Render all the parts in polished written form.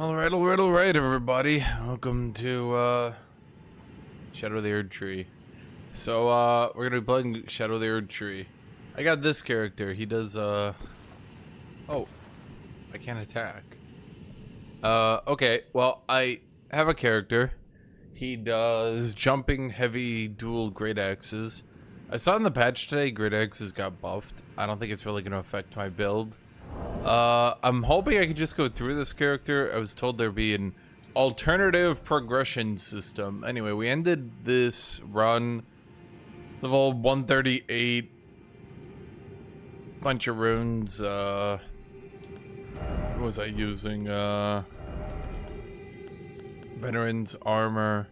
Alright, everybody. Welcome to, Shadow of the Erd Tree. So, we're gonna be playing Shadow of the Erd Tree. I got this character. He does, oh. I can't attack. Okay. Well, I have a character. He does jumping heavy dual great axes. I saw in the patch today, great axes got buffed. I don't think it's really gonna affect my build. I'm hoping I could just go through this character. I was told there'd be an alternative progression system. Anyway, we ended this run level 138. Bunch of runes. What was I using? Veterans armor.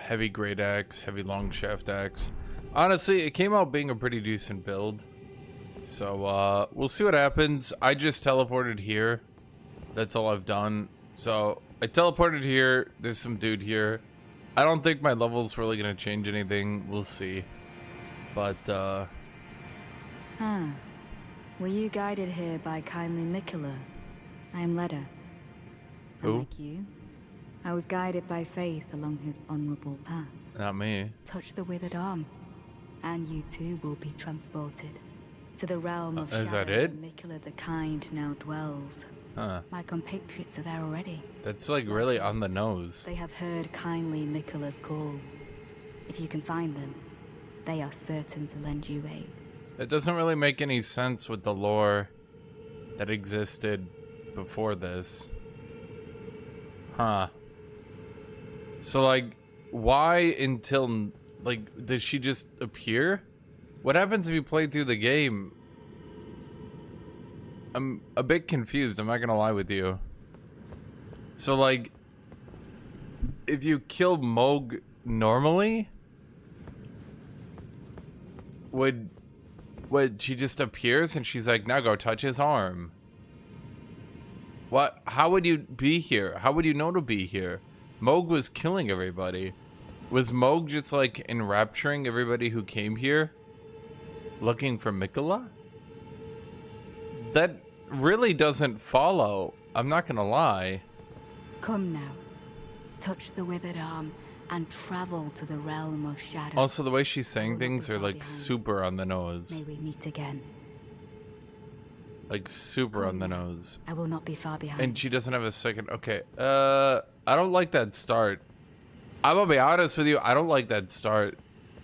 Heavy great axe, heavy long shaft axe. Honestly, it came out being a pretty decent build. So, we'll see what happens. I just teleported here. That's all I've done. So, I teleported here. There's some dude here. I don't think my level's really gonna change anything. We'll see. But, Were you guided here by kindly Miquella? I am Leda. Who? Like you, I was guided by faith along his honorable path. Not me. Touch the withered arm, and you too will be transported to the realm of is that shadow it? where Miquella the Kind now dwells. Huh. My compatriots are there already. That's like really on the nose. They have heard kindly Miquella's call. If you can find them, they are certain to lend you aid. It doesn't really make any sense with the lore that existed before this. Huh. So, like, why until, like, does she just appear? What happens if you play through the game? I'm a bit confused, I'm not gonna lie with you. So, like, if you kill Moog normally, would she just appears and she's like, now go touch his arm? What? How would you be here? How would you know to be here? Moog was killing everybody. Was Moog just like enrapturing everybody who came here? Looking for Miquella? That really doesn't follow. I'm not gonna lie. Come now, touch the withered arm and travel to the realm of shadow. Also, the way she's saying things are like super on the nose. May we meet again. Like super on the nose. I will not be far behind. And she doesn't have a second. Okay. I don't like that start. I'm gonna be honest with you. I don't like that start.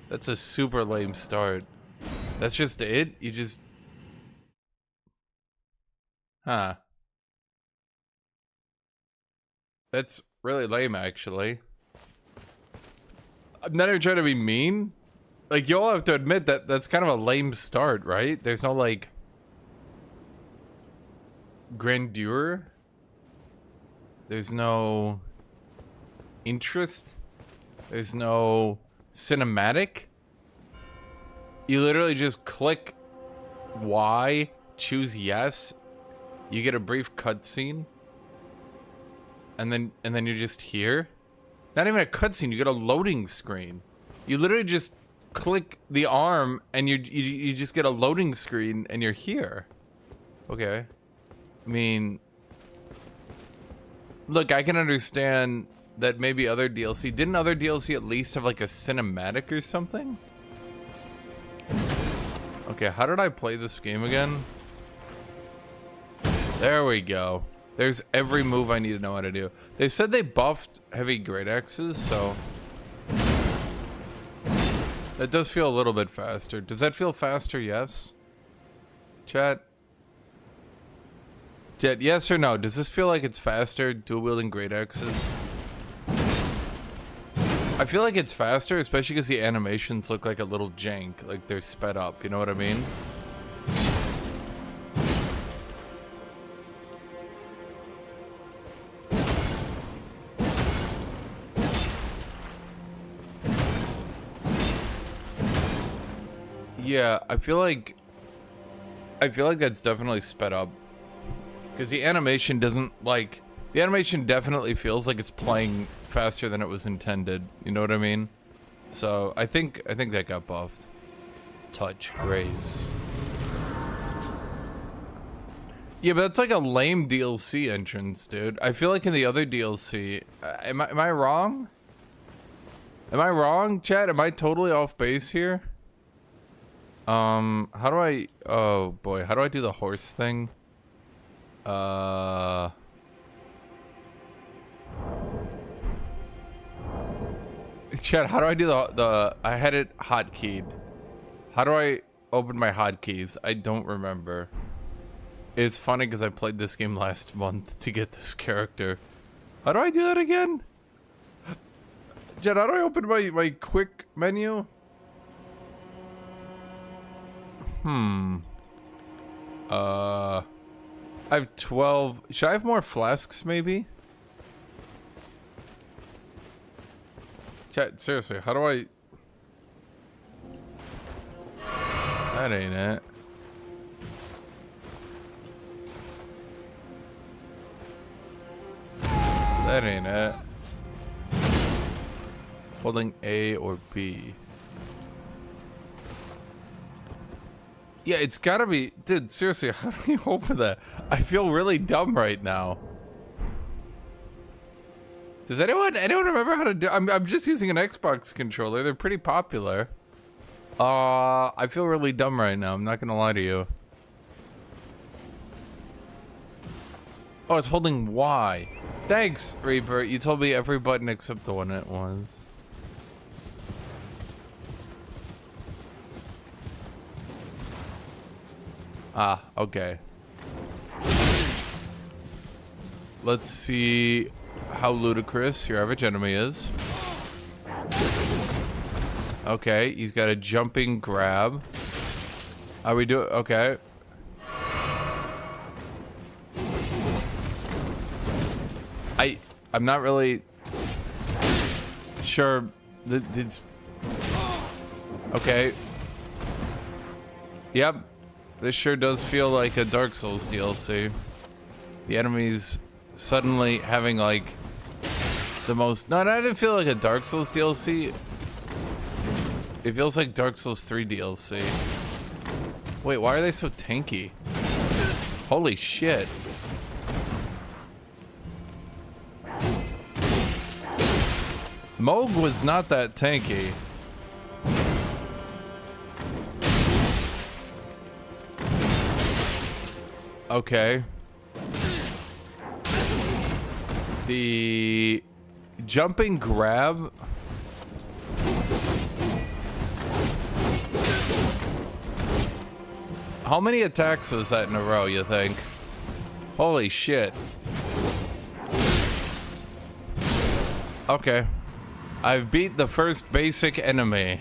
That's a super lame start. That's just it? You just... Huh. That's really lame, actually. I'm not even trying to be mean. Like, you all have to admit that that's kind of a lame start, right? There's no, like... grandeur. There's no... interest. There's no... cinematic. You literally just click Y, choose yes. You get a brief cutscene. And then you're just here. Not even a cutscene, you get a loading screen. You literally just click the arm and you just get a loading screen and you're here. Okay. I mean, look, I can understand that maybe other DLC, didn't other DLC at least have like a cinematic or something? Okay, how did I play this game again? There we go. There's every move I need to know how to do. They said they buffed heavy great axes, so that does feel a little bit faster. Does that feel faster? Yes. Chat. Jet, yes or no? Does this feel like it's faster, dual wielding great axes? I feel like it's faster, especially because the animations look like a little jank, like they're sped up, you know what I mean? Yeah, I feel like that's definitely sped up. Because the animation doesn't, like... The animation definitely feels like it's playing faster than it was intended. You know what I mean? So, I think that got buffed. Touch, graze. Yeah, but that's like a lame DLC entrance, dude. I feel like in the other DLC, am I wrong? Am I wrong, chat? Am I totally off base here? How do I? Oh boy, how do I do the horse thing? Chat, how do I do the? I had it hotkeyed. How do I open my hotkeys? I don't remember. It's funny because I played this game last month to get this character. How do I do that again? Jen, how do I open my quick menu? I have 12. Should I have more flasks, maybe? Chat, seriously, how do I... That ain't it. That ain't it. Holding A or B. Yeah, it's gotta be... Dude, seriously, how do you open that? I feel really dumb right now. Does anyone remember how to do... I'm just using an Xbox controller. They're pretty popular. I feel really dumb right now. I'm not gonna lie to you. Oh, it's holding Y. Thanks, Reaper. You told me every button except the one it was. Ah, okay. Let's see how ludicrous your average enemy is. Okay, he's got a jumping grab. Are we doing... Okay. I'm not really sure. It's okay. Yep. This sure does feel like a Dark Souls DLC. The enemies suddenly having like the most... No, I didn't feel like a Dark Souls DLC. It feels like Dark Souls 3 DLC. Wait, why are they so tanky? Holy shit. Moog was not that tanky. Okay. The jumping grab. How many attacks was that in a row, you think? Holy shit. Okay. I've beat the first basic enemy.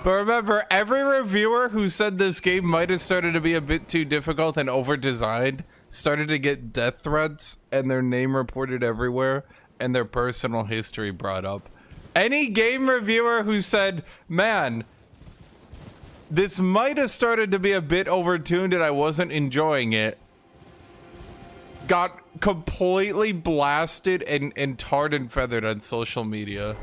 But remember, every reviewer who said this game might have started to be a bit too difficult and over-designed started to get death threats and their name reported everywhere and their personal history brought up. Any game reviewer who said, man, this might have started to be a bit overtuned and I wasn't enjoying it, got completely blasted and tarred and feathered on social media.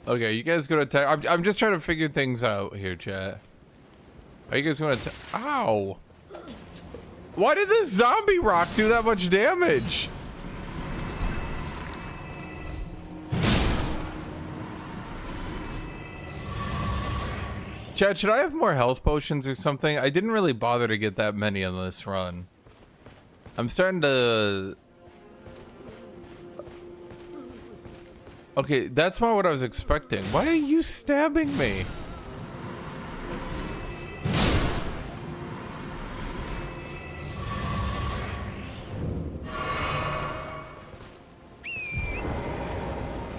Okay, you guys gonna attack? I'm just trying to figure things out here, chat. Are you guys gonna attack? Ow! Why did this zombie rock do that much damage? Chat, should I have more health potions or something? I didn't really bother to get that many on this run. I'm starting to... Okay, that's not what I was expecting. Why are you stabbing me?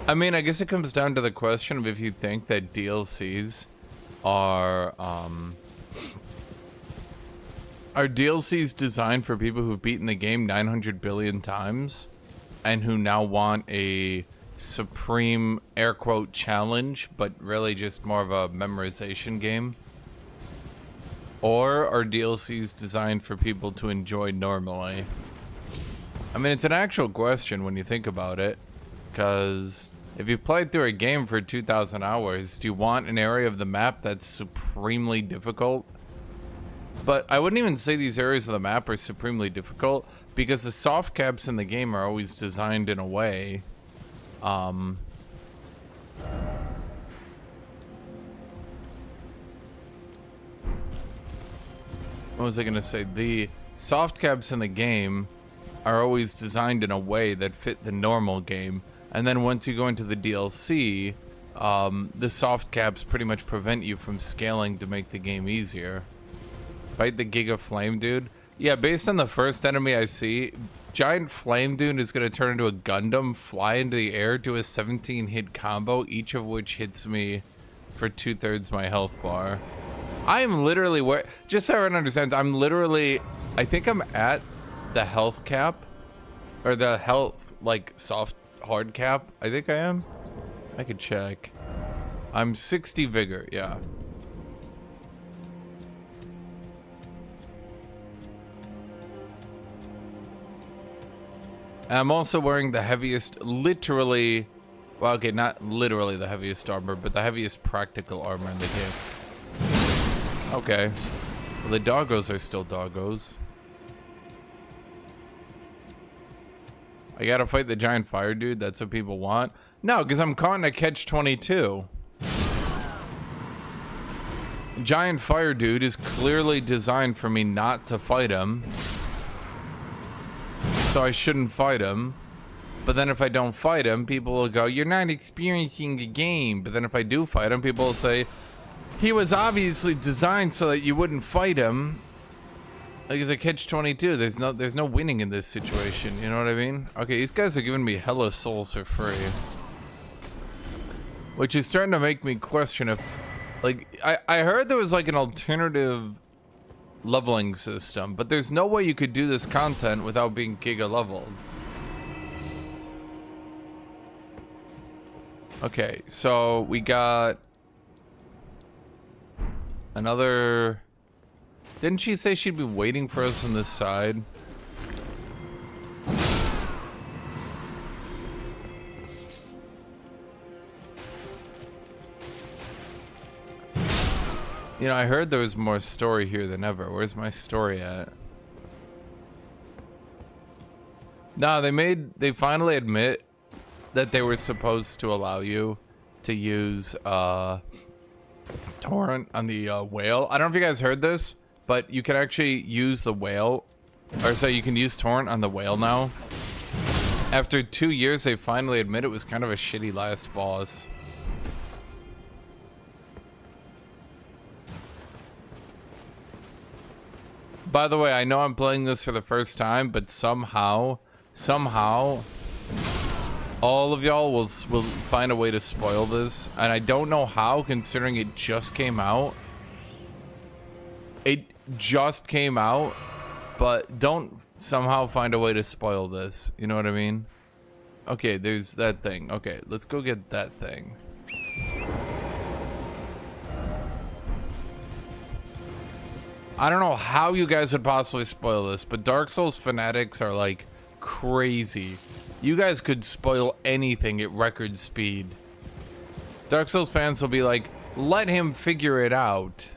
I mean, I guess it comes down to the question of if you think that DLCs are DLCs designed for people who've beaten the game 900 billion times and who now want a supreme air quote challenge, but really just more of a memorization game? Or are DLCs designed for people to enjoy normally? I mean, it's an actual question when you think about it, because If you've played through a game for 2,000 hours, do you want an area of the map that's supremely difficult? But I wouldn't even say these areas of the map are supremely difficult, because the soft caps in the game are always designed in a way. What was I gonna say? The soft caps in the game are always designed in a way that fit the normal game. And then once you go into the DLC, the soft caps pretty much prevent you from scaling to make the game easier. Fight the Giga Flame Dude. Yeah, based on the first enemy I see, Giant Flame Dude is going to turn into a Gundam, fly into the air, do a 17-hit combo, each of which hits me for 2/3 my health bar. I am literally where, just so everyone understands, I'm literally, I think I'm at the health cap, or the health, like, soft hard cap. I think I am. I could check. I'm 60 vigor, yeah. And I'm also wearing the heaviest, literally, well, okay, not literally the heaviest armor, but the heaviest practical armor in the game. Okay. Well, the doggos are still doggos. I gotta fight the giant fire dude, that's what people want? No, because I'm caught in a catch-22. Giant fire dude is clearly designed for me not to fight him. So I shouldn't fight him. But then if I don't fight him, people will go, you're not experiencing the game. But then if I do fight him, people will say, he was obviously designed so that you wouldn't fight him. Like, it's a catch-22. There's no winning in this situation. You know what I mean? Okay, these guys are giving me hella souls for free. Which is starting to make me question if... Like, I heard there was like an alternative leveling system, but there's no way you could do this content without being giga leveled. Okay, so we got another... Didn't she say she'd be waiting for us on this side? You know, I heard there was more story here than ever. Where's my story at? No, they finally admit that they were supposed to allow you to use torrent on the whale. I don't know if you guys heard this, but you can actually use the whale, or so you can use torrent on the whale now. After 2 years, they finally admit it was kind of a shitty last boss. By the way, I know I'm playing this for the first time, but somehow, all of y'all will find a way to spoil this, and I don't know how, considering it just came out. It just came out, but don't somehow find a way to spoil this. You know what I mean? Okay, there's that thing. Okay, let's go get that thing. I don't know how you guys would possibly spoil this, but Dark Souls fanatics are like crazy. You guys could spoil anything at record speed. Dark Souls fans will be like, let him figure it out.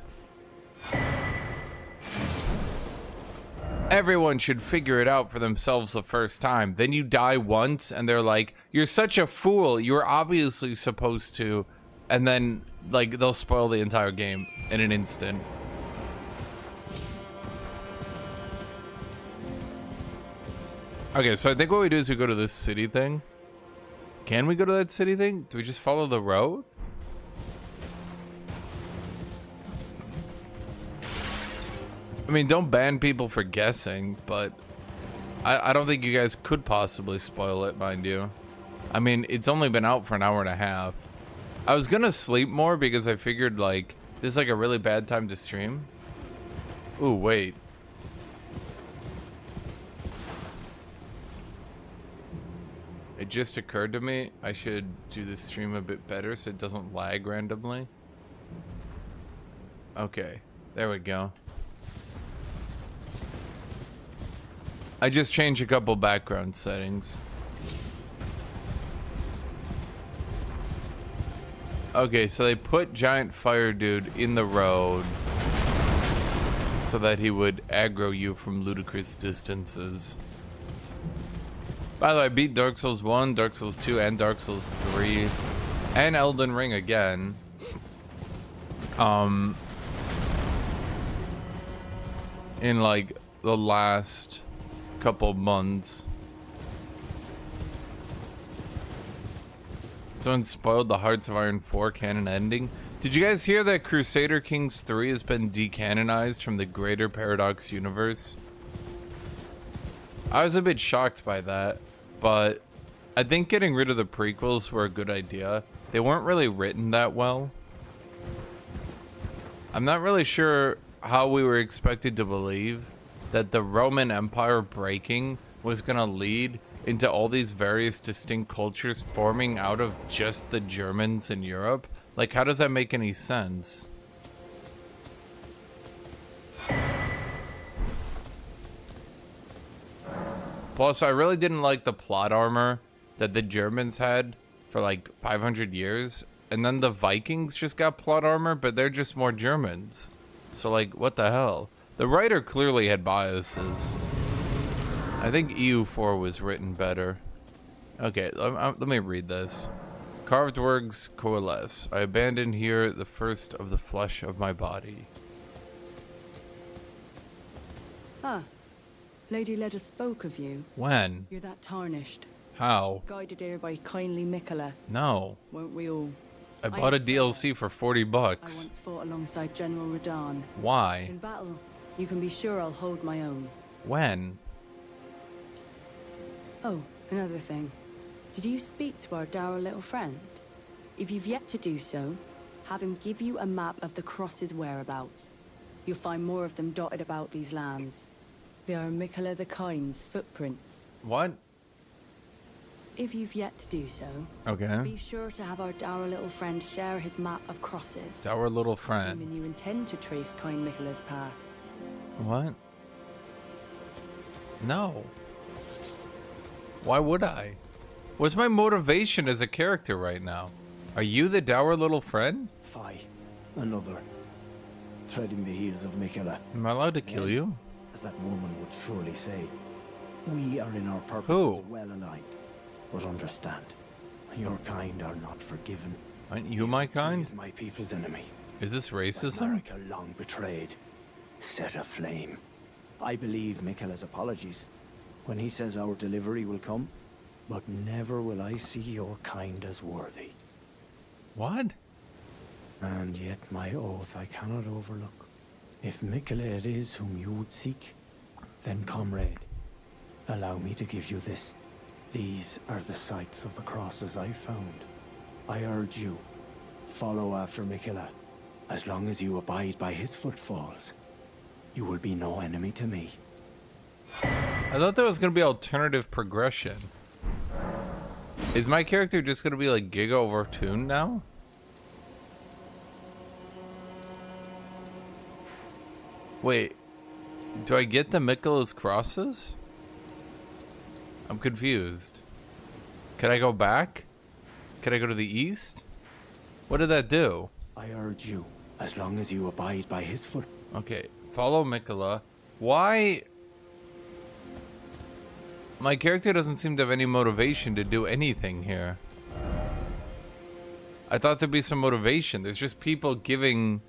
Everyone should figure it out for themselves the first time. Then you die once and they're like, you're such a fool. You were obviously supposed to. And then like they'll spoil the entire game in an instant. Okay, so I think what we do is we go to this city thing. Can we go to that city thing? Do we just follow the road? I mean, don't ban people for guessing, but I don't think you guys could possibly spoil it, mind you. I mean, it's only been out for an hour and a half. I was gonna sleep more because I figured, like, this is like a really bad time to stream. Ooh, wait. It just occurred to me I should do the stream a bit better so it doesn't lag randomly. Okay, there we go. I just changed a couple background settings. Okay, so they put giant fire dude in the road so that he would aggro you from ludicrous distances. By the way, I beat Dark Souls 1, Dark Souls 2, and Dark Souls 3, and Elden Ring again. In like the last couple months. Someone spoiled the Hearts of Iron 4 canon ending. Did you guys hear that Crusader Kings 3 has been decanonized from the Greater Paradox universe? I was a bit shocked by that, but I think getting rid of the prequels were a good idea. They weren't really written that well. I'm not really sure how we were expected to believe that the Roman Empire breaking was gonna lead into all these various distinct cultures forming out of just the Germans in Europe. Like, how does that make any sense? Plus, I really didn't like the plot armor that the Germans had for like 500 years. And then the Vikings just got plot armor, but they're just more Germans. So, like, what the hell? The writer clearly had biases. I think EU4 was written better. Okay, let me read this. Carved words coalesce. I abandon here the first of the flesh of my body. Ah, Lady Leda spoke of you. When? You're that tarnished. How? Guided here by kindly Miquella. No. Weren't we all? I bought a DLC for 40 I bucks. once fought alongside General Radahn. Why? In battle, you can be sure I'll hold my own. When? Oh, another thing. Did you speak to our dour little friend? If you've yet to do so, have him give you a map of the Cross's whereabouts. You'll find more of them dotted about these lands. They are Miquella the Kind's footprints. What? If you've yet to do so, Okay. be sure to have our dour little friend share his map of crosses. Our little friend. Assuming you intend to trace kind Miquella's path. What? No. Why would I? What's my motivation as a character right now? Are you the dour little friend? Fie, another. Treading the heels of Miquella. Am I allowed to kill you? As that woman would surely say. We are in our purposes Who? well aligned. But understand, your kind are not forgiven. Aren't you my She kind? is my people's enemy. Is this racism? America long betrayed. Set aflame. I believe Miquella's apologies when he says our delivery will come, but never will I see your kind as worthy. What? And yet my oath I cannot overlook. If Miquella it is whom you would seek, then comrade, allow me to give you this. These are the sites of the crosses I found. I urge you, follow after Miquella. As long as you abide by his footfalls, you will be no enemy to me. I thought there was gonna be alternative progression. Is my character just gonna be like giga overtuned now? Wait, do I get the Miquella's crosses? I'm confused. Can I go back? Can I go to the east? What did that do? I urge you, as long as you abide by his foot. Okay, follow Miquella. Why? My character doesn't seem to have any motivation to do anything here. I thought there'd be some motivation. There's just people giving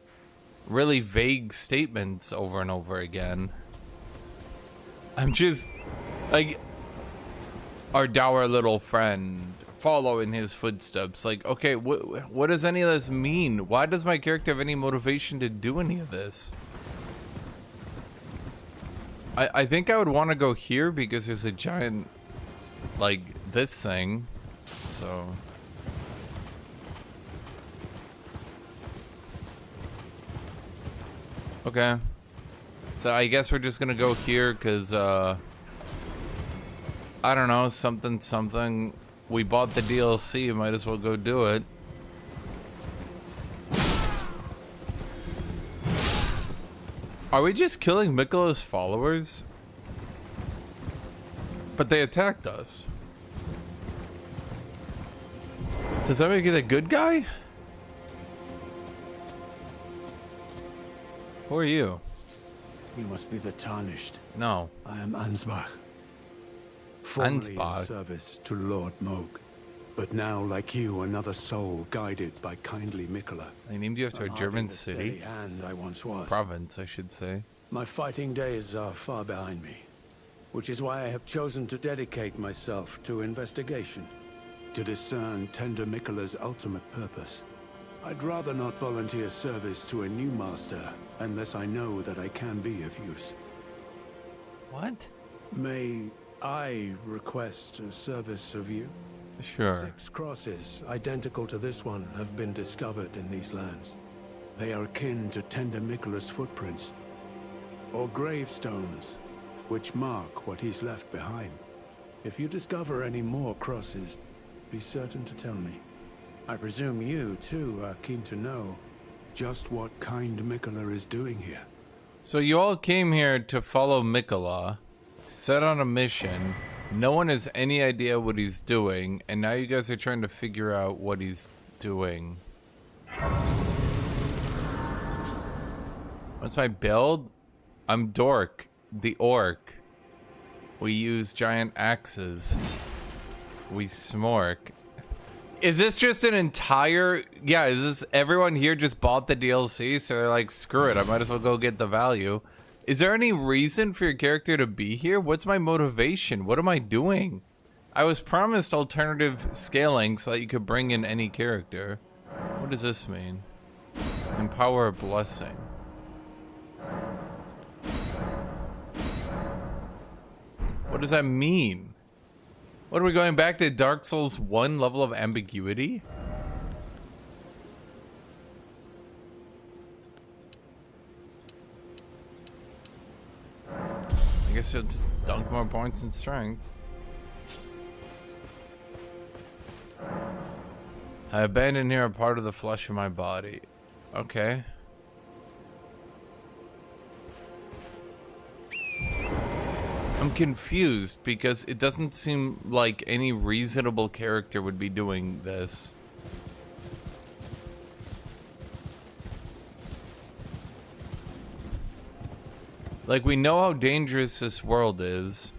really vague statements over and over again. I'm just like, our dour little friend, follow in his footsteps. Like, okay, what does any of this mean? Why does my character have any motivation to do any of this? I think I would want to go here because there's a giant, like, this thing. So. Okay. So I guess we're just gonna go here because, I don't know, something. We bought the DLC, might as well go do it. Are we just killing Miquella's followers? But they attacked us. Does that make you the good guy? Who are you? You must be the Tarnished. No. I am Ansbach. Formerly in Ansbach? service to Lord Moog, but now, like you, another soul guided by kindly Miquella. They named you after a Hardly German the steady city? hand I once was. Province, I should say. My fighting days are far behind me, which is why I have chosen to dedicate myself to investigation, to discern Tender Miquella's ultimate purpose. I'd rather not volunteer service to a new master unless I know that I can be of use. What? May I request a service of you? Sure. 6 crosses, identical to this one, have been discovered in these lands. They are akin to Tender Miquella's footprints, or gravestones, which mark what he's left behind. If you discover any more crosses, be certain to tell me. I presume you, too, are keen to know just what kind Miquella is doing here. So you all came here to follow Miquella, set on a mission. No one has any idea what he's doing, and now you guys are trying to figure out what he's doing. What's my build? I'm Dork, the orc. We use giant axes. We smork. Is this just an entire... Yeah, is this... Everyone here just bought the DLC, so they're like, screw it, I might as well go get the value. Is there any reason for your character to be here? What's my motivation? What am I doing? I was promised alternative scaling so that you could bring in any character. What does this mean? Empower a blessing. What does that mean? What are we going back to Dark Souls 1 level of ambiguity? I guess you'll just dunk more points in strength. I abandon here a part of the flesh of my body. Okay. I'm confused because it doesn't seem like any reasonable character would be doing this. Like, we know how dangerous this world is.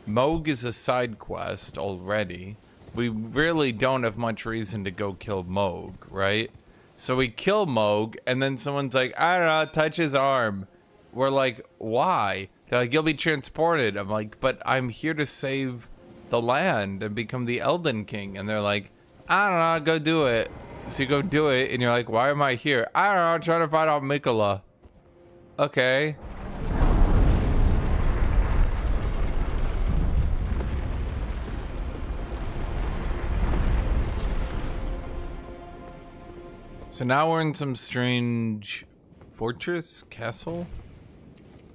Moog is a side quest already. We really don't have much reason to go kill Moog, right? So we kill Moog, and then someone's like, I don't know, touch his arm. We're like, why? They're like, you'll be transported. I'm like, but I'm here to save the land and become the Elden King. And they're like, I don't know, go do it. So you go do it, and you're like, why am I here? I don't know, I'm trying to find out Miquella. Okay. So now we're in some strange fortress, castle?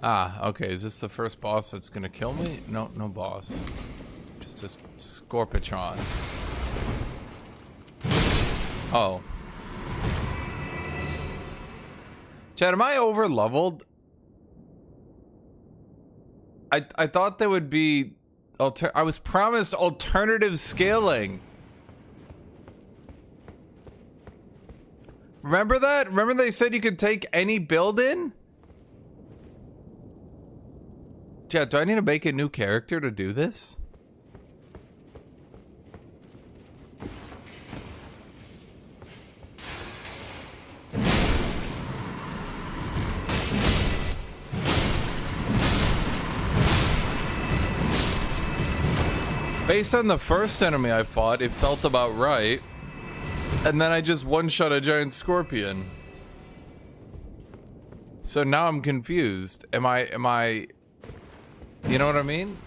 Ah, okay, is this the first boss that's gonna kill me? No, no boss. Just a Scorpichon. Oh. Chad, am I over leveled? I thought there would be I was promised alternative scaling. Remember that? Remember they said you could take any build in? Chad, do I need to make a new character to do this? Based on the first enemy I fought, it felt about right. And then I just one-shot a giant scorpion. So now I'm confused. Am I... You know what I mean?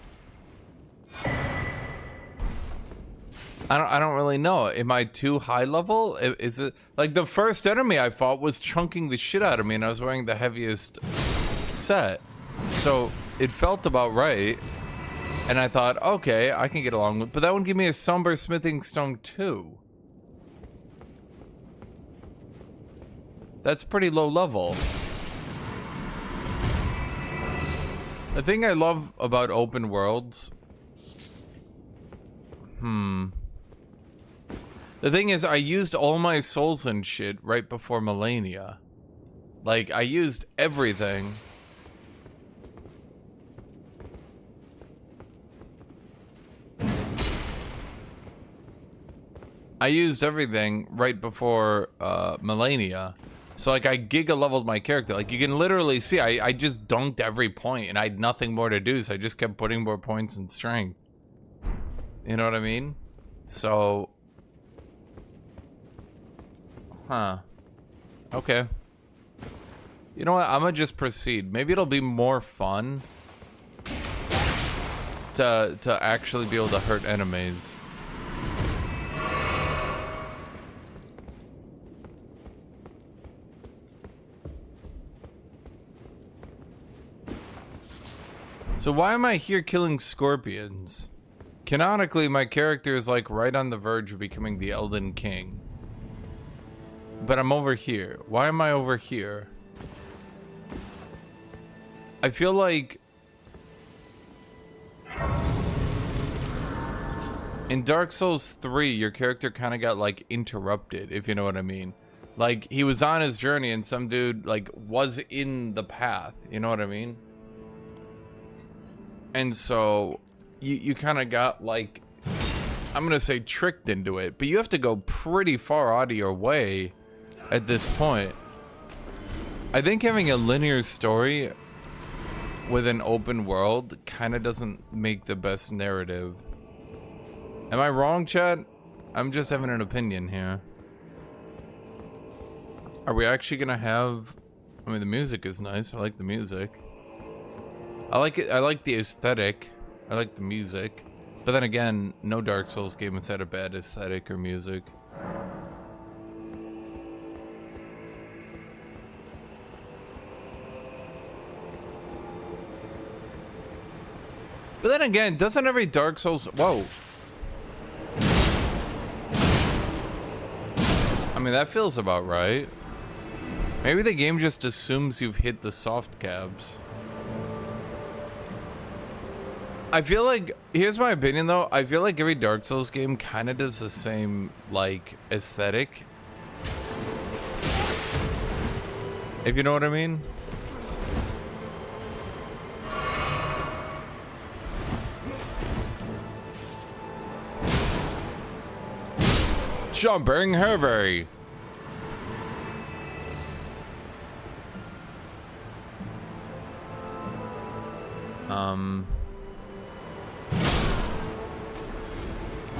I don't really know. Am I too high level? Is it... Like, the first enemy I fought was chunking the shit out of me, and I was wearing the heaviest set. So, it felt about right. And I thought, okay, I can get along with... But that would give me a somber smithing stone too. That's pretty low level. The thing I love about open worlds... The thing is, I used all my souls and shit right before Millennia. Like, I used everything. I used everything right before Millennia. So, like, I giga leveled my character. Like, you can literally see, I just dunked every point and I had nothing more to do, so I just kept putting more points in strength. You know what I mean? So... Huh. Okay. You know what? I'm gonna just proceed. Maybe it'll be more fun to actually be able to hurt enemies. So why am I here killing scorpions? Canonically, my character is like right on the verge of becoming the Elden King. But I'm over here. Why am I over here? I feel like in Dark Souls 3, your character kind of got like interrupted, if you know what I mean. Like he was on his journey and some dude like was in the path, you know what I mean? And so you kind of got like, I'm gonna say tricked into it, but you have to go pretty far out of your way at this point. I think having a linear story with an open world kind of doesn't make the best narrative. Am I wrong, chat? I'm just having an opinion here. Are we actually gonna have... I mean, the music is nice. I like the music. I like it. I like the aesthetic. I like the music. But then again, no Dark Souls game has had a bad aesthetic or music. But then again, doesn't every Dark Souls... Whoa. I mean, that feels about right. Maybe the game just assumes you've hit the soft cabs. I feel like... Here's my opinion, though. I feel like every Dark Souls game kind of does the same, like, aesthetic. If you know what I mean? Jumping heavy.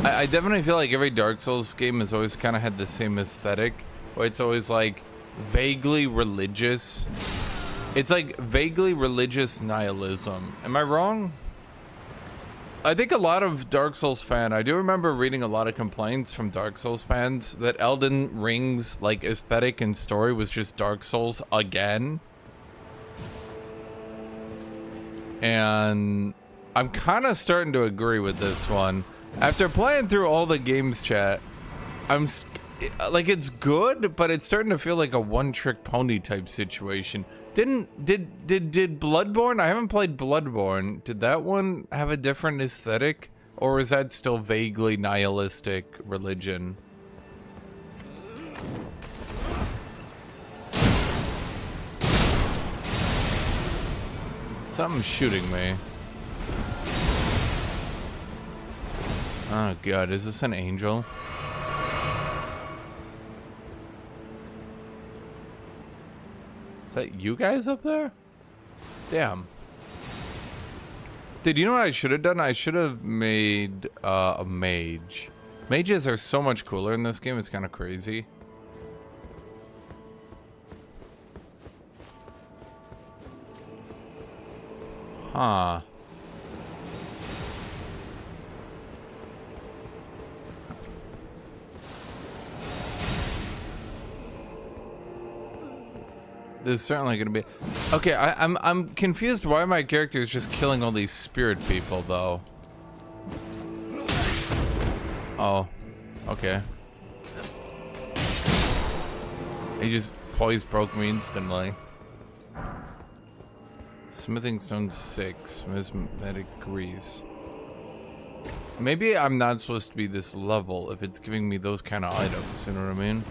I definitely feel like every Dark Souls game has always kind of had the same aesthetic, where it's always like vaguely religious. It's like vaguely religious nihilism. Am I wrong? I think a lot of Dark Souls I do remember reading a lot of complaints from Dark Souls fans that Elden Ring's like aesthetic and story was just Dark Souls again. And I'm kind of starting to agree with this one. After playing through all the games, chat, I'm like, it's good, but it's starting to feel like a one-trick pony type situation. Did Bloodborne? I haven't played Bloodborne. Did that one have a different aesthetic, or is that still vaguely nihilistic religion? Something's shooting me. Oh god, is this an angel? Is that you guys up there? Damn. Dude, you know what I should have done? I should have made a mage. Mages are so much cooler in this game, it's kind of crazy. Huh. There's certainly gonna be... Okay, I'm confused why my character is just killing all these spirit people, though. Oh. Okay. He just poise broke me instantly. Smithing stone 6. Mesmetic grease. Maybe I'm not supposed to be this level if it's giving me those kind of items, you know what I mean?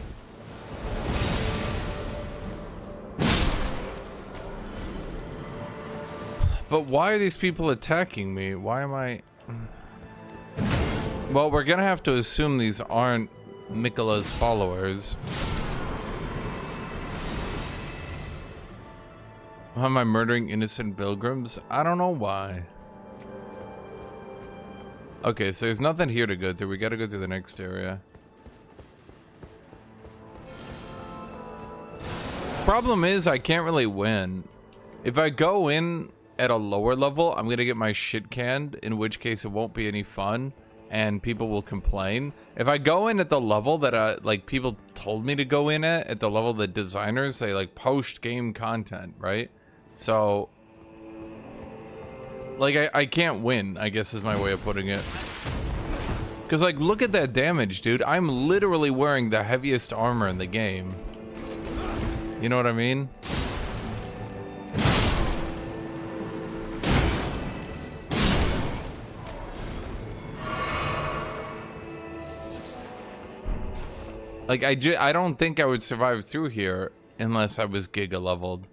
But why are these people attacking me? Why am I... Well, we're gonna have to assume these aren't Miquella's followers. Why am I murdering innocent pilgrims? I don't know why. Okay, so there's nothing here to go through. We gotta go to the next area. Problem is, I can't really win. If I go in at a lower level, I'm gonna get my shit canned, in which case it won't be any fun. And people will complain. If I go in at the level that like people told me to go in at the level that designers say like post game content, right? So like I can't win, I guess is my way of putting it. Cause like look at that damage, dude. I'm literally wearing the heaviest armor in the game. You know what I mean? Like, I don't think I would survive through here unless I was giga leveled.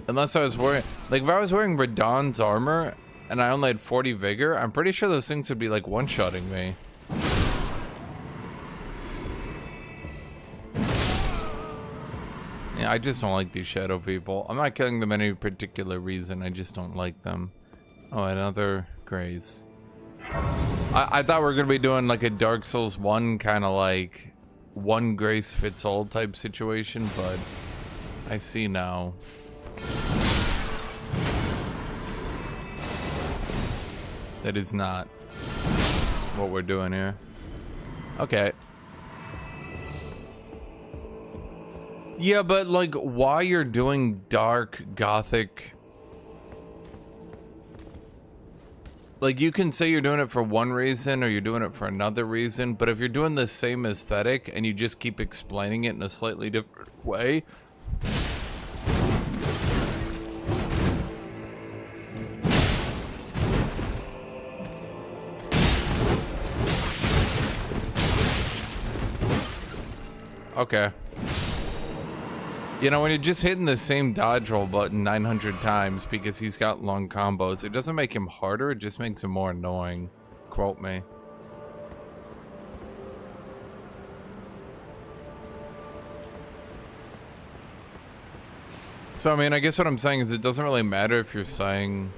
Unless I was wearing... Like, if I was wearing Radahn's armor and I only had 40 vigor, I'm pretty sure those things would be, like, one-shotting me. Yeah, I just don't like these shadow people. I'm not killing them any particular reason. I just don't like them. Oh, another grace. I thought we were gonna be doing like a Dark Souls 1 kind of like one grace fits all type situation, but I see now. That is not what we're doing here. Okay. Yeah, but like why you're doing dark gothic... Like, you can say you're doing it for one reason or you're doing it for another reason, but if you're doing the same aesthetic and you just keep explaining it in a slightly different way... Okay. You know, when you're just hitting the same dodge roll button 900 times because he's got long combos, it doesn't make him harder, it just makes him more annoying. Quote me. So, I mean, I guess what I'm saying is it doesn't really matter if you're saying...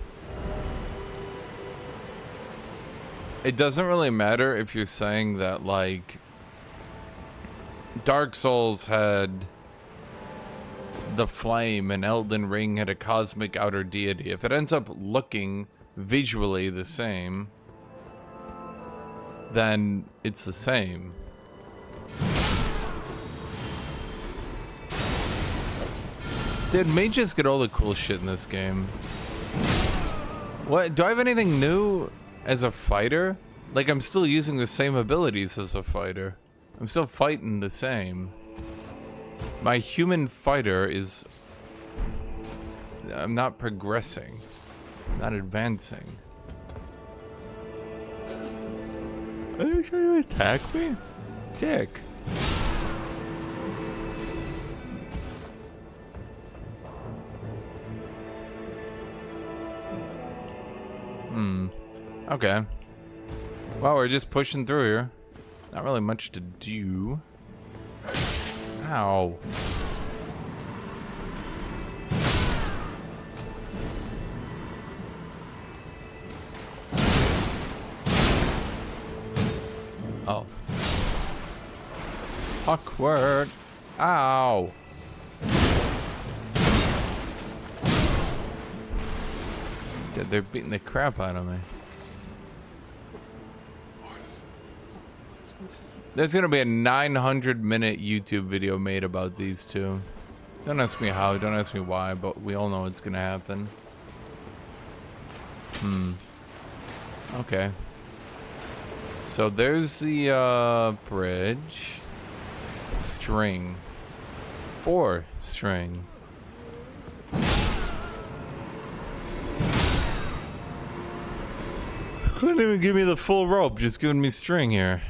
It doesn't really matter if you're saying that, like... Dark Souls had... the flame and Elden Ring had a cosmic outer deity. If it ends up looking visually the same, then it's the same. Dude, mages get all the cool shit in this game. What? Do I have anything new as a fighter? Like, I'm still using the same abilities as a fighter. I'm still fighting the same. My human fighter is... I'm not progressing. I'm not advancing. Are you trying to attack me? Dick. Okay. Well, we're just pushing through here. Not really much to do. Ow. Oh. Awkward. Ow. Dude, they're beating the crap out of me. There's gonna be a 900-minute YouTube video made about these two. Don't ask me how, don't ask me why, but we all know it's gonna happen. Okay. So there's the bridge. String. 4 string. Couldn't even give me the full rope, just giving me string here.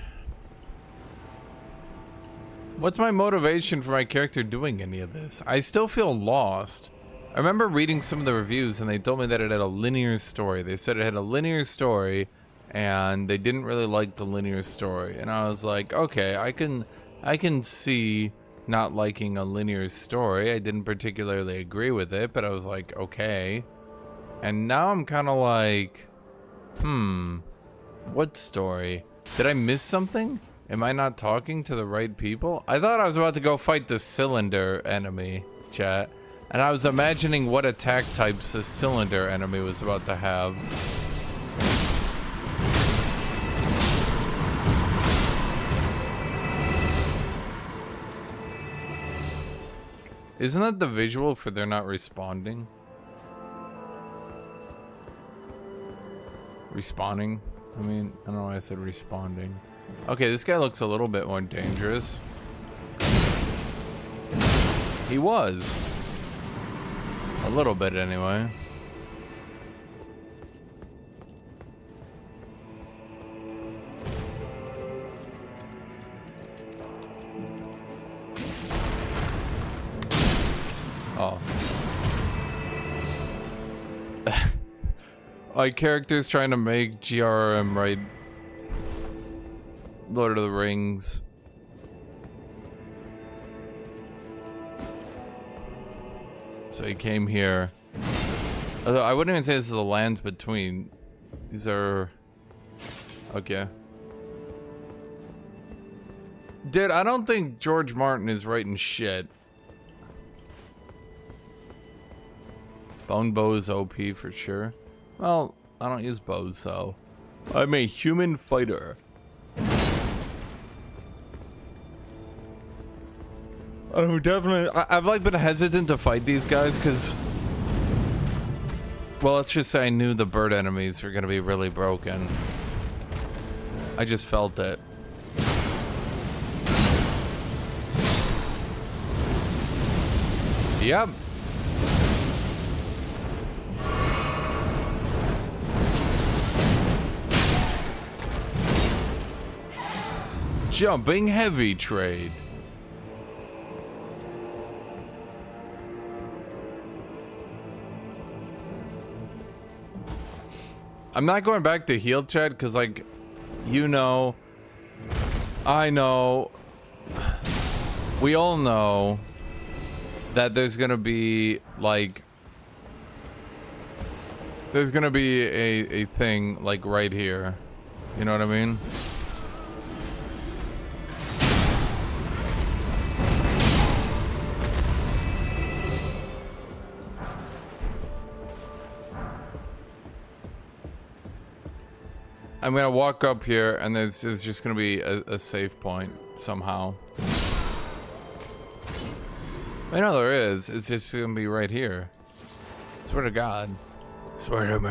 What's my motivation for my character doing any of this? I still feel lost. I remember reading some of the reviews and they told me that it had a linear story. They said it had a linear story and they didn't really like the linear story. And I was like, okay, I can see not liking a linear story. I didn't particularly agree with it, but I was like, okay. And now I'm kind of like, what story? Did I miss something? Am I not talking to the right people? I thought I was about to go fight the cylinder enemy, chat. And I was imagining what attack types the cylinder enemy was about to have. Isn't that the visual for they're not responding? Respawning? I mean, I don't know why I said responding. Okay, this guy looks a little bit more dangerous. He was. A little bit, anyway. Oh. My character's trying to make GRM right Lord of the Rings. So he came here. Although I wouldn't even say this is the lands between. These are... Okay. Dude, I don't think George Martin is writing shit. Bone bow is OP for sure. Well, I don't use bows, so... I'm a human fighter. Oh, definitely. I've like been hesitant to fight these guys because, well, let's just say I knew the bird enemies were gonna be really broken. I just felt it. Yep. Jumping heavy trade. I'm not going back to heal chat because, like, you know, I know, we all know that there's gonna be, like, there's gonna be a thing, like, right here. You know what I mean? I'm gonna walk up here and there's just gonna be a save point somehow. I know there is. It's just gonna be right here. Swear to God. Swear to me.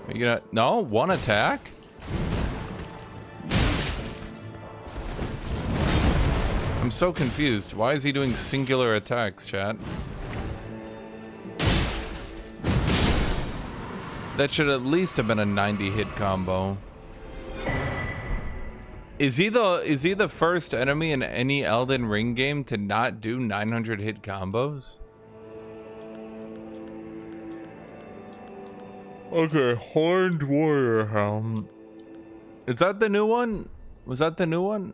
Are you gonna... No? One attack? I'm so confused. Why is he doing singular attacks, chat? That should at least have been a 90 hit combo. Is he the first enemy in any Elden Ring game to not do 900 hit combos? Okay, Horned Warrior Helm. Is that the new one? Was that the new one?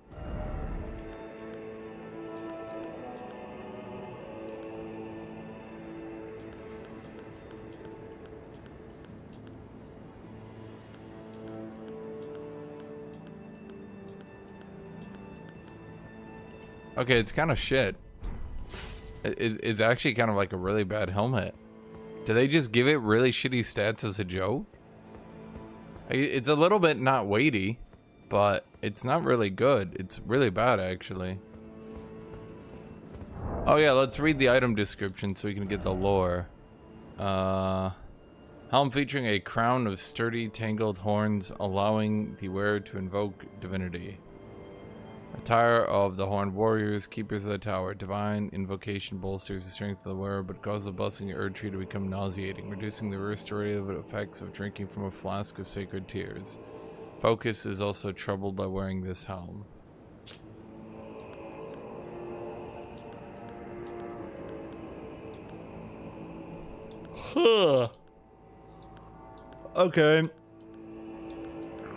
Okay, it's kind of shit. It's actually kind of like a really bad helmet. Do they just give it really shitty stats as a joke? It's a little bit not weighty, but it's not really good. It's really bad, actually. Oh yeah, let's read the item description so we can get the lore. Helm featuring a crown of sturdy, tangled horns, allowing the wearer to invoke divinity. Attire of the Horned Warriors, Keepers of the Tower. Divine Invocation bolsters the strength of the wearer, but causes the blessing Erd tree to become nauseating, reducing the restorative effects of drinking from a flask of sacred tears. Focus is also troubled by wearing this helm. Huh. Okay.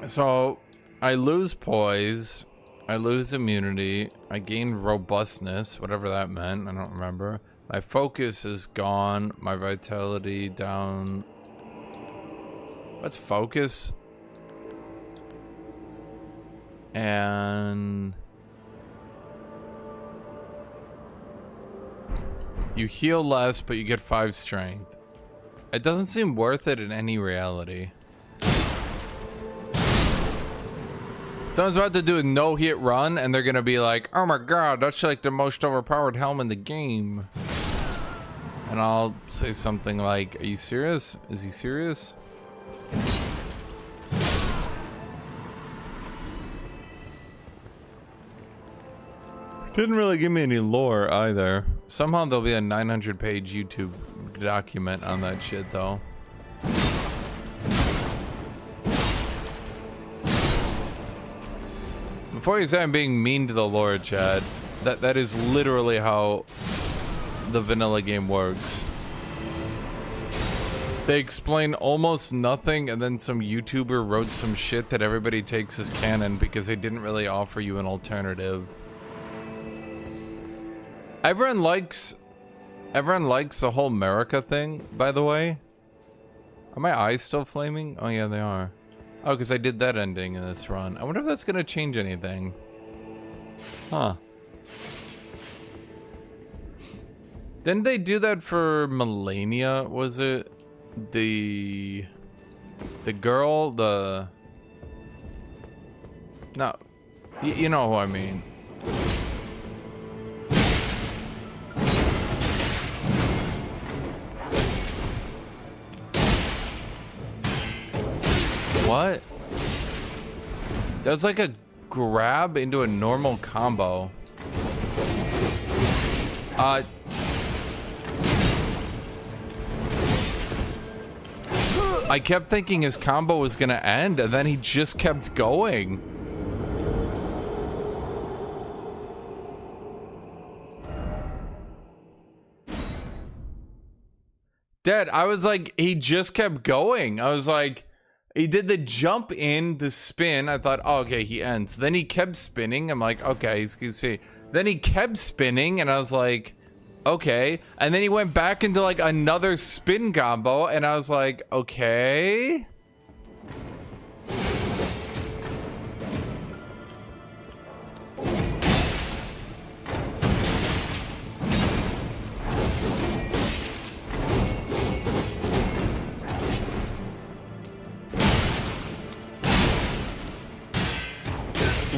So, I lose poise. I lose immunity. I gain robustness, whatever that meant. I don't remember. My focus is gone. My vitality down. What's focus? And you heal less, but you get 5 strength. It doesn't seem worth it in any reality. Someone's about to do a no-hit run, and they're gonna be like, "Oh my god, that's like the most overpowered helm in the game." And I'll say something like, "Are you serious? Is he serious?" Didn't really give me any lore either. Somehow there'll be a 900-page YouTube document on that shit, though. Before you say I'm being mean to the lore, Chad, that is literally how the vanilla game works. They explain almost nothing, and then some YouTuber wrote some shit that everybody takes as canon because they didn't really offer you an alternative. Everyone likes the whole America thing, by the way. Are my eyes still flaming? Oh yeah, they are. Oh, because I did that ending in this run. I wonder if that's gonna change anything. Huh. Didn't they do that for Melania? Was it the girl, the... No. You know who I mean. What? There's like a grab into a normal combo. I kept thinking his combo was gonna end, and then he just kept going. Dad, I was like, he just kept going. I was like, he did the jump in, the spin. I thought, oh, okay, he ends. Then he kept spinning. I'm like, okay, excuse me. Then he kept spinning, and I was like, okay. And then he went back into like another spin combo, and I was like, okay.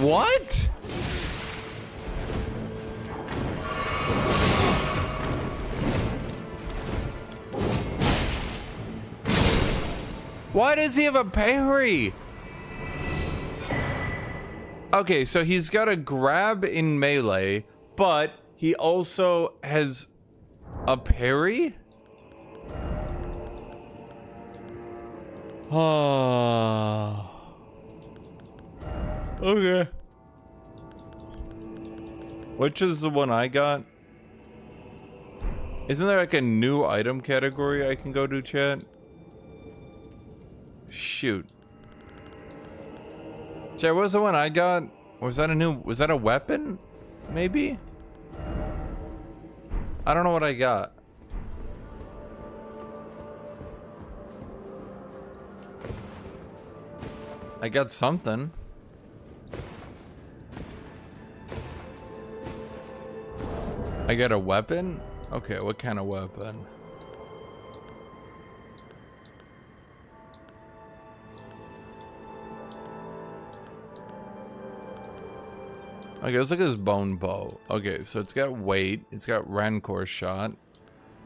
What? Why does he have a parry? Okay, so he's got a grab in melee, but he also has a parry? Oh. Okay. Which is the one I got? Isn't there like a new item category I can go to, chat? Shoot. Chat, what was the one I got? Was that a weapon? Maybe? I don't know what I got. I got something. I got a weapon? Okay, what kind of weapon? Okay, let's look at this bone bow. Okay, so it's got weight. It's got rancor shot.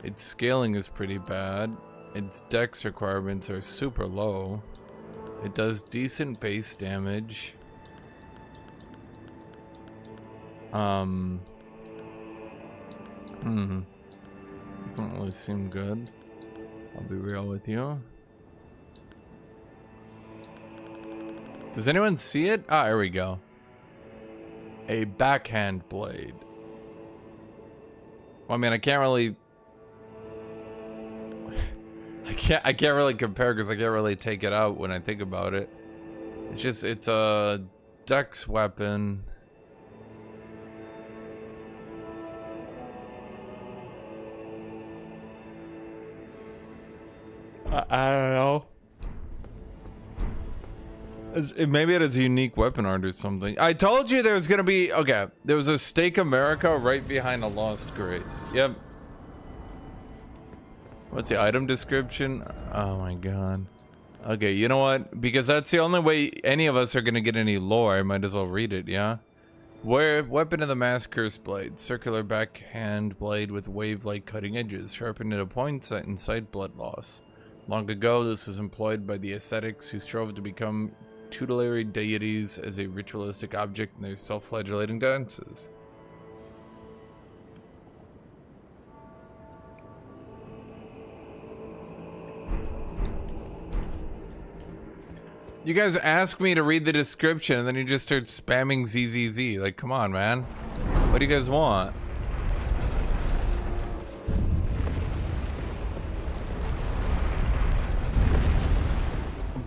Its scaling is pretty bad. Its dex requirements are super low. It does decent base damage. Doesn't really seem good. I'll be real with you. Does anyone see it? Ah, here we go. A backhand blade. Well, I mean, I can't really... I can't really compare because I can't really take it out when I think about it. It's just, it's a dex weapon. I don't know. Maybe it has a unique weapon art or something. I told you there was gonna be... Okay, there was a Stake America right behind a Lost Grace. Yep. What's the item description? Oh my god. Okay, you know what? Because that's the only way any of us are gonna get any lore, I might as well read it, yeah? Weapon of the Mass Curse Blade. Circular backhand blade with wave-like cutting edges. Sharpened at a point to incite blood loss. Long ago, this was employed by the ascetics who strove to become tutelary deities as a ritualistic object in their self-flagellating dances. You guys ask me to read the description and then you just start spamming ZZZ. Like, come on, man. What do you guys want?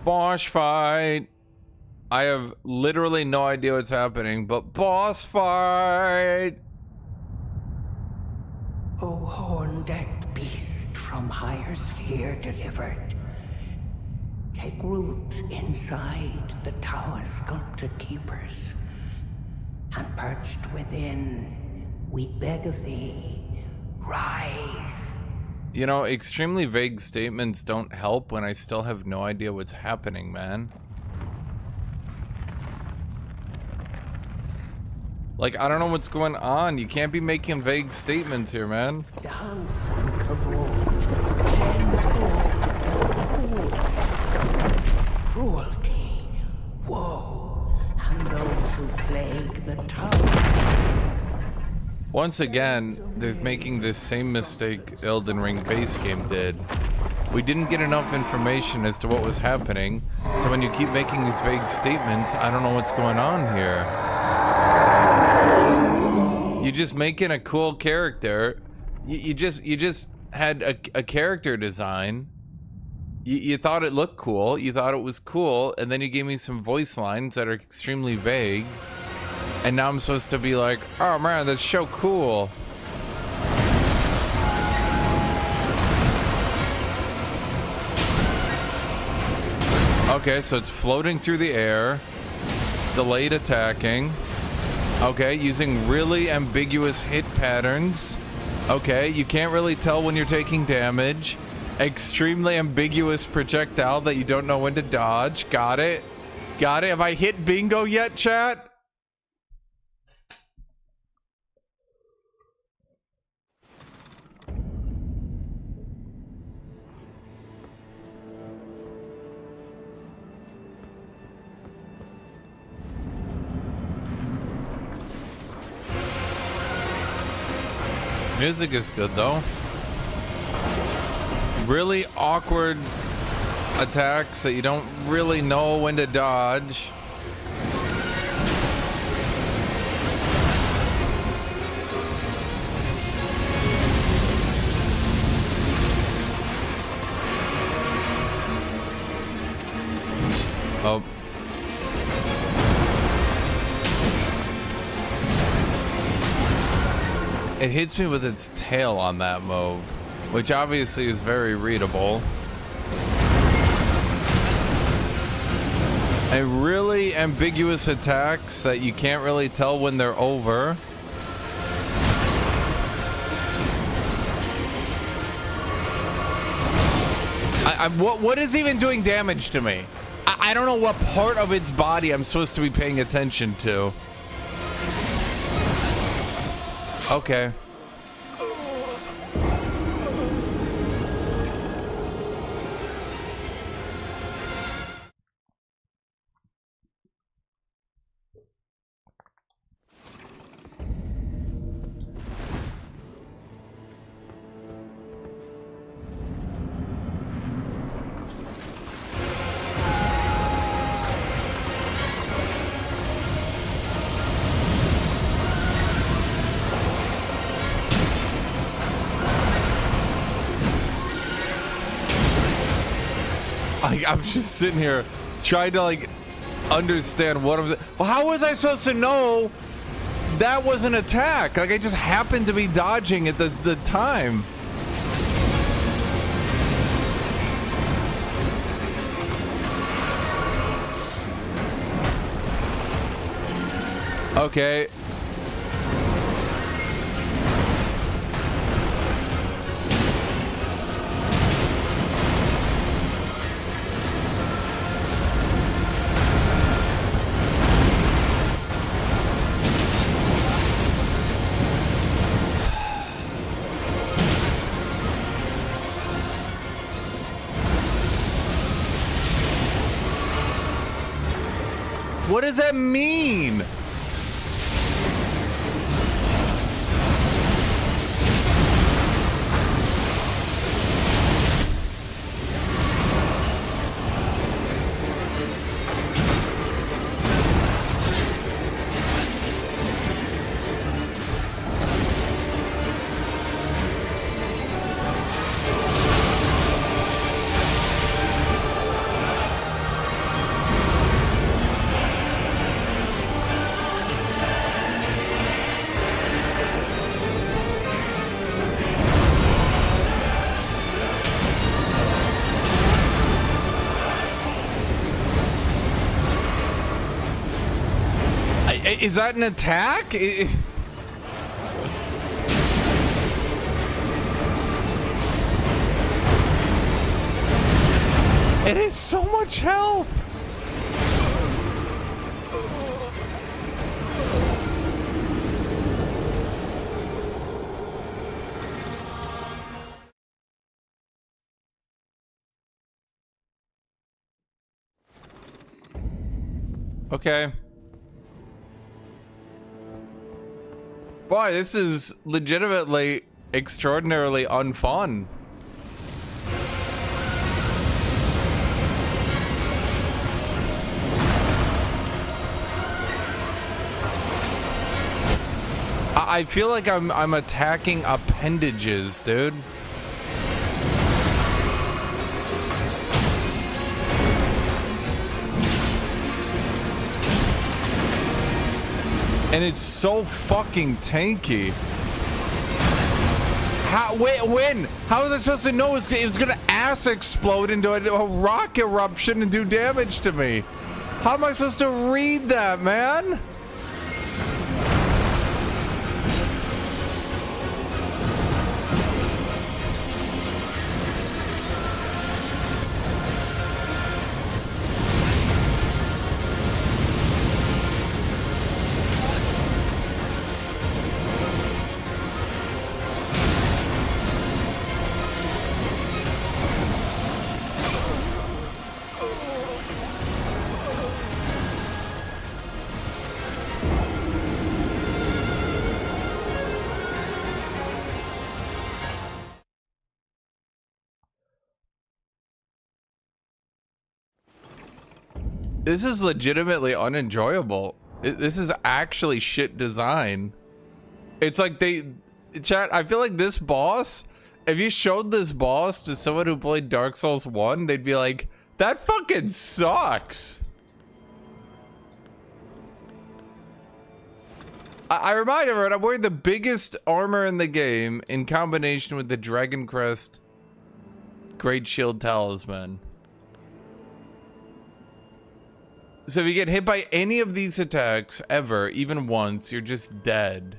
Boss fight. I have literally no idea what's happening, but boss fight. O horn-decked beast from higher sphere delivered, take root inside the tower's sculpted keepers, and perched within, we beg of thee, rise. You know, extremely vague statements don't help when I still have no idea what's happening, man. Like, I don't know what's going on. You can't be making vague statements here, man. Dance and kavod, cleanse all the wood. Cruelty, woe, and those who plague the tower. Once again, there's making this same mistake Elden Ring base game did. We didn't get enough information as to what was happening, so when you keep making these vague statements, I don't know what's going on here. You're just making a cool character. You just had a character design. You thought it looked cool, you thought it was cool, and then you gave me some voice lines that are extremely vague. And now I'm supposed to be like, oh man, that's so cool. Okay, so it's floating through the air, delayed attacking. Okay, using really ambiguous hit patterns. Okay, you can't really tell when you're taking damage. Extremely ambiguous projectile that you don't know when to dodge. Got it? Got it? Have I hit bingo yet, chat? Music is good though. Really awkward attacks that you don't really know when to dodge. Oh. It hits me with its tail on that move, which obviously is very readable. And really ambiguous attacks that you can't really tell when they're over. What is even doing damage to me? I don't know what part of its body I'm supposed to be paying attention to. Okay. Like, I'm just sitting here trying to, like, understand what I'm... Well, how was I supposed to know that was an attack? Like, I just happened to be dodging at the time. Okay. What does that mean? Is that an attack? It is so much health. Okay. Boy, this is legitimately extraordinarily unfun. I feel like I'm attacking appendages, dude. And it's so fucking tanky. How? Wait, when? How was I supposed to know it was gonna ass explode into a rock eruption and do damage to me? How am I supposed to read that, man? This is legitimately unenjoyable. This is actually shit design. It's like chat, I feel like this boss, if you showed this boss to someone who played Dark Souls 1, they'd be like, that fucking sucks. I remind everyone, I'm wearing the biggest armor in the game in combination with the Dragon Crest Great Shield Talisman. So if you get hit by any of these attacks ever, even once, you're just dead.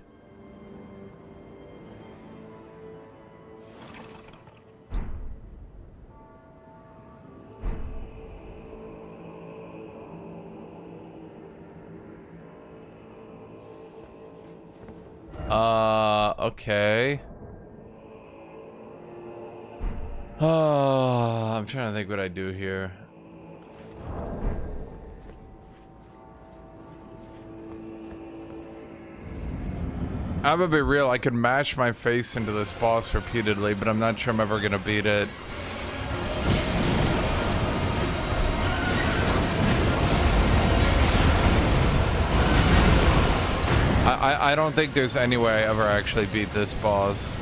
Okay. I'm trying to think what I do here. I'm gonna be real, I could mash my face into this boss repeatedly, but I'm not sure I'm ever gonna beat it. I don't think there's any way I ever actually beat this boss.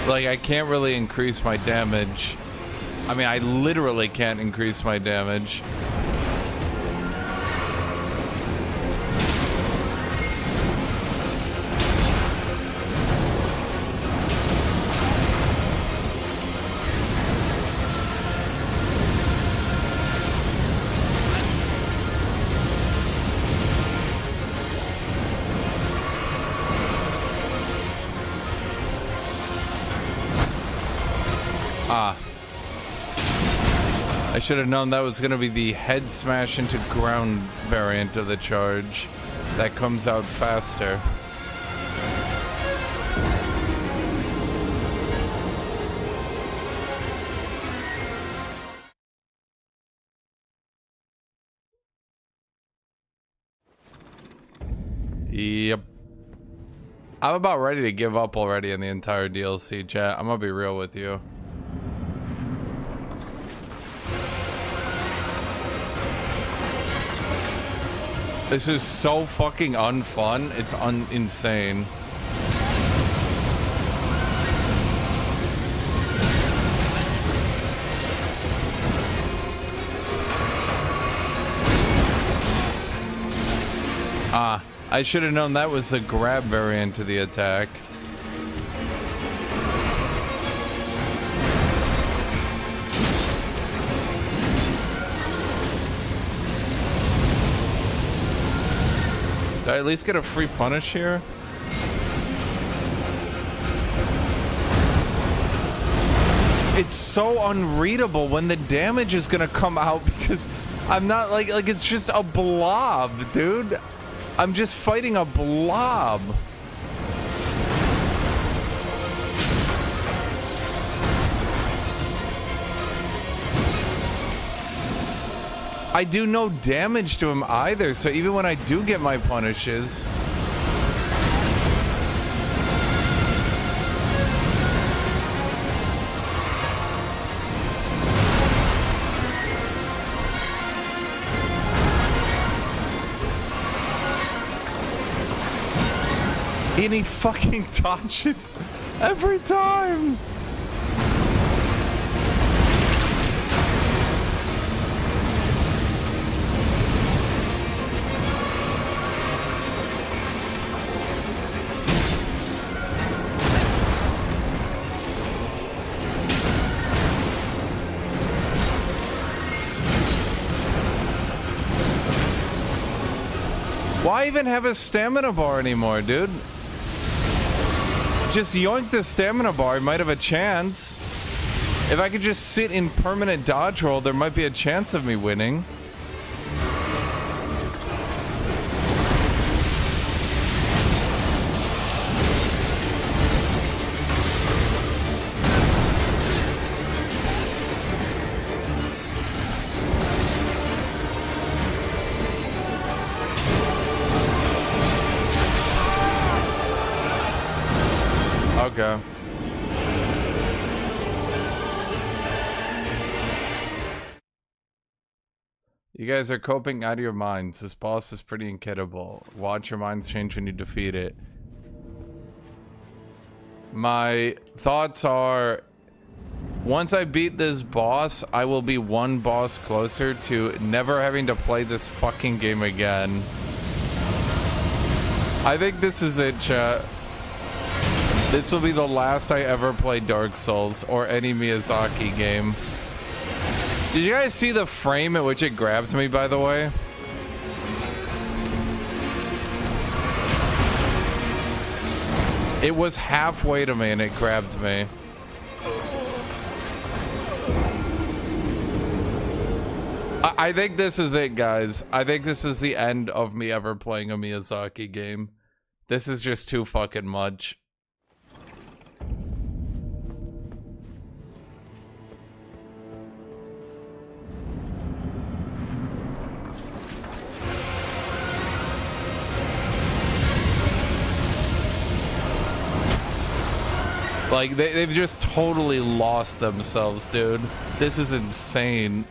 Like, I can't really increase my damage. I mean, I literally can't increase my damage. I should have known that was going to be the head smash into ground variant of the charge that comes out faster. Yep. I'm about ready to give up already in the entire DLC, chat. I'm gonna be real with you. This is so fucking unfun. It's insane. I should have known that was the grab variant to the attack. Did I at least get a free punish here? It's so unreadable when the damage is gonna come out because I'm not like it's just a blob, dude. I'm just fighting a blob. I do no damage to him either, so even when I do get my punishes, and he fucking dodges every time. Why even have a stamina bar anymore, dude? Just yoink the stamina bar, might have a chance. If I could just sit in permanent dodge roll, there might be a chance of me winning. Okay. You guys are coping out of your minds. This boss is pretty incredible. Watch your minds change when you defeat it. My thoughts are, once I beat this boss, I will be one boss closer to never having to play this fucking game again. I think this is it, chat. This will be the last I ever play Dark Souls or any Miyazaki game. Did you guys see the frame at which it grabbed me, by the way? It was halfway to me and it grabbed me. I think this is it, guys. I think this is the end of me ever playing a Miyazaki game. This is just too fucking much. Like, they've just totally lost themselves, dude. This is insane.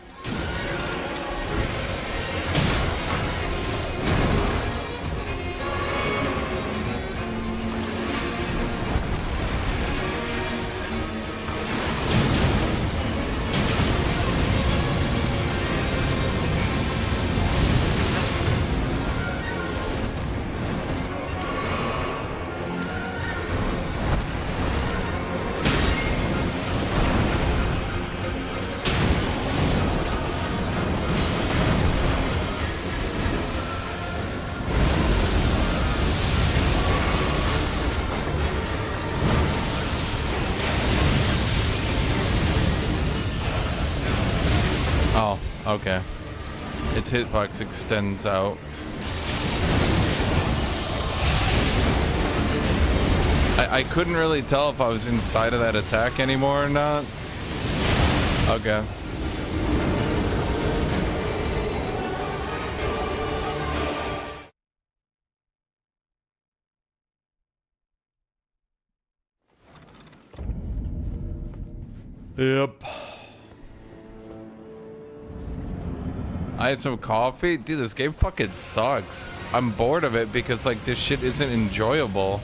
Okay. Its hitbox extends out. I couldn't really tell if I was inside of that attack anymore or not. Okay. Yep. I had some coffee. Dude, this game fucking sucks. I'm bored of it because, like, this shit isn't enjoyable.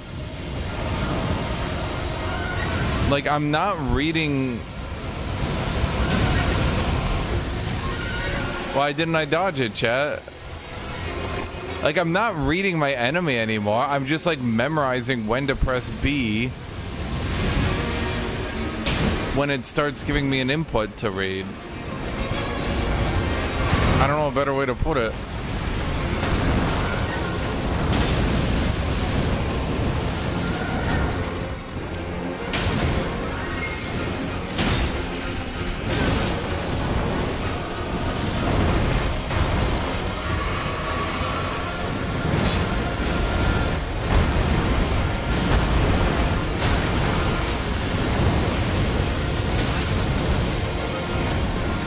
Like, I'm not reading... Why didn't I dodge it, chat? Like, I'm not reading my enemy anymore. I'm just, like, memorizing when to press B when it starts giving me an input to read. I don't know a better way to put it.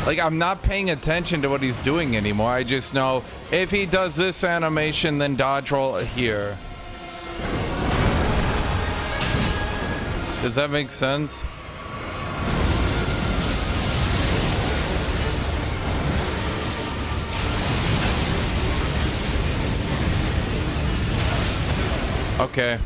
Like, I'm not paying attention to what he's doing anymore. I just know if he does this animation, then dodge roll here. Does that make sense? Okay.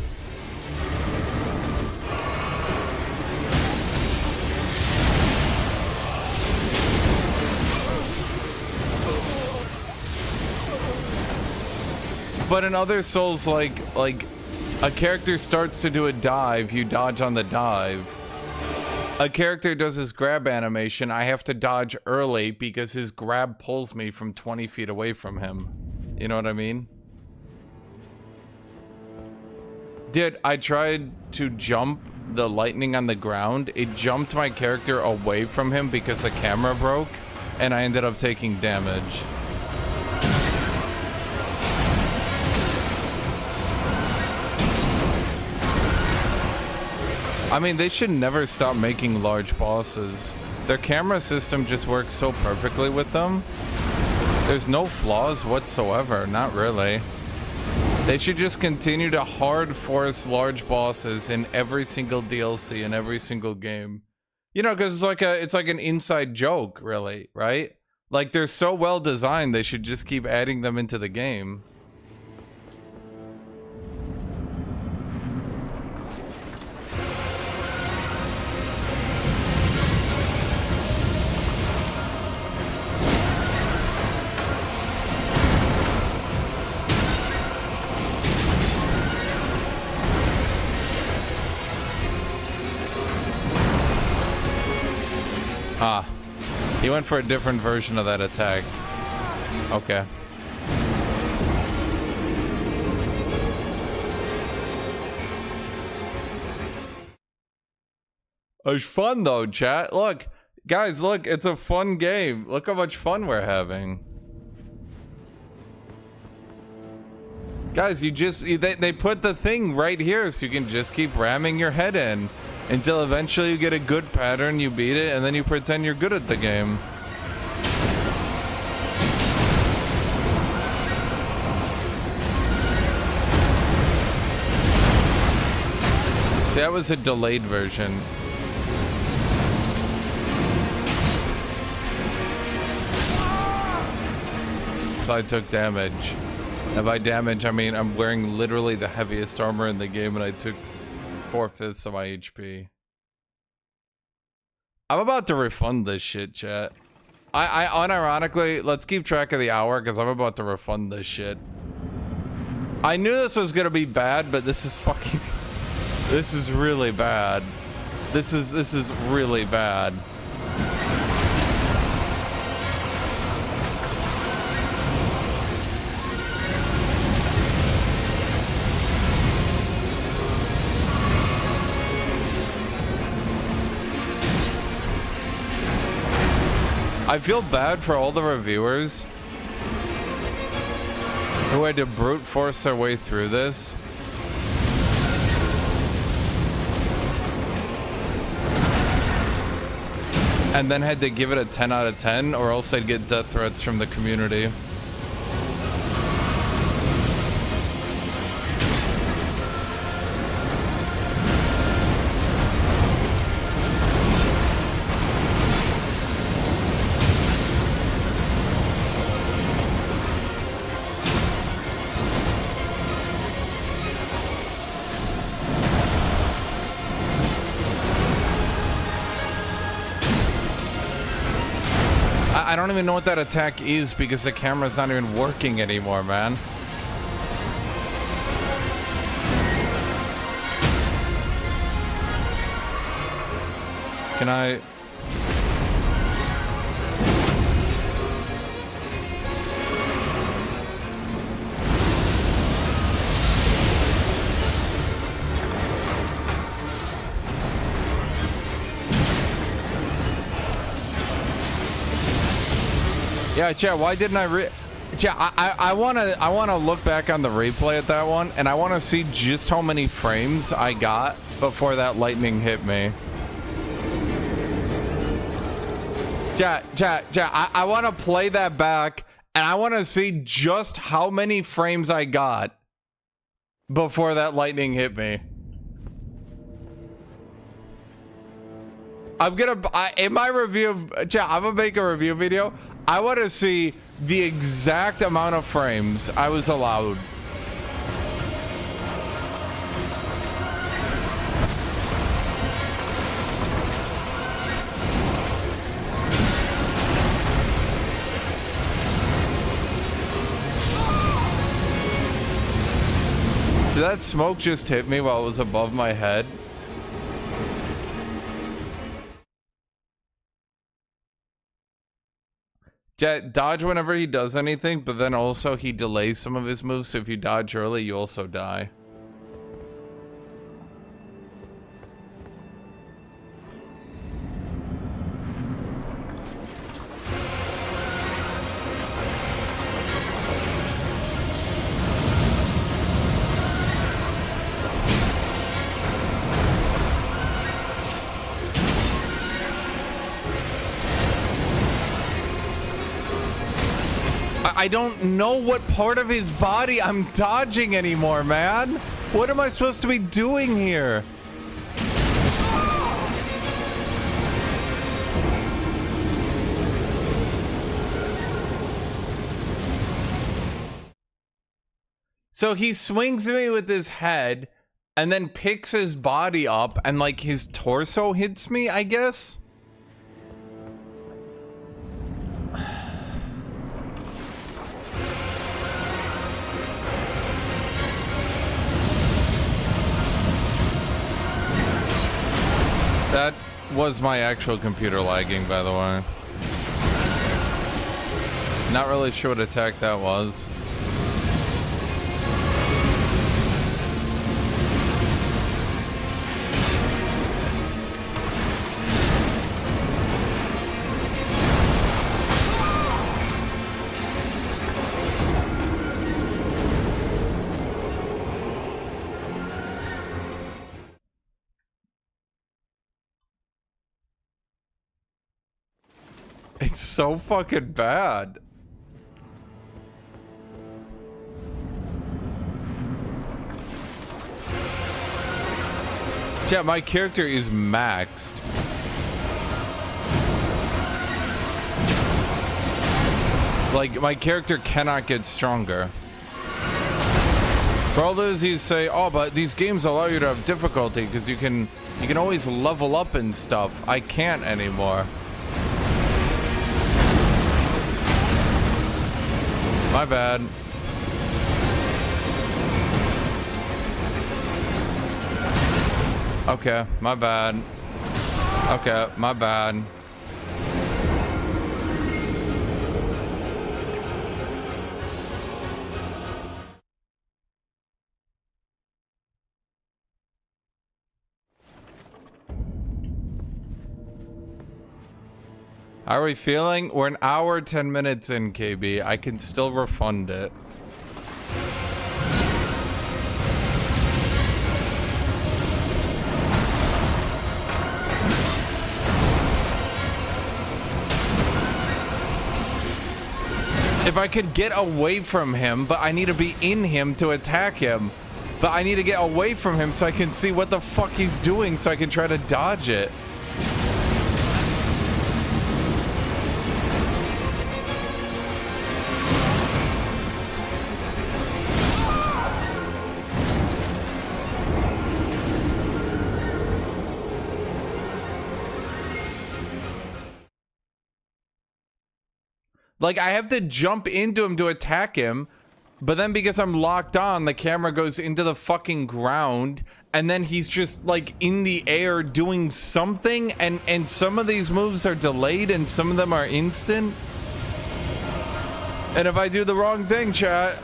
But in other Souls, like a character starts to do a dive, you dodge on the dive. A character does his grab animation, I have to dodge early because his grab pulls me from 20 feet away from him. You know what I mean? Dude, I tried to jump the lightning on the ground. It jumped my character away from him because the camera broke, and I ended up taking damage. I mean, they should never stop making large bosses. Their camera system just works so perfectly with them. There's no flaws whatsoever, not really. They should just continue to hard force large bosses in every single DLC in every single game. You know, because it's like an inside joke, really, right? Like, they're so well designed, they should just keep adding them into the game. Ah, he went for a different version of that attack. Okay. It's fun though, chat. Look, guys, look, it's a fun game. Look how much fun we're having. Guys, they put the thing right here so you can just keep ramming your head in. Until eventually you get a good pattern, you beat it, and then you pretend you're good at the game. See, that was a delayed version. So I took damage. And by damage, I mean I'm wearing literally the heaviest armor in the game, and I took 4/5 of my HP. I'm about to refund this shit, chat. I unironically, let's keep track of the hour because I'm about to refund this shit. I knew this was gonna be bad, but this is fucking... This is really bad. This is really bad. I feel bad for all the reviewers who had to brute force their way through this. And then had to give it a 10 out of 10, or else I'd get death threats from the community. I don't even know what that attack is because the camera's not even working anymore, man. Can I... Yeah, chat, why didn't I chat, I wanna look back on the replay at that one, and I wanna see just how many frames I got before that lightning hit me. Chat, I wanna play that back, and I wanna see just how many frames I got before that lightning hit me. In my review, chat, I'm gonna make a review video. I want to see the exact amount of frames I was allowed. Did that smoke just hit me while it was above my head? Dodge whenever he does anything, but then also he delays some of his moves, so if you dodge early, you also die. I don't know what part of his body I'm dodging anymore, man. What am I supposed to be doing here? So he swings me with his head and then picks his body up and like his torso hits me, I guess? That was my actual computer lagging, by the way. Not really sure what attack that was. It's so fucking bad. Yeah, my character is maxed. Like, my character cannot get stronger. For all those who say, oh, but these games allow you to have difficulty because you can always level up and stuff. I can't anymore. My bad. Okay, my bad. Okay, my bad. How are we feeling? We're an hour, 10 minutes in, KB. I can still refund it. If I could get away from him, but I need to be in him to attack him. But I need to get away from him so I can see what the fuck he's doing so I can try to dodge it. Like, I have to jump into him to attack him, but then because I'm locked on, the camera goes into the fucking ground, and then he's just, like, in the air doing something, and some of these moves are delayed, and some of them are instant. And if I do the wrong thing, chat...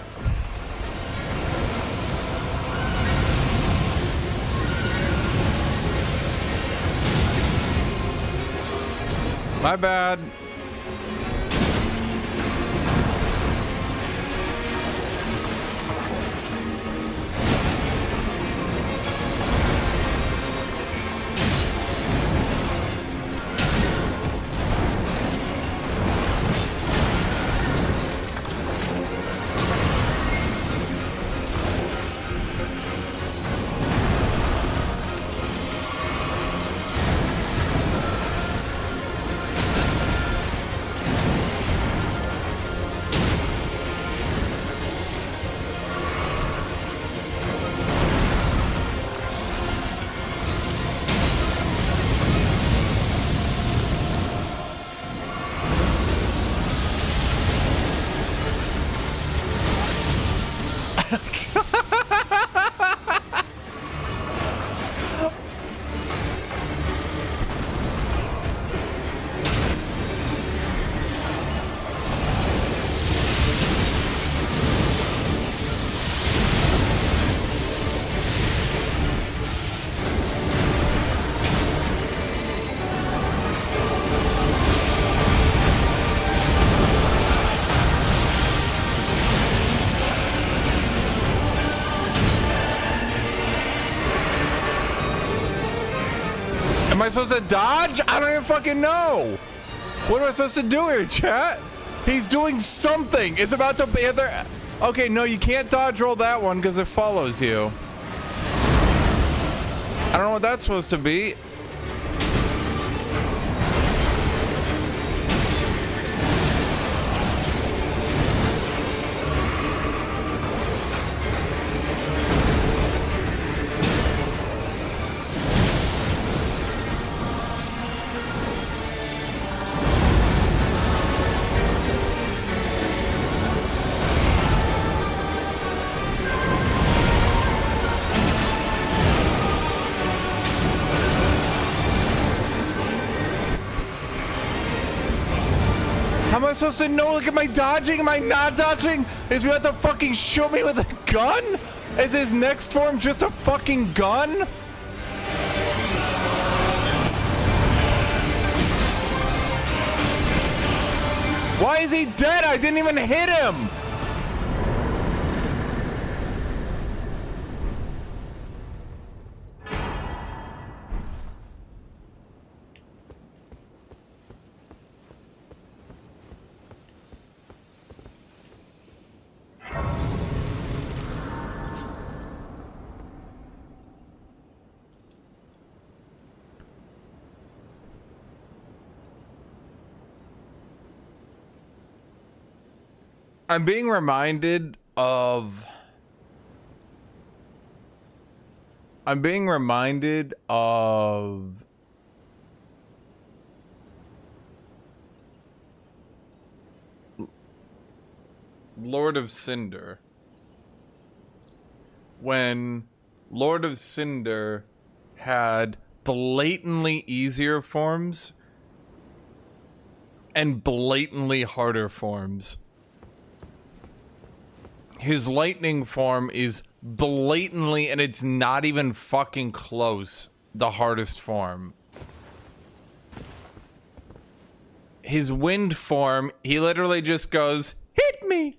My bad. Am I supposed to dodge? I don't even fucking know. What am I supposed to do here, chat? He's doing something. It's about to be either... Okay, no, you can't dodge roll that one because it follows you. I don't know what that's supposed to be. How am I supposed to know? Look, am I dodging? Am I not dodging? Is he about to fucking shoot me with a gun? Is his next form just a fucking gun? Why is he dead? I didn't even hit him. I'm being reminded of Lord of Cinder. When Lord of Cinder had blatantly easier forms and blatantly harder forms. His lightning form is blatantly, and it's not even fucking close, the hardest form. his wind form, he literally just goes, hit me,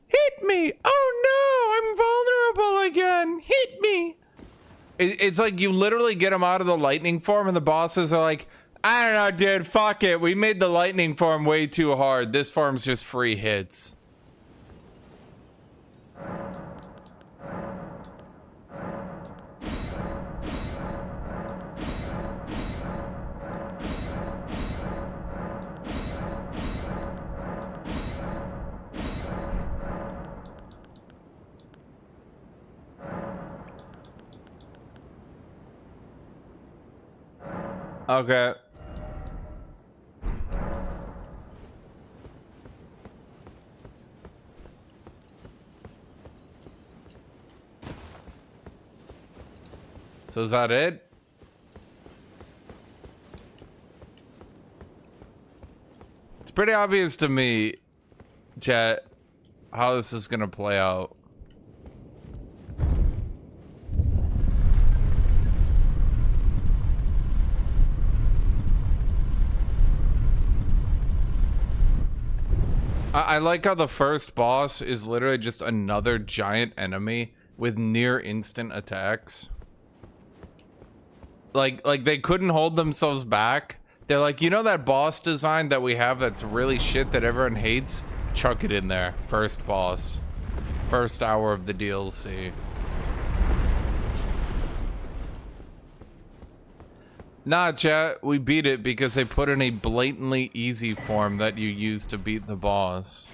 oh no, I'm vulnerable again, hit me. It's like you literally get him out of the lightning form and the bosses are like, I don't know, dude, fuck it, we made the lightning form way too hard, this form's just free hits. Okay. So is that it? It's pretty obvious to me, chat, how this is gonna play out. I like how the first boss is literally just another giant enemy with near instant attacks. Like they couldn't hold themselves back. They're like, you know that boss design that we have that's really shit that everyone hates? Chuck it in there. First boss. First hour of the DLC. Nah, chat, we beat it because they put in a blatantly easy form that you use to beat the boss.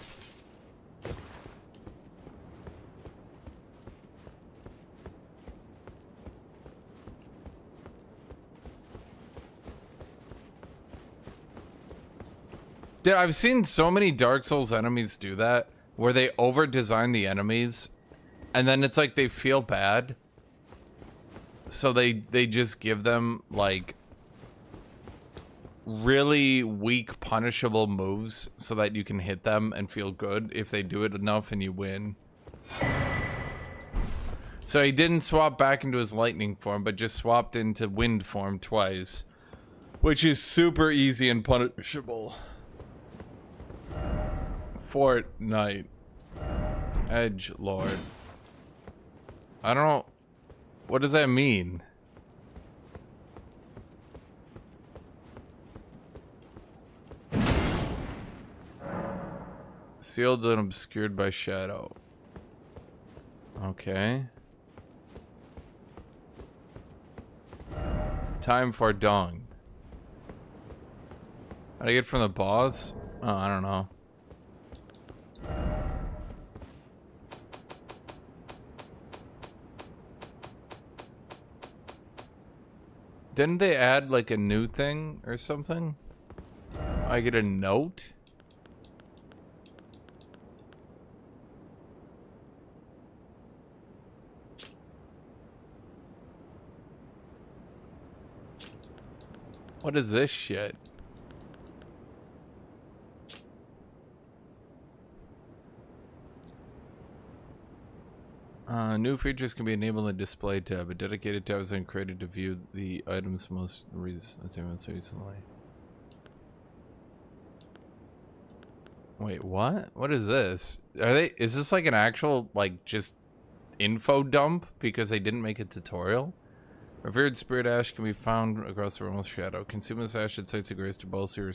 Dude, I've seen so many Dark Souls enemies do that, where they over-design the enemies, and then it's like they feel bad. So they just give them, like, really weak punishable moves so that you can hit them and feel good if they do it enough and you win. So he didn't swap back into his lightning form, but just swapped into wind form twice, which is super easy and punishable. Fortnite. Edge Lord. I don't know. What does that mean? Sealed and obscured by shadow. Okay. Time for dawn. How do I get from the boss? Oh, I don't know. Didn't they add like a new thing or something? I get a note? What is this shit? New features can be enabled in the display tab. A dedicated tab is then created to view the items most recently. Wait, what? What is this? Is this like an actual, like, just info dump because they didn't make a tutorial? Revered Spirit Ash can be found across the realm of shadow. Consume this ash at sites of grace to bolster your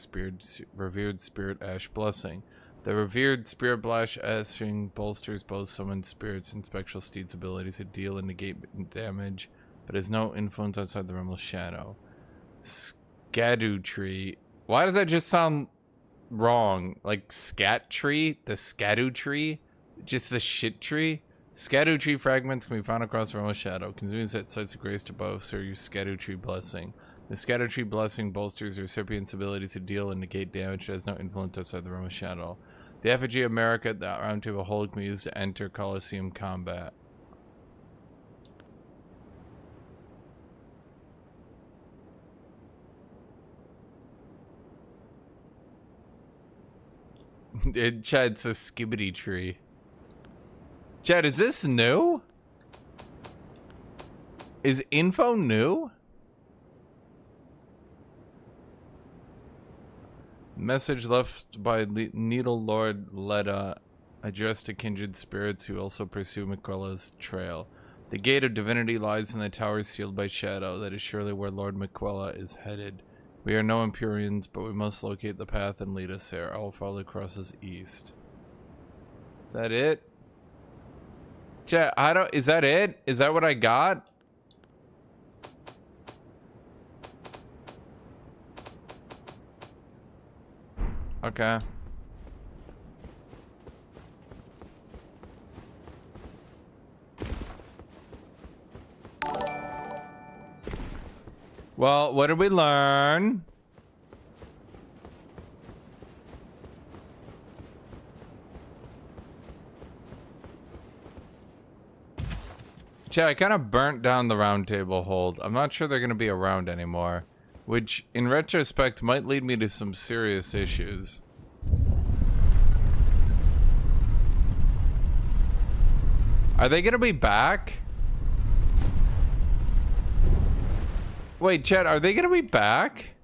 revered Spirit Ash blessing. The revered Spirit Blash Ashing bolsters both summoned spirits and spectral steeds' abilities to deal and negate damage, but has no influence outside the realm of shadow. Scadu Tree. Why does that just sound wrong? Like Scat Tree? The Scadu Tree? Just the shit tree? Scadu Tree fragments can be found across the realm of shadow. Consuming at sites of grace to bolster your Scadu Tree blessing. The Scadu Tree blessing bolsters your recipient's abilities to deal and negate damage that has no influence outside the realm of shadow. The effigy of America at the round table hold can be used to enter Coliseum combat. Chad says Skibbity Tree. Chad, is this new? Is info new? Message left by Needle Lord Leda, addressed to kindred spirits who also pursue Miquella's trail. The gate of divinity lies in the tower sealed by shadow. That is surely where Lord Miquella is headed. We are no Empyreans, but we must locate the path and lead us there. I will follow the crosses east. Is that it? Chat, is that it? Is that what I got? Okay. Well, what did we learn? Chat, I kind of burnt down the round table hold. I'm not sure they're going to be around anymore. Which, in retrospect, might lead me to some serious issues. Are they gonna be back? Wait, Chet, are they gonna be back?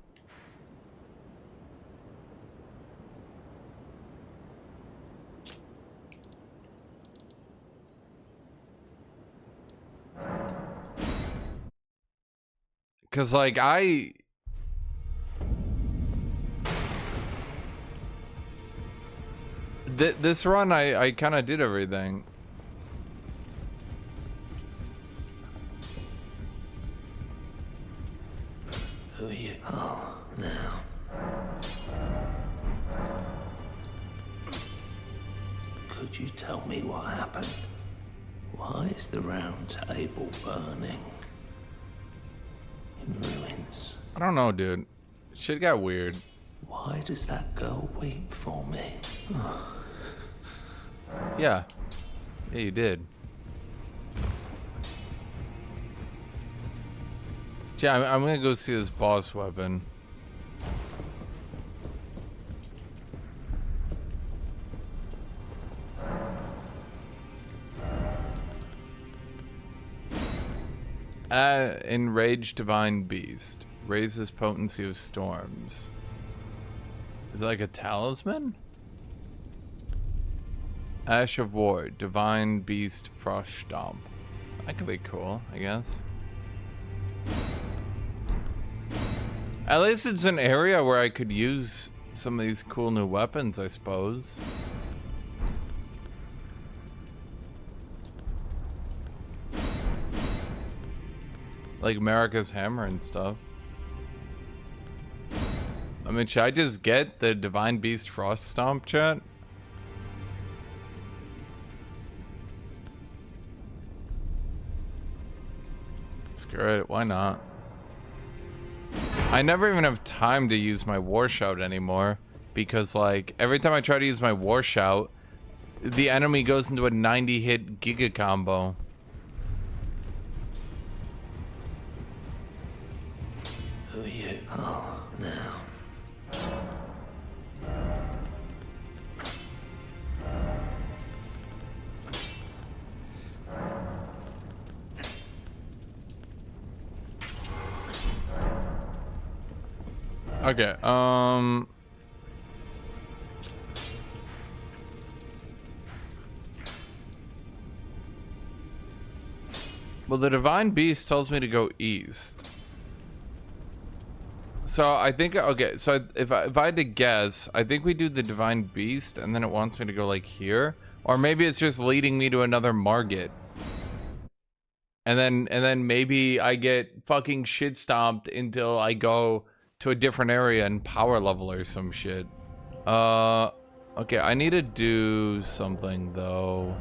Cause like this run I kind of did everything. Who are you? Oh, now. Could you tell me what happened? Why is the round table burning? In ruins. I don't know, dude. Shit got weird. Why does that girl weep for me? Yeah. Yeah, you did. Yeah, I'm gonna go see this boss weapon. Enraged Divine Beast. Raises potency of storms. Is it like a talisman? Ash of War. Divine Beast Frost Stomp. That could be cool, I guess. At least it's an area where I could use some of these cool new weapons, I suppose. Like America's Hammer and stuff. I mean, should I just get the Divine Beast Frost Stomp, chat? Screw it, why not? I never even have time to use my War Shout anymore because, like, every time I try to use my War Shout, the enemy goes into a 90-hit Giga combo. Who are you? Oh, now. Okay, well, the Divine Beast tells me to go east. So I think, okay, so if I had to guess, I think we do the Divine Beast and then it wants me to go like here. Or maybe it's just leading me to another Margit. And then maybe I get fucking shit stomped until I go to a different area and power level or some shit. Okay, I need to do something though.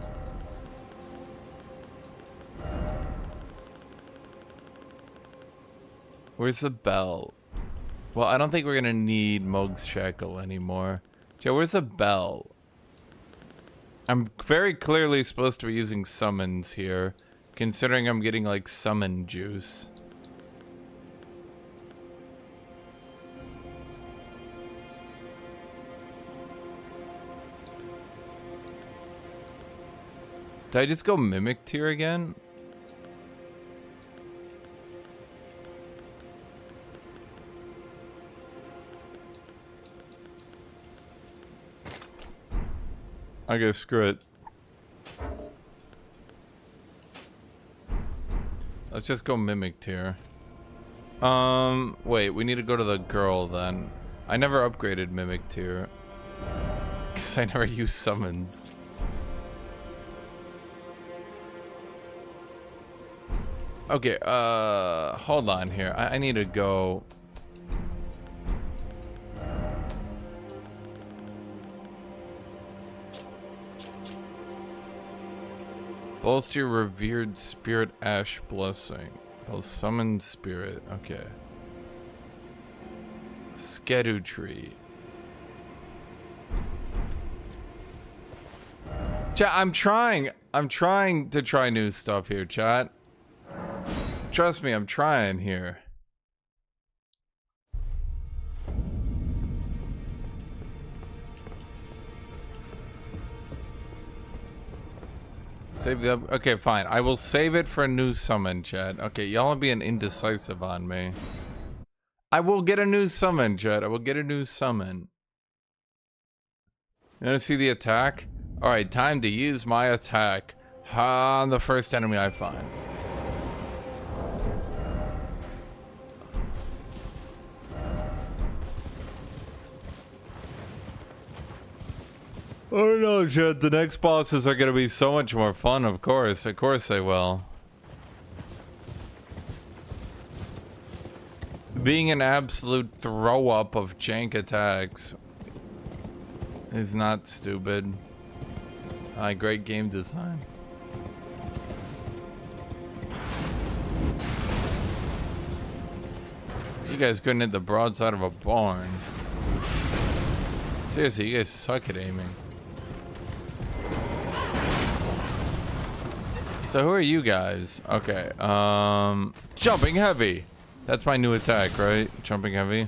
Where's the bell? Well, I don't think we're gonna need Mog's Shackle anymore. Joe, where's the bell? I'm very clearly supposed to be using summons here, considering I'm getting like summon juice. Did I just go Mimic Tier again? Okay, screw it. Let's just go mimic tier. Wait, we need to go to the girl then. I never upgraded mimic tier. Because I never use summons. Okay, hold on here. I need to go. Bolster your revered spirit ash blessing. Will summon spirit. Okay. Skedu tree. Chat, I'm trying to try new stuff here, chat. Trust me, I'm trying here. Save the okay, fine. I will save it for a new summon, chat. Okay, y'all are being indecisive on me. I will get a new summon, chat. I will get a new summon. You wanna see the attack? Alright, time to use my attack on the first enemy I find. Oh no, Jed, the next bosses are gonna be so much more fun, of course they will. Being an absolute throw-up of jank attacks is not stupid. Great game design. You guys couldn't hit the broadside of a barn. Seriously, you guys suck at aiming. So who are you guys? Okay, jumping heavy. That's my new attack, right? Jumping heavy.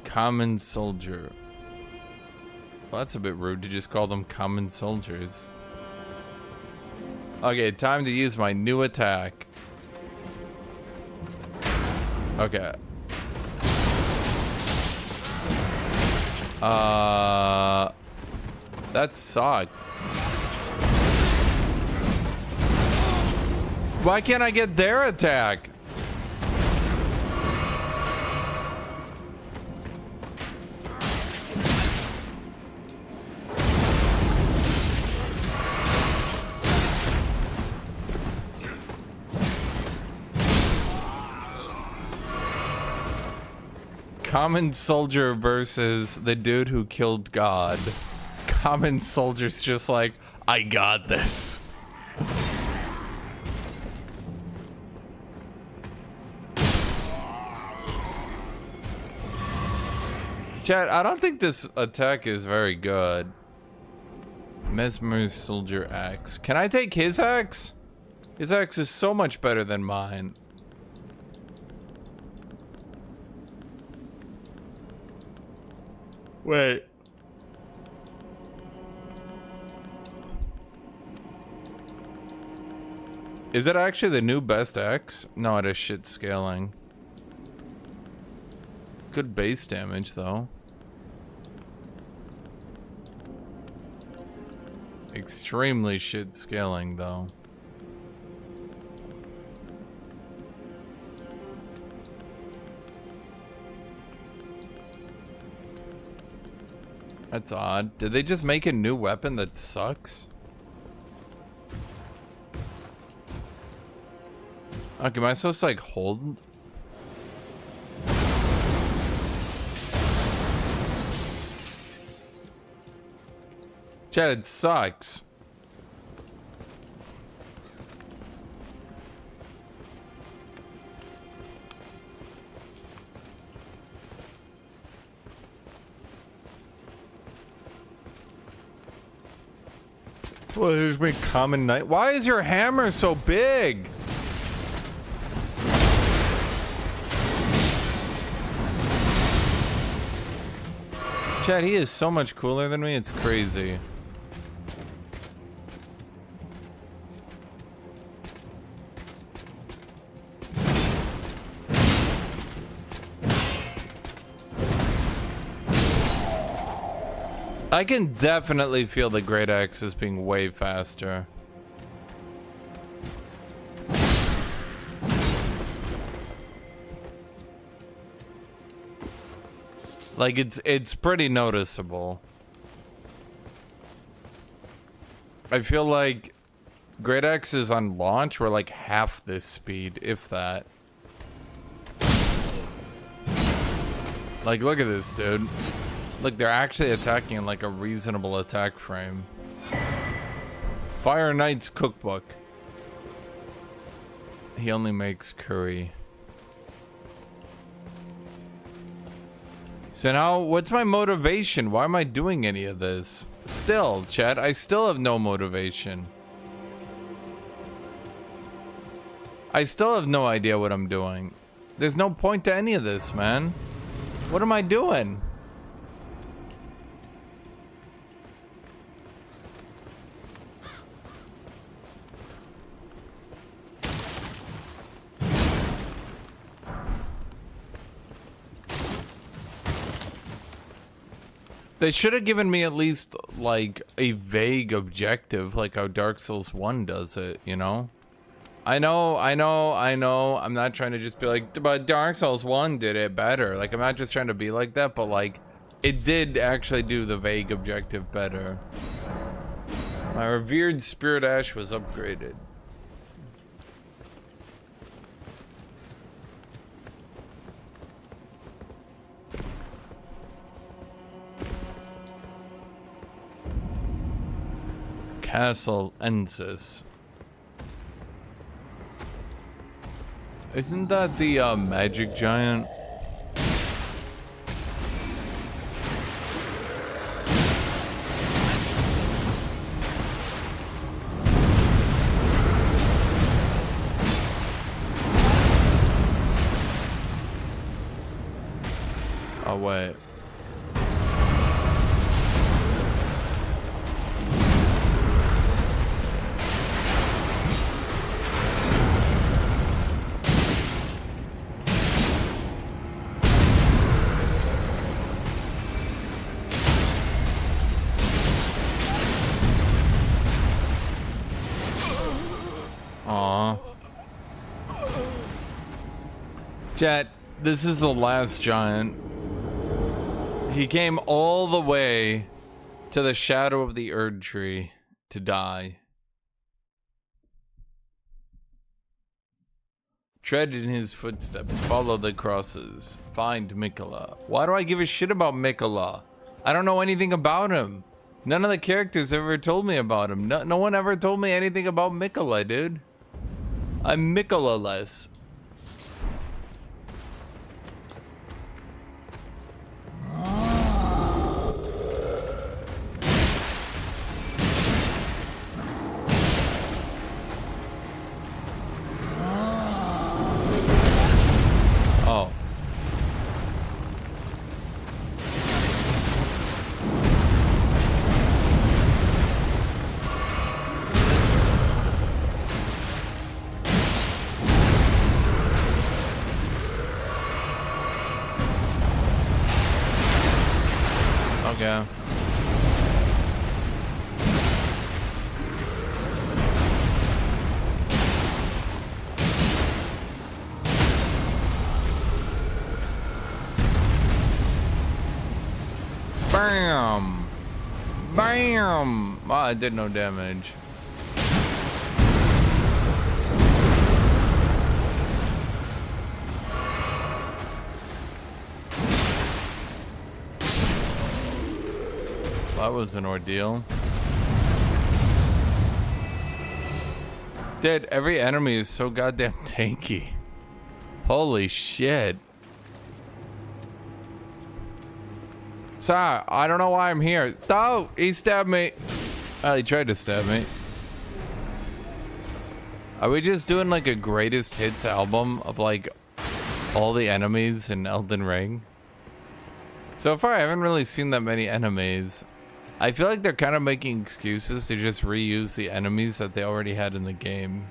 Common soldier. Well, that's a bit rude to just call them common soldiers. Okay, time to use my new attack. Okay. That sucked. Why can't I get their attack? Common soldier versus the dude who killed God. Common soldier's just like, I got this. Chat, I don't think this attack is very good. Mesmer soldier axe. Can I take his axe? His axe is so much better than mine. Wait. Is it actually the new best axe? No, it is shit scaling. Good base damage, though. Extremely shit scaling, though. That's odd. Did they just make a new weapon that sucks? Okay, am I supposed to, like, hold? Chat, it sucks. Well, here's my common knight. Why is your hammer so big? Chat, he is so much cooler than me, it's crazy. I can definitely feel the Great Axe as being way faster. Like it's pretty noticeable. I feel like Great Axes on launch were like half this speed, if that. Like, look at this, dude. Look, they're actually attacking in like a reasonable attack frame. Fire Knight's cookbook. He only makes curry. So now, what's my motivation? Why am I doing any of this? Still, chat, I still have no motivation. I still have no idea what I'm doing. There's no point to any of this, man. What am I doing? They should have given me at least, like, a vague objective, like how Dark Souls 1 does it, you know? I know. I'm not trying to just be like, but Dark Souls 1 did it better. Like, I'm not just trying to be like that, but, like, it did actually do the vague objective better. My revered Spirit Ash was upgraded. Castle Ensis. Isn't that the magic giant? Oh wait. Aw. Chat, this is the last giant. He came all the way to the shadow of the Erd tree to die. Tread in his footsteps, follow the crosses, find Miquella. Why do I give a shit about Miquella? I don't know anything about him. None of the characters ever told me about him. No one ever told me anything about Miquella, dude. I'm Miquella-less. Oh. Okay. Bam! Bam! Oh, I did no damage. That was an ordeal. Dude, every enemy is so goddamn tanky. Holy shit. Sir, I don't know why I'm here. Oh, he stabbed me. He tried to stab me. Are we just doing like a greatest hits album of like all the enemies in Elden Ring? So far, I haven't really seen that many enemies. I feel like they're kind of making excuses to just reuse the enemies that they already had in the game.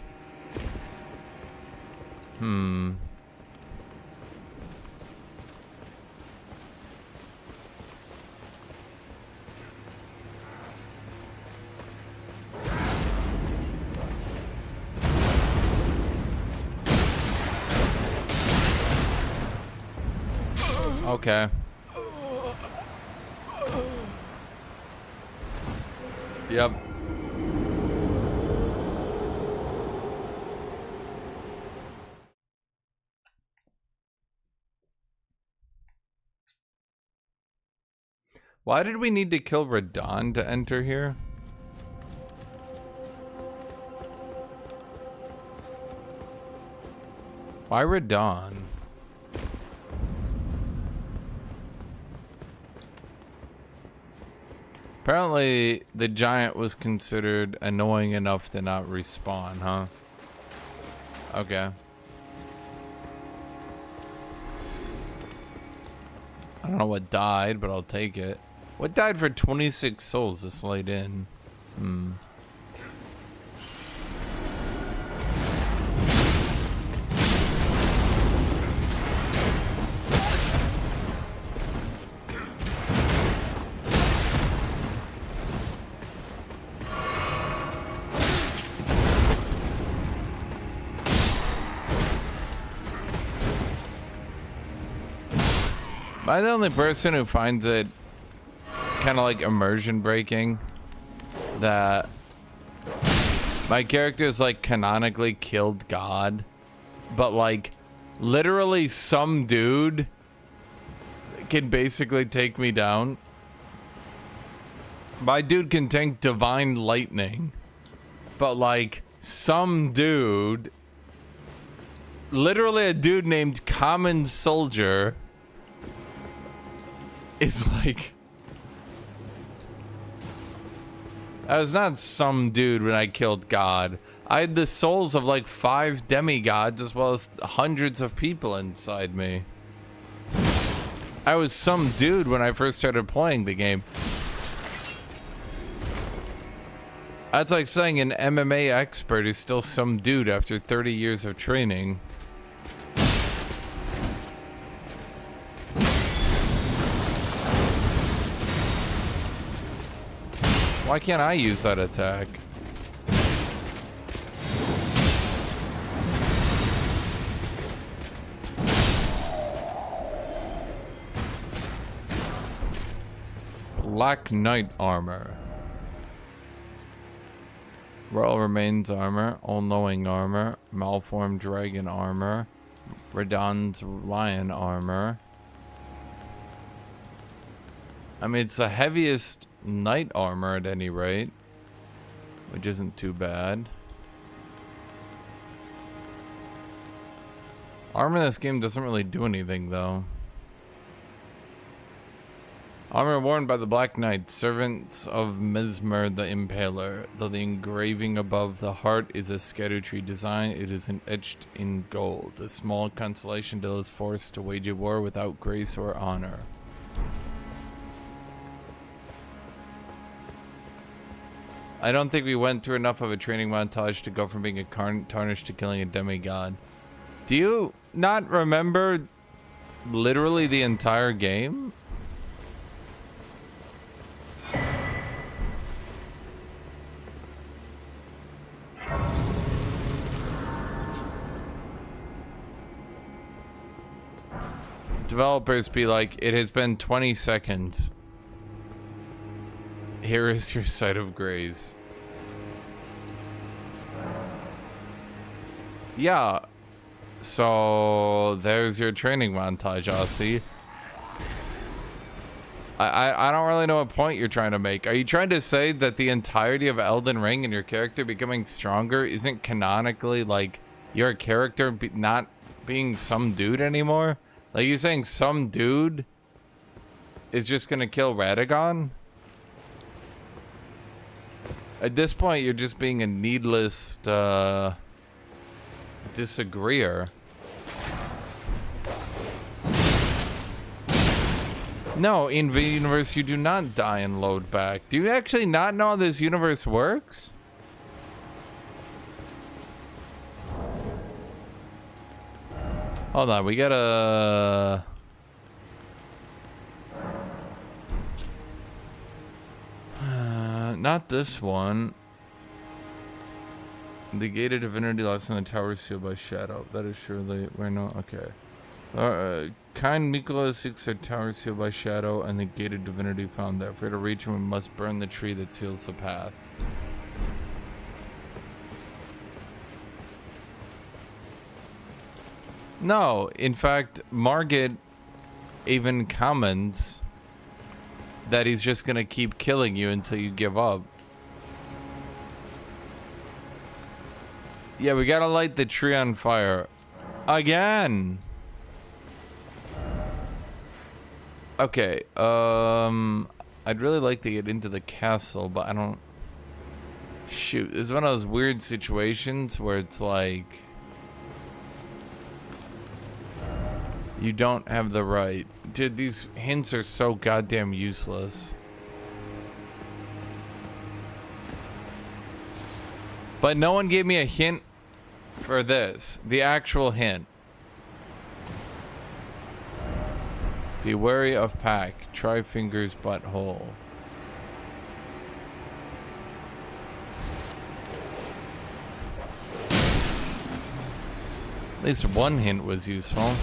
Okay. Yep. Why did we need to kill Radon to enter here? Why Radon? Apparently, the giant was considered annoying enough to not respawn, huh? Okay. I don't know what died, but I'll take it. What died for 26 souls this late in? Am I the only person who finds it kind of like immersion breaking that my character's like canonically killed God, but like literally some dude can basically take me down? My dude can tank divine lightning, but like some dude, literally a dude named Common Soldier, is like, I was not some dude when I killed God. I had the souls of like 5 demigods as well as hundreds of people inside me. I was some dude when I first started playing the game. That's like saying an MMA expert is still some dude after 30 years of training. Why can't I use that attack? Black Knight armor. Royal Remains armor. All-Knowing armor. Malformed Dragon armor. Radon's Lion armor. I mean, it's the heaviest knight armor at any rate, which isn't too bad. Armor in this game doesn't really do anything though. Armor worn by the Black Knights, servants of Mesmer the Impaler. Though the engraving above the heart is a Scadutree design, it is etched in gold. A small consolation to those forced to wage a war without grace or honor. I don't think we went through enough of a training montage to go from being a tarnished to killing a demigod. Do you not remember literally the entire game? Developers be like, it has been 20 seconds. Here is your site of grace. Yeah. So there's your training montage, Aussie. I don't really know what point you're trying to make. Are you trying to say that the entirety of Elden Ring and your character becoming stronger isn't canonically like your character not being some dude anymore? Like you saying some dude is just gonna kill Radagon? At this point, you're just being a needless disagreeer. No, in the universe, you do not die and load back. Do you actually not know how this universe works? Hold on, we gotta... not this one. The gated divinity lost in the tower sealed by shadow. That is surely... Where no... Okay. Kind Miquella seeks a tower sealed by shadow and the gated divinity found there. For to reach him, we must burn the tree that seals the path. No, in fact, Margit even comments that he's just gonna keep killing you until you give up. Yeah, we gotta light the tree on fire. Again! Okay, I'd really like to get into the castle, but I don't... Shoot, this is one of those weird situations where it's like... You don't have the right. Dude, these hints are so goddamn useless. But no one gave me a hint for this. The actual hint. Be wary of pack. Try fingers butthole. At least one hint was useful.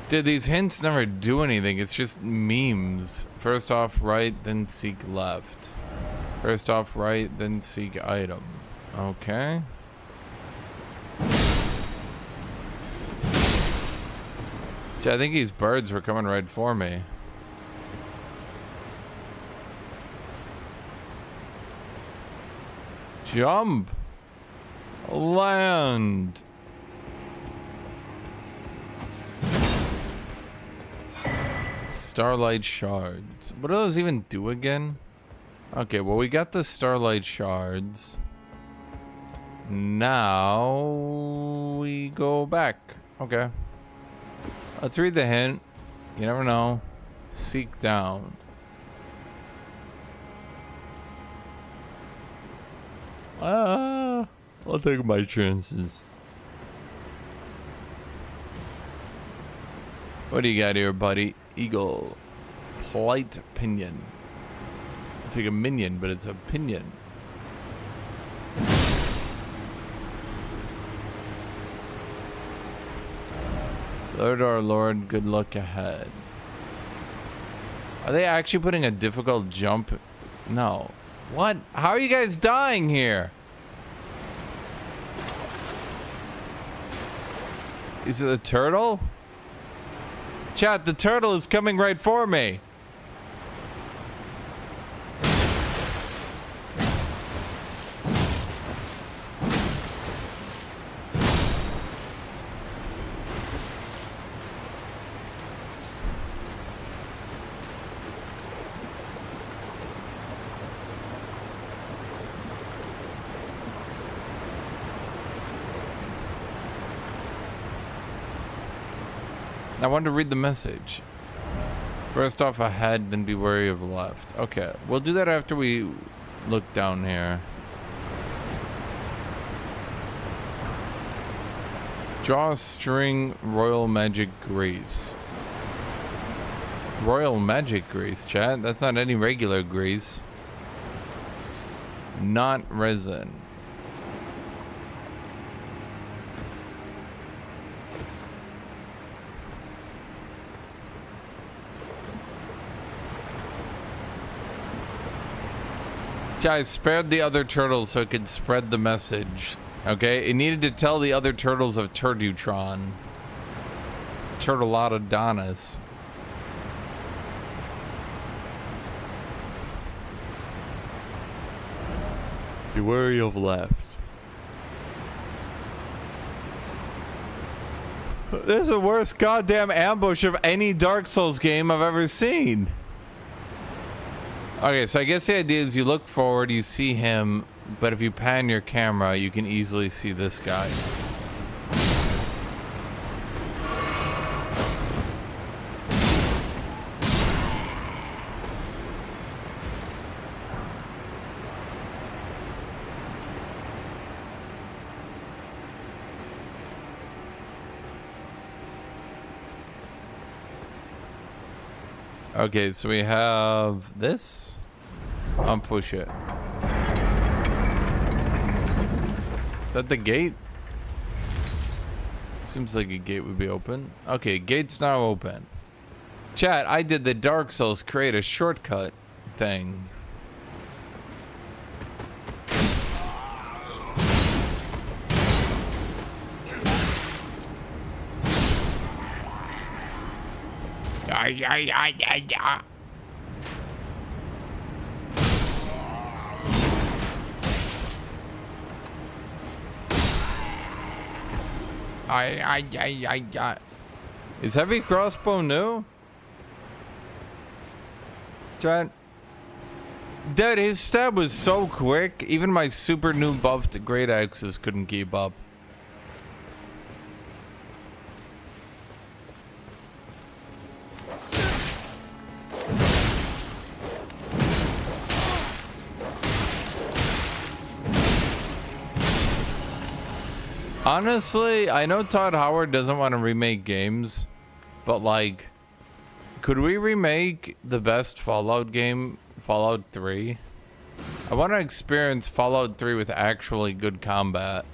Dude, these hints never do anything. It's just memes. First off right, then seek left. First off right, then seek item. Okay. See, I think these birds were coming right for me. Jump! Land! Starlight shards. What do those even do again? Okay, well, we got the starlight shards. Now we go back. Okay. Let's read the hint. You never know. Seek down. I'll take my chances. What do you got here, buddy? Eagle. Polite pinion. I'll take a minion, but it's a pinion. Lord, our Lord, good luck ahead. Are they actually putting a difficult jump? No. What? How are you guys dying here? Is it a turtle? Chat, the turtle is coming right for me. I wanted to read the message. First off ahead, then be wary of left. Okay, we'll do that after we look down here. Draw a string, Royal Magic Grease. Royal Magic Grease, chat? That's not any regular grease. Not resin. I spared the other turtles so it could spread the message. Okay, it needed to tell the other turtles of Turdutron. Turtleodonis. Be wary of left. This is the worst goddamn ambush of any Dark Souls game I've ever seen. Okay, so I guess the idea is you look forward, you see him, but if you pan your camera, you can easily see this guy. Okay, so we have this. Push it. Is that the gate? Seems like a gate would be open. Okay, gate's now open. Chat, I did the Dark Souls create a shortcut thing. Is heavy crossbow new? Chat. Dude, his stab was so quick, even my super new buffed great axes couldn't keep up. Honestly, I know Todd Howard doesn't want to remake games, but like, could we remake the best Fallout game, Fallout 3? I want to experience Fallout 3 with actually good combat.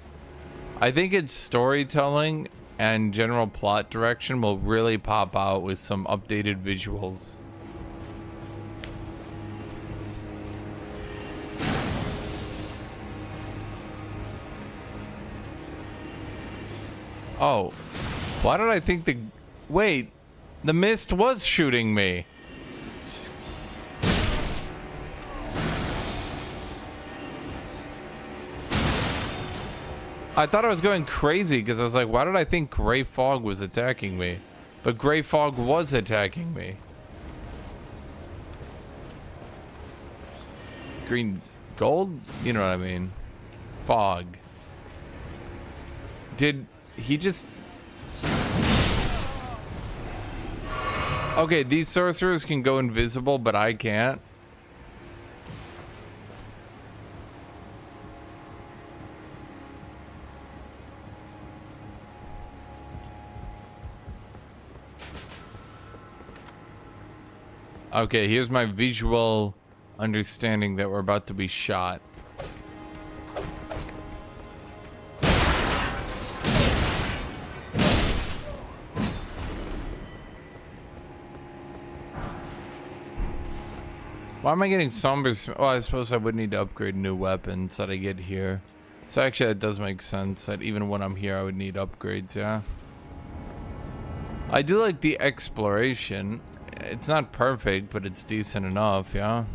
I think its storytelling and general plot direction will really pop out with some updated visuals. Oh, why did I think the... Wait, the mist was shooting me. I thought I was going crazy because I was like, why did I think gray fog was attacking me? But gray fog was attacking me. Green gold? You know what I mean. Fog. Did he just... Okay, these sorcerers can go invisible, but I can't. Okay, here's my visual understanding that we're about to be shot. Why am I getting somber? Oh, I suppose I would need to upgrade new weapons that I get here. So actually that does make sense that even when I'm here I would need upgrades, yeah. I do like the exploration. It's not perfect, but it's decent enough, yeah.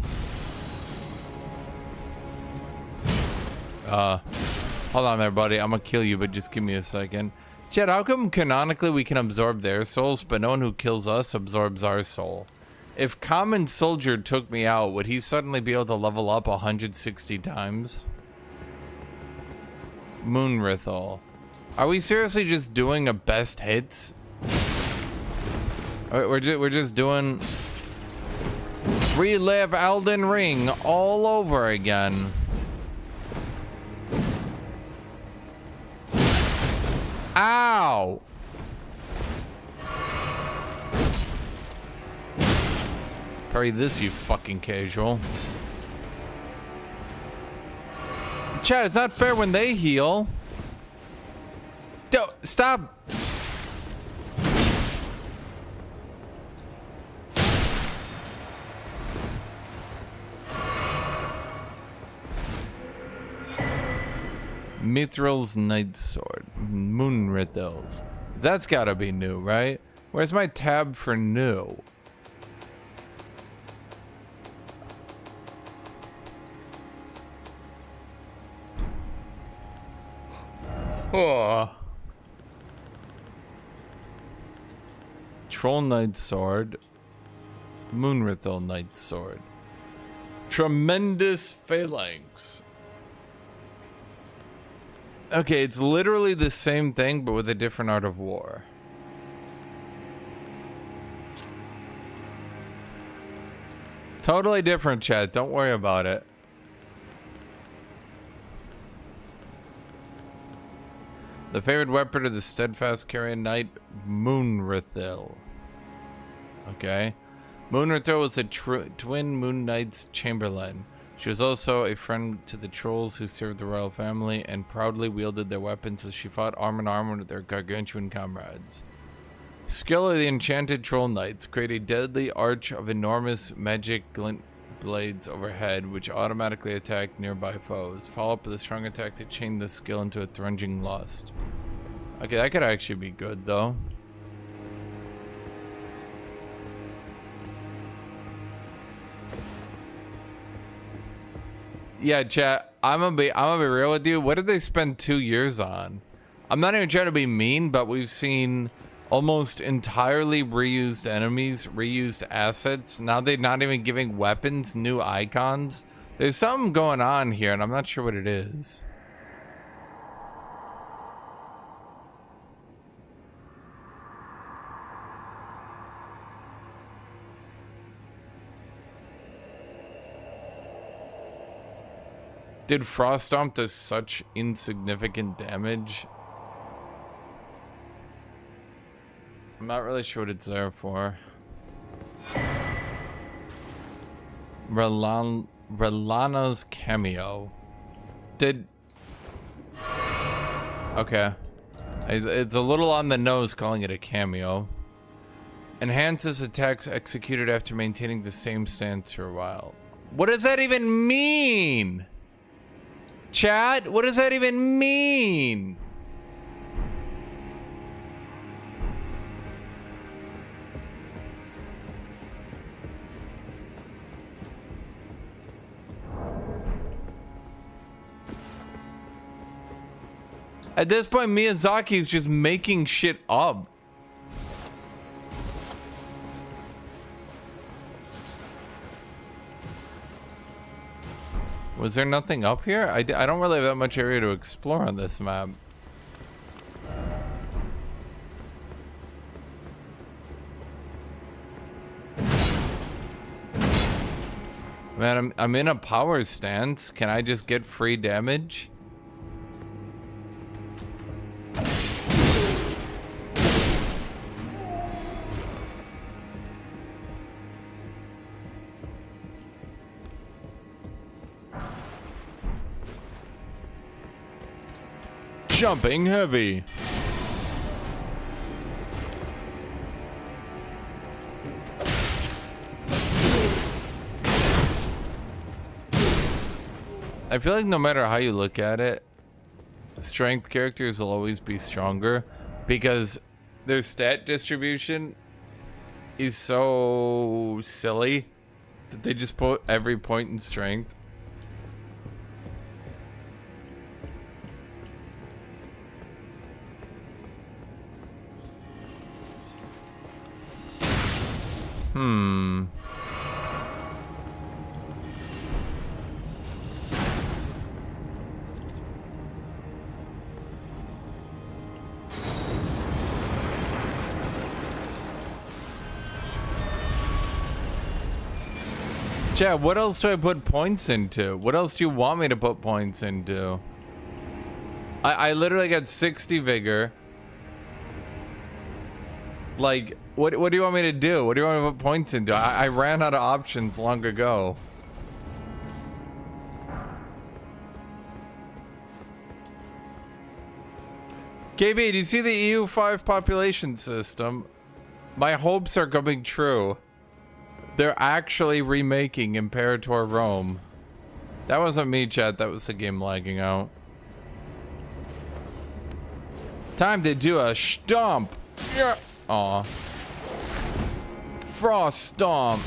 Hold on there, buddy. I'm gonna kill you, but just give me a second. Chet, how come canonically we can absorb their souls, but no one who kills us absorbs our soul? If Common Soldier took me out, would he suddenly be able to level up 160 times? Moonrithal. Are we seriously just doing a best hits? We're just doing relive Elden Ring all over again. Ow! Parry this, you fucking casual. Chad, it's not fair when they heal. Stop! Mithril's Night Sword. Moonrithil's. That's gotta be new, right? Where's my tab for new? Oh. Troll Night Sword. Moonrithil Night Sword. Tremendous Phalanx. Okay, it's literally the same thing, but with a different art of war. Totally different, chat. Don't worry about it. The favorite weapon of the steadfast carrion knight, Moonrithil. Okay. Moonrathor was a twin Moon Knight's chamberlain. She was also a friend to the trolls who served the royal family and proudly wielded their weapons as she fought arm in arm with their gargantuan comrades. Skill of the enchanted troll knights. Create a deadly arch of enormous magic glint blades overhead, which automatically attack nearby foes. Follow up with a strong attack to chain the skill into a thrunging lust. Okay, that could actually be good, though. Yeah, chat. I'm gonna be real with you. What did they spend 2 years on? I'm not even trying to be mean, but we've seen almost entirely reused enemies, reused assets. Now they're not even giving weapons new icons. There's something going on here, and I'm not sure what it is. Dude, Frost Stomp does such insignificant damage. I'm not really sure what it's there for. Relana's cameo. Okay. It's a little on the nose calling it a cameo. Enhances attacks executed after maintaining the same stance for a while. What does that even mean? Chat, what does that even mean? At this point, Miyazaki's just making shit up. Was there nothing up here? I don't really have that much area to explore on this map. Man, I'm in a power stance. Can I just get free damage? Jumping heavy. I feel like no matter how you look at it, strength characters will always be stronger because their stat distribution is so silly that they just put every point in strength. Chad, what else do I put points into? What else do you want me to put points into? I literally got 60 vigor. Like, what do you want me to do? What do you want me to put points into? I ran out of options long ago. KB, do you see the EU5 population system? My hopes are coming true. They're actually remaking Imperator Rome. That wasn't me, chat. That was the game lagging out. Time to do a stomp. Yeah. Aw. Frost Stomp.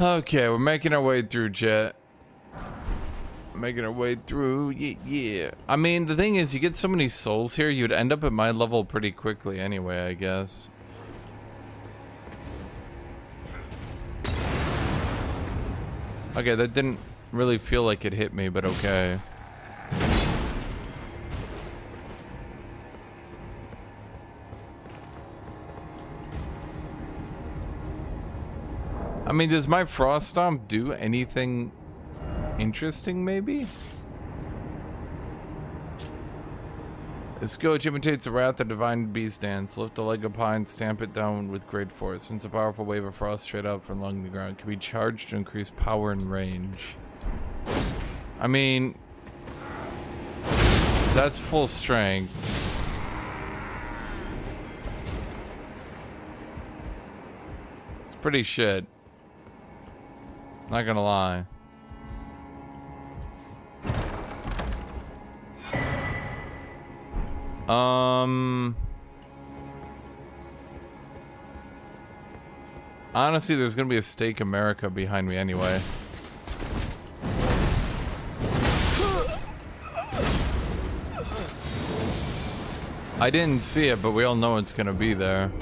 Okay, we're making our way through, chat. Making our way through, yeah. I mean, the thing is, you get so many souls here, you'd end up at my level pretty quickly anyway, I guess. Okay, that didn't really feel like it hit me, but okay. I mean, does my Frost Stomp do anything interesting, maybe? The skill which imitates the wrath of divine beast dance. Lift a leg up high and stamp it down with great force. Since a powerful wave of frost straight out from along the ground can be charged to increase power and range. I mean, that's full strength. It's pretty shit. Not gonna lie. Honestly, there's gonna be a Steak America behind me anyway. I didn't see it, but we all know it's gonna be there.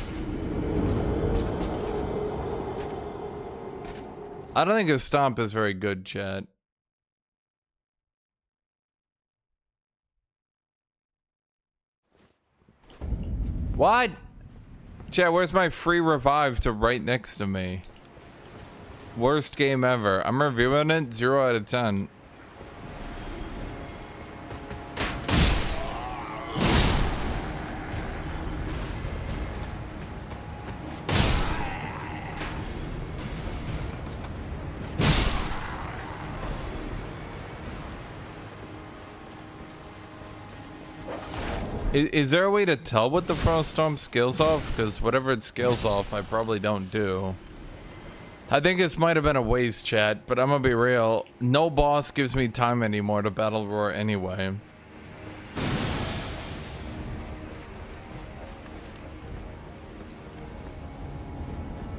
I don't think his stomp is very good, chat. What? Chat, where's my free revive to right next to me? Worst game ever. I'm reviewing it 0 out of 10. Is there a way to tell what the Frost Storm scales off? Because whatever it scales off, I probably don't do. I think this might have been a waste, chat, but I'm gonna be real. No boss gives me time anymore to battle roar anyway.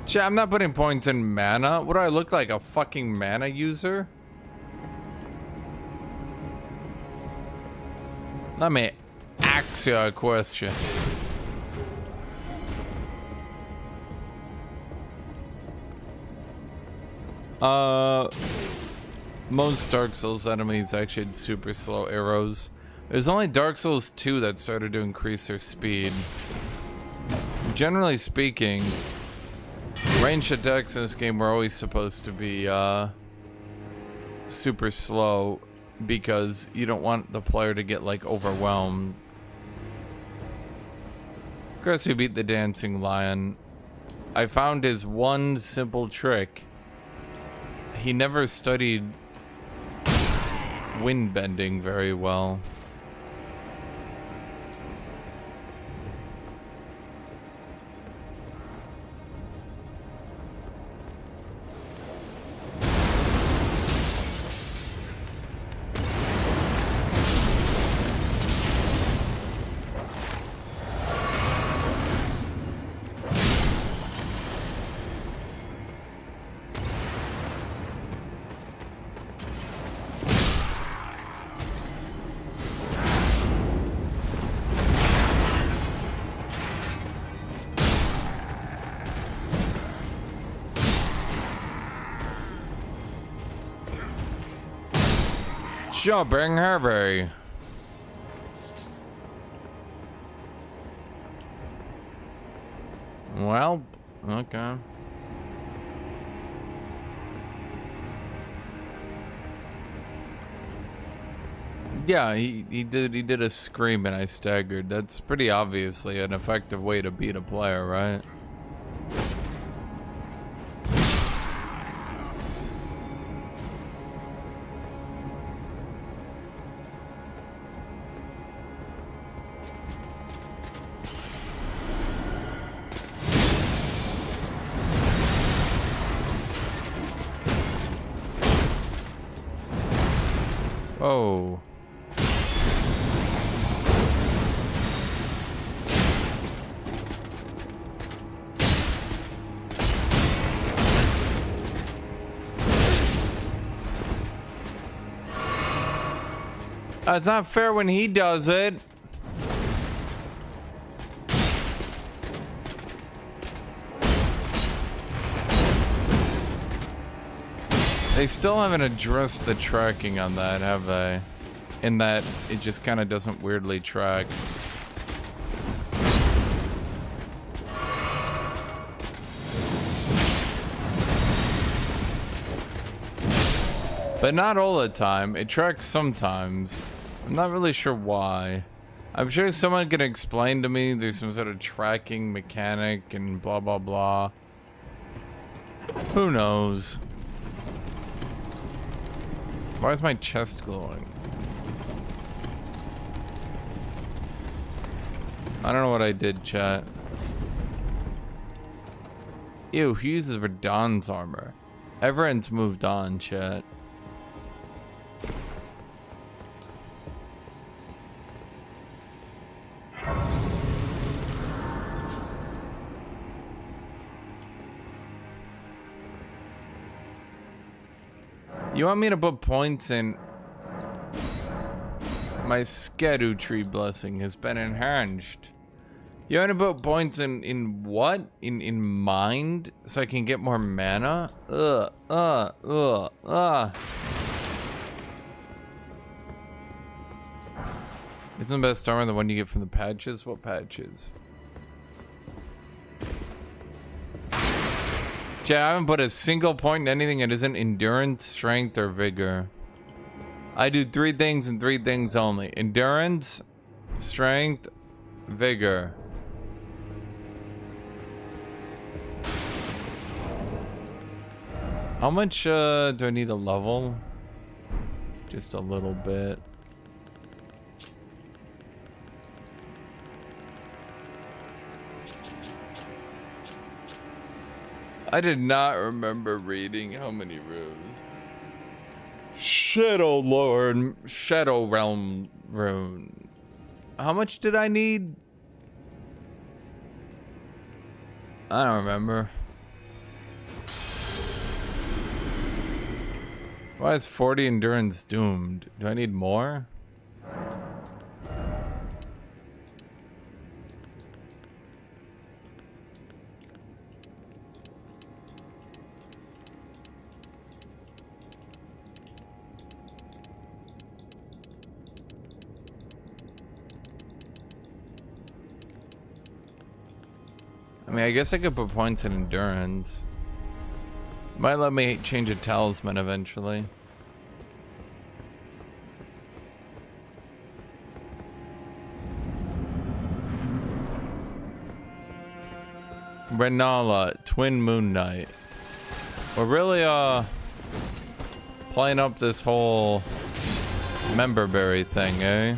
Chat, I'm not putting points in mana. What do I look like, a fucking mana user? Let me ask you a question. Most Dark Souls enemies actually had super slow arrows. There's only Dark Souls 2 that started to increase their speed. Generally speaking, ranged attacks in this game were always supposed to be super slow because you don't want the player to get like overwhelmed. Of course, we beat the Dancing Lion. I found his one simple trick. He never studied wind bending very well. Shopping Harvey. Well, okay. Yeah, he did a scream and I staggered. That's pretty obviously an effective way to beat a player, right? Oh. That's not fair when he does it. They still haven't addressed the tracking on that, have they? In that it just kind of doesn't weirdly track. But not all the time. It tracks sometimes. I'm not really sure why. I'm sure someone can explain to me there's some sort of tracking mechanic and blah blah blah. Who knows? Why is my chest glowing? I don't know what I did, chat. Ew, he uses Radahn's armor. Everyone's moved on, chat. You want me to put points in? My Skedu tree blessing has been enhanced. You want to put points in what? In mind? So I can get more mana? Isn't the best armor the one you get from the patches? What patches? Chat, I haven't put a single point in anything that isn't endurance, strength, or vigor. I do 3 things and 3 things only. Endurance, strength, vigor. How much do I need a level? Just a little bit. I did not remember reading how many runes. Shadow Lord, Shadow Realm rune. How much did I need? I don't remember. Why is 40 endurance doomed? Do I need more? I mean, I guess I could put points in endurance. Might let me change a talisman eventually. Renala, Twin Moon Knight. We're really playing up this whole memberberry thing, eh?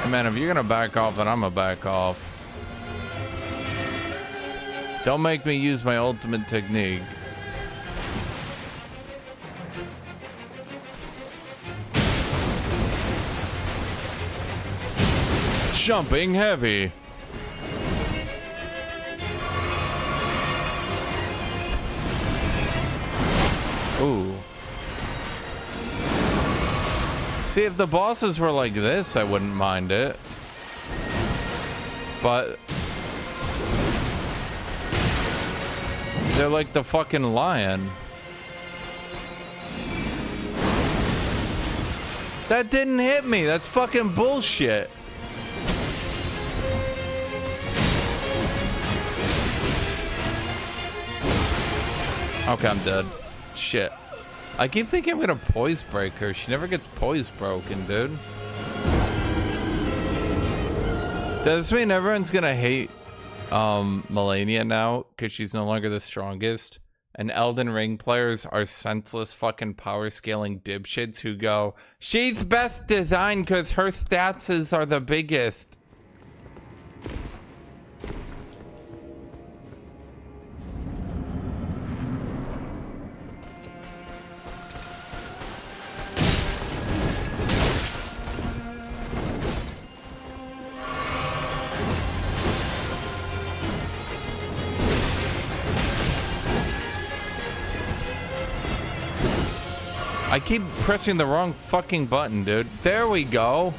Man, if you're gonna back off, then I'm gonna back off. Don't make me use my ultimate technique. Jumping heavy. Ooh. See, if the bosses were like this, I wouldn't mind it. But they're like the fucking lion. That didn't hit me. That's fucking bullshit. Okay, I'm dead. Shit. I keep thinking I'm gonna poise break her. She never gets poise broken, dude. Does this mean everyone's gonna hate Melania now because she's no longer the strongest? And Elden Ring players are senseless fucking power scaling dipshits who go, she's best designed because her stats are the biggest. I keep pressing the wrong fucking button, dude. There we go.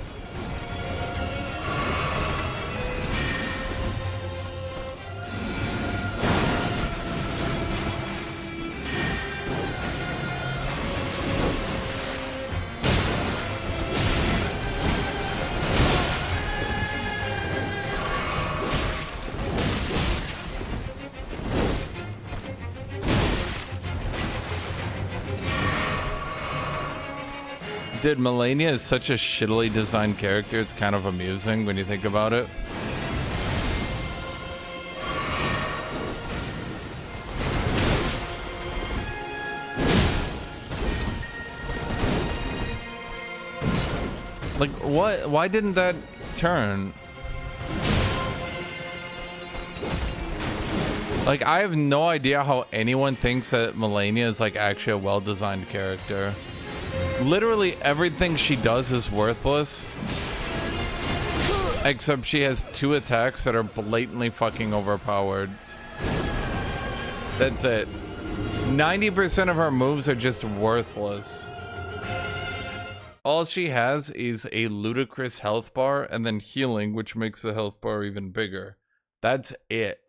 Dude, Melania is such a shittily designed character. It's kind of amusing when you think about it. Like, what? Why didn't that turn? Like, I have no idea how anyone thinks that Melania is, like, actually a well-designed character. Literally everything she does is worthless. Except she has 2 attacks that are blatantly fucking overpowered. That's it. 90% of her moves are just worthless. All she has is a ludicrous health bar and then healing, which makes the health bar even bigger. That's it.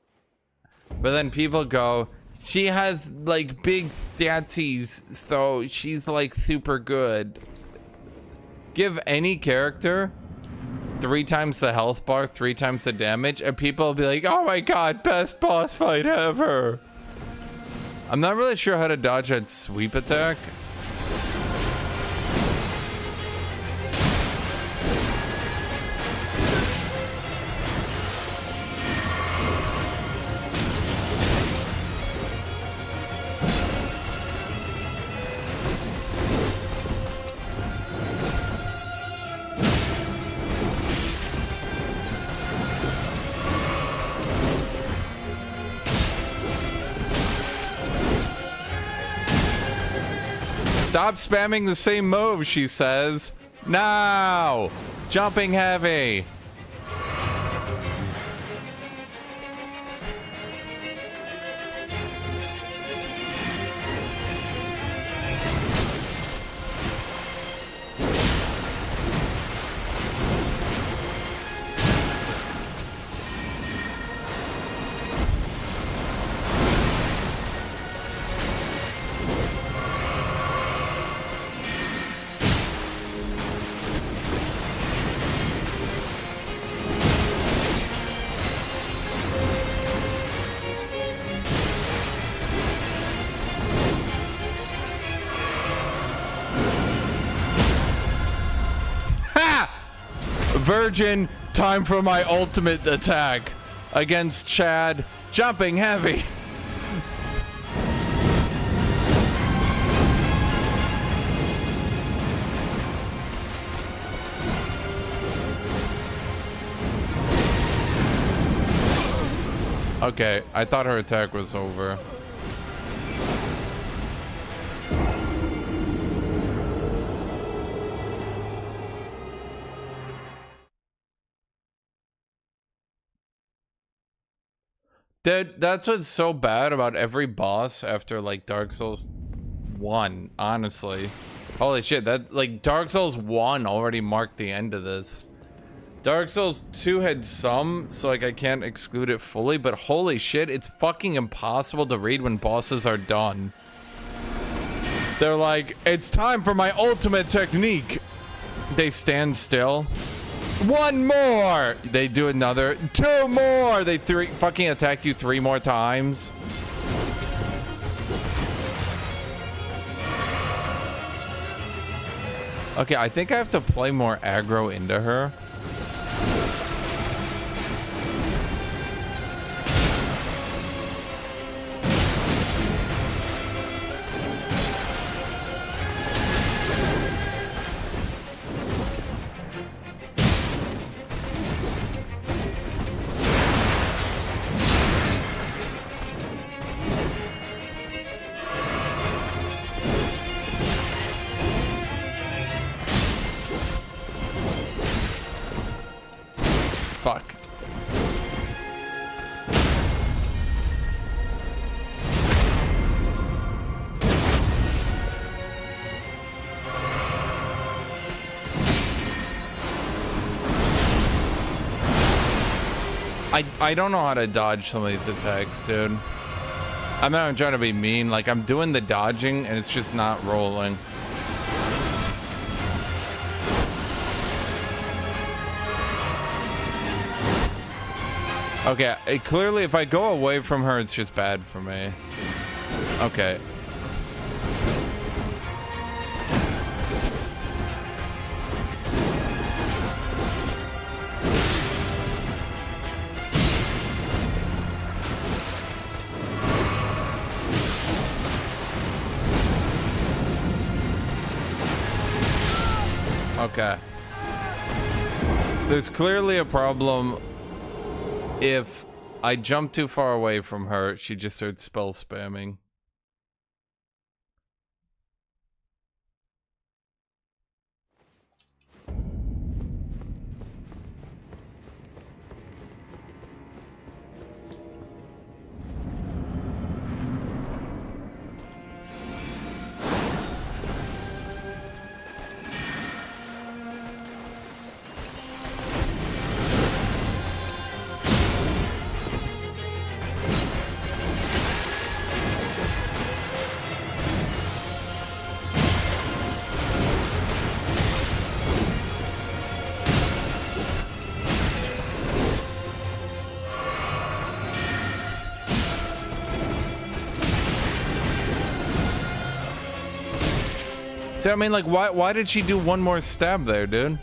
But then people go, she has like big statsies, so she's like super good. Give any character 3 times the health bar, 3 times the damage, and people will be like, oh my god, best boss fight ever. I'm not really sure how to dodge that sweep attack. Stop spamming the same move, she says. Now! Jumping heavy. Virgin, time for my ultimate attack against Chad, jumping heavy. Okay, I thought her attack was over. Dude, that's what's so bad about every boss after like Dark Souls 1, honestly. Holy shit, that like Dark Souls 1 already marked the end of this. Dark Souls 2 had some, so like I can't exclude it fully, but holy shit, it's fucking impossible to read when bosses are done. They're like, it's time for my ultimate technique. They stand still. 1 more! They do another. 2 more! They fucking attack you 3 more times. Okay, I think I have to play more aggro into her. Fuck. I don't know how to dodge some of these attacks, dude. I'm not trying to be mean. Like, I'm doing the dodging and it's just not rolling. Okay, clearly if I go away from her, it's just bad for me. Okay. Okay. There's clearly a problem. If I jump too far away from her, she just starts spell spamming. So I mean, like, why did she do one more stab there, dude?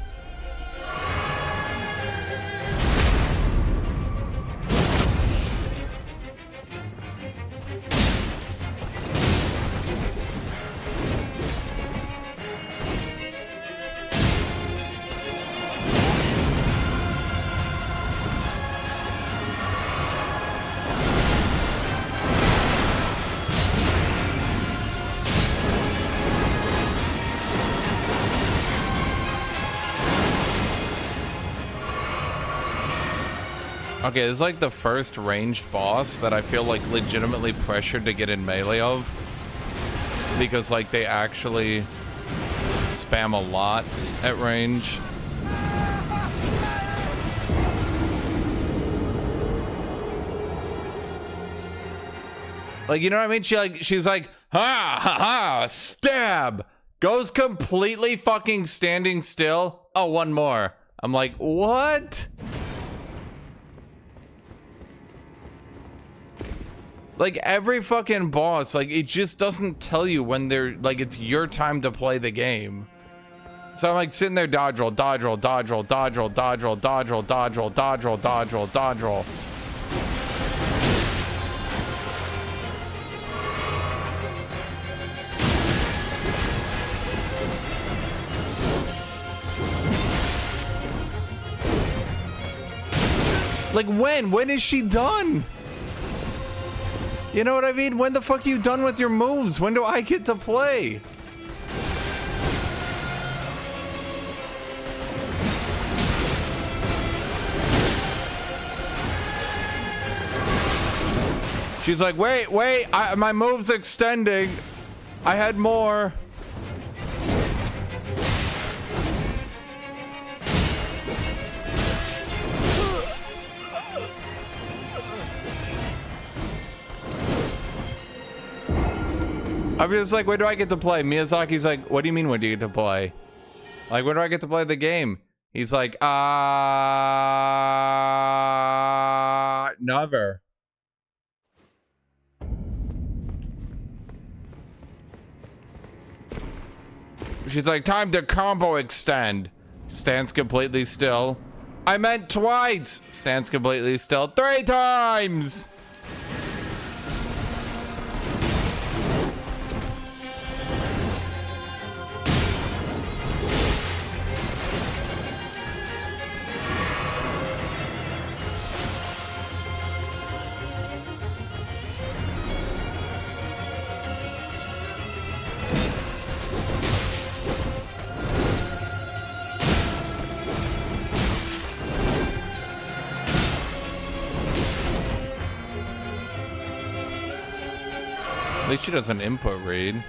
Okay, this is like the first ranged boss that I feel like legitimately pressured to get in melee of. Because like they actually spam a lot at range. Like, you know what I mean? She's like, ha ha ha, stab! Goes completely fucking standing still. Oh, one more. I'm like, what? Like, every fucking boss, like, it just doesn't tell you when they're, like, it's your time to play the game. So I'm, like, sitting there, dodge roll, dodge roll, dodge roll, dodge roll, dodge roll, dodge roll, dodge roll, dodge roll, dodge roll, dodge roll. Like, when? When is she done? You know what I mean? When the fuck are you done with your moves? When do I get to play? She's like, wait, my move's extending. I had more. I'm just like, when do I get to play? Miyazaki's like, what do you mean, when do you get to play? Like, when do I get to play the game? He's like, never. She's like, time to combo extend. Stands completely still. I meant twice. Stands completely still 3 times. At least she does an input read.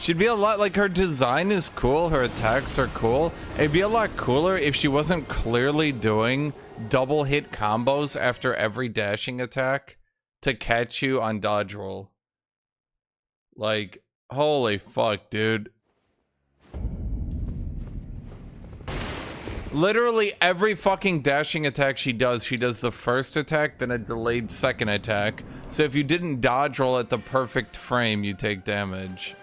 She'd be a lot like, her design is cool, her attacks are cool. It'd be a lot cooler if she wasn't clearly doing double hit combos after every dashing attack to catch you on dodge roll. Like, holy fuck, dude. Literally every fucking dashing attack she does the first attack, then a delayed second attack. So if you didn't dodge roll at the perfect frame, you take damage.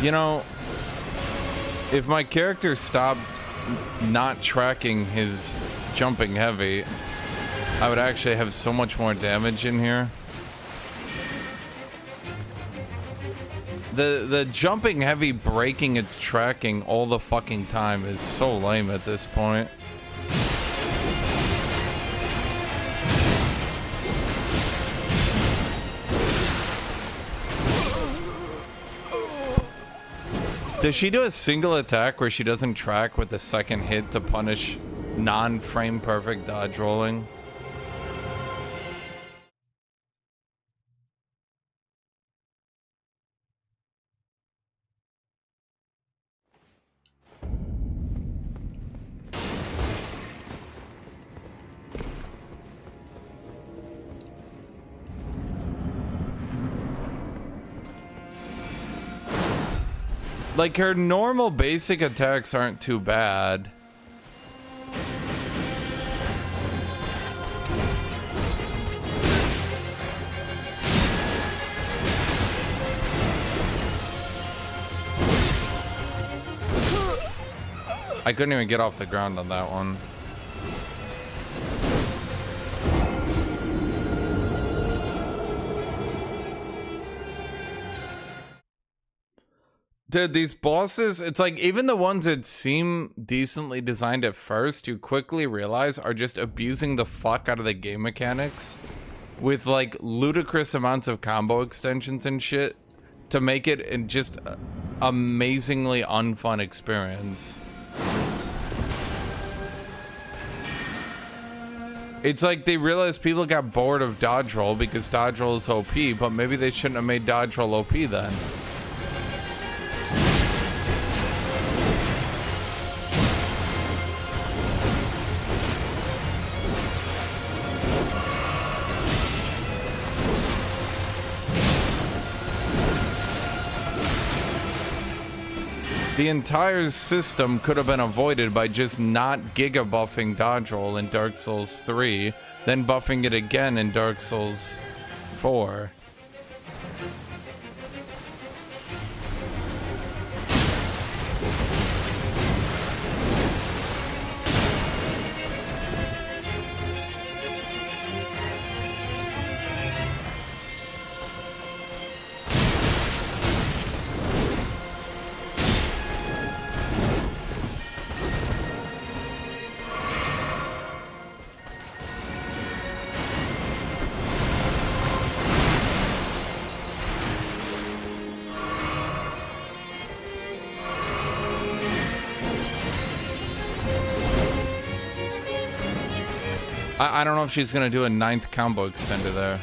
You know, if my character stopped not tracking his jumping heavy, I would actually have so much more damage in here. The jumping heavy breaking its tracking all the fucking time is so lame at this point. Does she do a single attack where she doesn't track with the second hit to punish non-frame perfect dodge rolling? Like, her normal basic attacks aren't too bad. I couldn't even get off the ground on that one. Dude, these bosses, it's like even the ones that seem decently designed at first, you quickly realize are just abusing the fuck out of the game mechanics with like ludicrous amounts of combo extensions and shit to make it in just amazingly unfun experience. It's like they realized people got bored of dodge roll because dodge roll is OP, but maybe they shouldn't have made dodge roll OP then. The entire system could have been avoided by just not giga buffing dodge roll in Dark Souls 3, then buffing it again in Dark Souls 4. I don't know if she's gonna do a 9th combo extender there.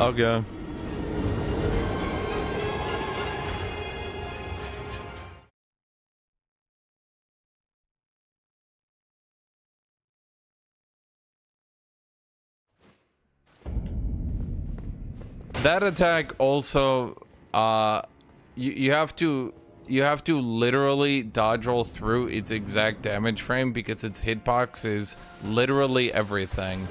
Okay. That attack also, you have to literally dodge roll through its exact damage frame because its hitbox is literally everything.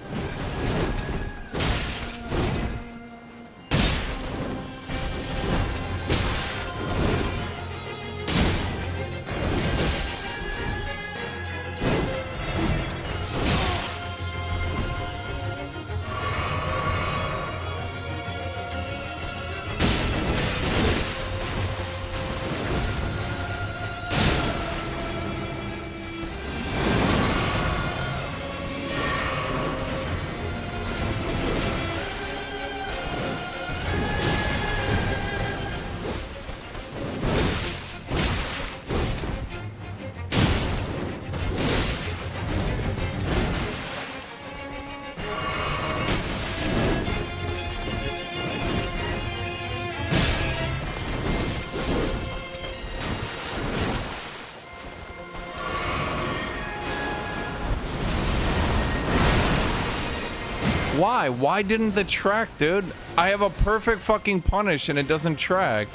Why? Why didn't the track, dude? I have a perfect fucking punish and it doesn't track.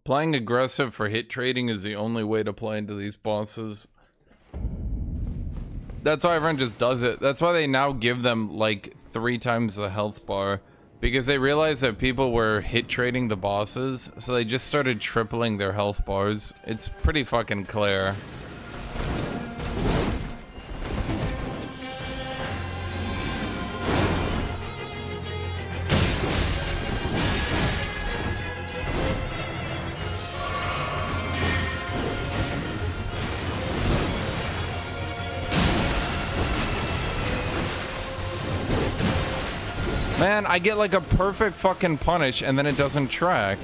Playing aggressive for hit trading is the only way to play into these bosses. That's why everyone just does it. That's why they now give them like 3 times the health bar. Because they realized that people were hit trading the bosses, so they just started tripling their health bars. It's pretty fucking clear. Man, I get like a perfect fucking punish and then it doesn't track.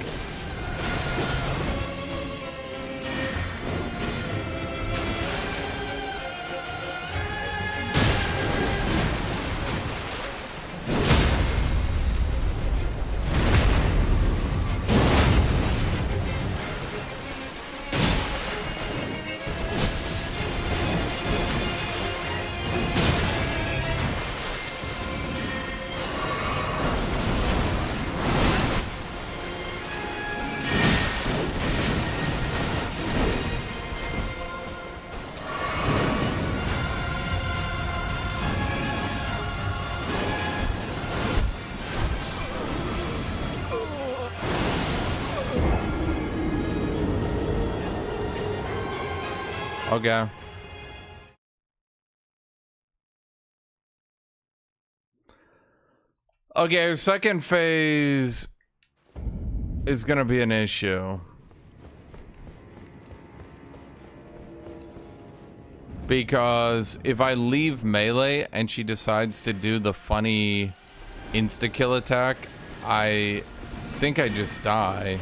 Okay. Okay, second phase is gonna be an issue. Because if I leave melee and she decides to do the funny insta-kill attack, I think I just die.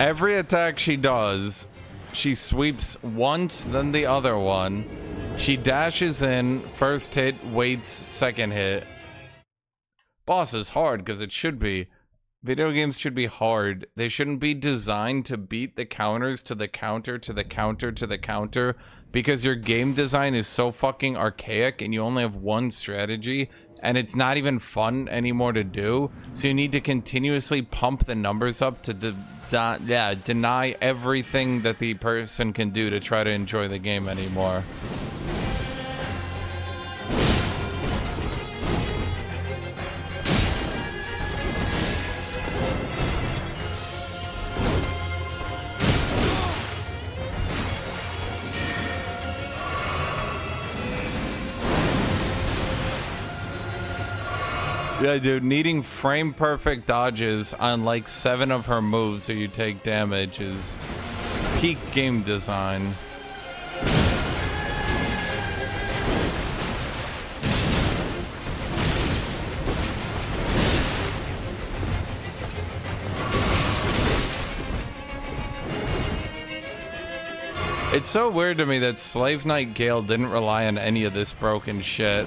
Every attack she does, she sweeps once, then the other one. She dashes in, first hit, waits, second hit. Boss is hard, because it should be. Video games should be hard. They shouldn't be designed to beat the counters to the counter to the counter to the counter, because your game design is so fucking archaic and you only have one strategy, and it's not even fun anymore to do. So you need to continuously pump the numbers up to deny everything that the person can do to try to enjoy the game anymore. Yeah, dude, needing frame perfect dodges on like 7 of her moves so you take damage is peak game design. It's so weird to me that Slave Knight Gale didn't rely on any of this broken shit.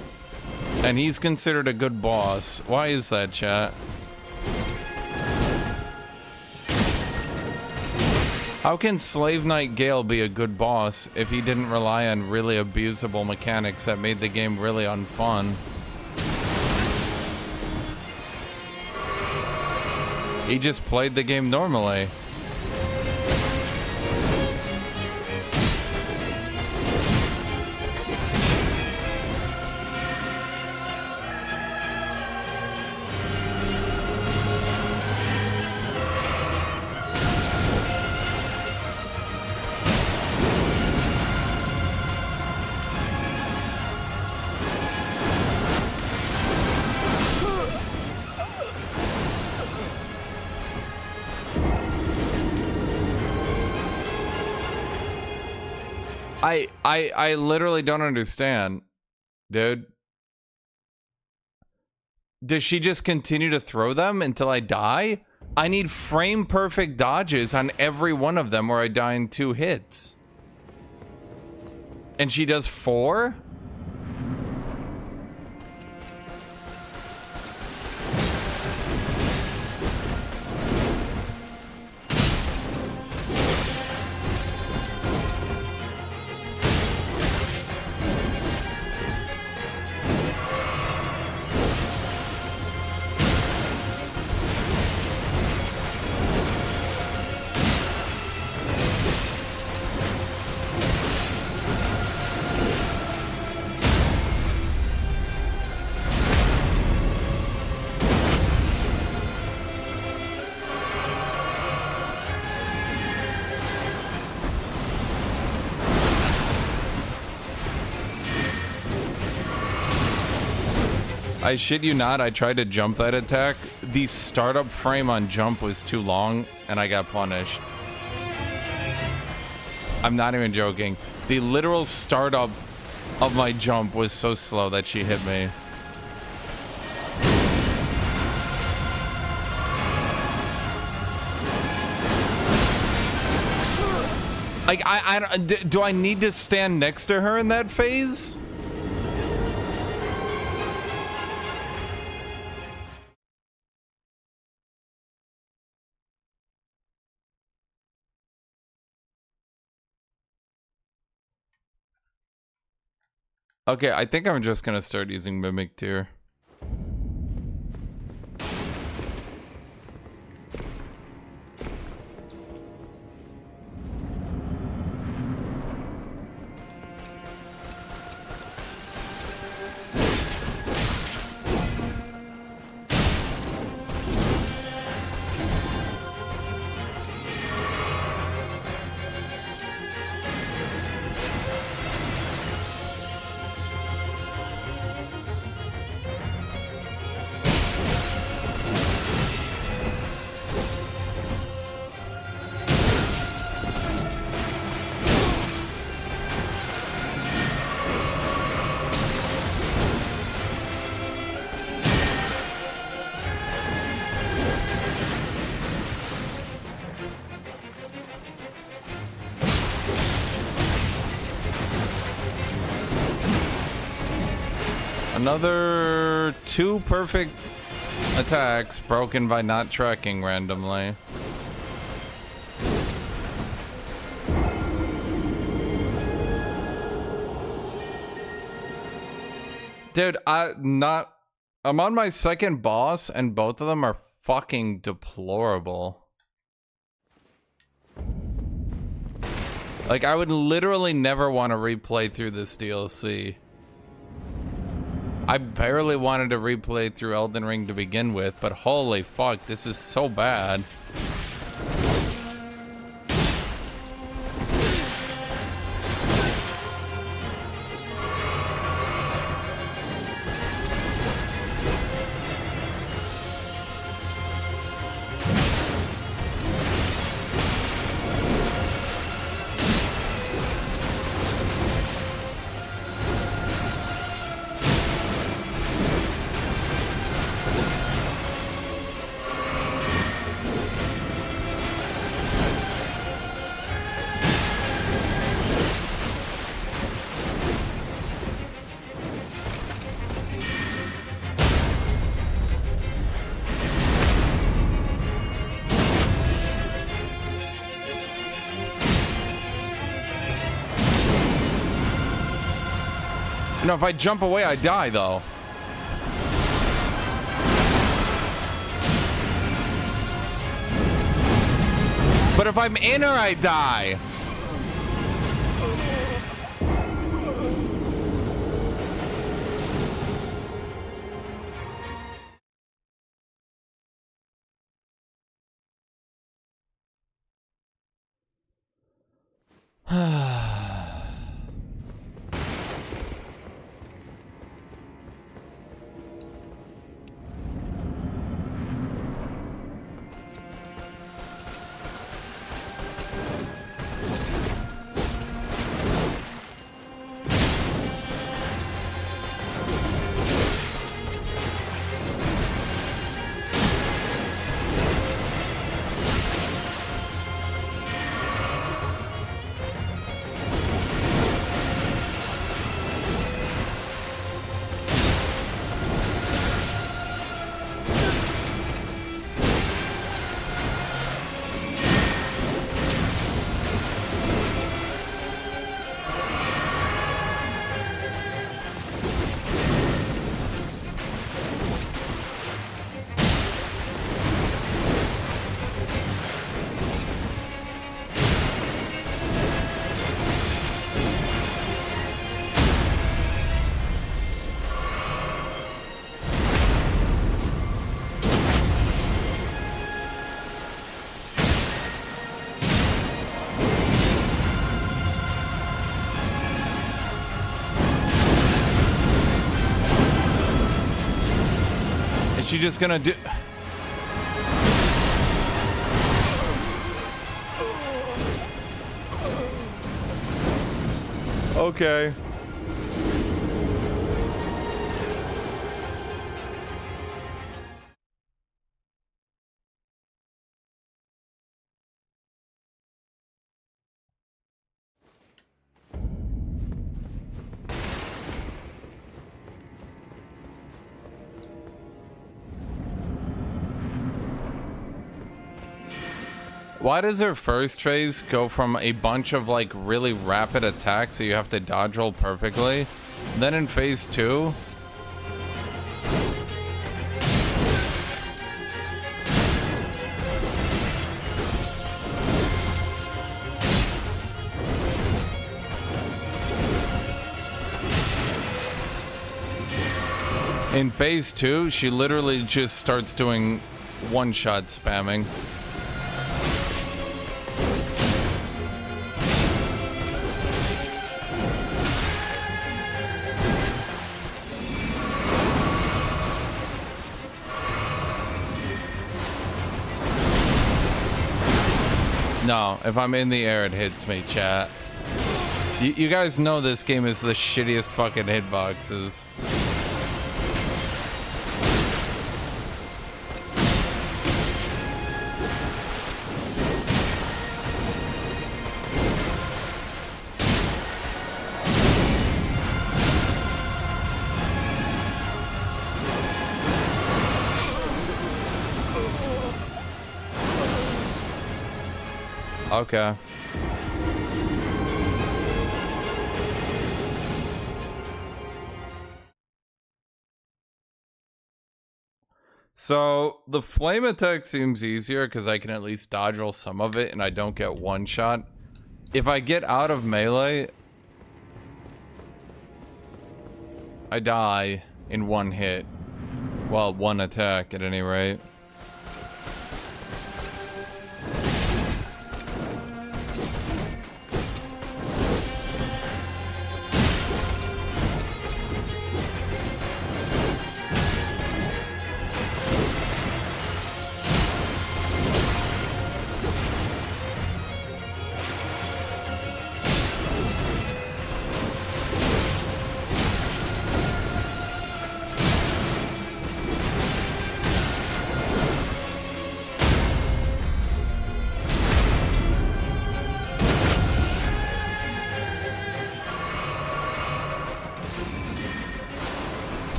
And he's considered a good boss. Why is that, chat? How can Slave Knight Gale be a good boss if he didn't rely on really abusable mechanics that made the game really unfun? He just played the game normally. I literally don't understand, dude. Does she just continue to throw them until I die? I need frame perfect dodges on every one of them where I die in 2 hits. And she does 4? I shit you not, I tried to jump that attack. The startup frame on jump was too long, and I got punished. I'm not even joking. The literal startup of my jump was so slow that she hit me. Like, do I need to stand next to her in that phase? Okay, I think I'm just gonna start using Mimic Tier. Another 2 perfect attacks broken by not tracking randomly. Dude, I'm on my second boss and both of them are fucking deplorable. Like, I would literally never want to replay through this DLC. I barely wanted to replay through Elden Ring to begin with, but holy fuck, this is so bad. No, if I jump away, I die, though. if I'm in her, I die? Is she just gonna do... Okay. Why does her first phase go from a bunch of like really rapid attacks so you have to dodge roll perfectly? Then in phase 2, she literally just starts doing one-shot spamming. No, if I'm in the air, it hits me, chat. You guys know this game is the shittiest fucking hitboxes. Okay. So the flame attack seems easier because I can at least dodge roll some of it and I don't get one shot. If I get out of melee, I die in one hit. Well, one attack at any rate.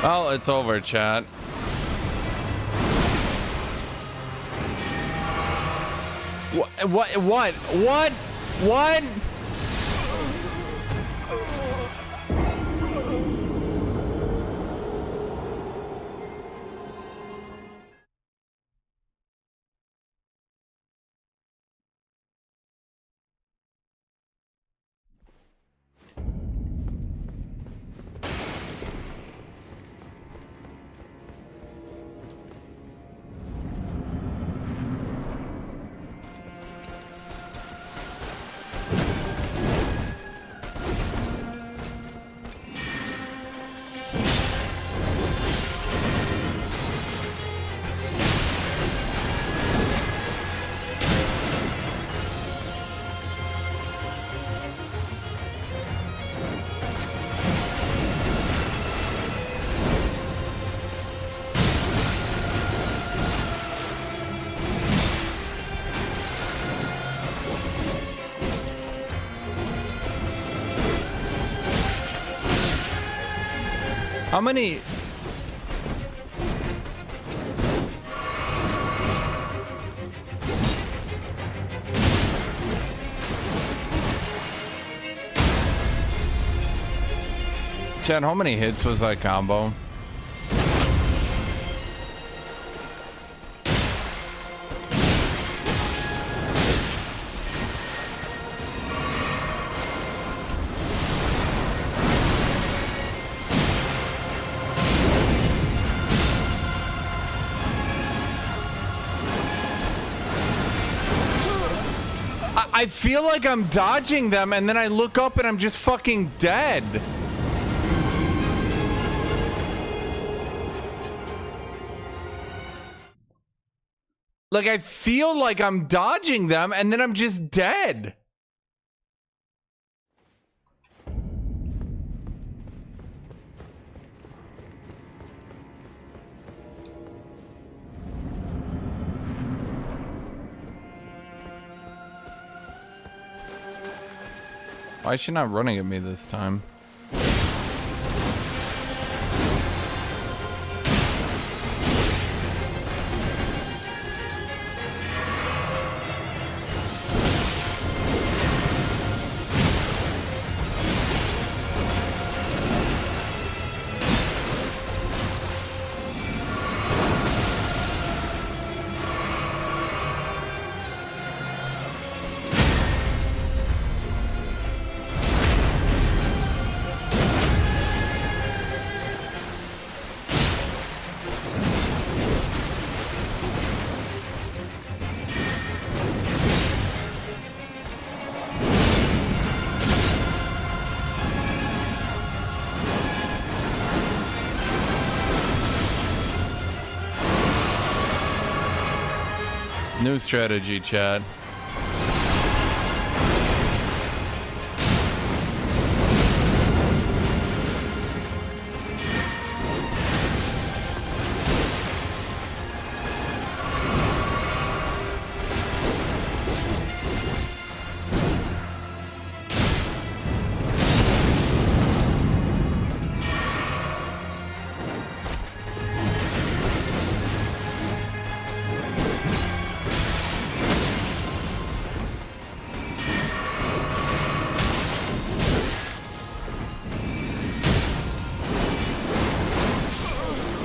Well, it's over, chat. What? How many? Chad, how many hits was that combo? I feel like I'm dodging them, and then I look up and I'm just fucking dead. Like, I feel like I'm dodging them, and then I'm just dead. Why is she not running at me this time? New strategy, Chad.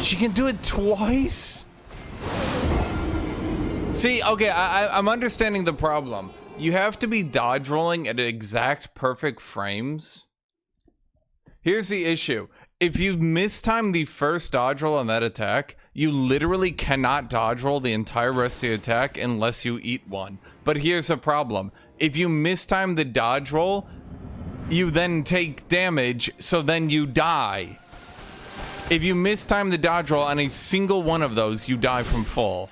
She can do it twice? See, okay, I'm understanding the problem. You have to be dodge rolling at exact perfect frames. Here's the issue. If you mistime the first dodge roll on that attack, you literally cannot dodge roll the entire rest of the attack unless you eat one. But here's the problem. If you mistime the dodge roll, you then take damage, so then you die. If you mistime the dodge roll on a single one of those, you die from full.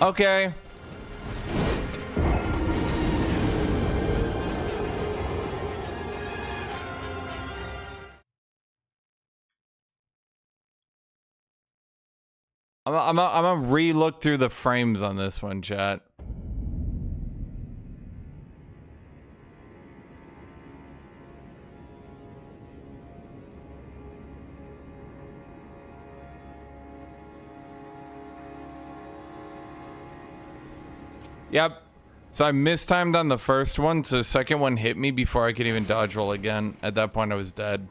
Okay. I'm gonna re-look through the frames on this one, chat. Yep. So I mistimed on the first one, so the second one hit me before I could even dodge roll again. At that point, I was dead.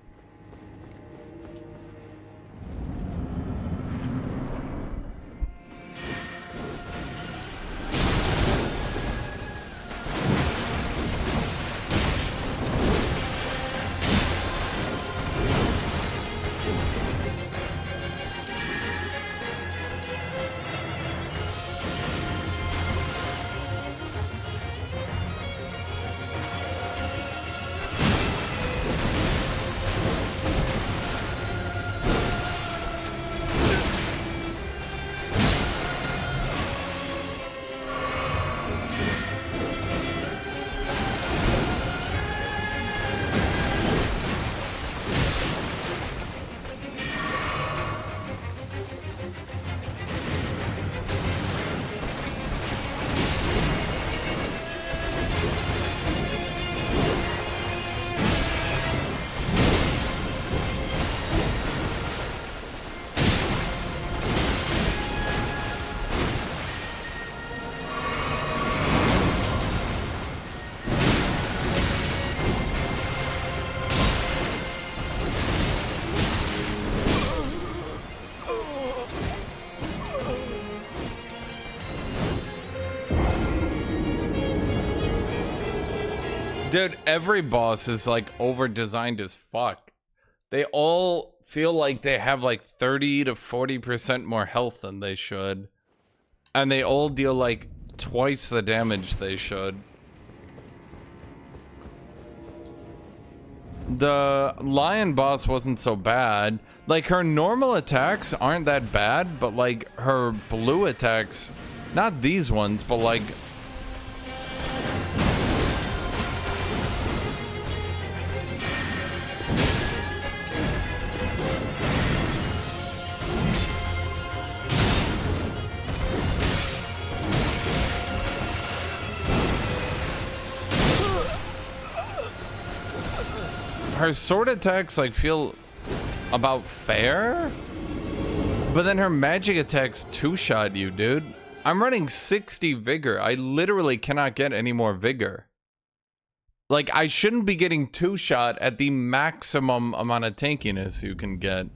Dude, every boss is like over-designed as fuck. They all feel like they have like 30 to 40% more health than they should. And they all deal like twice the damage they should. The lion boss wasn't so bad. Like, her normal attacks aren't that bad, but like her blue attacks, not these ones, but like her sword attacks like feel about fair, but then her magic attacks two-shot you, dude. I'm running 60 vigor. I literally cannot get any more vigor. Like, I shouldn't be getting two-shot at the maximum amount of tankiness you can get.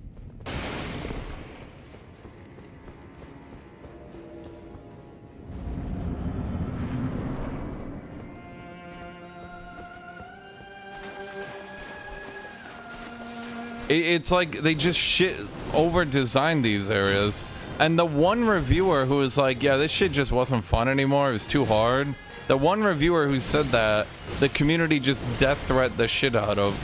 It's like they just shit over-designed these areas. And the one reviewer who was like, yeah, this shit just wasn't fun anymore, it was too hard. The one reviewer who said that, the community just death threat the shit out of.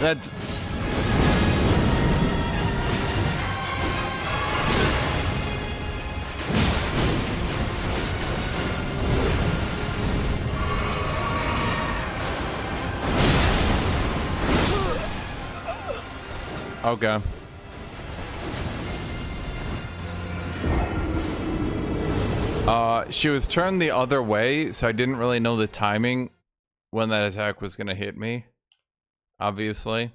That's... Okay. She was turned the other way, so I didn't really know the timing when that attack was gonna hit me. Obviously.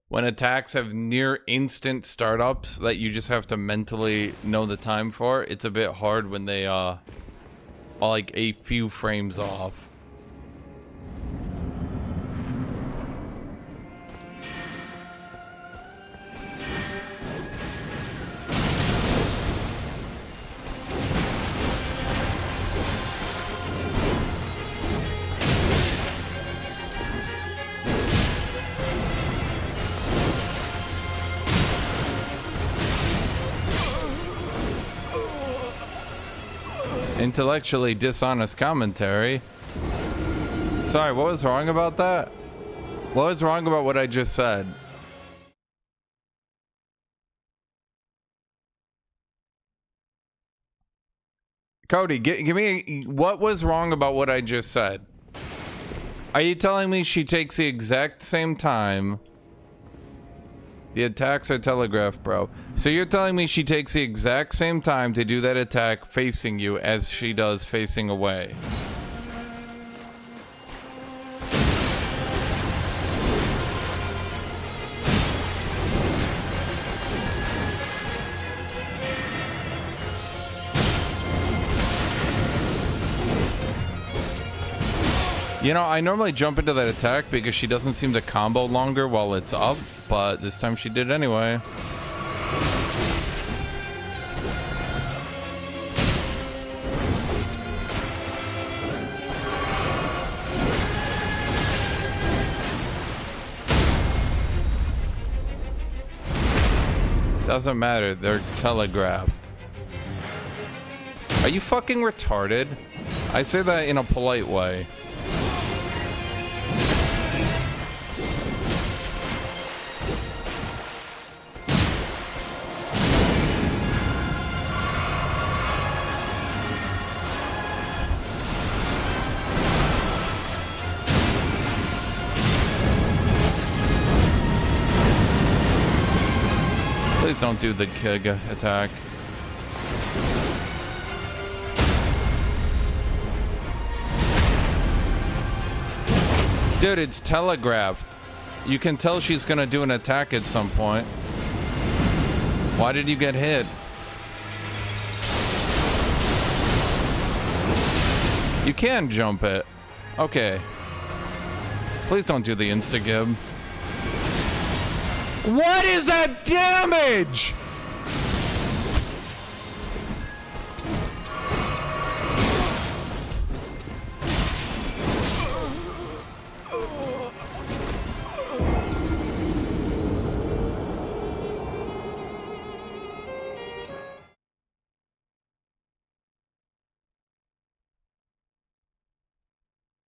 When attacks have near instant startups that you just have to mentally know the time for, it's a bit hard when they are like a few frames off. Intellectually dishonest commentary. Sorry, what was wrong about that? What was wrong about what I just said? Cody, give me what was wrong about what I just said? Are you telling me she takes the exact same time? The attacks are telegraphed, bro. So you're telling me she takes the exact same time to do that attack facing you as she does facing away? You know, I normally jump into that attack because she doesn't seem to combo longer while it's up, but this time she did anyway. Doesn't matter, they're telegraphed. Are you fucking retarded? I say that in a polite way. Please don't do the Kig attack. Dude, it's telegraphed. You can tell she's gonna do an attack at some point. Why did you get hit? You can jump it. Okay. Please don't do the insta-gib. What is that damage?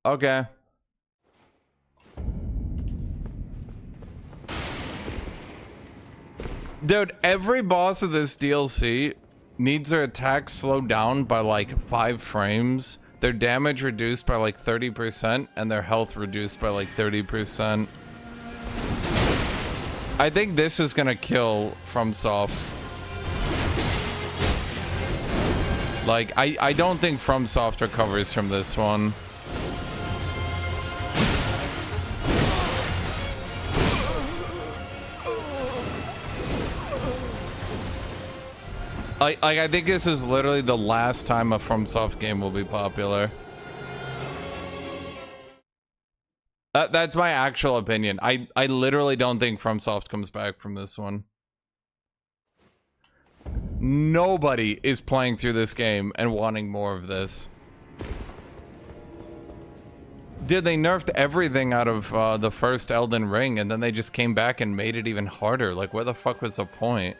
Okay. Dude, every boss of this DLC needs their attack slowed down by like 5 frames, their damage reduced by like 30%, and their health reduced by like 30%. I think this is gonna kill FromSoft. Like, I don't think FromSoft recovers from this one. I think this is literally the last time a FromSoft game will be popular. That's my actual opinion. I literally don't think FromSoft comes back from this one. Nobody is playing through this game and wanting more of this. Dude, they nerfed everything out of the first Elden Ring, and then they just came back and made it even harder. Like, where the fuck was the point?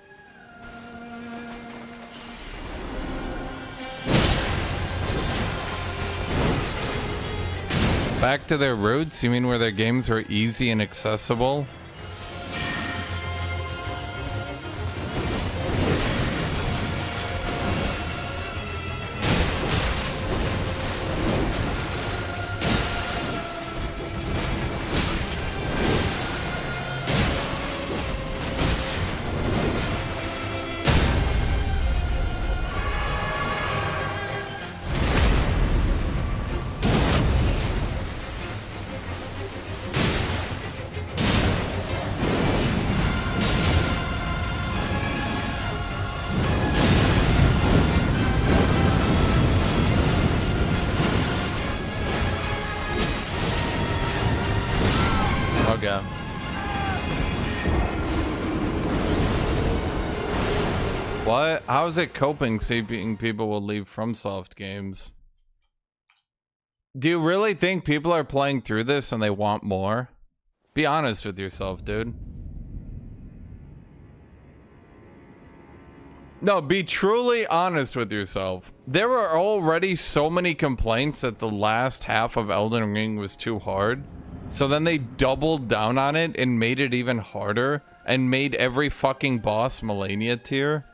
Back to their roots? You mean where their games were easy and accessible? What? How is it coping seeing people will leave FromSoft games? Do you really think people are playing through this and they want more? Be honest with yourself, dude. No, be truly honest with yourself. There were already so many complaints that the last half of Elden Ring was too hard. So then they doubled down on it and made it even harder and made every fucking boss Malenia tier.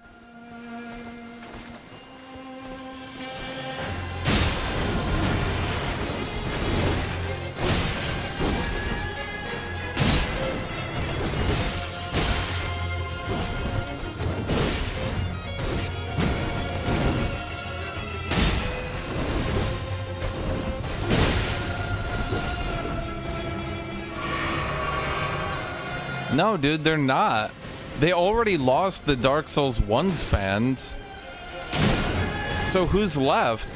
No, dude, they're not. They already lost the Dark Souls 1's fans. So who's left?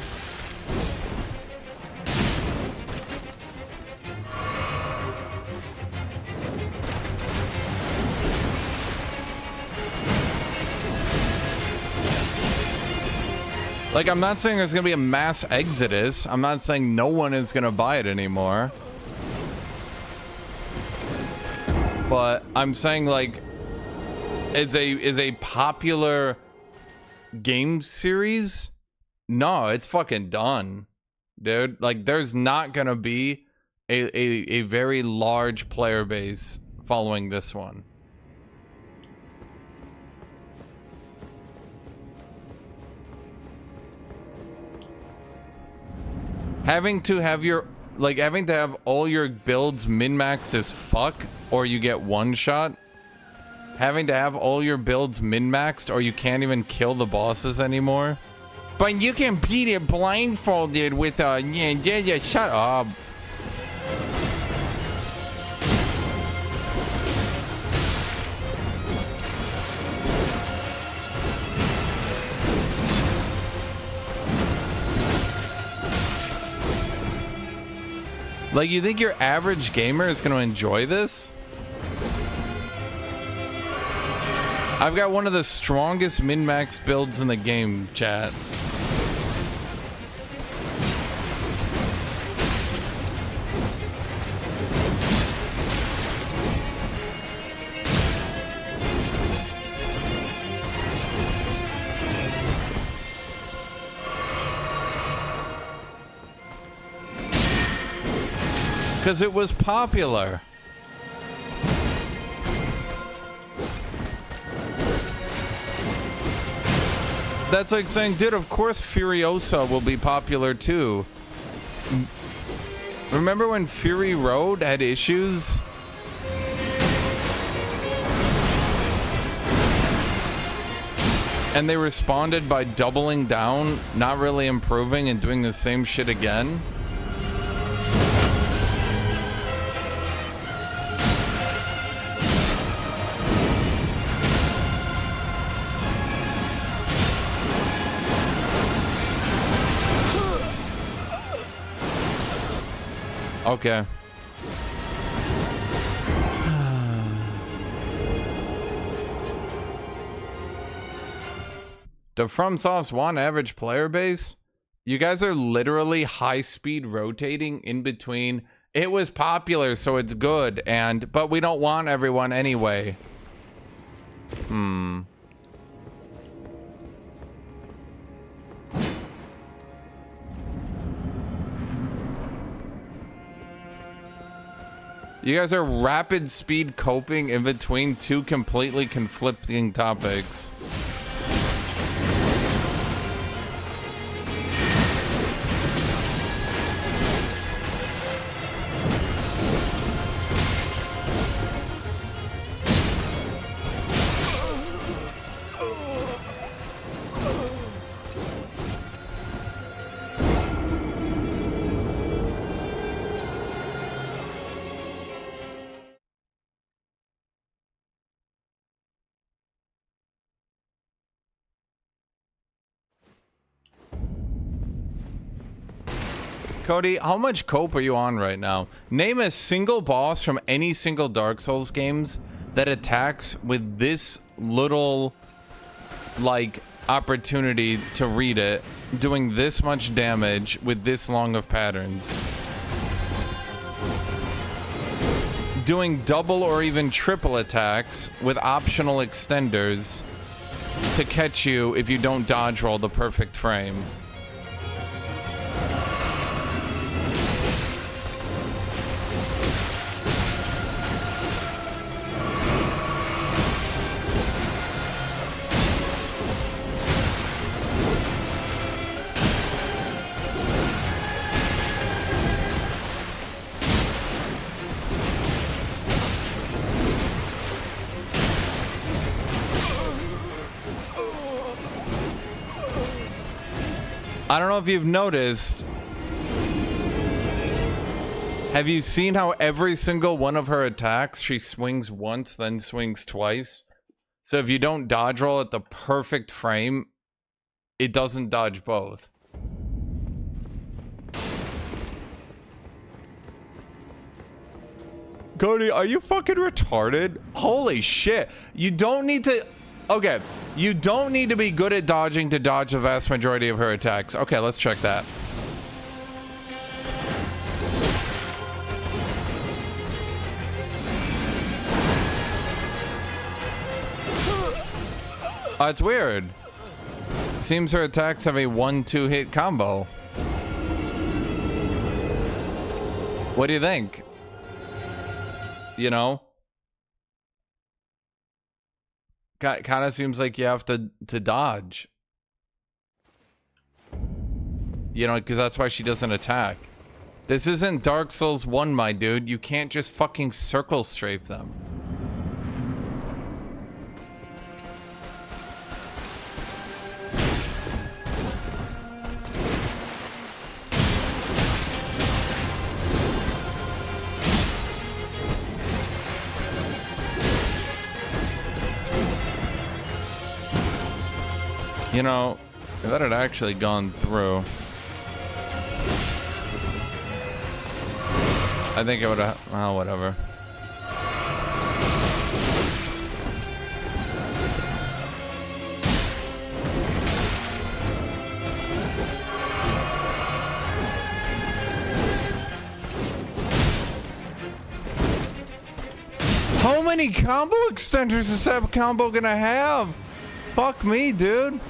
Like, I'm not saying there's gonna be a mass exodus. I'm not saying no one is gonna buy it anymore. But I'm saying, like, is a popular game series? No, it's fucking done, dude. Like, there's not gonna be a very large player base following this one. Having to have all your builds min-maxed as fuck, or you get one shot. Having to have all your builds min-maxed, or you can't even kill the bosses anymore. But you can beat it blindfolded with a yeah, shut up. Like, you think your average gamer is going to enjoy this? I've got one of the strongest min-max builds in the game, chat. Because it was popular. That's like saying, dude, of course Furiosa will be popular too. Remember when Fury Road had issues? And they responded by doubling down, not really improving, and doing the same shit again? Okay. The FromSoft's one average player base? You guys are literally high-speed rotating in between. It was popular, so it's good, but we don't want everyone anyway. You guys are rapid speed coping in between two completely conflicting topics. Cody, how much cope are you on right now? Name a single boss from any single Dark Souls games that attacks with this little like opportunity to read it doing this much damage with this long of patterns. Doing double or even triple attacks with optional extenders to catch you if you don't dodge roll the perfect frame. I don't know if you've noticed. Have you seen how every single one of her attacks, she swings once, then swings twice? So if you don't dodge roll at the perfect frame, it doesn't dodge both. Cody, are you fucking retarded? Holy shit. You don't need to... Okay, you don't need to be good at dodging to dodge the vast majority of her attacks. Okay, let's check that. Oh, it's weird. Seems her attacks have a 1-2 hit combo. What do you think? You know? Kind of seems like you have to dodge. You know, because that's why she doesn't attack. This isn't Dark Souls 1, my dude. You can't just fucking circle strafe them. You know, if that had actually gone through, I think it would have, well, whatever. How many combo extenders is that combo gonna have? Fuck me, dude.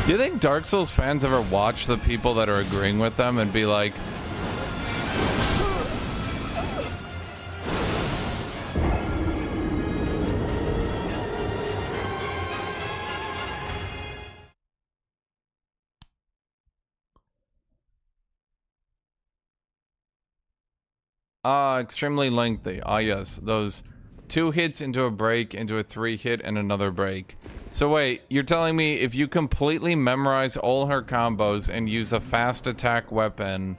Do you think Dark Souls fans ever watch the people that are agreeing with them and be like, extremely lengthy. Ah, yes, those 2 hits into a break, into a 3 hit, and another break. So wait, you're telling me if you completely memorize all her combos and use a fast attack weapon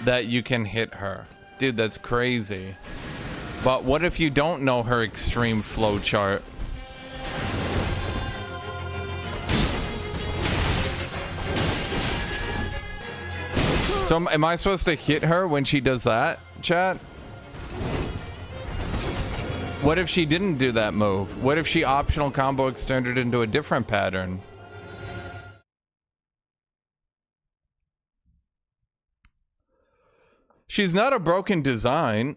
that you can hit her? Dude, that's crazy. But what if you don't know her extreme flow chart? So am I supposed to hit her when she does that, chat? What if she didn't do that move? What if she optional combo extended into a different pattern? She's not a broken design.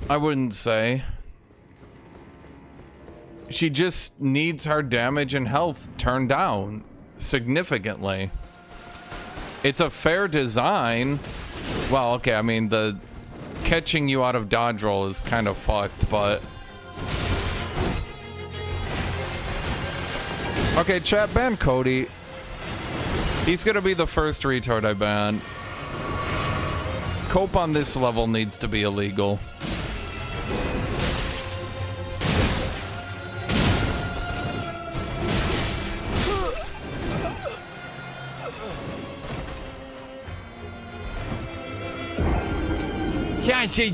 I wouldn't say. She just needs her damage and health turned down significantly. It's a fair design. Well, okay, I mean, the catching you out of dodge roll is kind of fucked, but okay, chat, ban Cody. He's gonna be the first retard I ban. Cope on this level needs to be illegal.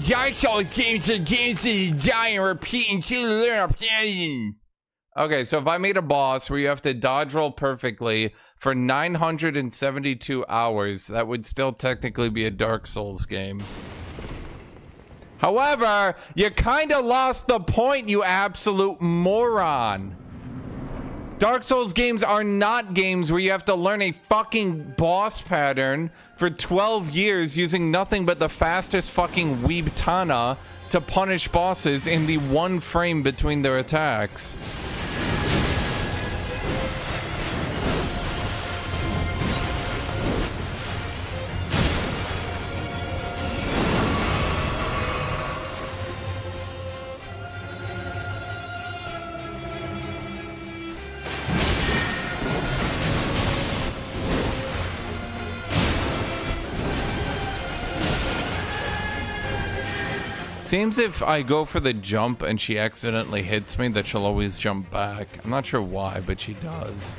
Dark Souls games are games that you die and repeat until you learn a pattern. Okay, so if I made a boss where you have to dodge roll perfectly for 972 hours, that would still technically be a Dark Souls game. However, you kind of lost the point, you absolute moron. Dark Souls games are not games where you have to learn a fucking boss pattern for 12 years using nothing but the fastest fucking weebtana to punish bosses in the 1 frame between their attacks. Seems if I go for the jump and she accidentally hits me that she'll always jump back. I'm not sure why, but she does.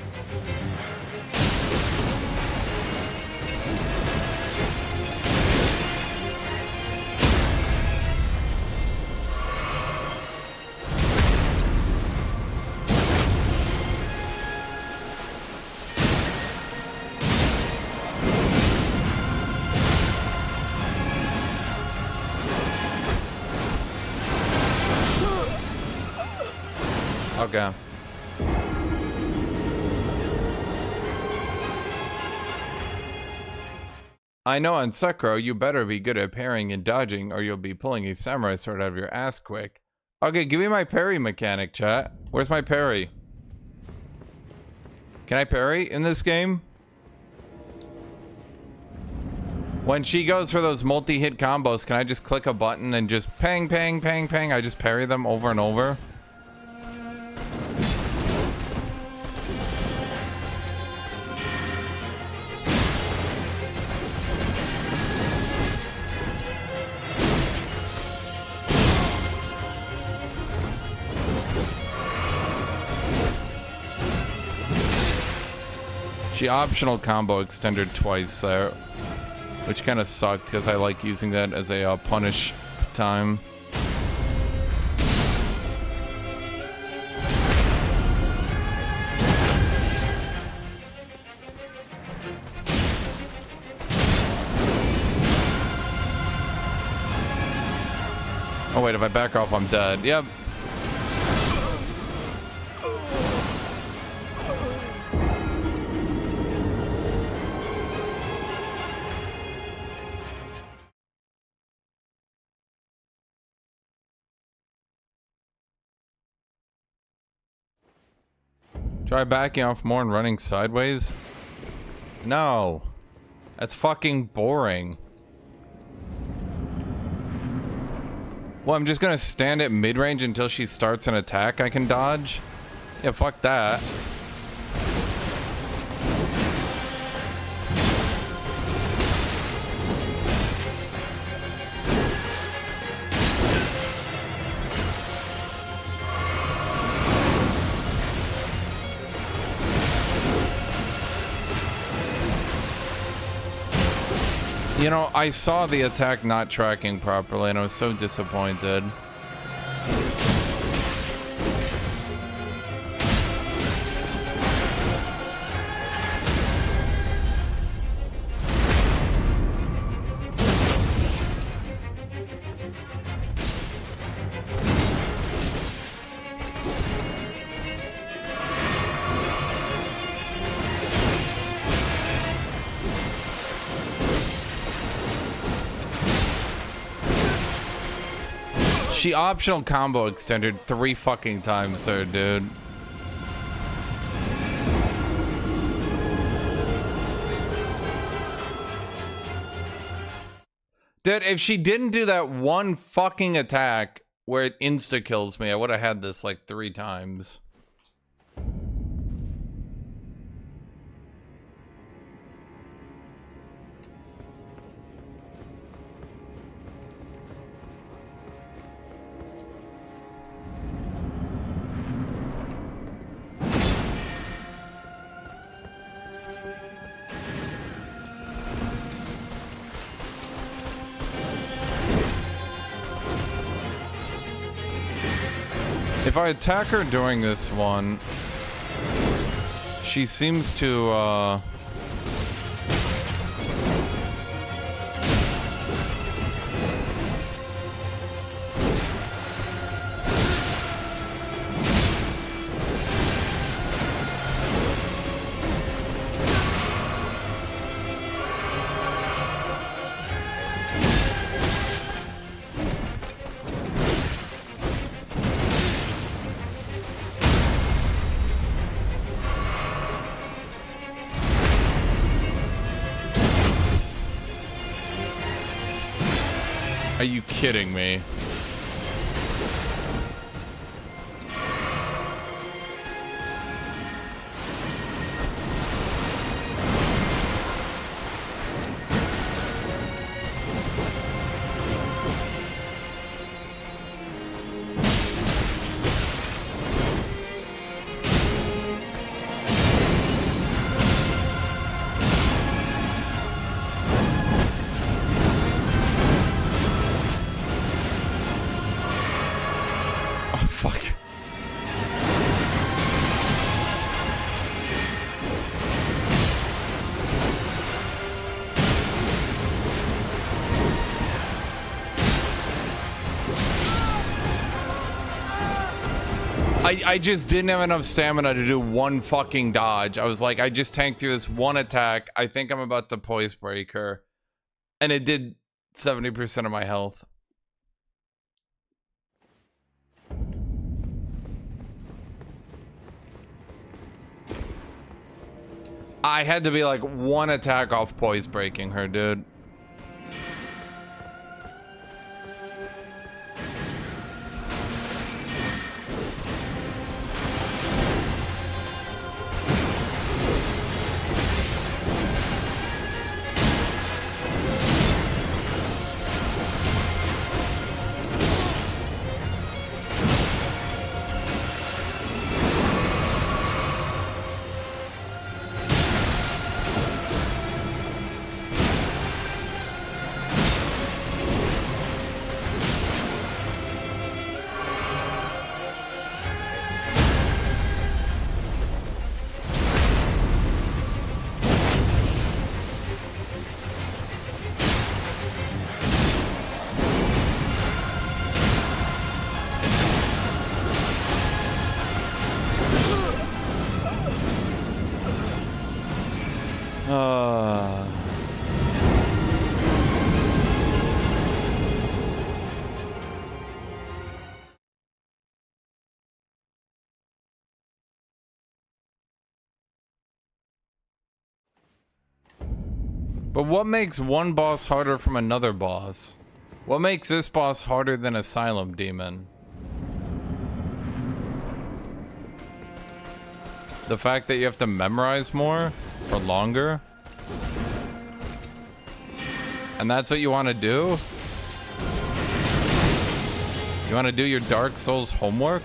Okay. I know on Sekiro, you better be good at parrying and dodging or you'll be pulling a samurai sword out of your ass quick. Okay, give me my parry mechanic, chat. Where's my parry? Can I parry in this game? When she goes for those multi-hit combos, can I just click a button and just pang, pang, pang, pang? I just parry them over and over? She optional combo extended twice there, which kind of sucked because I like using that as a punish time. Oh wait, if I back off, I'm dead. Yep. Try backing off more and running sideways? No. That's fucking boring. Well, I'm just gonna stand at mid-range until she starts an attack I can dodge? Yeah, fuck that. You know, I saw the attack not tracking properly and I was so disappointed. She optional combo extended 3 fucking times there, dude. Dude, if she didn't do that one fucking attack where it insta-kills me, I would have had this like 3 times. If I attack her during this one, she seems to, are you kidding me? I just didn't have enough stamina to do one fucking dodge. I was like, I just tanked through this one attack. I think I'm about to poise break her. And it did 70% of my health. I had to be like one attack off poise breaking her, dude. But what makes one boss harder from another boss? What makes this boss harder than Asylum Demon? The fact that you have to memorize more for longer? And that's what you want to do? You want to do your Dark Souls homework?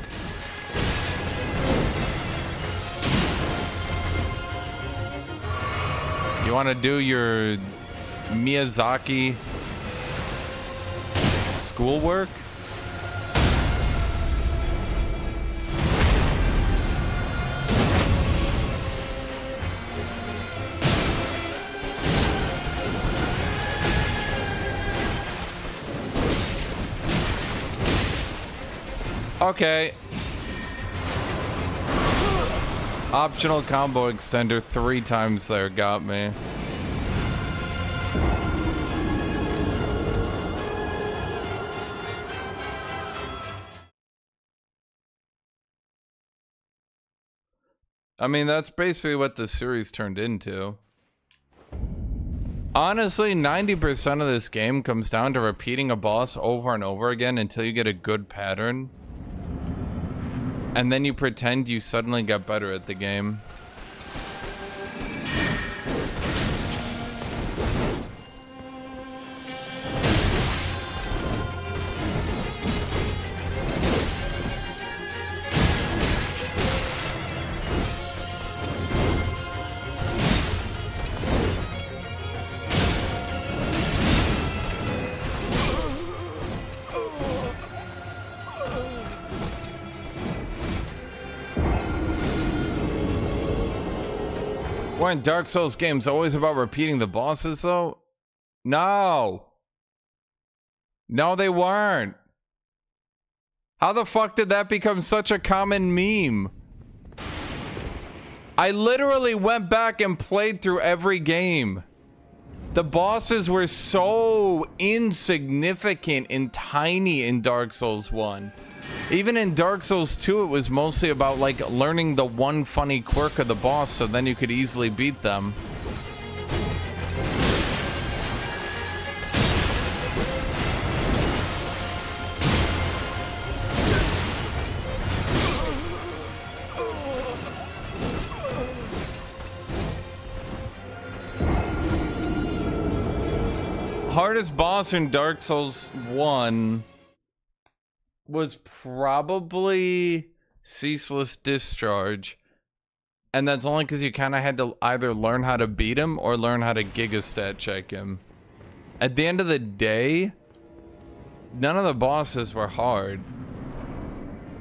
You want to do your Miyazaki schoolwork? Okay. Optional combo extender 3 times there got me. I mean, that's basically what the series turned into. Honestly, 90% of this game comes down to repeating a boss over and over again until you get a good pattern. And then you pretend you suddenly get better at the game. Weren't Dark Souls games always about repeating the bosses, though? No. No, they weren't. How the fuck did that become such a common meme? I literally went back and played through every game. The bosses were so insignificant and tiny in Dark Souls 1. Even in Dark Souls 2, it was mostly about like learning the one funny quirk of the boss so then you could easily beat them. Hardest boss in Dark Souls 1 was probably Ceaseless Discharge. And that's only because you kind of had to either learn how to beat him or learn how to gigastat check him. At the end of the day, none of the bosses were hard.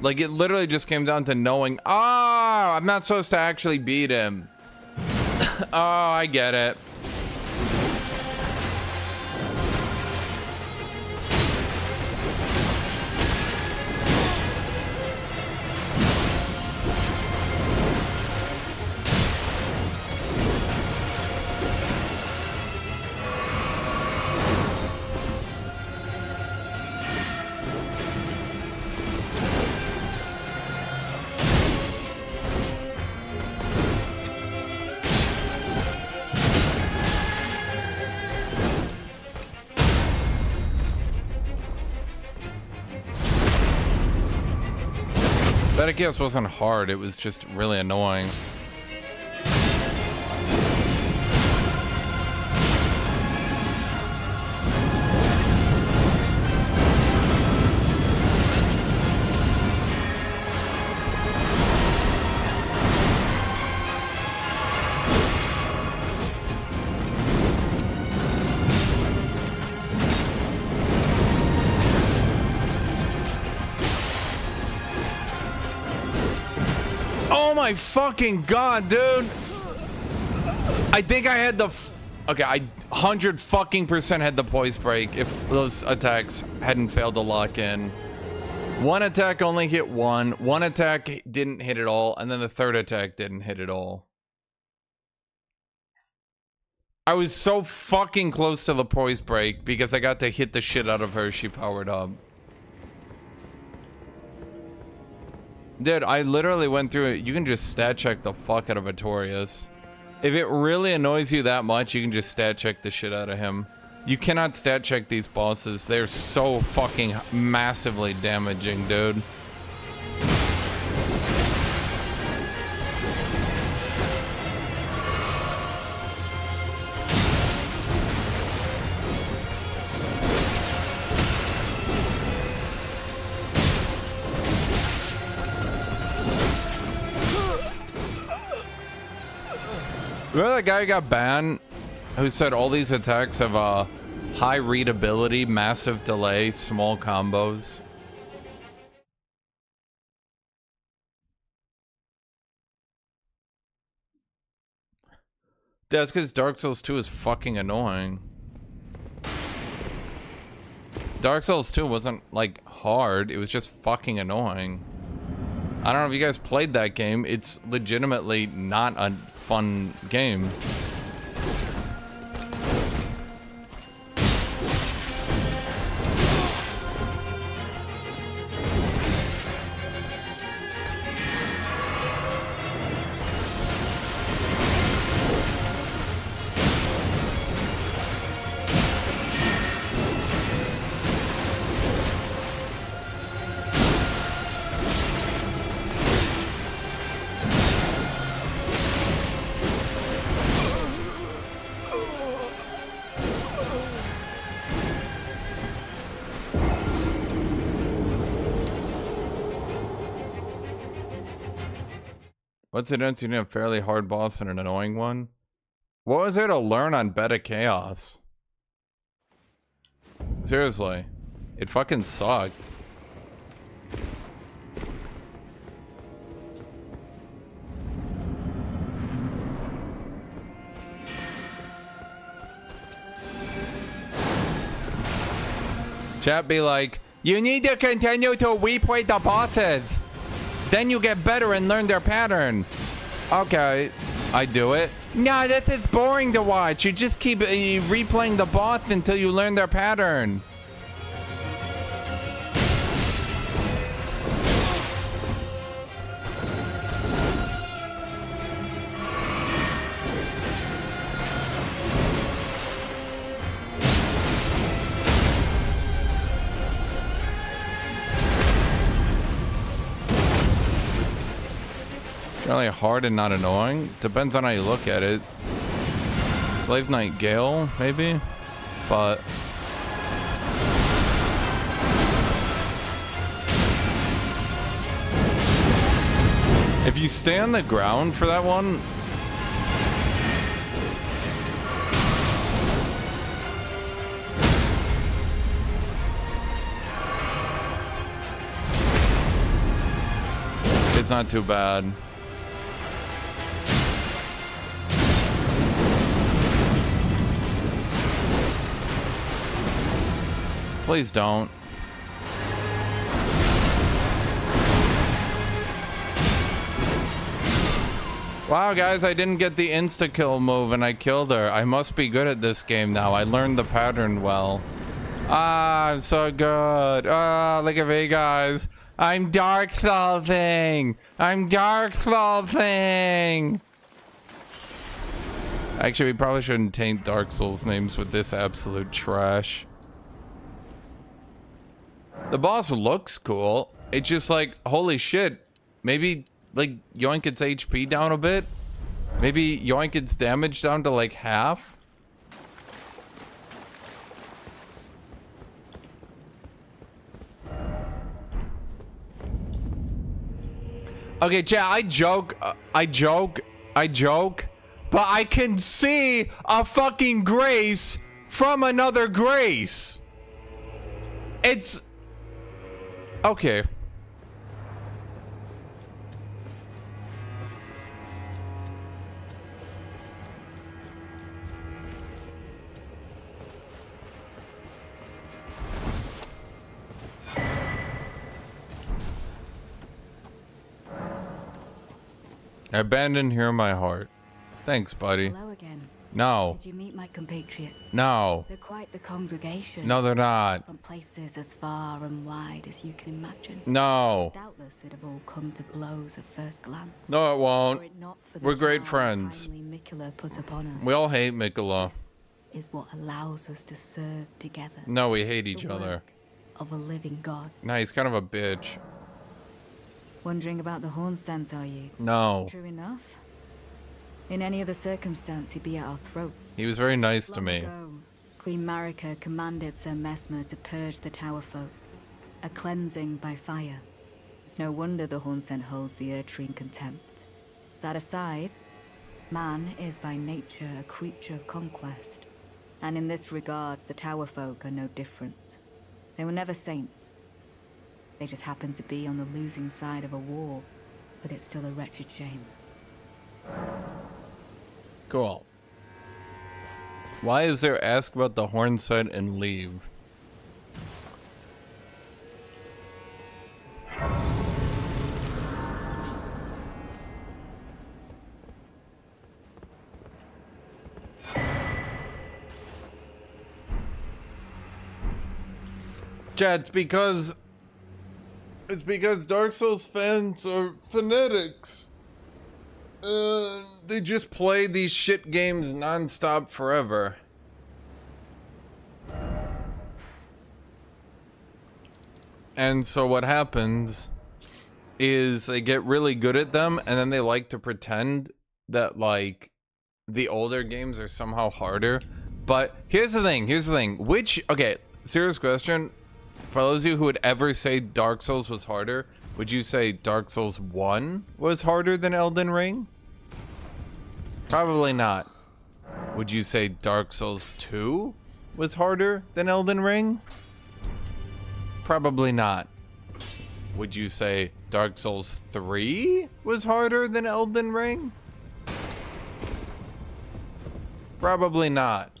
Like, it literally just came down to knowing, oh, I'm not supposed to actually beat him. Oh, I get it. Betacast wasn't hard, it was just really annoying. Oh my fucking god, dude! I think I had the okay, I 100 fucking % had the poise break if those attacks hadn't failed to lock in. One attack only hit one attack didn't hit at all, and then the third attack didn't hit at all. I was so fucking close to the poise break because I got to hit the shit out of her as she powered up. Dude, I literally went through it. You can just stat check the fuck out of Artorias. If it really annoys you that much, you can just stat check the shit out of him. You cannot stat check these bosses. They're so fucking massively damaging, dude. Remember that guy who got banned who said all these attacks have high readability, massive delay, small combos? That's because Dark Souls 2 is fucking annoying. Dark Souls 2 wasn't like hard, it was just fucking annoying. I don't know if you guys played that game. It's legitimately not a fun game. What's the difference between a fairly hard boss and an annoying one? What was there to learn on Beta Chaos? Seriously. It fucking sucked. Chat be like, you need to continue to replay the bosses. Then you get better and learn their pattern. Okay, I do it. No, this is boring to watch. You just keep replaying the boss until you learn their pattern. Really hard and not annoying. Depends on how you look at it. Slave Knight Gale, maybe? But if you stay on the ground for that one, it's not too bad. Please don't. Wow, guys, I didn't get the insta-kill move and I killed her. I must be good at this game now. I learned the pattern well. Ah, I'm so good. Ah, look at me, guys. I'm Dark Soulsing. I'm Dark Soulsing. Actually, we probably shouldn't taint Dark Souls names with this absolute trash. The boss looks cool. It's just like, holy shit. Maybe, like, yoink its HP down a bit. Maybe yoink its damage down to, like, half. Okay, chat, I joke, but I can see a fucking grace from another grace. It's... okay. Abandon here my heart. Thanks, buddy. Hello again. No. Did you meet my compatriots? No. They're quite the congregation. No, they're not. From places as far and wide as you can imagine. No. Doubtless it'd have all come to blows at first glance. No, it won't. Were it not for the We're great charm friends. kindly Miquella put upon us, We all hate Miquella. is what allows us to serve together. No, we hate each The other. work of a living god. No, he's kind of a bitch. Wondering about the horn scent, are you? No. True enough. In any other circumstance, he'd be at our throats. He was very nice to Long me. ago, Queen Marika commanded Sir Messmer to purge the Tower folk, a cleansing by fire. It's no wonder the horn scent holds the Erdtree in contempt. That aside, man is by nature a creature of conquest, and in this regard, the Tower folk are no different. They were never saints. They just happened to be on the losing side of a war, but it's still a wretched shame. Cool. Why is there ask about the horn set and leave? Chat, it's because Dark Souls fans are fanatics. They just play these shit games non-stop forever. And so what happens is they get really good at them, and then they like to pretend that, like, the older games are somehow harder. But here's the thing, okay, serious question. For those of you who would ever say Dark Souls was harder, would you say Dark Souls 1 was harder than Elden Ring? Probably not. Would you say Dark Souls 2 was harder than Elden Ring? Probably not. Would you say Dark Souls 3 was harder than Elden Ring? Probably not.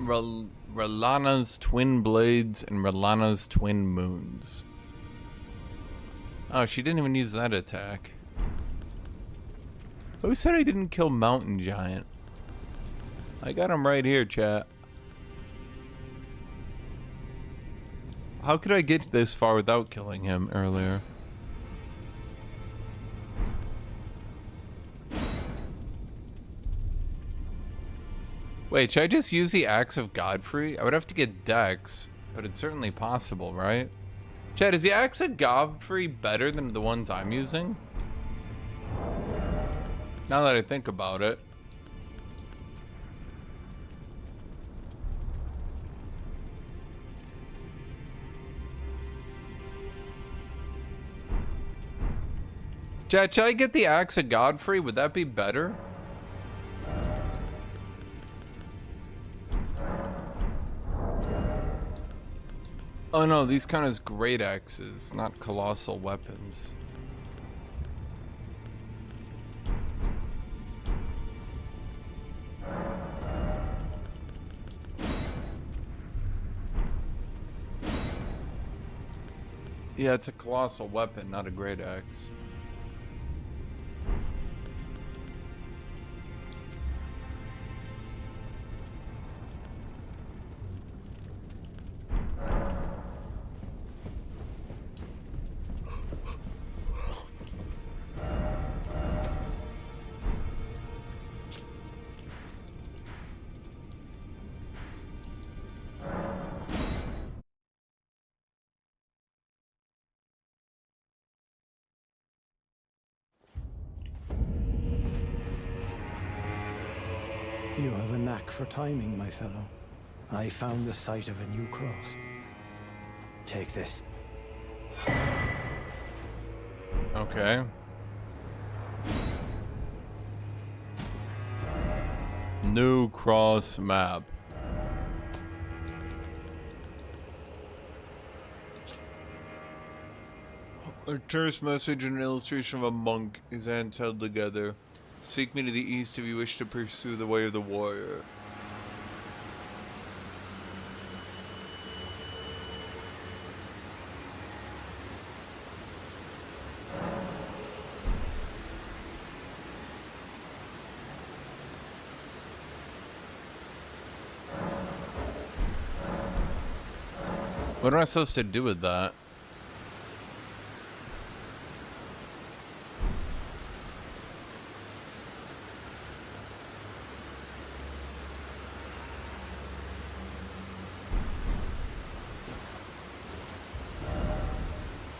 Relana's twin blades and Relana's twin moons. Oh, she didn't even use that attack. Who said I didn't kill Mountain Giant? I got him right here, chat. How could I get this far without killing him earlier? Wait, should I just use the Axe of Godfrey? I would have to get Dex, but it's certainly possible, right? Chad, is the Axe of Godfrey better than the ones I'm using? Now that I think about it. Chad, should I get the Axe of Godfrey? Would that be better? Oh no, these count as great axes, not colossal weapons. Yeah, it's a colossal weapon, not a great axe. You have a knack for timing, my fellow. I found the site of a new cross. Take this. Okay. New cross map. A terse message and an illustration of a monk, his hands held together. Seek me to the east if you wish to pursue the way of the warrior. What am I supposed to do with that?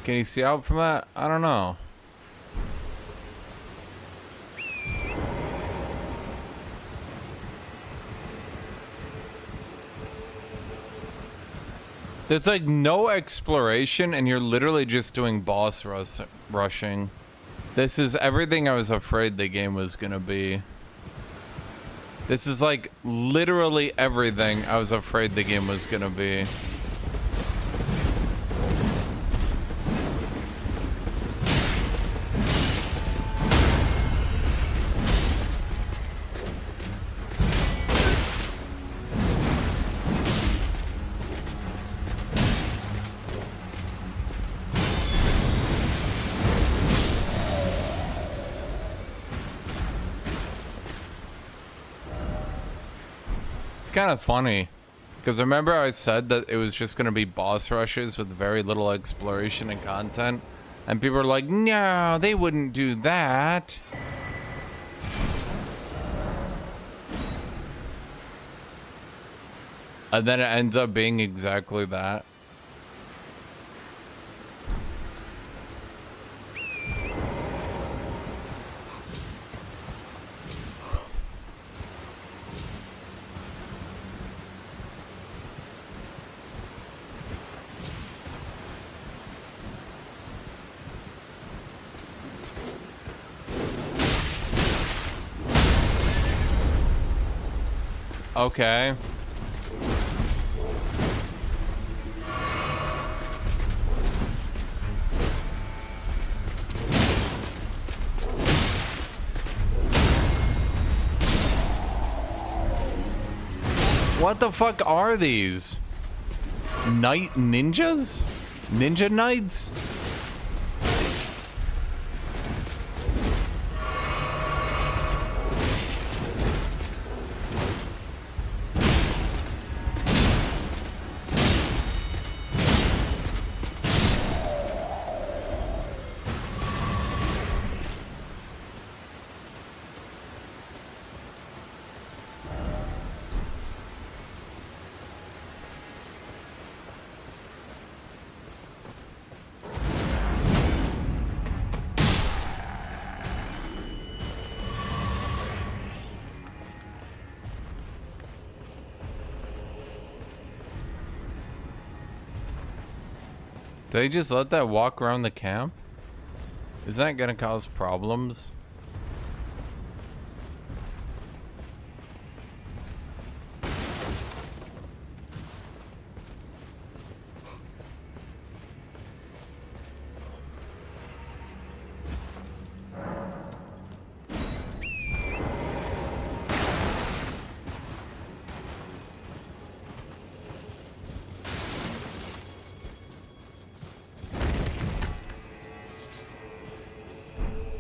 Can you see out from that? I don't know. There's like no exploration and you're literally just doing boss rushing. This is everything I was afraid the game was gonna be. This is like literally everything I was afraid the game was gonna be. Kind of funny because remember I said that it was just going to be boss rushes with very little exploration and content, and people were like, no, they wouldn't do that. And then it ends up being exactly that. Okay. What the fuck are these? Night ninjas? Ninja knights? Did they just let that walk around the camp? Is that gonna cause problems?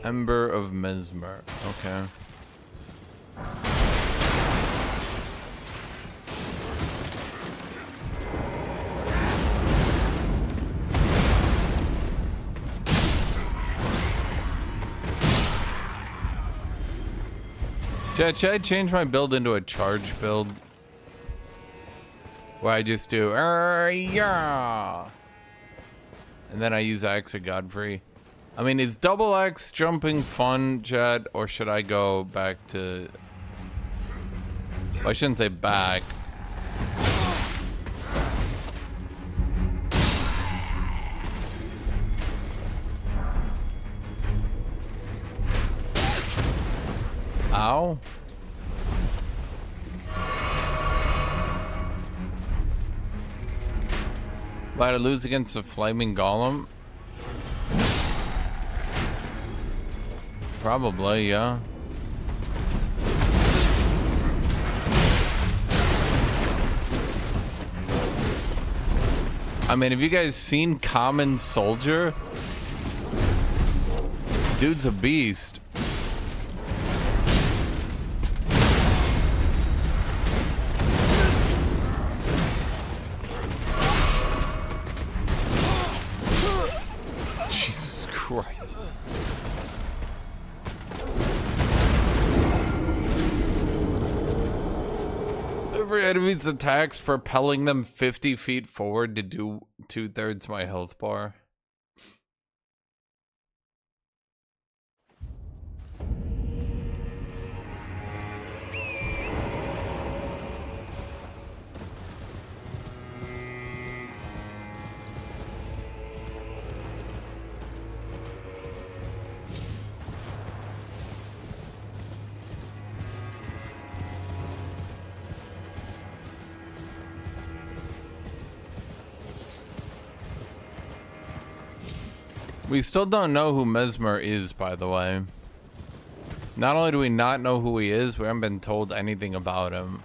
Ember of Mesmer. Okay. Should I change my build into a charge build? Where I just do yeah, and then I use Axe of Godfrey. I mean, is double X jumping fun, Chad, or should I go back to... Well, I shouldn't say back. Ow. Why to lose against a flaming golem? Probably, yeah. I mean, have you guys seen Common Soldier? Dude's a beast. Jesus Christ. Every enemy's attacks propelling them 50 feet forward to do 2/3 my health bar. We still don't know who Mesmer is, by the way. Not only do we not know who he is, we haven't been told anything about him.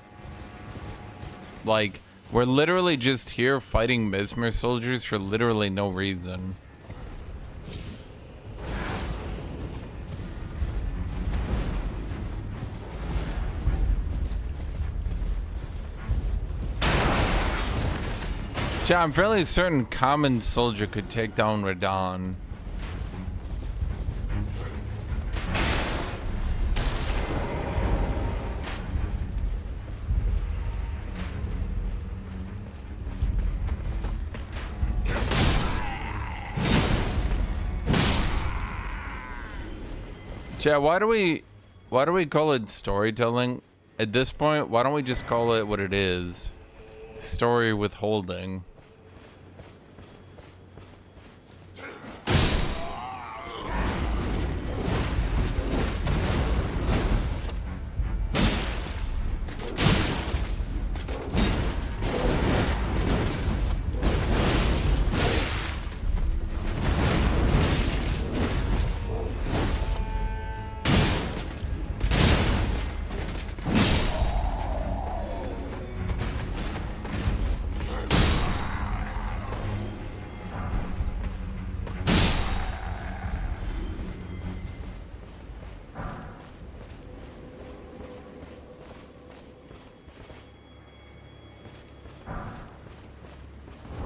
Like, we're literally just here fighting Mesmer soldiers for literally no reason. Yeah, I'm fairly certain Common Soldier could take down Radon. Yeah, why do we call it storytelling? At this point, why don't we just call it what it is? Story withholding.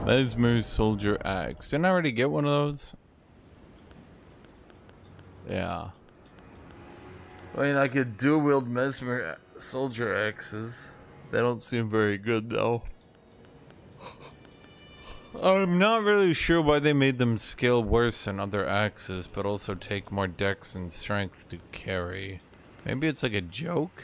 Mesmer Soldier Axe. Didn't I already get one of those? Yeah. I mean, I could dual wield Mesmer Soldier Axes. They don't seem very good though. I'm not really sure why they made them scale worse than other axes, but also take more dex and strength to carry. Maybe it's like a joke?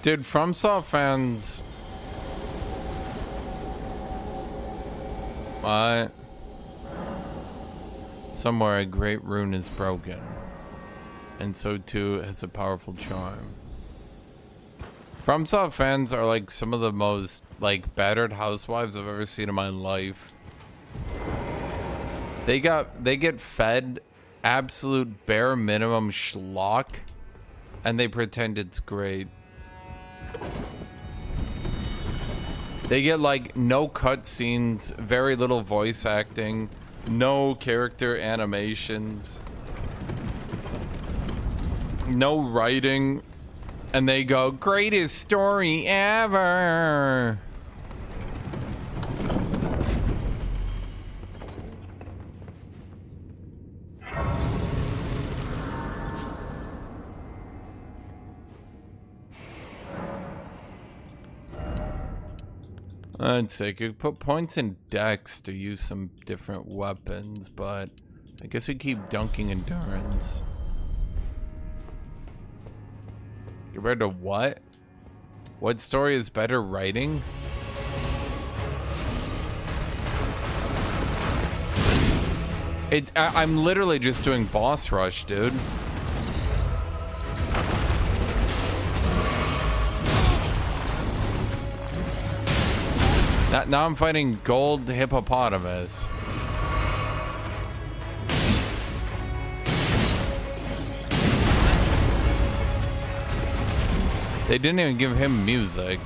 Dude, FromSoft fans... What? Somewhere a great rune is broken. And so too has a powerful charm. FromSoft fans are like some of the most like battered housewives I've ever seen in my life. They get fed absolute bare minimum schlock and they pretend it's great. They get like no cutscenes, very little voice acting, no character animations, no writing, and they go, greatest story ever. I'd say could put points in dex to use some different weapons, but I guess we keep dunking endurance. Compared to what? What story is better writing? I'm literally just doing boss rush, dude. Now I'm fighting gold hippopotamus. They didn't even give him music.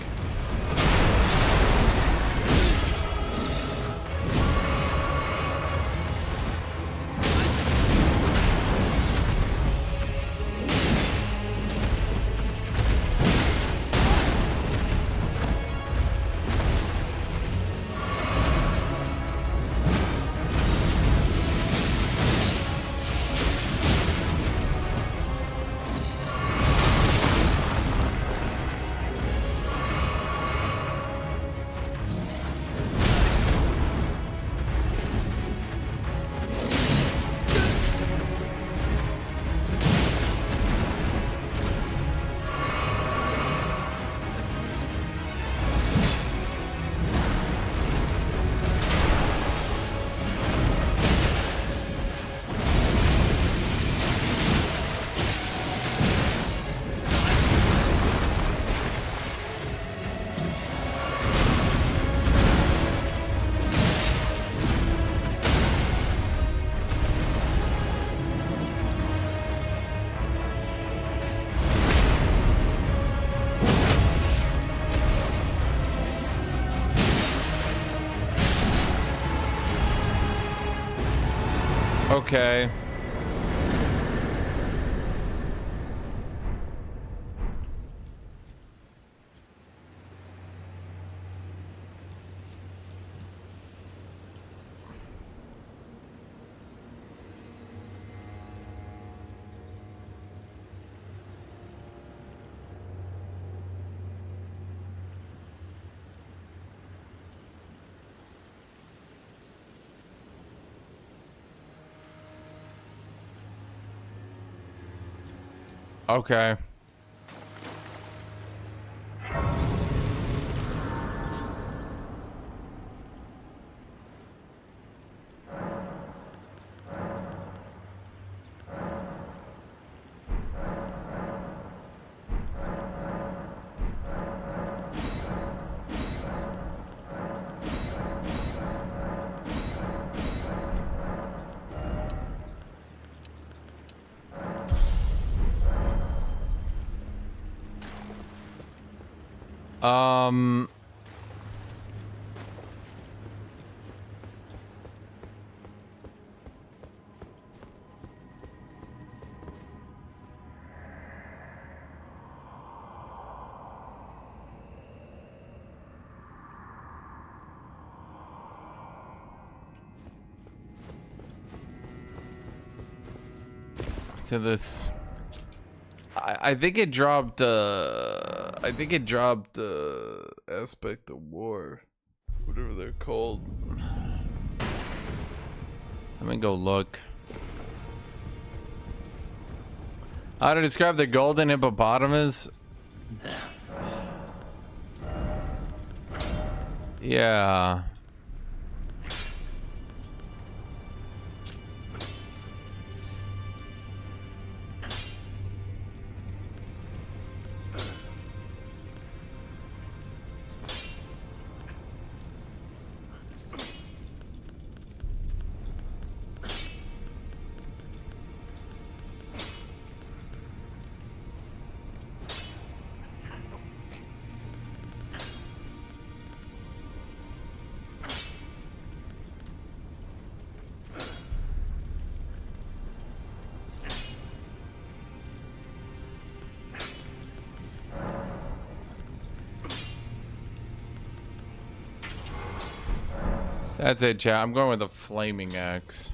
Okay. Okay. to this. I think it dropped. I think it dropped aspect of war, whatever they're called. Let me go look. How to describe the golden hippopotamus? Yeah. That's it, chat. I'm going with a flaming axe.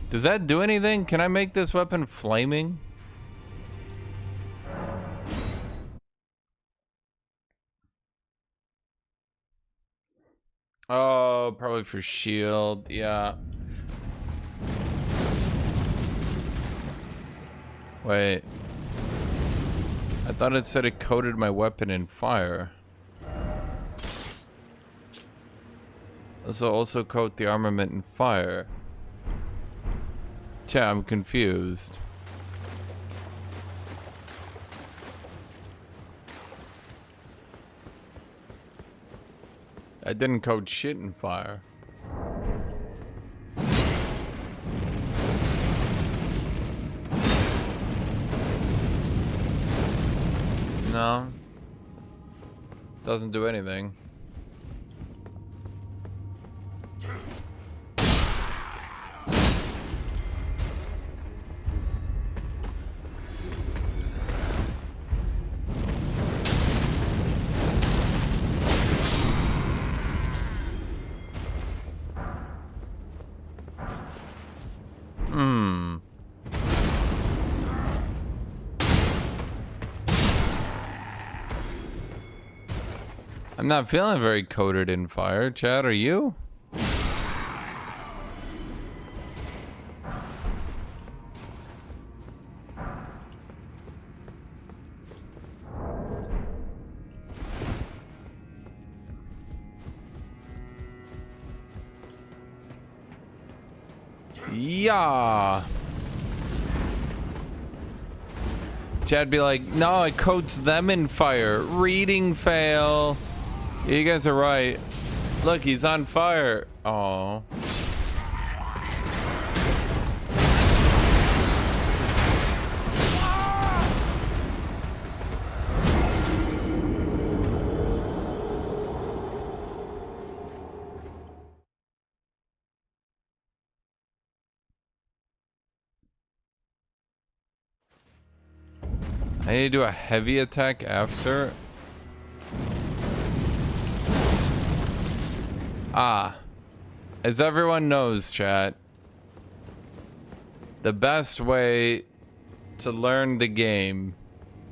Does that do anything? Can I make this weapon flaming? Oh, probably for shield. Yeah. Wait. I thought it said it coated my weapon in fire. This will also coat the armament in fire. Chat, I'm confused. I didn't coat shit in fire. No. Doesn't do anything. I'm not feeling very coated in fire. Chad, are you? Yeah. Chad be like, no, it coats them in fire. Reading fail. Yeah, you guys are right. Look, he's on fire. Oh. I need to do a heavy attack after. Ah, as everyone knows, chat, the best way to learn the game,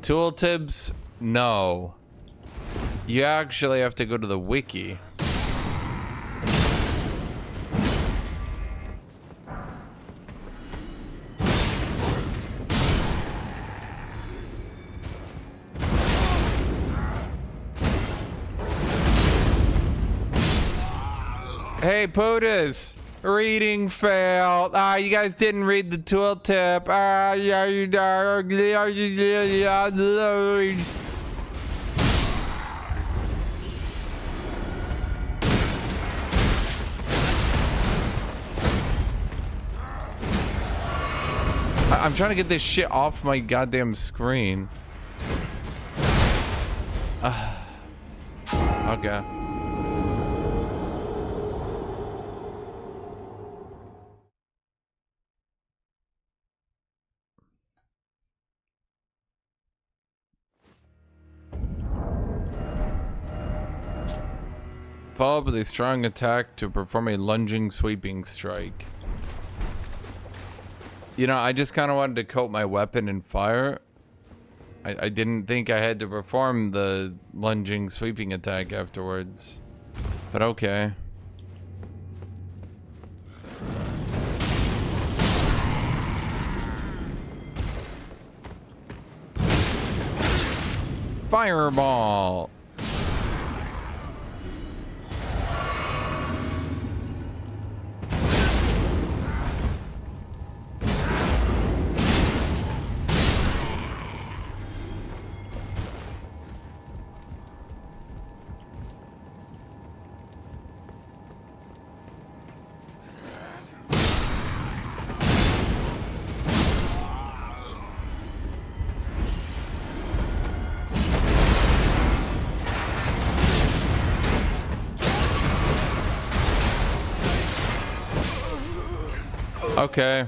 tooltips, no. You actually have to go to the wiki. Hey, POTUS, reading failed. Ah, you guys didn't read the tooltip. Ah, yeah, you I'm trying to get this shit off my goddamn screen. Okay. Follow up with a strong attack to perform a lunging sweeping strike. You know, I just kind of wanted to coat my weapon in fire. I didn't think I had to perform the lunging sweeping attack afterwards. But okay. Fireball. Okay.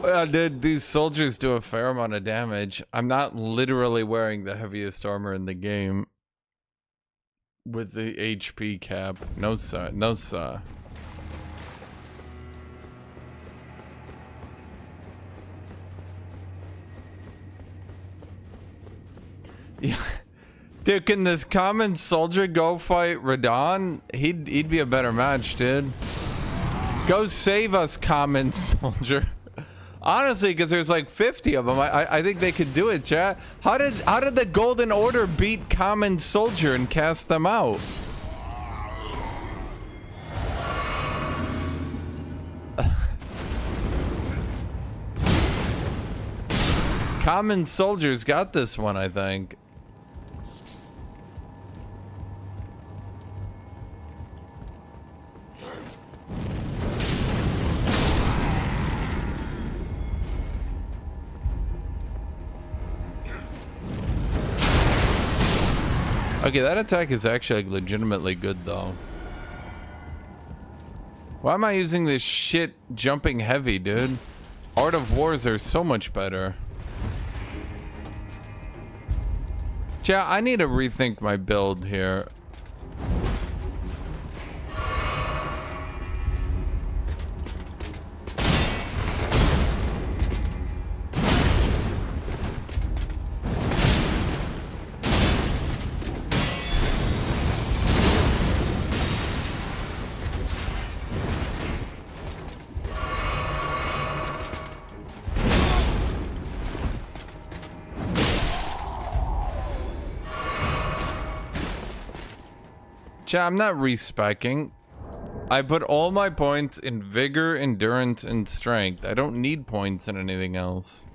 Well, dude, these soldiers do a fair amount of damage. I'm not literally wearing the heaviest armor in the game with the HP cap. No, sir. No, sir. Yeah. Dude, can this common soldier go fight Radon? He'd be a better match, dude. Go save us, common soldier. Honestly, because there's like 50 of them. I think they could do it, chat. How did the Golden Order beat common soldier and cast them out? Common soldiers got this one, I think. Okay, that attack is actually like, legitimately good though. Why am I using this shit jumping heavy, dude? Art of Wars are so much better. Chat, I need to rethink my build here. Chat, I'm not respecing. I put all my points in vigor, endurance, and strength. I don't need points in anything else.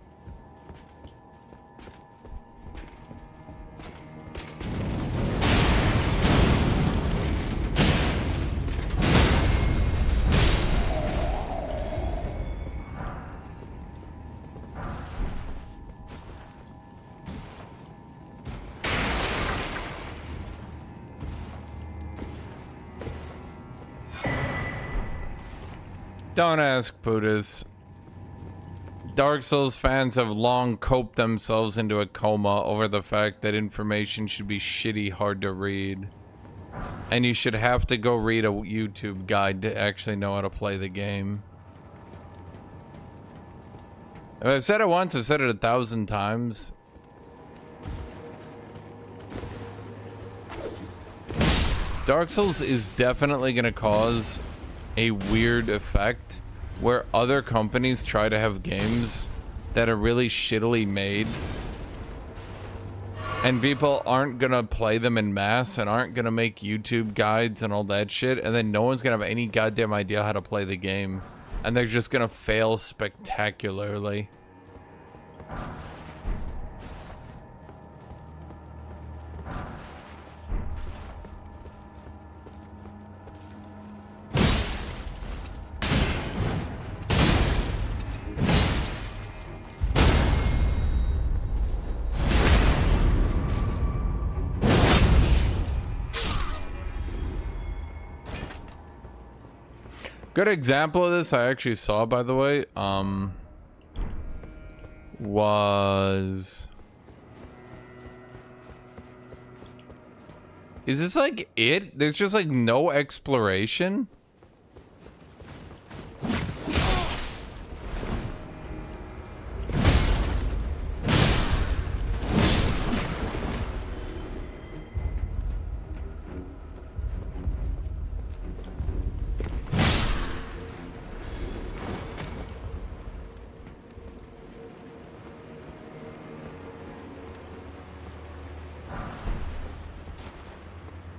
Don't ask, Buddhas. Dark Souls fans have long coped themselves into a coma over the fact that information should be shitty hard to read. And you should have to go read a YouTube guide to actually know how to play the game. If I've said it once, I've said it 1,000 times. Dark Souls is definitely going to cause a weird effect where other companies try to have games that are really shittily made and people aren't gonna play them in mass and aren't gonna make YouTube guides and all that shit, and then no one's gonna have any goddamn idea how to play the game and they're just gonna fail spectacularly. Good example of this I actually saw, by the way, was Is this like it? There's just like no exploration?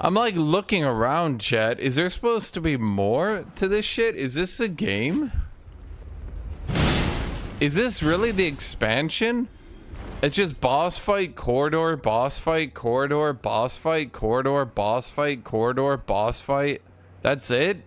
I'm like looking around, chat. Is there supposed to be more to this shit? Is this a game? Is this really the expansion? It's just boss fight, corridor, boss fight, corridor, boss fight, corridor, boss fight, corridor, boss fight. That's it?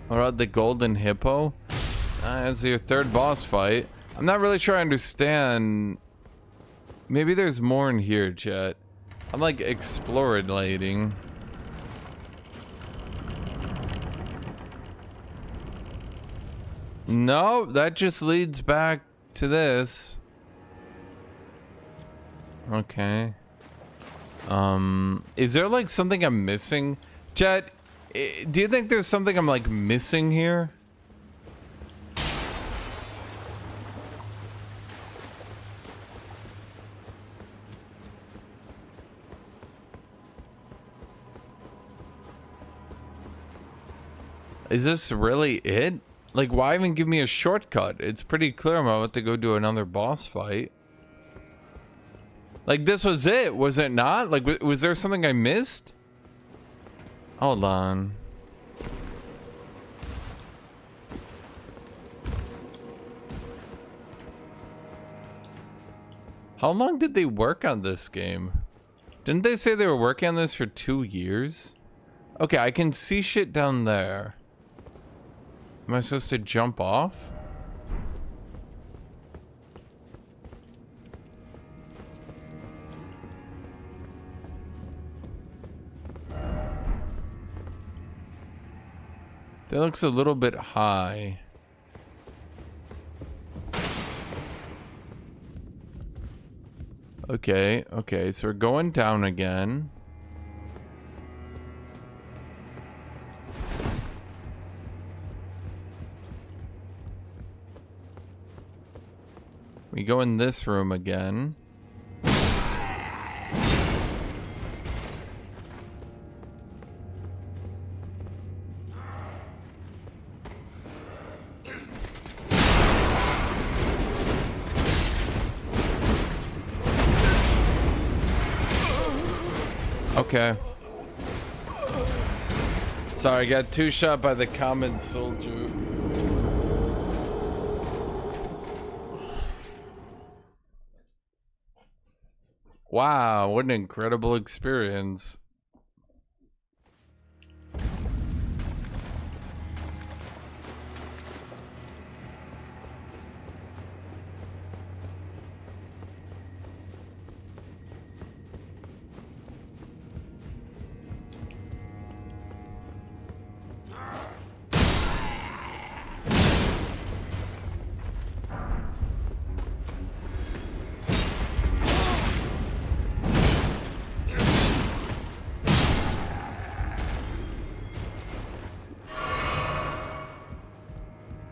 What about the golden hippo? That's your third boss fight. I'm not really sure I understand. Maybe there's more in here, chat. I'm like explorating. No, that just leads back to this. Okay. Is there like something I'm missing? Chat, do you think there's something I'm like missing here? Is this really it? Like, why even give me a shortcut? It's pretty clear I'm about to go do another boss fight. Like, this was it, was it not? Like, was there something I missed? Hold on. How long did they work on this game? Didn't they say they were working on this for 2 years? Okay, I can see shit down there. Am I supposed to jump off? That looks a little bit high. Okay, okay, so we're going down again. We go in this room again. Okay. Sorry, I got two shot by the common soldier. Wow, what an incredible experience.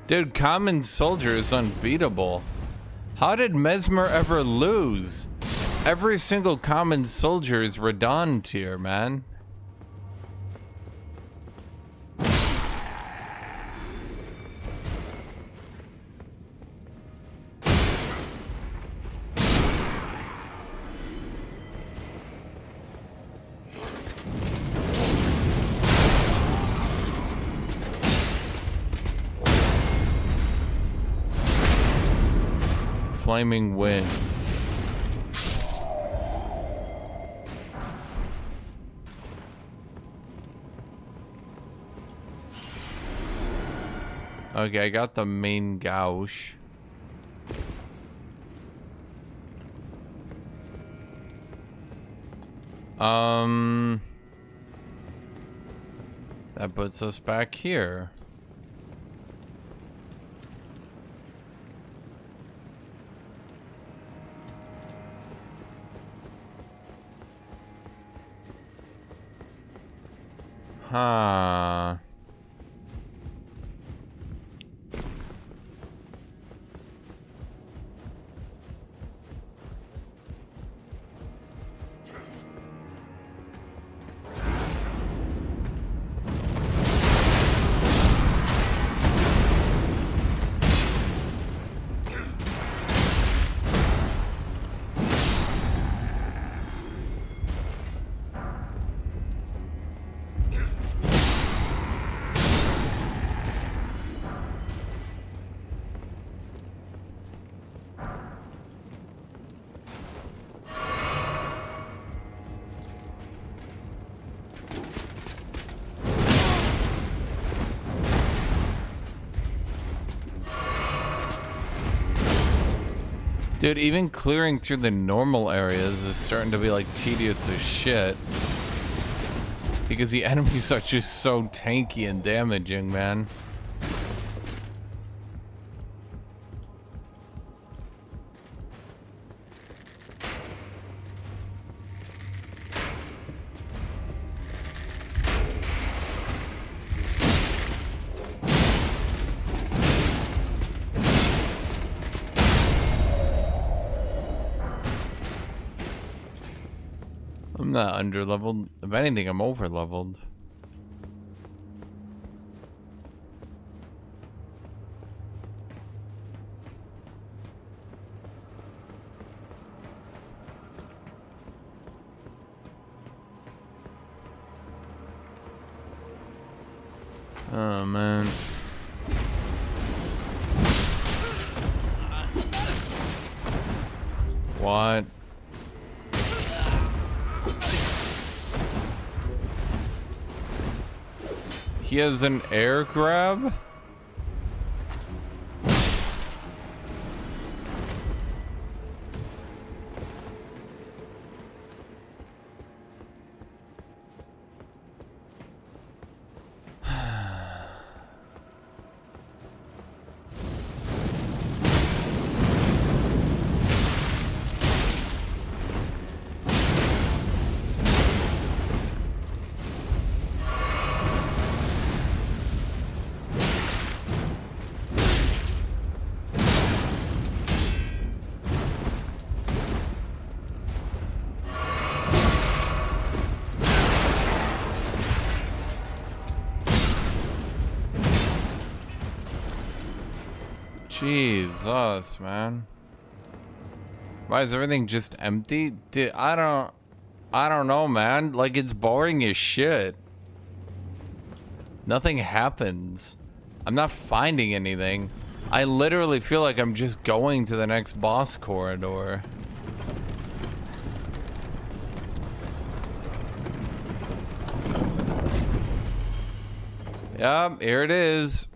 Dude, common soldier is unbeatable. How did Mesmer ever lose? Every single common soldier is Radon tier, man. Flaming wind. Okay, I got the main gouge. That puts us back here. Huh. Dude, even clearing through the normal areas is starting to be like tedious as shit. Because the enemies are just so tanky and damaging, man. I'm not under-leveled. If anything, I'm over-leveled. Oh, man. What? He has an air grab? Jesus, man. Why is everything just empty? Dude, I don't know, man. Like, it's boring as shit. Nothing happens. I'm not finding anything. I literally feel like I'm just going to the next boss corridor. Yep, here it is.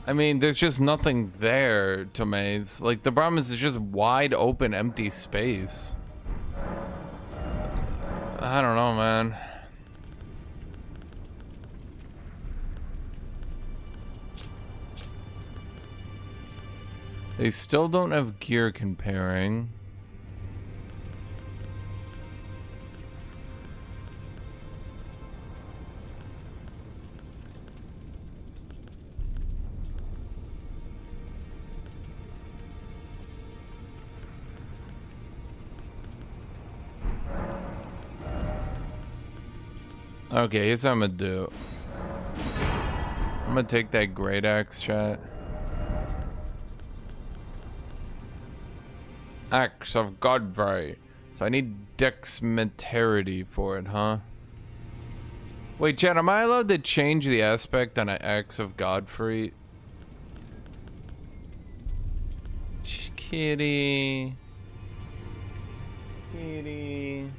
I mean, there's just nothing there to maze. Like, the problem is it's just wide open, empty space. I don't know, man. They still don't have gear comparing. Okay, here's what I'm gonna do. I'm gonna take that great axe, chat. Axe of Godfrey. So I need dexterity for it, huh? Wait, Chad, am I allowed to change the aspect on an X of Godfrey? Kitty. Kitty.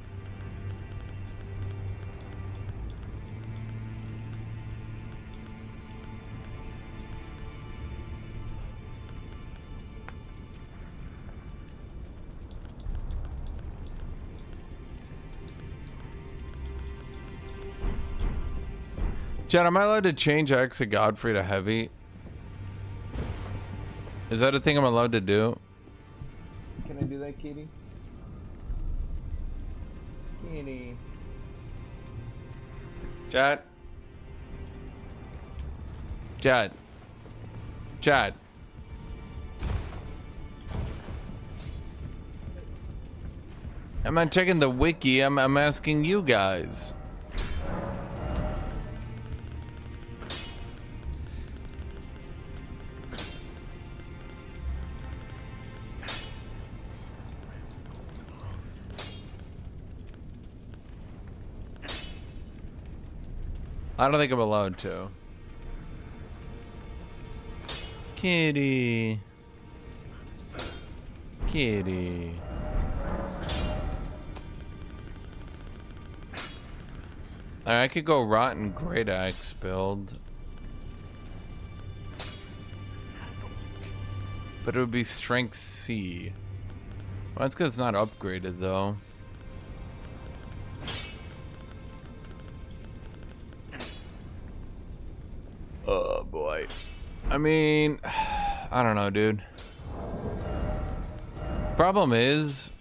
Chad, am I allowed to change X of Godfrey to heavy? Is that a thing I'm allowed to do? Can I do that, Kitty? Kitty. Chad? Chad? Chad? I'm not checking the wiki, I'm asking you guys. I don't think I'm allowed to. Kitty. Kitty. I could go Rotten Great Axe build. But it would be Strength C. Well, that's because it's not upgraded though. Oh boy. I mean, I don't know, dude. Problem is,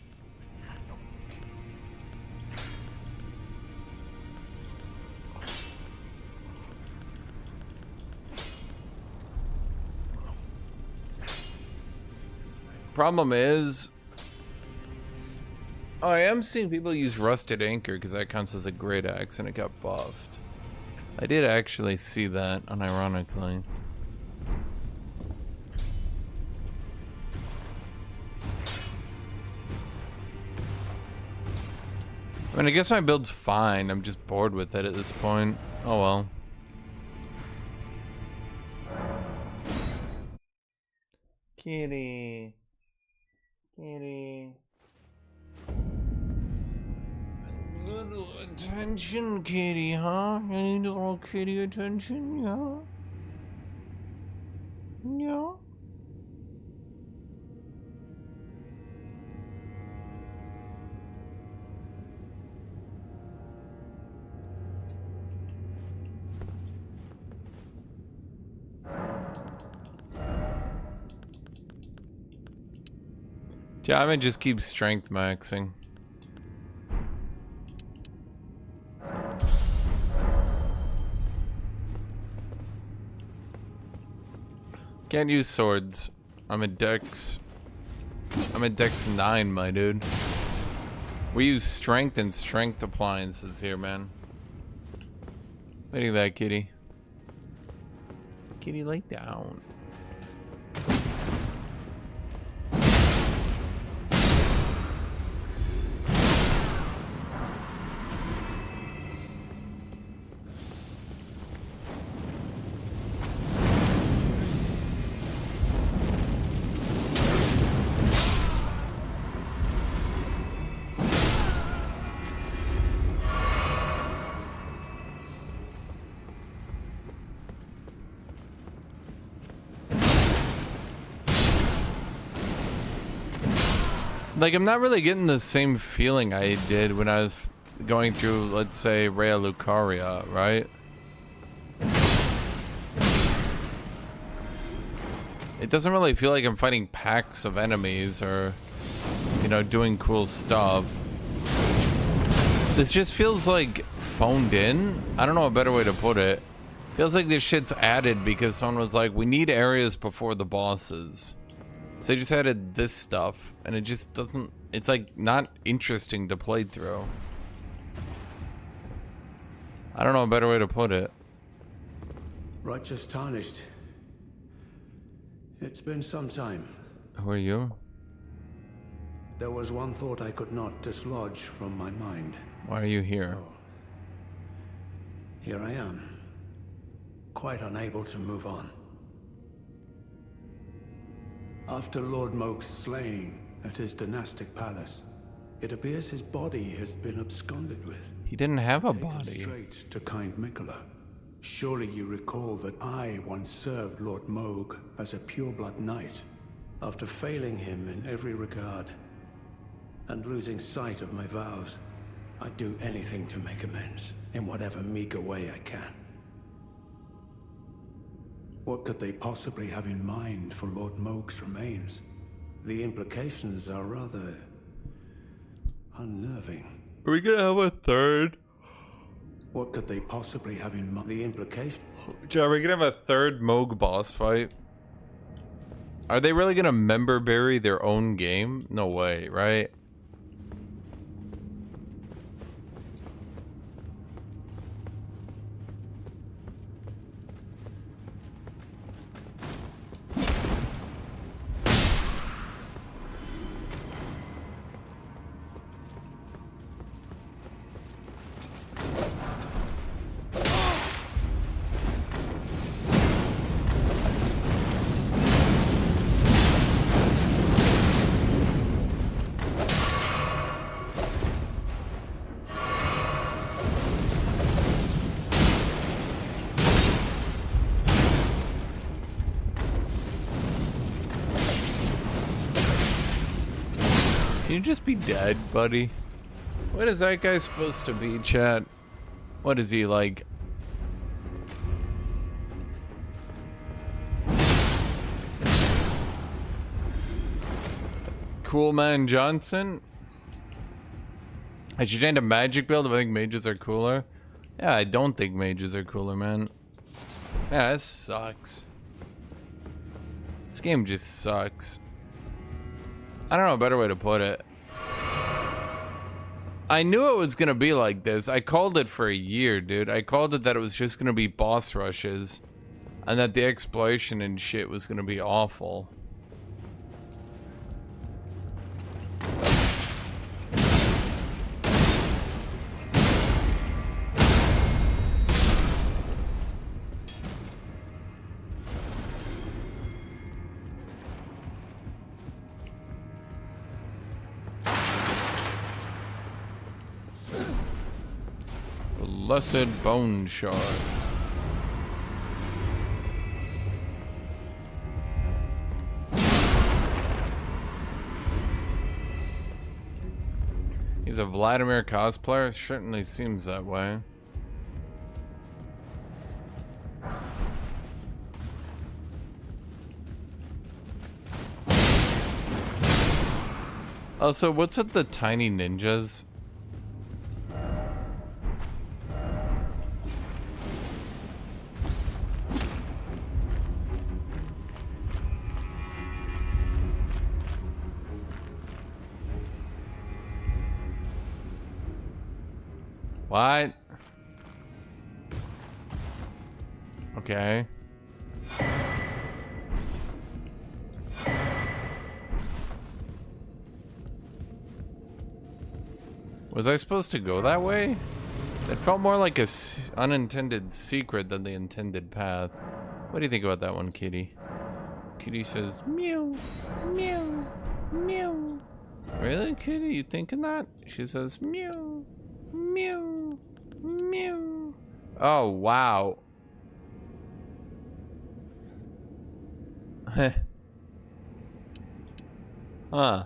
I am seeing people use Rusted Anchor because that counts as a great axe and it got buffed. I did actually see that, unironically. I mean, I guess my build's fine. I'm just bored with it at this point. Oh well. Kitty. Kitty. Little attention, kitty, huh? You need a little kitty attention, yeah? Yeah? Yeah, I'm gonna just keep strength maxing. Can't use swords. I'm a dex 9, my dude. We use strength and strength appliances here, man. Look at that, kitty. Kitty, lay down. Like, I'm not really getting the same feeling I did when I was going through, let's say, Rhea Lucaria, right? It doesn't really feel like I'm fighting packs of enemies or, you know, doing cool stuff. This just feels like phoned in. I don't know a better way to put it. Feels like this shit's added because someone was like, we need areas before the bosses. So they just added this stuff, and it just doesn't, it's like not interesting to play through. I don't know a better way to put it. Righteous Tarnished. It's been some time. Who are you? There was one thought I could not dislodge from my mind. Why are you here? So, here I am, quite unable to move on. After Lord Moke's slaying at his dynastic palace, it appears his body has been absconded with. He didn't have a Taken body. straight to kind Miquella. Surely you recall that I once served Lord Mogue as a pureblood knight, after failing him in every regard, and losing sight of my vows. I'd do anything to make amends, in whatever meager way I can. What could they possibly have in mind for Lord Mogue's remains? The implications are rather unnerving. Are we gonna have a third? What could they possibly have in mind? The implication. Are we gonna have a third Moog boss fight? Are they really gonna member bury their own game? No way, right? Can you just be dead, buddy? What is that guy supposed to be, chat? What is he like? Cool Man Johnson? I should change a magic build if I think mages are cooler. Yeah, I don't think mages are cooler, man. Yeah, this sucks. This game just sucks. I don't know a better way to put it. I knew it was gonna be like this. I called it for a year, dude. I called it that it was just gonna be boss rushes, and that the exploration and shit was gonna be awful. Blessed Bone Shard. He's a Vladimir cosplayer? Certainly seems that way. Also, what's with the tiny ninjas? What? Okay. Was I supposed to go that way? It felt more like a unintended secret than the intended path. What do you think about that one, Kitty? Kitty says, meow, meow, meow. Really, Kitty? You thinking that? She says, meow, meow, meow. Oh, wow. Heh. Huh.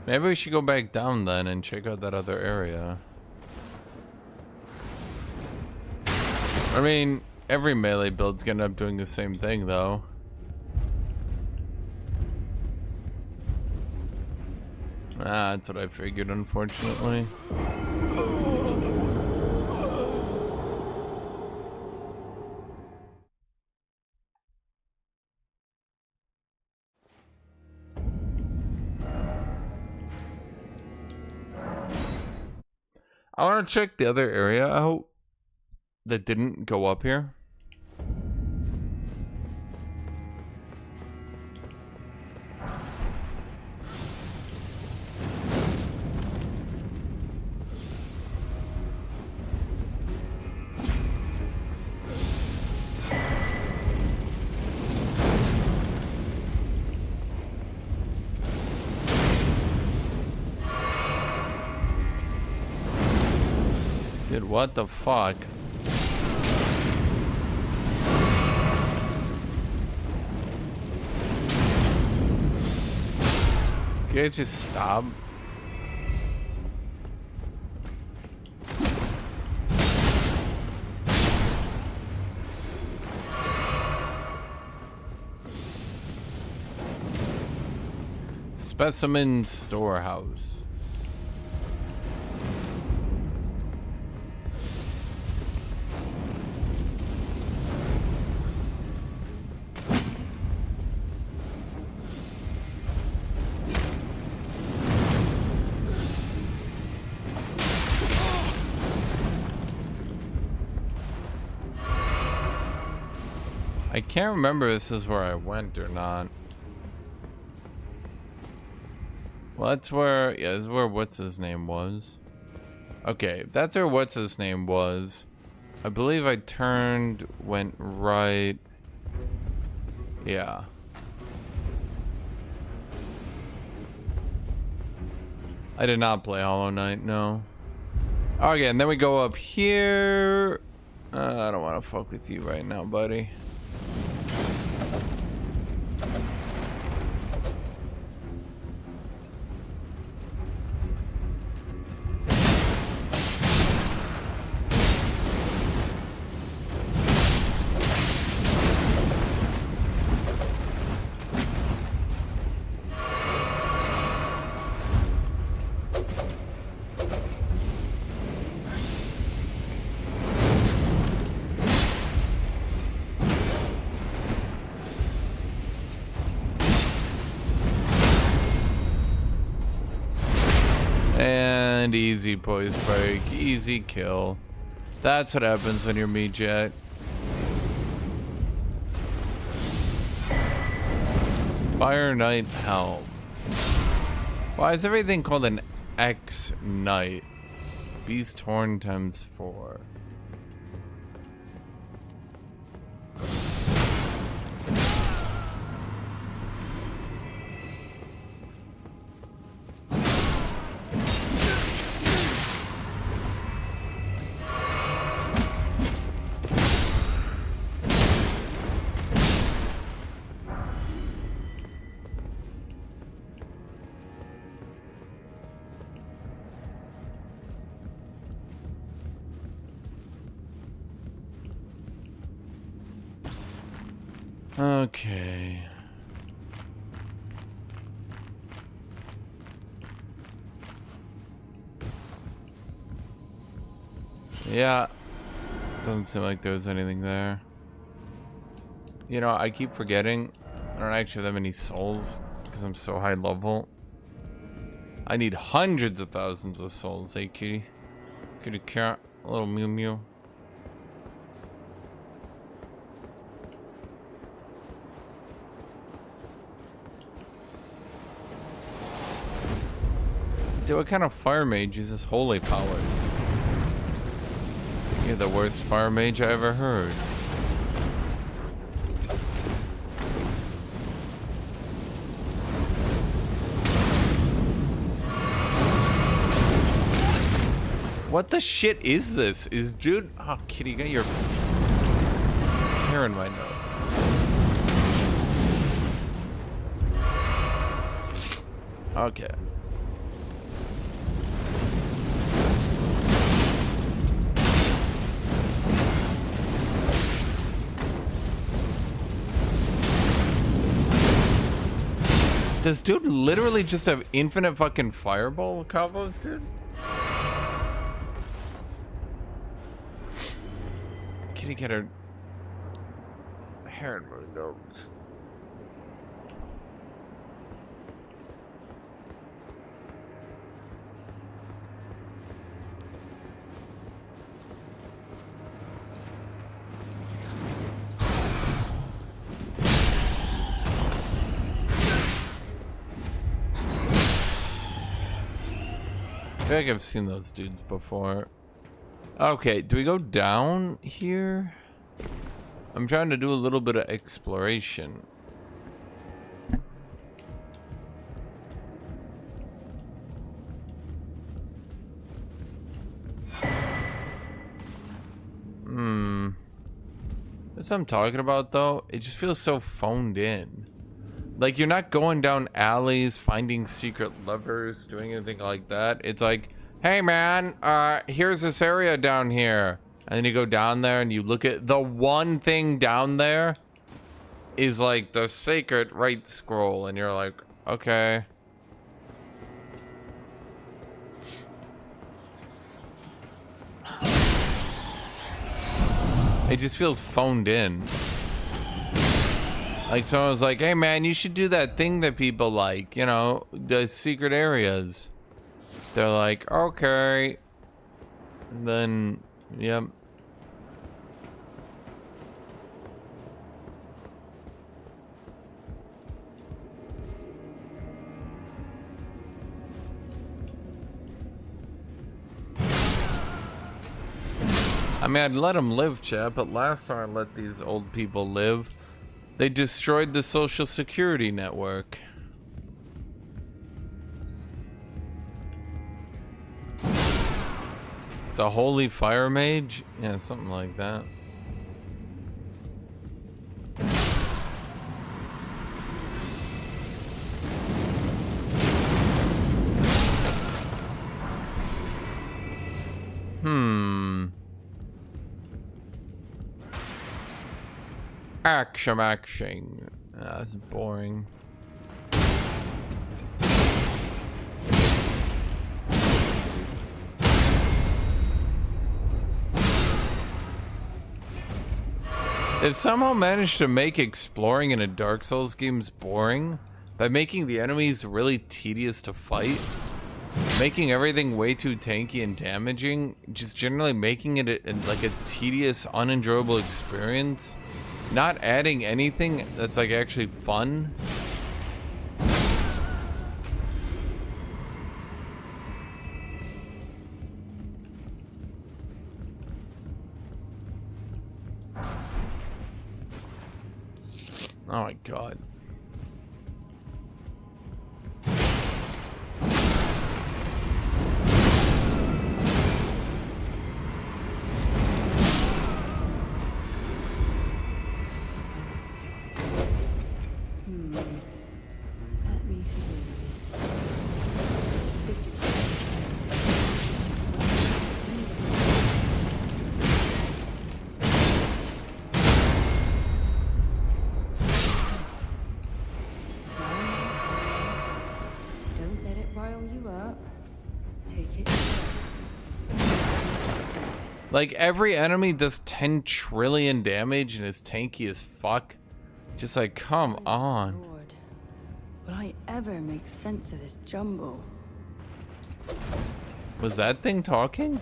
Maybe we should go back down then and check out that other area. I mean, every melee build's gonna end up doing the same thing though. Ah, that's what I figured, unfortunately. I want to check the other area out that didn't go up here. Dude, what the fuck? Can you guys just stop? Specimen storehouse. I can't remember if this is where I went or not. Well, that's where, yeah, this is where what's his name was. Okay, if that's where what's his name was. I believe I turned, went right. Yeah. I did not play Hollow Knight, no. Okay, and then we go up here. I don't want to fuck with you right now, buddy. And easy poise break, easy kill. That's what happens when you're me, Jet. Fire Knight Helm. Why is everything called an X Knight? Beast Horn times 4. Okay. Yeah. Doesn't seem like there was anything there. You know, I keep forgetting I don't actually have that many souls because I'm so high level. I need hundreds of thousands of souls, hey kitty. Kitty cat, a little Mew Mew. Dude, what kind of fire mage uses holy powers? You're the worst fire mage I ever heard. What the shit is this? Is dude? Oh, kitty, you got your hair in my nose. Okay. Does dude literally just have infinite fucking fireball combos, dude? Kitty get her hair in my nose. feel like I've seen those dudes before. Okay, do we go down here? I'm trying to do a little bit of exploration. That's what I'm talking about, though. It just feels so phoned in. Like, you're not going down alleys, finding secret levers, doing anything like that. It's like, hey, man, here's this area down here. And then you go down there and you look at the one thing down there is like the sacred right scroll. And you're like, okay. It just feels phoned in. Like someone's like, hey man, you should do that thing that people like, you know, the secret areas. They're like, okay. And then, yep. I mean, I'd let them live, chat, but last time I let these old people live, they destroyed the social security network. It's a holy fire mage? Yeah, something like that. Action. That's boring. They've somehow managed to make exploring in a Dark Souls games boring by making the enemies really tedious to fight, making everything way too tanky and damaging, just generally making it like a tedious, unenjoyable experience. Not adding anything that's like actually fun. Oh my god. Let me see. Don't let it rile you up. Take it. Like every enemy does 10 trillion damage and is tanky as fuck. Just like, come on. Lord, will I ever make sense of this jumble? Was that thing talking?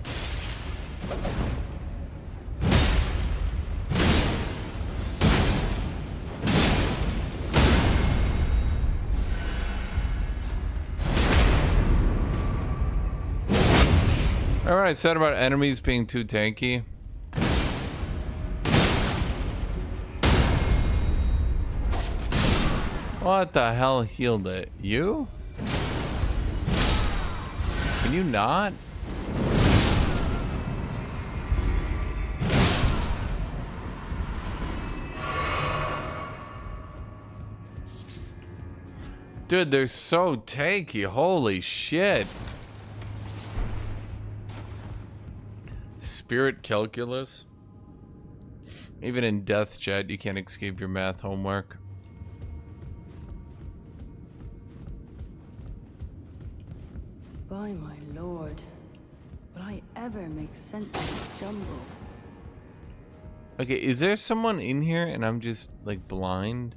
Remember what I said about enemies being too tanky? What the hell healed it? You? Can you not? Dude, they're so tanky. Holy shit. Spirit calculus. Even in death chat, you can't escape your math homework. By my lord, will I ever make sense of this jumble? Okay, is there someone in here and I'm just like blind?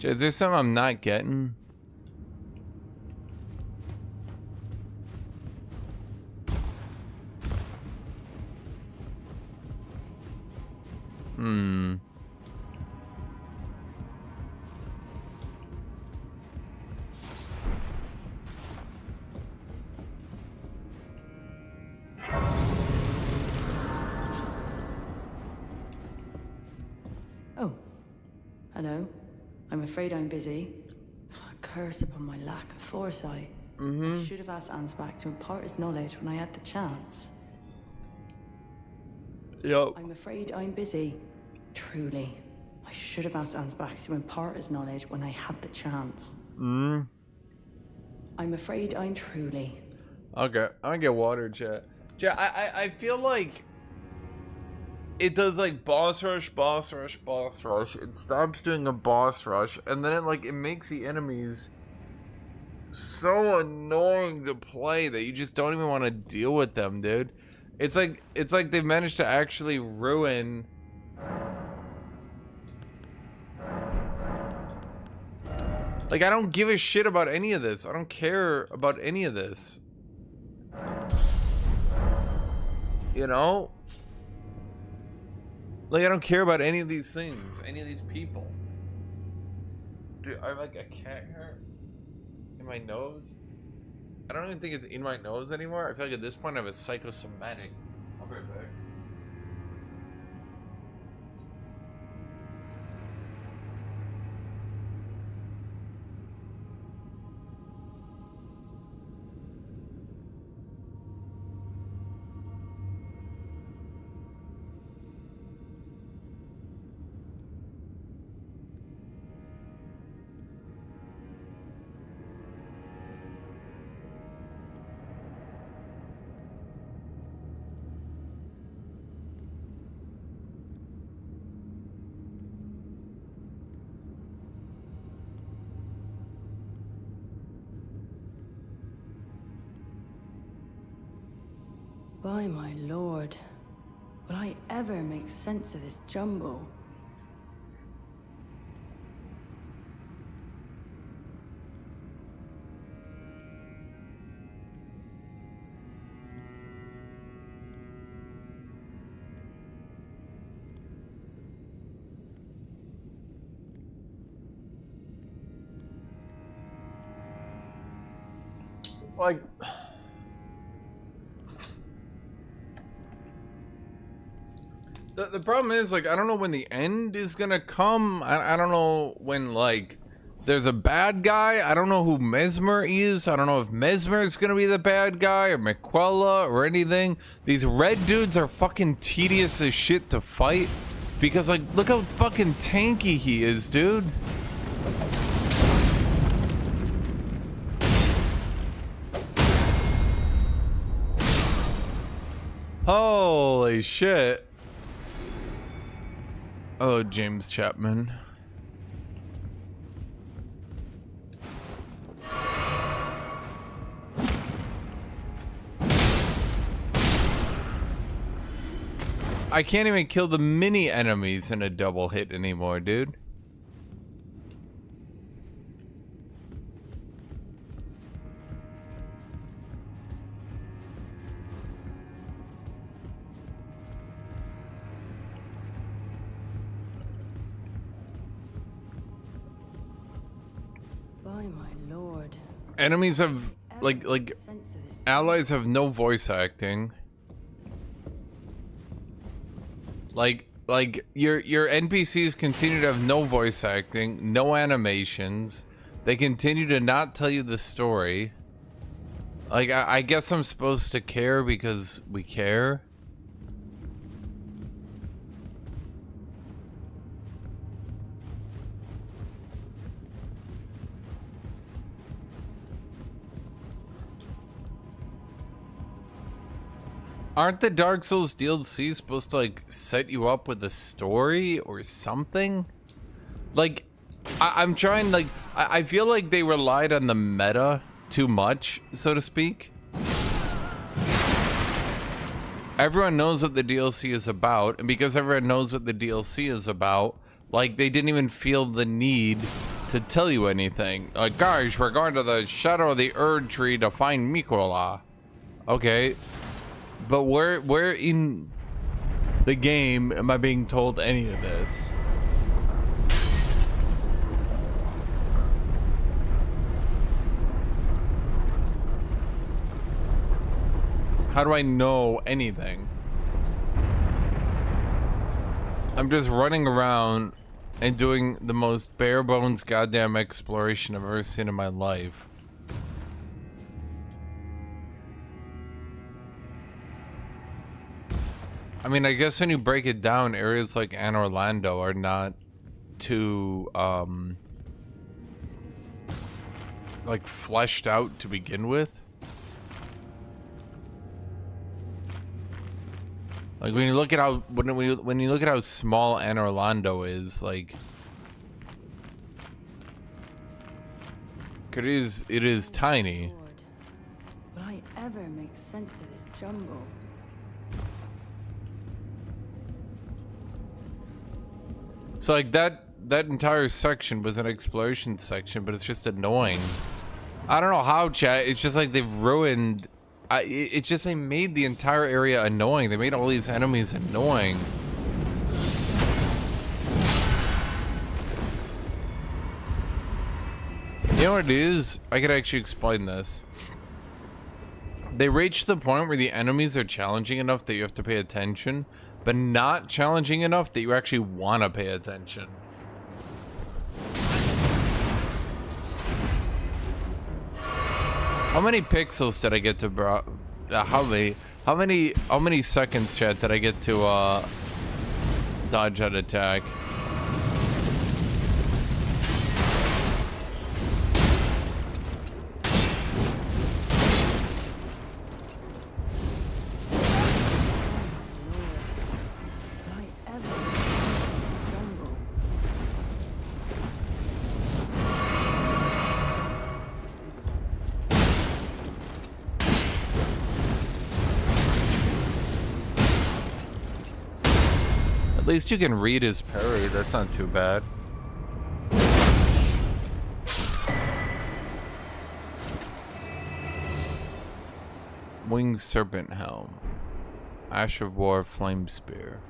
Is there something I'm not getting? Hello? I'm afraid I'm busy. A curse upon my lack of foresight. I should have asked Ansbach to impart his knowledge when I had the chance. Yep. I'm afraid I'm busy. Truly. I should have asked Ansbach to impart his knowledge when I had the chance. I'm afraid I'm truly. Okay, I'm gonna get water, chat. Chat, I feel like it does like boss rush, boss rush, boss rush. It stops doing a boss rush, and then it makes the enemies so annoying to play that you just don't even want to deal with them, dude. It's like they've managed to actually ruin I don't give a shit about any of this. I don't care about any of this. You know? I don't care about any of these things, any of these people. Dude, I have a cat hair in my nose. I don't even think it's in my nose anymore. I feel like at this point I have a psychosomatic. I'll be right back. By my lord. Will I ever make sense of this jumble? The problem is, I don't know when the end is gonna come. I don't know when, there's a bad guy. I don't know who Mesmer is. I don't know if Mesmer is gonna be the bad guy or Miquella or anything. These red dudes are fucking tedious as shit to fight because, look how fucking tanky he is, dude. Holy shit. Oh, James Chapman. I can't even kill the mini enemies in a double hit anymore, dude. By my lord. Enemies have allies have no voice acting. Your NPCs continue to have no voice acting, no animations. They continue to not tell you the story. I guess I'm supposed to care because we care. Aren't the Dark Souls DLC supposed to set you up with a story or something? I'm trying I feel like they relied on the meta too much, so to speak. Everyone knows what the DLC is about, and because everyone knows what the DLC is about, they didn't even feel the need to tell you anything. Guys, we're going to the Shadow of the ERD tree to find Miquella. Okay. But where in the game am I being told any of this? How do I know anything? I'm just running around and doing the most bare bones goddamn exploration I've ever seen in my life. I mean, I guess when you break it down, areas like Anne Orlando are not too, like, fleshed out to begin with. Like, when you look at how, when you look at how small Anne Orlando is, like, it is tiny. Lord, will I ever make sense of this jumble? So like that entire section was an exploration section, but it's just annoying. I don't know how, chat. It's just like they've ruined. It's just they made the entire area annoying. They made all these enemies annoying. You know what it is? I could actually explain this. They reached the point where the enemies are challenging enough that you have to pay attention, but not challenging enough that you actually want to pay attention. How many pixels did I get to how many seconds, chat, did I get to dodge that attack? At least you can read his parry. That's not too bad. Winged Serpent Helm. Ash of War Flame Spear.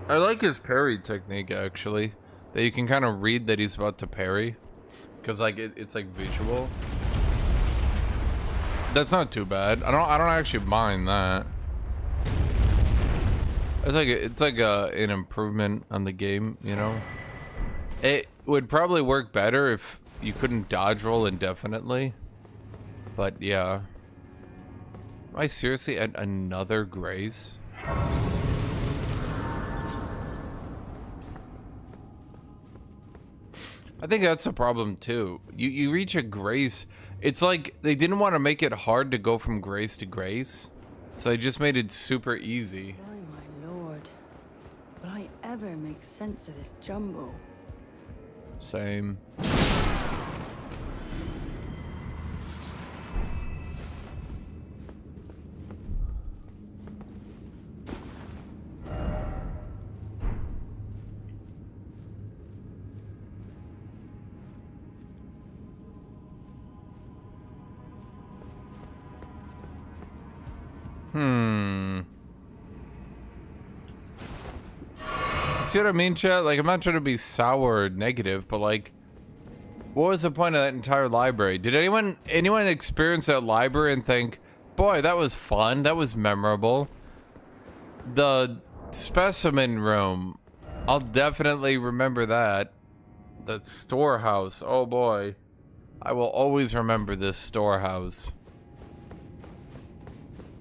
I like his parry technique, actually. That you can kind of read that he's about to parry, because like it's like visual. That's not too bad. I don't actually mind that. It's like an improvement on the game, you know. It would probably work better if you couldn't dodge roll indefinitely. But yeah. Am I seriously at another grace? I think that's the problem too. You reach a grace. It's like they didn't want to make it hard to go from grace to grace, so they just made it super easy. Oh my lord. Will I ever make sense of this jumble? Same. See what I mean, chat? Like, I'm not trying to be sour or negative, but like, what was the point of that entire library? Did anyone experience that library and think, boy, that was fun, that was memorable? The specimen room, I'll definitely remember that. The storehouse, oh boy. I will always remember this storehouse.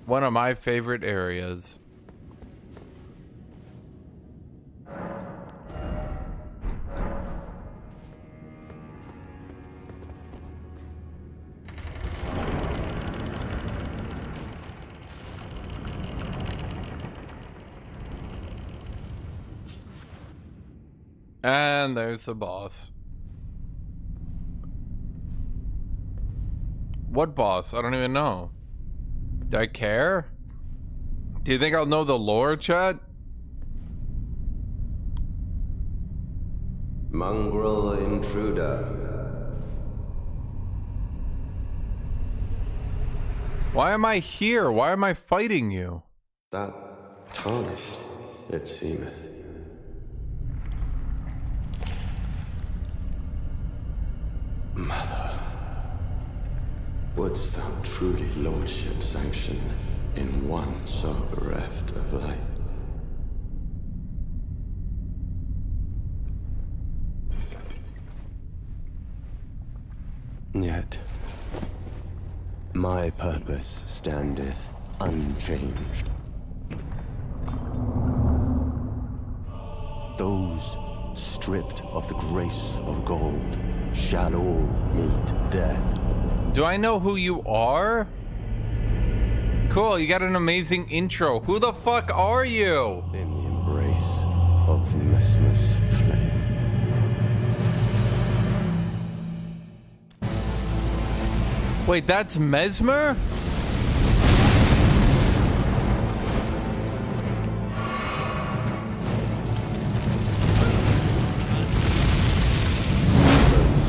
One of my favorite areas. And there's the boss. What boss? I don't even know. Do I care? Do you think I'll know the lore, chat? Mongrel intruder. Why am I here? Why am I fighting you? That tarnished, it seemeth. Mother. Wouldst thou truly lordship sanction in one so bereft of light? Yet, my purpose standeth unchanged. Those stripped of the grace of gold shall all meet death. Do I know who you are? Cool, you got an amazing intro. Who the fuck are you? In the embrace of Mesmer's flame. Wait, that's Mesmer?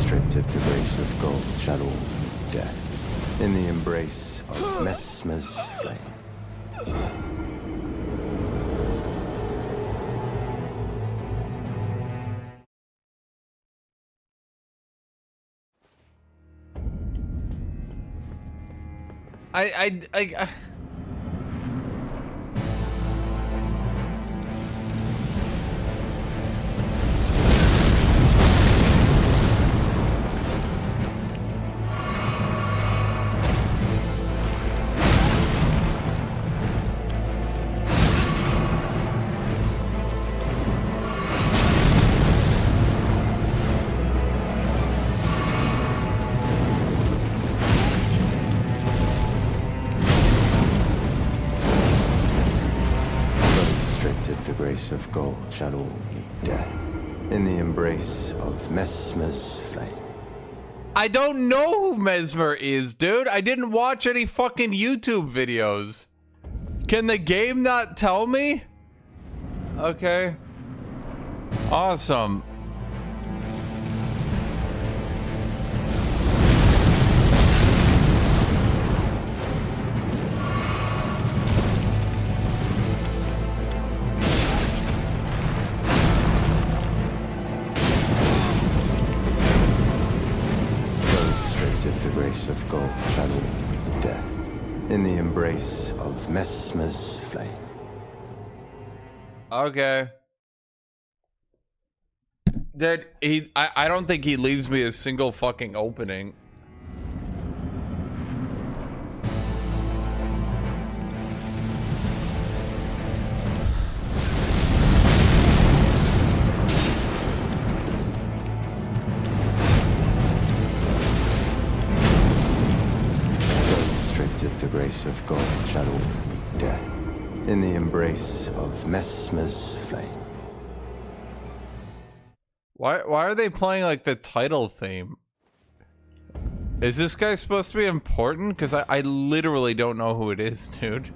Stripped of the grace of gold shall all meet death. In the embrace of Mesmer's flame. I Of gold shall all meet death in the embrace of Mesmer's flame. I don't know who Mesmer is, dude. I didn't watch any fucking YouTube videos. Can the game not tell me? Okay. Awesome. Of gold shall all meet death in the embrace of Mesmer's flame. Okay. That I don't think he leaves me a single fucking opening. Of gold shall all meet death in the embrace of Mesmer's flame. Why are they playing like the title theme? Is this guy supposed to be important? Because I literally don't know who it is, dude.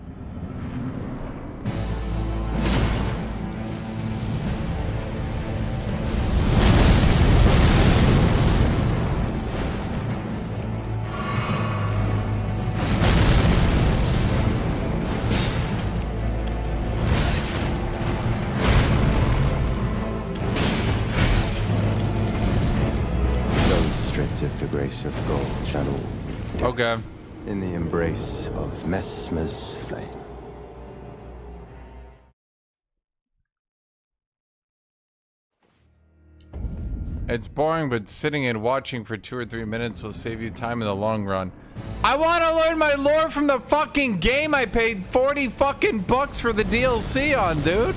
Of gold shall all meet death Okay. in the embrace of Mesmer's flame. It's boring, but sitting and watching for 2 or 3 minutes will save you time in the long run. I want to learn my lore from the fucking game I paid 40 fucking bucks for the DLC on, dude.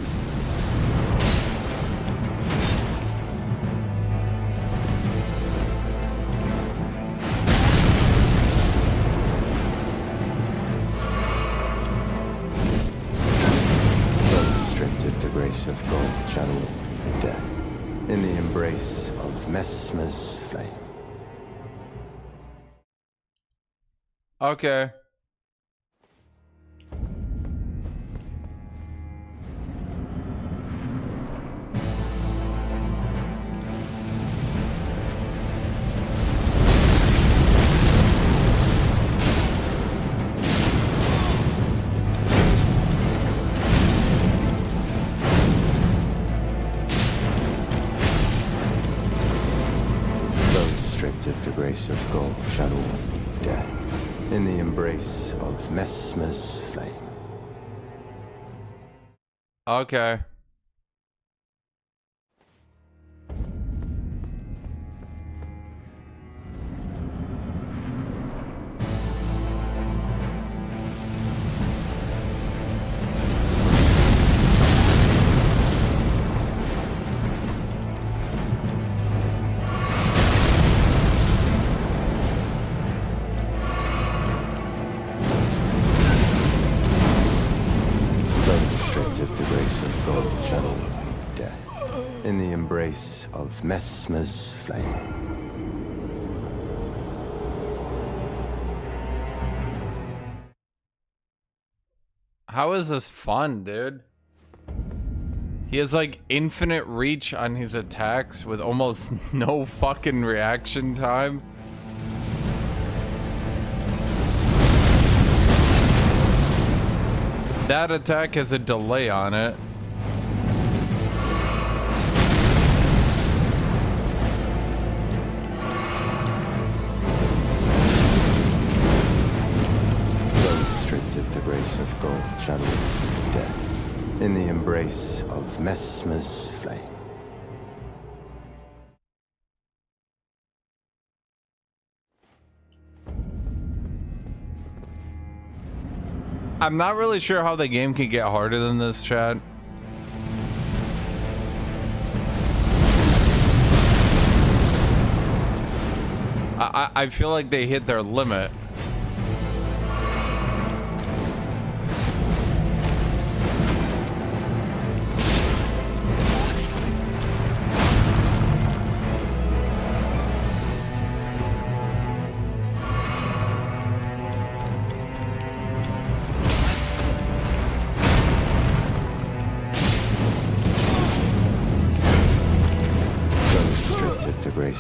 Of gold shall all meet death in the embrace of Mesmer's flame. Okay. Of gold shall all meet death in the embrace of Messmer's flame. Okay. In the embrace of Messmer's flame. How is this fun, dude? He has like infinite reach on his attacks with almost no fucking reaction time. That attack has a delay on it. Of gold channeling death in the embrace of Messmer's flame. I'm not really sure how the game can get harder than this, chat. I feel like they hit their limit.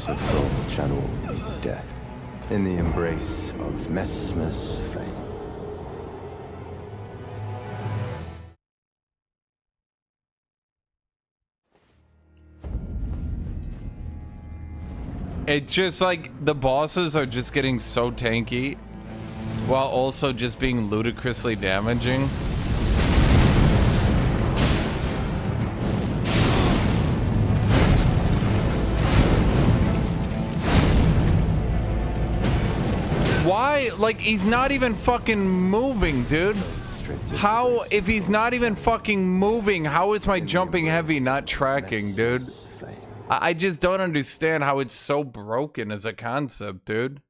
Of gold channel death in the embrace of Messmer's flame. It's just like the bosses are just getting so tanky while also just being ludicrously damaging. Why? Like, he's not even fucking moving, dude. How, if he's not even fucking moving, how is my jumping heavy not tracking, dude? I just don't understand how it's so broken as a concept, dude.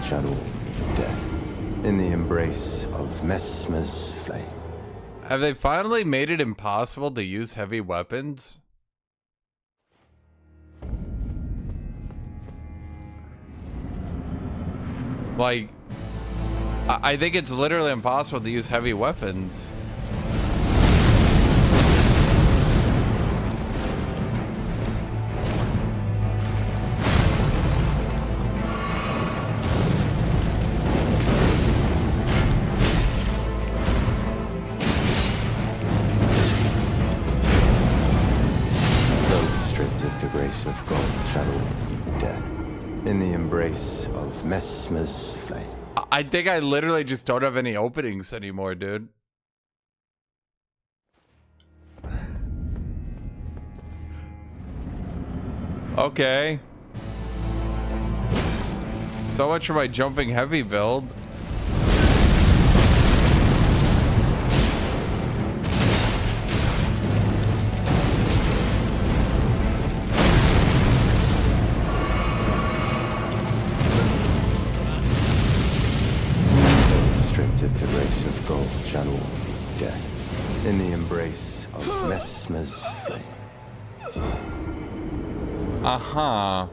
Channel death in the embrace of Messmer's flame. Have they finally made it impossible to use heavy weapons? Like, I think it's literally impossible to use heavy weapons. Of gold channel death in the embrace of Messmer's flame. I think I literally just don't have any openings anymore, dude. Okay. So much for my jumping heavy build. The race of gold channel death in the embrace of Messmer's flame. Uh-huh.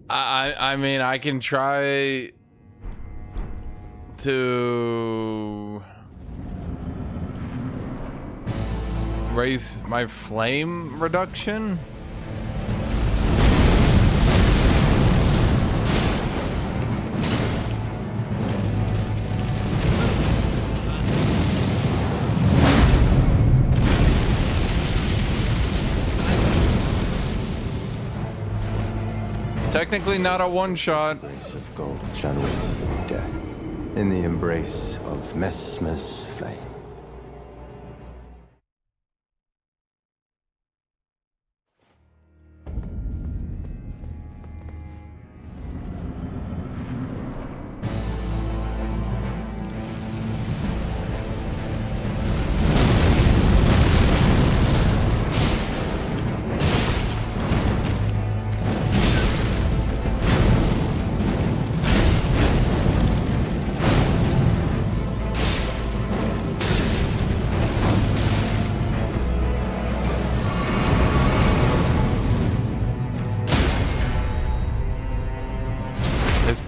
I mean, I can try to raise my flame reduction. Technically not a one-shot. Embrace of gold channel death in the embrace of Mesmer's flame.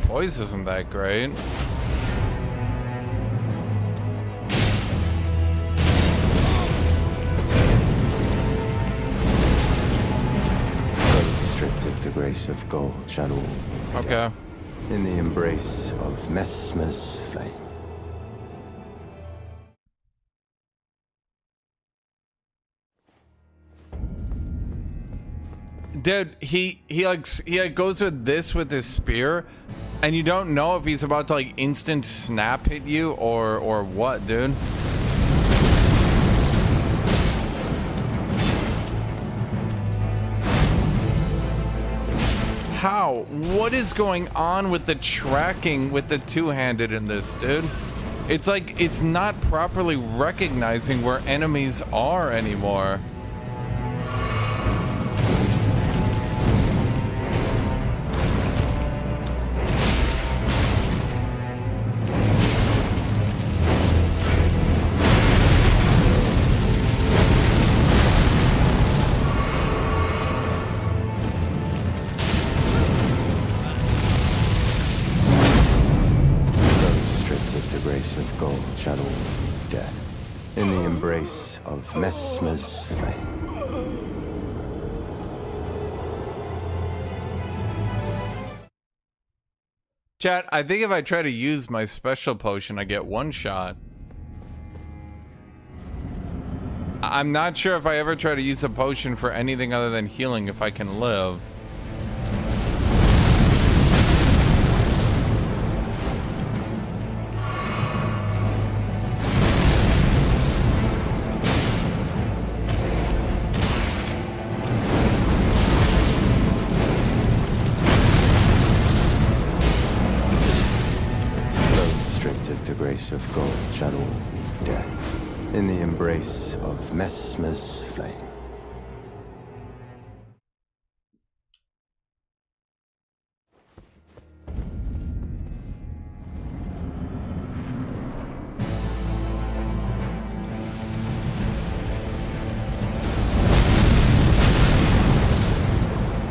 Voice isn't that great. Restricted the grace of gold channel. Okay. In the embrace of Mesmer's flame. Dude, he goes with this with his spear, and you don't know if he's about to like instant snap hit you or what, dude. How? What is going on with the tracking with the two-handed in this, dude? It's like it's not properly recognizing where enemies are anymore. Of gold channel death in the embrace of Mesmer's flame. Chat, I think if I try to use my special potion, I get one shot. I'm not sure if I ever try to use a potion for anything other than healing if I can live. Of gold channel death in the embrace of Mesmer's flame.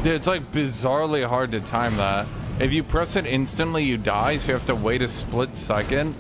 Dude, it's like bizarrely hard to time that. If you press it instantly, you die, so you have to wait a split second.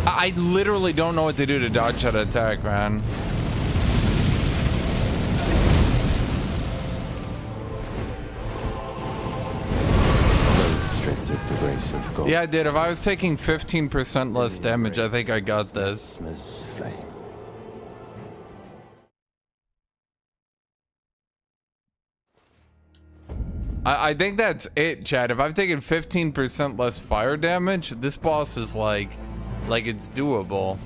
I literally don't know what to do to dodge that attack, man. Yeah, dude, if I was taking 15% less damage, I think I got this. Mesmer's flame. I think that's it, Chad. If I've taken 15% less fire damage, this boss is like it's doable.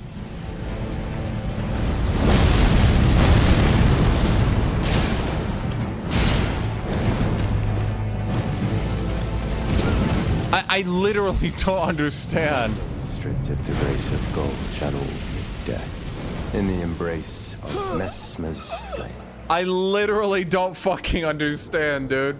I literally don't understand. Stripped of the grace of gold, shadow meet death. In the embrace of Mesmer's flame. I literally don't fucking understand, dude.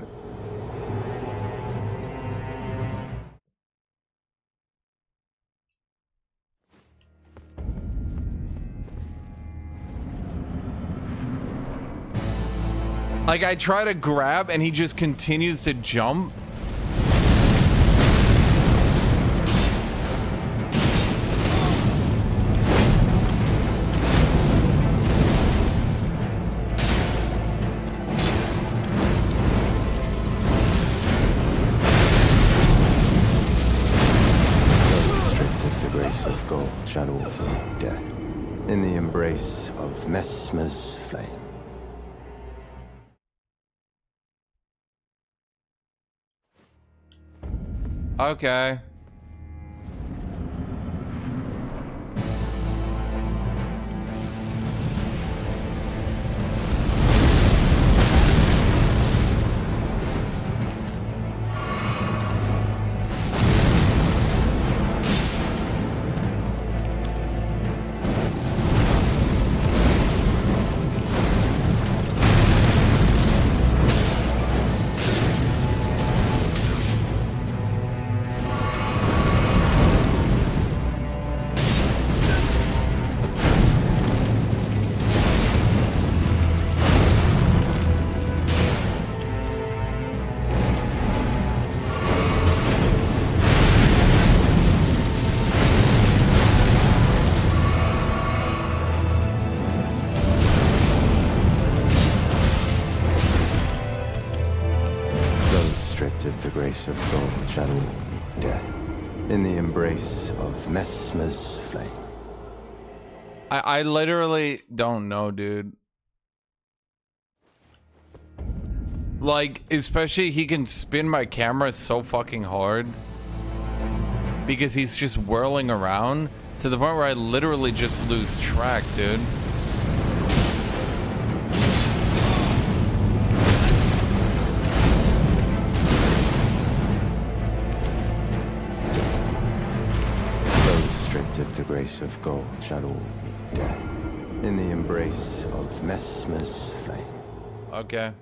Like, I try to grab and he just continues to jump. Shadow meet death. In the embrace of Mesmer's flame. Okay. Of gold, shadow meet death. In the embrace of Mesmer's flame. I literally don't know, dude. Like, especially he can spin my camera so fucking hard because he's just whirling around to the point where I literally just lose track, dude. Of the grace of gold, shadow meet death. In the embrace of Mesmer's flame. Okay.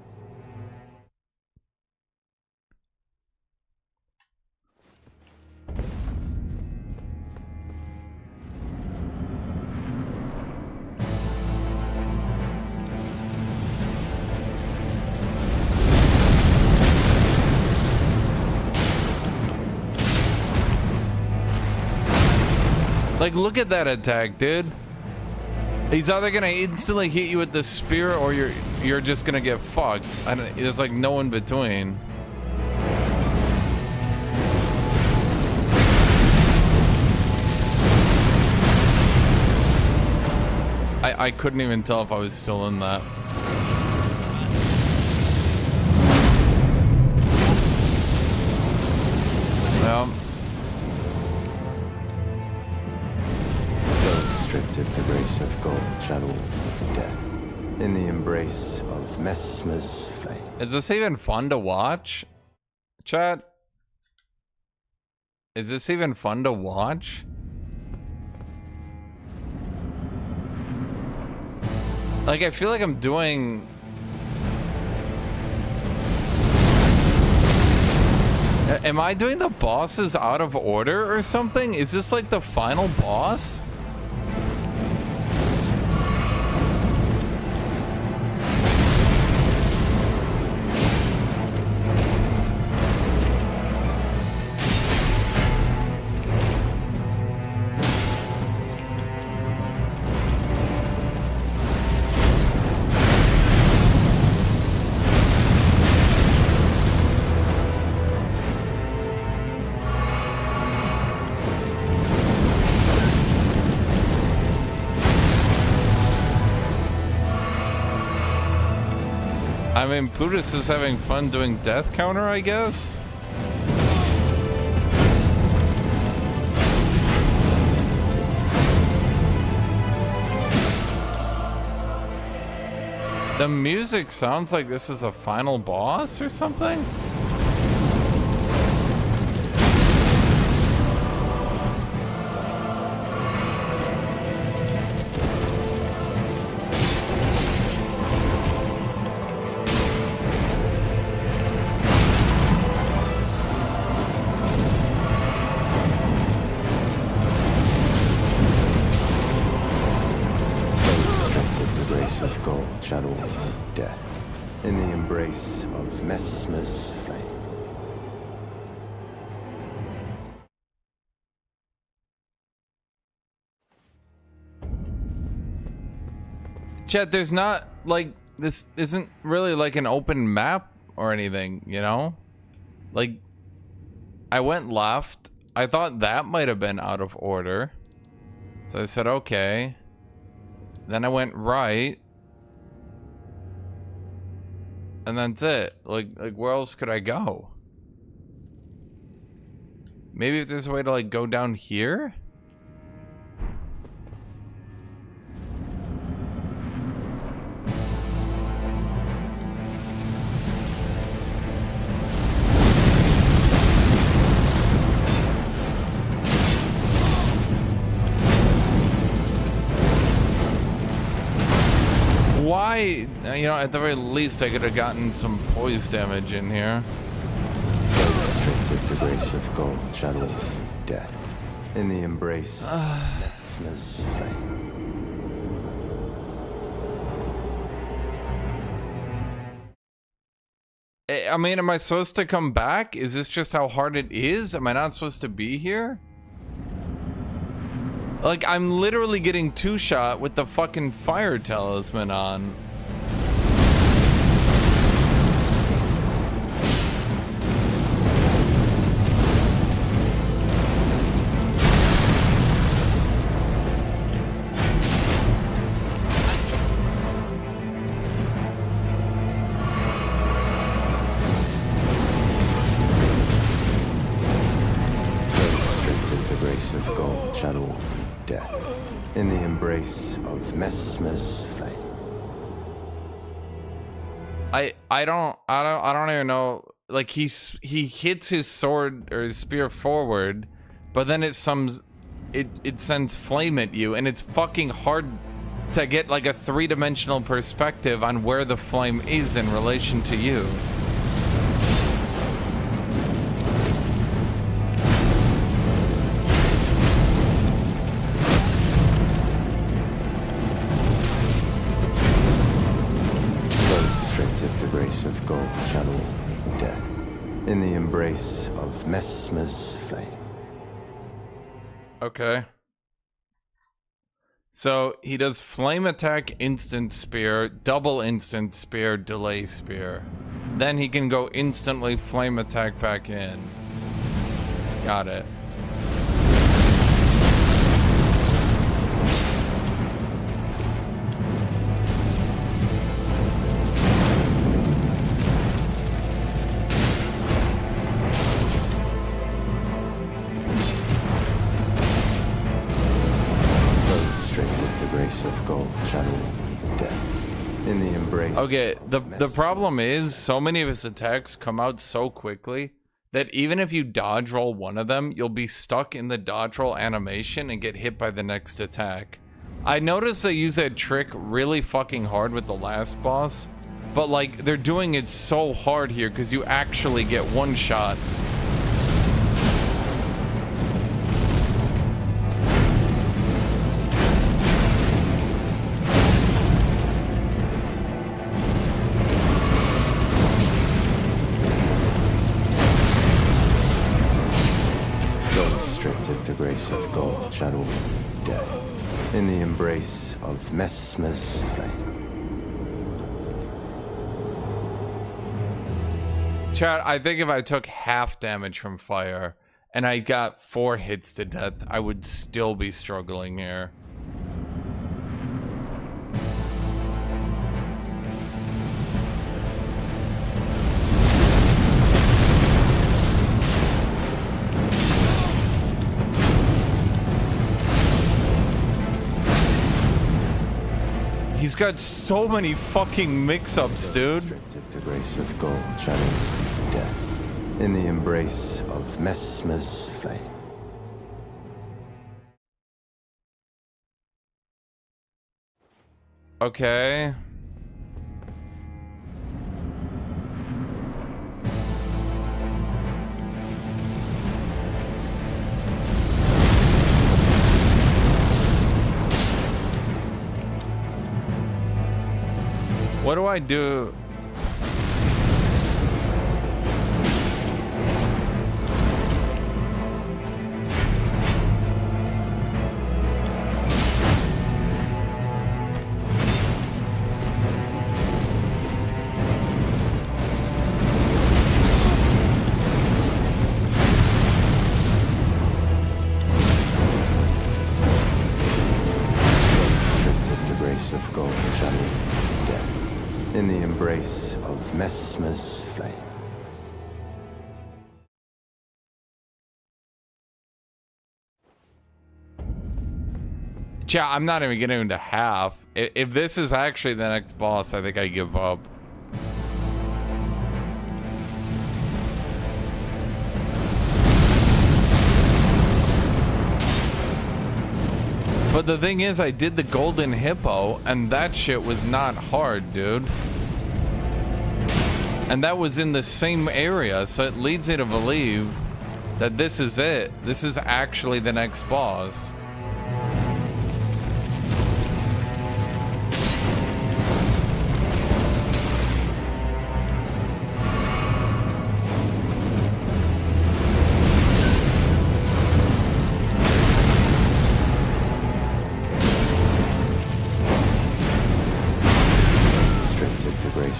Like, look at that attack, dude. He's either gonna instantly hit you with the spear or you're just gonna get fucked. There's like no in between. I couldn't even tell if I was still in that. Well. Of the grace of gold, shadow meet death. In the embrace of Mesmer's flame. Is this even fun to watch? Chat? Is this even fun to watch? Like, I feel like I'm doing... Am I doing the bosses out of order or something? Is this like the final boss? I mean, Pudis is having fun doing death counter, I guess? The music sounds like this is a final boss or something? Shadow of death, in the embrace of Mesmer's flame. Chet, there's not, like, this isn't really like an open map or anything, you know? Like, I went left. I thought that might have been out of order. So I said, okay. Then I went right. And that's it. Like where else could I go? Maybe if there's a way to like go down here? Why, you know, at the very least I could have gotten some poise damage in here. With the grace of gold, shadow of death, in the embrace of Mesmer's flame. I mean, am I supposed to come back? Is this just how hard it is? Am I not supposed to be here? Like, I'm literally getting two-shot with the fucking fire talisman on. The grace of gold, shadow of death, in the embrace of Mesmer's flame. I don't even know. Like he hits his sword or his spear forward, but then it sends flame at you, and it's fucking hard to get like a three-dimensional perspective on where the flame is in relation to you. Of gold, shadow of death, in the embrace of Mesmer's flame. Okay. So he does flame attack, instant spear, double instant spear, delay spear. Then he can go instantly flame attack back in. Got it. Of gold, shadow of death, in the embrace. Okay, the problem is so many of his attacks come out so quickly that even if you dodge roll one of them, you'll be stuck in the dodge roll animation and get hit by the next attack. I noticed they use that trick really fucking hard with the last boss, but like they're doing it so hard here because you actually get one shot. Of gold, shadow of death, in the embrace of Mesmer's flame. Chat, I think if I took half damage from fire and I got 4 hits to death, I would still be struggling here. He's got so many fucking mix-ups, dude. Restricted the grace of gold, channeling death in the embrace of Mesmer's flame. Okay. What do I do? Of gold, channeling death in the embrace of Mesmer's flame. Yeah, I'm not even getting into half. If this is actually the next boss, I think I give up. But the thing is, I did the golden hippo, and that shit was not hard, dude. And that was in the same area, so it leads me to believe that this is it. This is actually the next boss.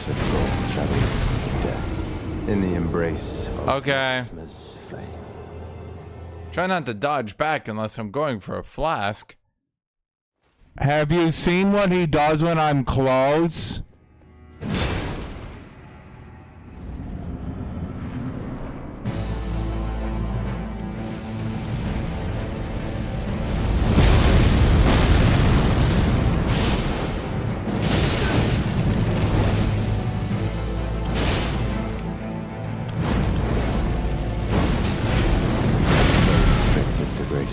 Of gold, channeling death in the embrace of okay. Mesmer's flame. Try not to dodge back unless I'm going for a flask. Have you seen what he does when I'm close?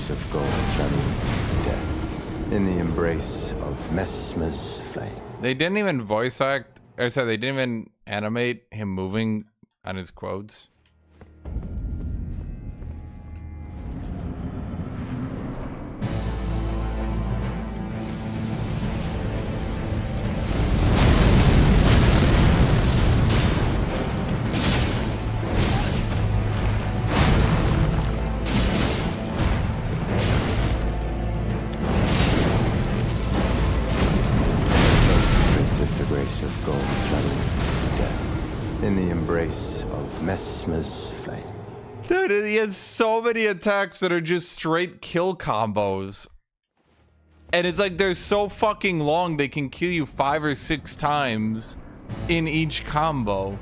Of gold, channeling death in the embrace of Mesmer's flame. They didn't even voice act, or sorry, they didn't even animate him moving on his quotes. Of gold, channeling death in the embrace of Mesmer's flame. Dude, he has so many attacks that are just straight kill combos. And it's like they're so fucking long, they can kill you 5 or 6 times in each combo.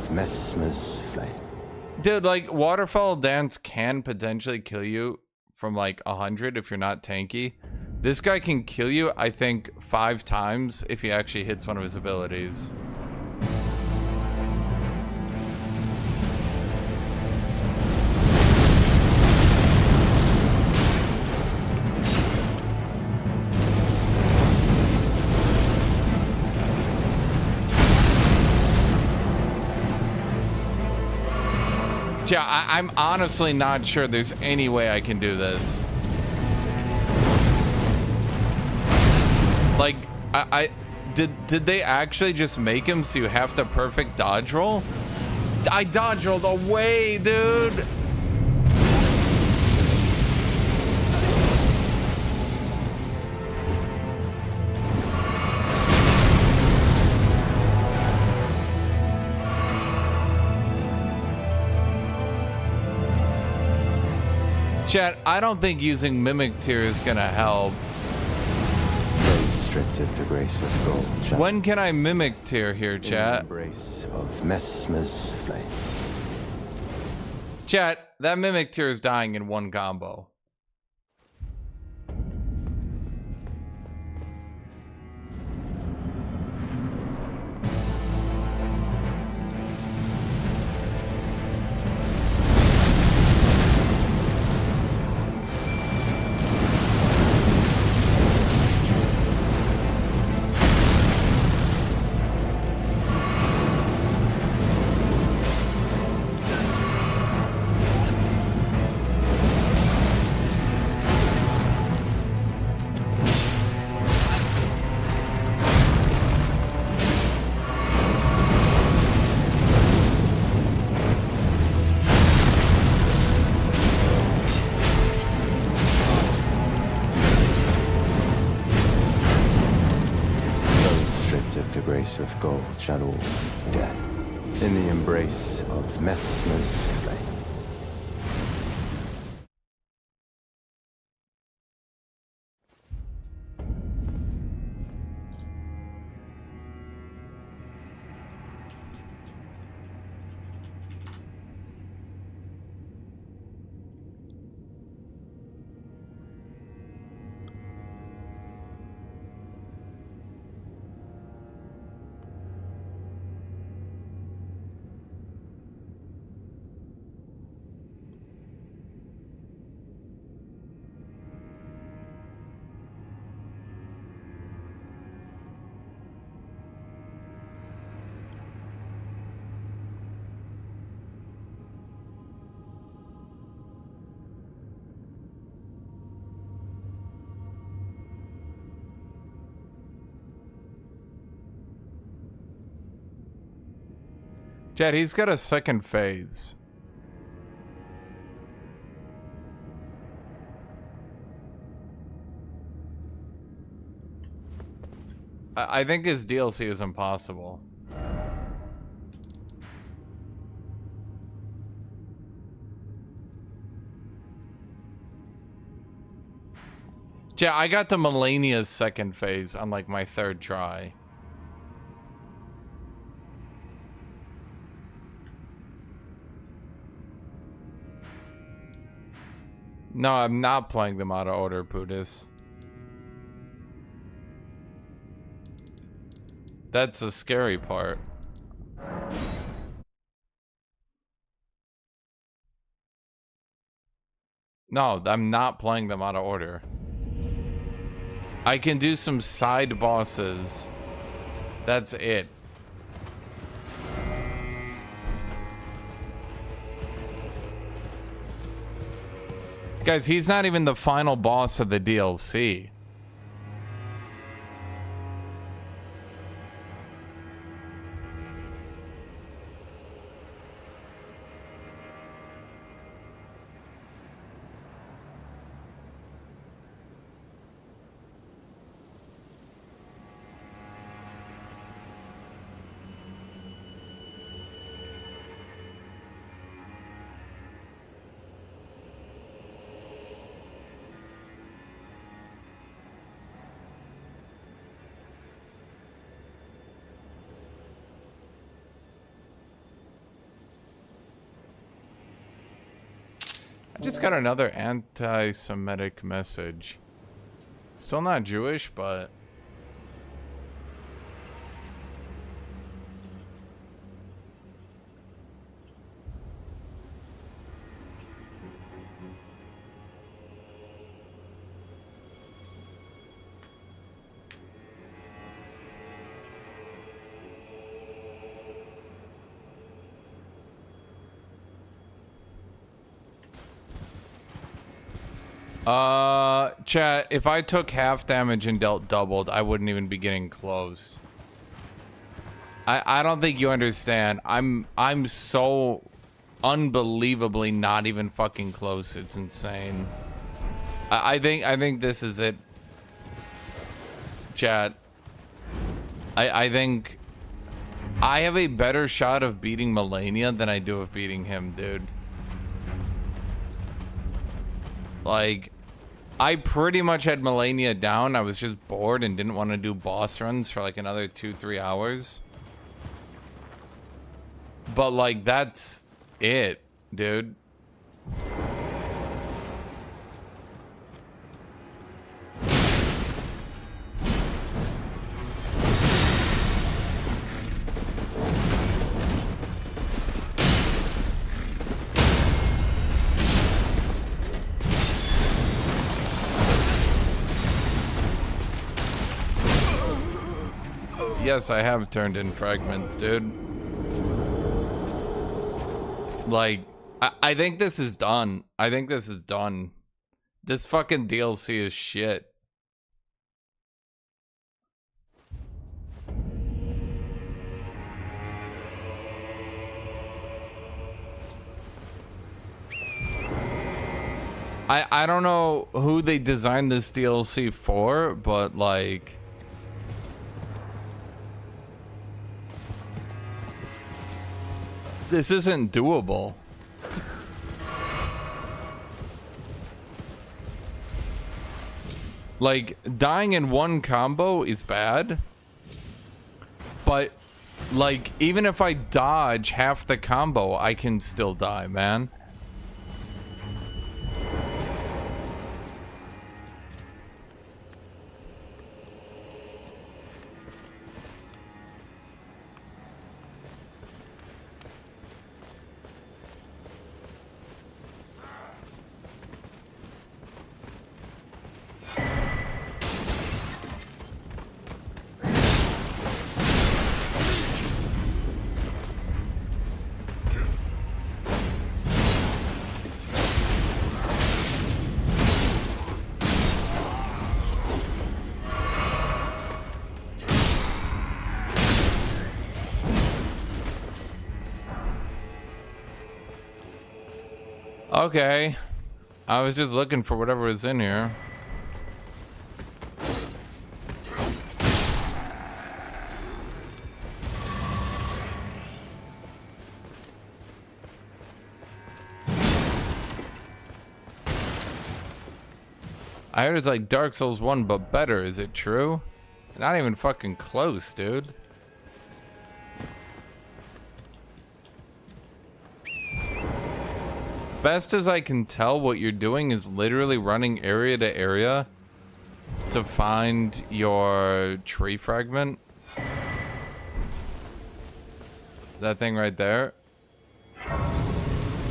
Mesmer's flame. Dude, like, Waterfall Dance can potentially kill you from like 100 if you're not tanky. This guy can kill you, I think, 5 times if he actually hits one of his abilities. Yeah, I'm honestly not sure there's any way I can do this. Like, did they actually just make him so you have to perfect dodge roll? I dodge rolled away, dude. Chat, I don't think using Mimic Tear is gonna help. Restricted the grace of gold. Shadow. When can I Mimic Tear here, In the chat? embrace of Mesmer's flame. Chat, that Mimic Tear is dying in one combo. Of gold, shadow of death, in the embrace of Mesmer's flame. Chat, he's got a second phase. I think his DLC is impossible. Chat, I got to Melania's second phase on like my third try. No, I'm not playing them out of order, Pudis. That's the scary part. No, I'm not playing them out of order. I can do some side bosses. That's it. Guys, he's not even the final boss of the DLC. I just got another anti-Semitic message. Still not Jewish, but... Chat, if I took half damage and dealt doubled, I wouldn't even be getting close. I don't think you understand. I'm so unbelievably not even fucking close. It's insane. I think this is it. Chat. I think I have a better shot of beating Melania than I do of beating him, dude. Like, I pretty much had Melania down. I was just bored and didn't want to do boss runs for like another 2-3 hours. But like, that's it, dude. Yes, I have turned in fragments, dude. Like, I think this is done. I think this is done. This fucking DLC is shit. I don't know who they designed this DLC for, but like... This isn't doable. Like, dying in one combo is bad. But, like, even if I dodge half the combo, I can still die, man. Okay. I was just looking for whatever was in here. I heard it's like Dark Souls 1 but better. Is it true? Not even fucking close, dude. Best as I can tell, what you're doing is literally running area to area to find your tree fragment. That thing right there.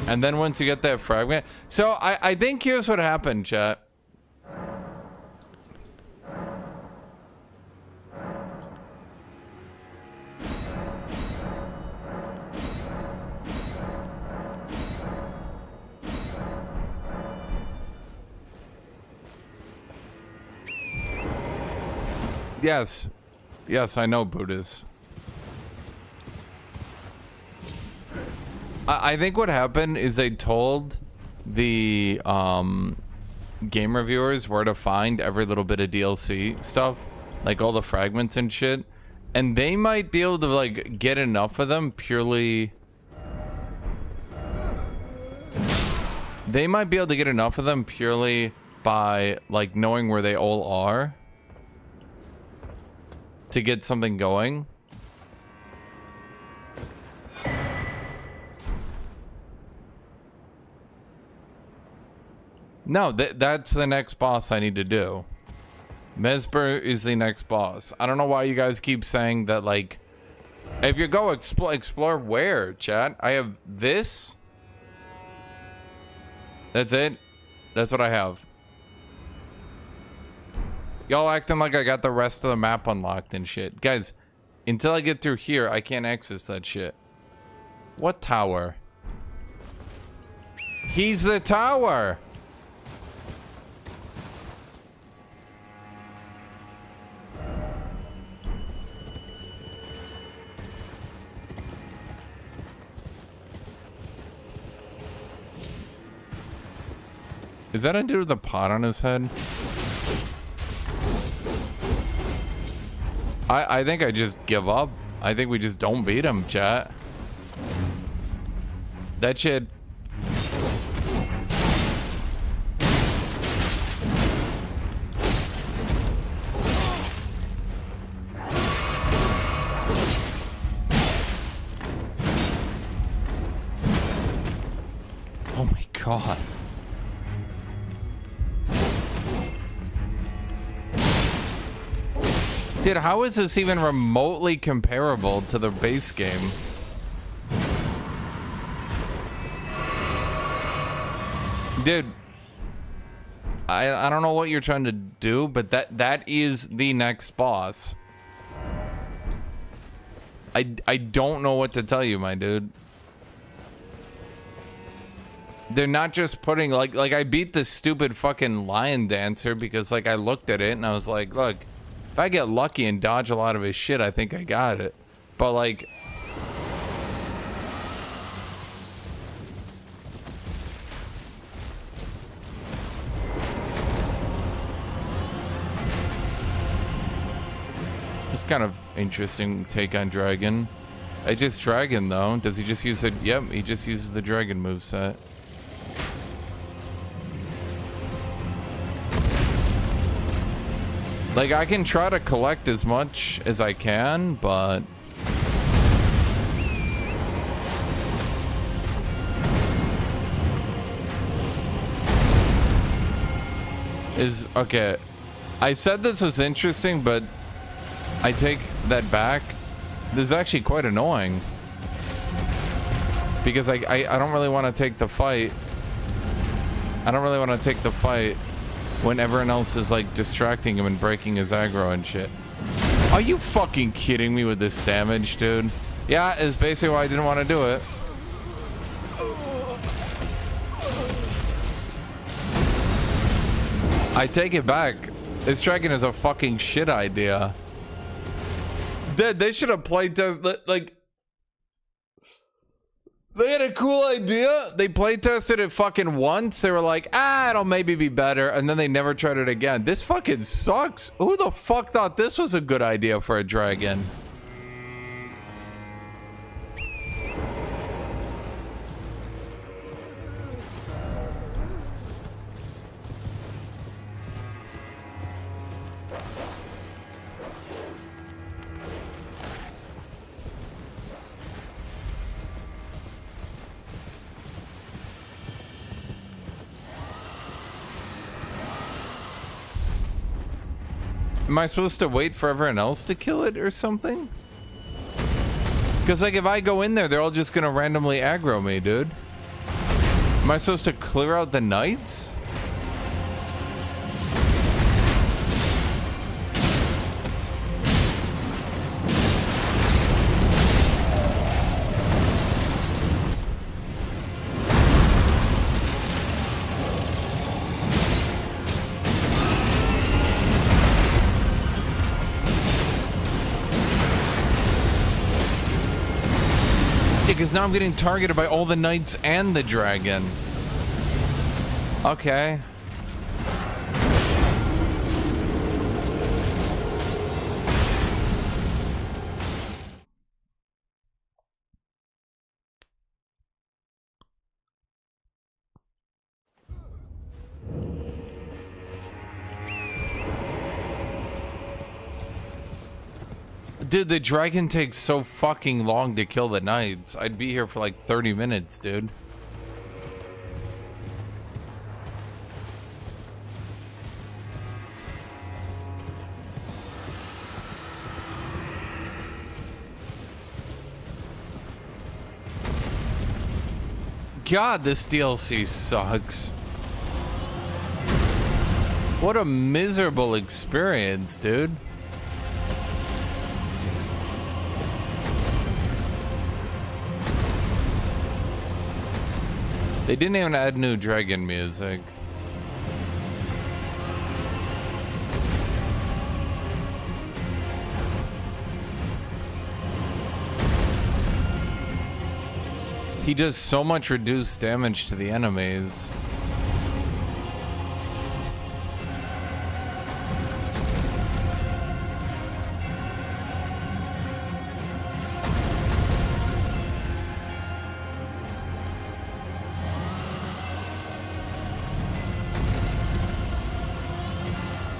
And then once you get that fragment... So, I think here's what happened, chat. Yes. Yes, I know, Buddhist. I think what happened is they told the game reviewers where to find every little bit of DLC stuff, like all the fragments and shit, and they might be able to like get enough of them purely. They might be able to get enough of them purely by like knowing where they all are to get something going. No, that's the next boss I need to do. Mesper is the next boss. I don't know why you guys keep saying that, like, if you go explore where, chat? I have this. That's it. That's what I have. Y'all acting like I got the rest of the map unlocked and shit. Guys, until I get through here, I can't access that shit. What tower? He's the tower! Is that a dude with a pot on his head? I think I just give up. I think we just don't beat him, chat. That shit. god. Dude, how is this even remotely comparable to the base game? Dude, I don't know what you're trying to do, but that is the next boss. I don't know what to tell you, my dude. They're not just putting like I beat this stupid fucking lion dancer because like I looked at it and I was like, look, if I get lucky and dodge a lot of his shit, I think I got it. But like, it's kind of interesting take on Dragon. It's just Dragon though. Does he just use it? Yep, he just uses the Dragon moveset. Like, I can try to collect as much as I can, but... Okay. I said this was interesting, but I take that back. This is actually quite annoying. Because I don't really want to take the fight. I don't really want to take the fight when everyone else is like distracting him and breaking his aggro and shit. Are you fucking kidding me with this damage, dude? Yeah, it's basically why I didn't want to do it. I take it back. This dragon is a fucking shit idea. Dude, they should have played test like they had a cool idea. They play tested it fucking once. They were like, it'll maybe be better. And then they never tried it again. This fucking sucks. Who the fuck thought this was a good idea for a dragon? Am I supposed to wait for everyone else to kill it or something? Because, like, if I go in there, they're all just gonna randomly aggro me, dude. Am I supposed to clear out the knights? Because now I'm getting targeted by all the knights and the dragon. Okay. Dude, the dragon takes so fucking long to kill the knights. I'd be here for like 30 minutes, dude. God, this DLC sucks. What a miserable experience, dude. They didn't even add new dragon music. He does so much reduced damage to the enemies.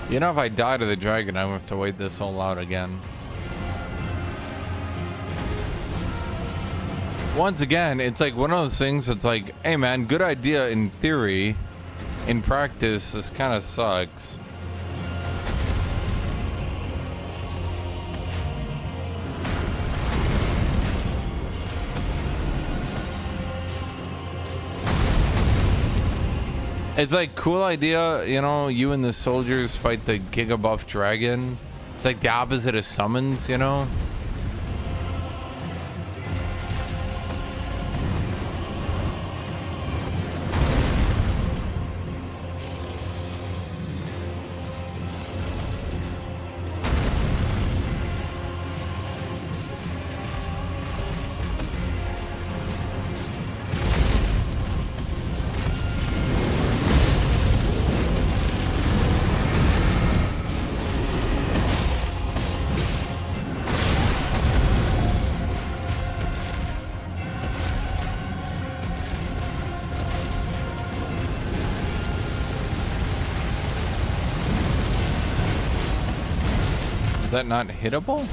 You know, if I die to the dragon, I will have to wait this whole out again. once again, it's like one of those things that's like, hey man, good idea in theory. In practice, this kind of sucks. It's like, cool idea, you know, you and the soldiers fight the gigabuff dragon. It's like the opposite of summons, you know? Is that not hittable?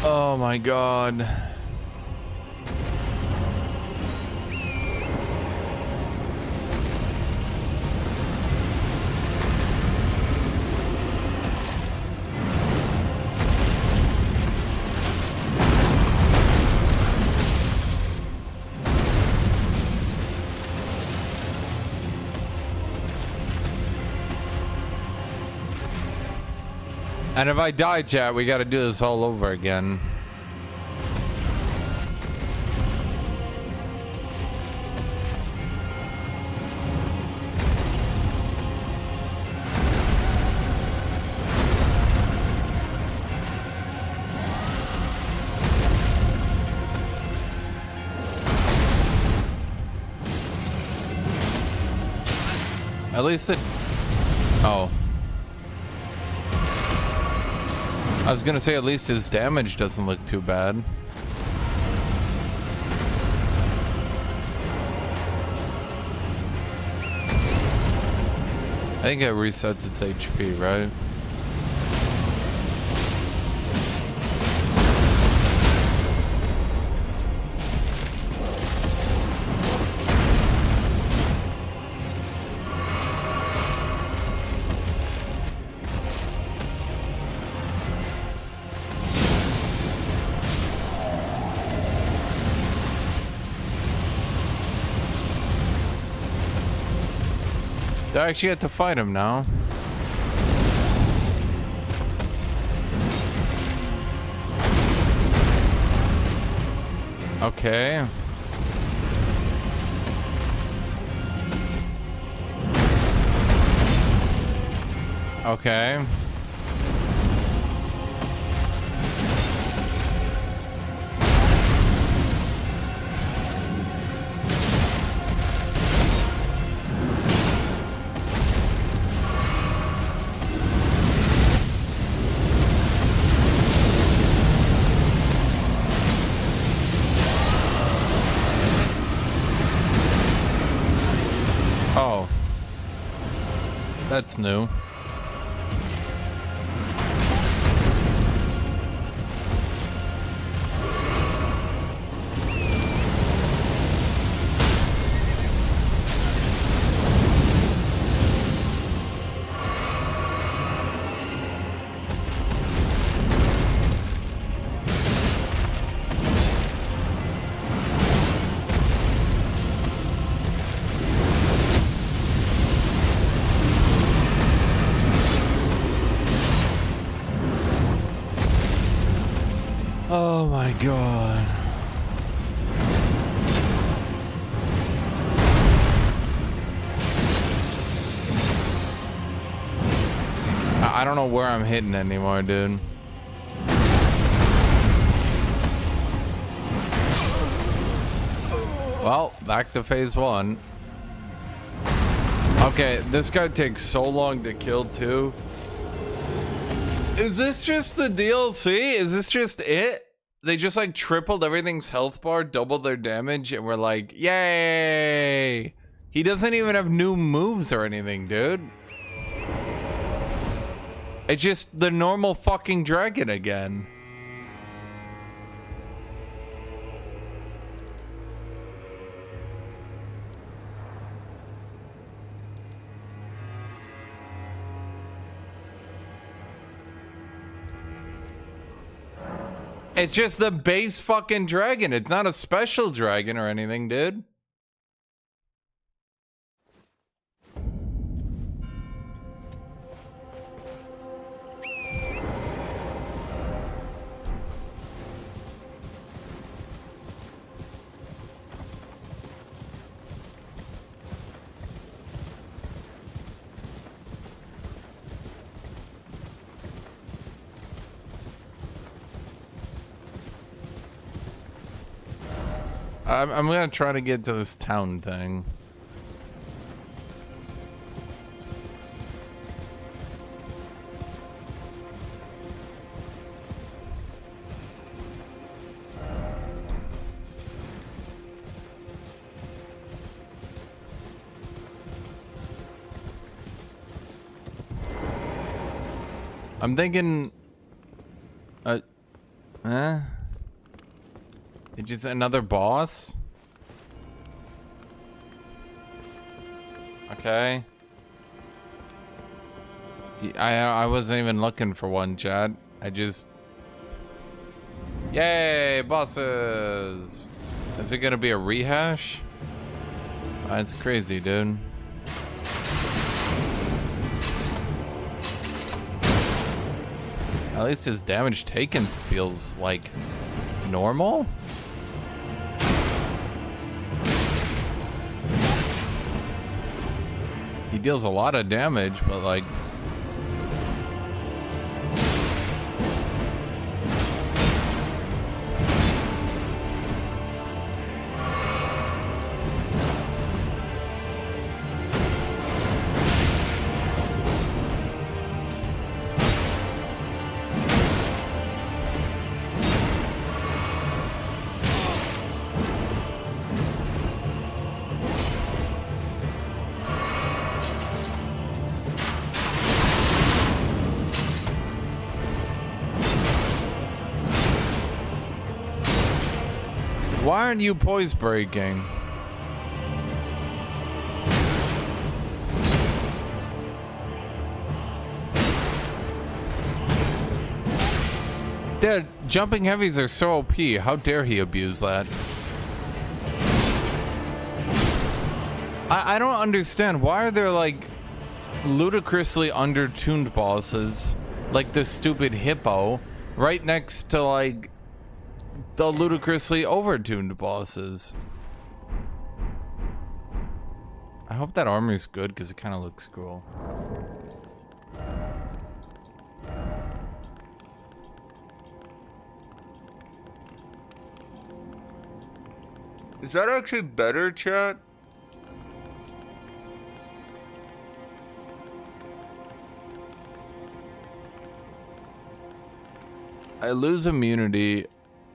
Oh my god. And if I die, chat, we gotta do this all over again. At least it... Oh. I was gonna say at least his damage doesn't look too bad. I think it resets its HP, right? I actually had to fight him now. Okay. Okay. Oh. That's new. Oh my god. I don't know where I'm hitting anymore, dude. Well, back to phase 1. Okay, this guy takes so long to kill too. Is this just the DLC? Is this just it? They just like tripled everything's health bar, doubled their damage, and we're like, yay! He doesn't even have new moves or anything, dude. It's just the normal fucking dragon again. It's just the base fucking dragon. It's not a special dragon or anything, dude. I'm gonna try to get to this town thing. I'm thinking, it's just another boss? Okay. I wasn't even looking for one, Chad. I just... Yay, bosses! Is it gonna be a rehash? That's crazy, dude. At least his damage taken feels like normal? He deals a lot of damage, but like... Why aren't you poise breaking? Dude, jumping heavies are so OP. How dare he abuse that? I don't understand. Why are there like ludicrously undertuned bosses like this stupid hippo right next to like the ludicrously overtuned bosses? I hope that armor's good because it kind of looks cool. Is that actually better, chat? I lose immunity.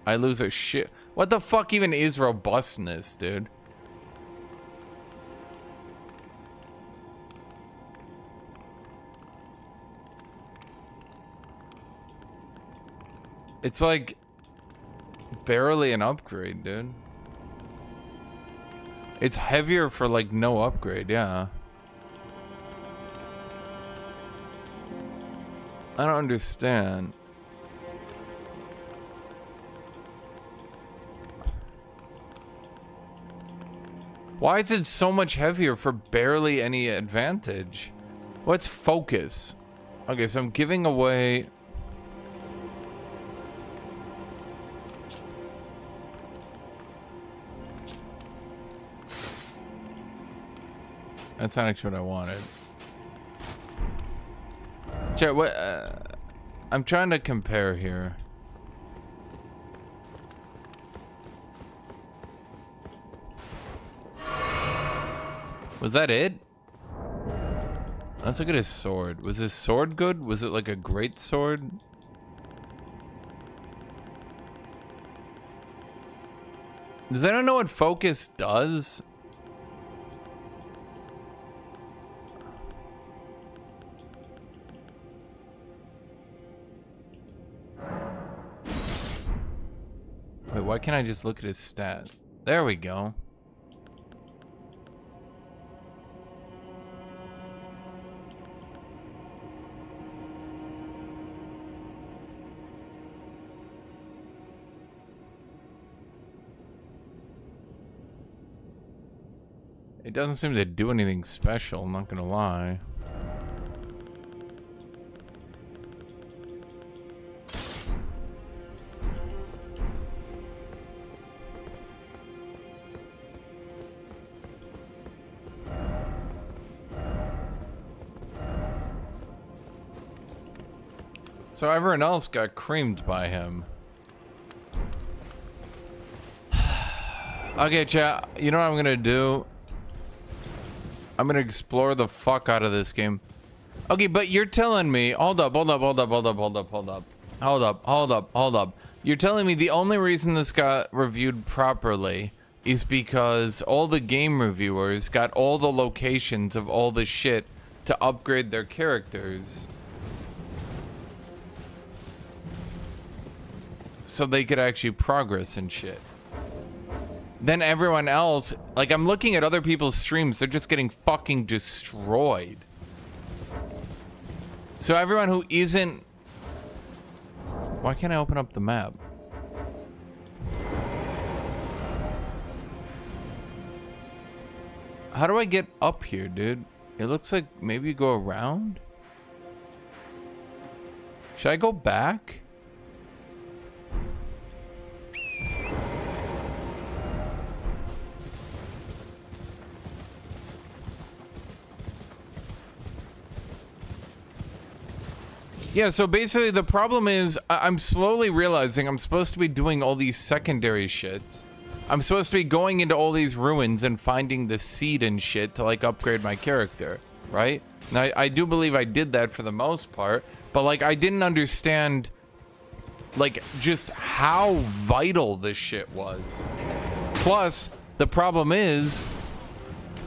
I lose a shit. What the fuck even is robustness, dude? It's like barely an upgrade, dude. It's heavier for like no upgrade, yeah. I don't understand. Why is it so much heavier for barely any advantage? What's focus? Okay, so I'm giving away... That's not actually what I wanted. Chat, what? I'm trying to compare here. Was that it? Let's look at his sword. Was his sword good? Was it like a great sword? Does anyone know what focus does? Wait, why can't I just look at his stat? There we go. It doesn't seem to do anything special, I'm not gonna lie. So everyone else got creamed by him. Okay, chat, you know what I'm gonna do? I'm gonna explore the fuck out of this game. Okay, but you're telling me, hold up. You're telling me the only reason this got reviewed properly is because all the game reviewers got all the locations of all the shit to upgrade their characters. So they could actually progress and shit. Then everyone else, like I'm looking at other people's streams, they're just getting fucking destroyed. So everyone who isn't... Why can't I open up the map? How do I get up here, dude? It looks like maybe you go around? Should I go back? Yeah, so basically the problem is I'm slowly realizing I'm supposed to be doing all these secondary shits. I'm supposed to be going into all these ruins and finding the seed and shit to like upgrade my character, right? Now I do believe I did that for the most part, but like I didn't understand like just how vital this shit was. Plus, the problem is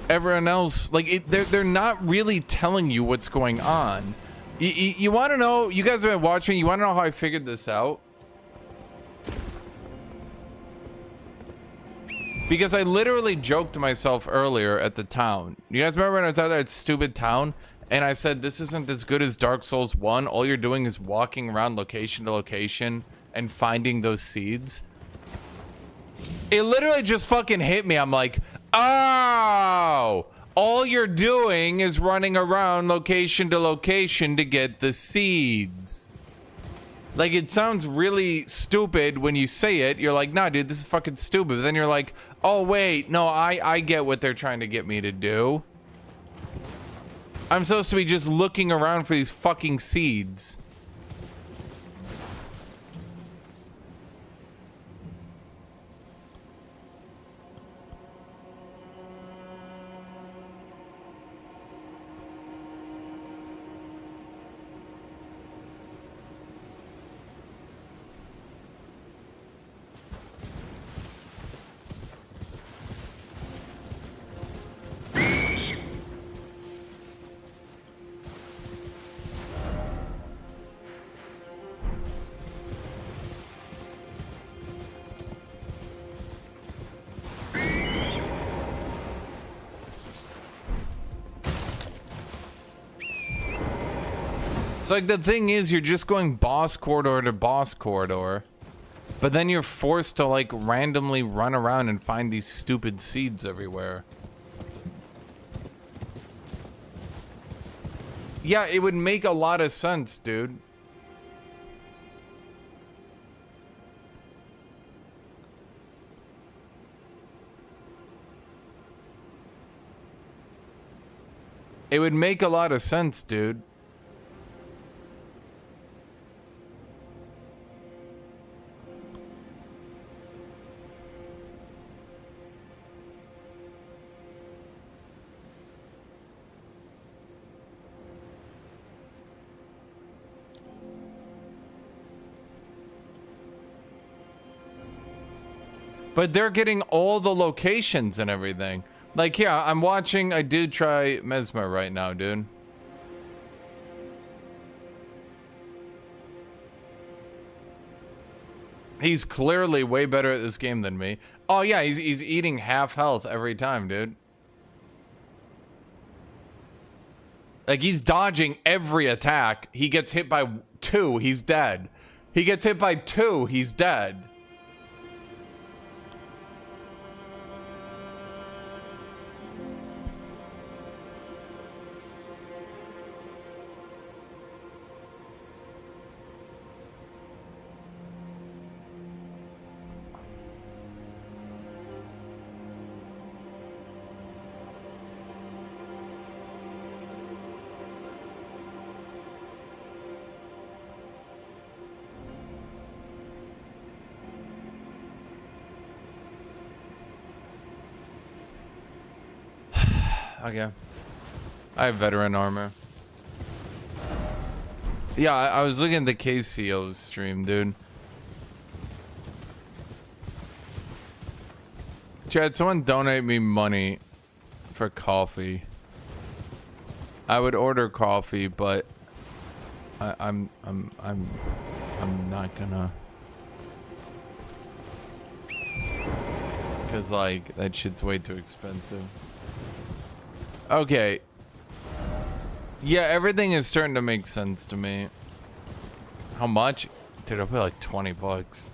everyone else, like they're not really telling you what's going on. You want to know, you guys have been watching, you want to know how I figured this out? Because I literally joked to myself earlier at the town. You guys remember when I was out there at stupid town and I said this isn't as good as Dark Souls 1? All you're doing is walking around location to location and finding those seeds. It literally just fucking hit me. I'm like, oh! All you're doing is running around location to location to get the seeds. Like, it sounds really stupid when you say it. You're like, nah, dude, this is fucking stupid. But then you're like, oh, wait, no, I get what they're trying to get me to do. I'm supposed to be just looking around for these fucking seeds. So like the thing is, you're just going boss corridor to boss corridor, but then you're forced to like randomly run around and find these stupid seeds everywhere. Yeah, it would make a lot of sense, dude. It would make a lot of sense, dude. But they're getting all the locations and everything. Like, yeah, I'm watching. I did try Mesmer right now, dude. He's clearly way better at this game than me. Oh yeah, he's eating half health every time, dude. Like, he's dodging every attack. He gets hit by 2, he's dead. He gets hit by 2, he's dead. Okay. I have veteran armor. Yeah, I was looking at the KCO stream, dude. Chad, someone donate me money for coffee. I would order coffee, but I'm not gonna. Cause like that shit's way too expensive. Okay. Yeah, everything is starting to make sense to me. How much? Dude, I'll pay like 20 bucks.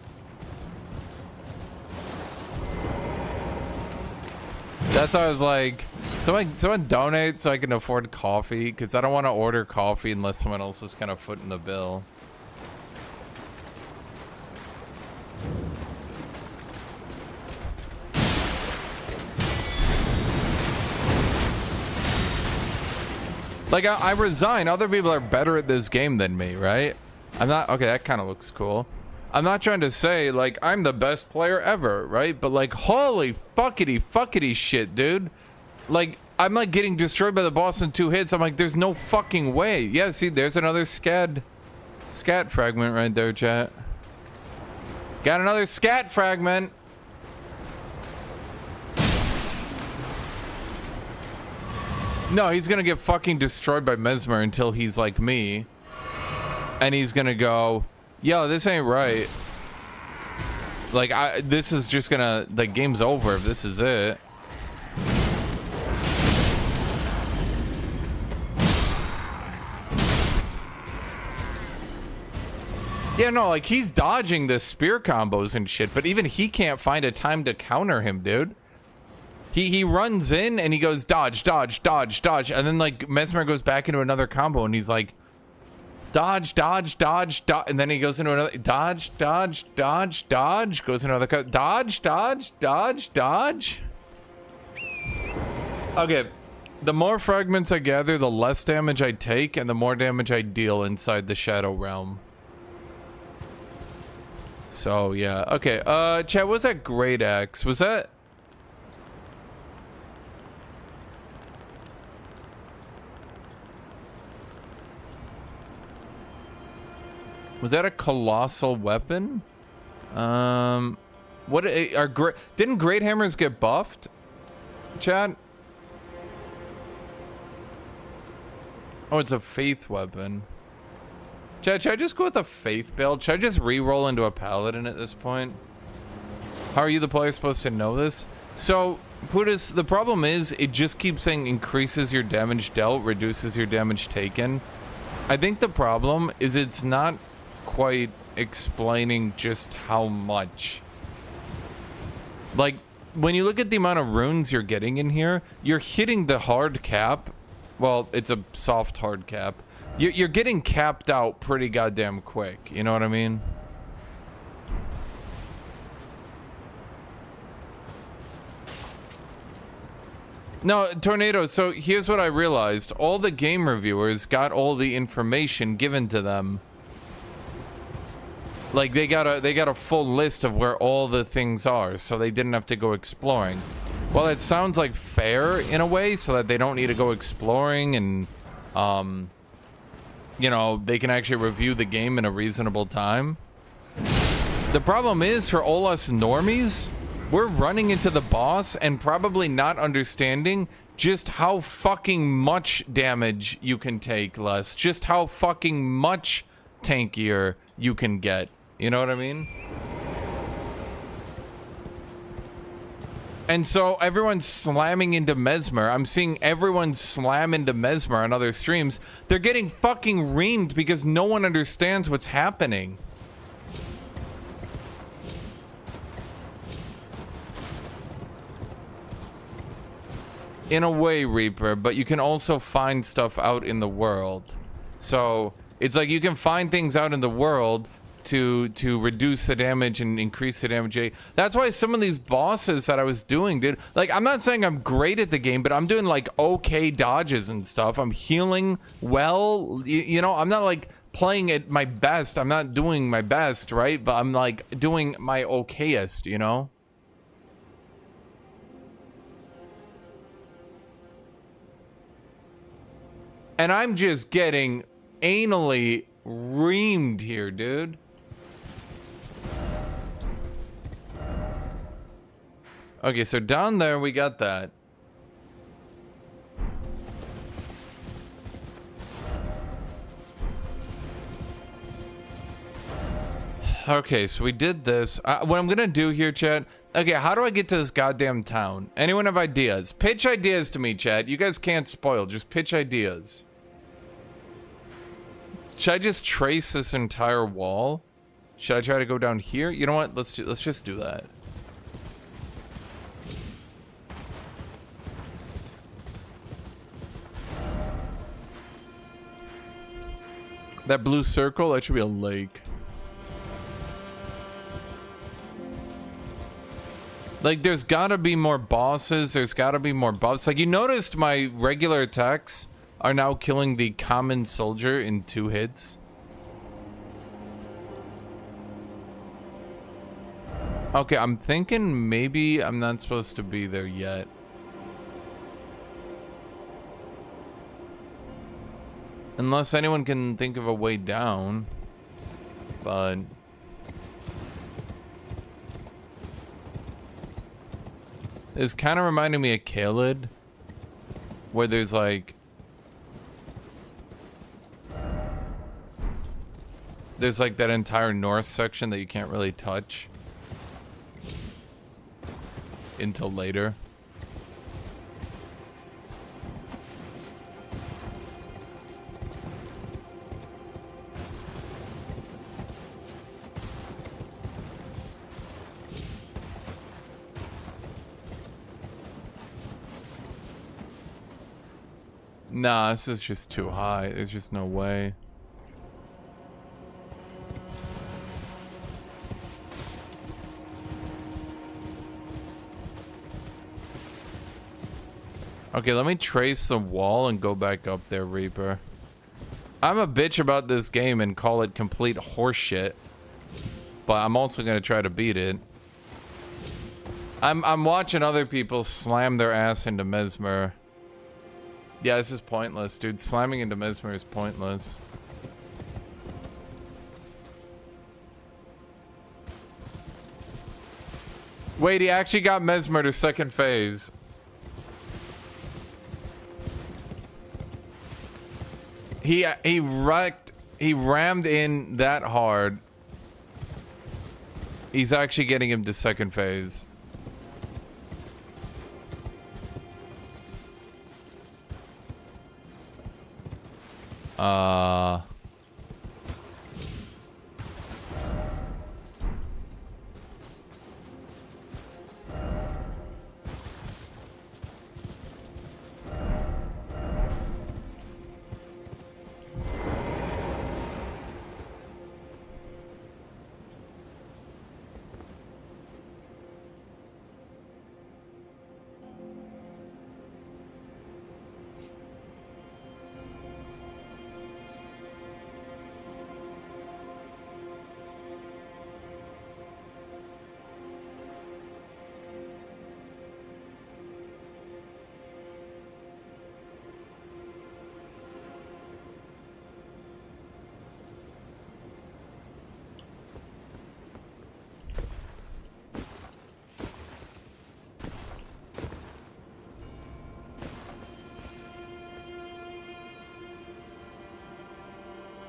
That's why I was like, someone donate so I can afford coffee, because I don't want to order coffee unless someone else is kind of footing the bill. Like, I resign. Other people are better at this game than me, right? I'm not... Okay, that kind of looks cool. I'm not trying to say, like, I'm the best player ever, right? But, like, holy fuckity shit, dude. Like, I'm, like, getting destroyed by the boss in 2 hits. I'm like, there's no fucking way. Yeah, see, there's another scat fragment right there, chat. Got another scat fragment. No, he's gonna get fucking destroyed by Mesmer until he's like me. And he's gonna go, yo, this ain't right. Like, this is just gonna, the game's over if this is it. Yeah, no, like, he's dodging the spear combos and shit, but even he can't find a time to counter him, dude. He runs in and he goes dodge, dodge, dodge, dodge, and then like Mesmer goes back into another combo and he's like dodge, dodge, dodge, dodge, and then he goes into another dodge, dodge, dodge, dodge, goes into another dodge, dodge, dodge, dodge. Okay, the more fragments I gather, the less damage I take, and the more damage I deal inside the Shadow Realm. So yeah, okay. Chat, what was that great axe? Was that? Was that a colossal weapon? What are didn't great hammers get buffed? Chad? Oh, it's a faith weapon. Chad, should I just go with a faith build? Should I just re-roll into a paladin at this point? How are you, the player, supposed to know this? So, Putis, the problem is it just keeps saying increases your damage dealt, reduces your damage taken. I think the problem is it's not quite explaining just how much. Like, when you look at the amount of runes you're getting in here, you're hitting the hard cap. Well, it's a soft hard cap. You're getting capped out pretty goddamn quick. You know what I mean? No, Tornado, so here's what I realized. All the game reviewers got all the information given to them. Like, they got a full list of where all the things are, so they didn't have to go exploring. Well, it sounds like fair in a way, so that they don't need to go exploring, and you know, they can actually review the game in a reasonable time. The problem is, for all us normies, we're running into the boss and probably not understanding just how fucking much damage you can take less. Just how fucking much tankier you can get. You know what I mean? And so everyone's slamming into Mesmer. I'm seeing everyone slam into Mesmer on other streams. They're getting fucking reamed because no one understands what's happening. In a way, Reaper, but you can also find stuff out in the world. So it's like you can find things out in the world to reduce the damage and increase the damage. That's why some of these bosses that I was doing, dude, like, I'm not saying I'm great at the game, but I'm doing like okay dodges and stuff. I'm healing well, you know, I'm not like playing at my best. I'm not doing my best, right? But I'm like doing my okayest, you know? And I'm just getting anally reamed here, dude. Okay, so down there we got that. Okay, so we did this. What I'm gonna do here, chat. Okay, how do I get to this goddamn town? Anyone have ideas? Pitch ideas to me, chat. You guys can't spoil. Just pitch ideas. Should I just trace this entire wall? Should I try to go down here? You know what? Let's just do that. That blue circle, that should be a lake. Like, there's gotta be more bosses. There's gotta be more buffs. Like, you noticed my regular attacks are now killing the common soldier in 2 hits. Okay, I'm thinking maybe I'm not supposed to be there yet. Unless anyone can think of a way down. But it's kind of reminding me of Khalid, where there's like that entire north section that you can't really touch until later. Nah, this is just too high. There's just no way. Okay, let me trace the wall and go back up there, Reaper. I'm a bitch about this game and call it complete horseshit, but I'm also gonna try to beat it. I'm watching other people slam their ass into Mesmer. Yeah, this is pointless, dude. Slamming into Mesmer is pointless. Wait, he actually got Mesmer to second phase. He rammed in that hard. He's actually getting him to second phase.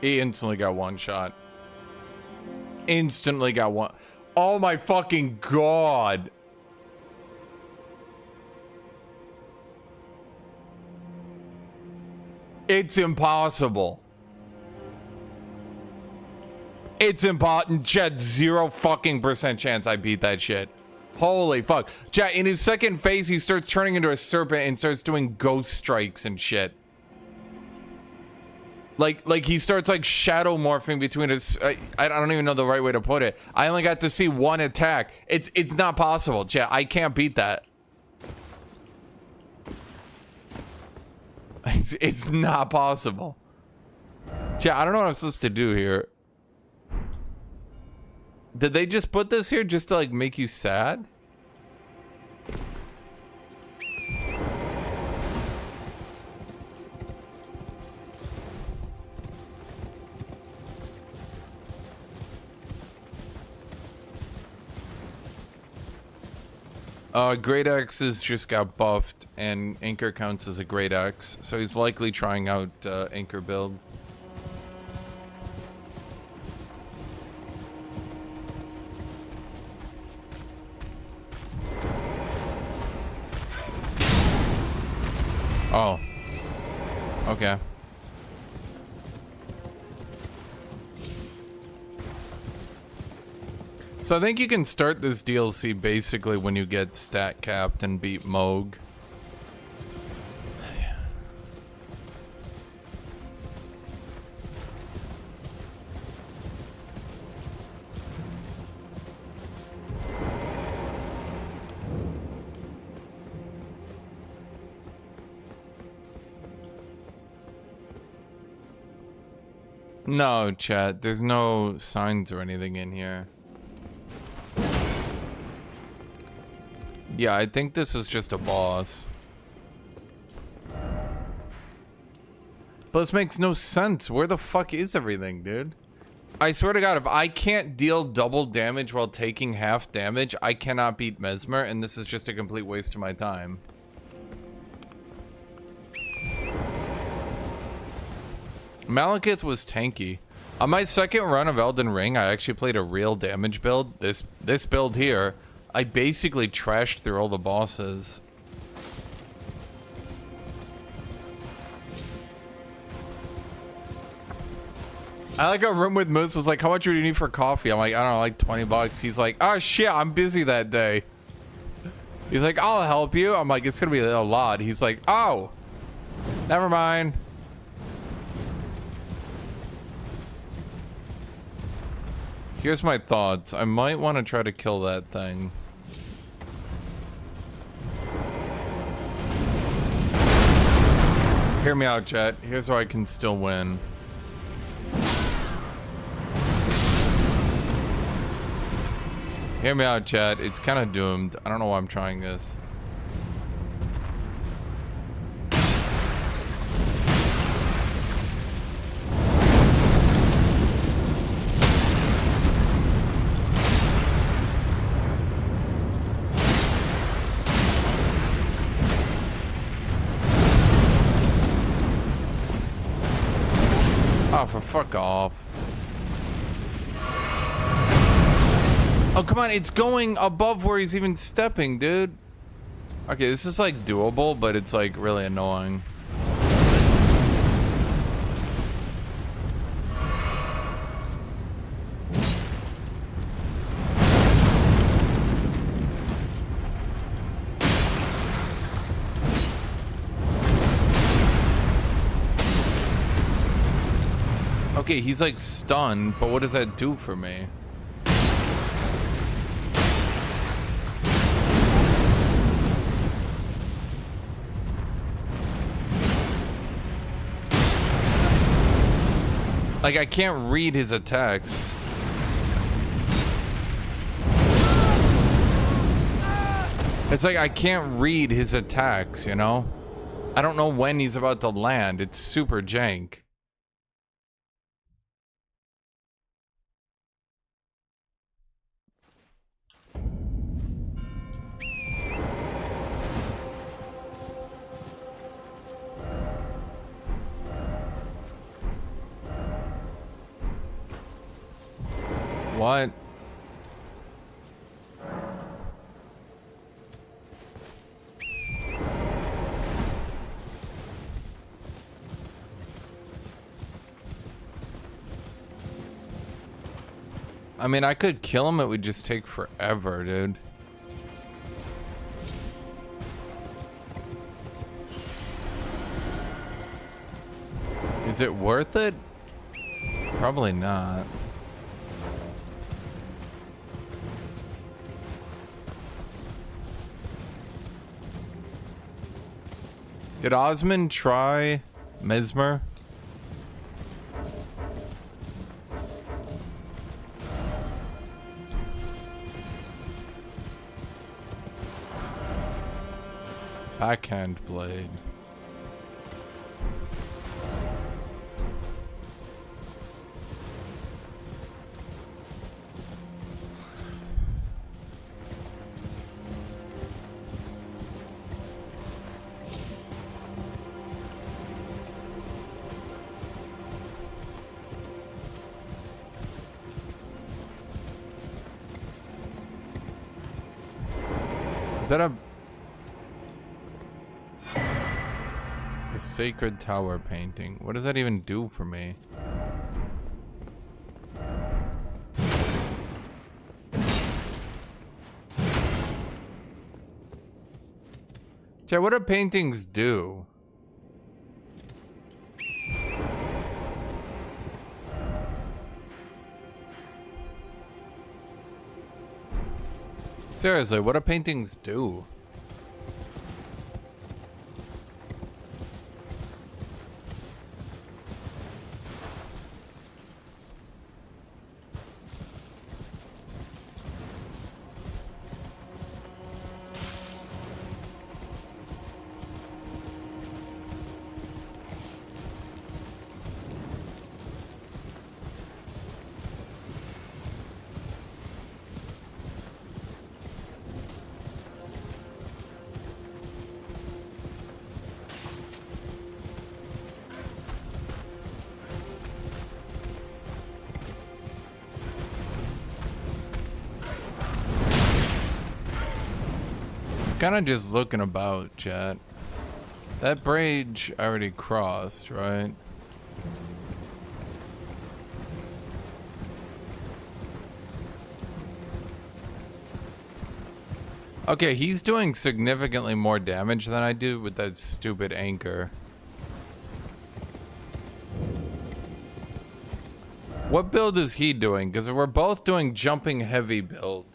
He instantly got one shot. Instantly got one. Oh my fucking god. It's impossible. It's impossible. Chat, 0 fucking % chance I beat that shit. Holy fuck. Chat, in his second phase, he starts turning into a serpent and starts doing ghost strikes and shit. Like he starts like shadow morphing between his. I don't even know the right way to put it. I only got to see one attack. It's not possible, chat. I can't beat that. It's not possible. Chat, I don't know what I'm supposed to do here. Did they just put this here just to like make you sad? Great Axes just got buffed, and Anchor counts as a Great Axe, so he's likely trying out Anchor build. Oh. Okay. So I think you can start this DLC basically when you get stat capped and beat Moog. No, chat, there's no signs or anything in here. Yeah, I think this is just a boss. But this makes no sense. Where the fuck is everything, dude? I swear to God, if I can't deal double damage while taking half damage, I cannot beat Mesmer, and this is just a complete waste of my time. Malekith was tanky. On my second run of Elden Ring, I actually played a real damage build. This build here, I basically trashed through all the bosses. I like a room with Moose was like, how much would you need for coffee? I'm like, I don't know, like 20 bucks. He's like, oh shit, I'm busy that day. He's like, I'll help you. I'm like, it's gonna be a lot. He's like, oh, never mind. Here's my thoughts. I might want to try to kill that thing. Hear me out, chat. Here's how I can still win. Hear me out, chat. It's kind of doomed. I don't know why I'm trying this. Oh, for fuck off. Oh, come on. It's going above where he's even stepping, dude. Okay, this is like doable, but it's like really annoying. Okay, he's like stunned, but what does that do for me? Like, I can't read his attacks. It's like I can't read his attacks, you know? I don't know when he's about to land. It's super jank. What? I mean, I could kill him, it would just take forever, dude. Is it worth it? Probably not. Did Osmond try Mesmer? Backhand blade. Is that a sacred tower painting? What does that even do for me? Chat, what do paintings do? Seriously, what do paintings do? Kind of just looking about, chat. That bridge I already crossed, right? Okay, he's doing significantly more damage than I do with that stupid anchor. What build is he doing? Because we're both doing jumping heavy build.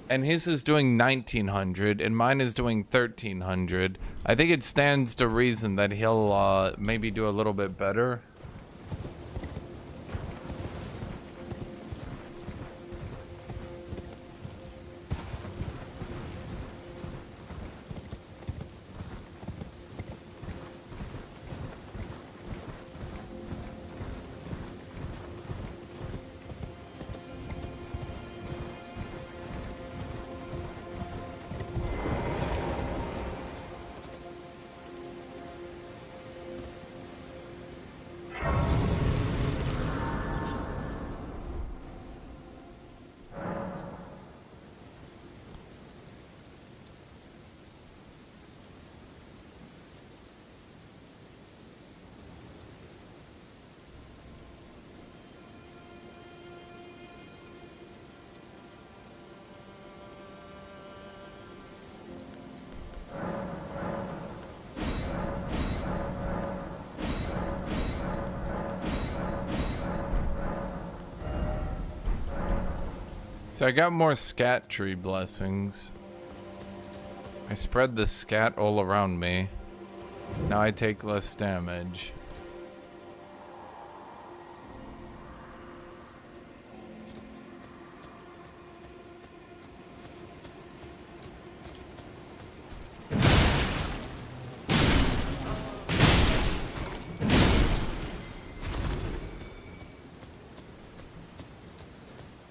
And his is doing 1900 and mine is doing 1300. I think it stands to reason that he'll maybe do a little bit better. So I got more scat tree blessings. I spread the scat all around me. Now I take less damage.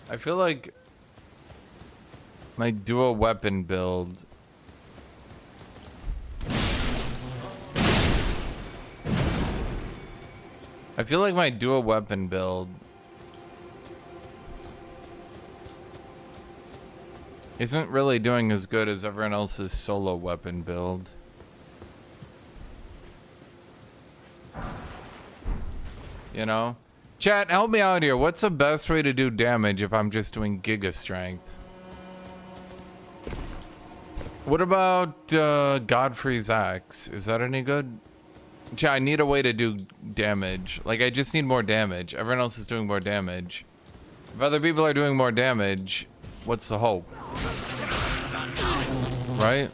I feel like my dual weapon build isn't really doing as good as everyone else's solo weapon build. You know? Chat, help me out here. What's the best way to do damage if I'm just doing Giga Strength? What about Godfrey's Axe? Is that any good? Chat, I need a way to do damage. Like, I just need more damage. Everyone else is doing more damage. If other people are doing more damage, what's the hope? Right?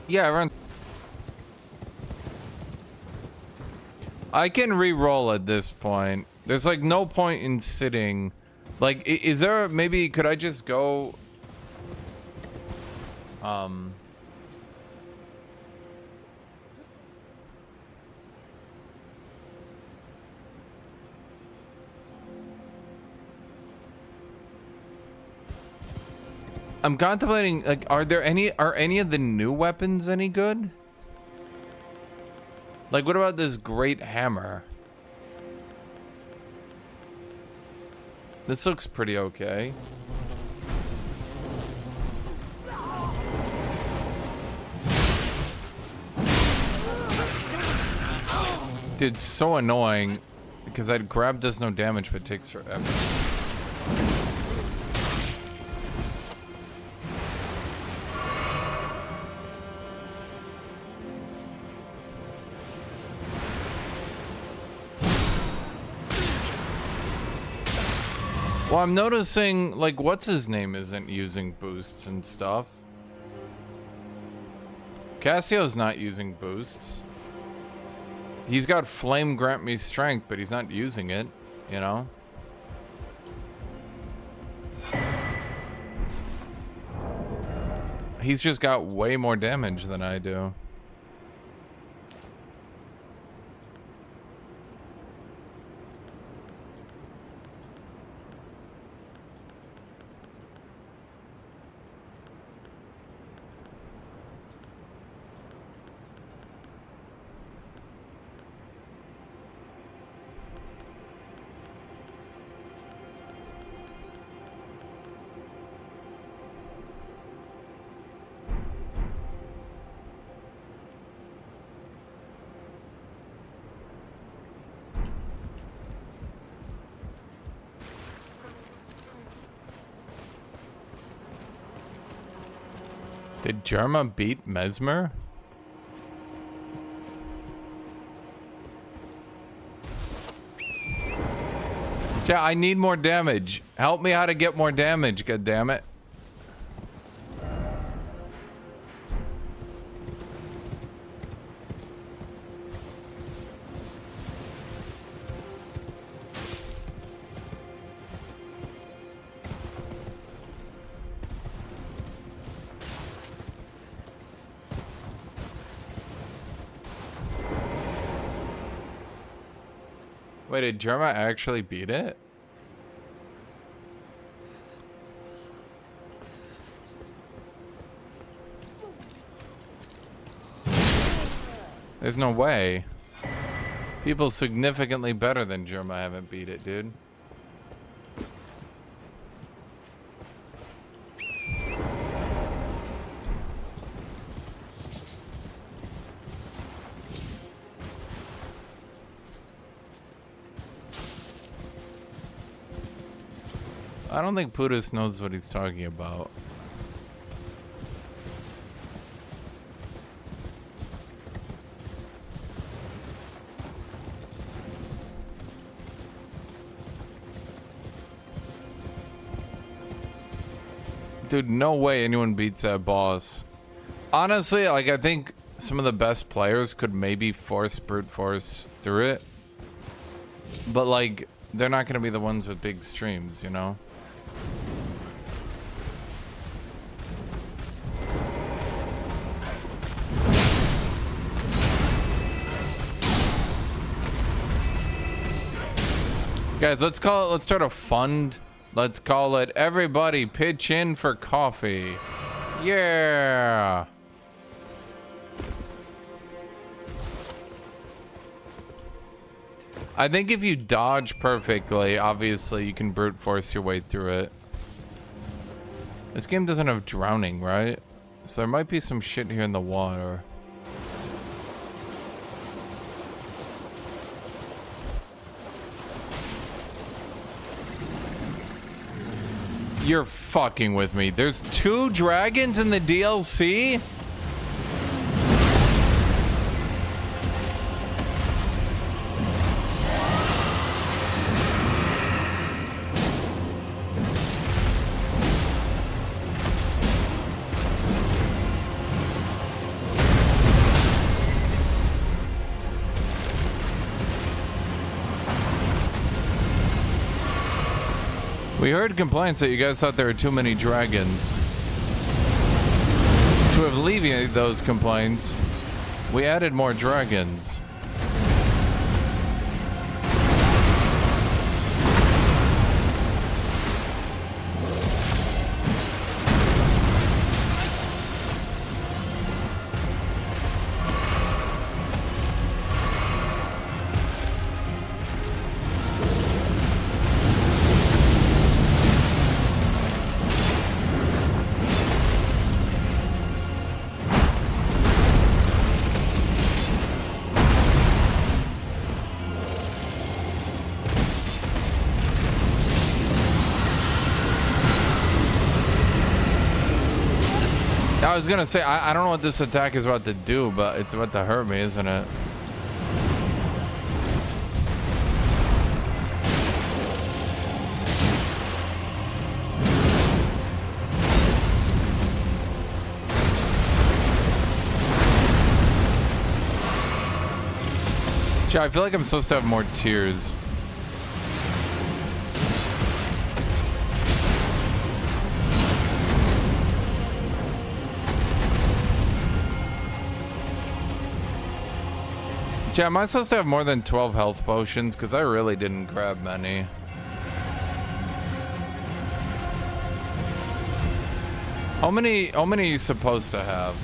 Yeah, everyone. I can re-roll at this point. There's like no point in sitting. Like, is there, maybe, could I just go? I'm contemplating, like, are any of the new weapons any good? Like, what about this great hammer? This looks pretty okay. Dude, so annoying because I'd grab does no damage but takes forever. Well, I'm noticing, like, what's his name isn't using boosts and stuff. Cassio's not using boosts. He's got flame grant me strength, but he's not using it, you know? He's just got way more damage than I do. Did Jerma beat Mesmer? Yeah, I need more damage. Help me how to get more damage, goddammit. Wait, did Jerma actually beat it? There's no way. People significantly better than Jerma haven't beat it, dude. I don't think Putis knows what he's talking about. Dude, no way anyone beats that boss. Honestly, like, I think some of the best players could maybe force brute force through it. But, like, they're not gonna be the ones with big streams, you know? Guys, let's start a fund Let's call it everybody pitch in for coffee. Yeah. I think if you dodge perfectly, obviously you can brute force your way through it. This game doesn't have drowning, right? So there might be some shit here in the water. You're fucking with me. There's 2 dragons in the DLC? We heard complaints that you guys thought there were too many dragons. To alleviate those complaints, we added more dragons. I was gonna say, I don't know what this attack is about to do, but it's about to hurt me, isn't it? Gee, I feel like I'm supposed to have more tears. Yeah, am I supposed to have more than 12 health potions? Because I really didn't grab many. How many are you supposed to have?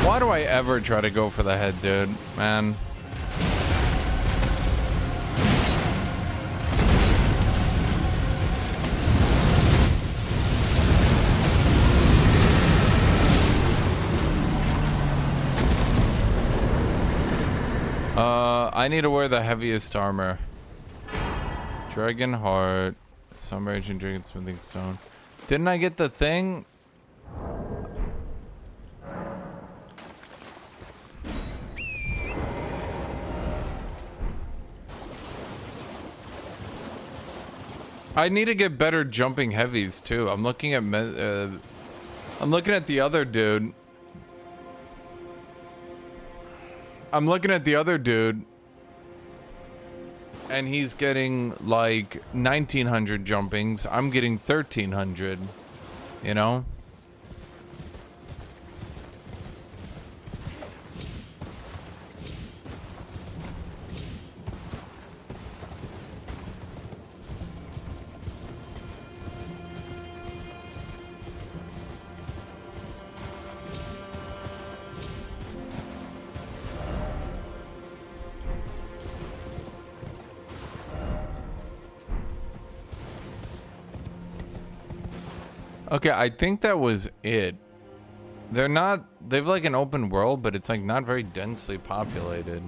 Why do I ever try to go for the head, dude? Man. I need to wear the heaviest armor. Dragon Heart, Sun Rage, and Dragon Smithing Stone. Didn't I get the thing? I need to get better jumping heavies too. I'm looking at the other dude. I'm looking at the other dude, and he's getting like 1900 jumpings. I'm getting 1300. You know? Okay, I think that was it. They're not, they've like an open world, but it's like not very densely populated.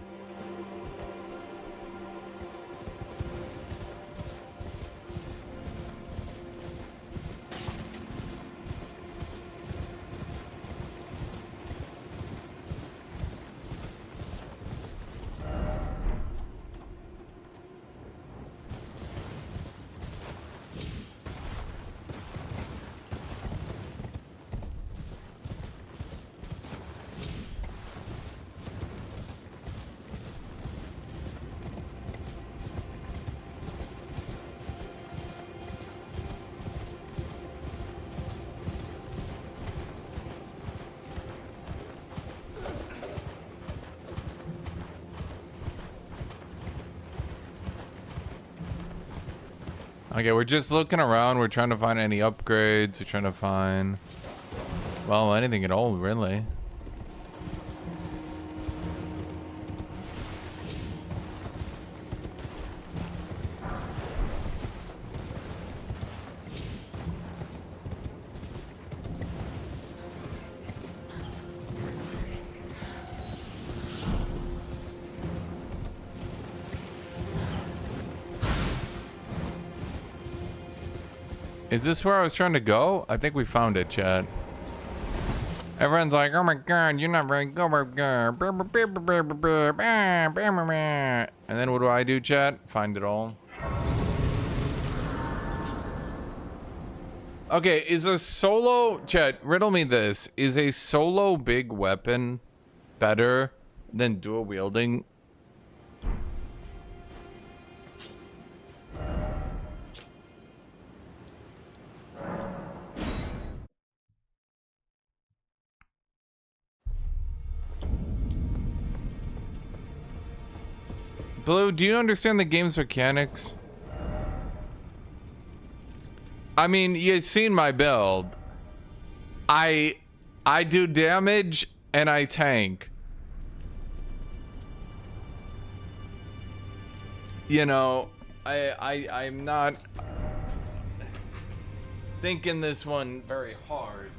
Okay, we're just looking around. We're trying to find any upgrades. We're trying to find, well, anything at all, really. Is this where I was trying to go? I think we found it, chat. Everyone's like, oh my god, you're not very good. And then what do I do, chat? Find it all. Okay, is a solo... Chat, riddle me this. Is a solo big weapon better than dual wielding? Blue, do you understand the game's mechanics? I mean, you've seen my build. I do damage and I tank. You know, I'm not thinking this one very hard.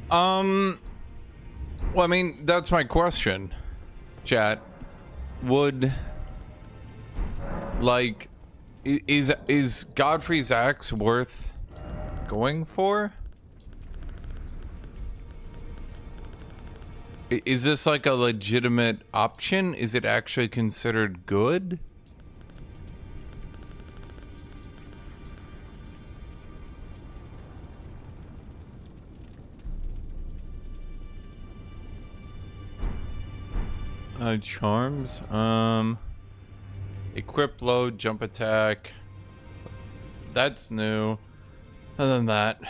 Well, I mean, that's my question, chat. Would, like, is Godfrey's axe worth going for? Is this like a legitimate option? Is it actually considered good? Charms. Equip load, jump attack. That's new. Other than that.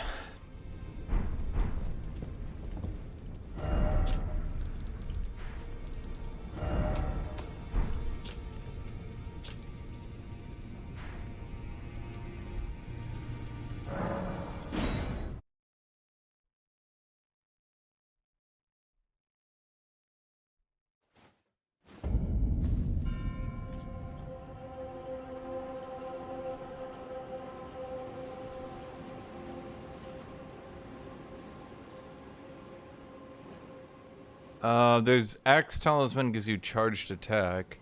There's Axe Talisman gives you charged attack.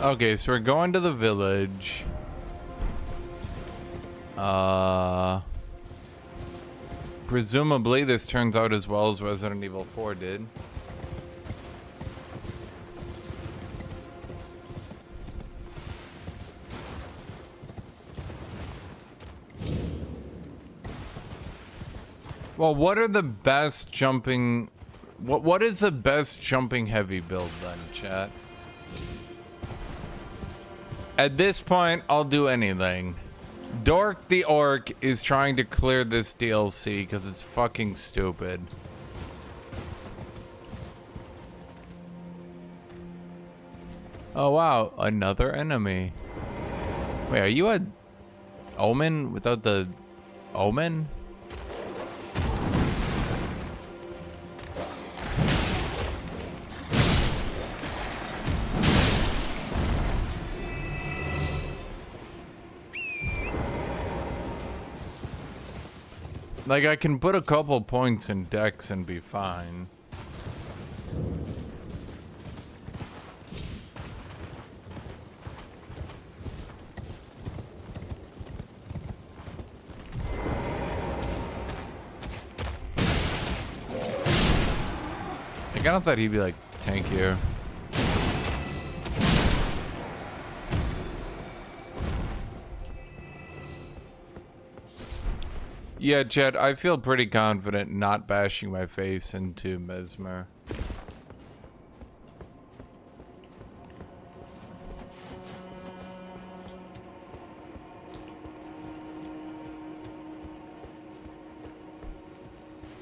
Okay, so we're going to the village. Presumably this turns out as well as Resident Evil 4 did. Well, what are the best jumping... What is the best jumping heavy build then, chat? At this point, I'll do anything. Dork the Orc is trying to clear this DLC because it's fucking stupid. Oh wow, another enemy. Wait, are you a Omen without the Omen? Like, I can put a couple points in Dex and be fine. Like, I don't thought he'd be like, tank here. Yeah, Chet, I feel pretty confident not bashing my face into Mesmer.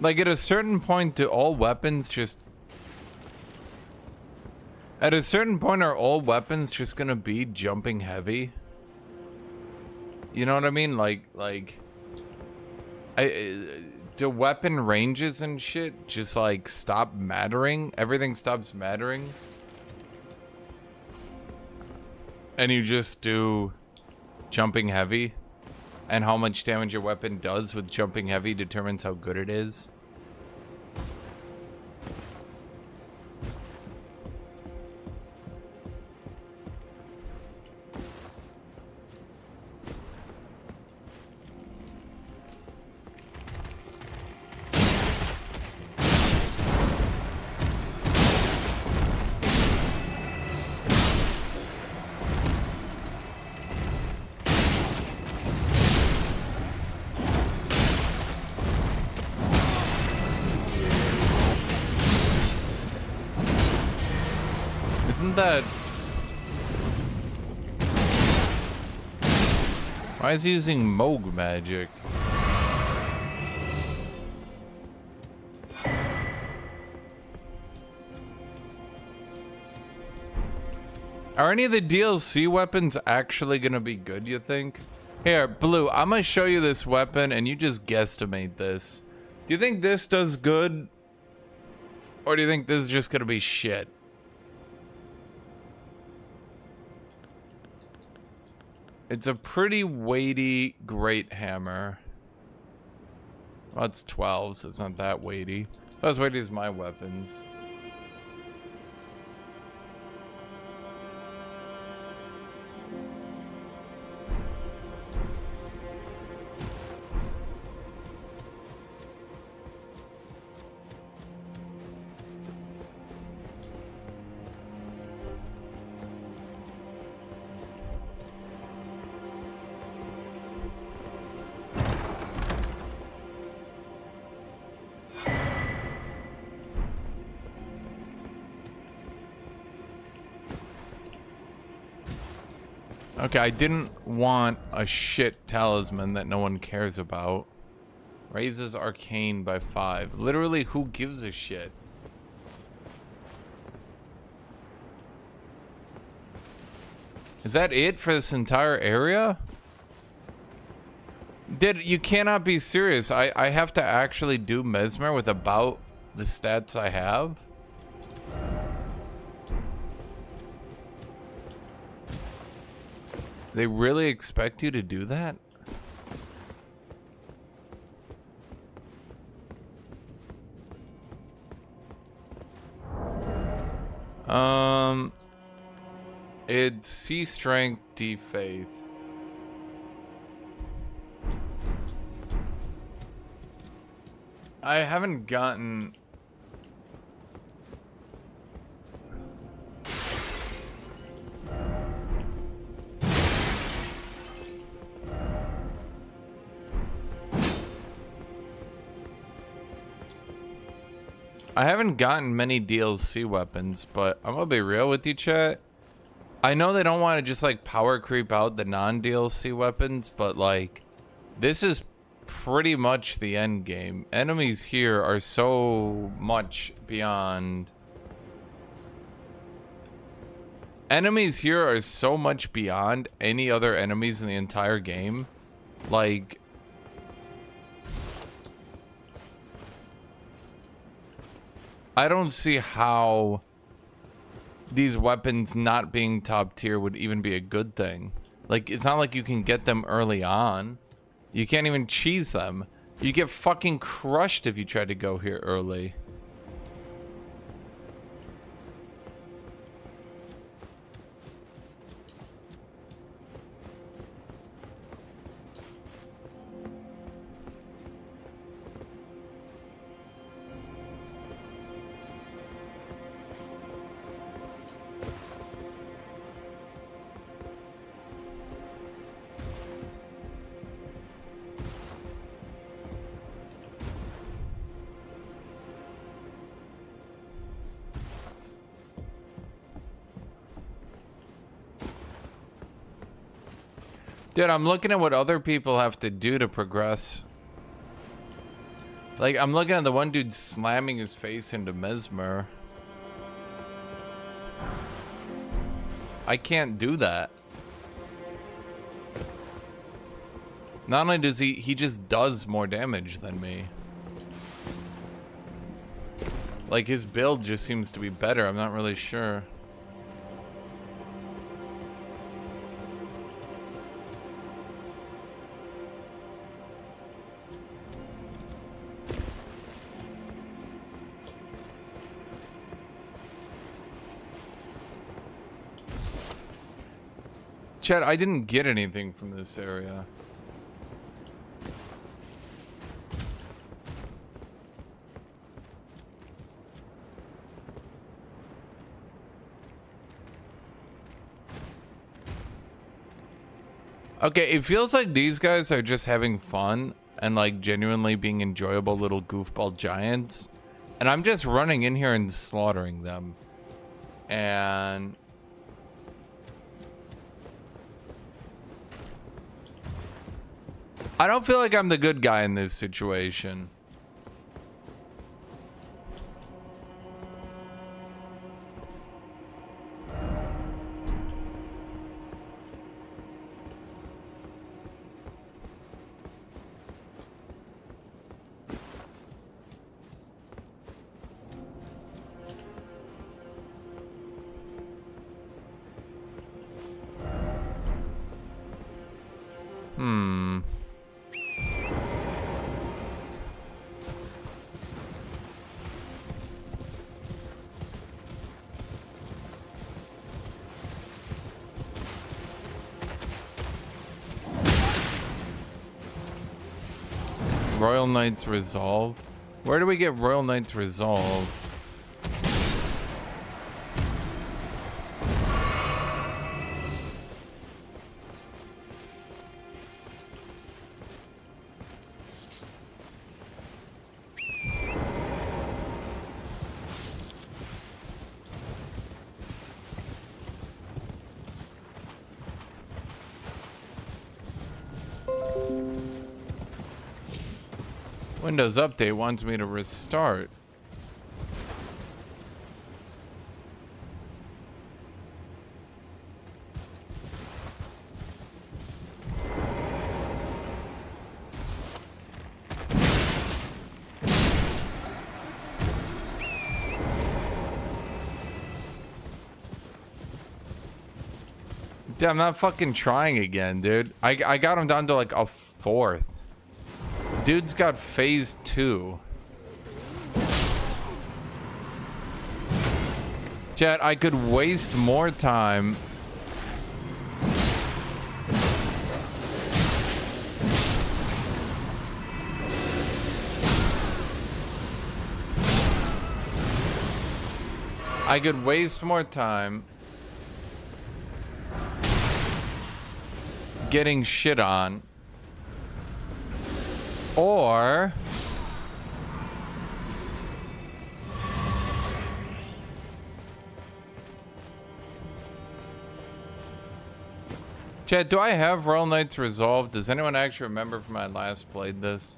Like, at a certain point, do all weapons just... At a certain point, are all weapons just gonna be jumping heavy? You know what I mean? Like... do weapon ranges and shit just like stop mattering? Everything stops mattering? And you just do jumping heavy? And how much damage your weapon does with jumping heavy determines how good it is? That why is he using Moog magic? Are any of the DLC weapons actually gonna be good, you think? Here, Blue, I'm gonna show you this weapon and you just guesstimate this. Do you think this does good Or do you think this is just gonna be shit? It's a pretty weighty great hammer. Well, it's 12, so it's not that weighty. Not as weighty as my weapons. Okay, I didn't want a shit talisman that no one cares about. Raises arcane by 5. Literally, who gives a shit? Is that it for this entire area? You cannot be serious. I have to actually do Mesmer with about the stats I have? They really expect you to do that? It's C strength, D faith. I haven't gotten... I haven't gotten many DLC weapons, but I'm gonna be real with you, chat. I know they don't want to just like power creep out the non-DLC weapons, but like this is pretty much the end game. Enemies here are so much beyond. Enemies here are so much beyond any other enemies in the entire game. Like, I don't see how these weapons not being top tier would even be a good thing. Like, it's not like you can get them early on. You can't even cheese them. You get fucking crushed if you try to go here early. Dude, I'm looking at what other people have to do to progress. Like, I'm looking at the one dude slamming his face into Mesmer. I can't do that. Not only does he just does more damage than me. Like, his build just seems to be better. I'm not really sure. Chad, I didn't get anything from this area. Okay, it feels like these guys are just having fun and like genuinely being enjoyable little goofball giants. And I'm just running in here and slaughtering them. And I don't feel like I'm the good guy in this situation. Royal Knight's Resolve? Where do we get Royal Knight's Resolve? Windows Update wants me to restart. Dude, I'm not fucking trying again, dude. I got him down to like a 4th. Dude's got phase 2. Chat, I could waste more time. I could waste more time getting shit on. Or chat, do I have Royal Knight's Resolve? Does anyone actually remember from my last played this?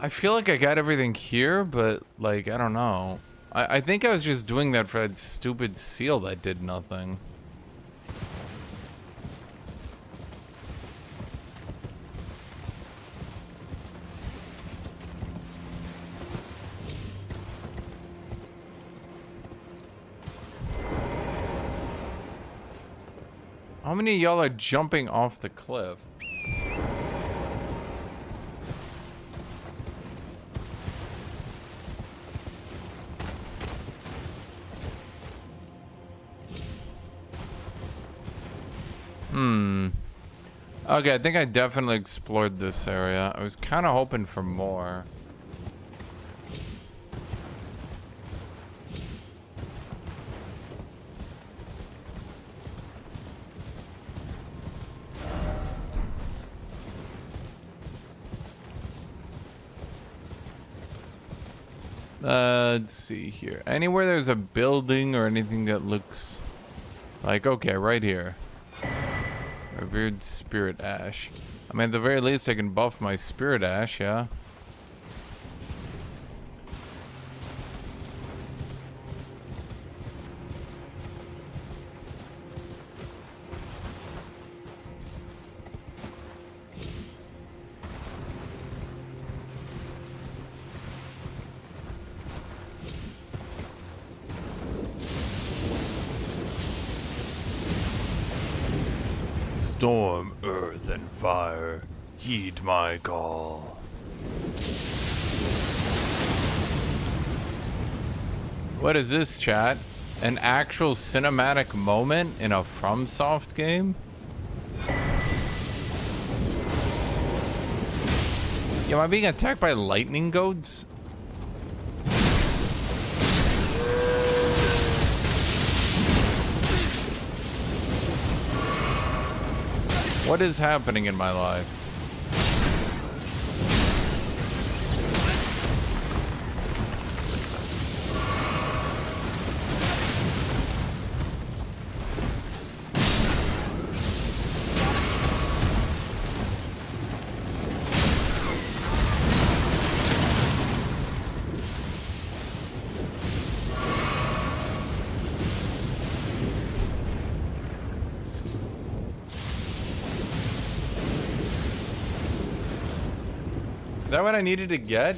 I feel like I got everything here, but like, I don't know. I think I was just doing that for that stupid seal that did nothing. How many of y'all are jumping off the cliff? Okay, I think I definitely explored this area. I was kind of hoping for more. Let's see here. Anywhere there's a building or anything that looks like, okay, right here. Revered Spirit Ash. I mean, at the very least, I can buff my Spirit Ash, yeah? Storm, earth, and fire, heed my call. What is this, chat? An actual cinematic moment in a FromSoft game? Am I being attacked by lightning goats? What is happening in my life? Is that what I needed to get?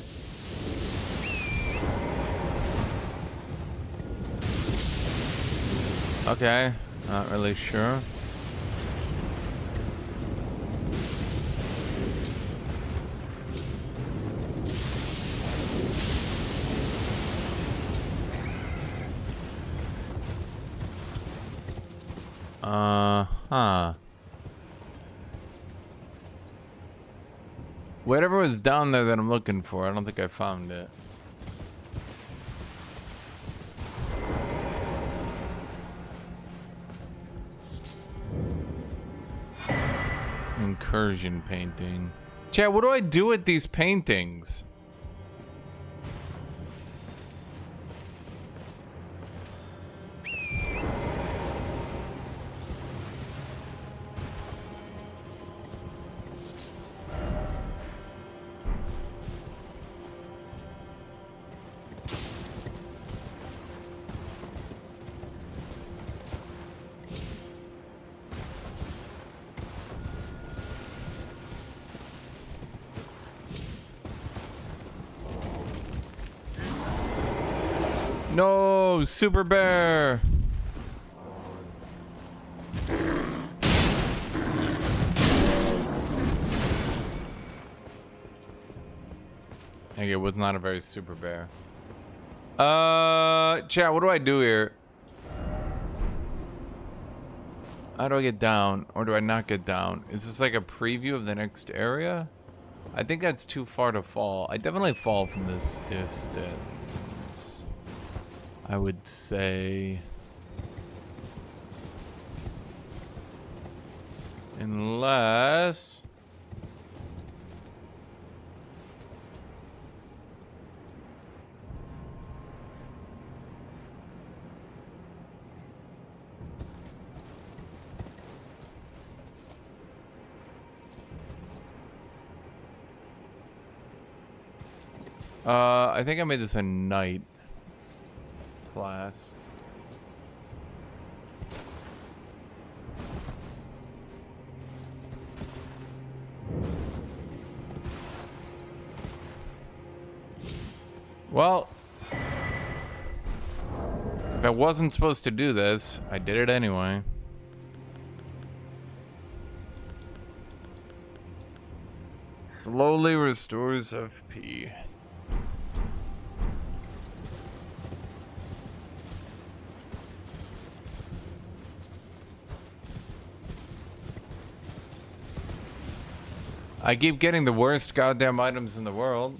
Okay, not really sure. Whatever was down there that I'm looking for, I don't think I found it. Incursion painting. Chat, what do I do with these paintings? No, Super Bear. Okay, it was not a very Super Bear. Chat, what do I do here? How do I get down? Or do I not get down? Is this like a preview of the next area? I think that's too far to fall. I definitely fall from this distance. I would say, unless I think I made this a night class. Well, if I wasn't supposed to do this, I did it anyway. Slowly restores FP. I keep getting the worst goddamn items in the world.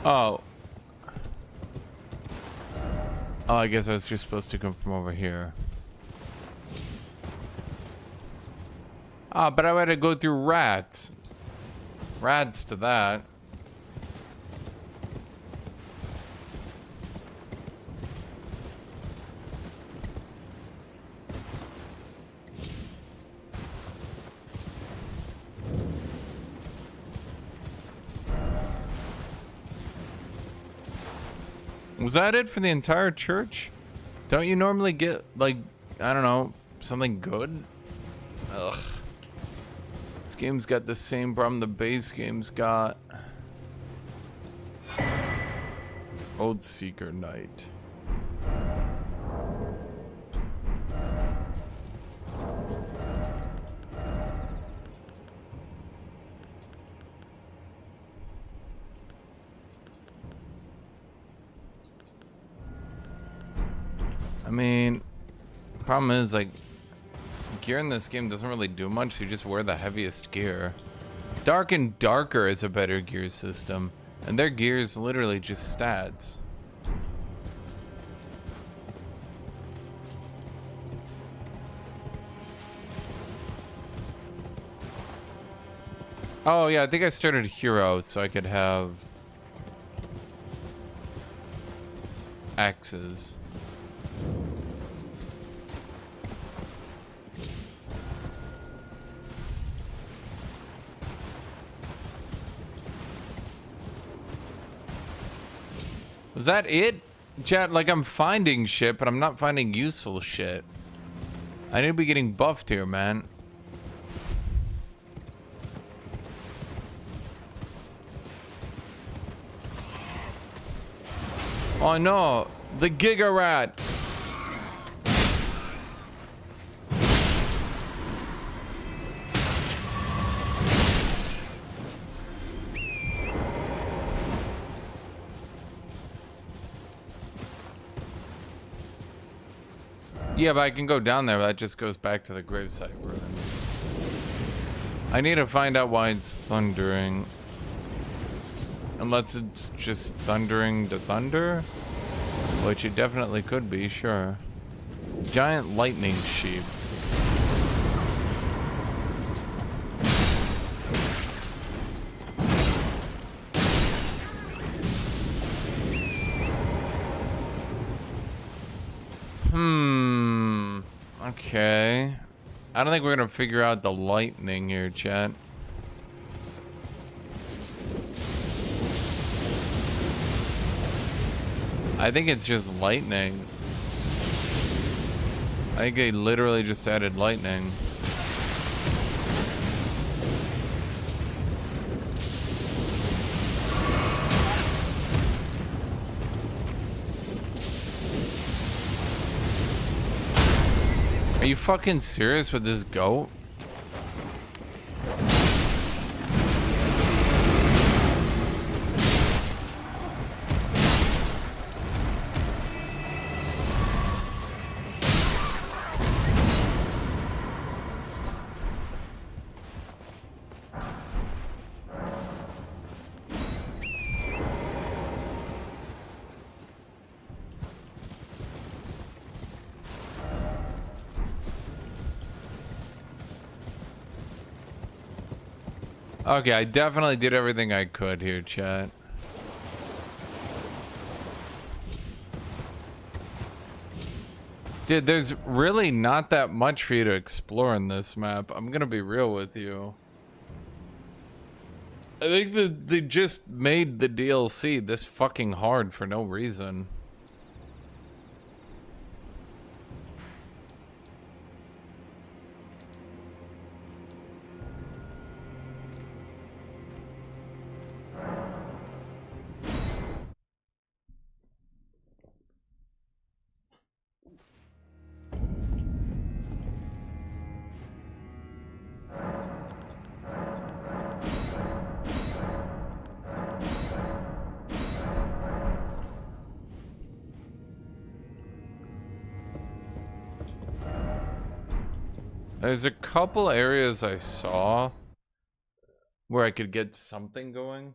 Oh. Oh, I guess I was just supposed to come from over here. Ah, but I had to go through rats. Rats to that. Was that it for the entire church? Don't you normally get, like, I don't know, something good? Ugh. This game's got the same problem the base game's got. Old Seeker Knight. I mean, problem is, like, gear in this game doesn't really do much, so you just wear the heaviest gear. Dark and Darker is a better gear system, and their gear is literally just stats. Oh yeah, I think I started Hero so I could have axes. Was that it? Chat, like, I'm finding shit, but I'm not finding useful shit. I need to be getting buffed here, man. Oh no, The Giga Rat. Yeah, but I can go down there. That just goes back to the gravesite ruin. I need to find out why it's thundering. Unless it's just thundering to thunder. Which it definitely could be, sure. Giant lightning sheep. Okay. I don't think we're gonna figure out the lightning here, chat. I think it's just lightning. I think they literally just added lightning. Are you fucking serious with this goat? Okay, I definitely did everything I could here, chat. Dude, there's really not that much for you to explore in this map. I'm gonna be real with you. I think that they just made the DLC this fucking hard for no reason. There's a couple areas I saw where I could get something going.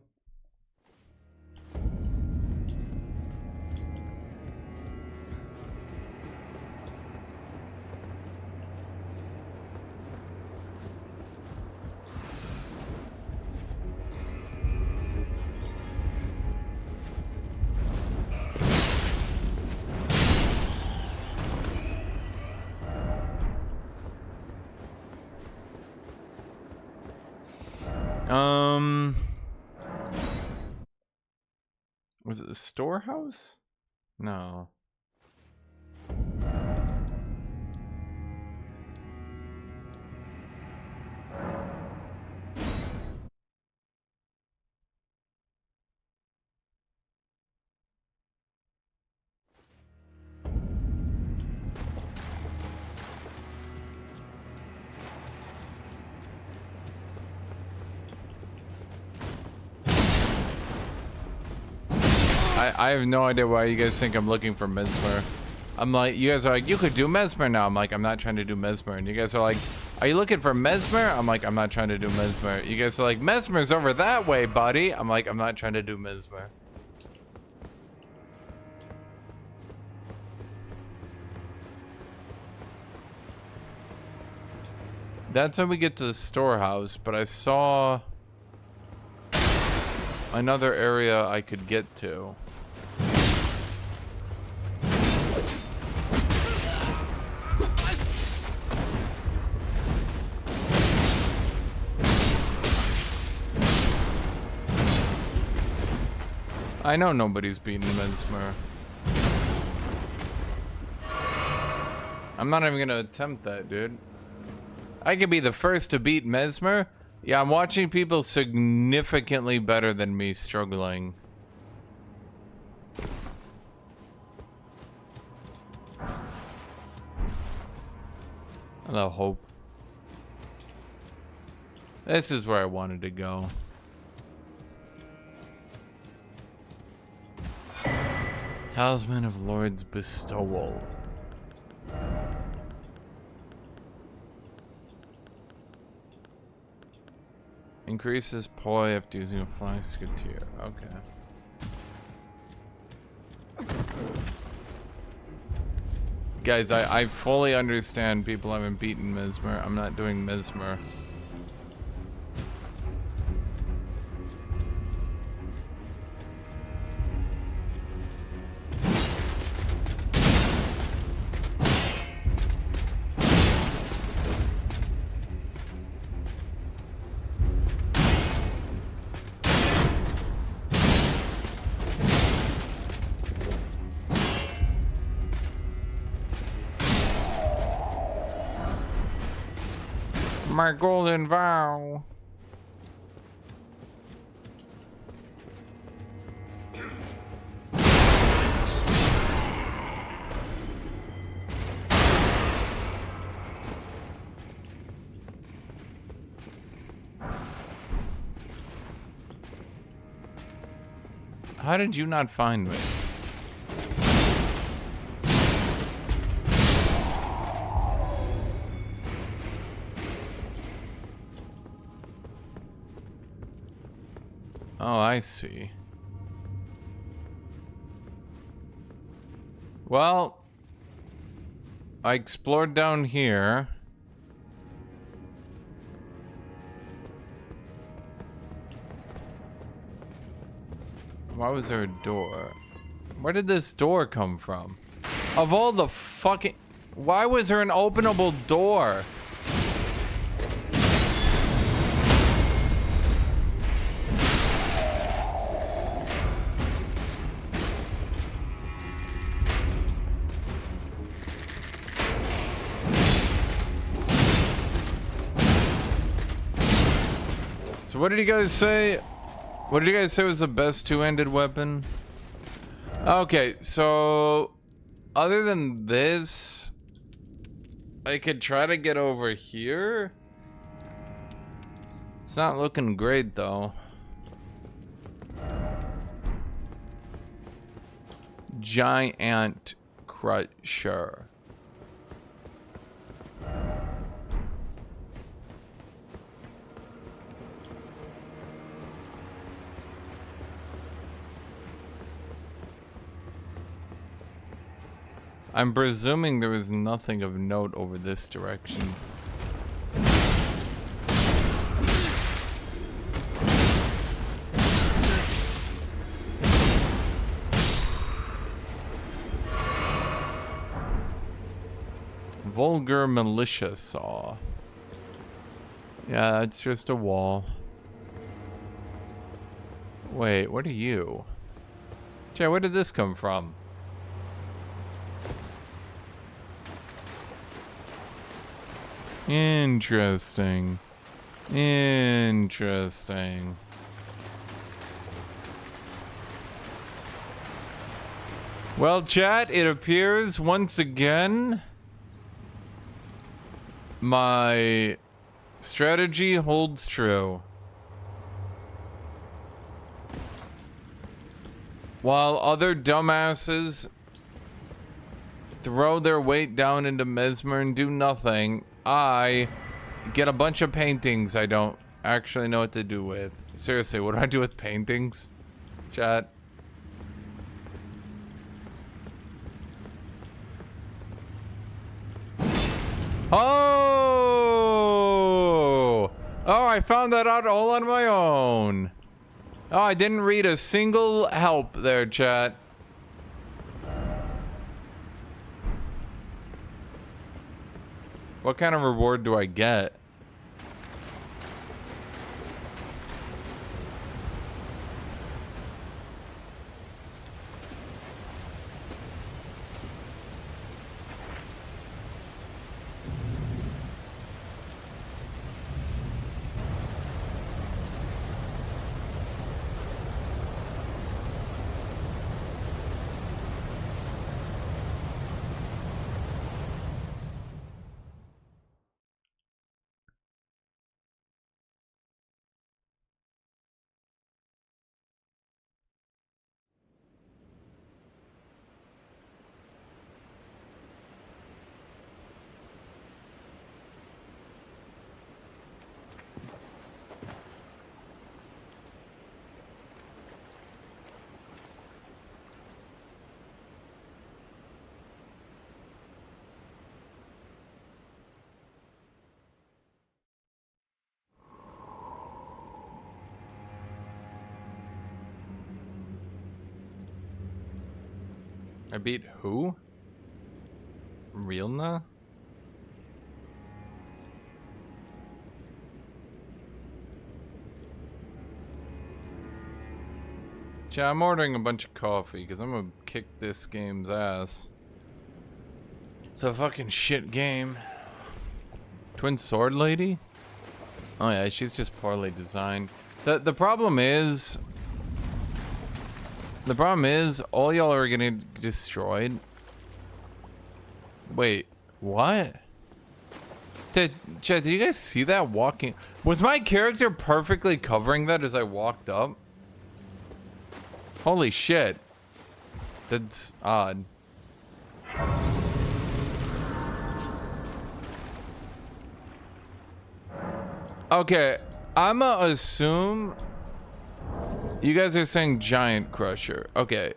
Was it the storehouse? No. I have no idea why you guys think I'm looking for Mesmer. I'm like, you guys are like, you could do Mesmer now. I'm like, I'm not trying to do Mesmer. And you guys are like, are you looking for Mesmer? I'm like, I'm not trying to do Mesmer. You guys are like, Mesmer's over that way, buddy. I'm like, I'm not trying to do Mesmer. That's how we get to the storehouse, but I saw another area I could get to. I know nobody's beaten Mesmer. I'm not even gonna attempt that, dude. I could be the first to beat Mesmer. Yeah, I'm watching people significantly better than me struggling. Hello, Hope. This is where I wanted to go. Talisman of Lord's Bestowal. Increases poi after using a flying sketeer. Okay. Guys, I fully understand people haven't beaten Mesmer. I'm not doing Mesmer. My golden vow. How did you not find me? Oh, I see. Well, I explored down here. Why was there a door? Where did this door come from? Of all the fucking... Why was there an openable door? So what did you guys say? What did you guys say was the best two-handed weapon? Okay, so other than this, I could try to get over here. It's not looking great though. Giant Crusher. I'm presuming there was nothing of note over this direction. Vulgar militia saw. Yeah, it's just a wall. Wait, what are you? Jay, where did this come from? Interesting. Interesting. Well, chat, it appears once again my strategy holds true. While other dumbasses throw their weight down into Mesmer and do nothing, I get a bunch of paintings I don't actually know what to do with. Seriously, what do I do with paintings? Chat. Oh! Oh, I found that out all on my own. Oh, I didn't read a single help there, chat. What kind of reward do I get? I beat who? Realna? Yeah, I'm ordering a bunch of coffee because I'm gonna kick this game's ass. It's a fucking shit game. Twin Sword Lady? Oh yeah, she's just poorly designed. The problem is all y'all are getting destroyed. Wait, what? Did you guys see that walking? Was my character perfectly covering that as I walked up? Holy shit. That's odd. Okay, I'ma assume you guys are saying Giant Crusher. Okay.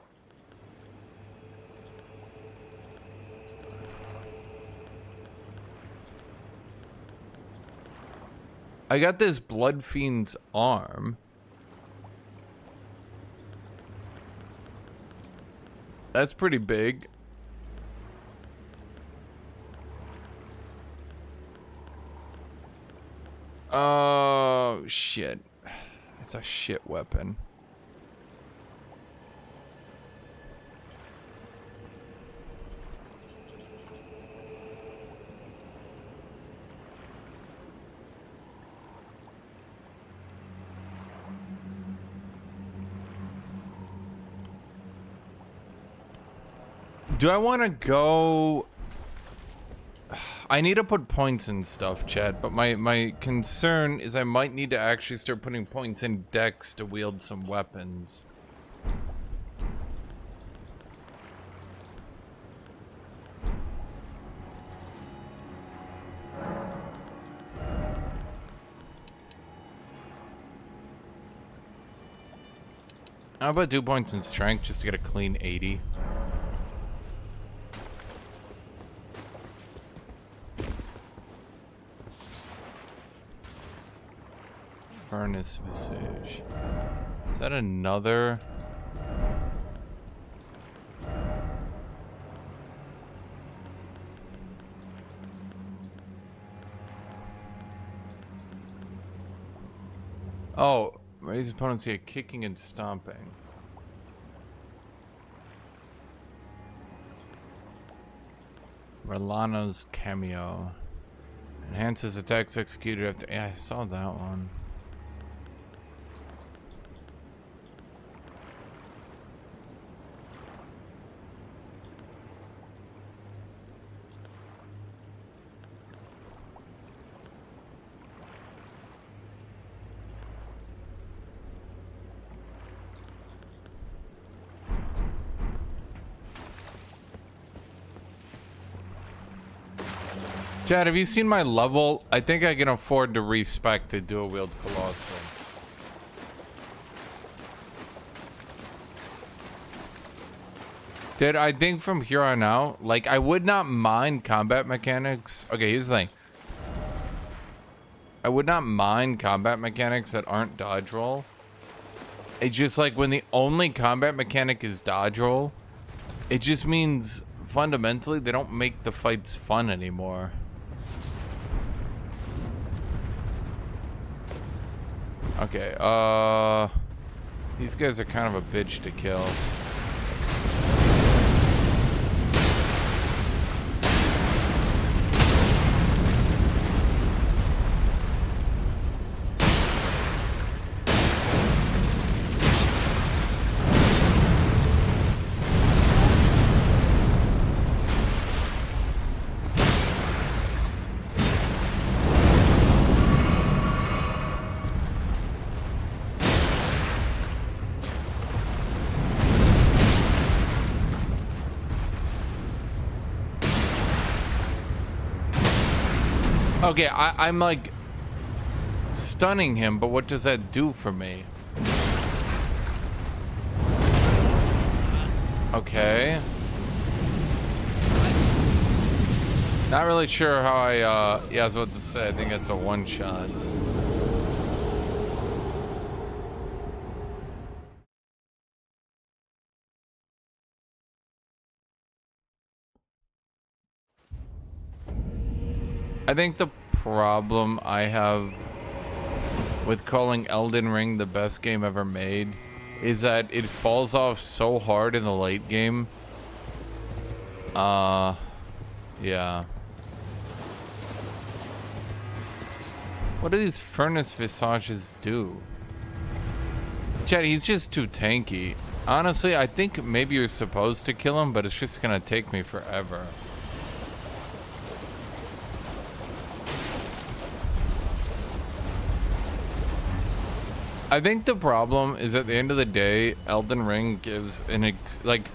I got this Blood Fiend's arm. That's pretty big. Oh, shit. It's a shit weapon. Do I want to go? I need to put points in stuff, Chad, but my concern is I might need to actually start putting points in decks to wield some weapons. How about 2 points in strength just to get a clean 80? Furnace Visage. Is that another? Oh, raise opponents here, kicking and stomping. Rolano's cameo. Enhances attacks executed after. Yeah, I saw that one. Chad, have you seen my level? I think I can afford to respec to dual wield Colossal. Dude, I think from here on out, like, I would not mind combat mechanics. Okay, here's the thing. I would not mind combat mechanics that aren't dodge roll. It's just like when the only combat mechanic is dodge roll, it just means fundamentally they don't make the fights fun anymore. Okay, these guys are kind of a bitch to kill. Okay, I'm like stunning him, but what does that do for me? Okay. Not really sure how yeah, I was about to say, I think it's a one shot. I think the problem I have with calling Elden Ring the best game ever made is that it falls off so hard in the late game. Yeah. What do these furnace visages do? Chad, he's just too tanky. Honestly, I think maybe you're supposed to kill him, but it's just gonna take me forever. I think the problem is at the end of the day, Elden Ring gives like,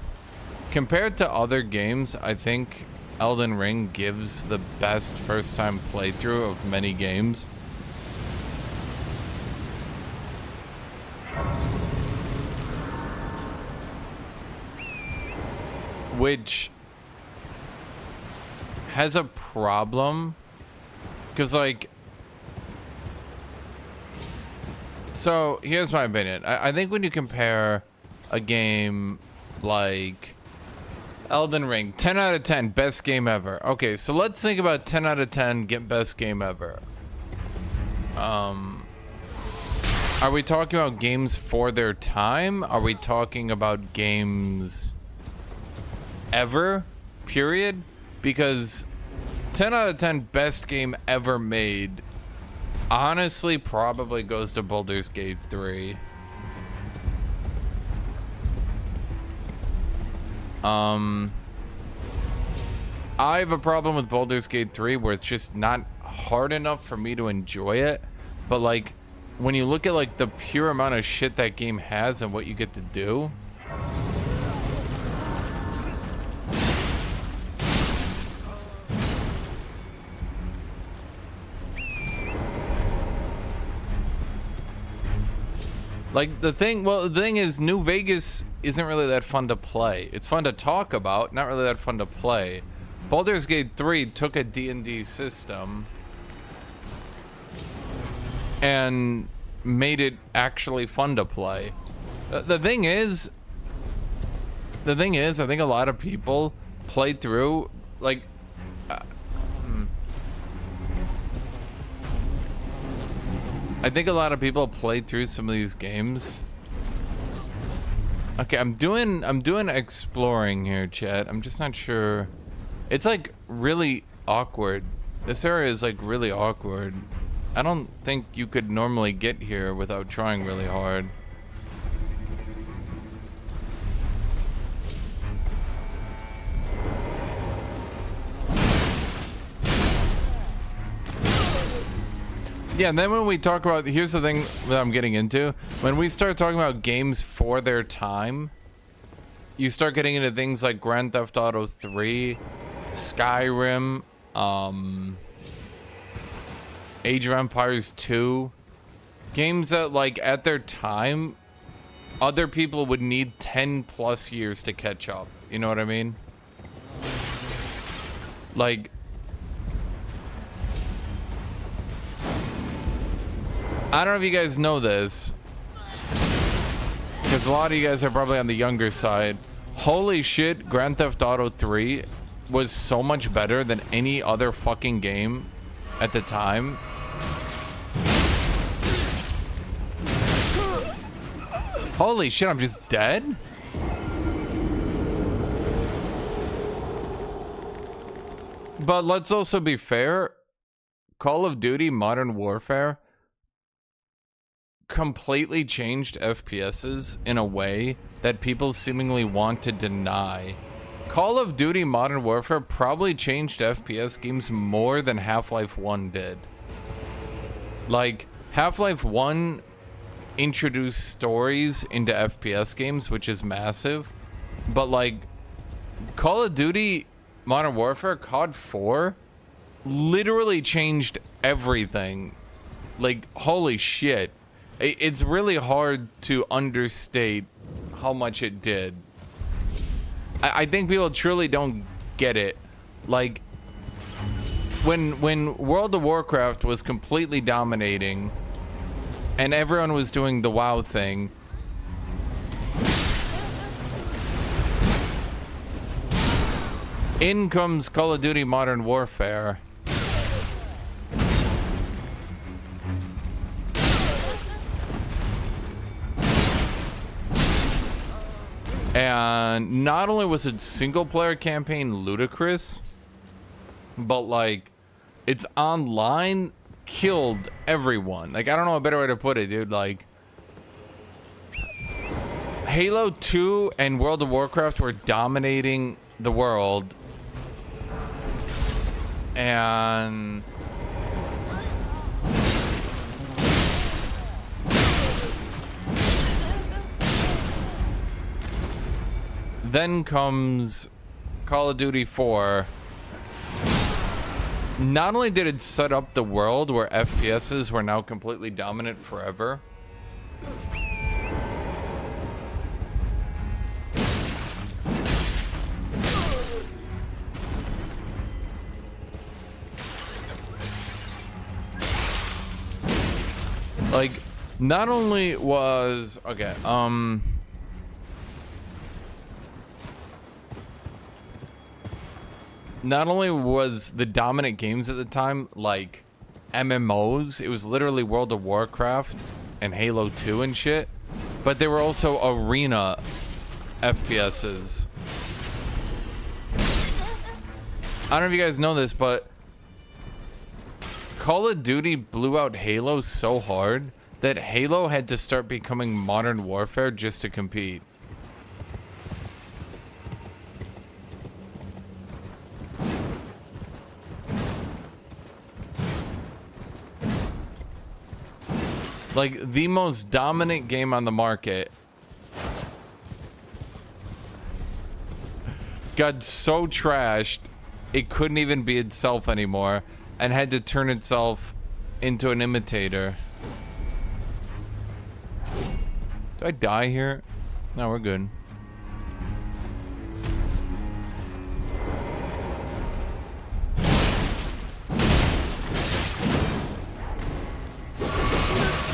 compared to other games, I think Elden Ring gives the best first time playthrough of many games. Which has a problem, because like, so here's my opinion. I think when you compare a game like Elden Ring, 10 out of 10, best game ever. Okay, so let's think about 10 out of 10, get best game ever. Are we talking about games for their time? Are we talking about games ever, period? Because 10 out of 10 best game ever made honestly probably goes to Baldur's Gate 3. I have a problem with Baldur's Gate 3 where it's just not hard enough for me to enjoy it. But like, when you look at like the pure amount of shit that game has and what you get to do, like the thing is, New Vegas isn't really that fun to play. It's fun to talk about, not really that fun to play. Baldur's Gate 3 took a D&D system and made it actually fun to play. The thing is, I think a lot of people played through, like, I think a lot of people played through some of these games. Okay, I'm doing exploring here, chat. I'm just not sure. It's like really awkward. This area is like really awkward. I don't think you could normally get here without trying really hard. Yeah, and then when we talk about, here's the thing that I'm getting into. When we start talking about games for their time, you start getting into things like Grand Theft Auto 3, Skyrim, Age of Empires 2. Games that, like, at their time, other people would need 10 plus years to catch up. You know what I mean? Like, I don't know if you guys know this, because a lot of you guys are probably on the younger side. Holy shit, Grand Theft Auto 3 was so much better than any other fucking game at the time. Holy shit, I'm just dead? But let's also be fair. Call of Duty Modern Warfare completely changed FPSs in a way that people seemingly want to deny. Call of Duty Modern Warfare probably changed FPS games more than Half-Life 1 did. Like, Half-Life 1 introduced stories into FPS games, which is massive. But like, Call of Duty Modern Warfare, COD 4, literally changed everything. Like, holy shit. It's really hard to understate how much it did. I think people truly don't get it. Like, when World of Warcraft was completely dominating and everyone was doing the WoW thing, in comes Call of Duty Modern Warfare And not only was it single player campaign ludicrous, but like it's online killed everyone. Like, I don't know a better way to put it, dude. Like, Halo 2 and World of Warcraft were dominating the world. And then comes Call of Duty 4. Not only did it set up the world where FPSs were now completely dominant forever, like, not only was, okay, not only was the dominant games at the time like MMOs, it was literally World of Warcraft and Halo 2 and shit, but they were also arena FPSs. I don't know if you guys know this, but Call of Duty blew out Halo so hard that Halo had to start becoming Modern Warfare just to compete. Like, the most dominant game on the market got so trashed it couldn't even be itself anymore and had to turn itself into an imitator. Did I die here? No, we're good.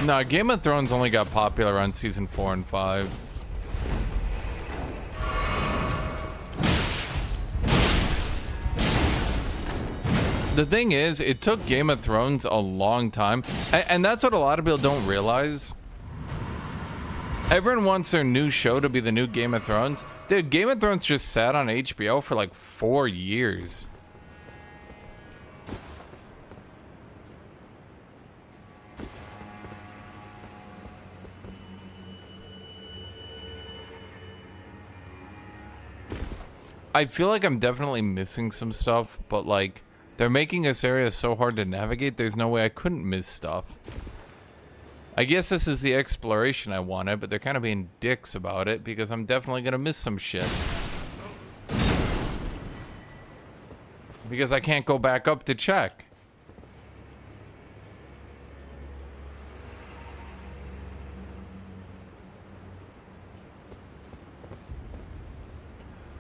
No, Game of Thrones only got popular on season 4 and 5. The thing is, it took Game of Thrones a long time, and that's what a lot of people don't realize. Everyone wants their new show to be the new Game of Thrones. Dude, Game of Thrones just sat on HBO for like 4 years. I feel like I'm definitely missing some stuff, but like, they're making this area so hard to navigate, there's no way I couldn't miss stuff. I guess this is the exploration I wanted, but they're kind of being dicks about it because I'm definitely gonna miss some shit. Because I can't go back up to check.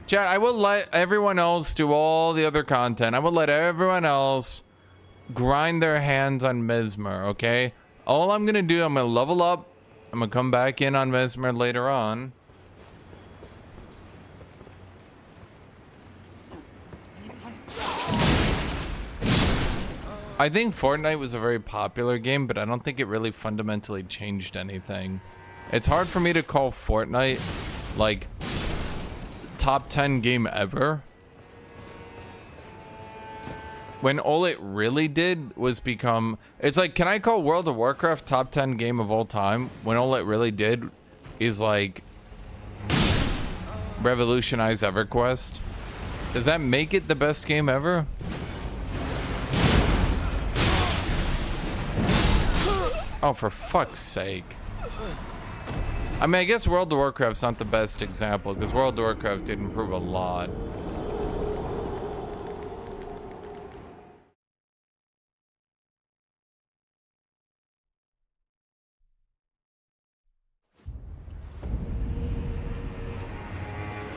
Chat, I will let everyone else do all the other content. I will let everyone else grind their hands on Mesmer, okay? All I'm gonna do, I'm gonna level up. I'm gonna come back in on Mesmer later on. I think Fortnite was a very popular game, but I don't think it really fundamentally changed anything. It's hard for me to call Fortnite, like, top 10 game ever, when all it really did was become, it's like, can I call World of Warcraft top 10 game of all time when all it really did is like revolutionize EverQuest? Does that make it the best game ever? Oh, for fuck's sake. I mean, I guess World of Warcraft's not the best example, because World of Warcraft did improve a lot.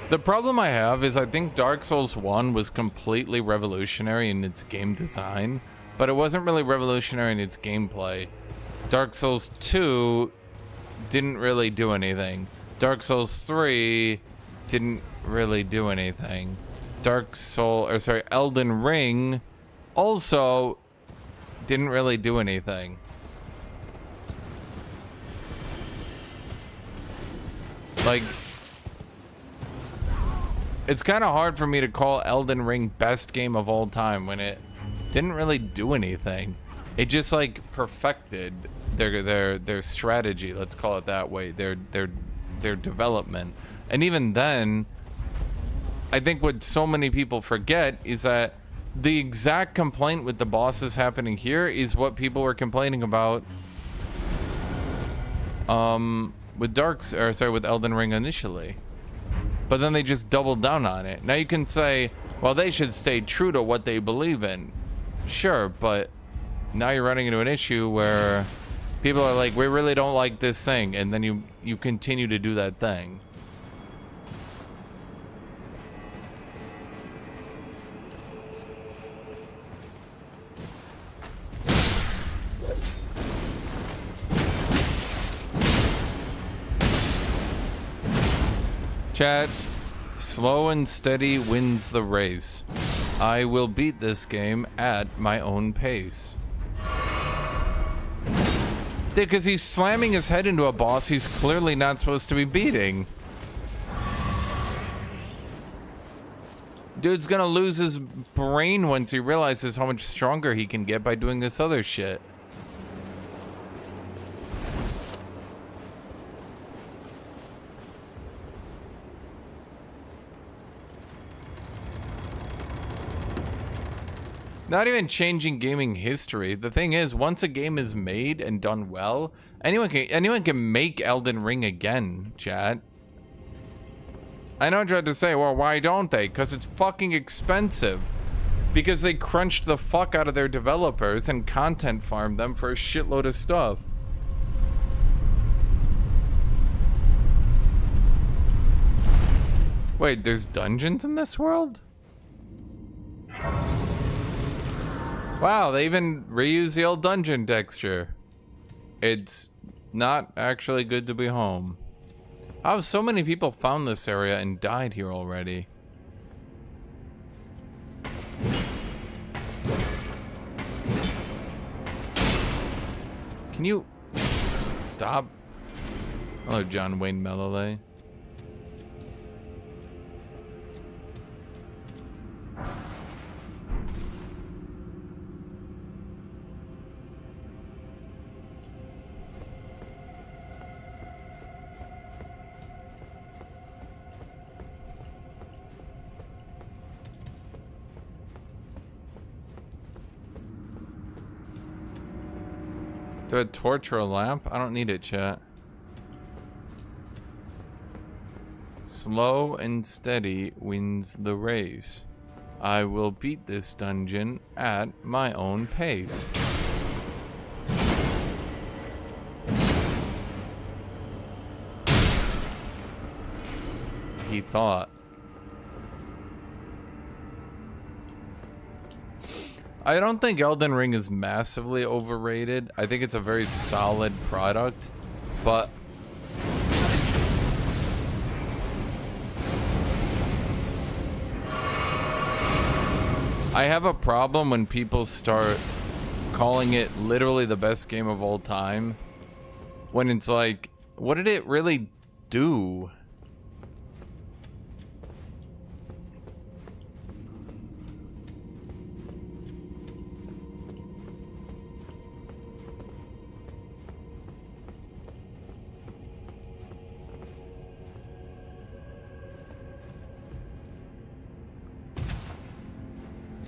The problem I have is I think Dark Souls 1 was completely revolutionary in its game design, but it wasn't really revolutionary in its gameplay. Dark Souls 2 didn't really do anything. Dark Souls 3 didn't really do anything. Elden Ring also didn't really do anything. Like, It's kind of hard for me to call Elden Ring best game of all time when it didn't really do anything. It just like perfected their strategy, let's call it that way, their development. And even then, I think what so many people forget is that the exact complaint with the bosses happening here is what people were complaining about with with Elden Ring initially. But then they just doubled down on it. Now you can say, well, they should stay true to what they believe in. Sure, but now you're running into an issue where people are like, we really don't like this thing, and then you continue to do that thing. Chat, slow and steady wins the race. I will beat this game at my own pace. Because he's slamming his head into a boss he's clearly not supposed to be beating. Dude's gonna lose his brain once he realizes how much stronger he can get by doing this other shit. Not even changing gaming history. The thing is, once a game is made and done well, anyone can make Elden Ring again, chat. I know I tried to say, well, why don't they? Because it's fucking expensive. Because they crunched the fuck out of their developers and content farmed them for a shitload of stuff. Wait, there's dungeons in this world? Wow, they even reuse the old dungeon texture. It's not actually good to be home. How have so many people found this area and died here already? Can you stop? Hello, John Wayne Melloway. Do a torch or a lamp? I don't need it, chat. Slow and steady wins the race. I will beat this dungeon at my own pace. He thought. I don't think Elden Ring is massively overrated. I think it's a very solid product, but I have a problem when people start calling it literally the best game of all time, when it's like, what did it really do?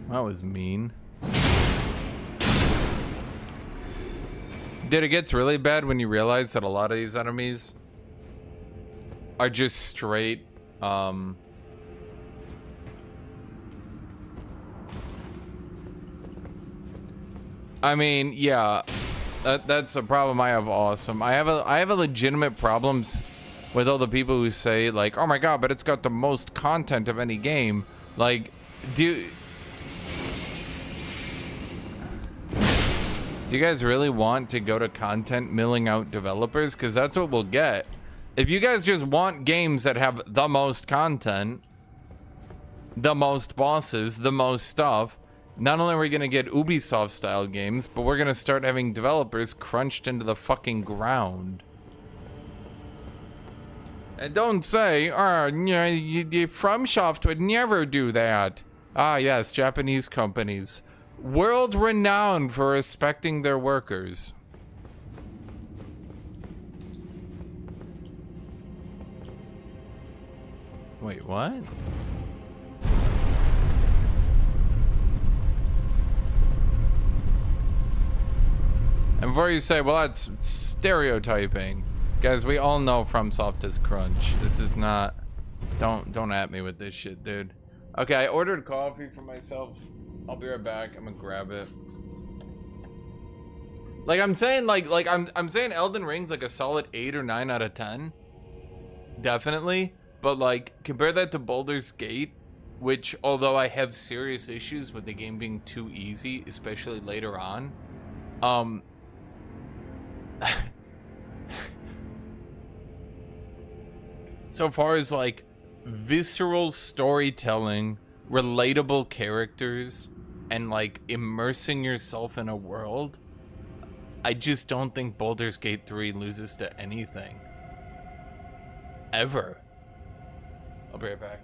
That was mean. Dude, it gets really bad when you realize that a lot of these enemies are just straight, I mean, yeah, that's a problem I have. Awesome. I have a legitimate problems with all the people who say like, oh my god, but it's got the most content of any game. Like, do you guys really want to go to content milling out developers? Because that's what we'll get. If you guys just want games that have the most content, the most bosses, the most stuff, not only are we going to get Ubisoft style games, but we're going to start having developers crunched into the fucking ground. And don't say, oh, FromSoft would never do that. Ah, yes, Japanese companies. World renowned for respecting their workers. Wait, what? And before you say, well, that's stereotyping. Guys, we all know FromSoft is crunch. This is not... Don't at me with this shit, dude. Okay, I ordered coffee for myself. I'll be right back. I'm gonna grab it. Like I'm saying, I'm saying Elden Ring's like a solid 8 or 9 out of 10. Definitely. But like, compare that to Baldur's Gate, which, although I have serious issues with the game being too easy, especially later on, so far as like visceral storytelling, relatable characters, and like immersing yourself in a world, I just don't think Baldur's Gate 3 loses to anything. Ever. I'll be right back.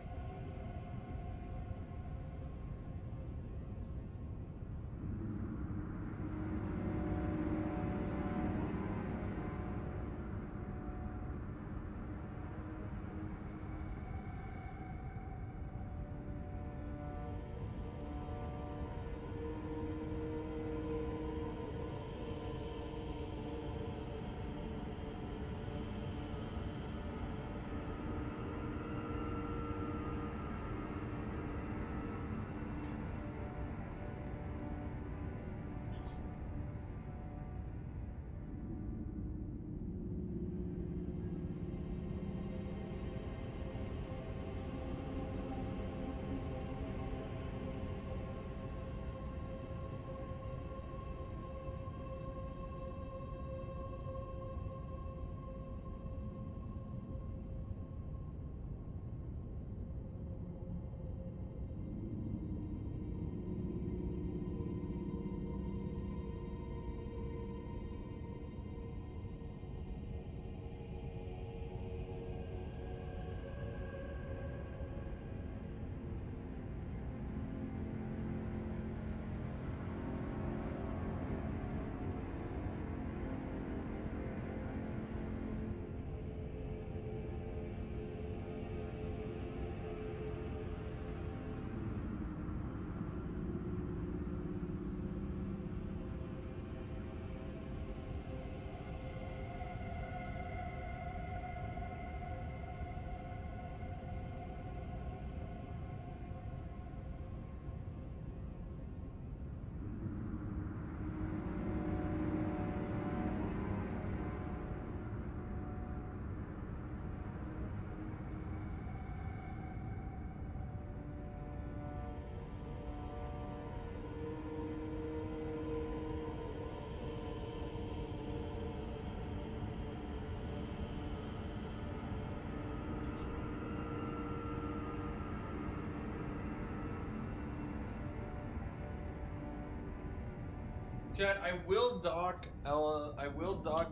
Chat, I will dock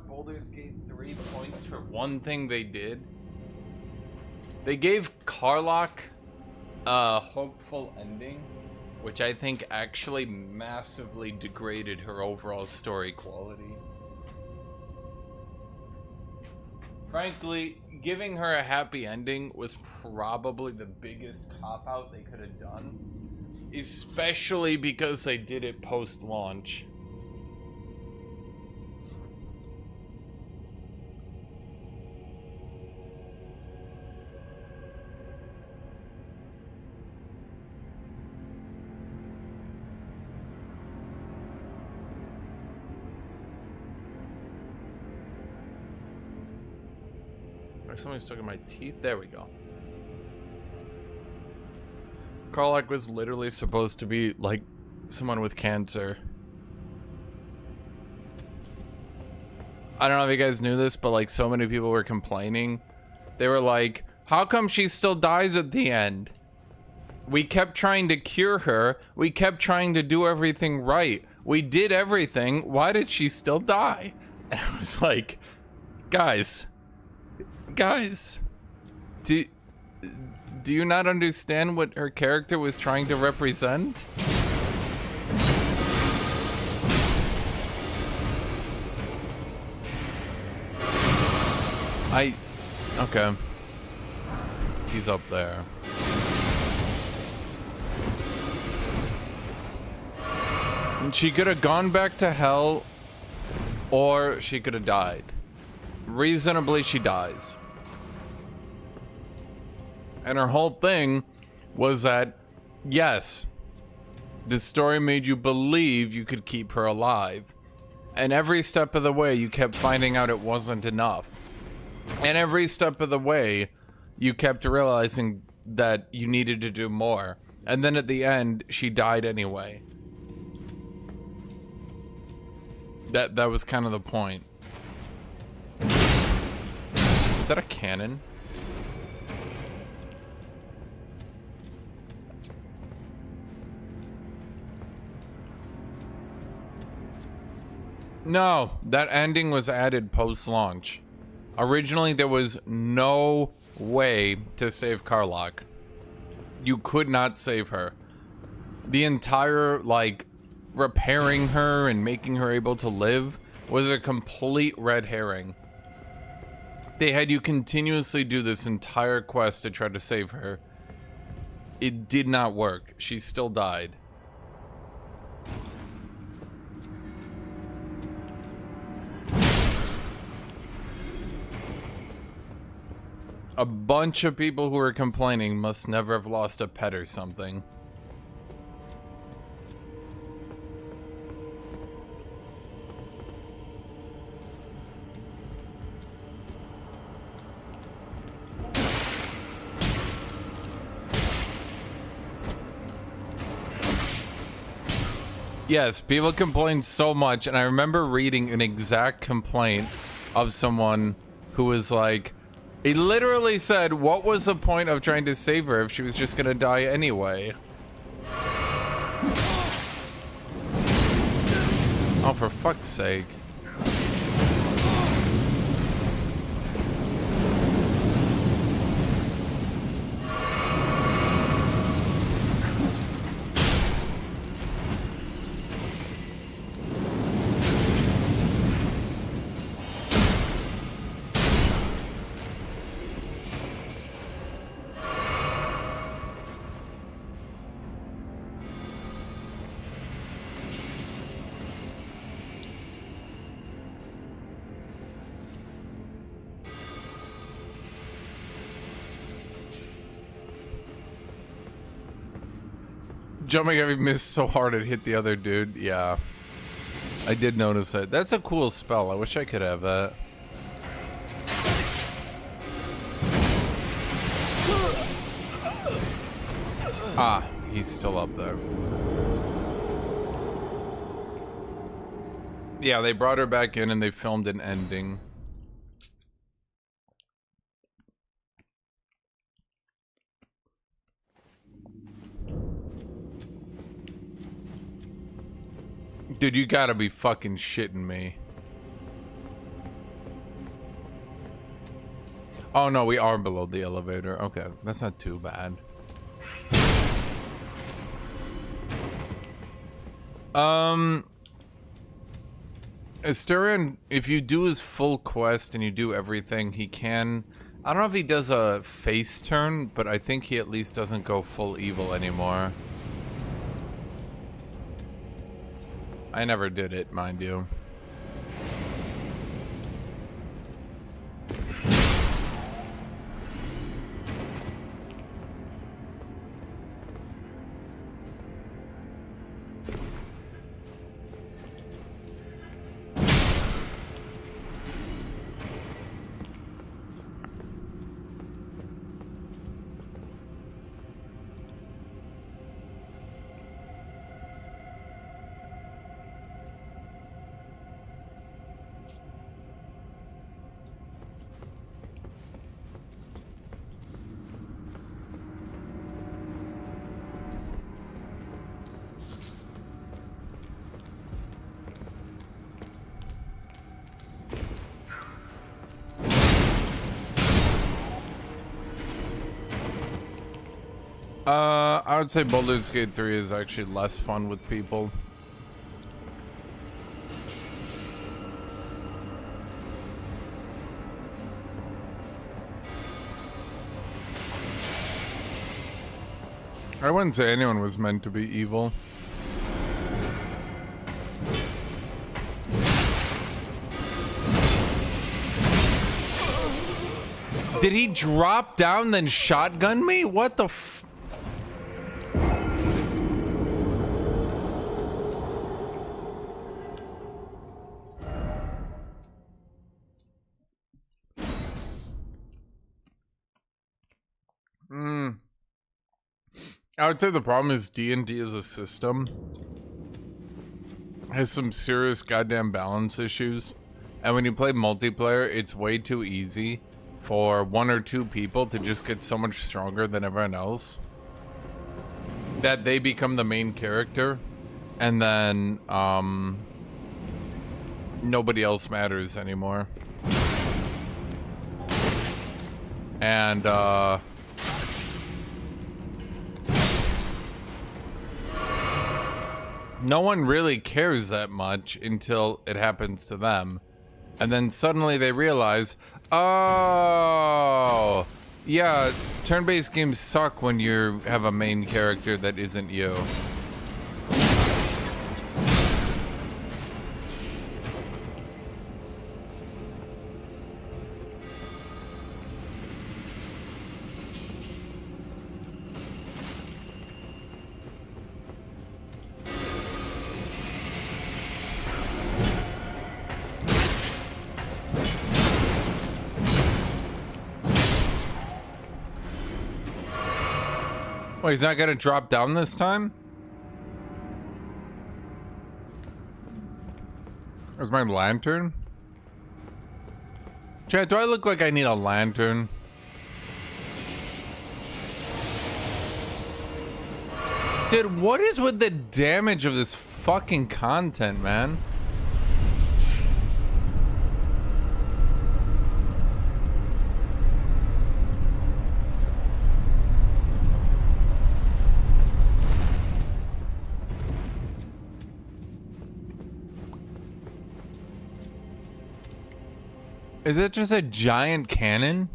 Baldur's Gate 3 points for one thing they did. They gave Karlach a hopeful ending, which I think actually massively degraded her overall story quality. Frankly, giving her a happy ending was probably the biggest cop-out they could have done, especially because they did it post-launch. Something stuck in my teeth. There we go. Karlach was literally supposed to be like someone with cancer. I don't know if you guys knew this, but like so many people were complaining. They were like, how come she still dies at the end? We kept trying to cure her. We kept trying to do everything right. We did everything. Why did she still die? And I was like, guys, Do you not understand what her character was trying to represent? Okay. He's up there. And she could have gone back to hell, or she could have died. Reasonably, she dies. And her whole thing was that, yes, the story made you believe you could keep her alive. And every step of the way, you kept finding out it wasn't enough. And every step of the way, you kept realizing that you needed to do more. And then at the end, she died anyway. That was kind of the point. Is that a cannon? No, that ending was added post-launch. Originally, there was no way to save Karlach. You could not save her. The entire, like, repairing her and making her able to live was a complete red herring. They had you continuously do this entire quest to try to save her. It did not work. She still died. A bunch of people who are complaining must never have lost a pet or something. Yes, people complain so much, and I remember reading an exact complaint of someone who was like, he literally said, what was the point of trying to save her if she was just gonna die anyway? Oh, for fuck's sake. Jumping every miss so hard it hit the other dude. Yeah. I did notice that. That's a cool spell. I wish I could have that. Ah, he's still up there. Yeah, they brought her back in and they filmed an ending. Dude, you gotta be fucking shitting me. Oh no, we are below the elevator. Okay, that's not too bad. Asturion, if you do his full quest and you do everything, he can... I don't know if he does a face turn, but I think he at least doesn't go full evil anymore. I never did it, mind you. I would say Baldur's Gate 3 is actually less fun with people. I wouldn't say anyone was meant to be evil. Did he drop down then shotgun me? What the f... I would say the problem is D&D as a system has some serious goddamn balance issues. And when you play multiplayer, it's way too easy for one or two people to just get so much stronger than everyone else that they become the main character, and then nobody else matters anymore. And no one really cares that much until it happens to them. And then suddenly they realize, oh, yeah, turn-based games suck when you have a main character that isn't you. Wait, he's not gonna drop down this time? Where's my lantern? Chat, do I look like I need a lantern? Dude, what is with the damage of this fucking content, man? Is it just a giant cannon?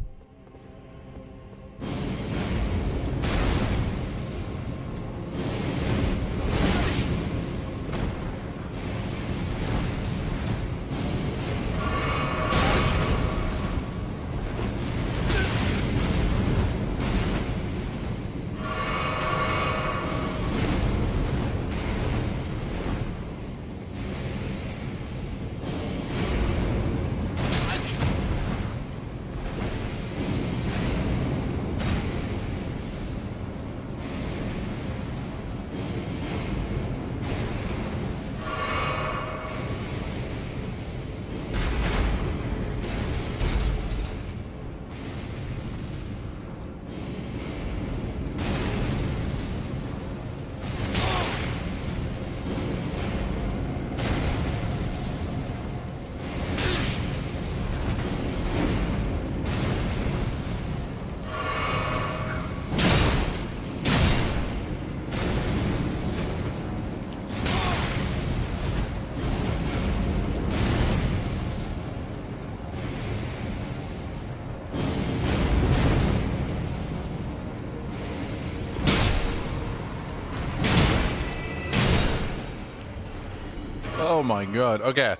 Oh my god. Okay.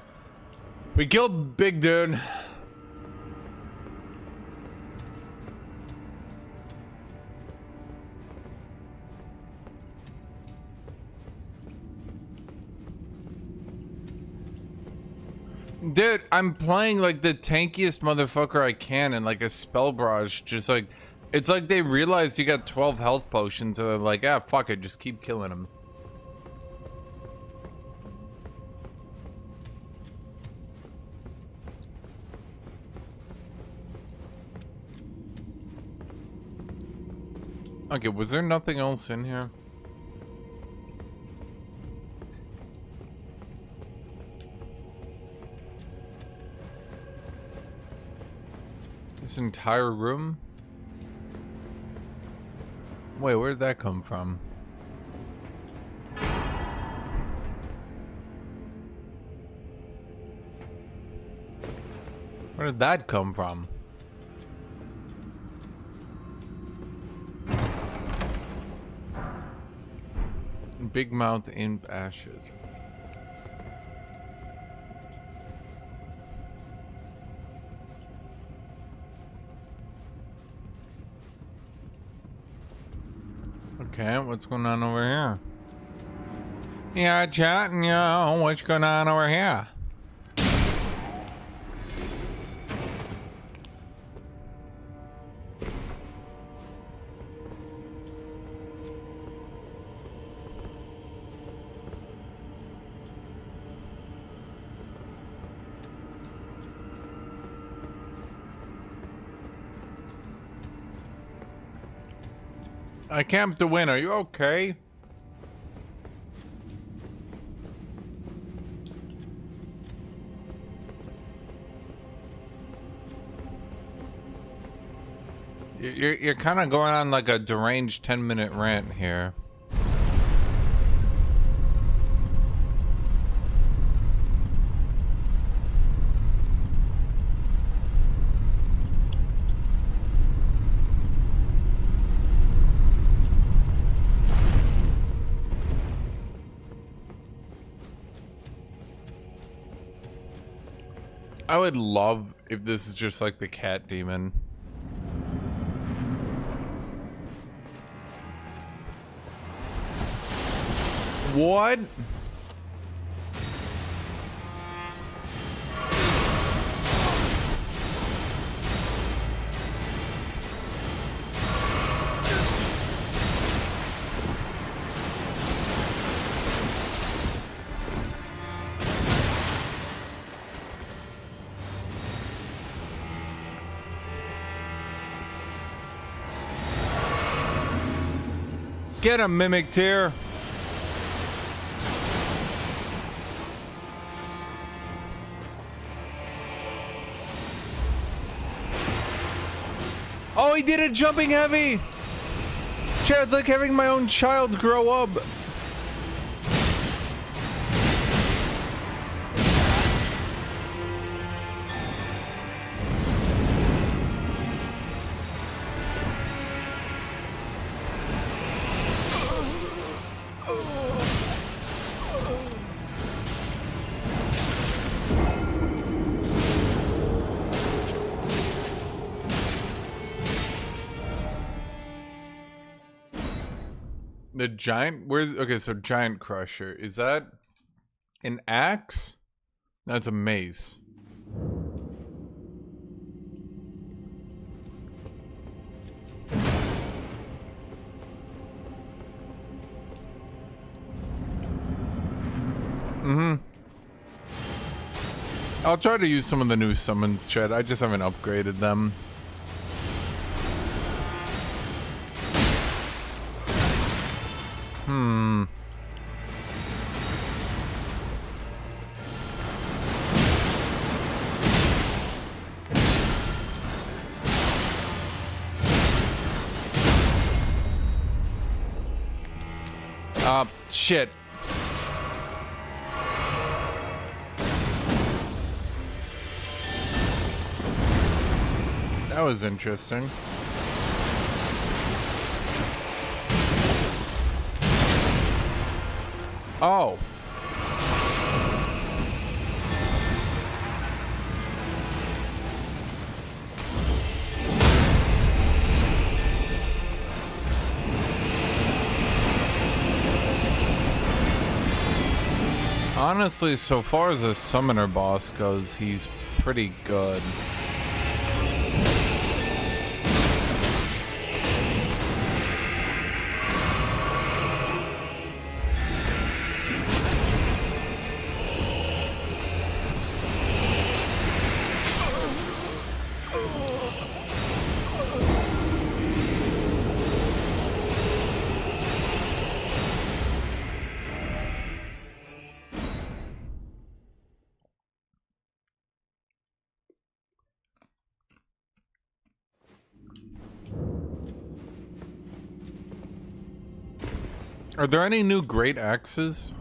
We killed Big Dude. Dude, I'm playing like the tankiest motherfucker I can and like a spell barrage, just like, it's like they realized you got 12 health potions and they're like, ah, fuck it, just keep killing him. Okay, was there nothing else in here? This entire room? Wait, where did that come from? Where did that come from? Big mouth imp ashes. Okay, what's going on over here? Yeah, chatting, yo. What's going on over here? I camped to win. Are you okay? You're kind of going on like a deranged 10-minute rant here. I would love if this is just like the cat demon. What? Get him, Mimic Tear. Oh, he did it jumping heavy. Chad, it's like having my own child grow up. The giant, where's, okay, so giant crusher, is that an axe? That's a mace. I'll try to use some of the new summons, Chad. I just haven't upgraded them. Shit. That was interesting. Oh. Honestly, so far as a summoner boss goes, he's pretty good. Are there any new great axes?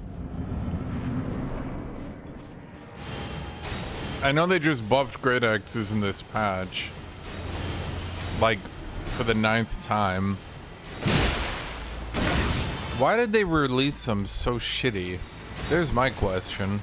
I know they just buffed great axes in this patch. Like, for the 9th time. Why did they release them so shitty? There's my question.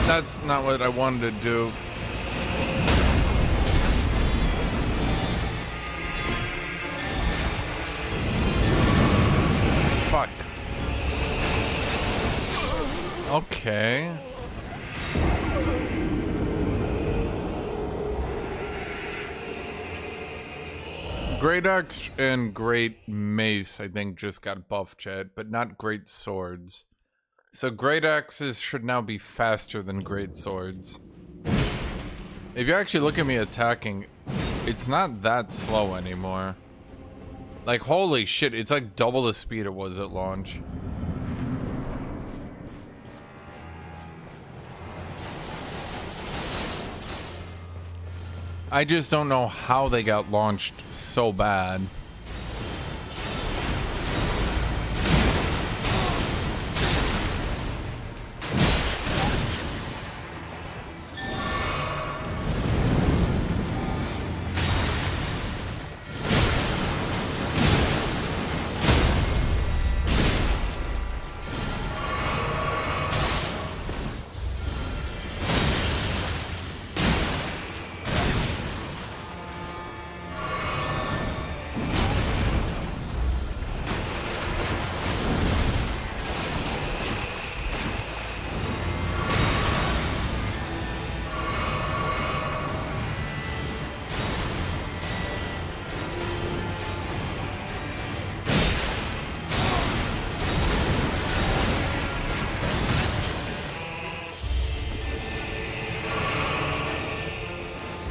That's not what I wanted to do. Fuck. Okay. Great Axe and Great Mace, I think, just got buffed, chat, but not Great Swords. So Great Axes should now be faster than Great Swords. If you actually look at me attacking, it's not that slow anymore. Like, holy shit, it's like double the speed it was at launch. I just don't know how they got launched so bad.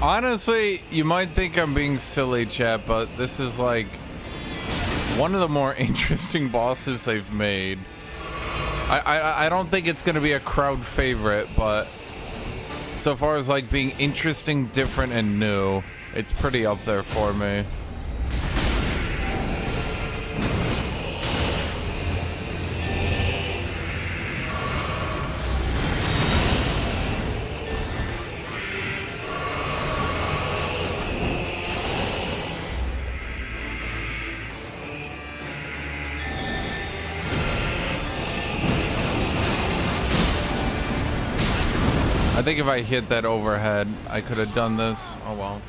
Honestly, you might think I'm being silly, chat, but this is like one of the more interesting bosses they've made. I don't think it's gonna be a crowd favorite, but so far as like being interesting, different, and new, it's pretty up there for me. I think if I hit that overhead, I could have done this. Oh well.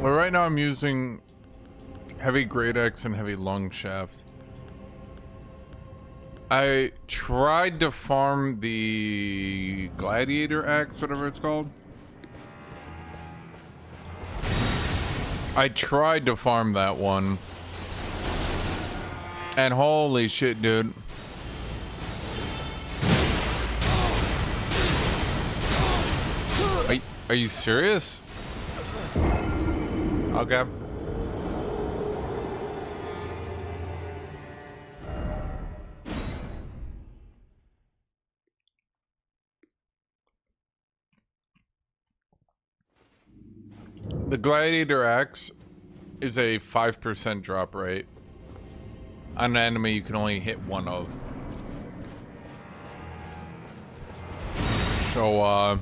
Well, right now I'm using heavy great axe and heavy long shaft. I tried to farm the gladiator axe, whatever it's called. I tried to farm that one. And holy shit, dude. Are you serious? Okay. The Gladiator Axe is a 5% drop rate. On an enemy you can only hit one of. So,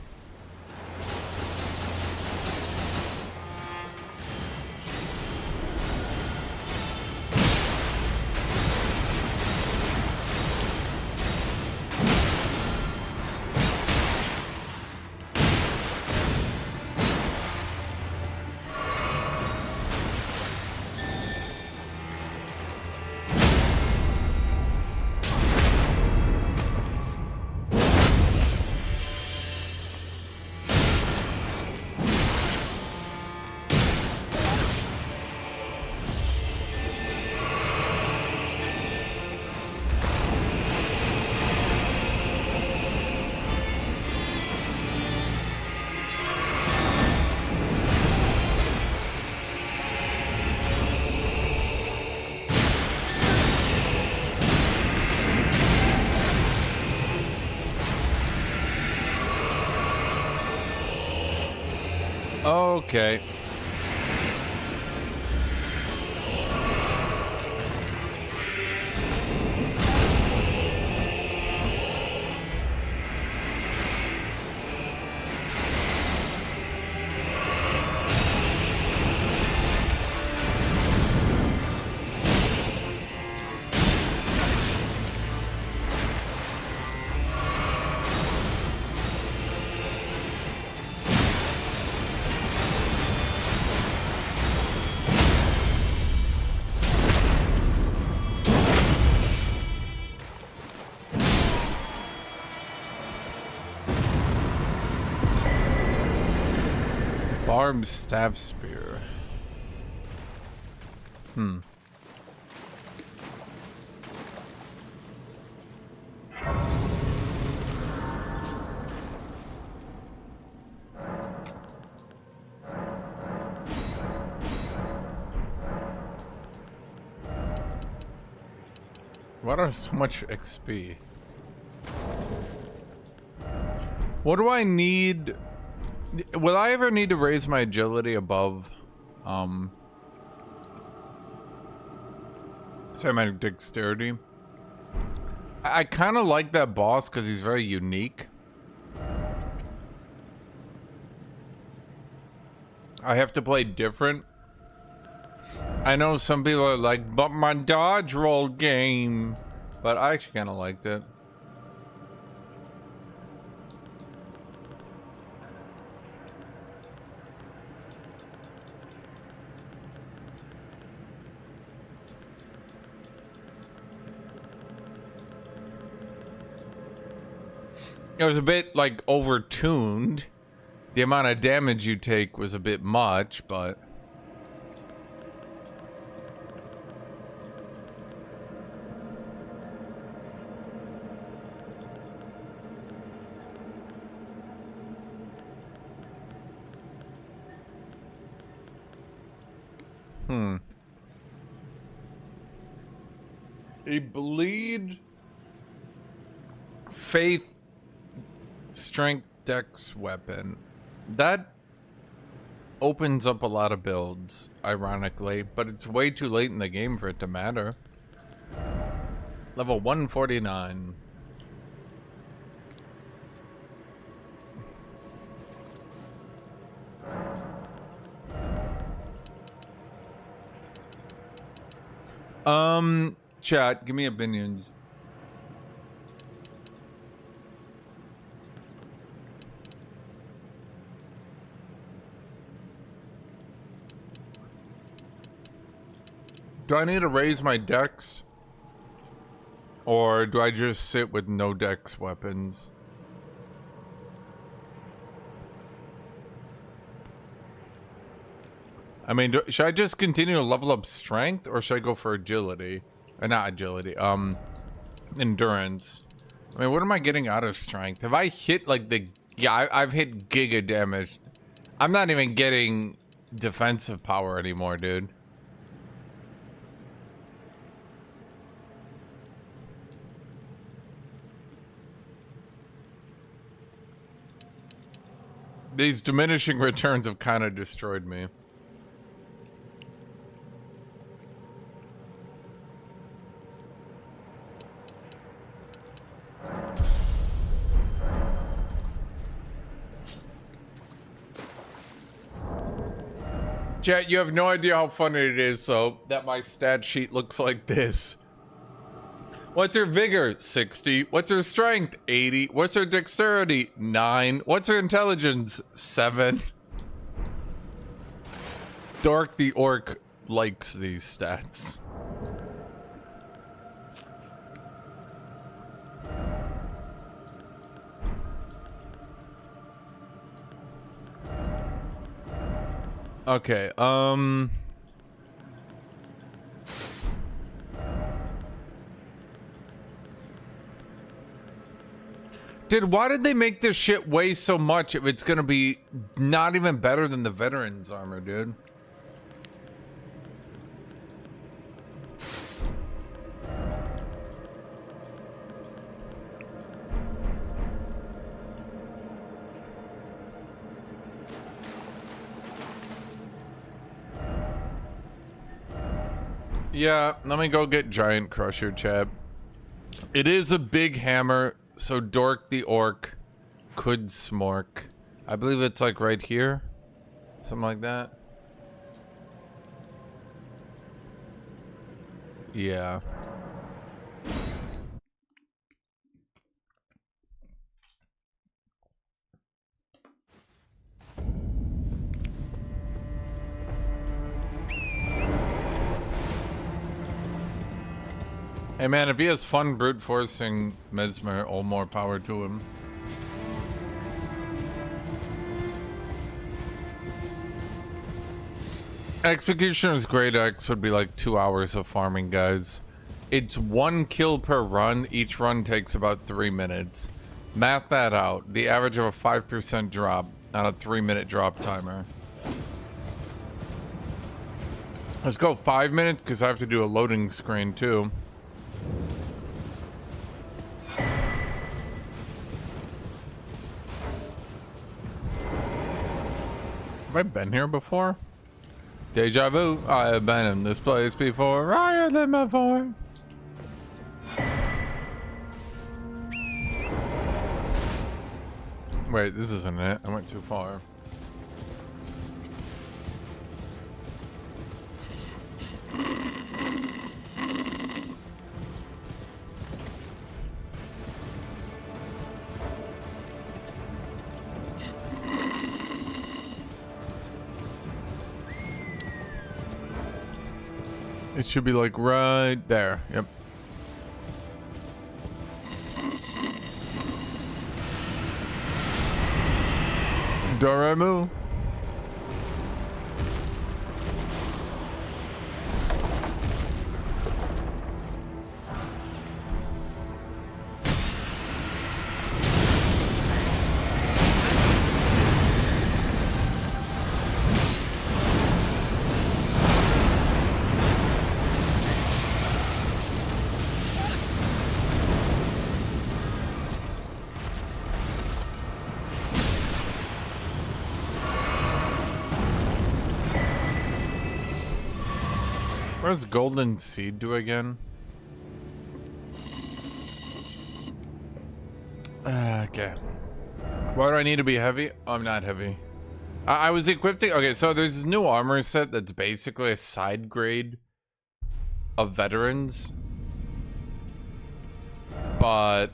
Okay. Barbed staff spear. What are so much XP? What do I need? Will I ever need to raise my agility above, sorry, my dexterity? I kind of like that boss because he's very unique. I have to play different. I know some people are like, but my dodge roll game, but I actually kind of liked it. It was a bit like overtuned. The amount of damage you take was a bit much, but a bleed, faith, strength, dex weapon. That opens up a lot of builds, ironically, but it's way too late in the game for it to matter. Level 149. Chat, give me opinions. Do I need to raise my dex? Or do I just sit with no dex weapons? I mean, should I just continue to level up strength, or should I go for agility? Not agility, endurance. I mean, what am I getting out of strength? Have I hit like the... Yeah, I've hit giga damage. I'm not even getting defensive power anymore, dude. These diminishing returns have kind of destroyed me. Chat, you have no idea how funny it is, though, that my stat sheet looks like this. What's her vigor? 60. What's her strength? 80. What's her dexterity? 9. What's her intelligence? 7. Dark the Orc likes these stats. Okay, Dude, why did they make this shit weigh so much if it's gonna be not even better than the veteran's armor, dude? Yeah, let me go get Giant Crusher, chat. It is a big hammer, so Dork the Orc could smork. I believe it's like right here. Something like that. Yeah. Hey man, if he has fun brute forcing Mesmer, all more power to him. Executioner's Great Axe would be like 2 hours of farming, guys. It's 1 kill per run. Each run takes about 3 minutes. Math that out. The average of a 5% drop on a 3-minute drop timer. Let's go 5 minutes because I have to do a loading screen too. Have I been here before? Deja vu. I have been in this place before. I have been before. Wait, this isn't it. I went too far. It should be like right there. Yep. Doremu. What does Golden Seed do again? Okay. Why do I need to be heavy? Oh, I'm not heavy. I was equipping... Okay, so there's this new armor set that's basically a side grade of veterans. But...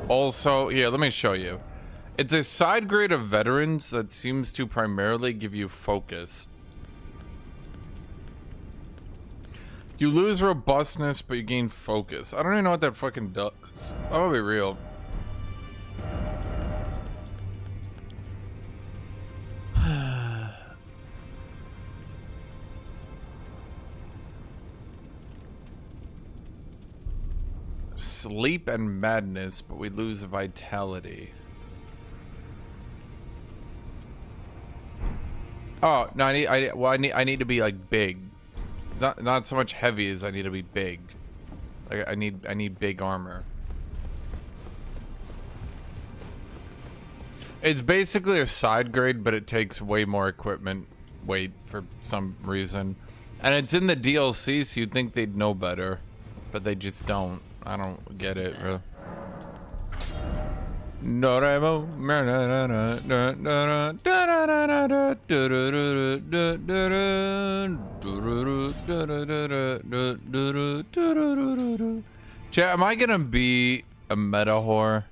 also... Here, let me show you. It's a side grade of veterans that seems to primarily give you focus. You lose robustness, but you gain focus. I don't even know what that fucking does. I'll be real. Sleep and madness, but we lose vitality. Oh no! I need to be like big. Not so much heavy as I need to be big. Like I need big armor. It's basically a side grade, but it takes way more equipment weight for some reason. And it's in the DLC, so you'd think they'd know better. But they just don't. I don't get it, bro. Chat, am I gonna be a meta whore?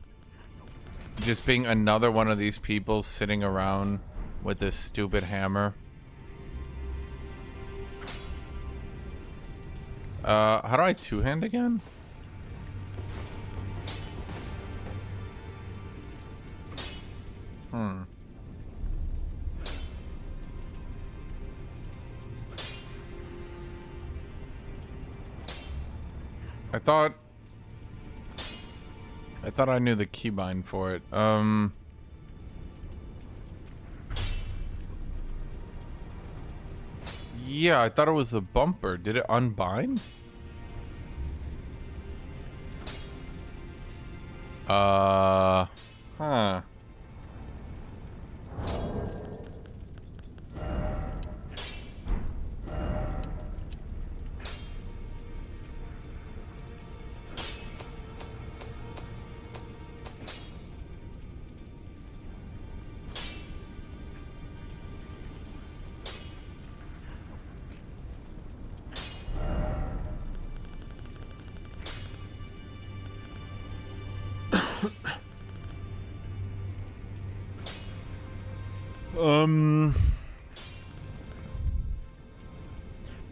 Just being another one of these people sitting around with this stupid hammer? How do I two-hand again? I thought I knew the keybind for it. Yeah, I thought it was the bumper. Did it unbind? Huh.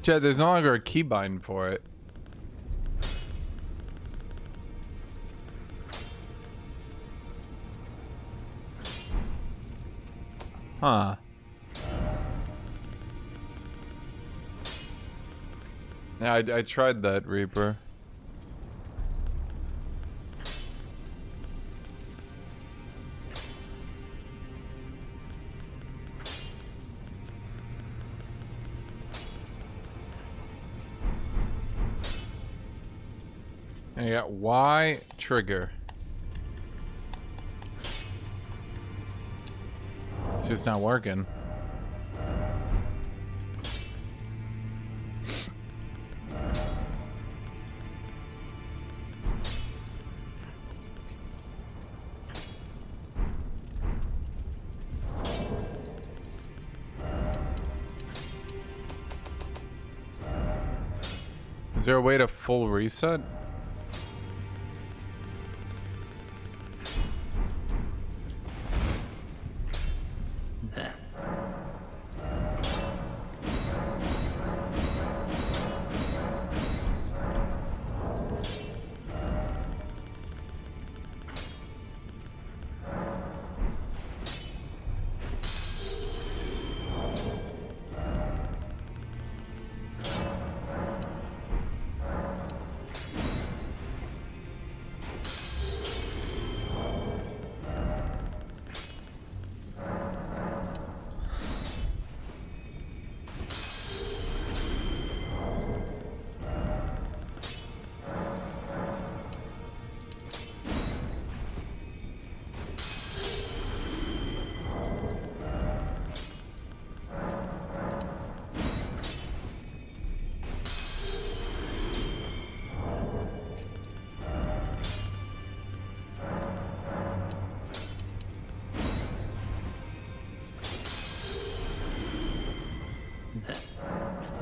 Chad, there's no longer a keybind for it. Huh. Yeah, I tried that, Reaper. And you got Y trigger. It's just not working. Is there a way to full reset?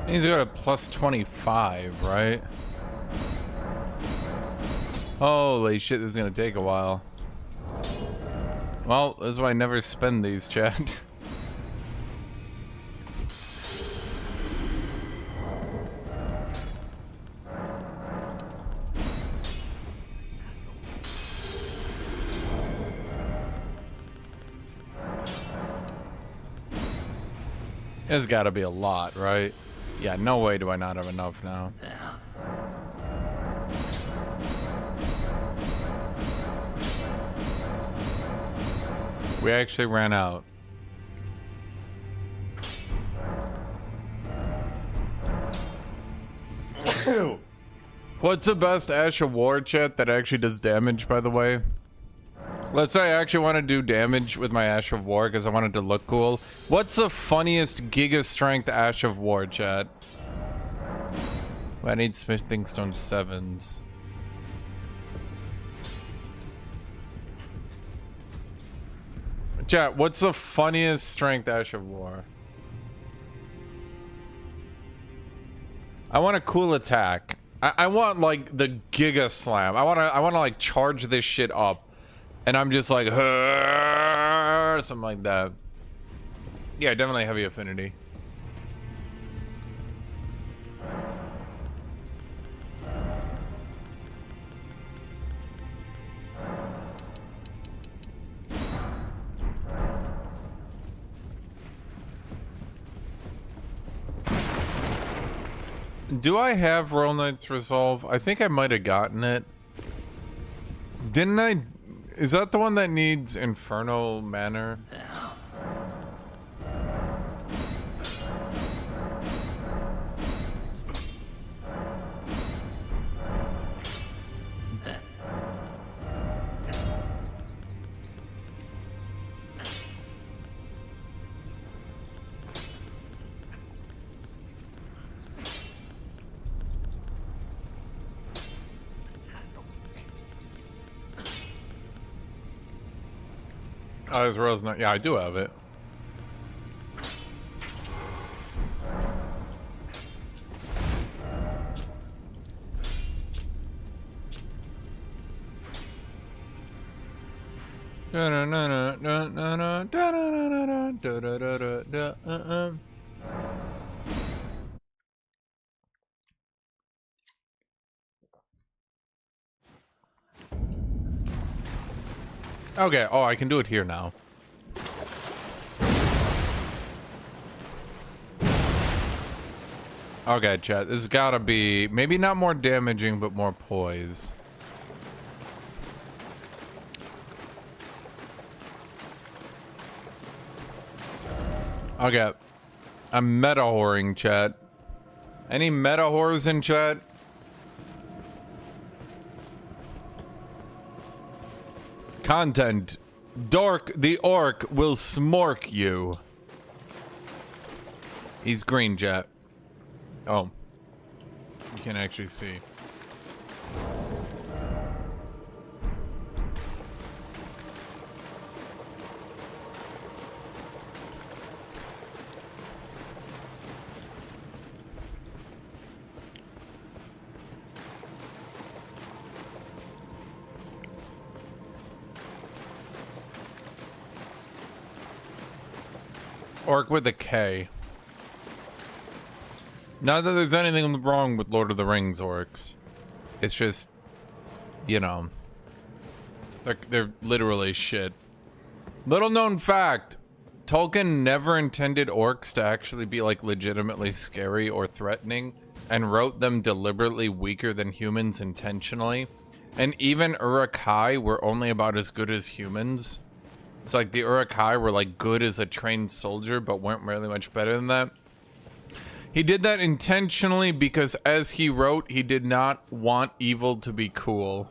Needs to go to plus 25, right? Holy shit, this is gonna take a while. Well, that's why I never spend these, chat. There's gotta be a lot, right? Yeah, no way do I not have enough now. We actually ran out. What's the best Ash of War, chat, that actually does damage, by the way? Let's say I actually want to do damage with my Ash of War because I want it to look cool. What's the funniest Giga Strength Ash of War, chat? I need Smithing Stone 7s. Chat, what's the funniest Strength Ash of War? I want a cool attack. I want like the Giga Slam. I want to like charge this shit up. And I'm just like, something like that. Yeah, definitely heavy affinity. Do I have Roll Knight's Resolve? I think I might have gotten it. Didn't I? Is that the one that needs Infernal Manor? Oh, there's Rose Knight. Yeah, I do have it. Okay, oh, I can do it here now. Okay, chat, this has gotta be maybe not more damaging, but more poise. Okay, I'm meta whoring, chat. Any meta whores in chat? Content. Dork the orc will smork you. He's green, chat. Oh. You can actually see. Orc with a K. Not that there's anything wrong with Lord of the Rings orcs. It's just, you know, they're literally shit. Little known fact, Tolkien never intended orcs to actually be like legitimately scary or threatening, and wrote them deliberately weaker than humans intentionally. And even Uruk-hai were only about as good as humans. It's like the Uruk-hai were like good as a trained soldier, but weren't really much better than that. He did that intentionally because, as he wrote, he did not want evil to be cool.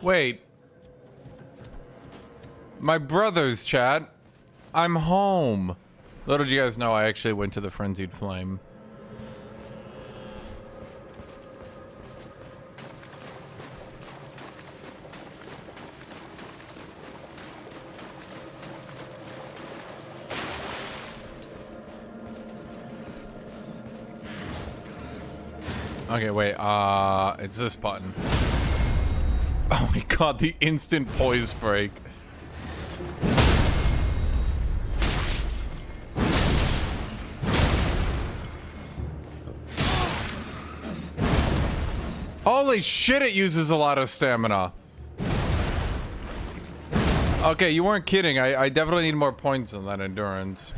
Wait. My brother's chat. I'm home. Little did you guys know I actually went to the Frenzied Flame. Okay, wait, it's this button. Oh my god, the instant poise break. Holy shit, it uses a lot of stamina. Okay, you weren't kidding. I definitely need more points on that endurance.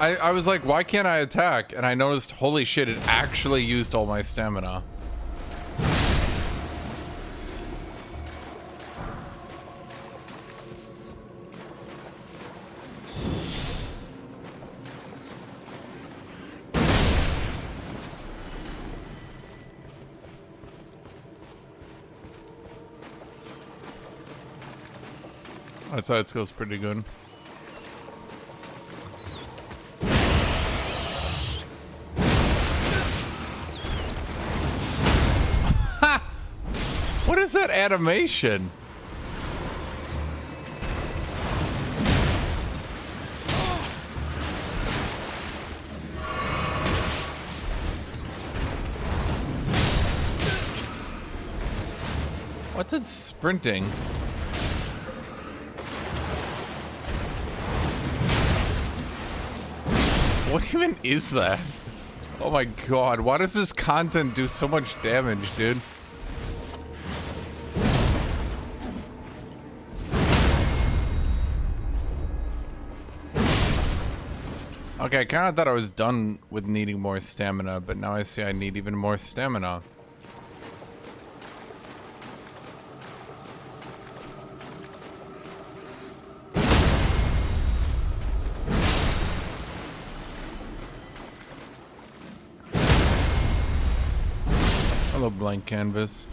I was like, why can't I attack? And I noticed, holy shit, it actually used all my stamina. That side skill's pretty good. What is that animation? What's it sprinting? What even is that? Oh my god, why does this content do so much damage, dude? Okay, I kind of thought I was done with needing more stamina, but now I see I need even more stamina. Hello, blank canvas.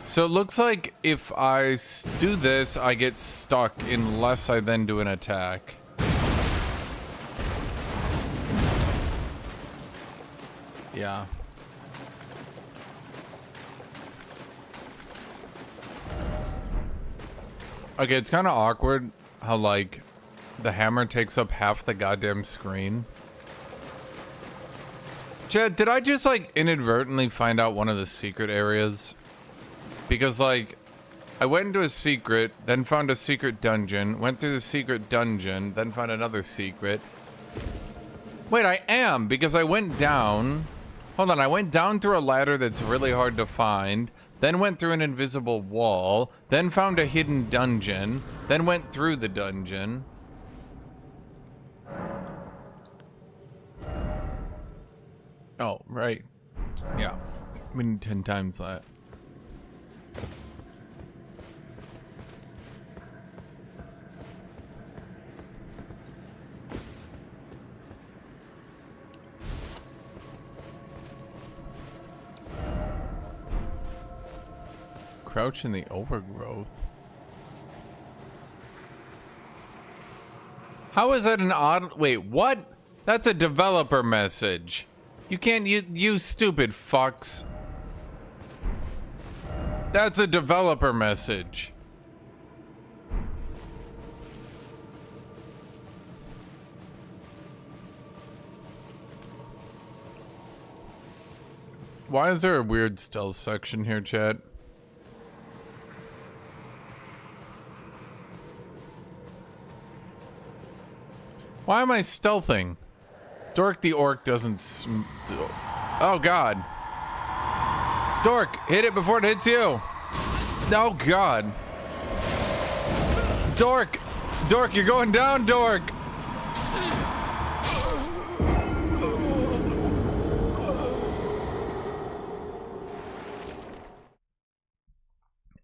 So it looks like if I do this, I get stuck unless I then do an attack. Yeah. Okay, it's kind of awkward how, like, the hammer takes up half the goddamn screen. Chad, did I just, like, inadvertently find out one of the secret areas? Because, like, I went into a secret, then found a secret dungeon, went through the secret dungeon, then found another secret. Wait, I am, because I went down. Hold on, I went down through a ladder that's really hard to find, then went through an invisible wall, then found a hidden dungeon, then went through the dungeon. Oh, right. Yeah. We need 10 times that. Crouch in the overgrowth. How is that an odd... Wait, what? That's a developer message. You can't use... You stupid fucks. That's a developer message. Why is there a weird stealth section here, chat? Why am I stealthing? Dork the orc doesn't oh god. Dork, hit it before it hits you. Oh god. Dork! Dork, you're going down, Dork!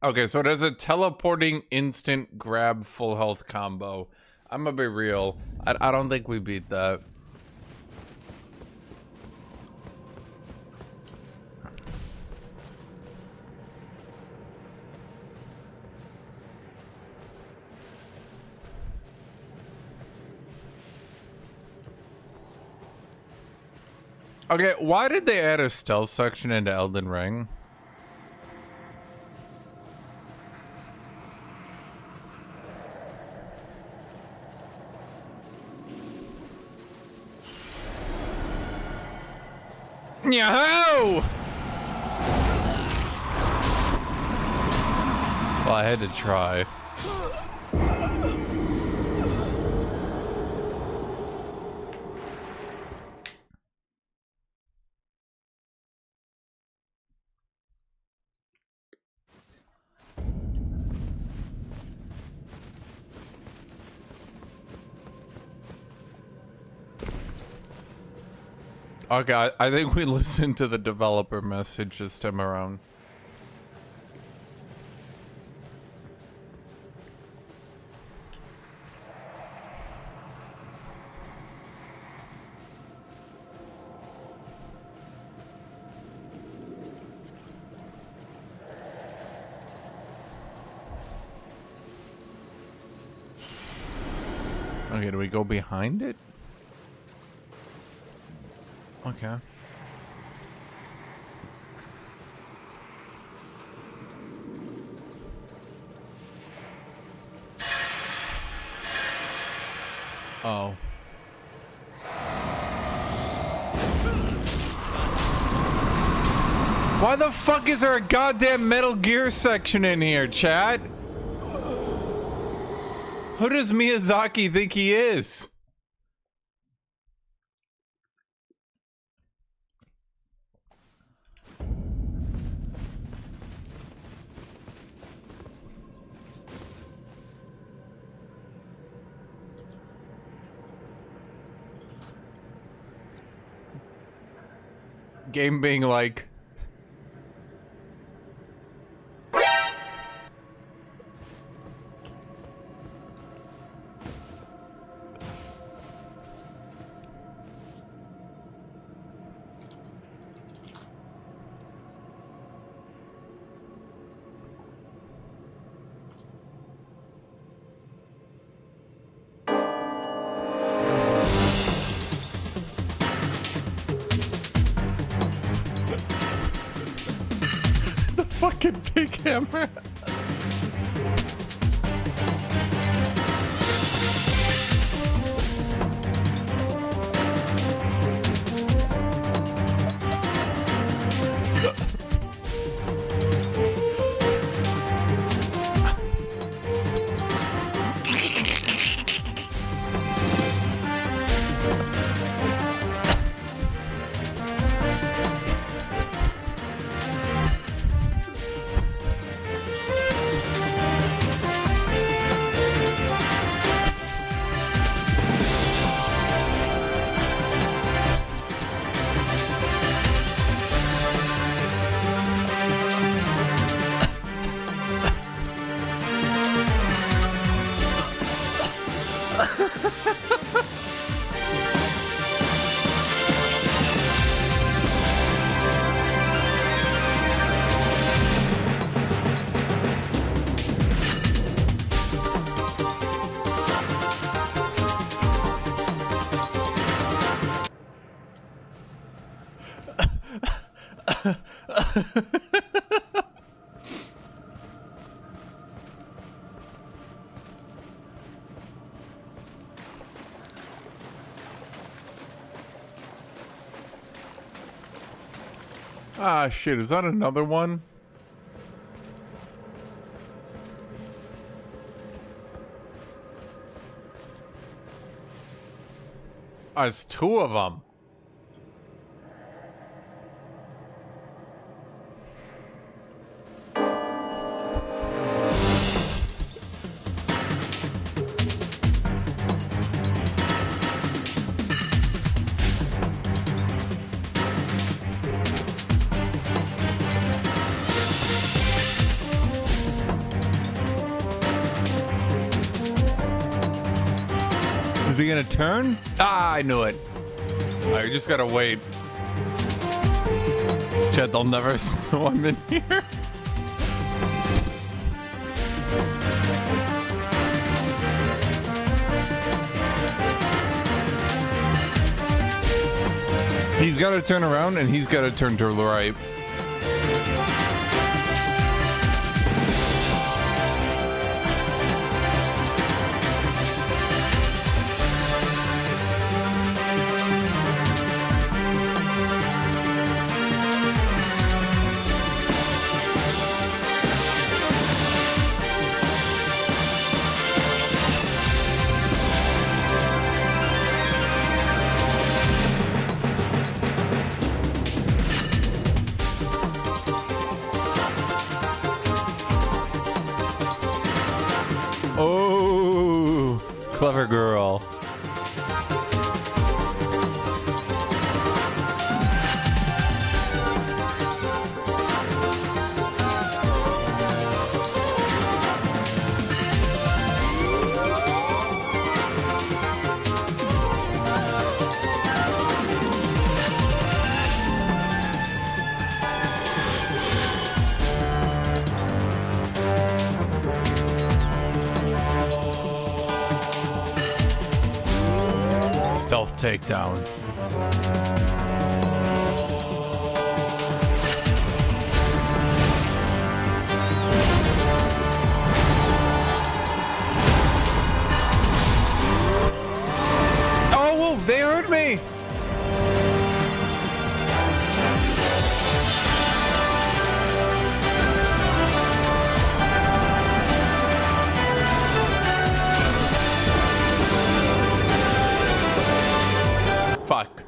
Okay, so it has a teleporting instant grab full health combo. I'm gonna be real. I don't think we beat that. Okay, why did they add a stealth section into Elden Ring? Yahoo! Well, I had to try. Okay, I think we listened to the developer message this time around. Okay, do we go behind it? Okay. Oh. Why the fuck is there a goddamn Metal Gear section in here, chat? Who does Miyazaki think he is? Game being like... fucking big hammer. Ah, shit, is that another one? Oh, it's two of them. Is he gonna turn? Ah, I knew it. I just gotta wait. Chad, they'll never know I'm in here. He's gotta turn around and he's gotta turn to the right. Oh, clever girl. Stealth takedown. Oh, whoa, they heard me. Fuck.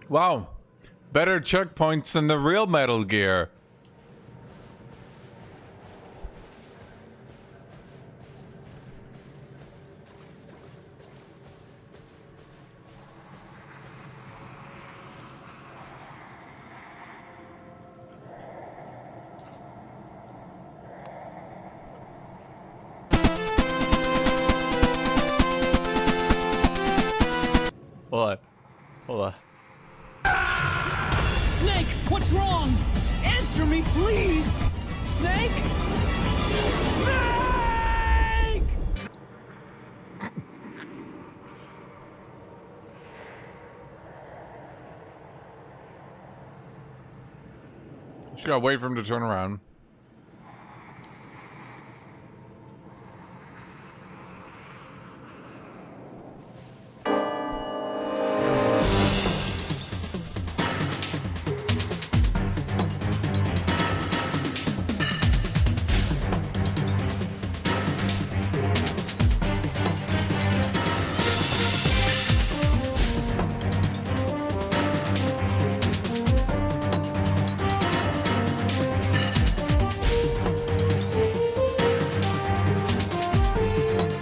Wow. Better checkpoints than the real Metal Gear. Hold on. Snake, what's wrong? Answer me, please! Snake! Snake! Just gotta wait for him to turn around.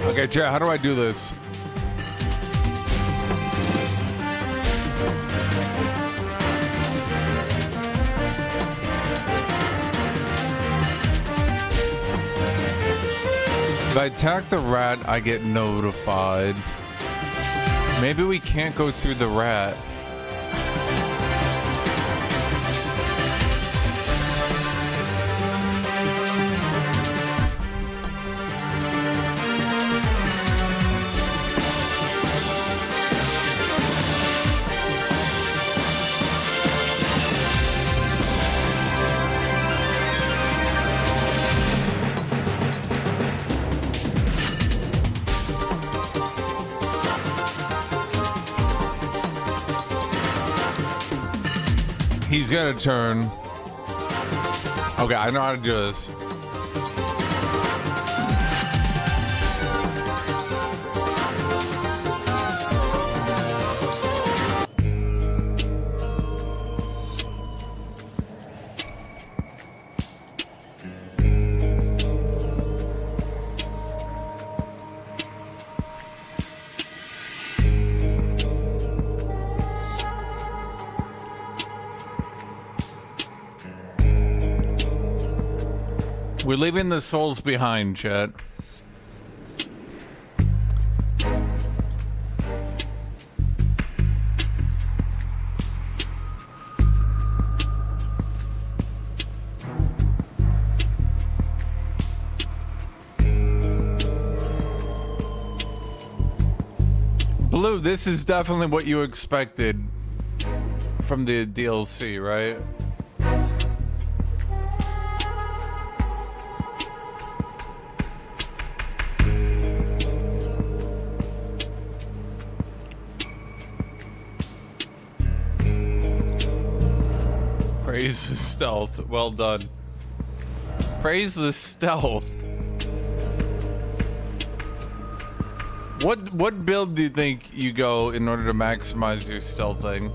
Okay, chat, how do I do this? If I attack the rat, I get notified. Maybe we can't go through the rat. He's got to turn. Okay, I know how to do this. We're leaving the souls behind, chat. Blue, this is definitely what you expected from the DLC, right? Praise the stealth. Well done. Praise the stealth. What build do you think you go in order to maximize your stealthing?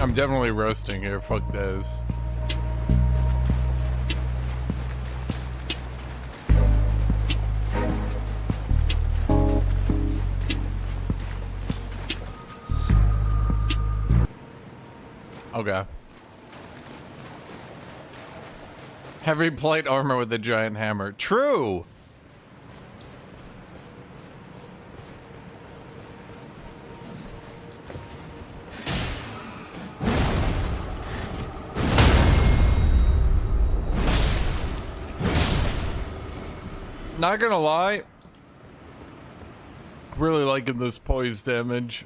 I'm definitely roasting here. Fuck this. Okay. Heavy plate armor with a giant hammer. True! Not gonna lie. Really liking this poise damage.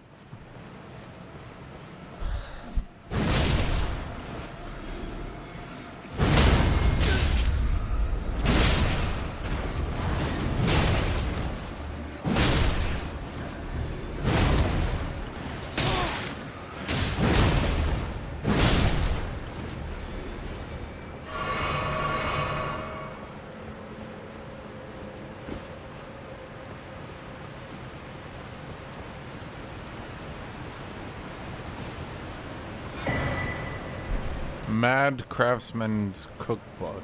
Mad Craftsman's Cookbook.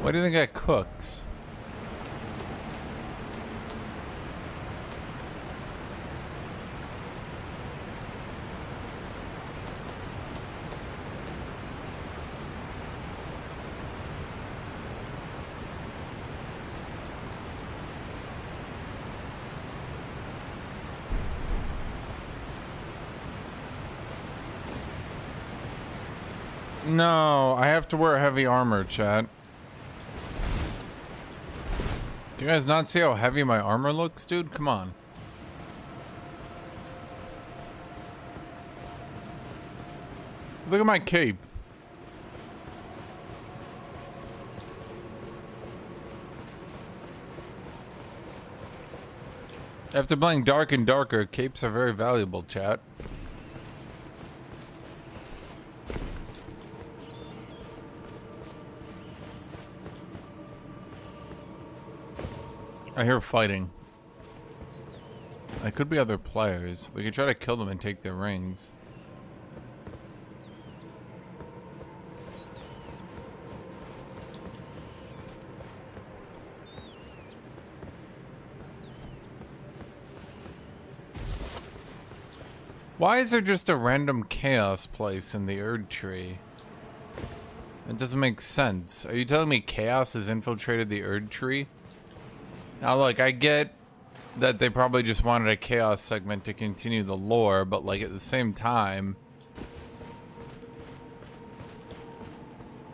What do you think that cooks? No, I have to wear heavy armor, chat. Do you guys not see how heavy my armor looks, dude? Come on. Look at my cape. After playing Dark and Darker, capes are very valuable, chat. I hear fighting. It could be other players. We could try to kill them and take their rings. Why is there just a random chaos place in the ERD tree? It doesn't make sense. Are you telling me chaos has infiltrated the ERD tree? Now look, I get that they probably just wanted a chaos segment to continue the lore, but like at the same time,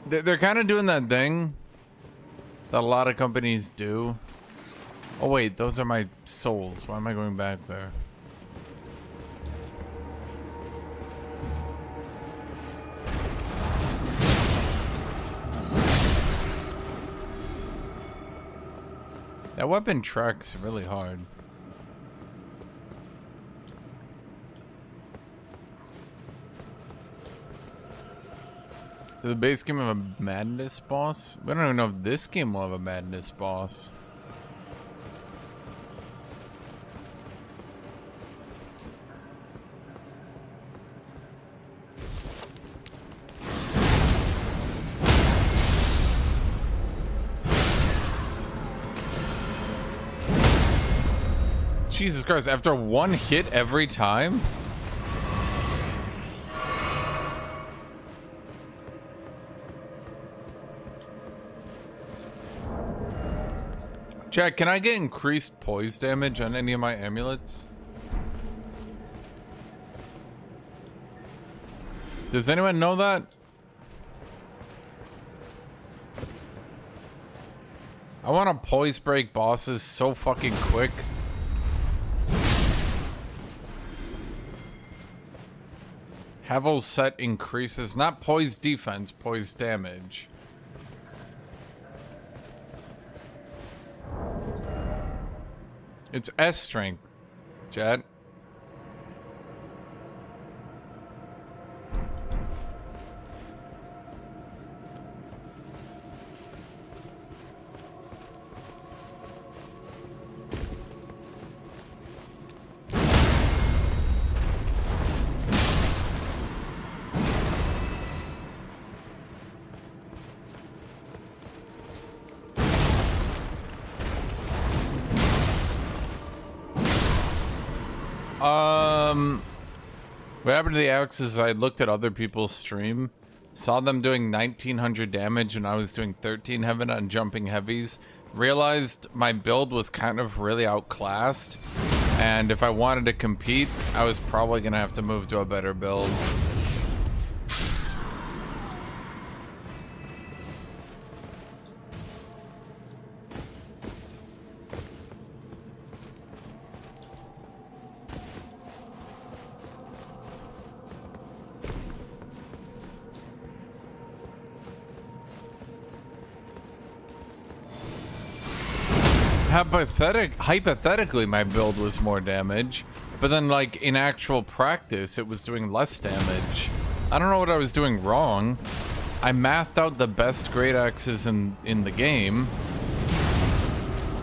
they're kind of doing that thing that a lot of companies do. Oh wait, those are my souls. Why am I going back there? That weapon tracks really hard. Did the base game have a madness boss? We don't even know if this game will have a madness boss. Jesus Christ, after one hit every time? Jack, can I get increased poise damage on any of my amulets? Does anyone know that? I want to poise break bosses so fucking quick. Havel set increases, not poise defense, poise damage. It's S strength, Chad. What happened to the axe is I looked at other people's stream, saw them doing 1900 damage and I was doing 1300 on jumping heavies, realized my build was kind of really outclassed, and if I wanted to compete, I was probably gonna have to move to a better build. Hypothetically, my build was more damage, but then, like, in actual practice, it was doing less damage. I don't know what I was doing wrong. I mathed out the best great axes in the game,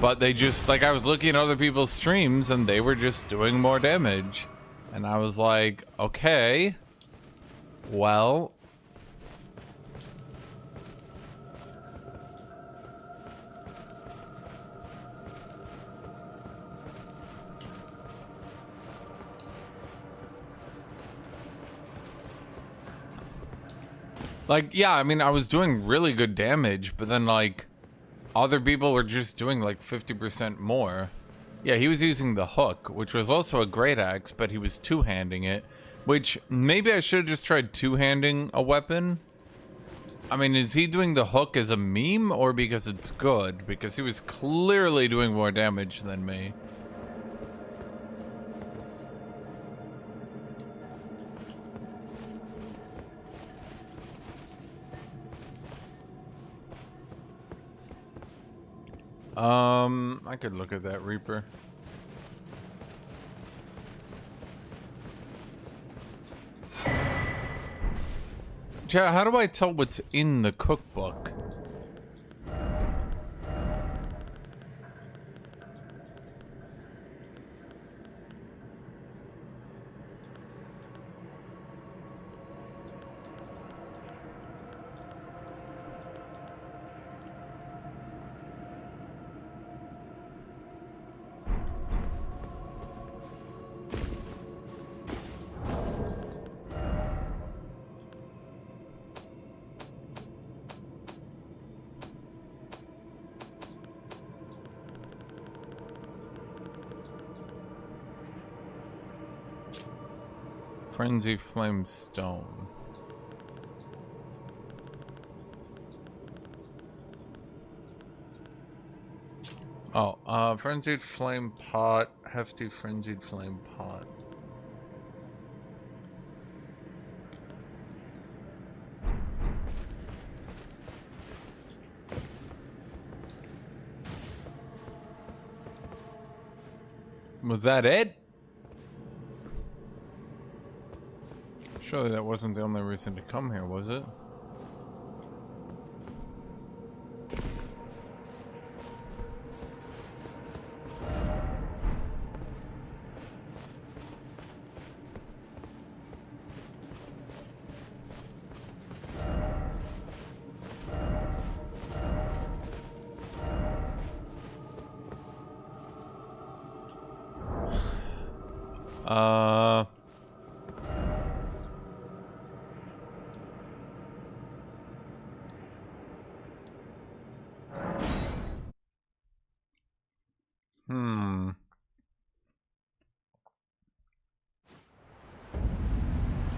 but they just, like, I was looking at other people's streams, and they were just doing more damage. And I was like, okay, well... Like, yeah, I mean, I was doing really good damage, but then, like, other people were just doing, like, 50% more. Yeah, he was using the hook, which was also a great axe, but he was two-handing it, which maybe I should have just tried two-handing a weapon, I mean, is he doing the hook as a meme or because it's good? Because he was clearly doing more damage than me. I could look at that Reaper. Chat, how do I tell what's in the cookbook? Frenzy Flame Stone. Oh, Frenzied Flame Pot, Hefty Frenzied Flame Pot. Was that it? Surely that wasn't the only reason to come here, was it?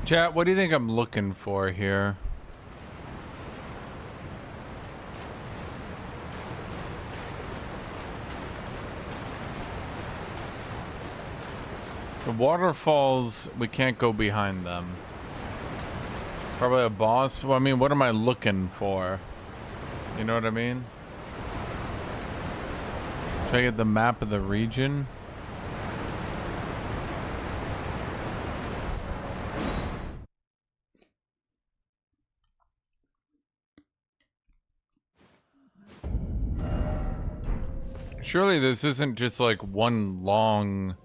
Chat, what do you think I'm looking for here? The waterfalls, we can't go behind them. Probably a boss. Well, I mean, what am I looking for? You know what I mean? Should I get the map of the region? Surely this isn't just like one long...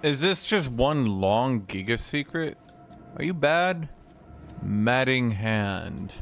Is this just one long Giga secret? Are you bad? Matting Hand.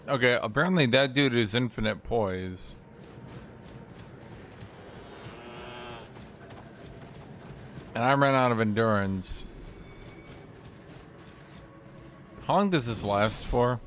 Okay, apparently that dude is infinite poise. And I ran out of endurance. How long does this last for?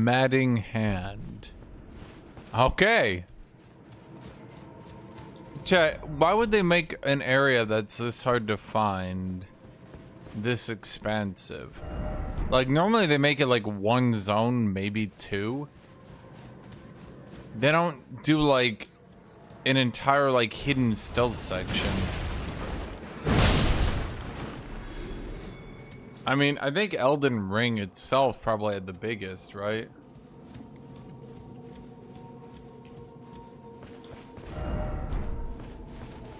Matting hand. Okay. Chat, why would they make an area that's this hard to find this expansive? Like, normally they make it like one zone, maybe two. They don't do like an entire like hidden stealth section. I mean, I think Elden Ring itself probably had the biggest, right?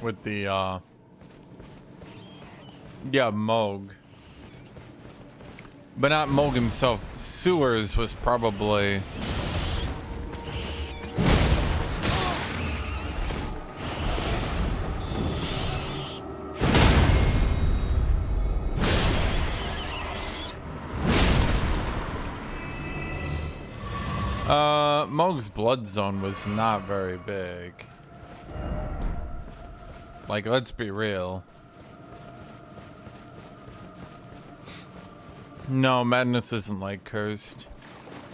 With the, yeah, Moog. But not Moog himself. Sewers was probably... Moog's Blood Zone was not very big. Like, let's be real. No, Madness isn't like Cursed.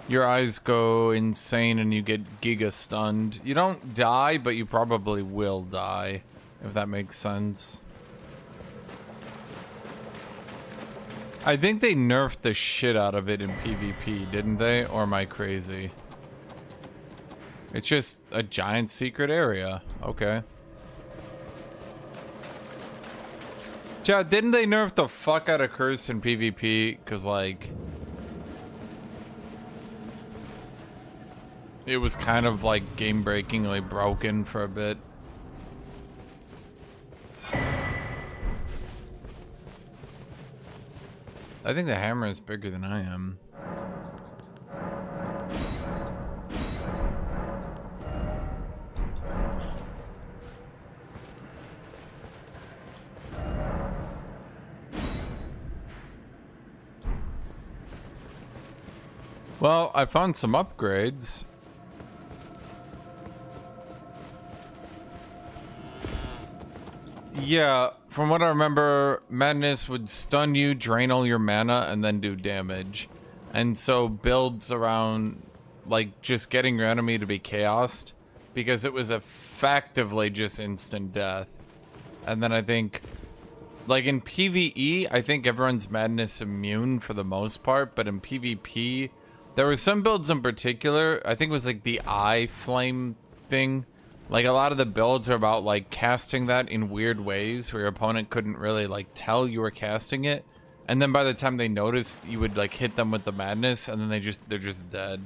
Your eyes go insane and you get giga stunned. You don't die, but you probably will die, if that makes sense. I think they nerfed the shit out of it in PvP, didn't they? Or am I crazy? It's just a giant secret area. Okay. Chat, didn't they nerf the fuck out of Curse in PvP? Because, like... it was kind of, like, game-breakingly broken for a bit. I think the hammer is bigger than I am. Well, I found some upgrades. Yeah, from what I remember, Madness would stun you, drain all your mana, and then do damage. And so builds around, like, just getting your enemy to be chaosed, because it was effectively just instant death. And then I think, like in PvE, I think everyone's Madness immune for the most part, but in PvP, there were some builds in particular, I think it was like the eye flame thing. Like a lot of the builds are about like casting that in weird ways where your opponent couldn't really like tell you were casting it. And then by the time they noticed, you would like hit them with the Madness and then they're just dead.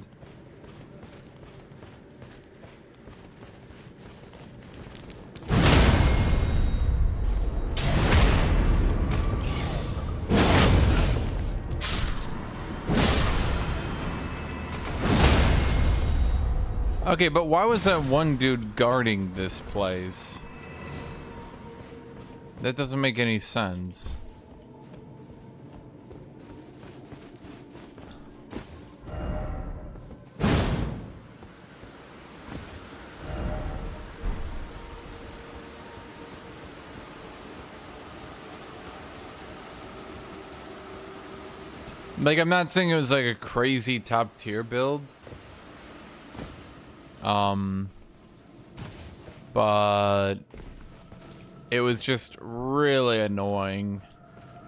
Okay, but why was that one dude guarding this place? That doesn't make any sense. Like, I'm not saying it was like a crazy top tier build. But it was just really annoying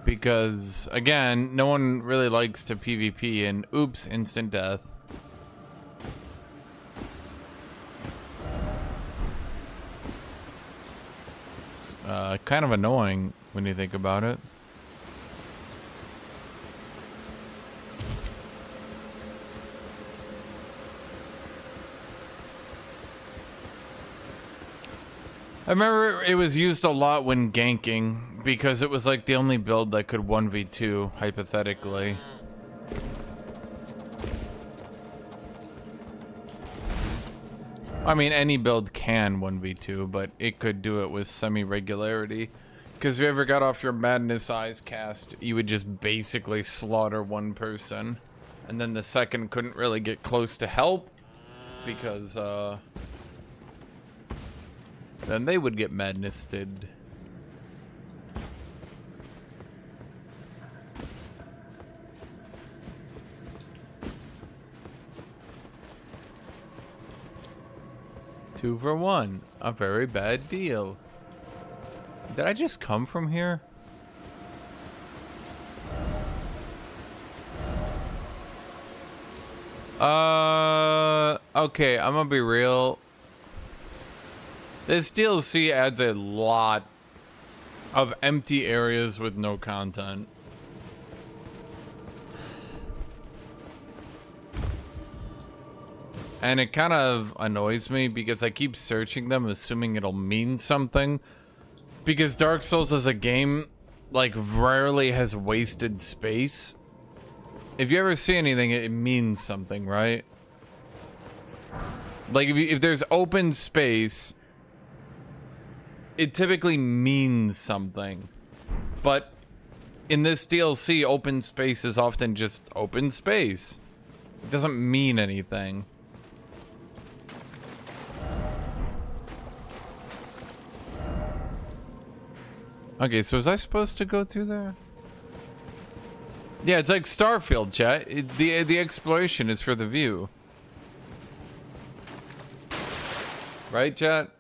because, again, no one really likes to PvP and oops, instant death. It's kind of annoying when you think about it. I remember it was used a lot when ganking because it was like the only build that could 1v2 hypothetically. I mean, any build can 1v2, but it could do it with semi-regularity. Because if you ever got off your Madness Eyes cast, you would just basically slaughter one person. And then the second couldn't really get close to help because, then they would get madnessed. 2 for 1. A very bad deal. Did I just come from here? Okay, I'm gonna be real. This DLC adds a lot of empty areas with no content. And it kind of annoys me because I keep searching them assuming it'll mean something. Because Dark Souls as a game, like, rarely has wasted space. If you ever see anything, it means something, right? Like, if there's open space, it typically means something. But in this DLC, open space is often just open space. It doesn't mean anything. Okay, so was I supposed to go through there? Yeah, it's like Starfield, chat. The exploration is for the view. Right, chat?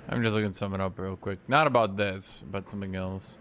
I'm just looking something up real quick. Not about this, but something else.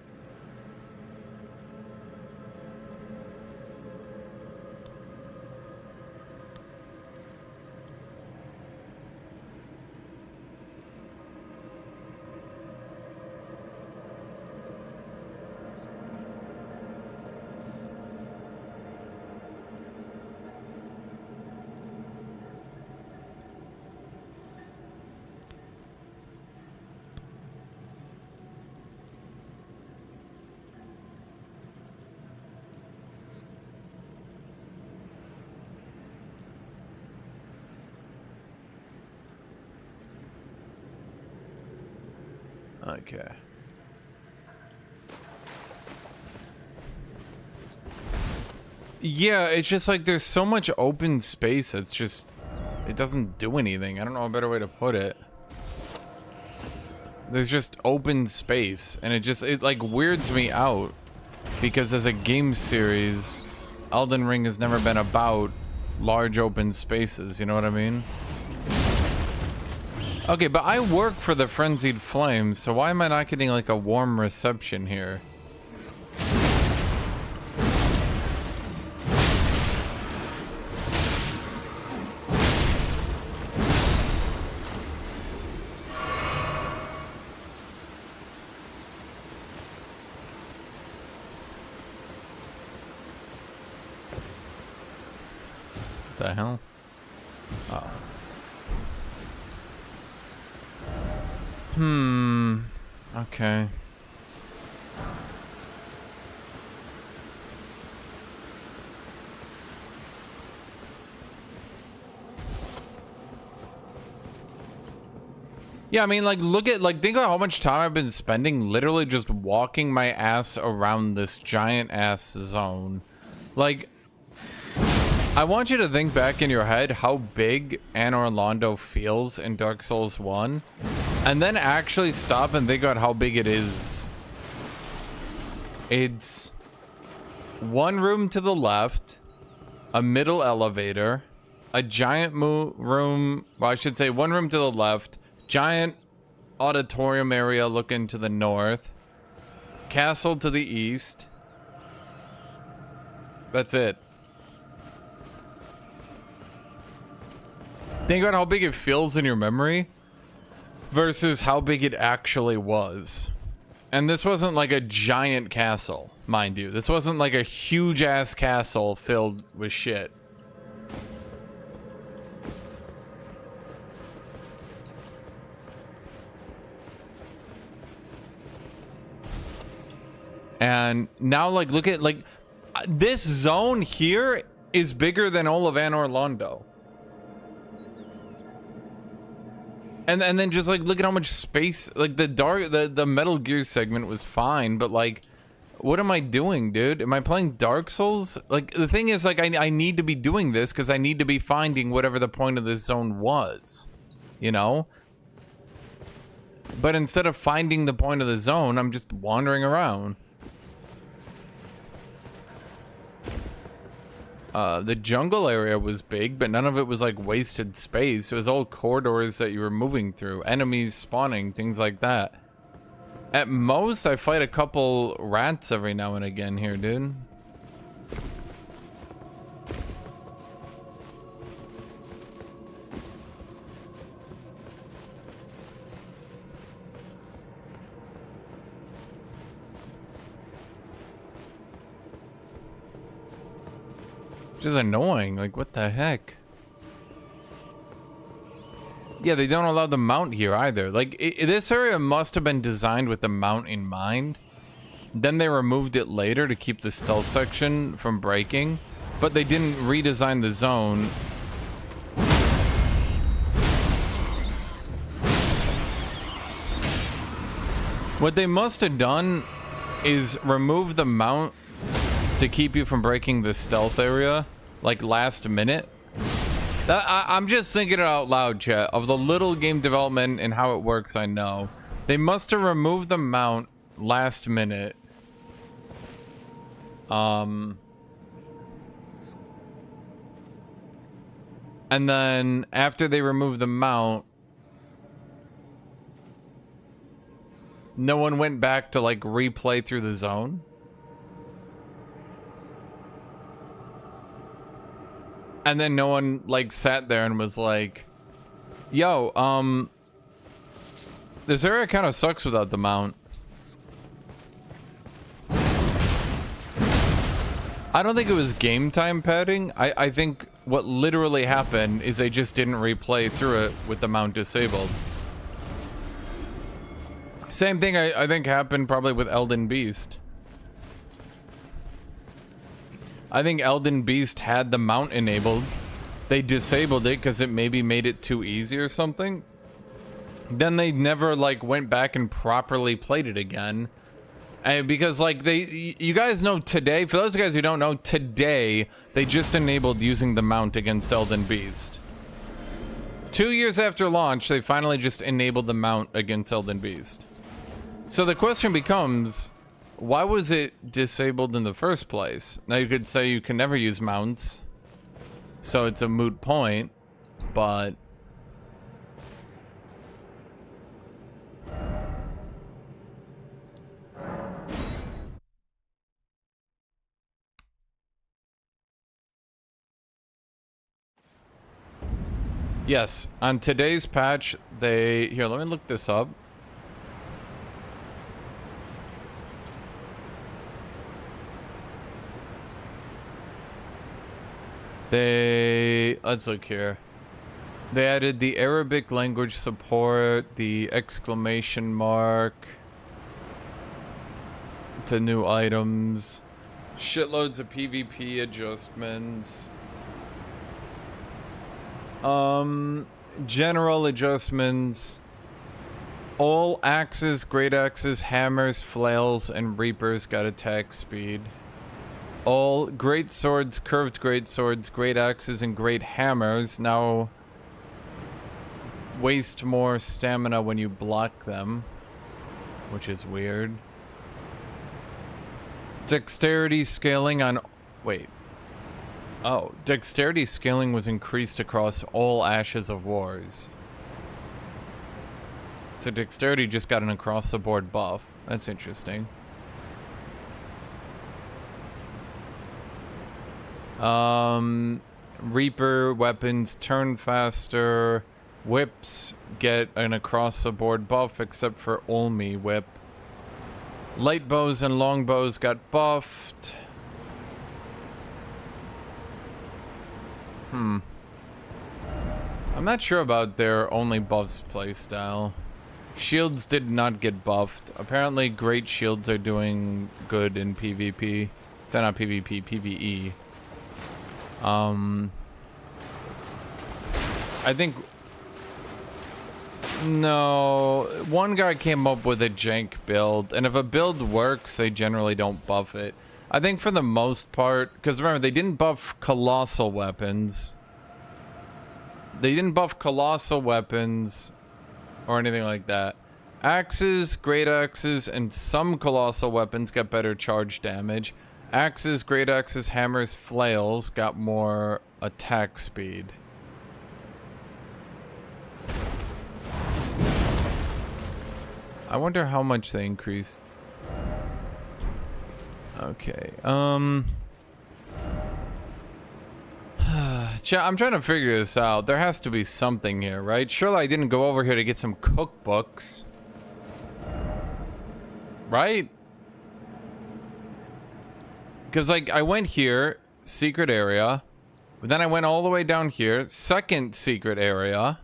Okay. Yeah, it's just like there's so much open space. It's just, it doesn't do anything. I don't know a better way to put it. There's just open space, and it like weirds me out because as a game series, Elden Ring has never been about large open spaces. You know what I mean? Okay, but I work for the Frenzied Flames, so why am I not getting like a warm reception here? What the hell? Oh. Okay. Yeah, I mean, like, think about how much time I've been spending literally just walking my ass around this giant ass zone. Like, I want you to think back in your head how big Anne Orlando feels in Dark Souls 1, and then actually stop and think about how big it is. It's one room to the left, a middle elevator, a giant room, well, I should say one room to the left, giant auditorium area looking to the north, castle to the east. That's it. Think about how big it feels in your memory versus how big it actually was. And this wasn't like a giant castle, mind you. This wasn't like a huge ass castle filled with shit. And now, like, look at, like, This zone here is bigger than all of Anor Londo. And then just like look at how much space, like the Metal Gear segment was fine, but like what am I doing, dude? Am I playing Dark Souls? Like the thing is, like I need to be doing this because I need to be finding whatever the point of this zone was, you know? But instead of finding the point of the zone, I'm just wandering around. The jungle area was big, but none of it was like wasted space. It was all corridors that you were moving through, enemies spawning, things like that. At most, I fight a couple rats every now and again here, dude. Which is annoying, like what the heck? Yeah, they don't allow the mount here either. Like, this area must have been designed with the mount in mind. Then they removed it later to keep the stealth section from breaking. But they didn't redesign the zone. What they must have done is remove the mount to keep you from breaking the stealth area, like last minute. I'm just thinking it out loud, chat. Of the little game development and how it works, I know. They must have removed the mount last minute. And then after they removed the mount, no one went back to like replay through the zone. And then no one like sat there and was like, yo, this area kind of sucks without the mount. I don't think it was game time padding. I think what literally happened is they just didn't replay through it with the mount disabled. Same thing I think happened probably with Elden Beast. I think Elden Beast had the mount enabled. They disabled it because it maybe made it too easy or something. Then they never like went back and properly played it again. Because like you guys know today, for those guys who don't know, today they just enabled using the mount against Elden Beast. 2 years after launch, they finally just enabled the mount against Elden Beast. So the question becomes, why was it disabled in the first place? Now you could say you can never use mounts, so it's a moot point, but yes, on today's patch, here, let me look this up. Let's look here. They added the Arabic language support, the exclamation mark to new items, shitloads of PvP adjustments, general adjustments, all axes, great axes, hammers, flails, and reapers got attack speed. All great swords, curved great swords, great axes, and great hammers now waste more stamina when you block them, which is weird. Dexterity scaling on... Wait. Oh, dexterity scaling was increased across all Ashes of Wars. So dexterity just got an across-the-board buff. That's interesting. Reaper weapons turn faster. Whips get an across-the-board buff except for Olmi whip. Light bows and long bows got buffed. I'm not sure about their only buffs playstyle. Shields did not get buffed. Apparently great shields are doing good in PvP. Is that not PvP? PvE. I think... No, one guy came up with a jank build, and if a build works, they generally don't buff it. I think for the most part, because remember, they didn't buff colossal weapons. They didn't buff colossal weapons or anything like that. Axes, great axes, and some colossal weapons got better charge damage. Axes, great axes, hammers, flails got more attack speed. I wonder how much they increased. Okay. Chat, I'm trying to figure this out. There has to be something here, right? Surely I didn't go over here to get some cookbooks. Right? Because, like, I went here, secret area. But then I went all the way down here, second secret area.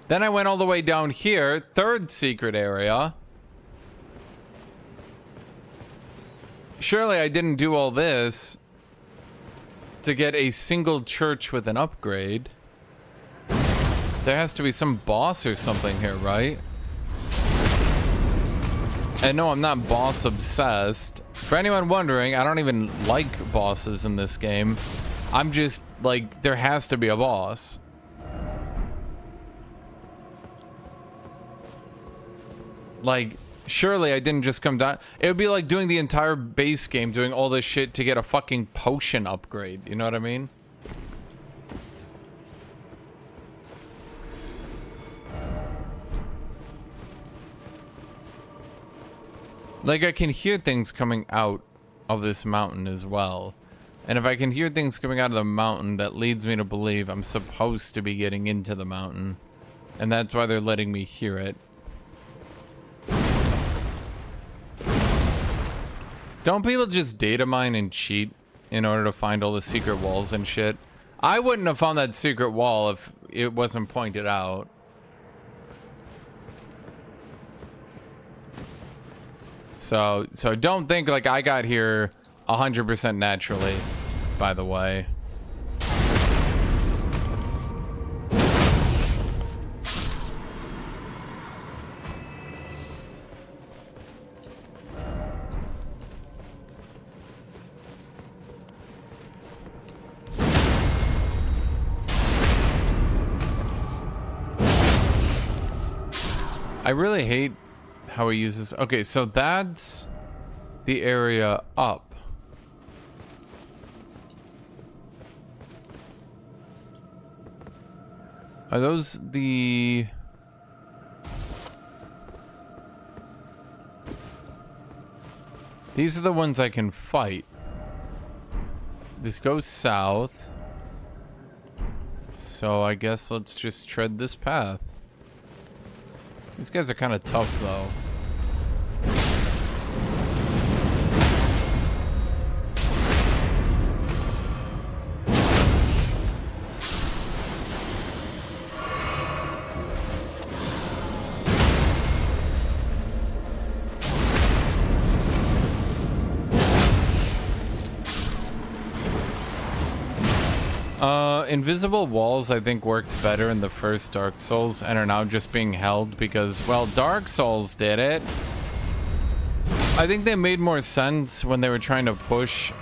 Then I went all the way down here, third secret area. Surely I didn't do all this to get a single church with an upgrade. There has to be some boss or something here, right? And no, I'm not boss obsessed. For anyone wondering, I don't even like bosses in this game. I'm just like, there has to be a boss. Like, surely I didn't just come down. It would be like doing the entire base game, doing all this shit to get a fucking potion upgrade. You know what I mean? Like, I can hear things coming out of this mountain as well. And if I can hear things coming out of the mountain, that leads me to believe I'm supposed to be getting into the mountain. And that's why they're letting me hear it. Don't people just data mine and cheat in order to find all the secret walls and shit? I wouldn't have found that secret wall if it wasn't pointed out. So don't think like I got here 100% naturally, by the way. I really hate how he uses... Okay, so that's the area up. Are those the... These are the ones I can fight. This goes south. So I guess let's just tread this path. These guys are kind of tough, though. Invisible walls, I think, worked better in the first Dark Souls and are now just being held because, well, Dark Souls did it. I think they made more sense when they were trying to push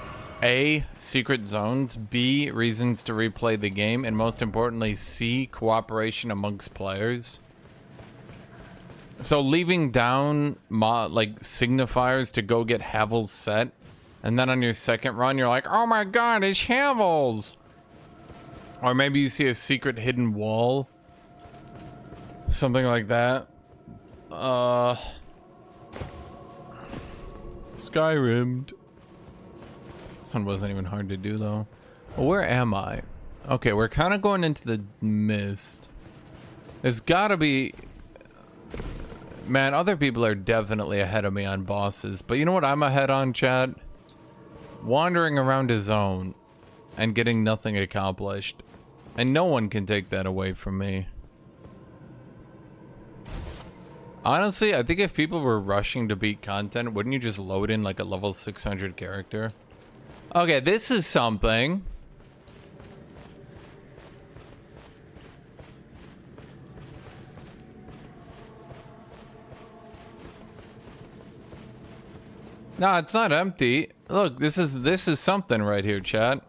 A, secret zones, B, reasons to replay the game, and most importantly, C, cooperation amongst players. So leaving down like signifiers to go get Havel's set, and then on your second run, you're like, oh my god, it's Havel's! Or maybe you see a secret hidden wall. Something like that. Skyrimmed. This one wasn't even hard to do, though. Well, where am I? Okay, we're kind of going into the mist. There's gotta be... Man, other people are definitely ahead of me on bosses. But you know what I'm ahead on, chat? Wandering around a zone and getting nothing accomplished. And no one can take that away from me. Honestly, I think if people were rushing to beat content, wouldn't you just load in like a level 600 character? Okay, this is something. No, it's not empty. Look, this is something right here, chat.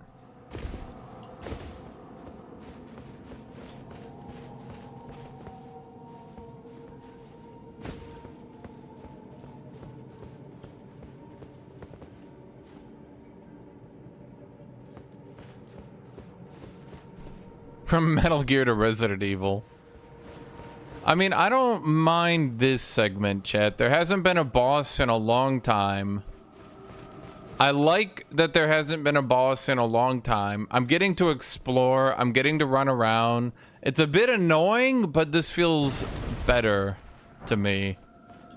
From Metal Gear to Resident Evil. I mean, I don't mind this segment, chat. There hasn't been a boss in a long time. I like that there hasn't been a boss in a long time. I'm getting to explore. I'm getting to run around. It's a bit annoying, but this feels better to me.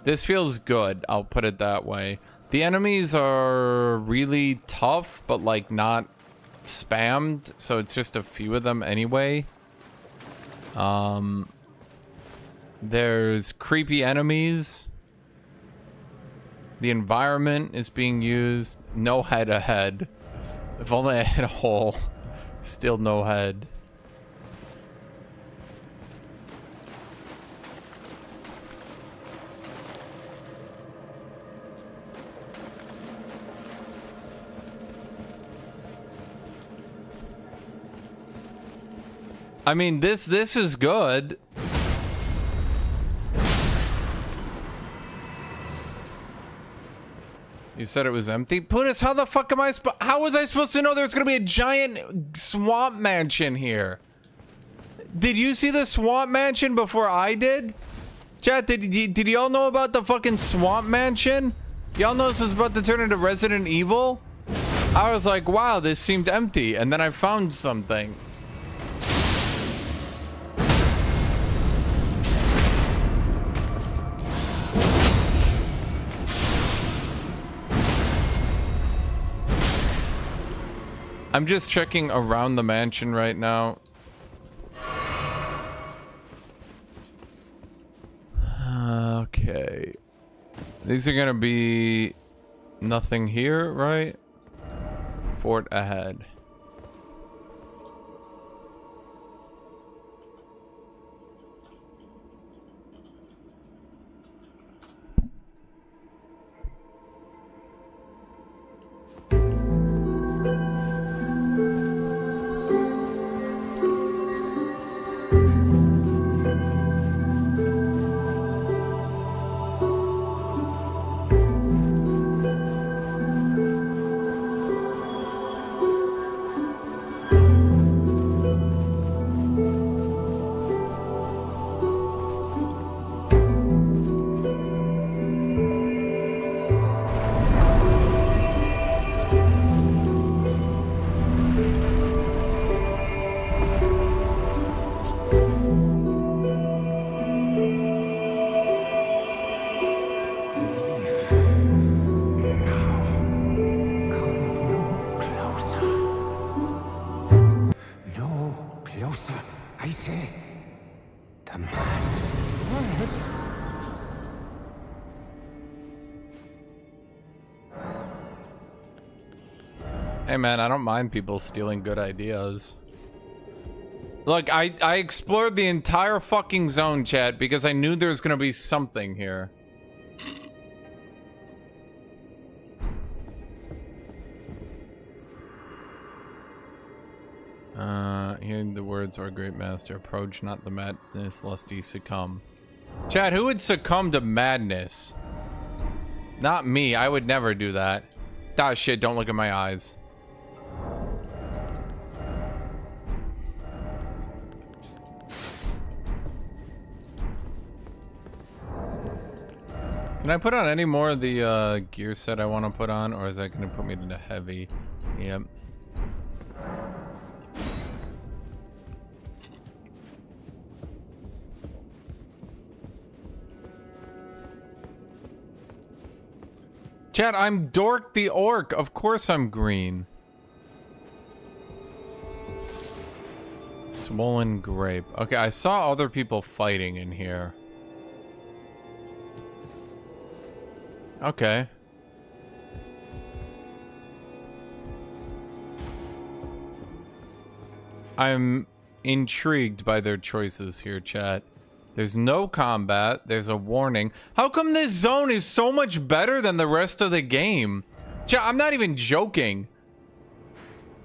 This feels good. I'll put it that way. The enemies are really tough, but like not spammed, so it's just a few of them anyway. There's creepy enemies. The environment is being used. No head ahead. If only I hit a hole. Still no head. I mean, this is good. You said it was empty? Putis, how the fuck am I how was I supposed to know there's gonna be a giant swamp mansion here? Did you see the swamp mansion before I did? Chat, did y'all know about the fucking swamp mansion? Y'all know this was about to turn into Resident Evil? I was like, wow, this seemed empty. And then I found something. I'm just checking around the mansion right now. Okay. These are gonna be nothing here, right? Fort ahead. Hey man, I don't mind people stealing good ideas. Look, I explored the entire fucking zone, chat, because I knew there was gonna be something here. Hearing the words our great master, approach not the madness lest he succumb. Chat, who would succumb to madness? Not me, I would never do that. Ah shit, don't look at my eyes. Can I put on any more of the gear set I want to put on, or is that going to put me into heavy? Yep. Chat, I'm Dork the Orc. Of course I'm green. Swollen grape. Okay, I saw other people fighting in here. Okay. I'm intrigued by their choices here, chat. There's no combat. There's a warning. How come this zone is so much better than the rest of the game? Chat, I'm not even joking.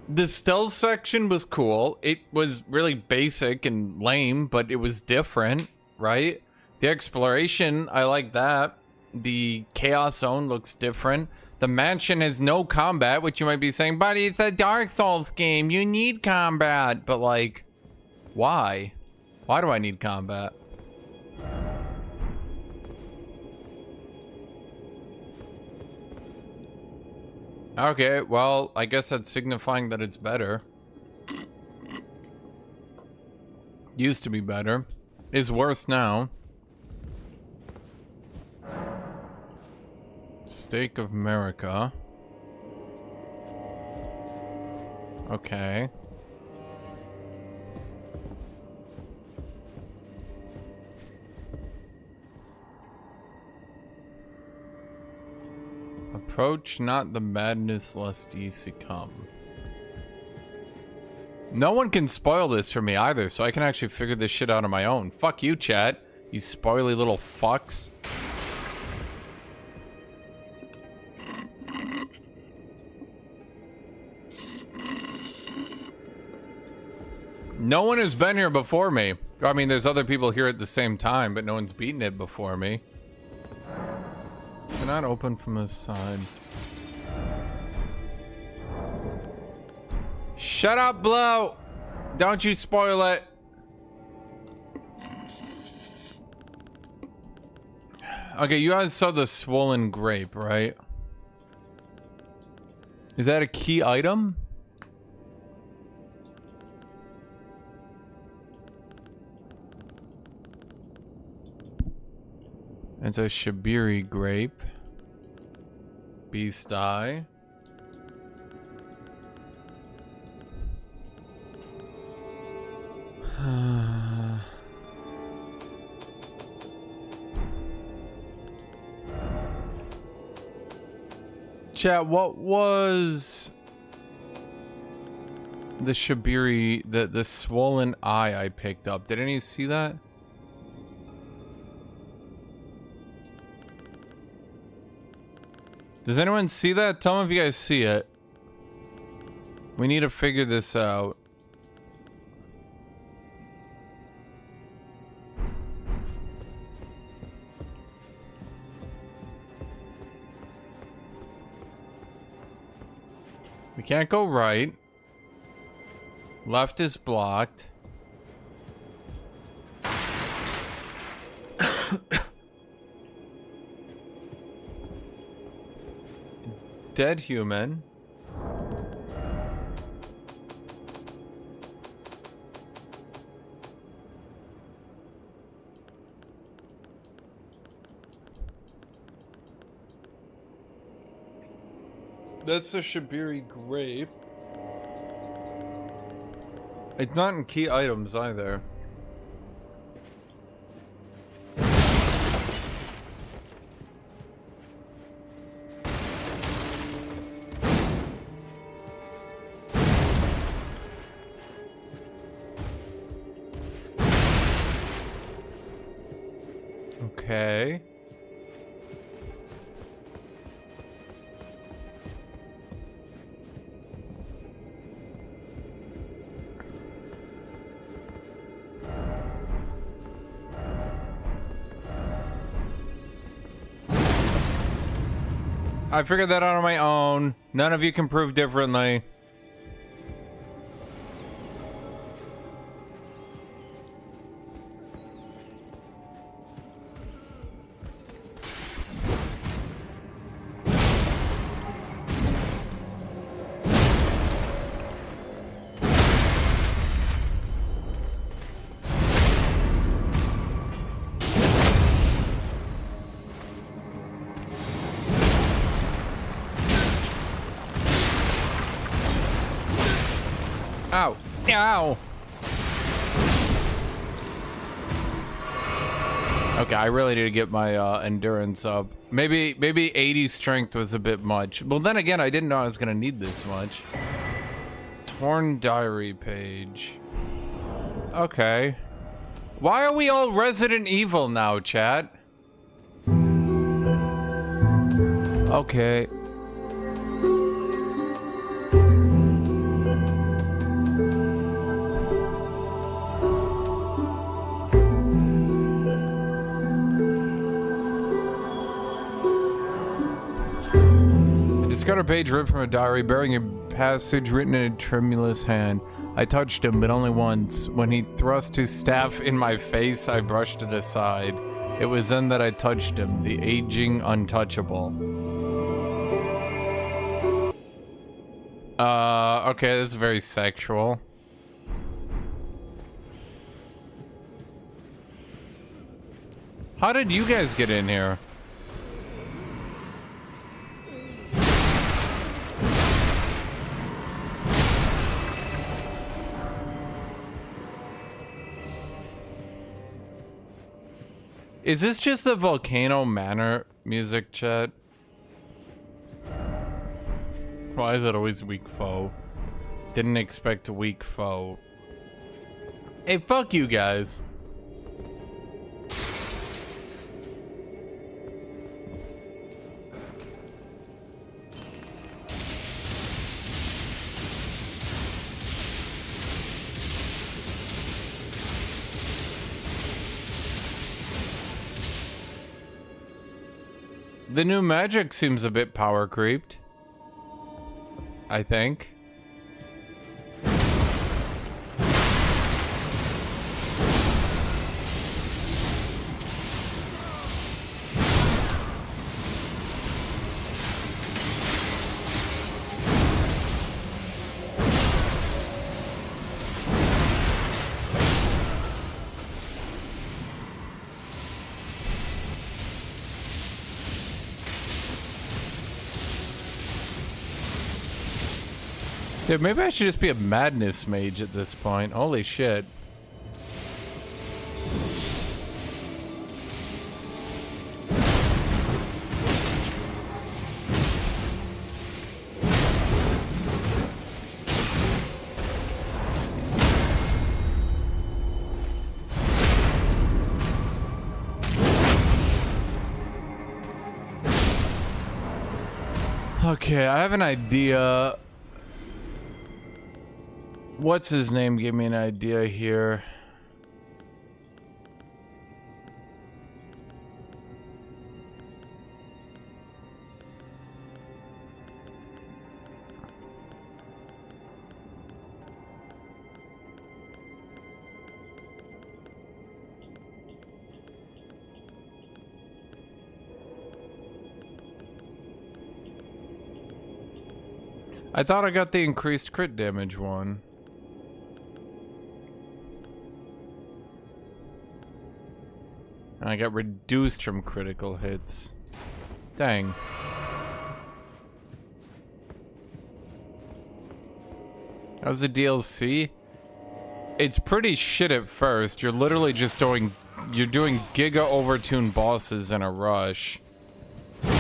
The stealth section was cool. It was really basic and lame, but it was different, right? The exploration, I like that. The chaos zone looks different. The mansion has no combat, which you might be saying, but it's a Dark Souls game. You need combat. But like, why? Why do I need combat? Okay, well, I guess that's signifying that it's better. Used to be better. Is worse now. Stake of America. Okay. Approach not the madness lest ye succumb. No one can spoil this for me either, so I can actually figure this shit out on my own. Fuck you, chat. You spoily little fucks. No one has been here before me. I mean, there's other people here at the same time, but no one's beaten it before me. Cannot open from this side. Shut up, Blow! Don't you spoil it. Okay, you guys saw the swollen grape, right? Is that a key item? It's a Shibiri grape. Beast eye. Chat, what was the Shibiri, the swollen eye I picked up? Did any of you see that? Does anyone see that? Tell me if you guys see it. We need to figure this out. We can't go right. Left is blocked. Dead human. That's the Shibiri grape. It's not in key items either. Okay. I figured that out on my own. None of you can prove differently. Ow. Ow. Okay, I really need to get my endurance up. Maybe 80 strength was a bit much. Well, then again, I didn't know I was gonna need this much. Torn diary page. Okay. Why are we all Resident Evil now, chat? Okay. Discard a page ripped from a diary bearing a passage written in a tremulous hand. I touched him, but only once. When he thrust his staff in my face, I brushed it aside. It was then that I touched him, the aging untouchable. Okay, this is very sexual. How did you guys get in here? Is this just the Volcano Manor music, chat? Why is it always weak foe? Didn't expect a weak foe. Hey, fuck you guys. The new magic seems a bit power creeped, I think. Dude, maybe I should just be a madness mage at this point. Holy shit. Okay, I have an idea. What's his name? Give me an idea here. I thought I got the increased crit damage one. I got reduced from critical hits. Dang. How's the DLC? It's pretty shit at first. You're literally just doing giga overtuned bosses in a rush.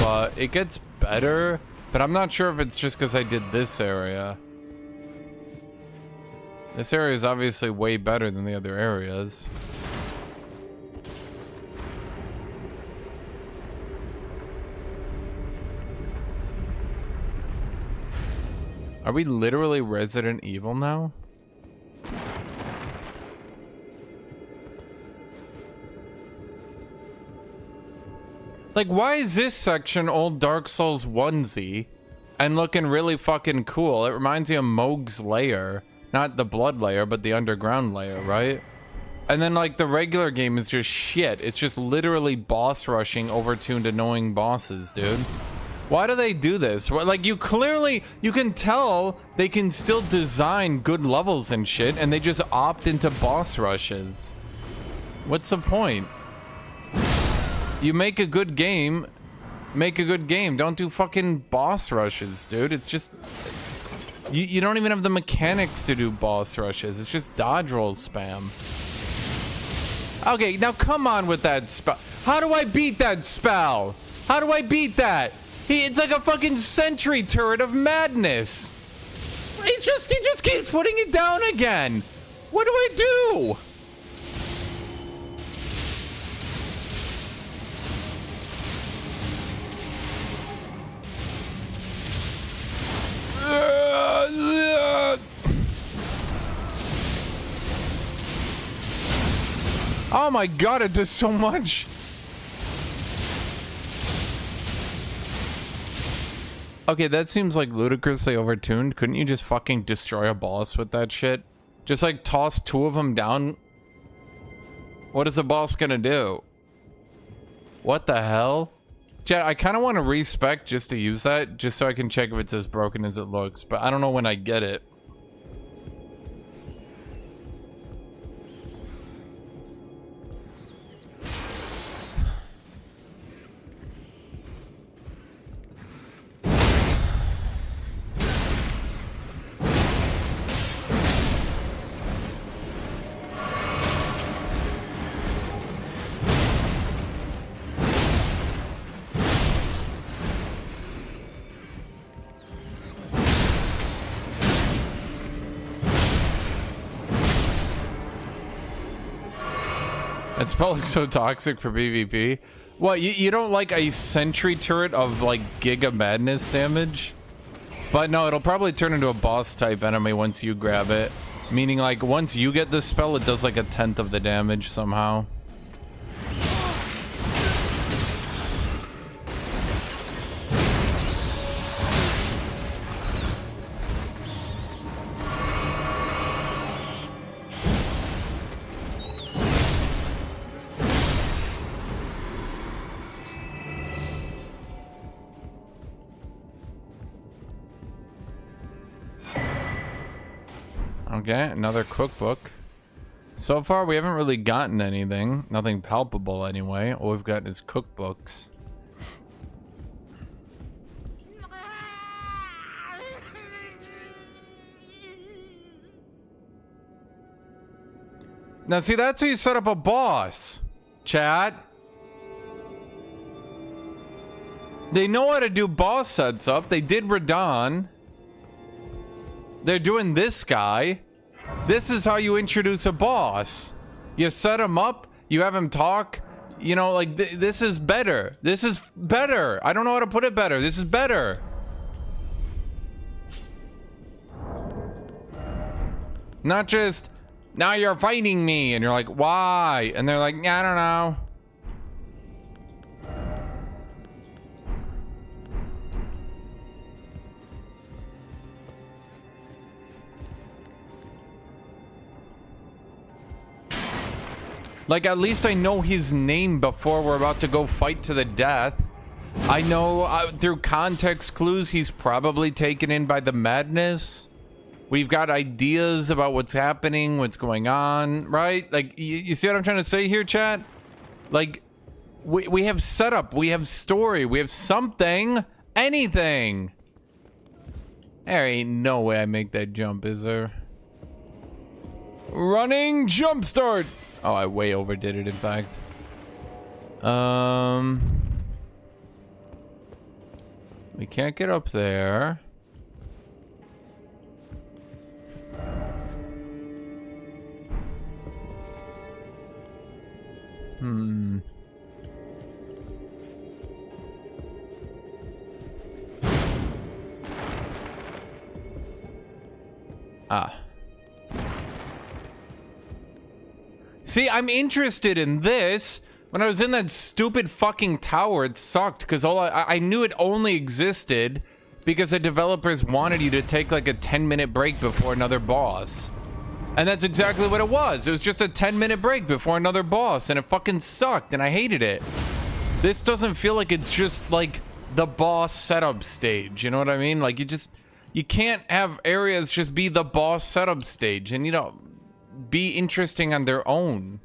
But it gets better. But I'm not sure if it's just because I did this area. This area is obviously way better than the other areas. Are we literally Resident Evil now? Like, why is this section old Dark Souls onesie and looking really fucking cool? It reminds me of Mohg's lair. Not the blood layer, but the underground layer, right? And then, like, the regular game is just shit. It's just literally boss rushing overtuned annoying bosses, dude. Why do they do this? Like, you can tell they can still design good levels and shit, and they just opt into boss rushes. What's the point? You make a good game, Don't do fucking boss rushes, dude. It's just... You don't even have the mechanics to do boss rushes. It's just dodge roll spam. Okay, now come on with that How do I beat that spell? How do I beat that? It's like a fucking sentry turret of madness. He just keeps putting it down again. What do I do? Oh my god, it does so much. Okay, that seems like ludicrously overtuned. Couldn't you just fucking destroy a boss with that shit? Just like toss 2 of them down? What is the boss gonna do? What the hell? Chat, I kind of want to respec just to use that, just so I can check if it's as broken as it looks, but I don't know when I get it. That spell looks so toxic for PvP. What, you don't like a sentry turret of like Giga Madness damage? But no, it'll probably turn into a boss type enemy once you grab it. Meaning like once you get this spell, it does like 1/10 of the damage somehow. Okay, another cookbook. So far, we haven't really gotten anything. Nothing palpable, anyway. All we've got is cookbooks. Now, see, that's how you set up a boss, chat. They know how to do boss sets up. They did Radon. They're doing this guy. This is how you introduce a boss. You set him up, you have him talk, you know, like this is better. This is better. I don't know how to put it better. This is better. Not just, now you're fighting me, and you're like, why? And they're like, I don't know. Like, at least I know his name before we're about to go fight to the death. I know through context clues he's probably taken in by the madness. We've got ideas about what's happening, what's going on, right? Like, you see what I'm trying to say here, chat? Like, we have setup, we have story, we have something, anything. There ain't no way I make that jump, is there? Running jump start. Oh, I way overdid it, in fact. We can't get up there. See, I'm interested in this. When I was in that stupid fucking tower, it sucked because I knew it only existed because the developers wanted you to take like a 10-minute break before another boss. And that's exactly what it was. It was just a 10-minute break before another boss, and it fucking sucked, and I hated it. This doesn't feel like it's just like the boss setup stage, you know what I mean? Like you can't have areas just be the boss setup stage and, you know, be interesting on their own.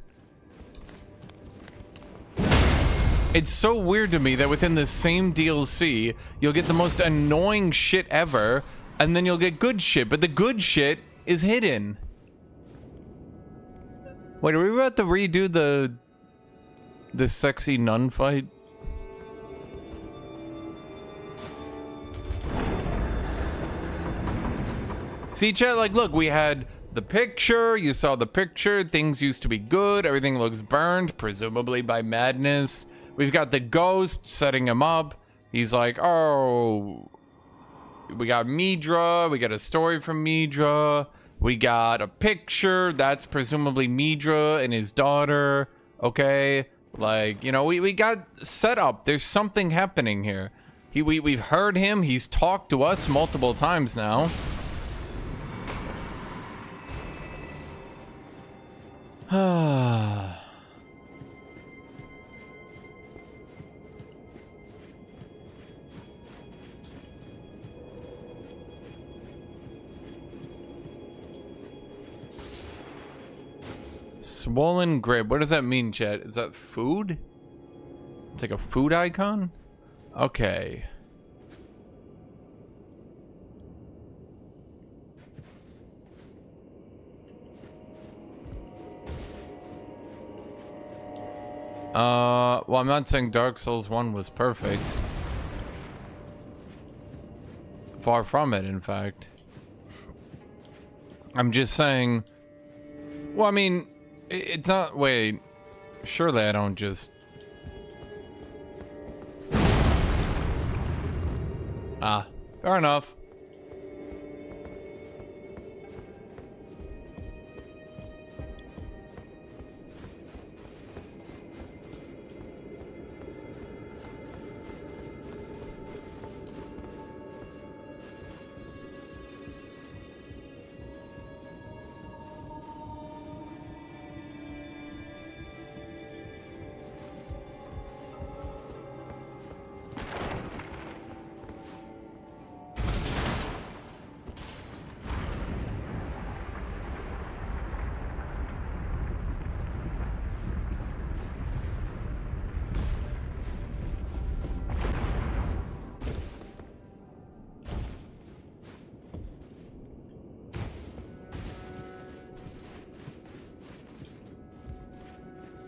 It's so weird to me that within the same DLC, you'll get the most annoying shit ever, and then you'll get good shit, but the good shit is hidden. Wait, are we about to redo the The sexy nun fight. See, chat, like, look, we had the picture, you saw the picture, things used to be good, everything looks burned, presumably by madness. We've got the ghost setting him up. He's like, oh, we got Midra, we got a story from Midra, we got a picture, that's presumably Midra and his daughter, okay? Like, you know, we got set up, there's something happening here. We've heard him, he's talked to us multiple times now. Swollen grip. What does that mean, chat? Is that food? It's like a food icon? Okay. Well, I'm not saying Dark Souls 1 was perfect. Far from it, in fact. I'm just saying... Well, I mean, it's not... Wait. Surely I don't just... Ah, fair enough.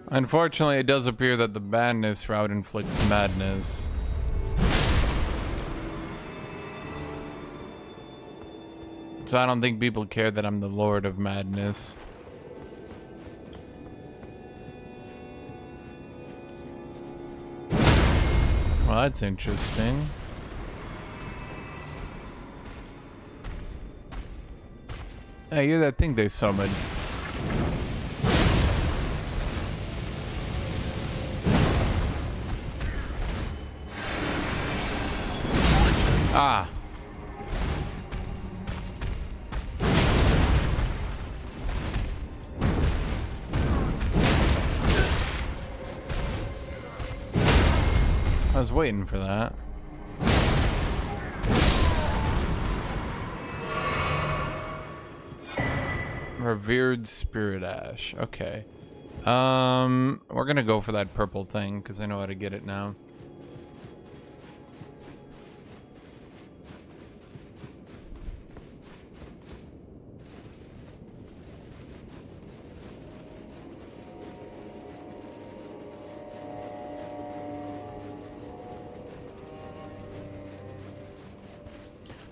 Unfortunately, it does appear that the madness route inflicts madness. So I don't think people care that I'm the Lord of Madness. Well, that's interesting. Hey, you're that thing they summoned. Ah. I was waiting for that. Revered Spirit Ash. Okay. We're gonna go for that purple thing because I know how to get it now.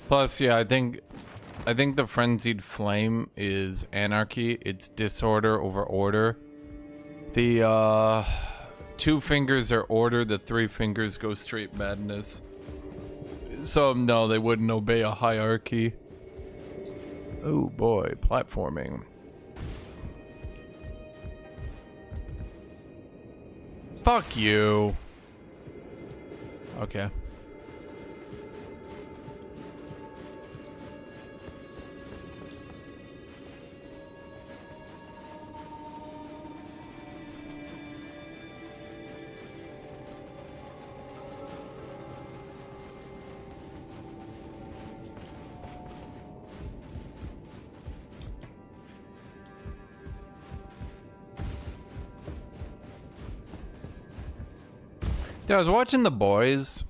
Plus, yeah, I think the frenzied flame is anarchy. It's disorder over order. The two fingers are order. The three fingers go straight madness. So no, they wouldn't obey a hierarchy. Oh boy, platforming. Fuck you. Okay. Yeah, I was watching The Boys,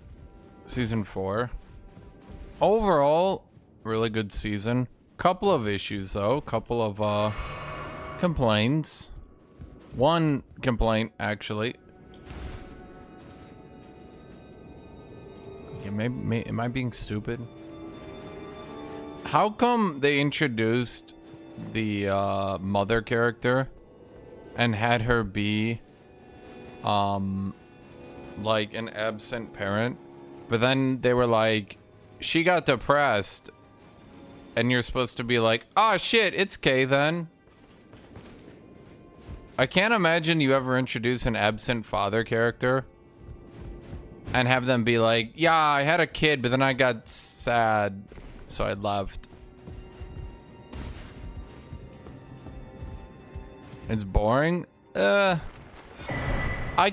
season 4. Overall, really good season. Couple of issues though, couple of complaints. One complaint actually. Am I being stupid? How come they introduced the mother character and had her be like an absent parent, but then they were like, she got depressed, and you're supposed to be like, oh shit, it's Kay then. I can't imagine you ever introduce an absent father character and have them be like, yeah, I had a kid, but then I got sad, so I left. It's boring. I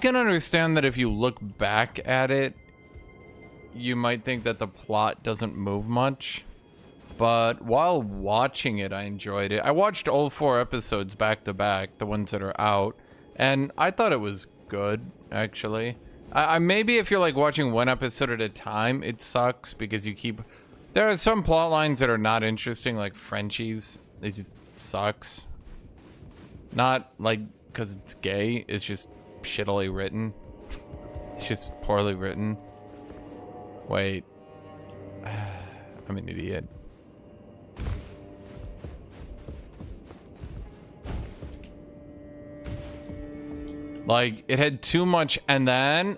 can understand that if you look back at it, you might think that the plot doesn't move much. But while watching it, I enjoyed it. I watched all 4 episodes back to back, the ones that are out, and I thought it was good, actually. I maybe if you're like watching 1 episode at a time, it sucks because you keep... There are some plot lines that are not interesting, like Frenchie's. It just sucks. Not like because it's gay, it's just shittily written. It's just poorly written. Wait. I'm an idiot. Like, it had too much and then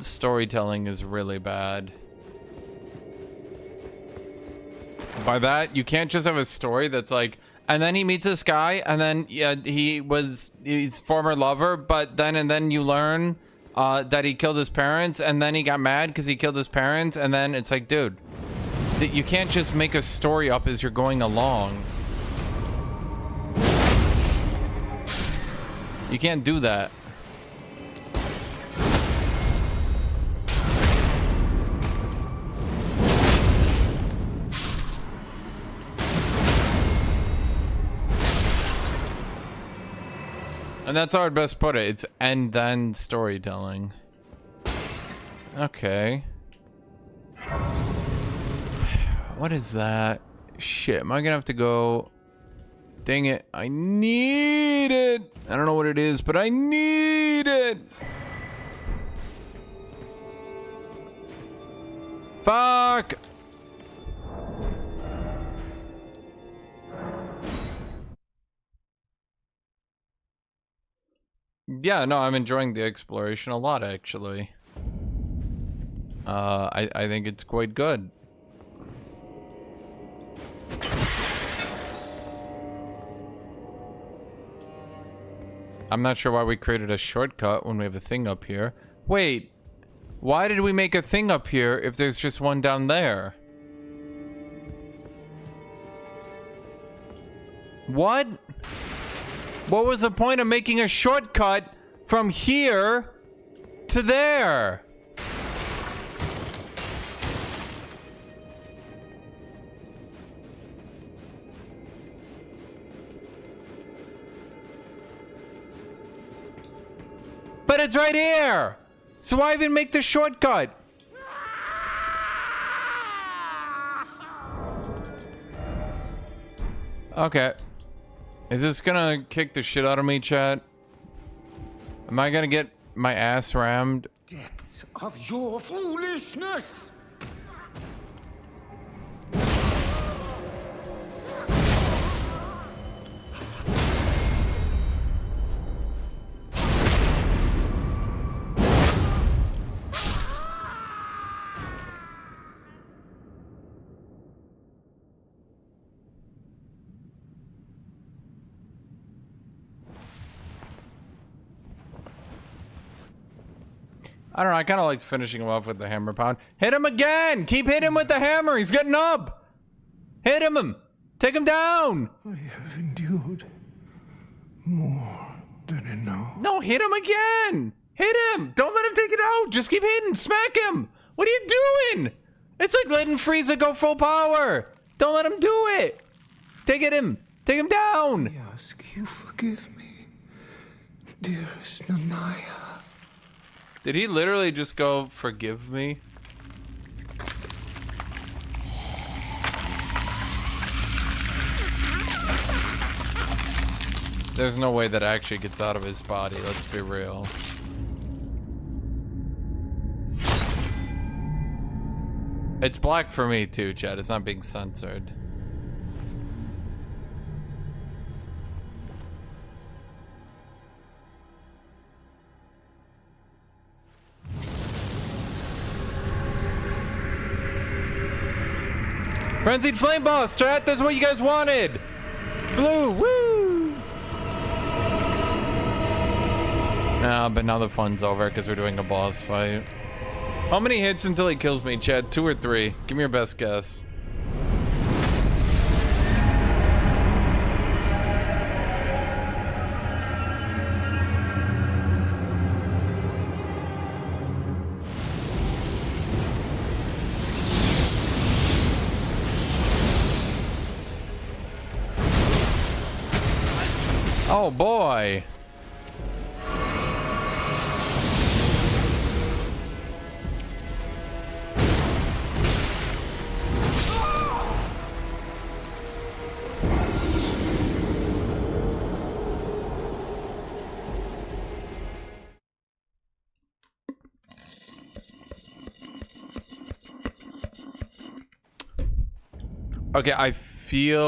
storytelling is really bad. By that, you can't just have a story that's like, and then he meets this guy, and then yeah, he's former lover, but then you learn that he killed his parents, and then he got mad because he killed his parents, and then it's like, dude, you can't just make a story up as you're going along. You can't do that. And that's how I'd best put it. It's and then storytelling. Okay. What is that? Shit, am I gonna have to go... Dang it, I need it! I don't know what it is, but I need it! Fuck! Yeah, no, I'm enjoying the exploration a lot, actually. I think it's quite good. I'm not sure why we created a shortcut when we have a thing up here. Wait, why did we make a thing up here if there's just one down there? What? What was the point of making a shortcut from here to there? But it's right here! So why even make the shortcut? Okay. Is this gonna kick the shit out of me, chat? Am I gonna get my ass rammed? Depths of your foolishness! I don't know, I kind of liked finishing him off with the hammer pound. Hit him again! Keep hitting him with the hammer! He's getting up! Hit him! Take him down! I have endured more than enough. No, hit him again! Hit him! Don't let him take it out! Just keep hitting! Smack him! What are you doing? It's like letting Frieza go full power! Don't let him do it! Take him! Take him down! I ask you forgive me, dearest Nanaya. Did he literally just go, forgive me? There's no way that actually gets out of his body, let's be real. It's black for me too, Chad. It's not being censored. Frenzied Flame Boss, chat. That's what you guys wanted. Blue, woo! But now the fun's over because we're doing a boss fight. How many hits until he kills me, Chad? 2 or 3? Give me your best guess. Oh boy. Okay, I feel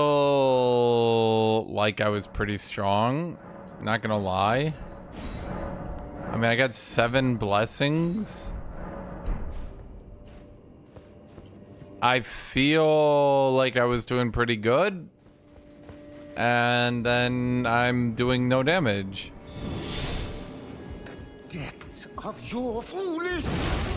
like I was pretty strong. Not gonna lie. I mean, I got 7 blessings. I feel like I was doing pretty good. And then I'm doing no damage. The depths of your foolishness!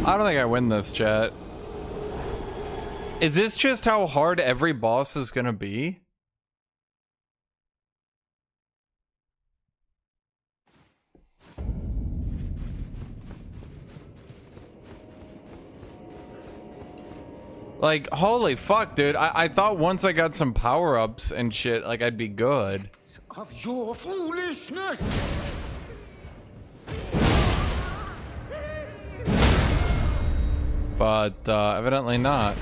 I don't think I win this, chat. Is this just how hard every boss is gonna be? Like, holy fuck, dude. I thought once I got some power-ups and shit, like, I'd be good. Of your foolishness! But, evidently not.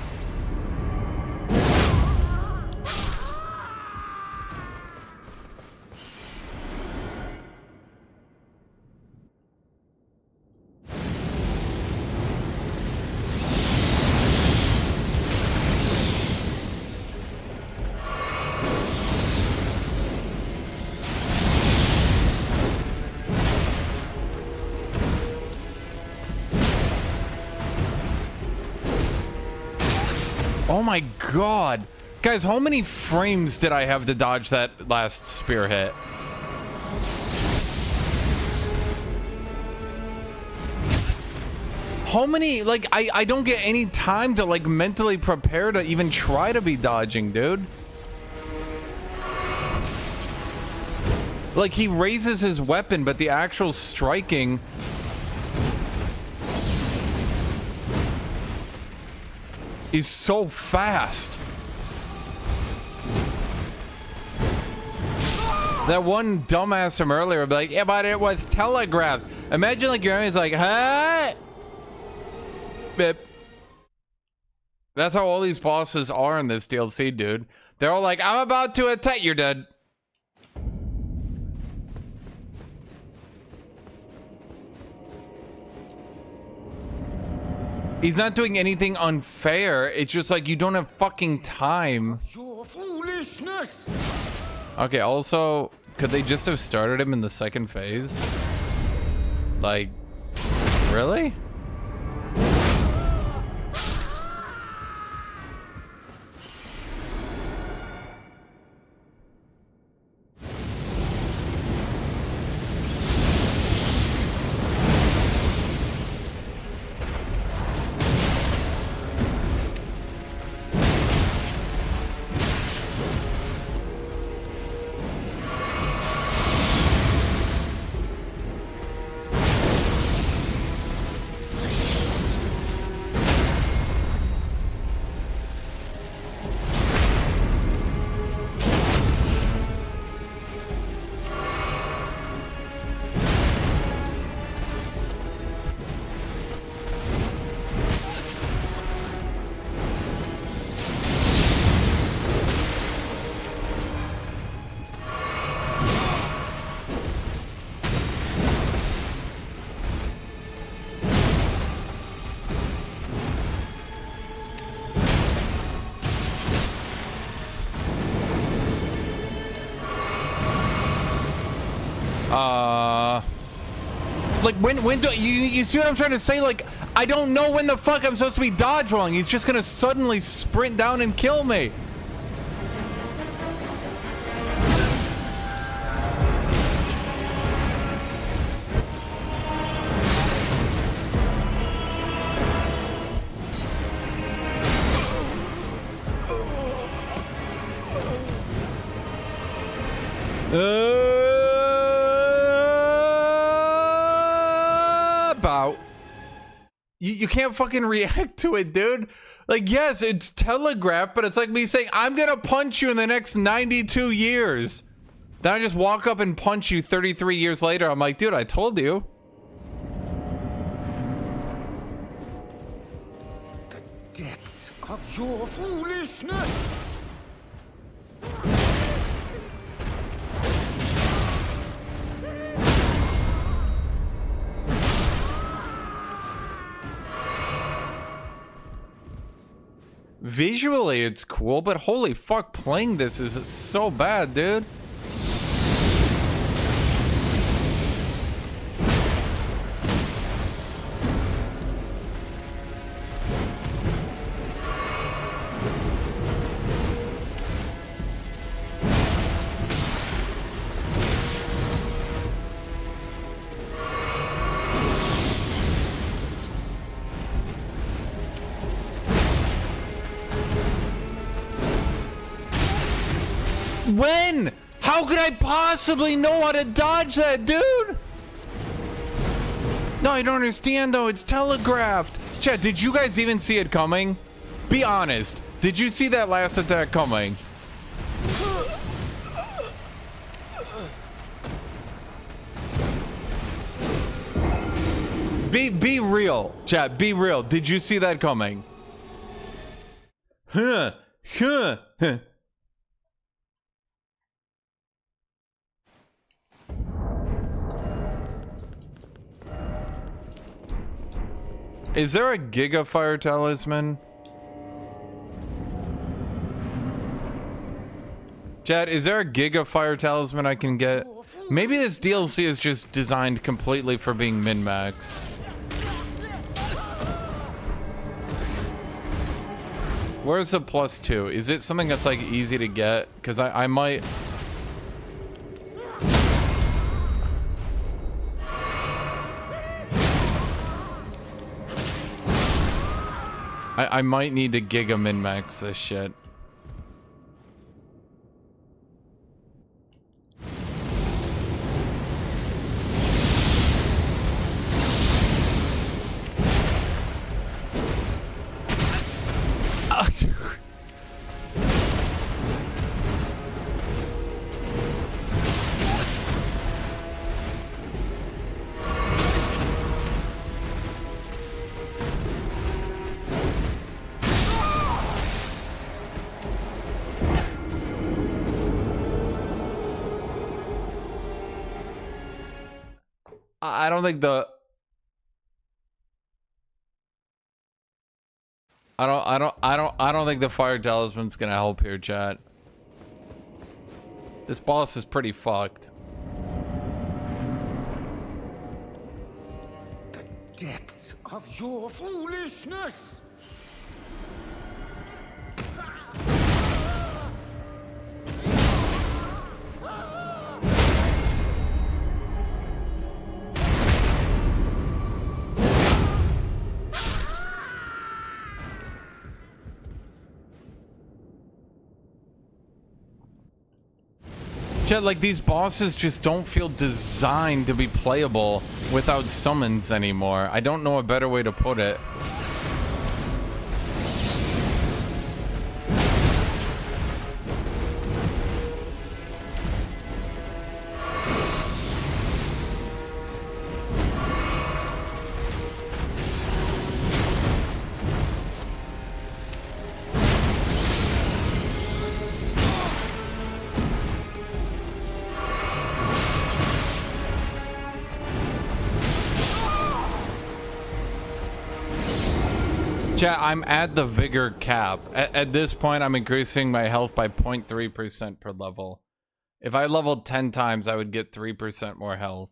Oh my god. Guys, how many frames did I have to dodge that last spear hit? How many, like, I don't get any time to, like, mentally prepare to even try to be dodging, dude. Like, he raises his weapon, but the actual striking... is so fast. That one dumbass from earlier would be like, yeah, but it was telegraphed. Imagine like your enemy's like, huh? Bip. That's how all these bosses are in this DLC, dude. They're all like, I'm about to attack. You're dead. He's not doing anything unfair. It's just like you don't have fucking time. Your foolishness! Okay, also, Could they just have started him in the second phase? Like, really? Like when do you see what I'm trying to say? Like, I don't know when the fuck I'm supposed to be dodge rolling. He's just gonna suddenly sprint down and kill me. About you can't fucking react to it, dude. Like, yes, it's telegraphed, but it's like me saying I'm gonna punch you in the next 92 years. Then I just walk up and punch you 33 years later. I'm like, dude, I told you. The depths of your foolishness! Visually, it's cool, but holy fuck, playing this is so bad, dude. When? How could I possibly know how to dodge that, dude? No, I don't understand, though. It's telegraphed. Chat, did you guys even see it coming? Be honest. Did you see that last attack coming? Be real. Chat, be real. Did you see that coming? Huh. Is there a Giga Fire Talisman? Chat, is there a Giga Fire Talisman I can get? Maybe this DLC is just designed completely for being min-maxed. Where's the +2? Is it something that's like easy to get? Because I might... I might need to Giga min-max this shit. I don't think the I don't think the fire talisman's gonna help here, chat. This boss is pretty fucked. The depths of your foolishness! Chat, like, these bosses just don't feel designed to be playable without summons anymore. I don't know a better way to put it. Chat, I'm at the vigor cap. At this point, I'm increasing my health by 0.3% per level. If I leveled 10 times, I would get 3% more health.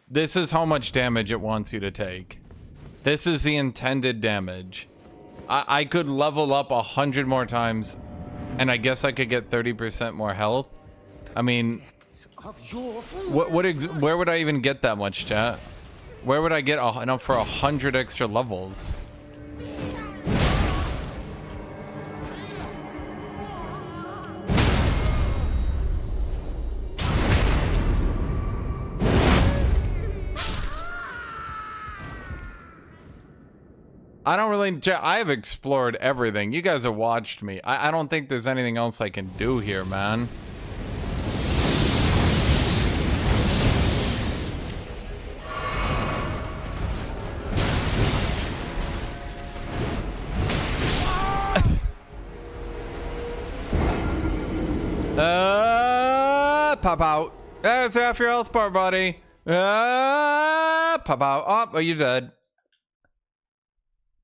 This is how much damage it wants you to take. This is the intended damage. I could level up 100 more times, and I guess I could get 30% more health. I mean, where would I even get that much, chat? Where would I get enough for 100 extra levels? I don't really... I have explored everything. You guys have watched me. I don't think there's anything else I can do here, man. Pop out. That's half your health bar, buddy. Pop out. Oh, you're dead.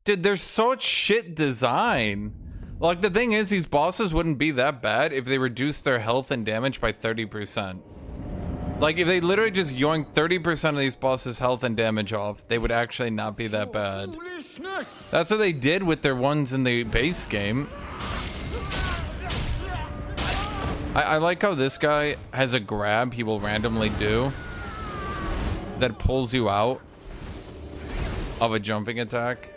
Dude, there's such shit design. Like, the thing is, these bosses wouldn't be that bad if they reduced their health and damage by 30%. Like, if they literally just yoinked 30% of these bosses' health and damage off, they would actually not be that bad. That's what they did with their ones in the base game. I like how this guy has a grab he will randomly do that pulls you out of a jumping attack.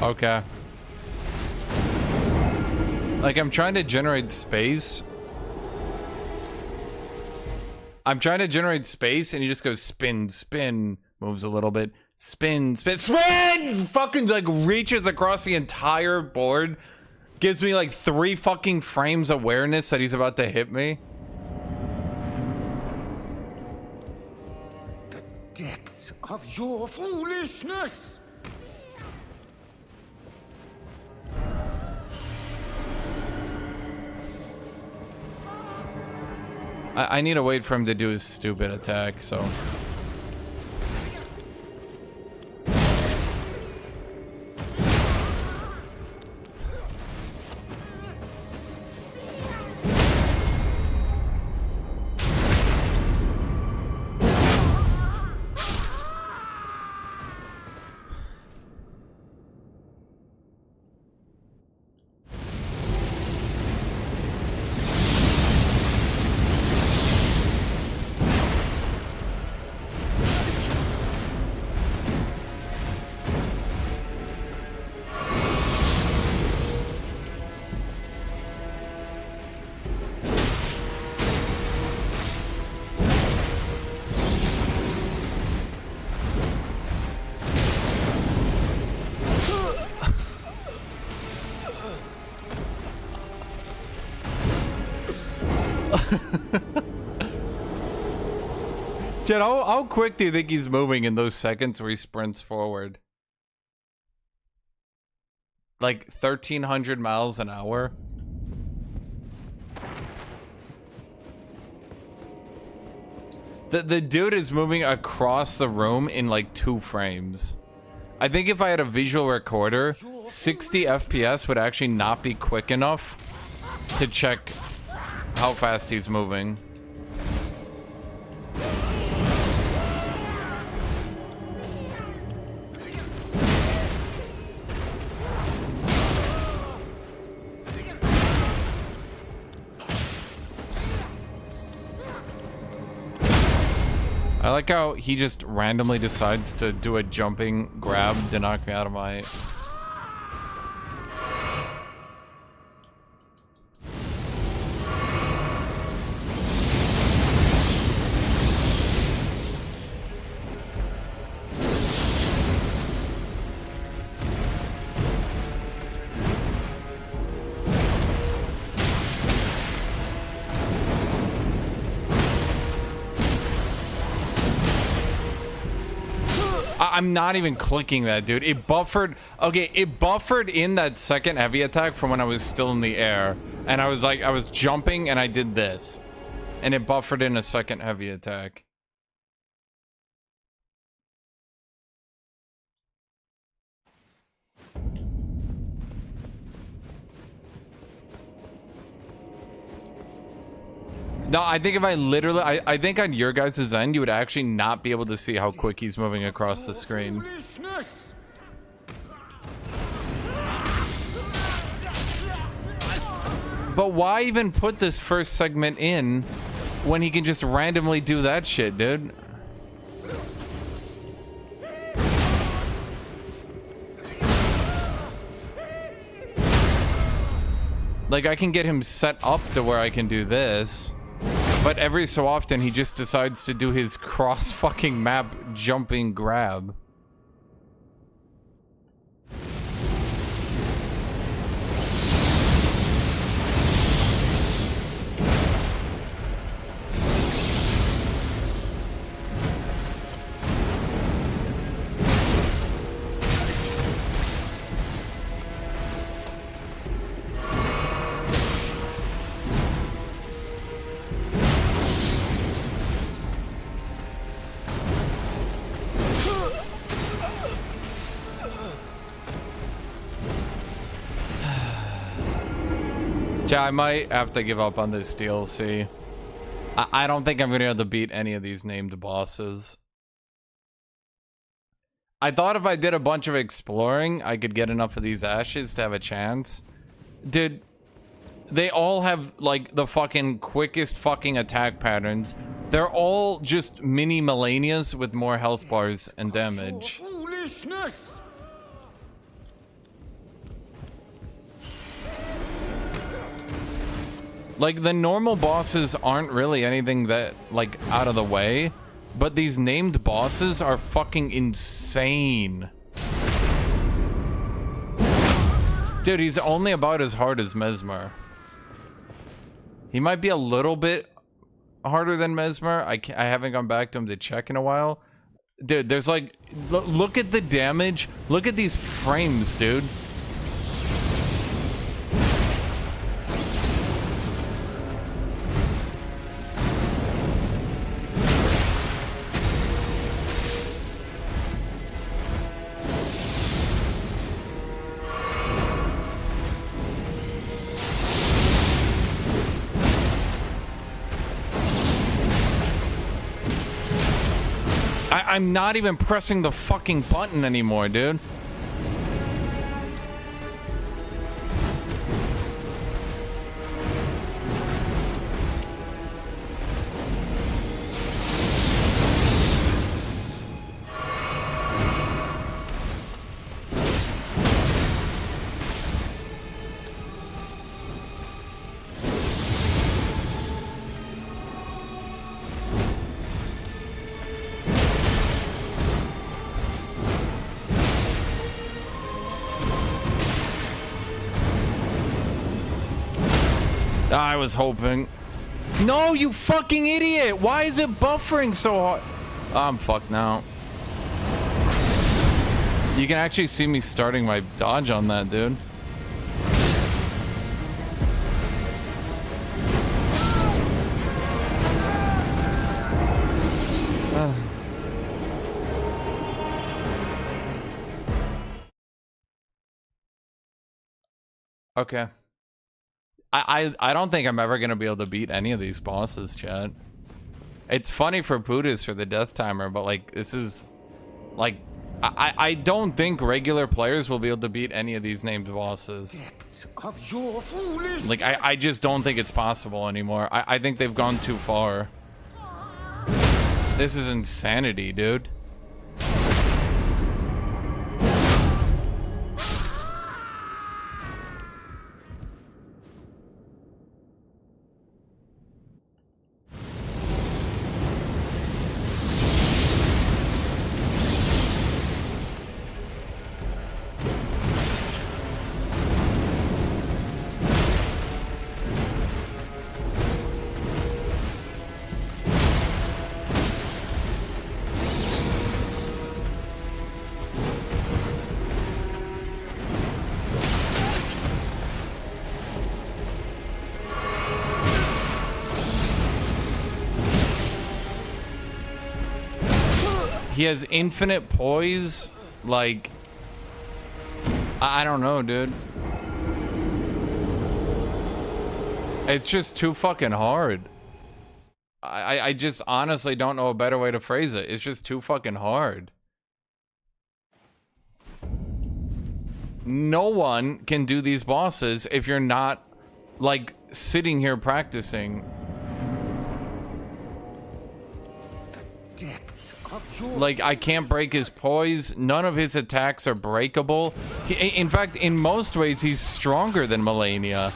Okay. Like, I'm trying to generate space. I'm trying to generate space, and he just goes spin, spin, moves a little bit, spin, spin, spin! Fucking, like, reaches across the entire board. Gives me, like, 3 fucking frames awareness that he's about to hit me. The depths of your foolishness! I need to wait for him to do his stupid attack, so... Jet, how quick do you think he's moving in those seconds where he sprints forward? Like 1,300 miles an hour? The dude is moving across the room in like 2 frames. I think if I had a visual recorder, 60 FPS would actually not be quick enough to check how fast he's moving. I like how he just randomly decides to do a jumping grab to knock me out of my... I'm not even clicking that, dude. It buffered. Okay, it buffered in that second heavy attack from when I was still in the air. And I was like, I was jumping and I did this. And it buffered in a second heavy attack. No, I think if I literally... I think on your guys' end, you would actually not be able to see how quick he's moving across the screen. But why even put this first segment in when he can just randomly do that shit, dude? Like, I can get him set up to where I can do this. But every so often, he just decides to do his cross-fucking-map jumping grab. Yeah, I might have to give up on this DLC. I don't think I'm going to be able to beat any of these named bosses. I thought if I did a bunch of exploring, I could get enough of these ashes to have a chance. Dude, they all have, like, the fucking quickest fucking attack patterns. They're all just mini Melanias with more health bars and damage. Foolishness! Like, the normal bosses aren't really anything that, like, out of the way. But these named bosses are fucking insane. Dude, he's only about as hard as Mesmer. He might be a little bit harder than Mesmer. I haven't gone back to him to check in a while. Dude, there's like... Look at the damage. Look at these frames, dude. I'm not even pressing the fucking button anymore, dude. I was hoping. No, you fucking idiot! Why is it buffering so hard? I'm fucked now. You can actually see me starting my dodge on that, dude. Okay. I don't think I'm ever gonna be able to beat any of these bosses, chat. It's funny for Buddhists for the death timer, but like this is like I don't think regular players will be able to beat any of these named bosses. Of your foolish. Like I just don't think it's possible anymore. I think they've gone too far. This is insanity, dude. He has infinite poise. Like, I don't know, dude. It's just too fucking hard. I just honestly don't know a better way to phrase it. It's just too fucking hard. No one can do these bosses if you're not, like, sitting here practicing. Like, I can't break his poise. None of his attacks are breakable. In fact, in most ways, he's stronger than Melania.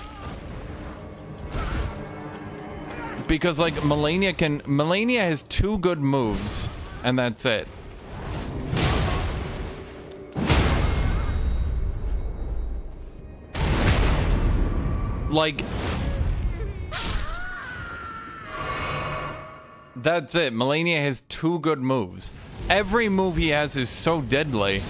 Because, like, Melania has 2 good moves, and that's it. Like... That's it. Melania has 2 good moves. Every move he has is so deadly.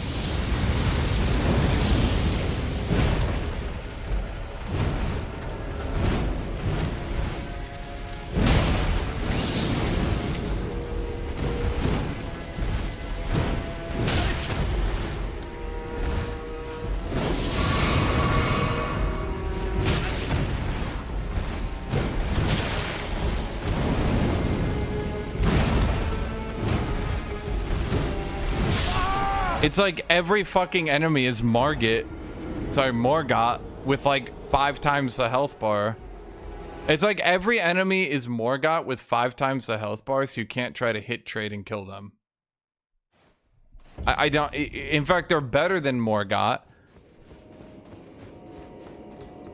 It's like every fucking enemy is Morgot with like 5 times the health bar. It's like every enemy is Morgot with 5 times the health bar, so you can't try to hit trade and kill them. I don't. In fact, they're better than Morgot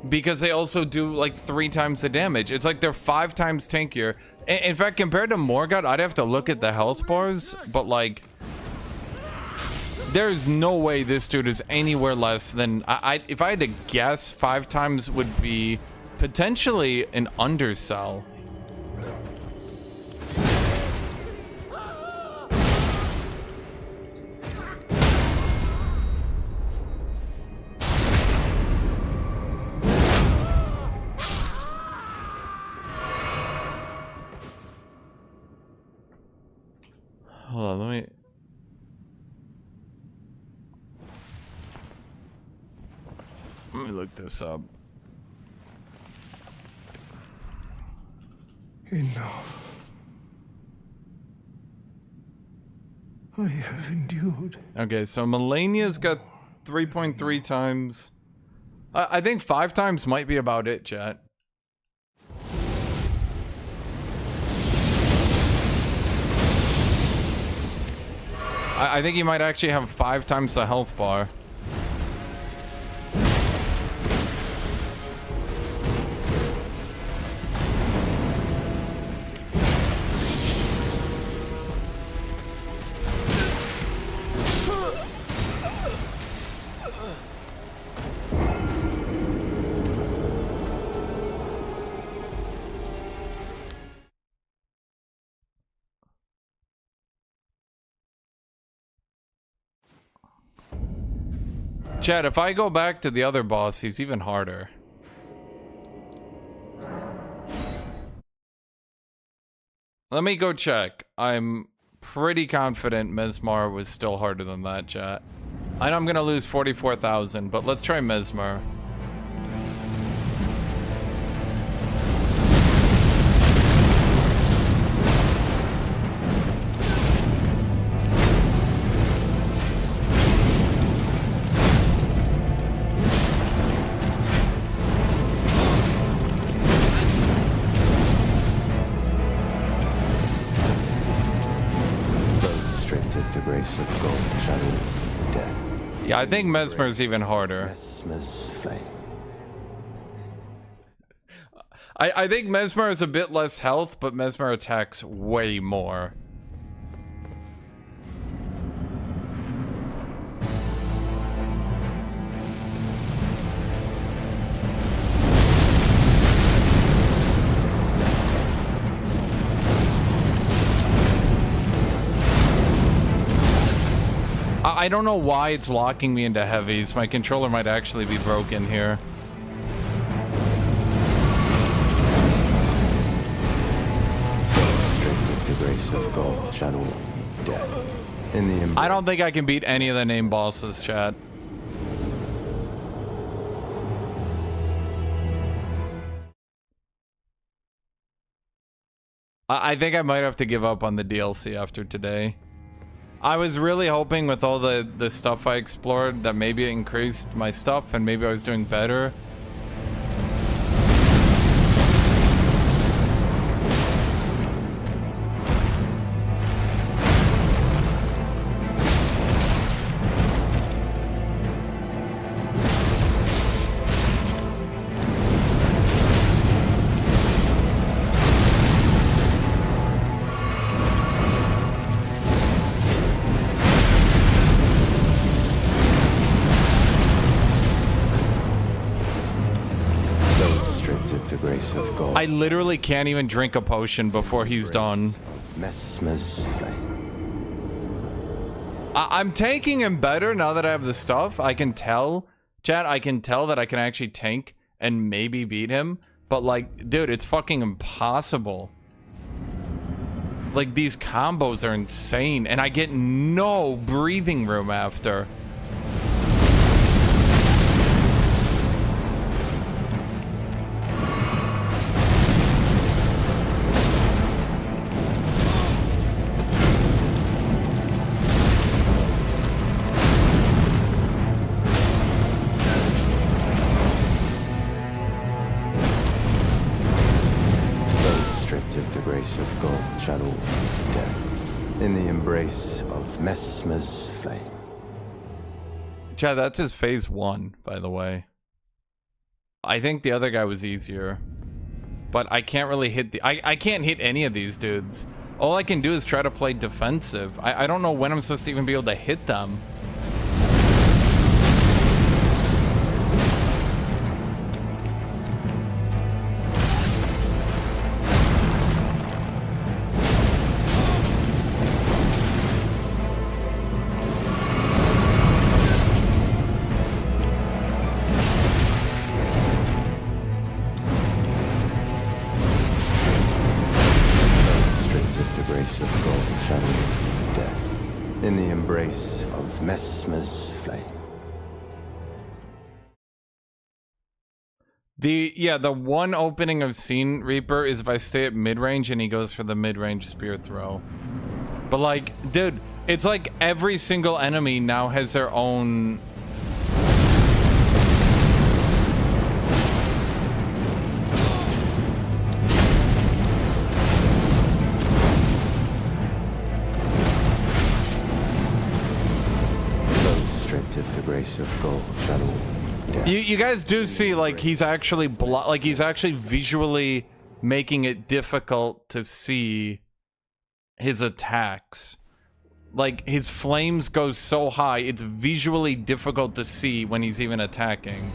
because they also do like 3 times the damage. It's like they're 5 times tankier. In fact, compared to Morgot, I'd have to look at the health bars, but like. There's no way this dude is anywhere less than... if I had to guess, 5 times would be potentially an undersell. Hold on, let me look this up. Enough. I have endured. Okay, so Melania's got 3.3 times. I think 5 times might be about it, chat. I think he might actually have 5 times the health bar. Chad, if I go back to the other boss, he's even harder. Let me go check. I'm pretty confident Mesmer was still harder than that, chat. I know I'm gonna lose 44,000, but let's try Mesmer. Of gold, shadow, death. Yeah, I think Mesmer's even harder. Mesmer's flame. I think Mesmer is a bit less health, but Mesmer attacks way more. I don't know why it's locking me into heavies. My controller might actually be broken here. The grace of God, channel death. In the I don't think I can beat any of the named bosses, chat. I think I might have to give up on the DLC after today. I was really hoping with all the stuff I explored that maybe it increased my stuff and maybe I was doing better. I literally can't even drink a potion before he's done. Mesmer's flame. I'm tanking him better now that I have the stuff. I can tell, chat, I can tell that I can actually tank and maybe beat him. But like, dude, it's fucking impossible. Like, these combos are insane and I get no breathing room after. Shadow death in the embrace of Mesmer's flame. Chad, that's his phase 1, by the way. I think the other guy was easier. But I can't really hit the... I can't hit any of these dudes. All I can do is try to play defensive. I don't know when I'm supposed to even be able to hit them. The one opening I've seen Reaper is if I stay at mid-range and he goes for the mid-range spear throw. But like, dude, it's like every single enemy now has their own... Restricted the grace of gold, shadow. You guys do see, like, he's actually he's actually visually making it difficult to see his attacks. Like, his flames go so high, it's visually difficult to see when he's even attacking.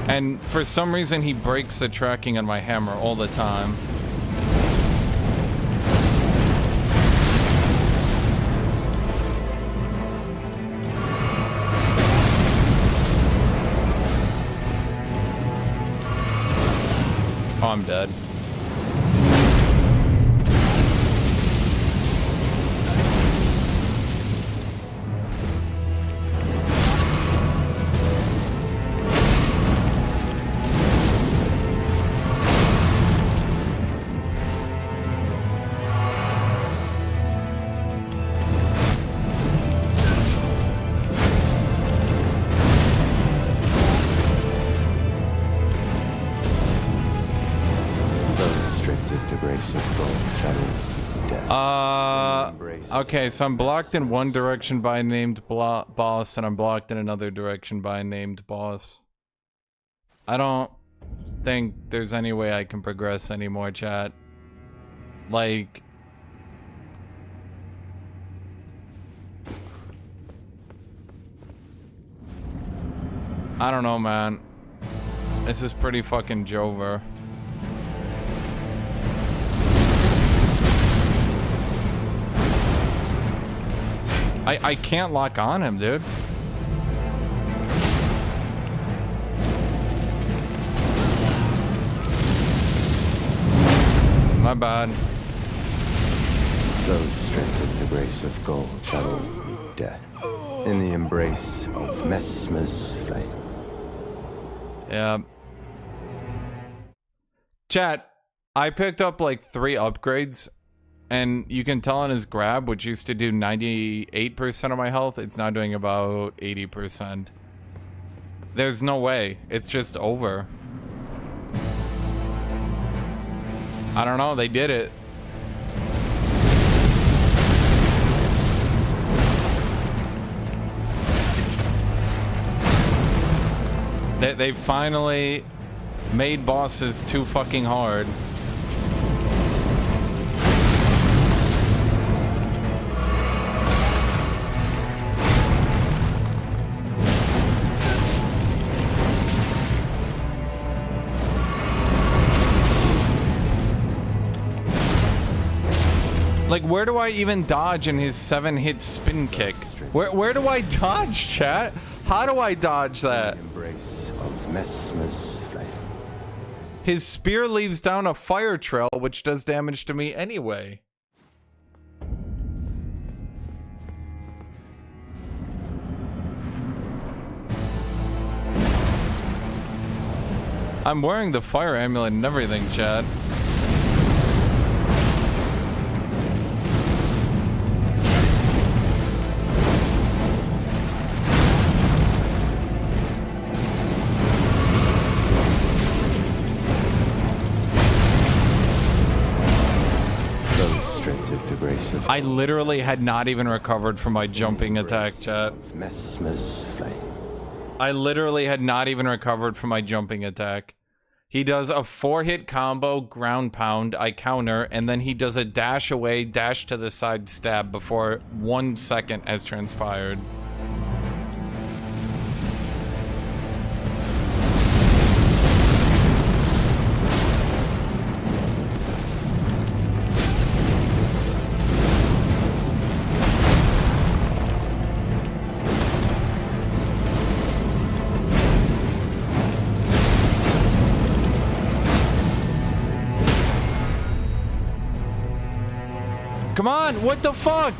And for some reason, he breaks the tracking on my hammer all the time. Oh, I'm dead. Okay, so I'm blocked in one direction by a named boss, and I'm blocked in another direction by a named boss. I don't think there's any way I can progress anymore, chat. Like... I don't know, man. This is pretty fucking Jover. I can't lock on him, dude. My bad. Those stripped of the grace of gold shall meet death in the embrace of Mesmer's flame. Yeah. Chat, I picked up like 3 upgrades. And you can tell on his grab, which used to do 98% of my health, it's now doing about 80%. There's no way. It's just over. I don't know. They did it. They finally made bosses too fucking hard. Like, where do I even dodge in his 7-hit spin kick? Where do I dodge, chat? How do I dodge that? Embrace of Mesmer's flame. His spear leaves down a fire trail, which does damage to me anyway. I'm wearing the fire amulet and everything, chat. I literally had not even recovered from my jumping attack, chat. Mesmer's flame. I literally had not even recovered from my jumping attack. He does a 4-hit combo, ground pound, I counter, and then he does a dash away, dash to the side stab before 1 second has transpired. Come on, what the fuck?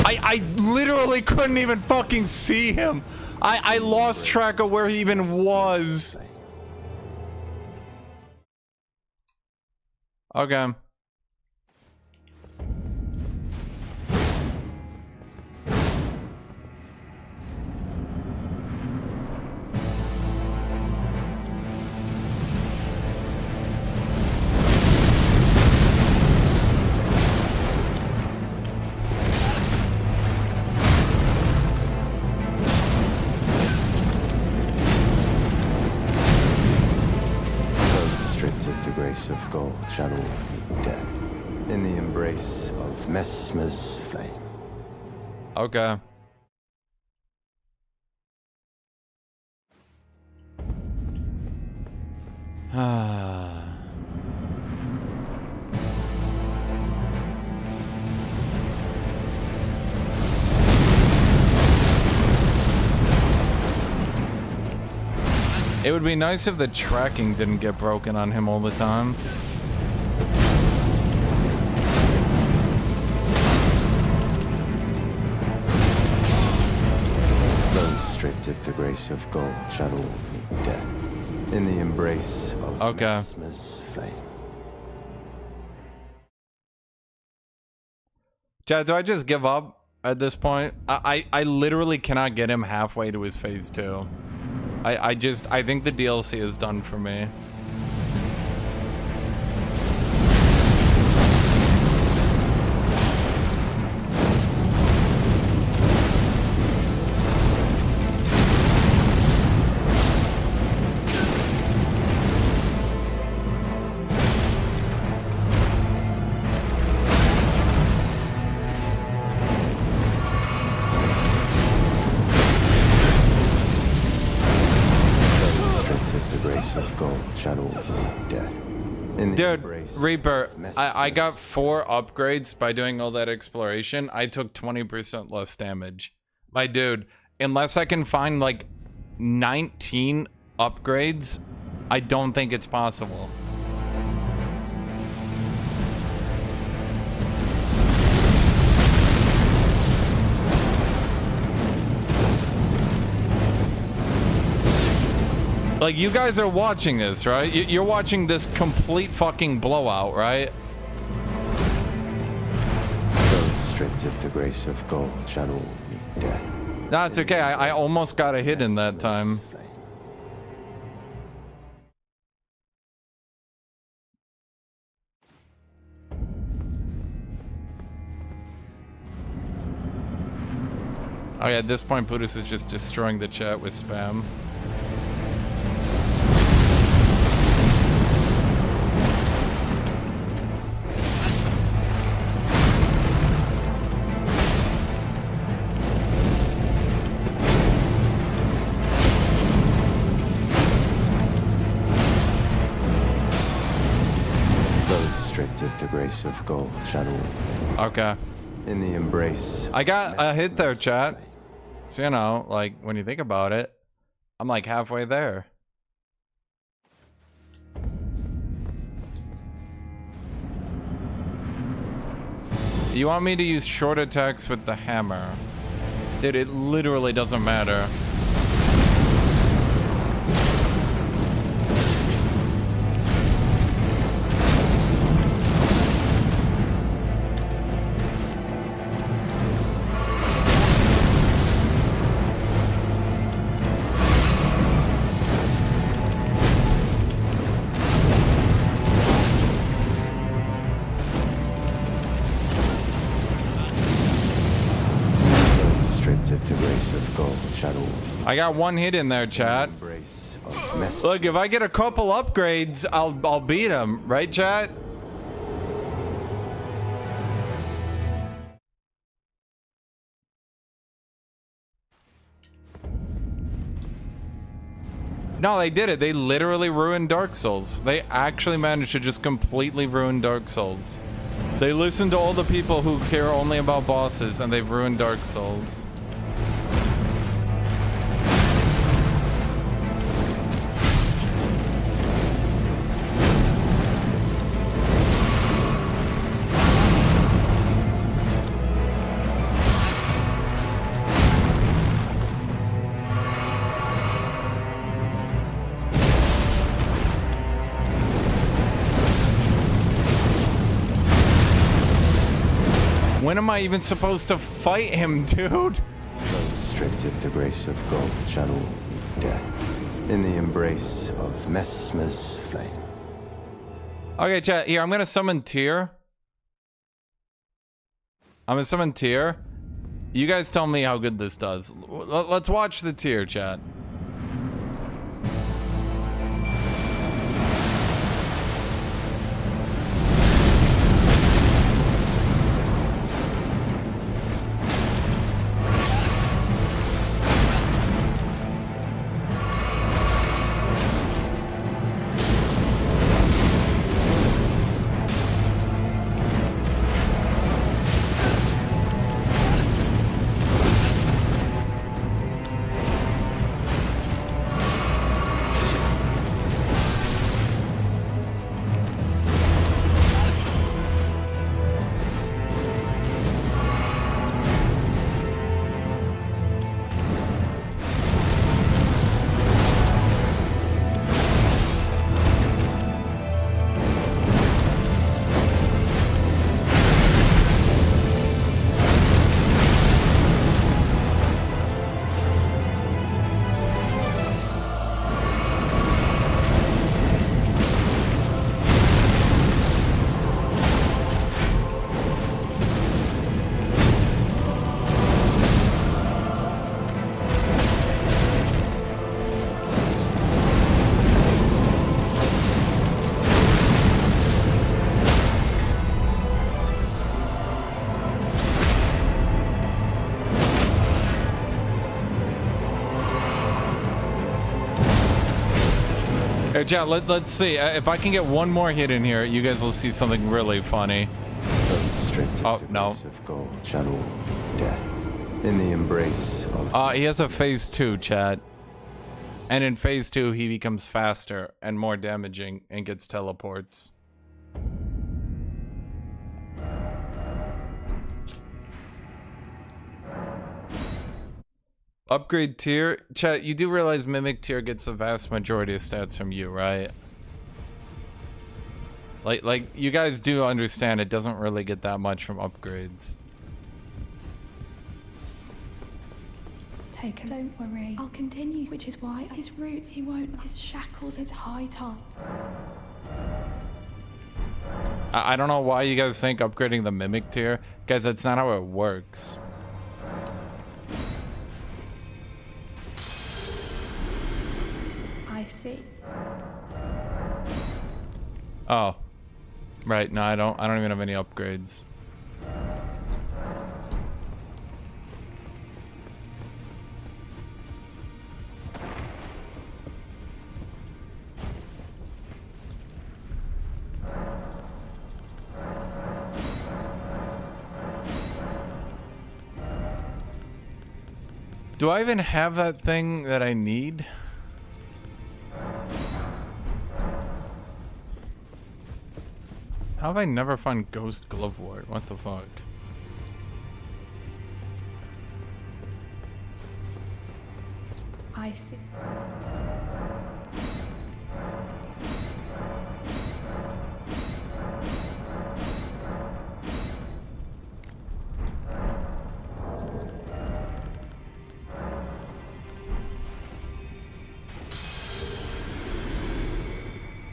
I literally couldn't even fucking see him. I lost track of where he even was. Okay. Of gold shall all meet death in the embrace of Mesmer's flame. It would be nice if the tracking didn't get broken on him all the time. Those stripped of the grace of gold shall all meet death in the embrace of Mesmer's flame. Chad, do I just give up at this point? I literally cannot get him halfway to his phase 2. I think the DLC is done for me. Dude, Reaper, I got 4 upgrades by doing all that exploration. I took 20% less damage. My dude, unless I can find like 19 upgrades, I don't think it's possible. Like, you guys are watching this, right? You're watching this complete fucking blowout, right? Those stripped of the grace of gold shall all meet death. Nah, it's okay. I almost got a hit in that time. Okay, at this point, Plutus is just destroying the chat with spam. The grace of gold shall all okay in the embrace. I got a hit there, chat. So, you know, like, when you think about it, I'm like halfway there. You want me to use short attacks with the hammer? Dude, it literally doesn't matter. I got 1 hit in there, chat. Look, if I get a couple upgrades, I'll beat him, right, chat? No, they did it. They literally ruined Dark Souls. They actually managed to just completely ruin Dark Souls. They listened to all the people who care only about bosses, and they've ruined Dark Souls. When am I even supposed to fight him, dude? Stripped of the grace of gold shall all meet death in the embrace of Mesmer's flame. Okay, chat, here, I'm gonna summon Tyr. I'm gonna summon Tyr. You guys tell me how good this does. Let's watch the Tyr, chat. Hey, chat, let's see. If I can get one more hit in here, you guys will see something really funny. Oh, no. Of gold, channel death. In the embrace of... He has a phase 2, chat. And in phase 2, he becomes faster and more damaging and gets teleports. Upgrade tier. Chat, you do realize Mimic tier gets the vast majority of stats from you, right? Like you guys do understand it doesn't really get that much from upgrades. Take him. Don't worry. I'll continue, which is why his roots, he won't, his shackles, his high top. I don't know why you guys think upgrading the Mimic tier. Guys, that's not how it works. I see. Oh. Right, no, I don't even have any upgrades. Do I even have that thing that I need? How have I never found Ghost Glovewort? What the fuck? I see.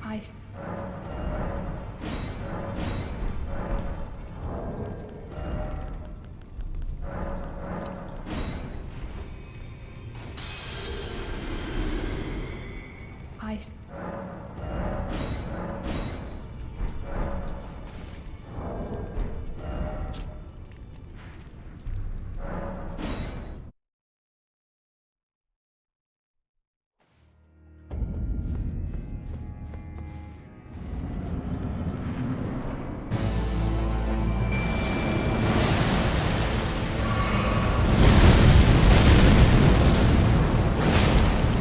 I see. I see.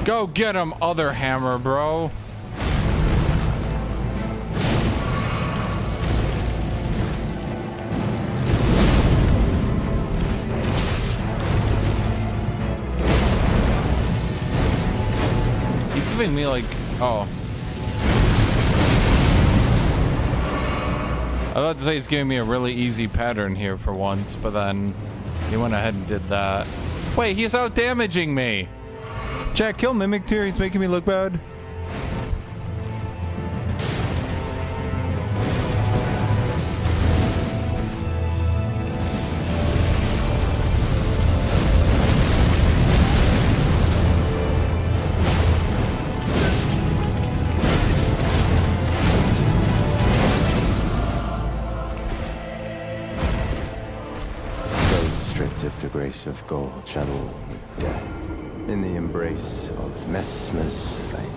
Go get him, other hammer, bro. He's giving me like, oh. I was about to say he's giving me a really easy pattern here for once, but then he went ahead and did that. Wait, he's out damaging me. Jack, kill Mimic tier, he's making me look bad. So stripped of the grace of gold, channel death. In the embrace of Mesmer's flame.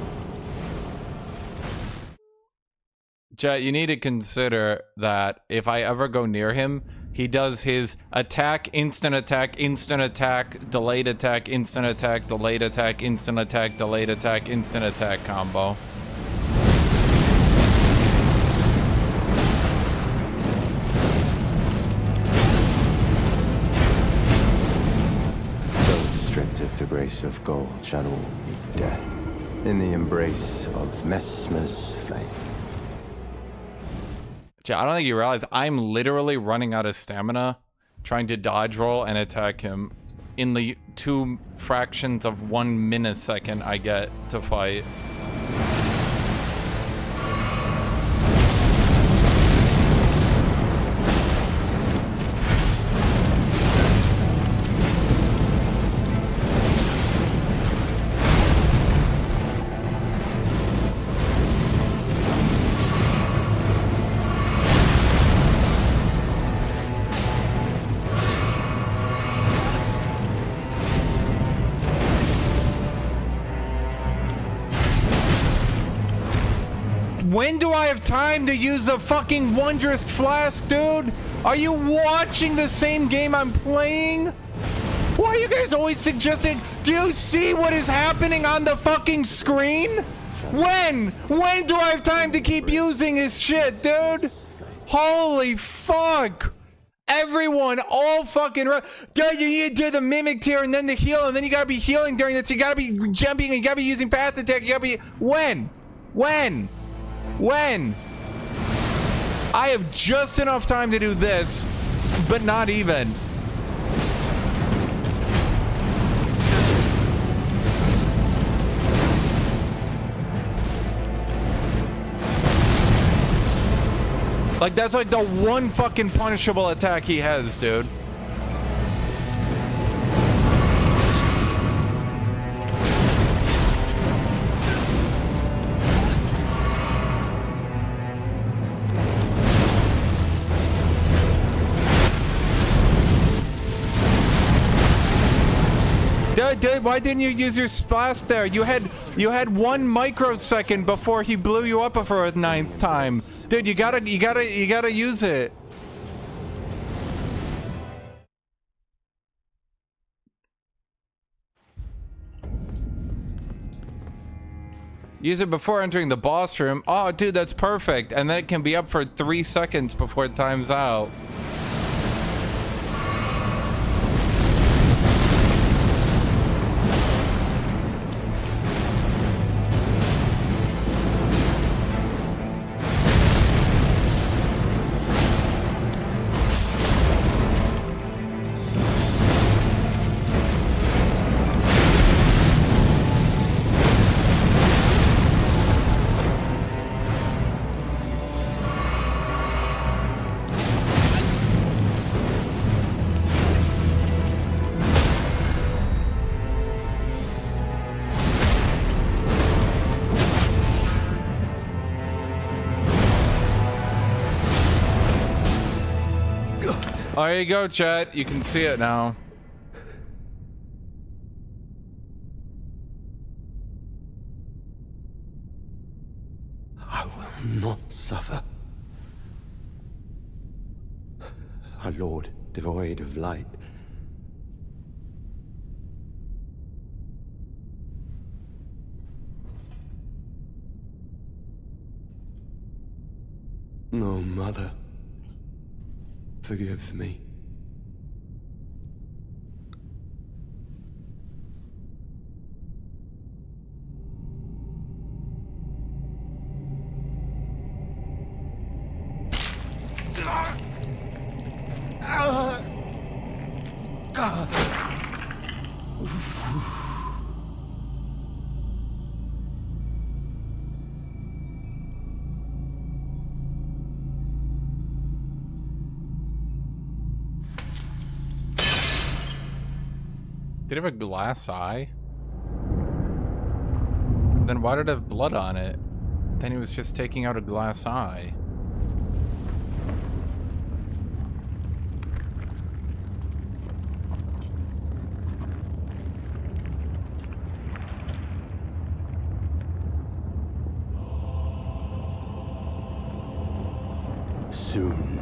Chat, you need to consider that if I ever go near him, he does his attack, instant attack, delayed attack, instant attack, delayed attack, instant attack, delayed attack, instant attack combo. Of the grace of gold, channel death. In the embrace of Mesmer's flame. I don't think you realize I'm literally running out of stamina trying to dodge roll and attack him in the 2 fractions of 1 millisecond I get to fight. when do I have time to use a fucking wondrous flask, dude? Are you watching the same game I'm playing? Why are you guys always suggesting? Do you see what is happening on the fucking screen? When do I have time to keep using this shit, dude? Holy fuck. Everyone, all fucking dude, you need to do the mimic tier and then the heal, and then you gotta be healing during this. You gotta be jumping, and you gotta be using fast attack. You gotta be when? I have just enough time to do this, but not even. Like, that's like the one fucking punishable attack he has, dude. Dude, why didn't you use your flask there? You had 1 microsecond before he blew you up for a 9th time. Dude, you gotta use it. Use it before entering the boss room. Oh, dude, that's perfect. And then it can be up for 3 seconds before it times out. There you go, chat. You can see it now. I will not suffer. A lord devoid of light. No, mother. Forgive me. Did it have a glass eye? Then why did it have blood on it? Then he was just taking out a glass eye. Soon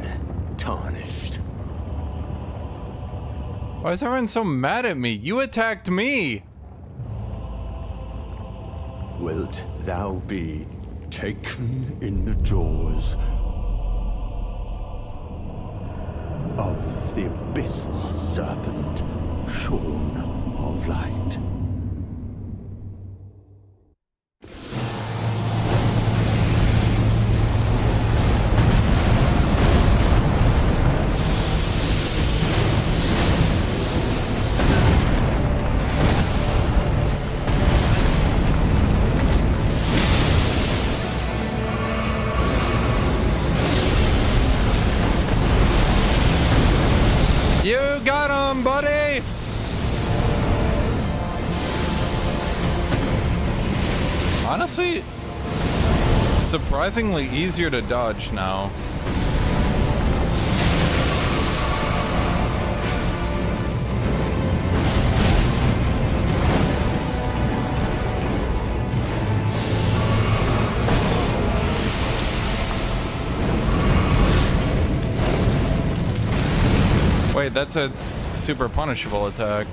tarnished. Why is everyone so mad at me? You attacked me! Wilt thou be taken in the jaws of the abyssal serpent, shorn of light? You got him, buddy! Honestly, surprisingly easier to dodge now. Wait, that's a super punishable attack.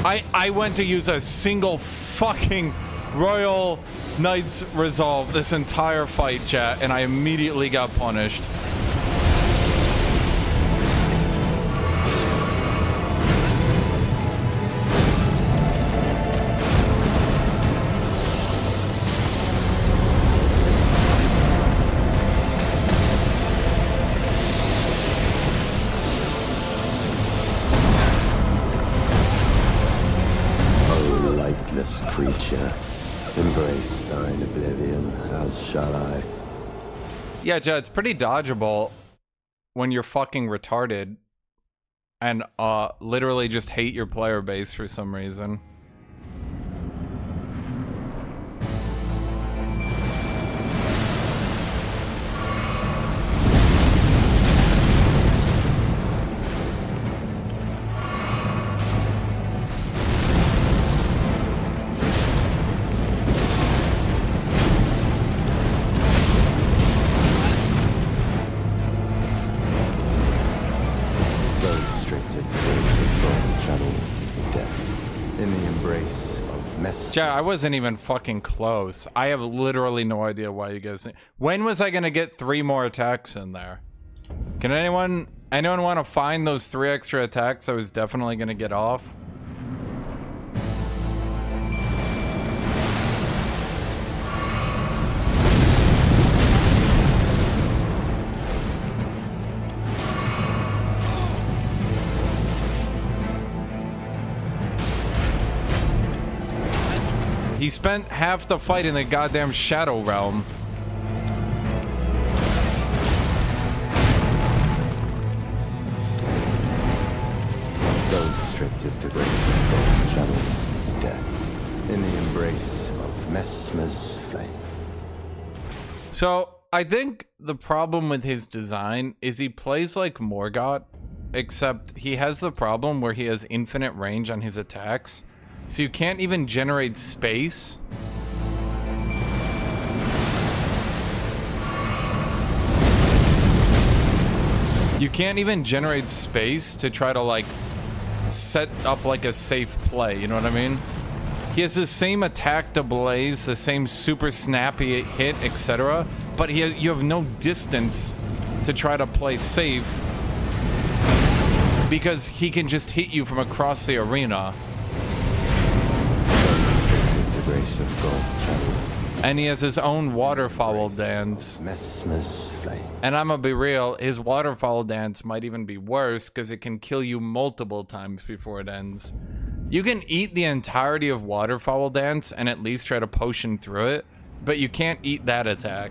I went to use a single fucking Royal Knight's Resolve this entire fight, chat, and I immediately got punished. Creature, embrace thine oblivion, as shall I. Yeah, Jed, it's pretty dodgeable when you're fucking retarded and literally just hate your player base for some reason. Chat, I wasn't even fucking close. I have literally no idea why you guys think. When was I gonna get 3 more attacks in there? Can anyone want to find those 3 extra attacks I was definitely gonna get off? He spent half the fight in the goddamn Shadow Realm. Though stripped of the grace of God, shadow, death, in the embrace of Messmer's flame. So, I think the problem with his design is he plays like Morgott, except he has the problem where he has infinite range on his attacks. So you can't even generate space. You can't even generate space to try to like set up like a safe play, you know what I mean? He has the same attack to blaze, the same super snappy hit, etc. But you have no distance to try to play safe because he can just hit you from across the arena. Grace of God, shadow. And he has his own waterfowl dance. Messmer's flame. And I'm gonna be real, his waterfowl dance might even be worse because it can kill you multiple times before it ends. You can eat the entirety of waterfowl dance and at least try to potion through it, but you can't eat that attack.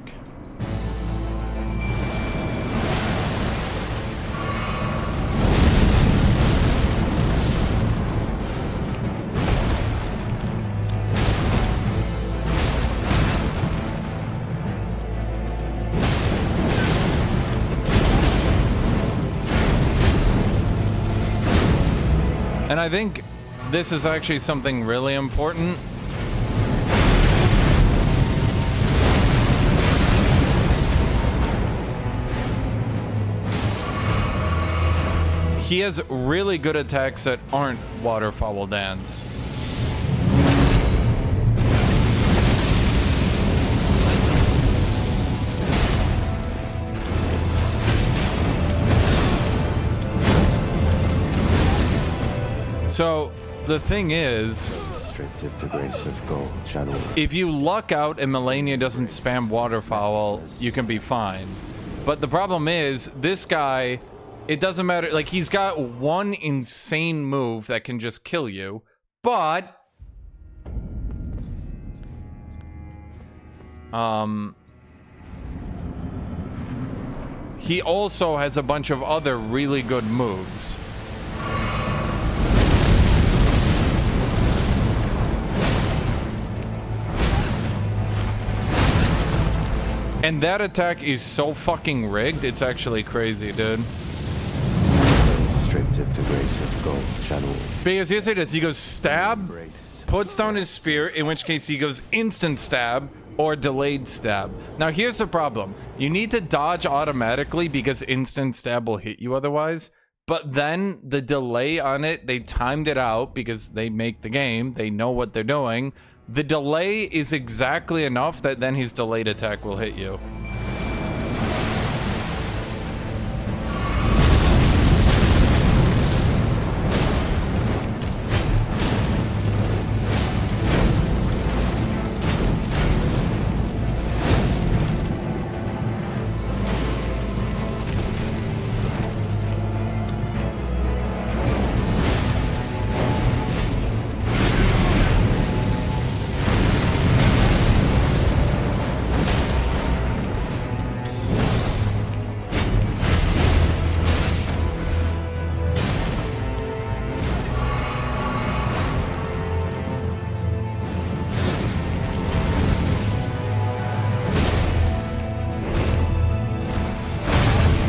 And I think this is actually something really important. He has really good attacks that aren't waterfowl dance. So the thing is, The grace of God, shadow. if you luck out and Melania doesn't spam waterfowl, you can be fine. But the problem is, this guy, it doesn't matter. Like, he's got one insane move that can just kill you, but he also has a bunch of other really good moves. And that attack is so fucking rigged, it's actually crazy, dude. Stripped of the grace of God, shadow. Because here's it is, he goes stab, puts down his spear, in which case he goes instant stab, or delayed stab. Now here's the problem. You need to dodge automatically because instant stab will hit you otherwise. But then the delay on it, they timed it out because they make the game. They know what they're doing. The delay is exactly enough that then his delayed attack will hit you.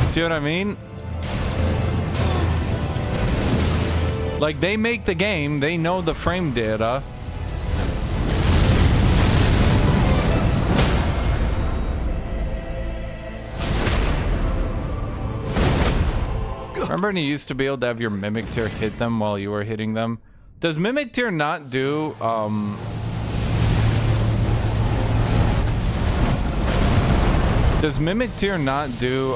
See what I mean? Like, they make the game, they know the frame data. Remember when you used to be able to have your Mimic Tear hit them while you were hitting them? Does Mimic Tear not do, Does Mimic Tear not do,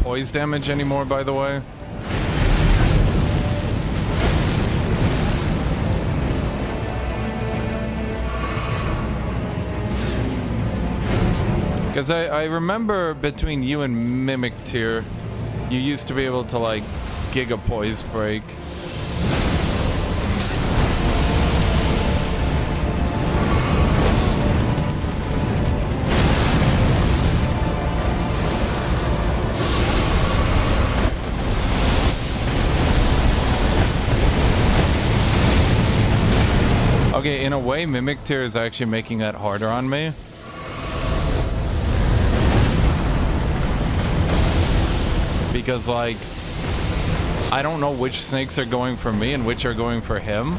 poise damage anymore, by the way? Because I remember between you and Mimic Tear, you used to be able to, like, Giga Poise Break. Okay, in a way, Mimic Tear is actually making that harder on me. Because, like, I don't know which snakes are going for me and which are going for him.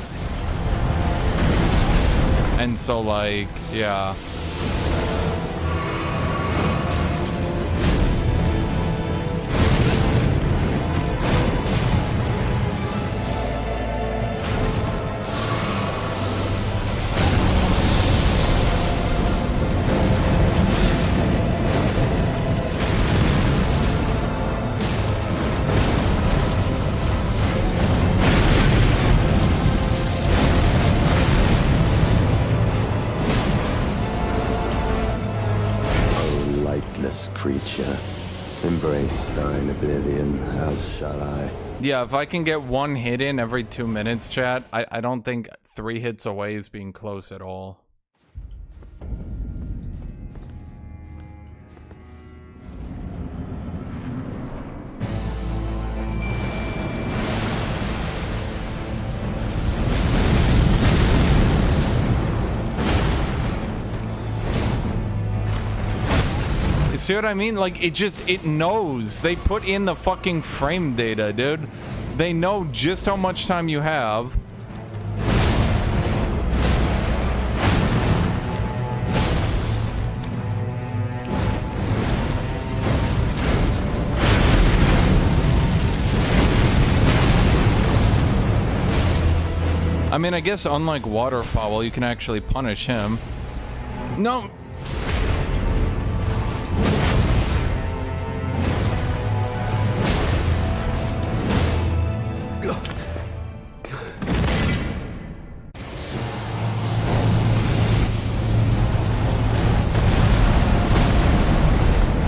And so, like, yeah. Creature, embrace thine oblivion, as shall I. Yeah, if I can get one hit in every 2 minutes, chat, I don't think 3 hits away is being close at all. See what I mean? Like, it knows. They put in the fucking frame data, dude. They know just how much time you have. I mean, I guess unlike Waterfowl, you can actually punish him. No.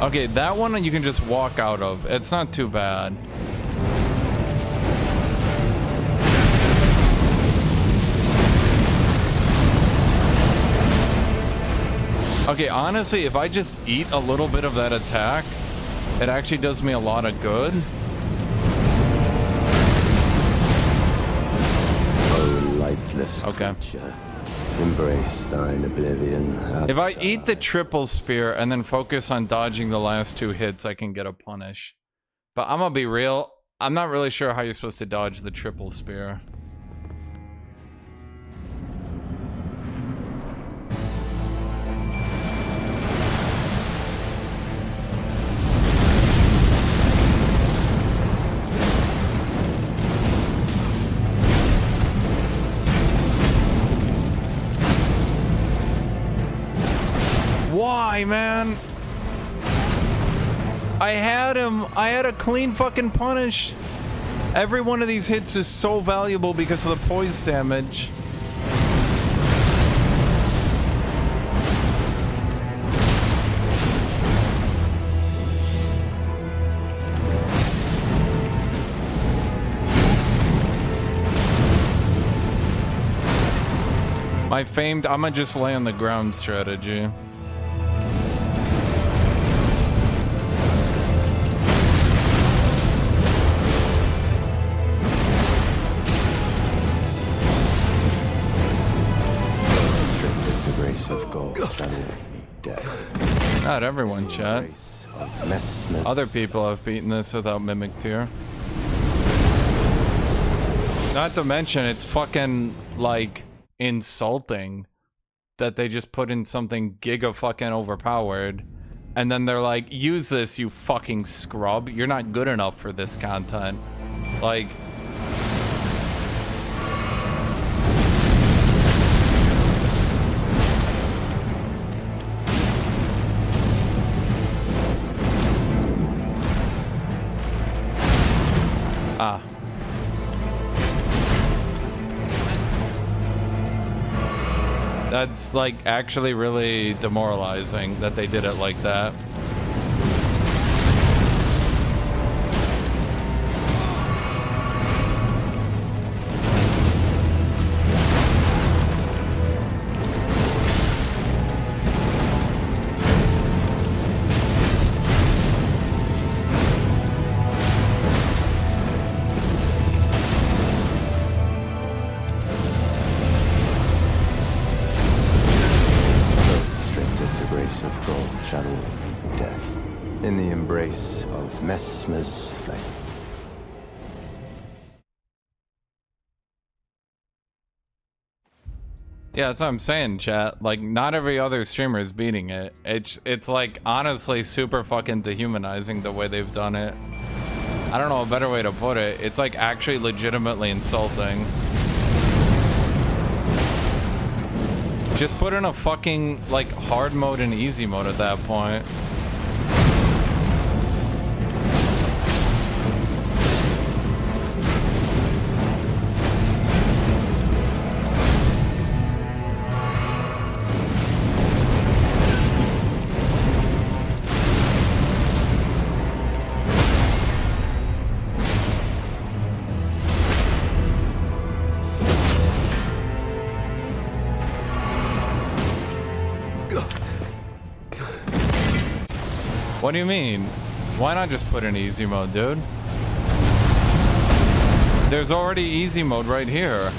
Okay, that one you can just walk out of. It's not too bad. Okay, honestly, if I just eat a little bit of that attack, it actually does me a lot of good. Oh, lightless creature. Embrace thine oblivion. If I eat the triple spear and then focus on dodging the last 2 hits, I can get a punish. But I'm gonna be real, I'm not really sure how you're supposed to dodge the triple spear. Why, man? I had him. I had a clean fucking punish. Every one of these hits is so valuable because of the poise damage. My famed, I'ma just lay on the ground strategy. Restricted to grace of gold shall await me death. Not everyone, chat. Grace of Messmer's Other people have beaten this without Mimic Tier. Not to mention, it's fucking, like, insulting that they just put in something giga fucking overpowered and then they're like, use this, you fucking scrub. You're not good enough for this content. Like, ah. That's like actually really demoralizing that they did it like that. Messmer's flame. Yeah, that's what I'm saying, chat. Like, not every other streamer is beating it. It's like, honestly, super fucking dehumanizing the way they've done it. I don't know a better way to put it. It's like actually legitimately insulting. Just put in a fucking, like, hard mode and easy mode at that point. What do you mean? Why not just put in easy mode, dude? There's already easy mode right here.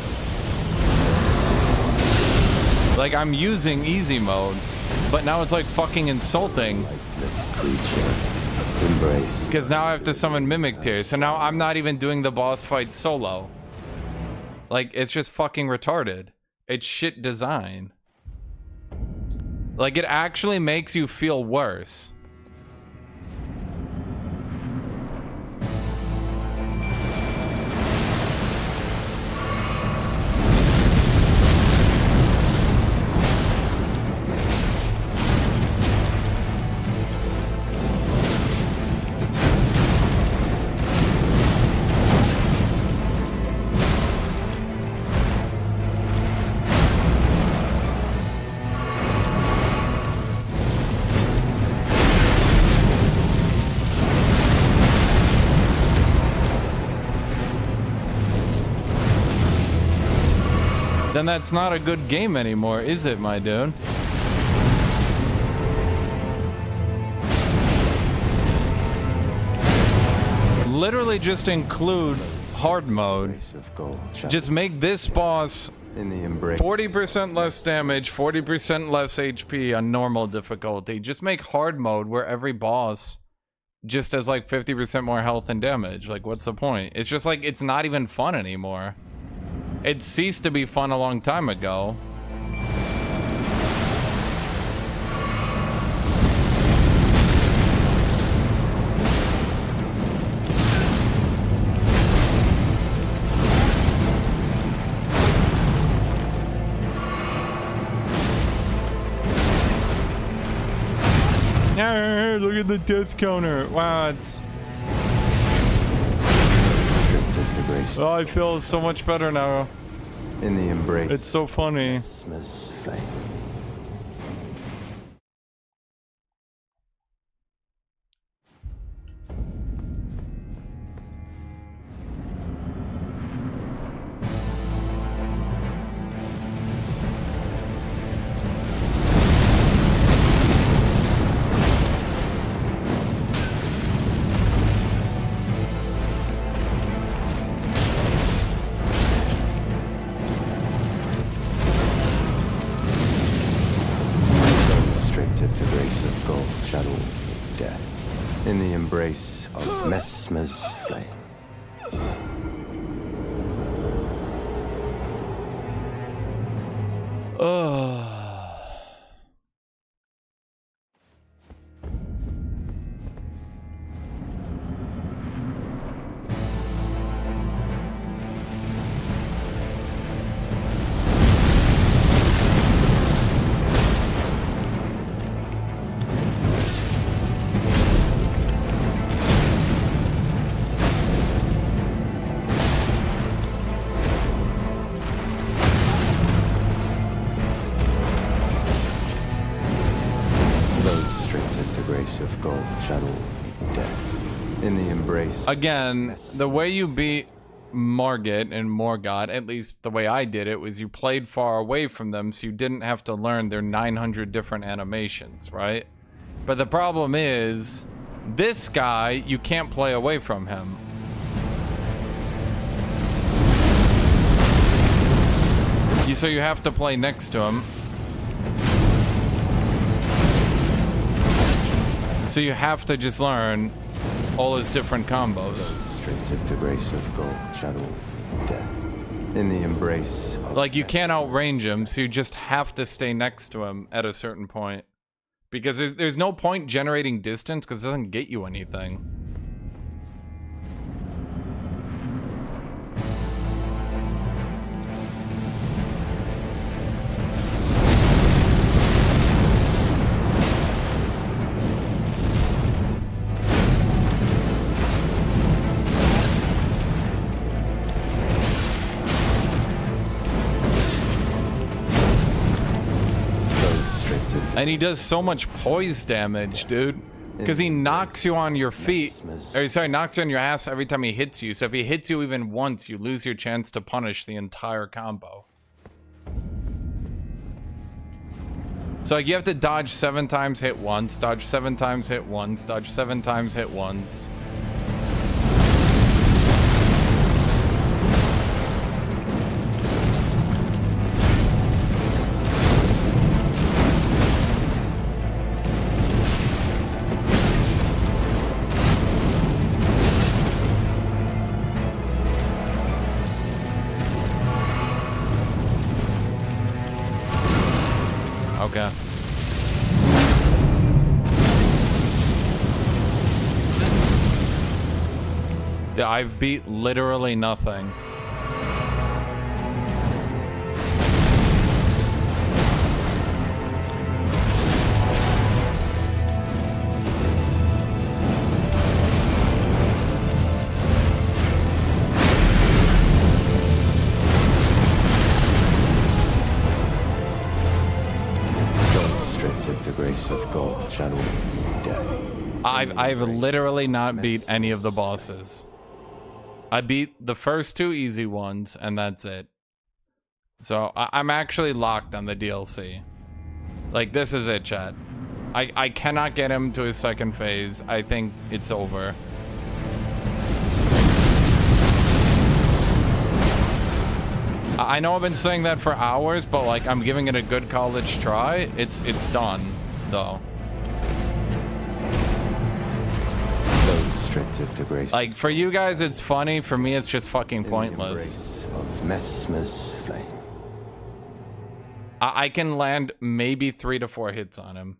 Like, I'm using easy mode, but now it's like fucking insulting. This creature embrace. Because now I have to summon Mimic Tier, so now I'm not even doing the boss fight solo. Like, it's just fucking retarded. It's shit design. Like, it actually makes you feel worse. Then that's not a good game anymore, is it, my dude? Literally just include hard mode. Just make this boss 40% less damage, 40% less HP on normal difficulty. Just make hard mode where every boss just has like 50% more health and damage. Like, what's the point? It's just like, it's not even fun anymore. It ceased to be fun a long time ago. No, look at the death counter. Wow, it's... Oh, I feel so much better now. In the embrace. It's so funny. Mesmer's flame. In the embrace of Mesmer's flame. Again, the way you beat Margit and Morgoth, at least the way I did it, was you played far away from them, so you didn't have to learn their 900 different animations, right? But the problem is, this guy, you can't play away from him. So you have to play next to him. So you have to just learn all his different combos. Straight of the grace of gold, shadow, death. In the embrace of like, you can't outrange him, so you just have to stay next to him at a certain point. Because there's no point generating distance, because it doesn't get you anything. And he does so much poise damage, dude. Because he knocks you on your feet. Or, sorry, knocks you on your ass every time he hits you. So if he hits you even once, you lose your chance to punish the entire combo. So like, you have to dodge 7 times, hit once. Dodge 7 times, hit once. Dodge 7 times, hit once. Okay. I've beat literally nothing. I've literally not beat any of the bosses. I beat the first 2 easy ones, and that's it. So I'm actually locked on the DLC. Like, this is it, chat. I cannot get him to his second phase. I think it's over. I know I've been saying that for hours, but like, I'm giving it a good college try. It's done, though. Like, for you guys it's funny, for me it's just fucking pointless. Of Mesmer's flame. I can land maybe 3 to 4 hits on him.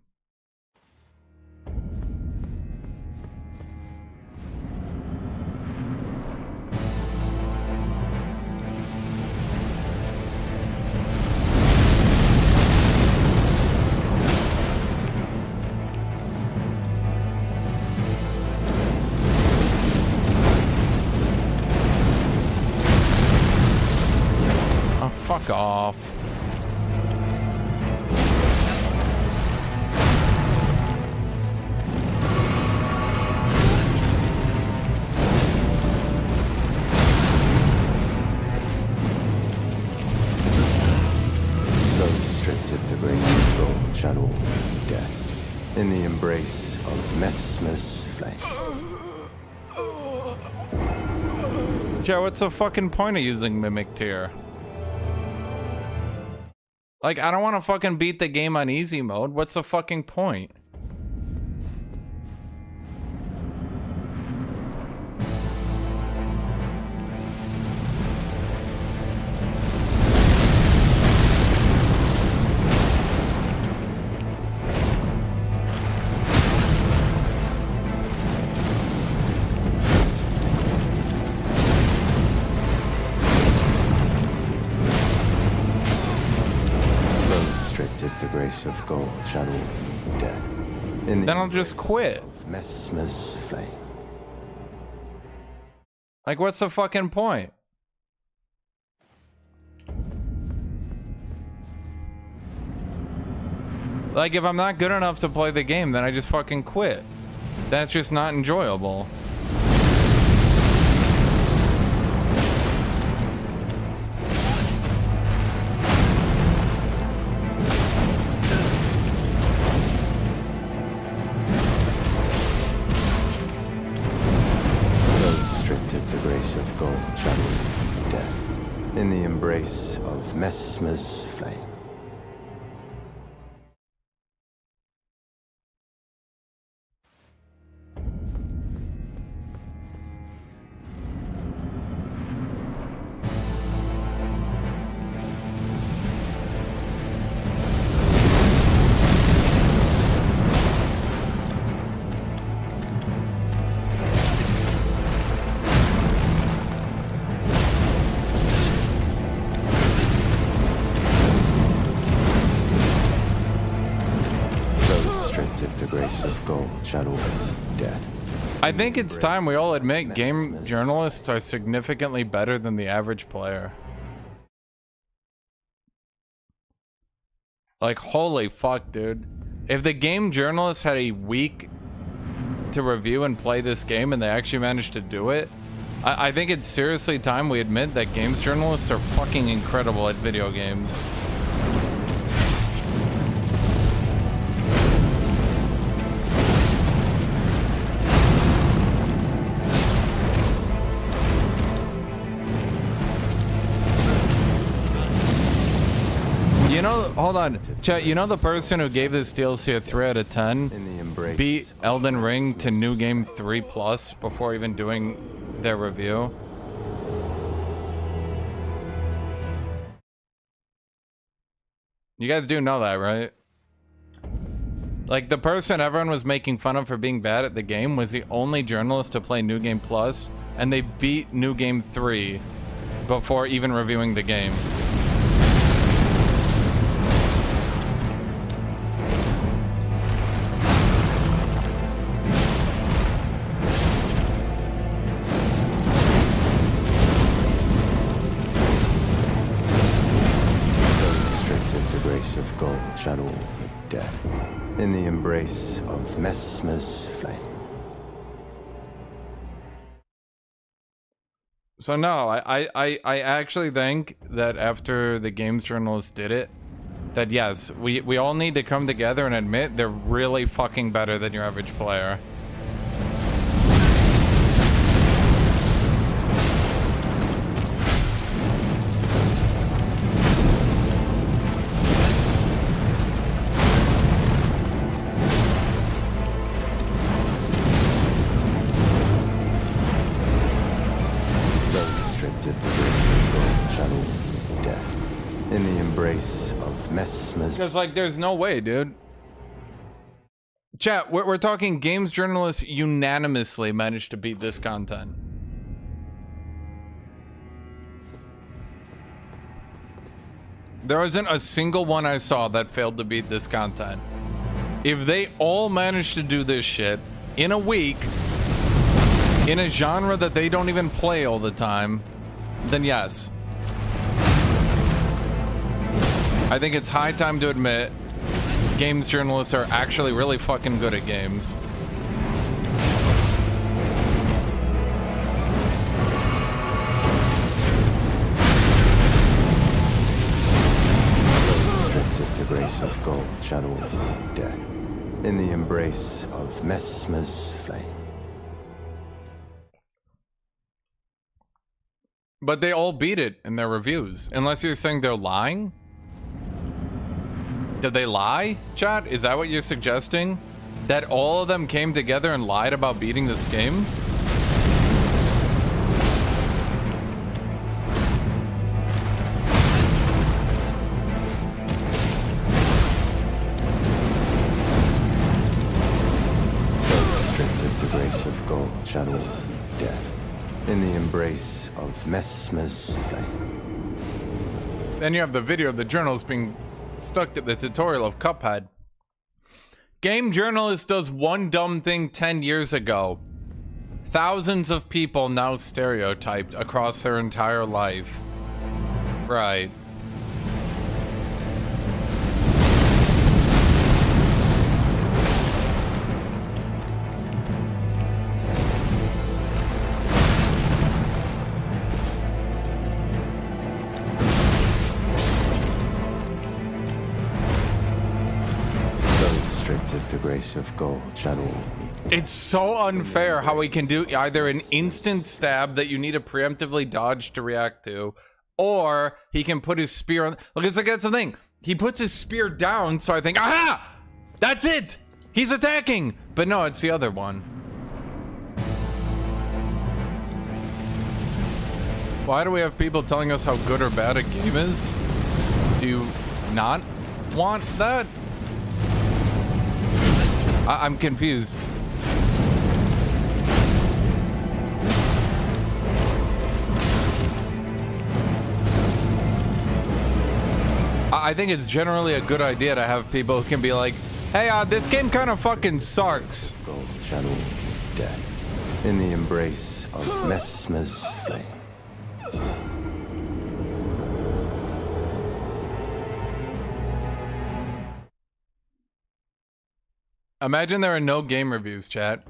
fuck off. So stripped of the grace of gold shall all be death, in the embrace of Messmer's flame. Joe, what's the fucking point of using Mimic Tier? Like, I don't want to fucking beat the game on easy mode. What's the fucking point? Of gold shall all be death. In the Then I'll just quit. of Messmer's flame. Like, what's the fucking point? Like, if I'm not good enough to play the game, then I just fucking quit. That's just not enjoyable. In the embrace of Messmer's flame. I think it's time we all admit game journalists are significantly better than the average player. Like, holy fuck, dude. If the game journalists had a week to review and play this game and they actually managed to do it, I think it's seriously time we admit that games journalists are fucking incredible at video games. You know, hold on, chat, you know the person who gave this DLC a 3 out of 10 beat Elden Ring to New Game 3+ before even doing their review? You guys do know that, right? Like, the person everyone was making fun of for being bad at the game was the only journalist to play New Game Plus, and they beat New Game 3 before even reviewing the game. Shall all be death, in the embrace of Messmer's flame. So no, I actually think that after the games journalists did it, that yes, we all need to come together and admit they're really fucking better than your average player. Because, like, there's no way, dude. Chat, we're talking games journalists unanimously managed to beat this content. There isn't a single one I saw that failed to beat this content. If they all managed to do this shit in a week, in a genre that they don't even play all the time, then yes. I think it's high time to admit games journalists are actually really fucking good at games. Restricted to grace of gold, channel death. In the embrace of Messmer's flame. But they all beat it in their reviews. Unless you're saying they're lying? Did they lie, chat? Is that what you're suggesting? That all of them came together and lied about beating this game? Restricted to grace of gold, channel death. In the embrace of Messmer's flame. Then you have the video of the journalist being stuck to the tutorial of Cuphead. Game journalist does one dumb thing 10 years ago. Thousands of people now stereotyped across their entire life. Right. The grace of gold, channel. It's so unfair how he can do either an instant stab that you need to preemptively dodge to react to, or he can put his spear on. Look, it's like that's the thing. He puts his spear down, so I think, aha! That's it! He's attacking! But no, it's the other one. Why do we have people telling us how good or bad a game is? Do you not want that? I'm confused. I think it's generally a good idea to have people who can be like, hey, this game kind of fucking sucks. Gold channel death. In the embrace of Messmer's flame. Imagine there are no game reviews, chat.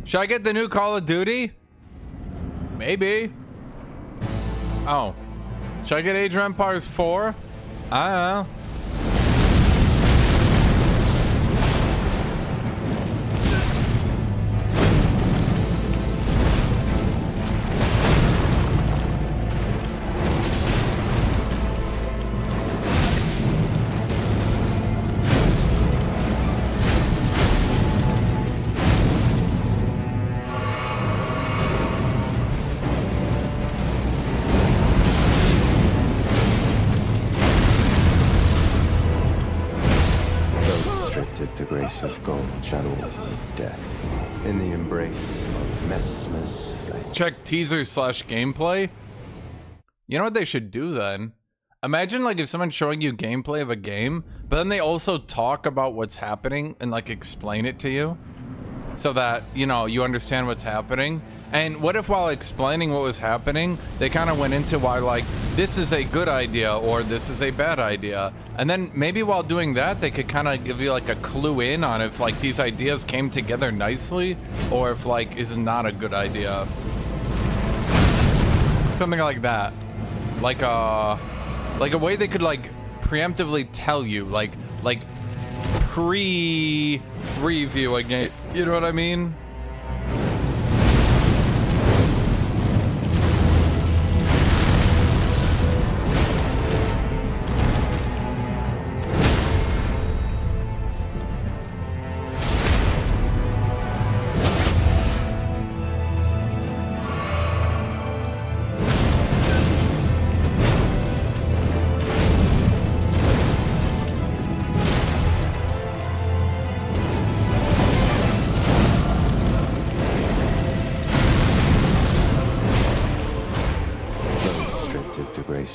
Should I get the new Call of Duty? Maybe. Oh. Should I get Age of Empires 4? I don't know. Of gold channel death in the embrace of Messmer's flame. Check teaser / gameplay. You know what they should do then? Imagine like if someone's showing you gameplay of a game, but then they also talk about what's happening and like explain it to you so that, you know, you understand what's happening. And what if while explaining what was happening, they kind of went into why like this is a good idea or this is a bad idea. And then maybe while doing that, they could kind of give you like a clue in on if like these ideas came together nicely or if like is not a good idea. Something like that. Like a way they could like preemptively tell you, like pre-review a game. You know what I mean?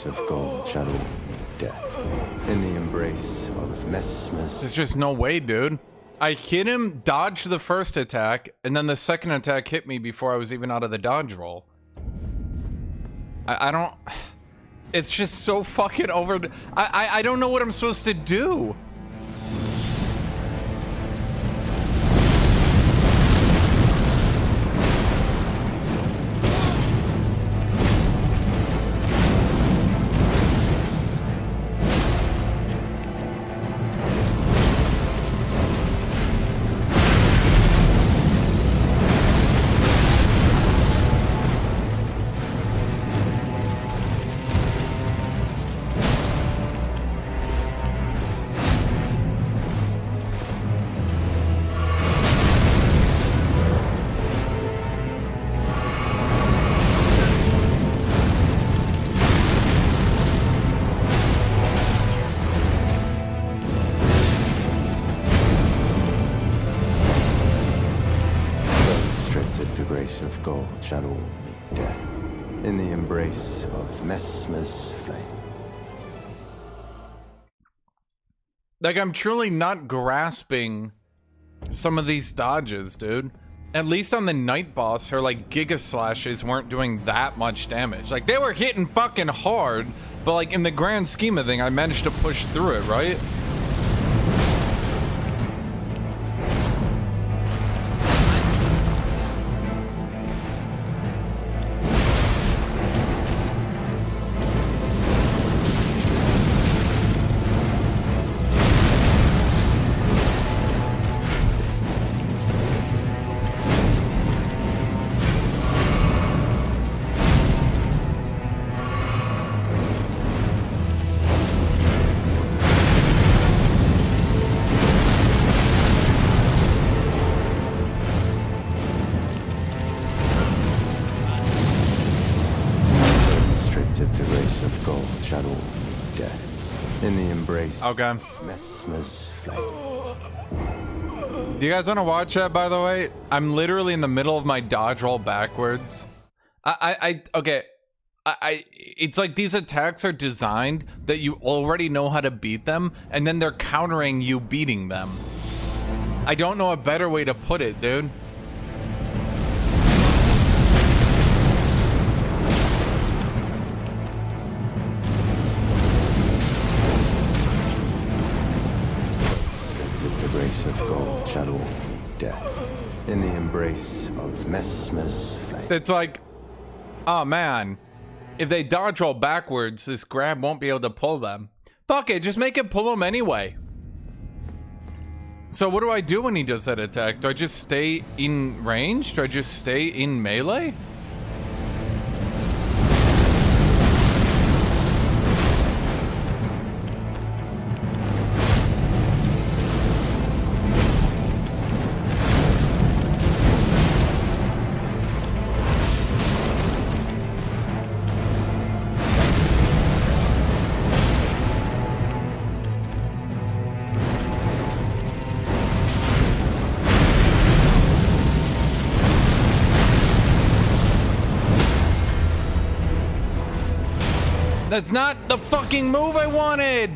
Of gold channel death in the embrace of Messmer's. There's just no way, dude. I hit him, dodged the first attack, and then the second attack hit me before I was even out of the dodge roll. I don't... It's just so fucking over. I don't know what I'm supposed to do. Of gold shall all meet death in the embrace of Messmer's flame. Like, I'm truly not grasping some of these dodges, dude. At least on the night boss, her like Giga Slashes weren't doing that much damage. Like, they were hitting fucking hard, but like in the grand scheme of thing, I managed to push through it, right? Okay. Messmer's flame. Do you guys want to watch that, by the way? I'm literally in the middle of my dodge roll backwards. Okay. It's like these attacks are designed that you already know how to beat them, and then they're countering you beating them. I don't know a better way to put it, dude. Of gold shall all meet death in the embrace of Messmer's flame. It's like, oh man, if they dodge roll backwards, this grab won't be able to pull them. Fuck it, just make it pull them anyway. So what do I do when he does that attack? Do I just stay in range? Do I just stay in melee? That's not the fucking move I wanted!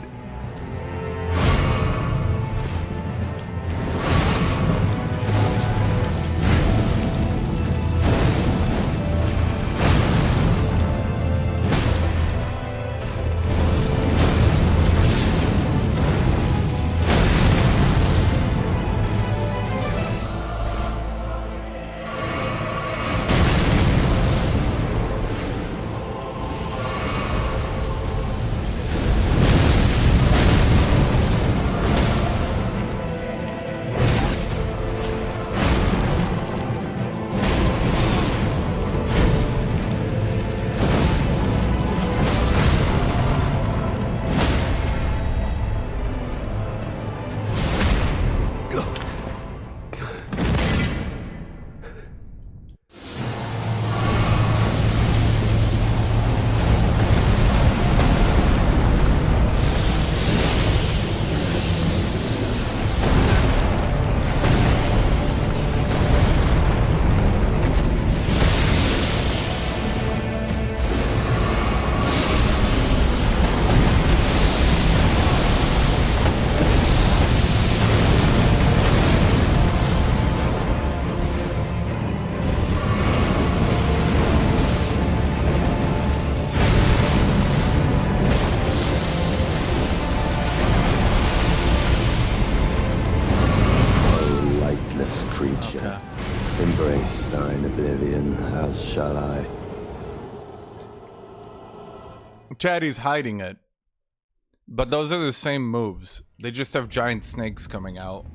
creature. Embrace thine oblivion, as shall I. Chatty's hiding it. But those are the same moves. They just have giant snakes coming out.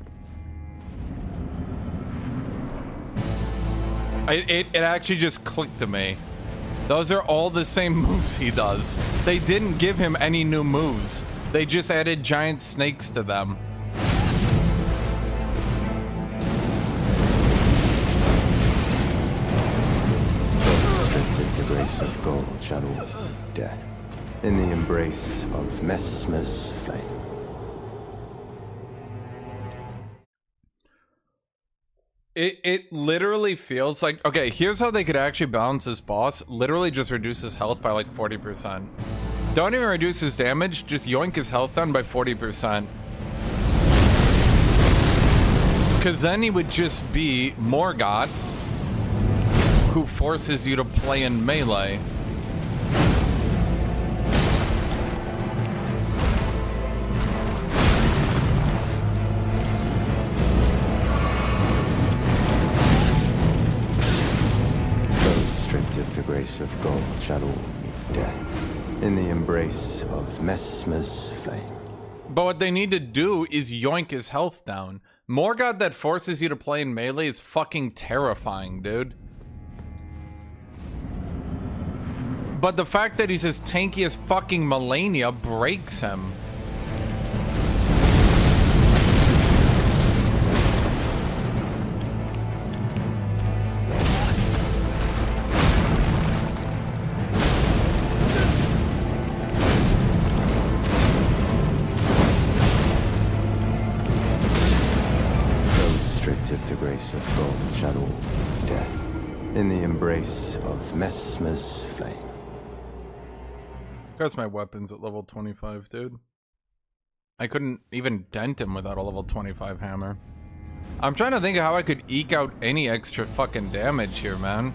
It actually just clicked to me. Those are all the same moves he does. They didn't give him any new moves. They just added giant snakes to them. The grace of God shall all death in the embrace of Messmer's flame. It literally feels like, okay, here's how they could actually balance this boss. Literally just reduce his health by like 40%. Don't even reduce his damage, just yoink his health down by 40%. Because then he would just be Morgoth, who forces you to play in melee. The grace of God shall all meet death in the embrace of Messmer's flame. But what they need to do is yoink his health down. Morgoth that forces you to play in melee is fucking terrifying, dude. But the fact that he's as tanky as fucking Melania breaks him. Of God shall all death in the embrace of Messmer's flame. That's my weapons at level 25, dude. I couldn't even dent him without a level 25 hammer. I'm trying to think of how I could eke out any extra fucking damage here, man.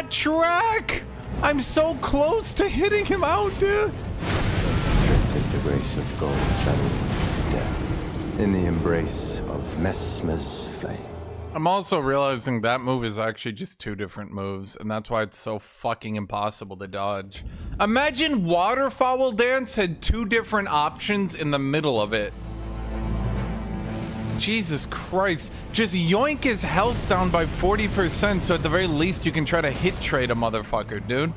Track! I'm so close to hitting him out, dude. The grace of God shall all death in the embrace of Messmer's flame. I'm also realizing that move is actually just two different moves, and that's why it's so fucking impossible to dodge. Imagine Waterfowl Dance had two different options in the middle of it. Jesus Christ. Just yoink his health down by 40%, so at the very least you can try to hit trade a motherfucker, dude.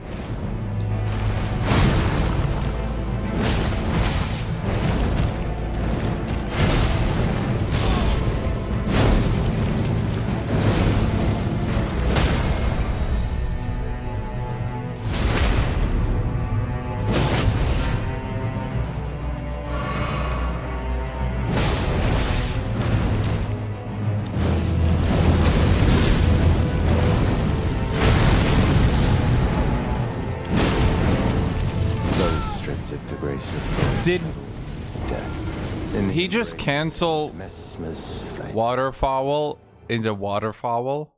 Did he just cancel Waterfowl into Waterfowl?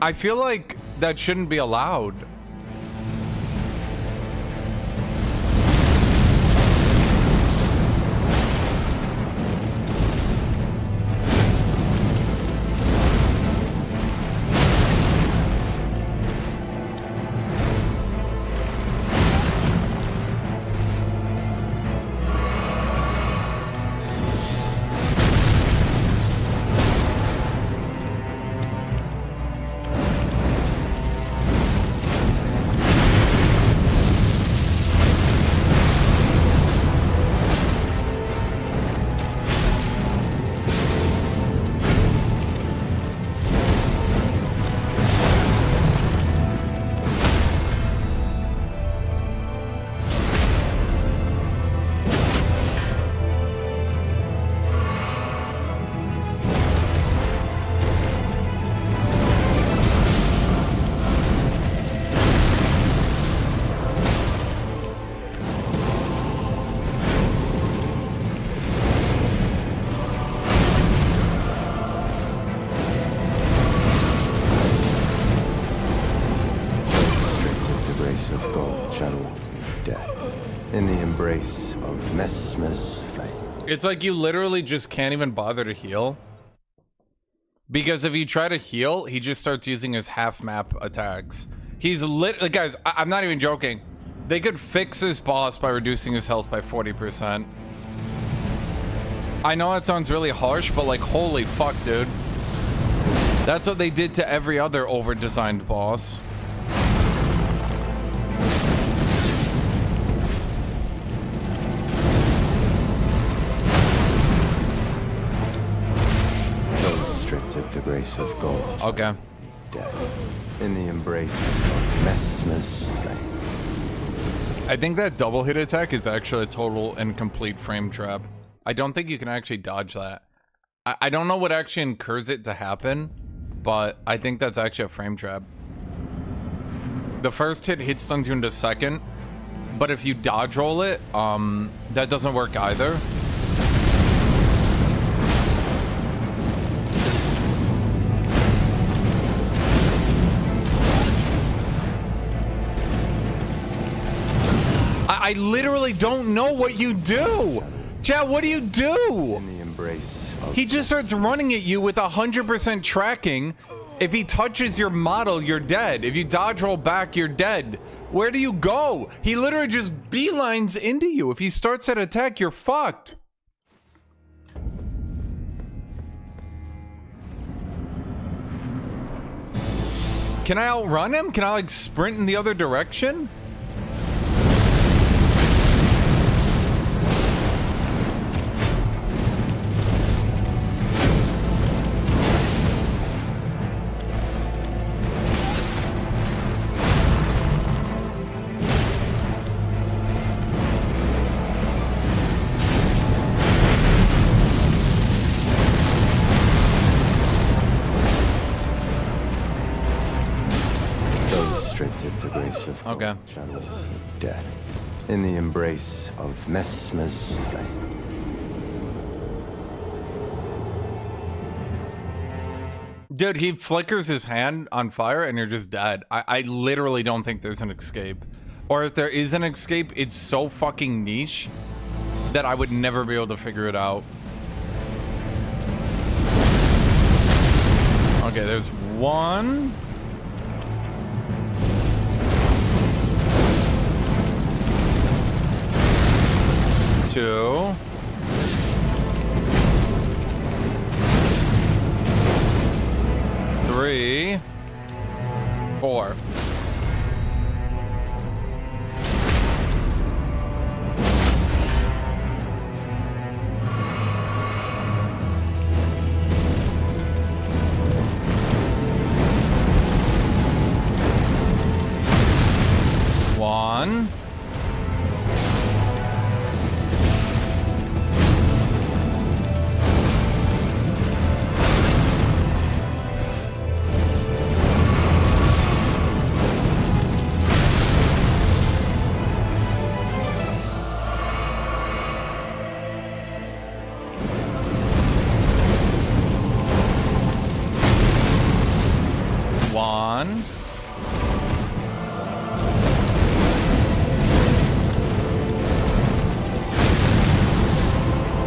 I feel like that shouldn't be allowed. Messmer's flame. It's like you literally just can't even bother to heal. Because if you try to heal, he just starts using his half map attacks. He's lit. Guys, I'm not even joking. They could fix this boss by reducing his health by 40%. I know that sounds really harsh, but like, holy fuck, dude. That's what they did to every other over-designed boss. The grace of God. Okay. Dead in the embrace of Messmer's flame. I think that double hit attack is actually a total and complete frame trap. I don't think you can actually dodge that. I don't know what actually incurs it to happen, but I think that's actually a frame trap. The first hit stuns you into second, but if you dodge roll it, that doesn't work either. I literally don't know what you do. Chat, what do you do? In the embrace of He just starts running at you with 100% tracking. If he touches your model, you're dead. If you dodge roll back, you're dead. Where do you go? He literally just beelines into you. If he starts that attack, you're fucked. Can I outrun him? Can I like sprint in the other direction? Okay. Shall be dead in the embrace of Messmer's flame. Dude, he flickers his hand on fire and you're just dead. I literally don't think there's an escape. Or if there is an escape, it's so fucking niche that I would never be able to figure it out. Okay, there's one. Two. Three. Four. One. One.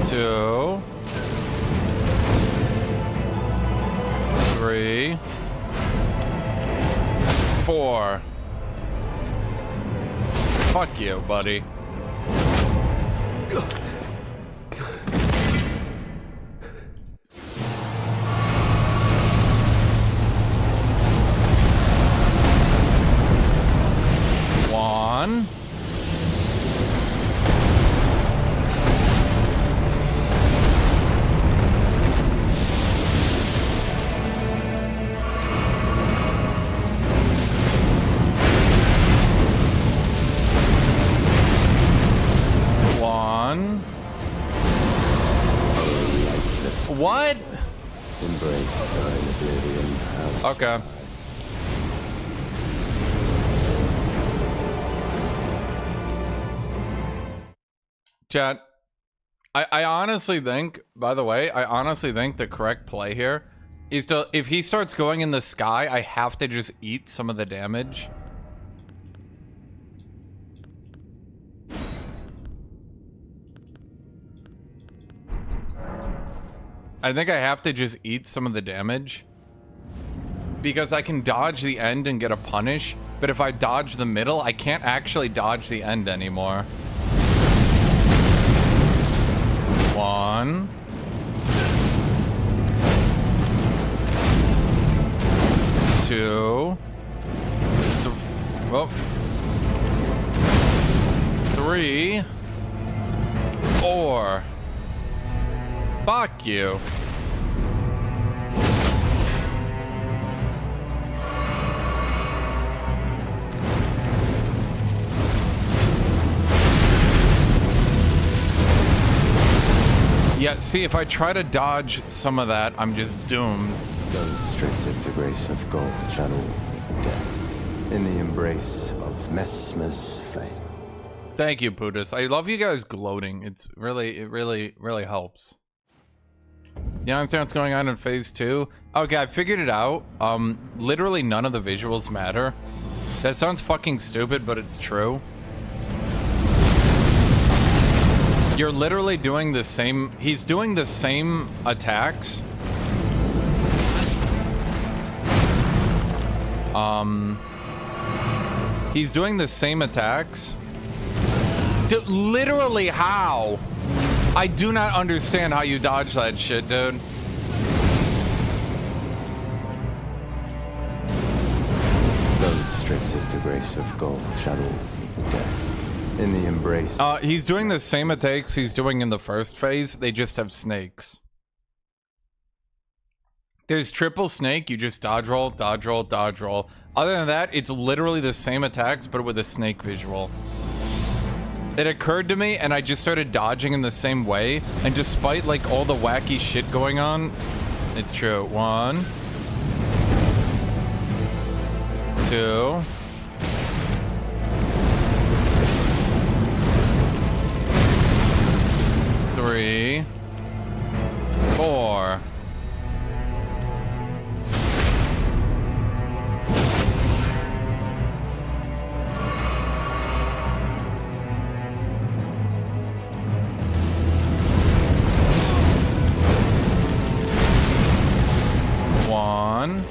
Two. Three. Four. Fuck you, buddy. One. One. What? Embrace thine oblivion. Okay. Chat, I honestly think, by the way, I honestly think the correct play here is to, if he starts going in the sky, I have to just eat some of the damage. I think I have to just eat some of the damage. Because I can dodge the end and get a punish, but if I dodge the middle, I can't actually dodge the end anymore. 1. 2. Well, 3. 4. Fuck you. Yeah, see, if I try to dodge some of that, I'm just doomed. Those stripped of the grace of God shall all meet death in the embrace of Messmer's flame. Thank you, Putis. I love you guys gloating. It really helps. You understand what's going on in phase 2? Okay, I figured it out. Literally none of the visuals matter. That sounds fucking stupid, but it's true. You're literally doing the same. He's doing the same attacks. He's doing the same attacks. Literally how? I do not understand how you dodge that shit, dude. Those stripped of the grace of God shall all meet death in the embrace. He's doing the same attacks he's doing in the first phase. They just have snakes. There's triple snake. You just dodge roll, dodge roll, dodge roll. Other than that, it's literally the same attacks, but with a snake visual. It occurred to me, and I just started dodging in the same way. And despite like all the wacky shit going on, it's true. 1, 2. 3, 4. One,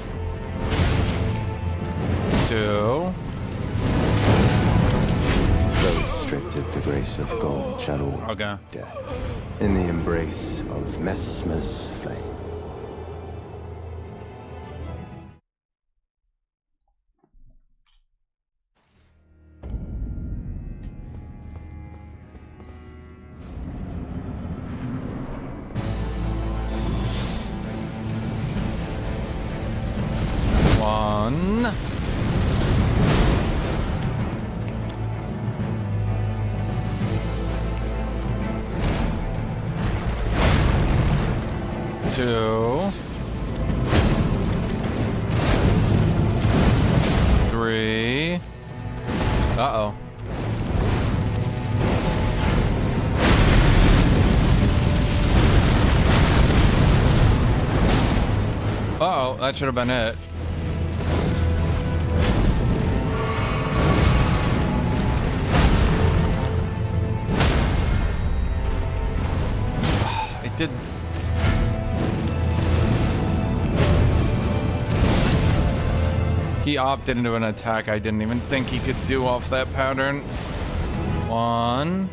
2. Those stripped of the grace of God shall all Okay. death in the embrace of Messmer's flame. One. 2. 3. Uh-oh. Uh-oh, that should have been it. It did. He opted into an attack I didn't even think he could do off that pattern. 1.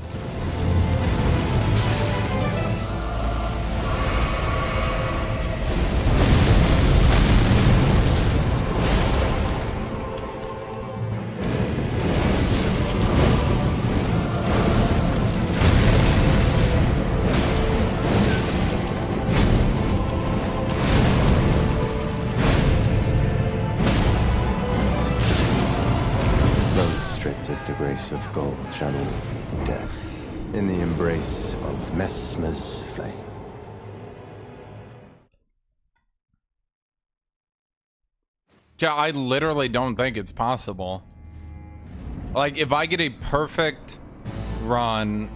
Of God shall all meet death in the embrace of Messmer's flame. Yeah, I literally don't think it's possible. Like, if I get a perfect run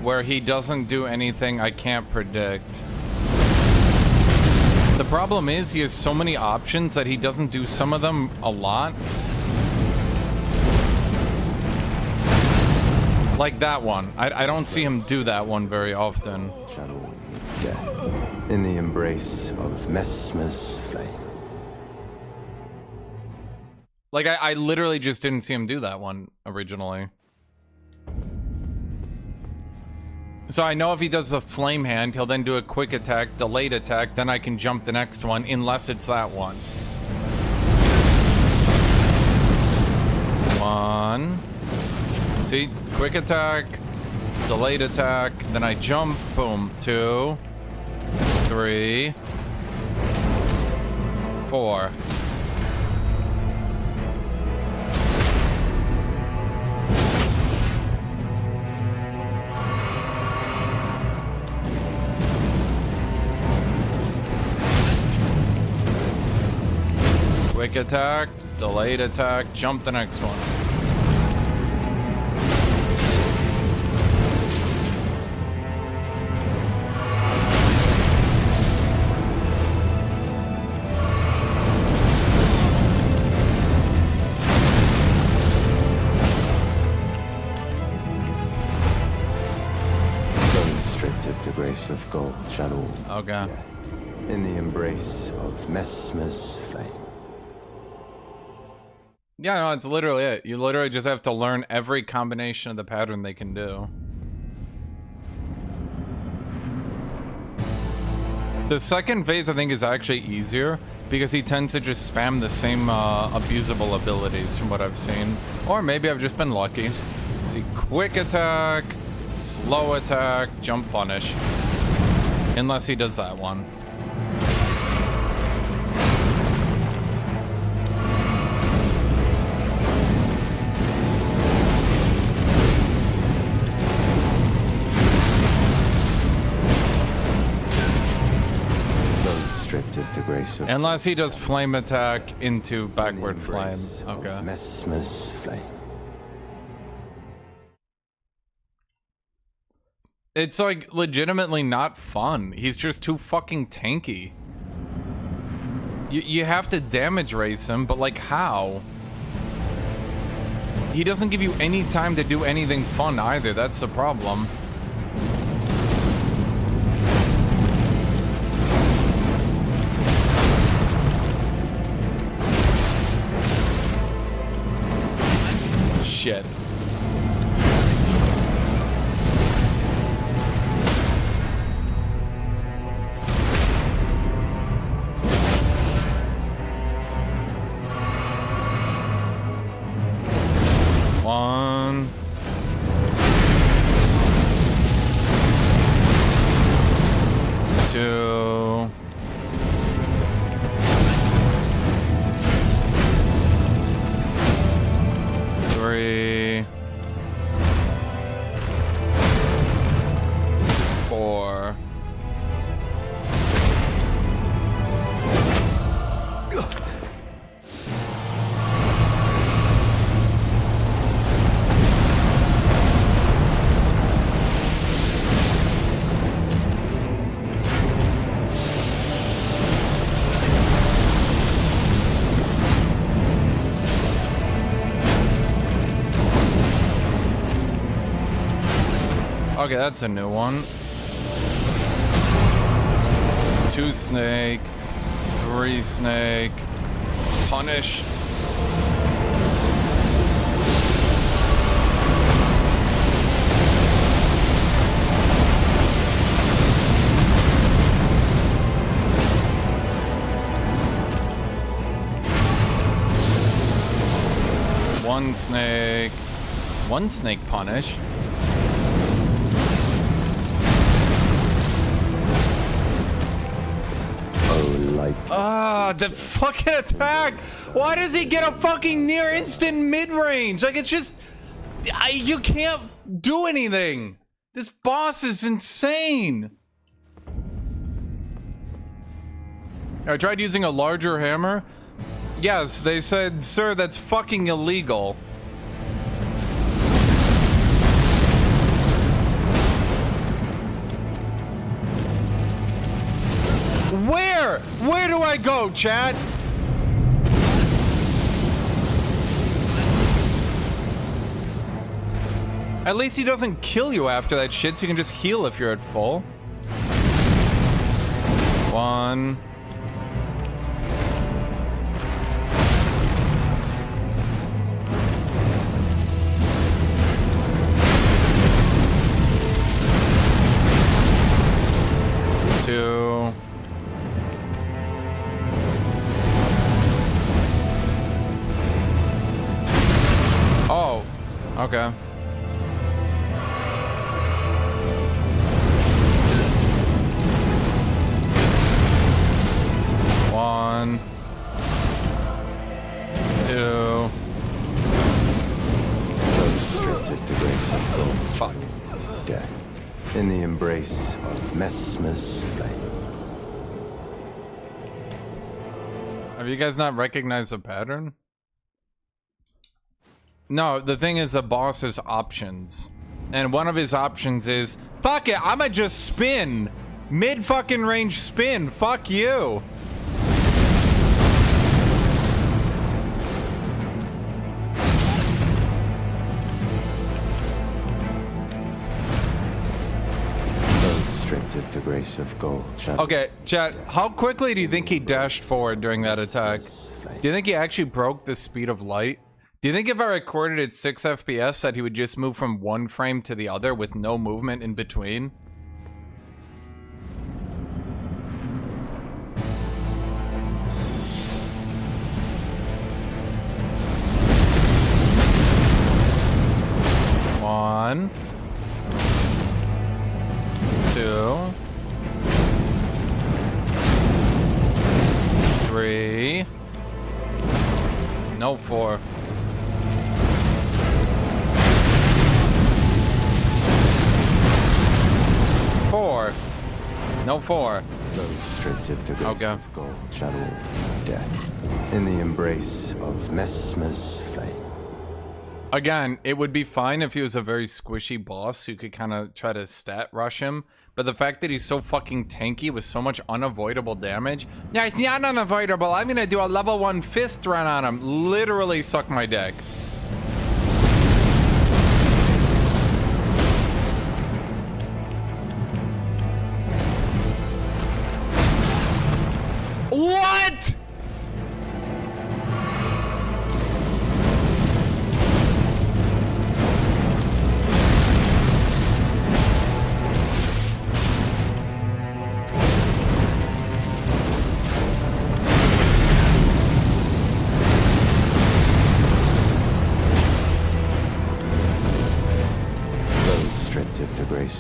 where he doesn't do anything I can't predict. The problem is he has so many options that he doesn't do some of them a lot. Like that one. I don't see him do that one very often. Shall all meet death in the embrace of Messmer's flame. Like, I literally just didn't see him do that one originally. So I know if he does the flame hand, he'll then do a quick attack, delayed attack, then I can jump the next one, unless it's that one. One. See? Quick attack, delayed attack, then I jump, boom. 2, 3, 4. Quick attack, delayed attack, jump the next one. Those stripped of the grace of gold shall all Okay. in the embrace of Messmer's flame. Yeah, no, it's literally it. You literally just have to learn every combination of the pattern they can do. The second phase, I think, is actually easier because he tends to just spam the same abusable abilities from what I've seen. Or maybe I've just been lucky. See, quick attack, slow attack, jump punish. Unless he does that one. Of the grace of Unless he does flame attack into backward flame. Okay. Messmer's flame. It's like legitimately not fun. He's just too fucking tanky. You have to damage race him, but like how? He doesn't give you any time to do anything fun either. That's the problem. Shit. One. Two. Three. 4. Okay, that's a new one. 2 snake, 3 snake, punish. One snake punish. Ah, the fucking attack! Why does he get a fucking near instant mid-range? Like, it's just... you can't do anything! This boss is insane! I tried using a larger hammer. Yes, they said, sir, that's fucking illegal. Where do I go, chat? At least he doesn't kill you after that shit, so you can just heal if you're at full. 1. Two. Oh, okay. One, two. Stripped the grace of gold. Fuck. Death. In the embrace of Messmer's flame. Have you guys not recognized the pattern? No, the thing is, the boss has options. And one of his options is, fuck it, I'ma just spin. Mid fucking range spin. Fuck you. Stripped of the grace of gold. Okay, chat, how quickly do you think he dashed forward during that attack? Do you think he actually broke the speed of light? Do you think if I recorded at 6 FPS that he would just move from one frame to the other with no movement in between? One. Two. Three. No, 4. 4. No 4. Those stripped of the grace Okay. of gold channel death in the embrace of Messmer's flame. Again, it would be fine if he was a very squishy boss who could kind of try to stat rush him. But the fact that he's so fucking tanky with so much unavoidable damage. Yeah, it's not unavoidable. I'm gonna do a level 1 fist run on him. Literally suck my dick. What?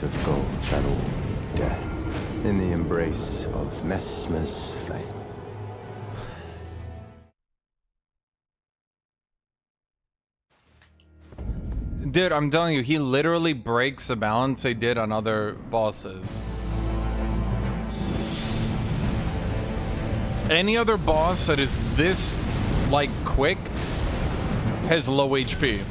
Of gold channel death in the embrace of Messmer's flame. Dude, I'm telling you, he literally breaks the balance they did on other bosses. Any other boss that is this, like, quick has low HP.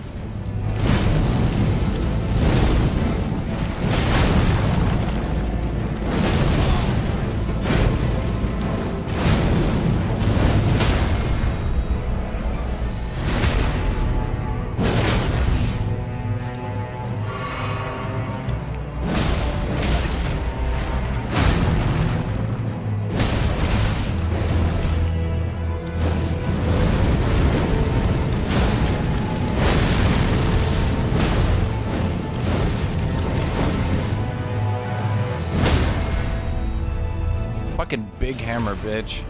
Fucking big hammer, bitch.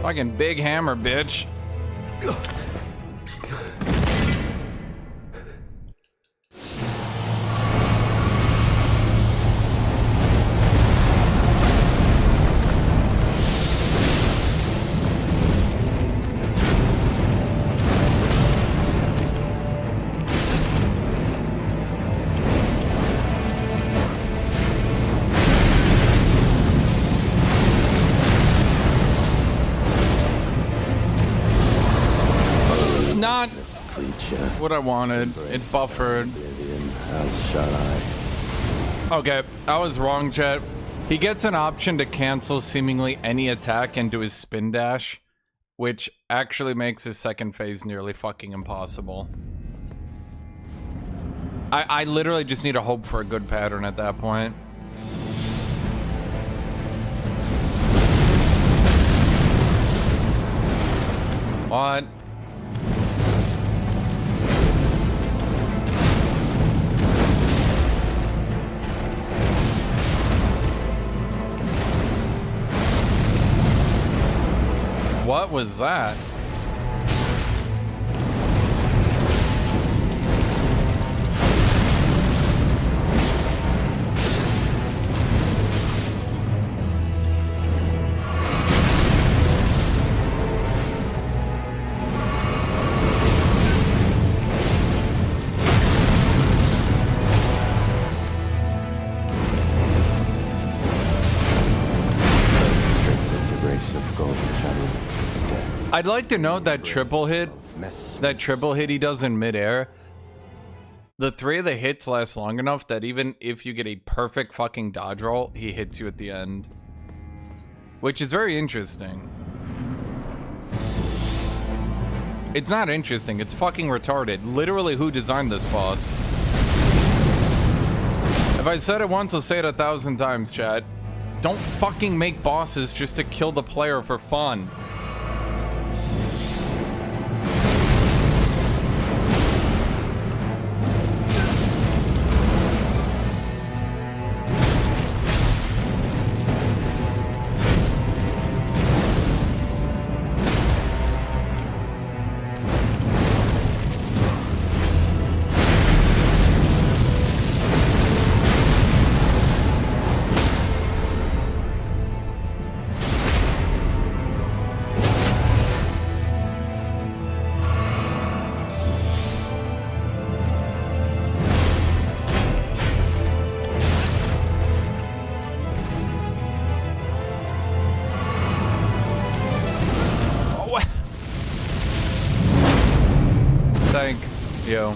Fucking big hammer, bitch. Not what I wanted. It buffered. As shall I. Okay, I was wrong, chat. He gets an option to cancel seemingly any attack into his spin dash, which actually makes his second phase nearly fucking impossible. I literally just need to hope for a good pattern at that point. What was that? I'd like to note that triple hit he does in midair. The 3 of the hits last long enough that even if you get a perfect fucking dodge roll, he hits you at the end. Which is very interesting. It's not interesting, it's fucking retarded. Literally, who designed this boss? If I said it once, I'll say it 1,000 times, chat. Don't fucking make bosses just to kill the player for fun. Yo.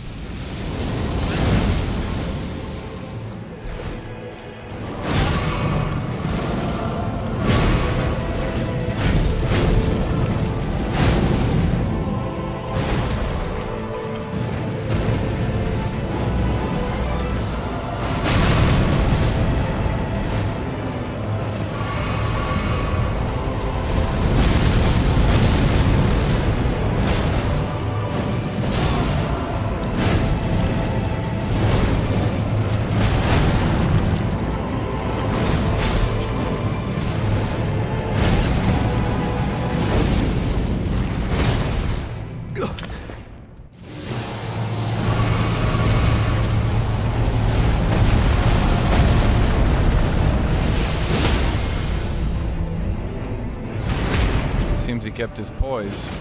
Seems he kept his poise.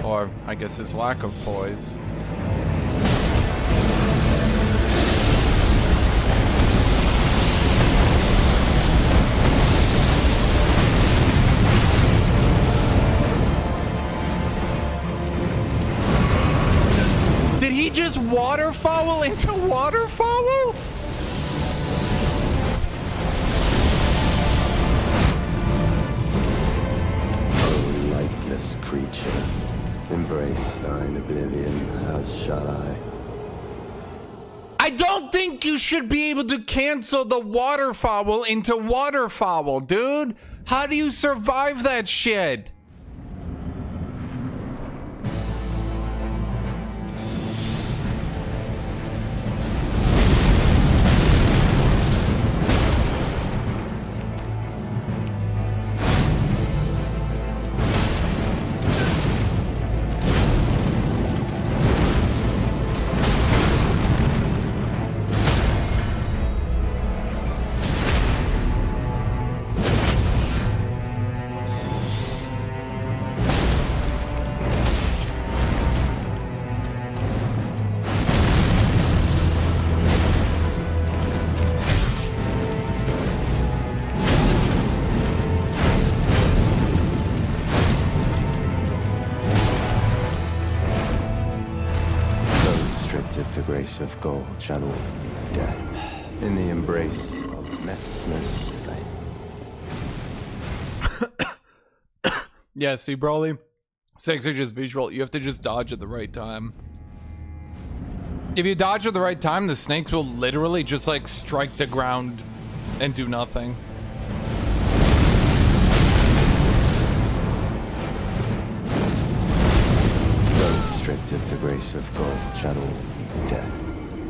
Or, I guess his lack of poise. Did he just waterfowl into waterfowl? Creature, embrace thine oblivion, as shall I. I don't think you should be able to cancel the waterfowl into waterfowl, dude. How do you survive that shit? Of gold shall all be dead in the embrace of Messmer's flame. Yeah, see, Brawly, 6 inches visual. You have to just dodge at the right time. If you dodge at the right time, the snakes will literally just like strike the ground and do nothing. Those stripped of the grace of God shall all be dead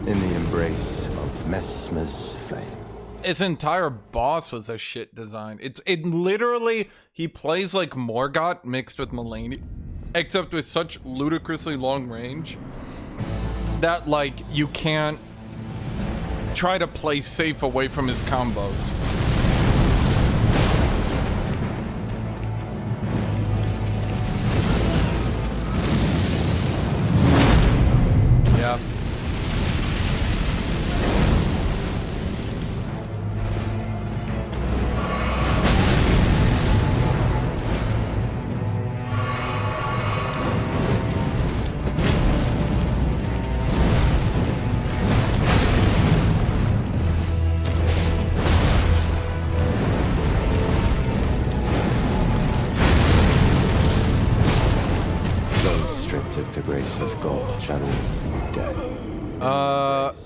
in the embrace of Messmer's flame. His entire boss was a shit design. It literally, he plays like Morgoth mixed with Mulaney, except with such ludicrously long range that like you can't try to play safe away from his combos. Yeah.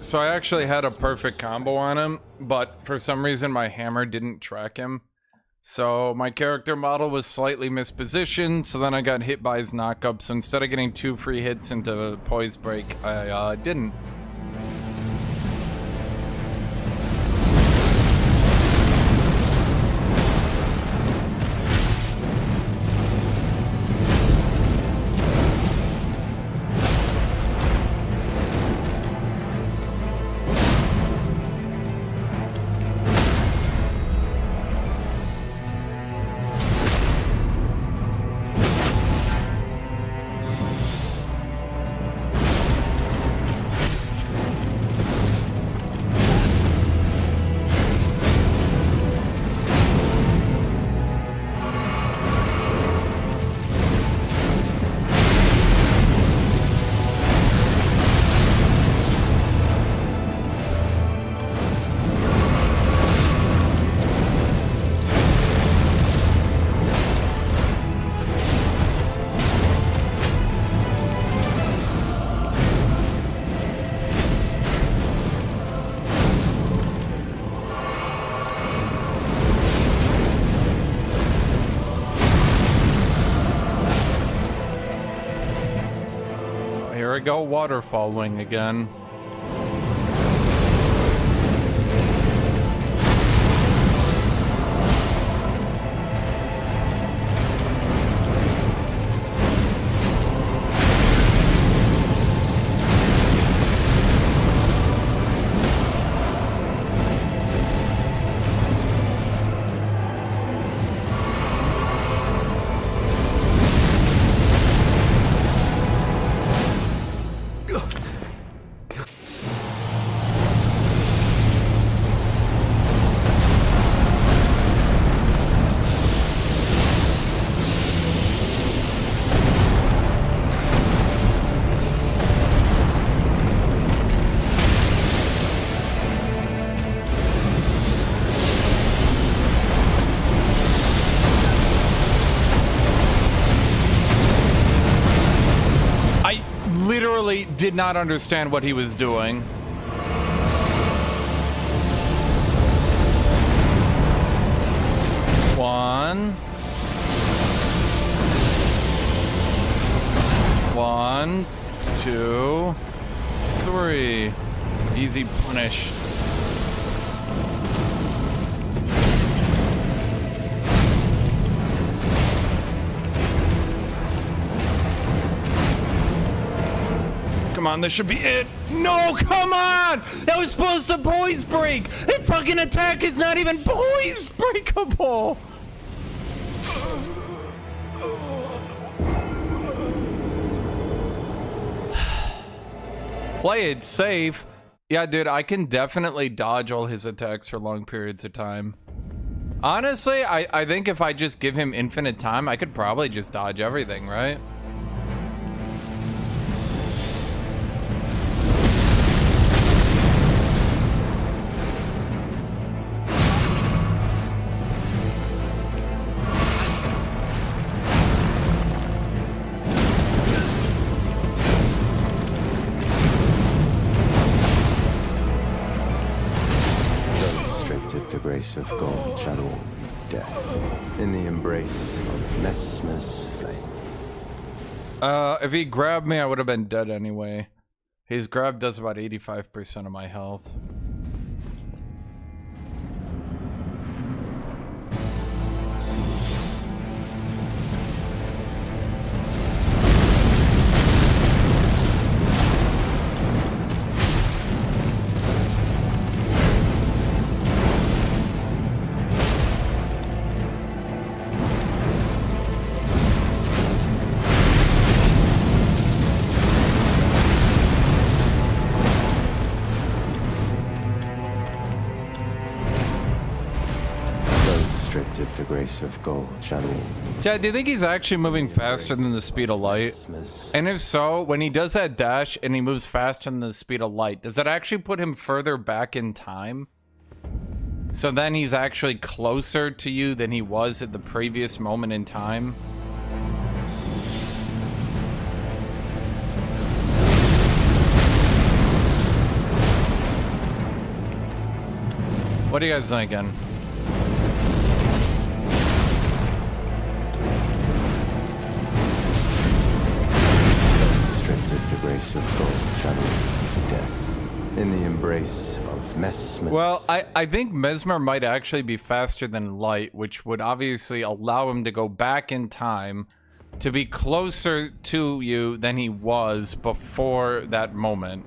So I actually had a perfect combo on him, but for some reason my hammer didn't track him. So my character model was slightly mispositioned, so then I got hit by his knockup. So instead of getting 2 free hits into poise break, I didn't. Go waterfall wing again. Did not understand what he was doing. One, 2, 3. Easy punish. Come on, this should be it. No, come on! That was supposed to poise break! That fucking attack is not even poise breakable! Play it safe. Yeah, dude, I can definitely dodge all his attacks for long periods of time. Honestly, I think if I just give him infinite time, I could probably just dodge everything, right? Of God shall all be dead in the embrace of Messmer's flame. If he grabbed me, I would have been dead anyway. His grab does about 85% of my health. stripped of the grace of gold shall all be Yeah, do you think he's actually moving faster than the speed of light? And if so, when he does that dash and he moves faster than the speed of light, does that actually put him further back in time? So then he's actually closer to you than he was at the previous moment in time? What are you guys thinking? stripped of the grace of gold shall all be dead. In the embrace of Mesmer. Well, I think Mesmer might actually be faster than light, which would obviously allow him to go back in time to be closer to you than he was before that moment.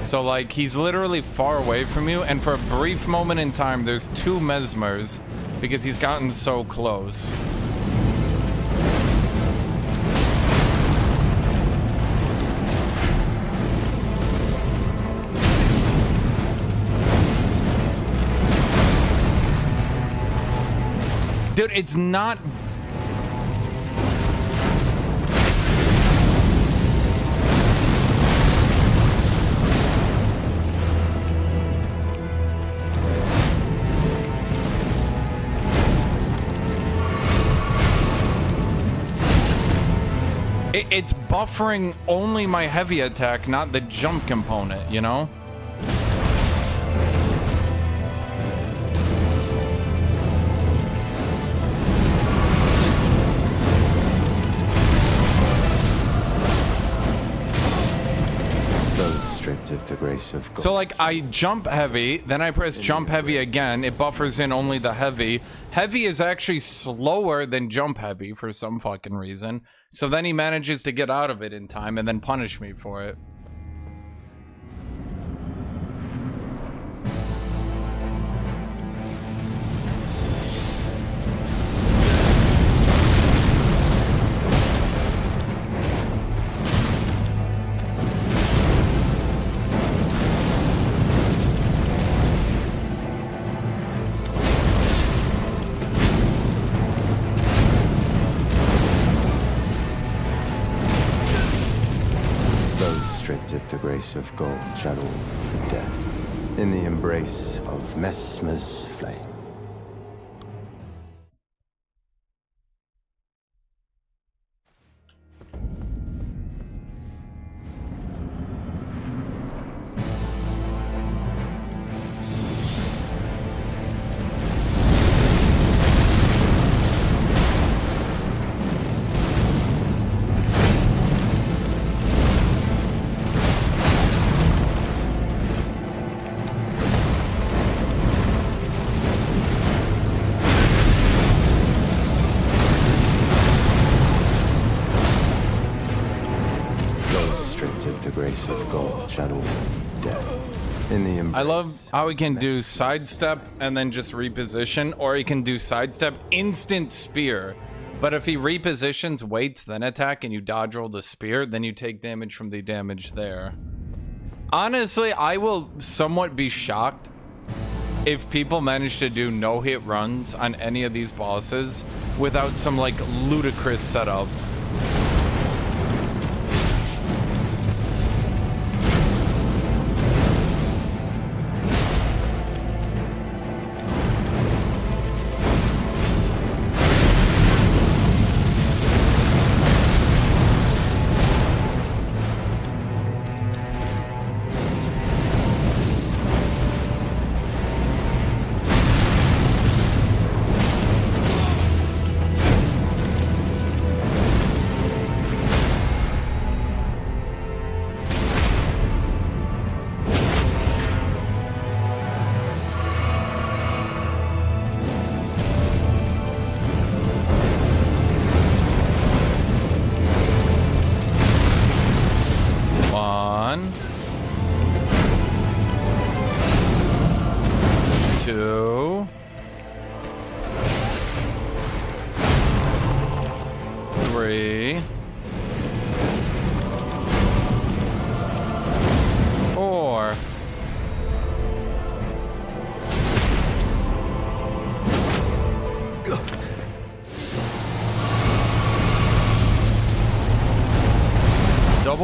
So, like, he's literally far away from you, and for a brief moment in time, there's two Mesmers because he's gotten so close. Dude, it's not... It's buffering only my heavy attack, not the jump component, you know? Of the grace of gold. So, like, I jump heavy, then I press jump heavy again. It buffers in only the heavy. Heavy is actually slower than jump heavy for some fucking reason. So then he manages to get out of it in time and then punish me for it. The grace of gold shall all be dead. In the embrace of Mesmer's flame. I love how he can do sidestep and then just reposition, or he can do sidestep, instant spear. But if he repositions, waits, then attack, and you dodge roll the spear, then you take damage from the damage there. Honestly, I will somewhat be shocked if people manage to do no-hit runs on any of these bosses without some, like, ludicrous setup.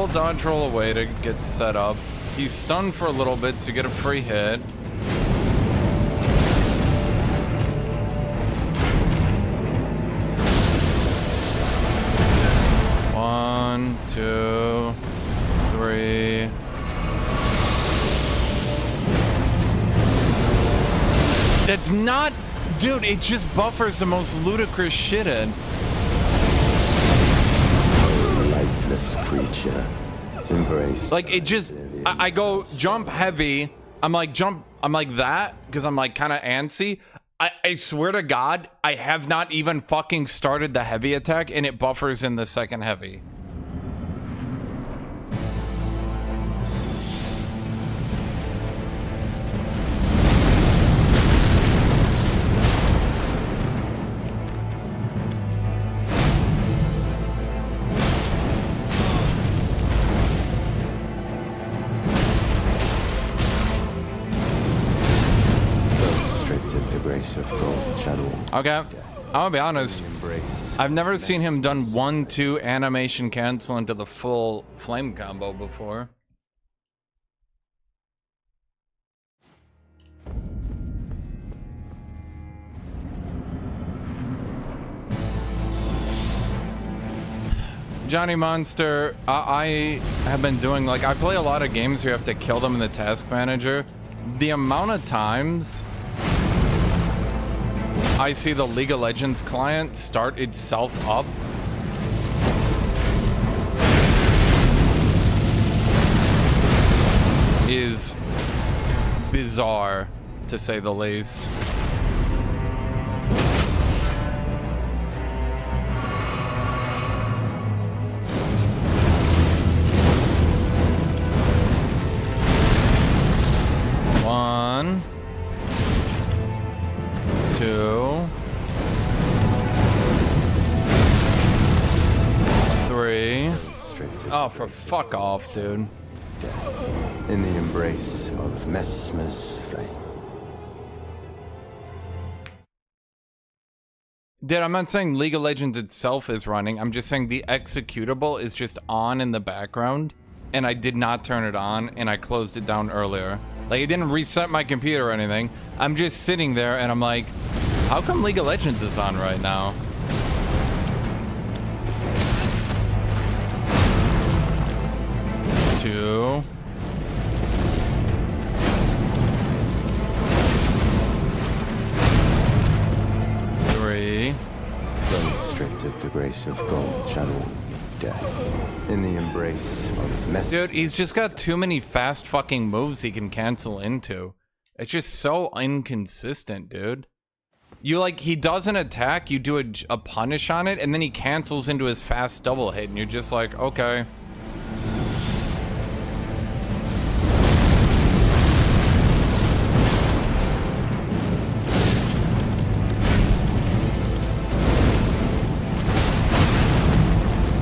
full dodge roll away to get set up. He's stunned for a little bit, so you get a free hit. One, two, three. That's not... Dude, it just buffers the most ludicrous shit in. Lightless creature. Embrace. Like, it just... I go jump heavy. I'm like that, because I'm like kind of antsy. I swear to God, I have not even fucking started the heavy attack, and it buffers in the second heavy. Of gold shadow. Okay, I'm gonna be honest. I've never seen him done 1-2 animation cancel into the full flame combo before. Johnny Monster, I have been doing, like, I play a lot of games where you have to kill them in the task manager. The amount of times I see the League of Legends client start itself up is bizarre, to say the least. One, two, three. Oh, for fuck off, dude. In the embrace of Messmer's flame. Dude, I'm not saying League of Legends itself is running. I'm just saying the executable is just on in the background, and I did not turn it on, and I closed it down earlier. Like, it didn't reset my computer or anything. I'm just sitting there, and I'm like, how come League of Legends is on right now? Two. Three. Restricted the grace of gold channel death. In the embrace of mess. Dude, he's just got too many fast fucking moves he can cancel into. It's just so inconsistent, dude. You, like, he does an attack, you do a punish on it, and then he cancels into his fast double hit, and you're just like, okay.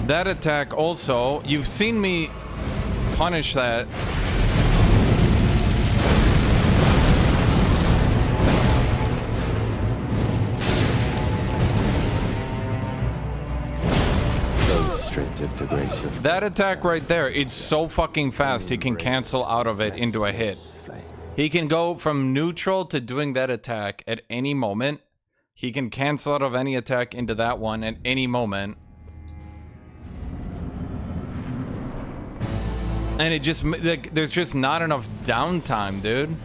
That attack also, you've seen me punish that. That attack right there, it's so fucking fast, he can cancel out of it into a hit. He can go from neutral to doing that attack at any moment. He can cancel out of any attack into that one at any moment. And it just, like, there's just not enough downtime, dude.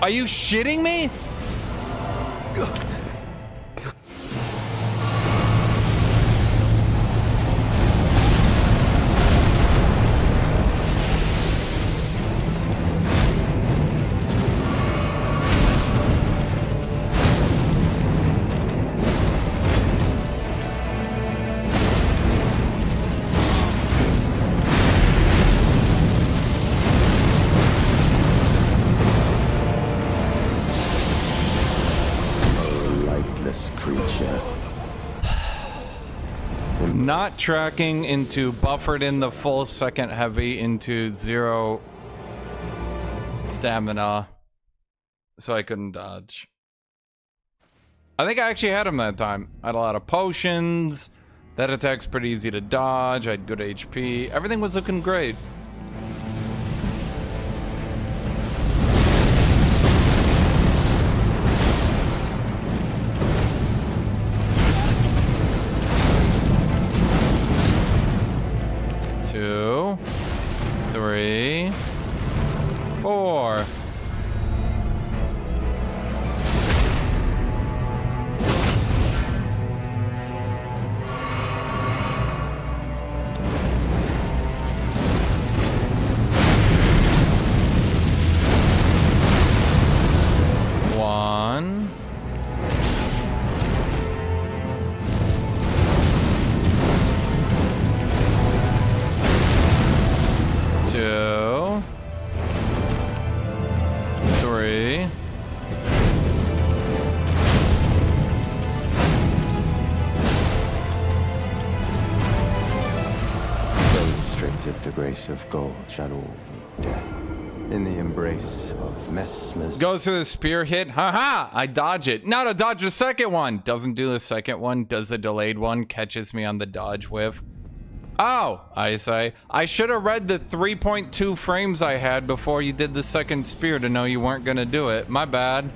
Are you shitting me? Not tracking into buffered in the full second heavy into 0 stamina, so I couldn't dodge. I think I actually had him that time. I had a lot of potions. That attack's pretty easy to dodge. I had good HP. Everything was looking great. Two, three, four. One. Two, three, Those stripped of the grace of gold shall all meet death. In the embrace of Messmer's. Goes through the spear hit. Haha! I dodge it. Now to dodge the second one. Doesn't do the second one. Does the delayed one. Catches me on the dodge whiff. Oh, I say. I should have read the 3.2 frames I had before you did the second spear to know you weren't gonna do it. My bad.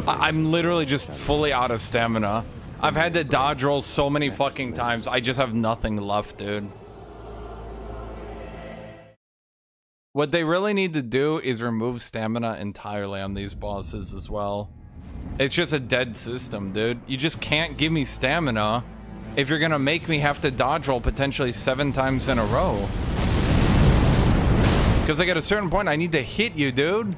I'm literally just fully out of stamina. I've had to dodge roll so many fucking times. I just have nothing left, dude. What they really need to do is remove stamina entirely on these bosses as well. It's just a dead system, dude. You just can't give me stamina if you're gonna make me have to dodge roll potentially 7 times in a row. Because like at a certain point, I need to hit you, dude.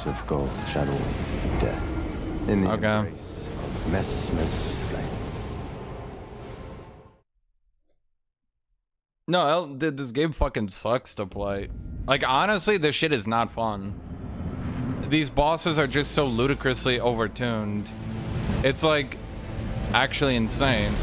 Of gold shall all meet death. In the embrace of Messmer's flame. No, this game fucking sucks to play. Like, honestly, this shit is not fun. These bosses are just so ludicrously overtuned. It's, like, actually insane.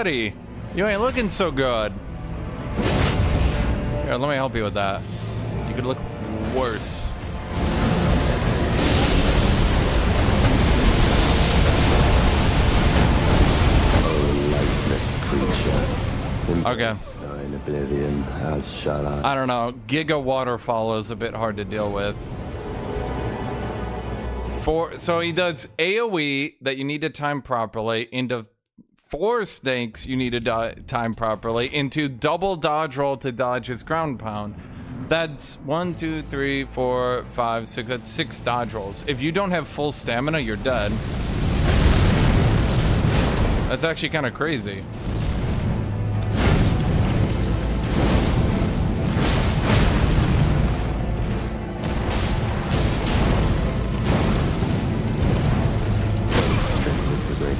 buddy. You ain't looking so good. Here, let me help you with that. You could look worse. Lifeless creature. Okay. In oblivion, as shall I. I don't know. Giga Waterfall is a bit hard to deal with. So he does AoE that you need to time properly into 4 snakes you need to time properly into double dodge roll to dodge his ground pound. That's 1, 2, 3, 4, 5, 6. That's 6 dodge rolls. If you don't have full stamina, you're dead. That's actually kind of crazy.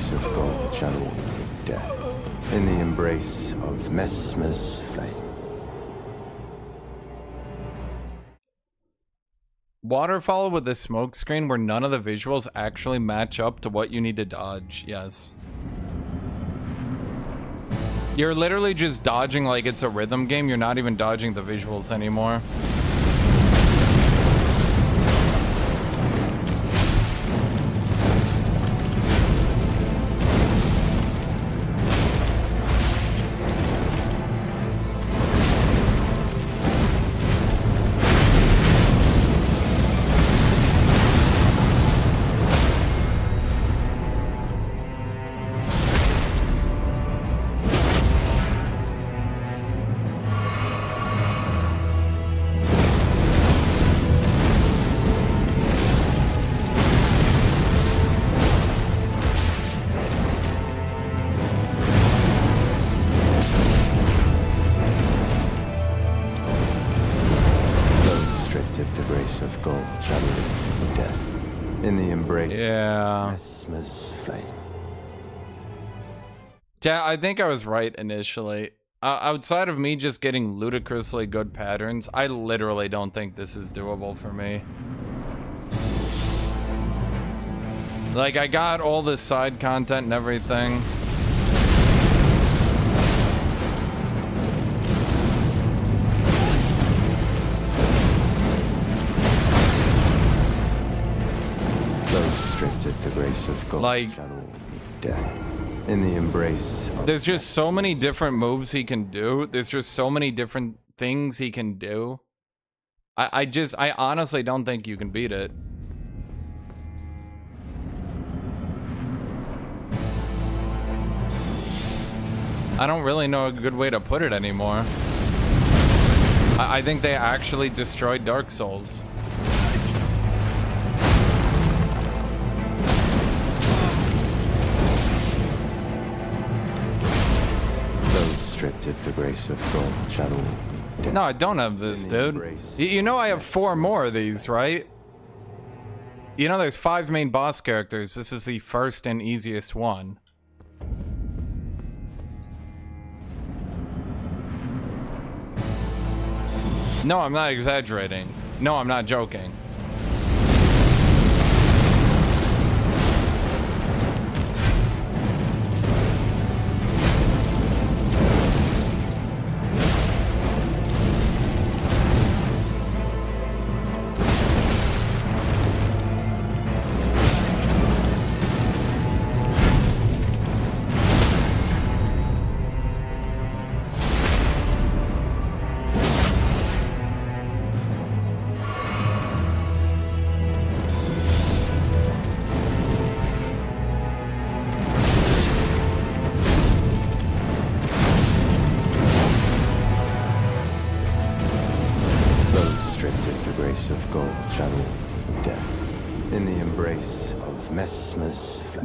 Of God channel death in the embrace of Messmer's flame. Waterfall with the smoke screen where none of the visuals actually match up to what you need to dodge. Yes. You're literally just dodging like it's a rhythm game. You're not even dodging the visuals anymore. Yeah, I think I was right initially. Outside of me just getting ludicrously good patterns, I literally don't think this is doable for me. Like, I got all this side content and everything. Those stripped at the grace of God, like, channel death. In the embrace of there's just so many different moves he can do. There's just so many different things he can do. I honestly don't think you can beat it. I don't really know a good way to put it anymore. I think they actually destroyed Dark Souls. Stripped at the grace of God channel. No, I don't have this, dude. You know I have 4 more of these, right? You know there's 5 main boss characters. This is the first and easiest one. No, I'm not exaggerating. No, I'm not joking.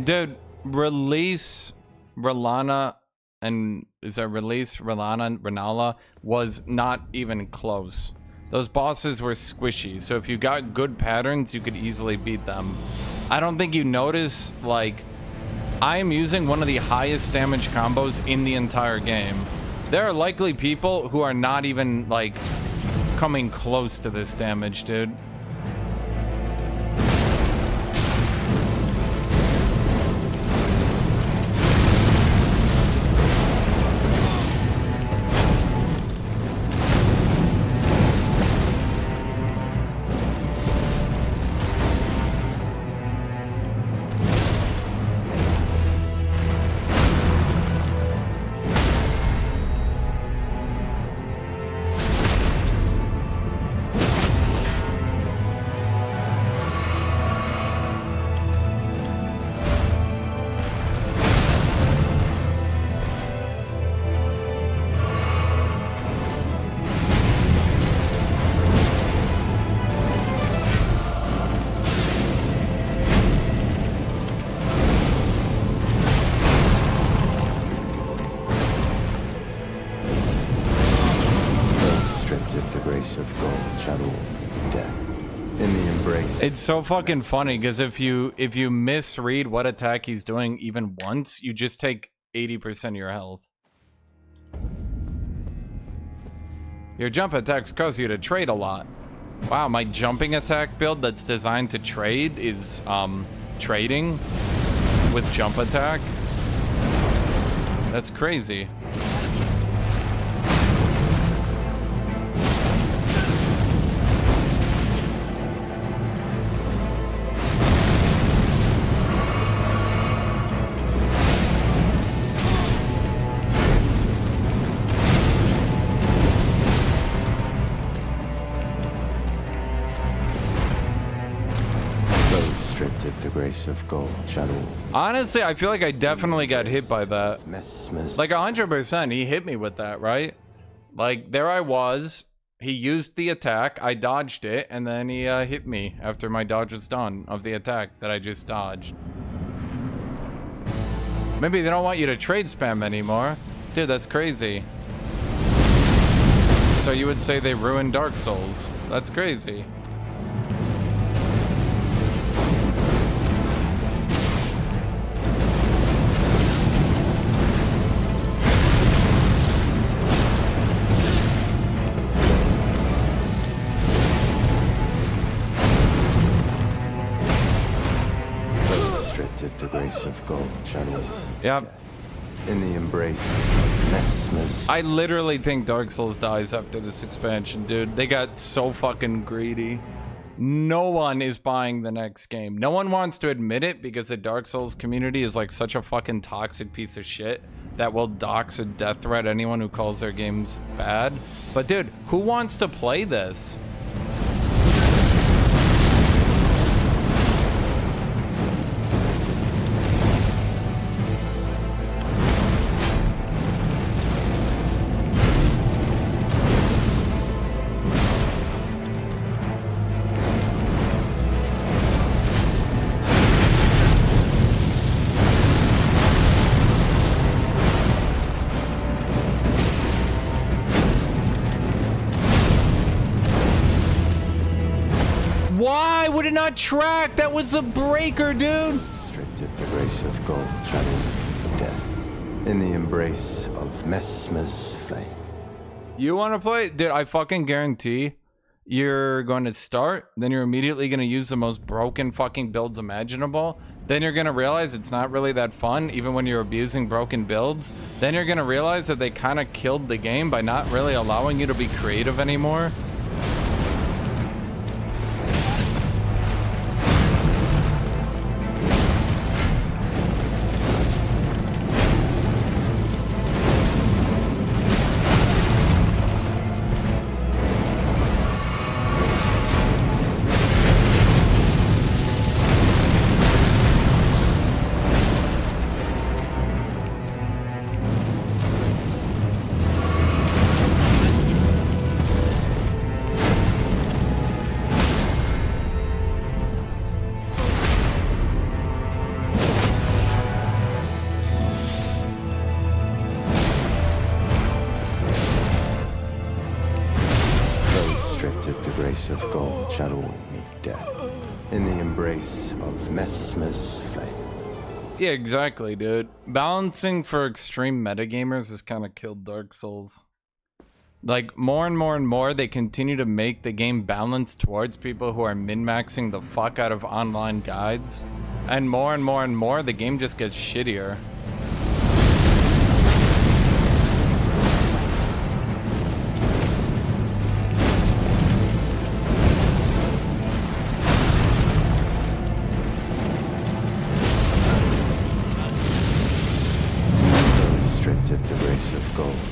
Dude, release R'Lana and Renala was not even close. Those bosses were squishy, so if you got good patterns, you could easily beat them. I don't think you notice, like, I am using one of the highest damage combos in the entire game. There are likely people who are not even, like, coming close to this damage, dude. restrictive the grace of God shall all be dead. In the embrace. It's so fucking funny because if you misread what attack he's doing even once, you just take 80% of your health. Your jump attacks cause you to trade a lot. Wow, my jumping attack build that's designed to trade is trading with jump attack. That's crazy. The grace of God shall all. Honestly, I feel like I definitely got hit by that. Mesmers. Like 100%, he hit me with that, right? Like there I was. He used the attack. I dodged it, and then he hit me after my dodge was done of the attack that I just dodged. Maybe they don't want you to trade spam anymore. Dude, that's crazy. So you would say they ruined Dark Souls. That's crazy. The grace of God shall all. Yep. In the embrace of Mesmers. I literally think Dark Souls dies after this expansion, dude. They got so fucking greedy. No one is buying the next game. No one wants to admit it because the Dark Souls community is like such a fucking toxic piece of shit that will dox or death threat anyone who calls their games bad. But dude, who wants to play this? Why would it not track? That was a breaker, dude. Restrictive the grace of God shall all be dead. In the embrace of Mesmer's flame. You want to play? Dude, I fucking guarantee you're going to start, then you're immediately going to use the most broken fucking builds imaginable. Then you're going to realize it's not really that fun, even when you're abusing broken builds. Then you're going to realize that they kind of killed the game by not really allowing you to be creative anymore. Of God shall all meet death in the embrace of Mesmer's flame. Yeah, exactly, dude. Balancing for extreme metagamers has kind of killed Dark Souls. Like, more and more and more, they continue to make the game balanced towards people who are min-maxing the fuck out of online guides. And more and more and more, the game just gets shittier.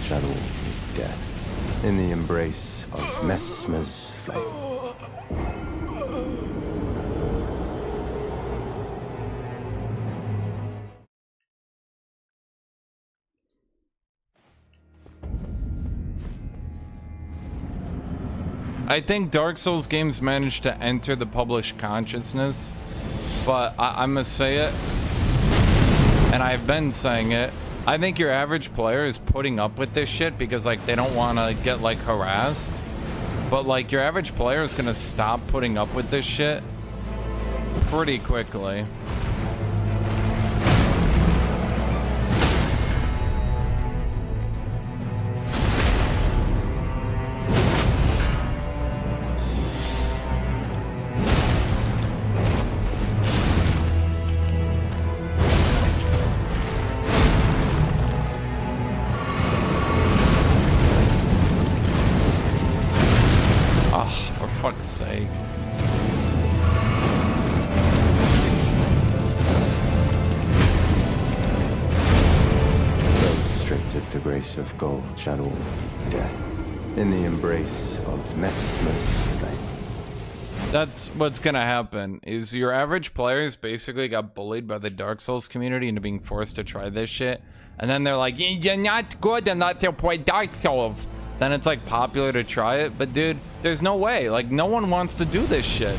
Shall all meet death in the embrace of Mesmer's flame. I think Dark Souls games managed to enter the published consciousness, but I'm gonna say it, and I've been saying it. I think your average player is putting up with this shit because like they don't want to get like harassed. But like your average player is gonna stop putting up with this shit pretty quickly. Fuck's sake. Restricted to grace of gold, shadow, death, in the embrace of Messmer's flame. That's what's gonna happen, is your average players basically got bullied by the Dark Souls community into being forced to try this shit. And then they're like, you're not good enough to play Dark Souls. Then it's like popular to try it, but dude, there's no way. Like, no one wants to do this shit.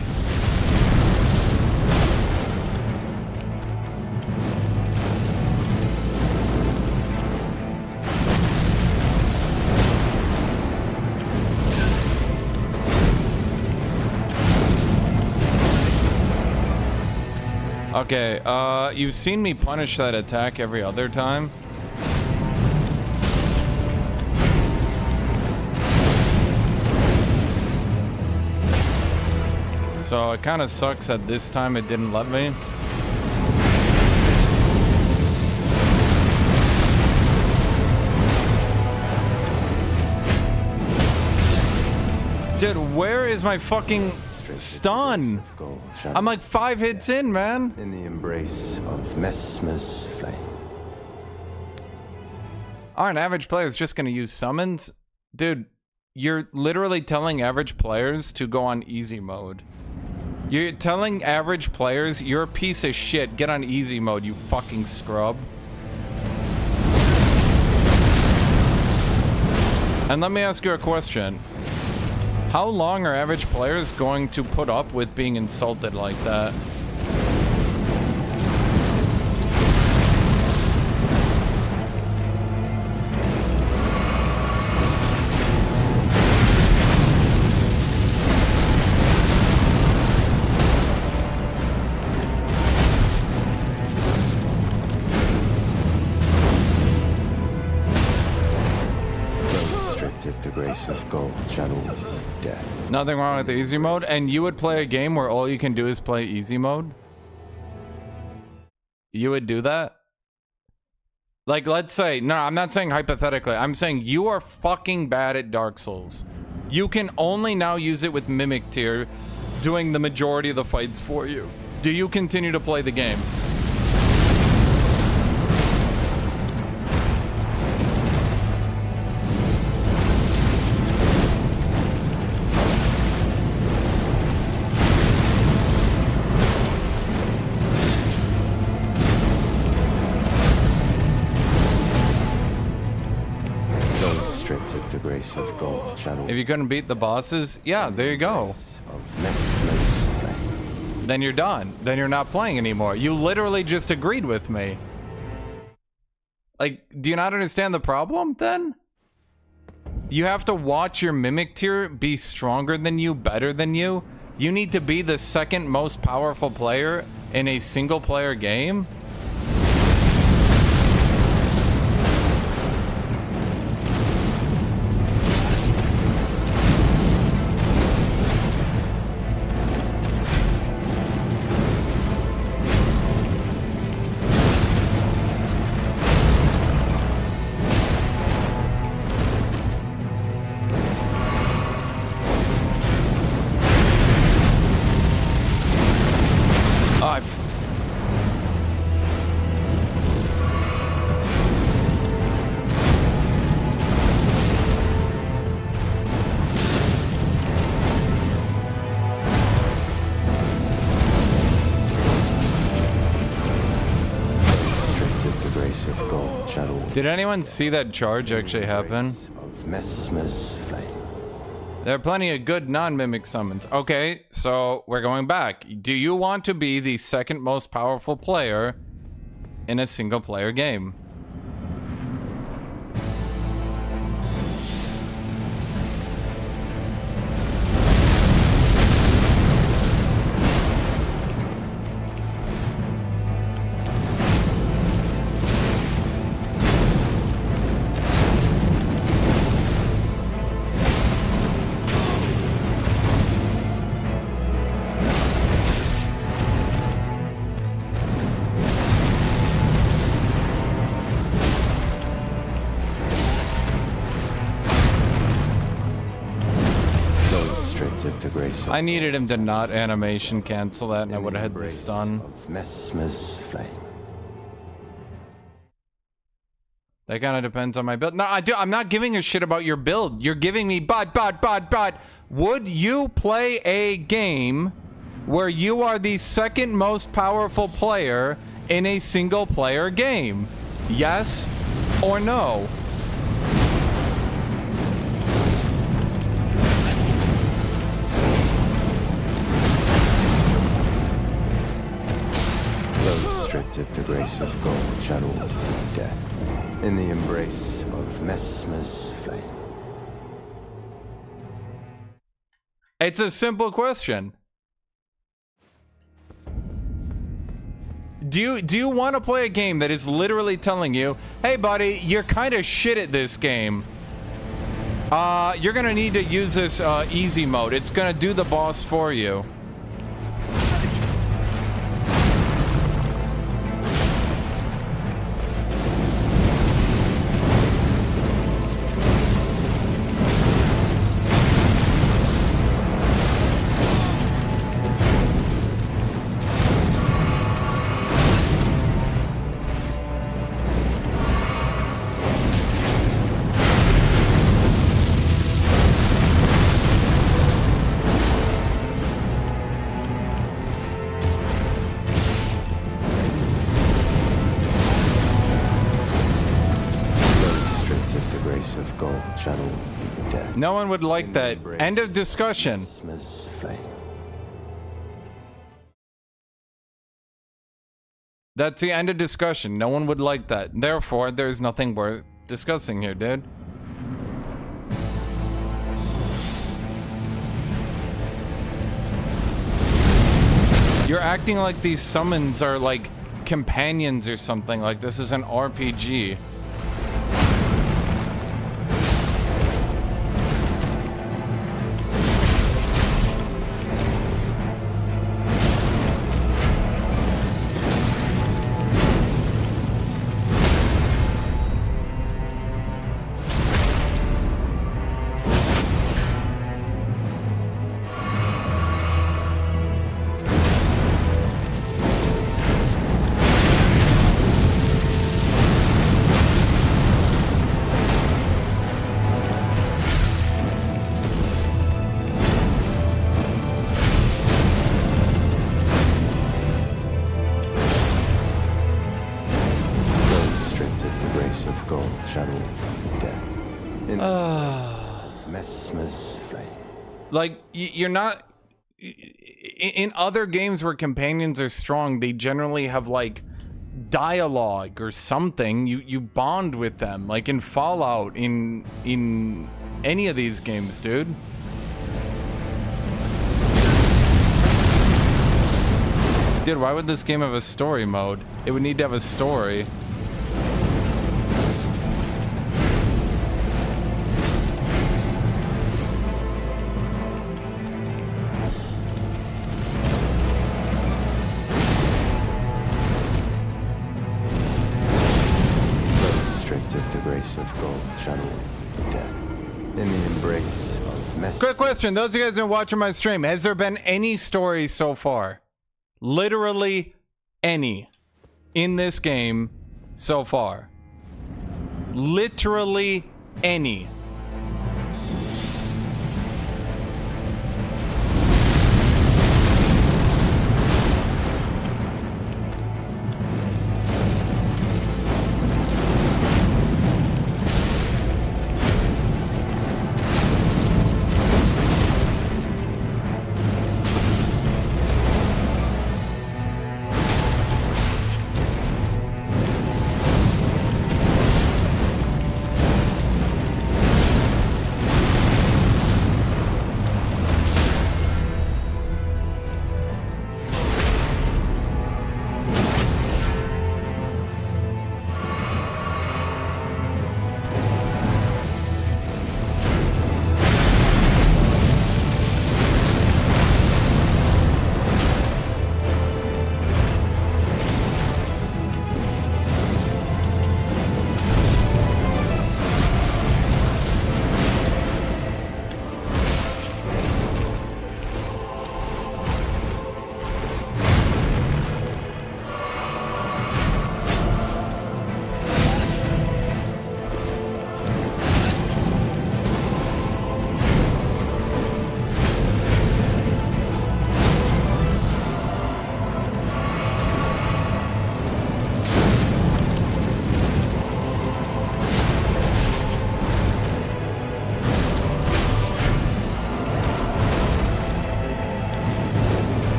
Okay, you've seen me punish that attack every other time. So it kind of sucks that this time it didn't let me. Dude, where is my fucking stun? I'm like 5 hits in, man. In the embrace of Messmer's flame. Aren't average players just gonna use summons? Dude, you're literally telling average players to go on easy mode. You're telling average players you're a piece of shit. Get on easy mode, you fucking scrub. And let me ask you a question. How long are average players going to put up with being insulted like that? Of gold, shadow, death. Nothing wrong with the easy mode, and you would play a game where all you can do is play easy mode? You would do that? Like, let's say, no, I'm not saying hypothetically, I'm saying you are fucking bad at Dark Souls. You can only now use it with Mimic Tier doing the majority of the fights for you. Do you continue to play the game? Of gold, shadow. If you couldn't beat the bosses, yeah, there you go. Then you're done. Then you're not playing anymore. You literally just agreed with me. Like, do you not understand the problem then? You have to watch your Mimic Tier be stronger than you, better than you. You need to be the second most powerful player in a single player game. Did anyone see that charge actually happen? Of Messmer's flame. There are plenty of good non-mimic summons. Okay, so we're going back. Do you want to be the second most powerful player in a single player game? restrictive to grace of I needed him to not animation cancel that, and I in would the have had the embrace stun. of Messmer's flame. That kind of depends on my build. No, I'm not giving a shit about your build. You're giving me but. Would you play a game where you are the second most powerful player in a single player game? Yes or no? Though restrictive to grace of gold, shadow of death, in the embrace of Messmer's flame. It's a simple question. Do you want to play a game that is literally telling you, hey buddy, you're kind of shit at this game. You're gonna need to use this easy mode. It's gonna do the boss for you. No one would like that. End of discussion. That's the end of discussion. No one would like that. Therefore, there's nothing worth discussing here, dude. You're acting like these summons are like companions or something. Like this is an RPG. Like, you're not... In other games where companions are strong, they generally have, like, dialogue or something. You bond with them. Like in Fallout, in any of these games, dude. Dude, why would this game have a story mode? It would need to have a story. Quick question, those of you guys who are watching my stream, has there been any story so far? Literally any in this game so far? Literally any.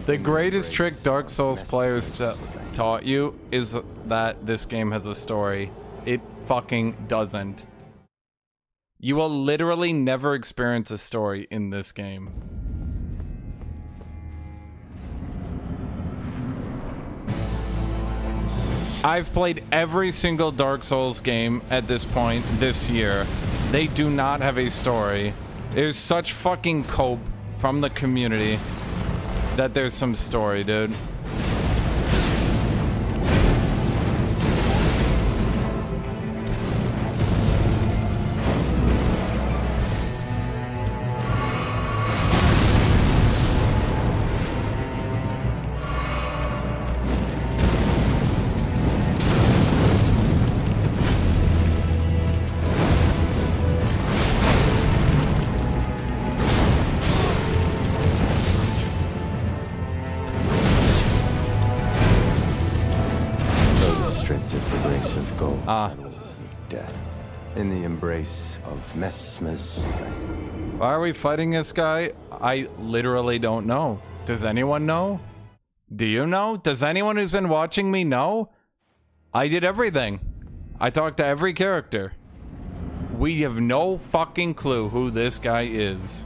The greatest trick Dark Souls players taught you is that this game has a story. It fucking doesn't. You will literally never experience a story in this game. I've played every single Dark Souls game at this point this year. They do not have a story. There's such fucking cope from the community that there's some story, dude. In the embrace of Messmer's flame. Why are we fighting this guy? I literally don't know. Does anyone know? Do you know? Does anyone who's been watching me know? I did everything. I talked to every character. We have no fucking clue who this guy is.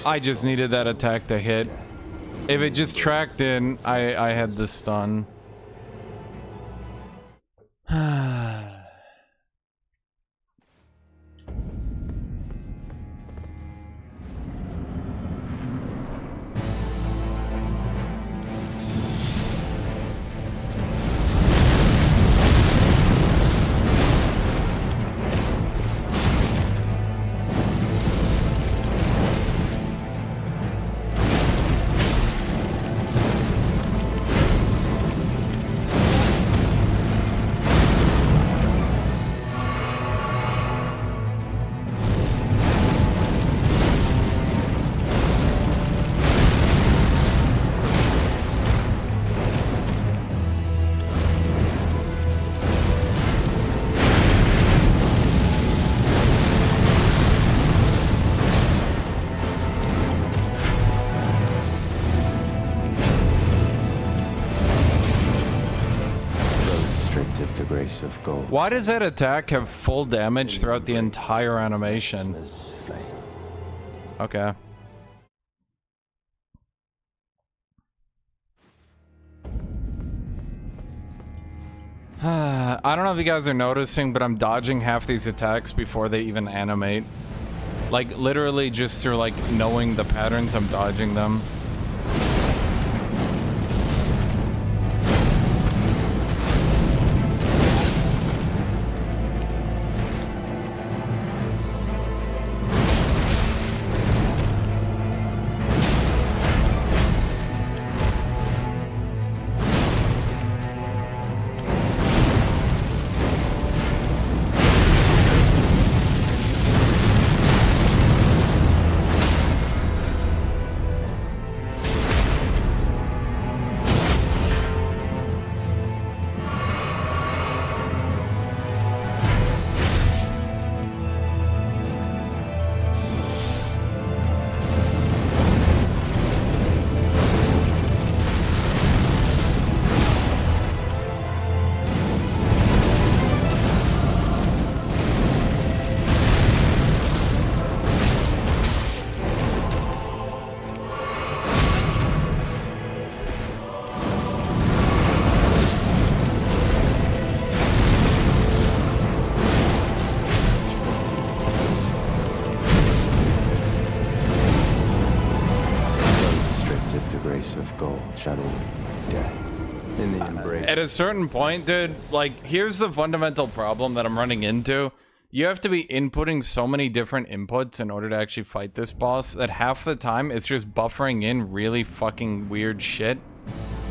I just needed that attack to hit. If it just tracked in, I had the stun. Of gold. Why does that attack have full damage throughout the entire animation? Okay. I don't know if you guys are noticing, but I'm dodging half these attacks before they even animate. Like, literally just through, like, knowing the patterns, I'm dodging them. grace of God channel death in the embrace. At a certain point, dude, like, here's the fundamental problem that I'm running into. You have to be inputting so many different inputs in order to actually fight this boss that half the time it's just buffering in really fucking weird shit.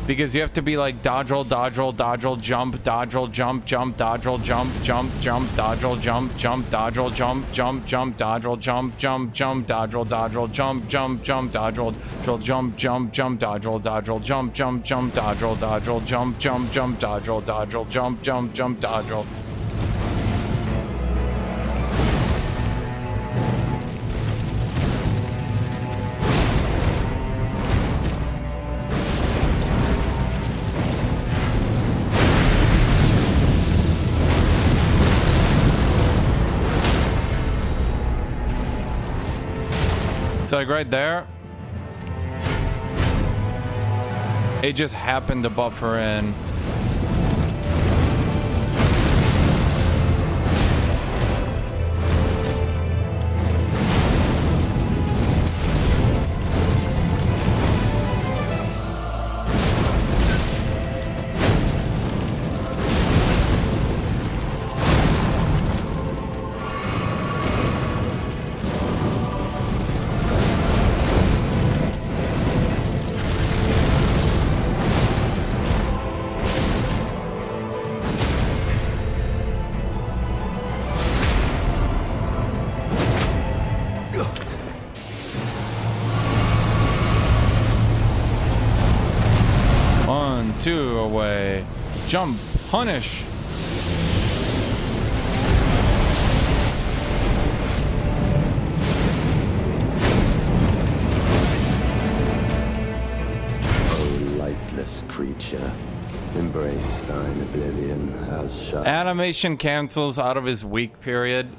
Because you have to be like dodge roll, dodge roll, dodge roll, jump, dodge roll, jump, jump, dodge roll, jump, jump, jump, dodge roll, jump, jump, dodge roll, jump, jump, jump, dodge roll, jump, jump, jump, dodge roll, jump, jump, jump, dodge roll, jump, jump, jump, dodge roll, jump, jump, jump, dodge roll, jump, jump, jump, dodge roll, jump, jump, jump, dodge roll. So like right there, it just happened to buffer in. Two away. Jump. Punish. O lightless creature, embrace thine oblivion as shall. Animation cancels out of his weak period.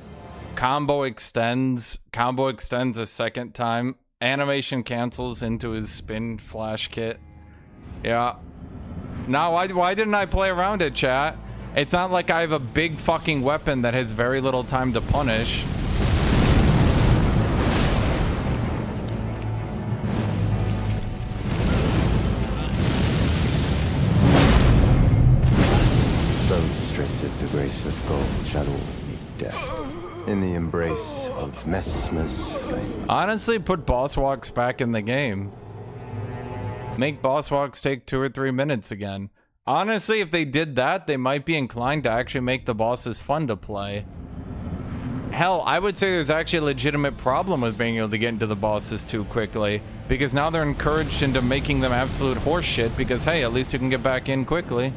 Combo extends. Combo extends a second time. Animation cancels into his spin flash kit. Yeah. Now, why didn't I play around it, chat? It's not like I have a big fucking weapon that has very little time to punish. So strict if the grace of God shall meet death in the embrace of Mesmer's flame. Honestly, put boss walks back in the game. Make boss walks take 2 or 3 minutes again. Honestly, if they did that, they might be inclined to actually make the bosses fun to play. Hell, I would say there's actually a legitimate problem with being able to get into the bosses too quickly. Because now they're encouraged into making them absolute horseshit because, hey, at least you can get back in quickly.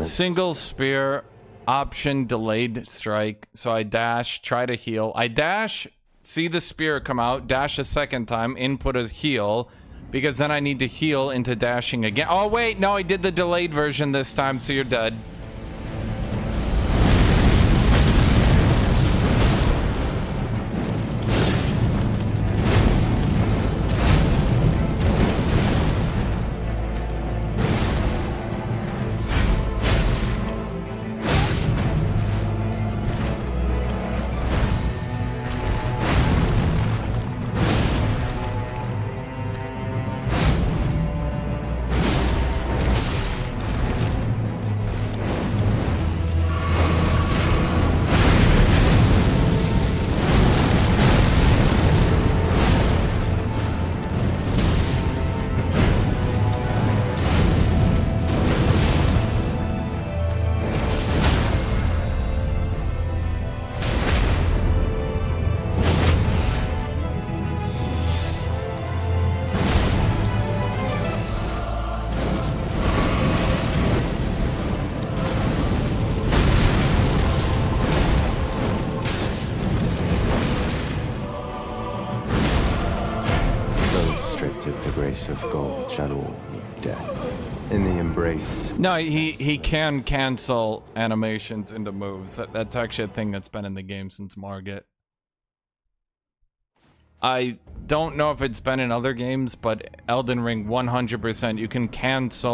Single spear, option delayed strike. So I dash, try to heal. I dash, see the spear come out, dash a second time, input a heal, because then I need to heal into dashing again. Oh wait, no, I did the delayed version this time, so you're dead. In the embrace. No, he can cancel animations into moves. That's actually a thing that's been in the game since Margit. I don't know if it's been in other games, but Elden Ring 100%, you can cancel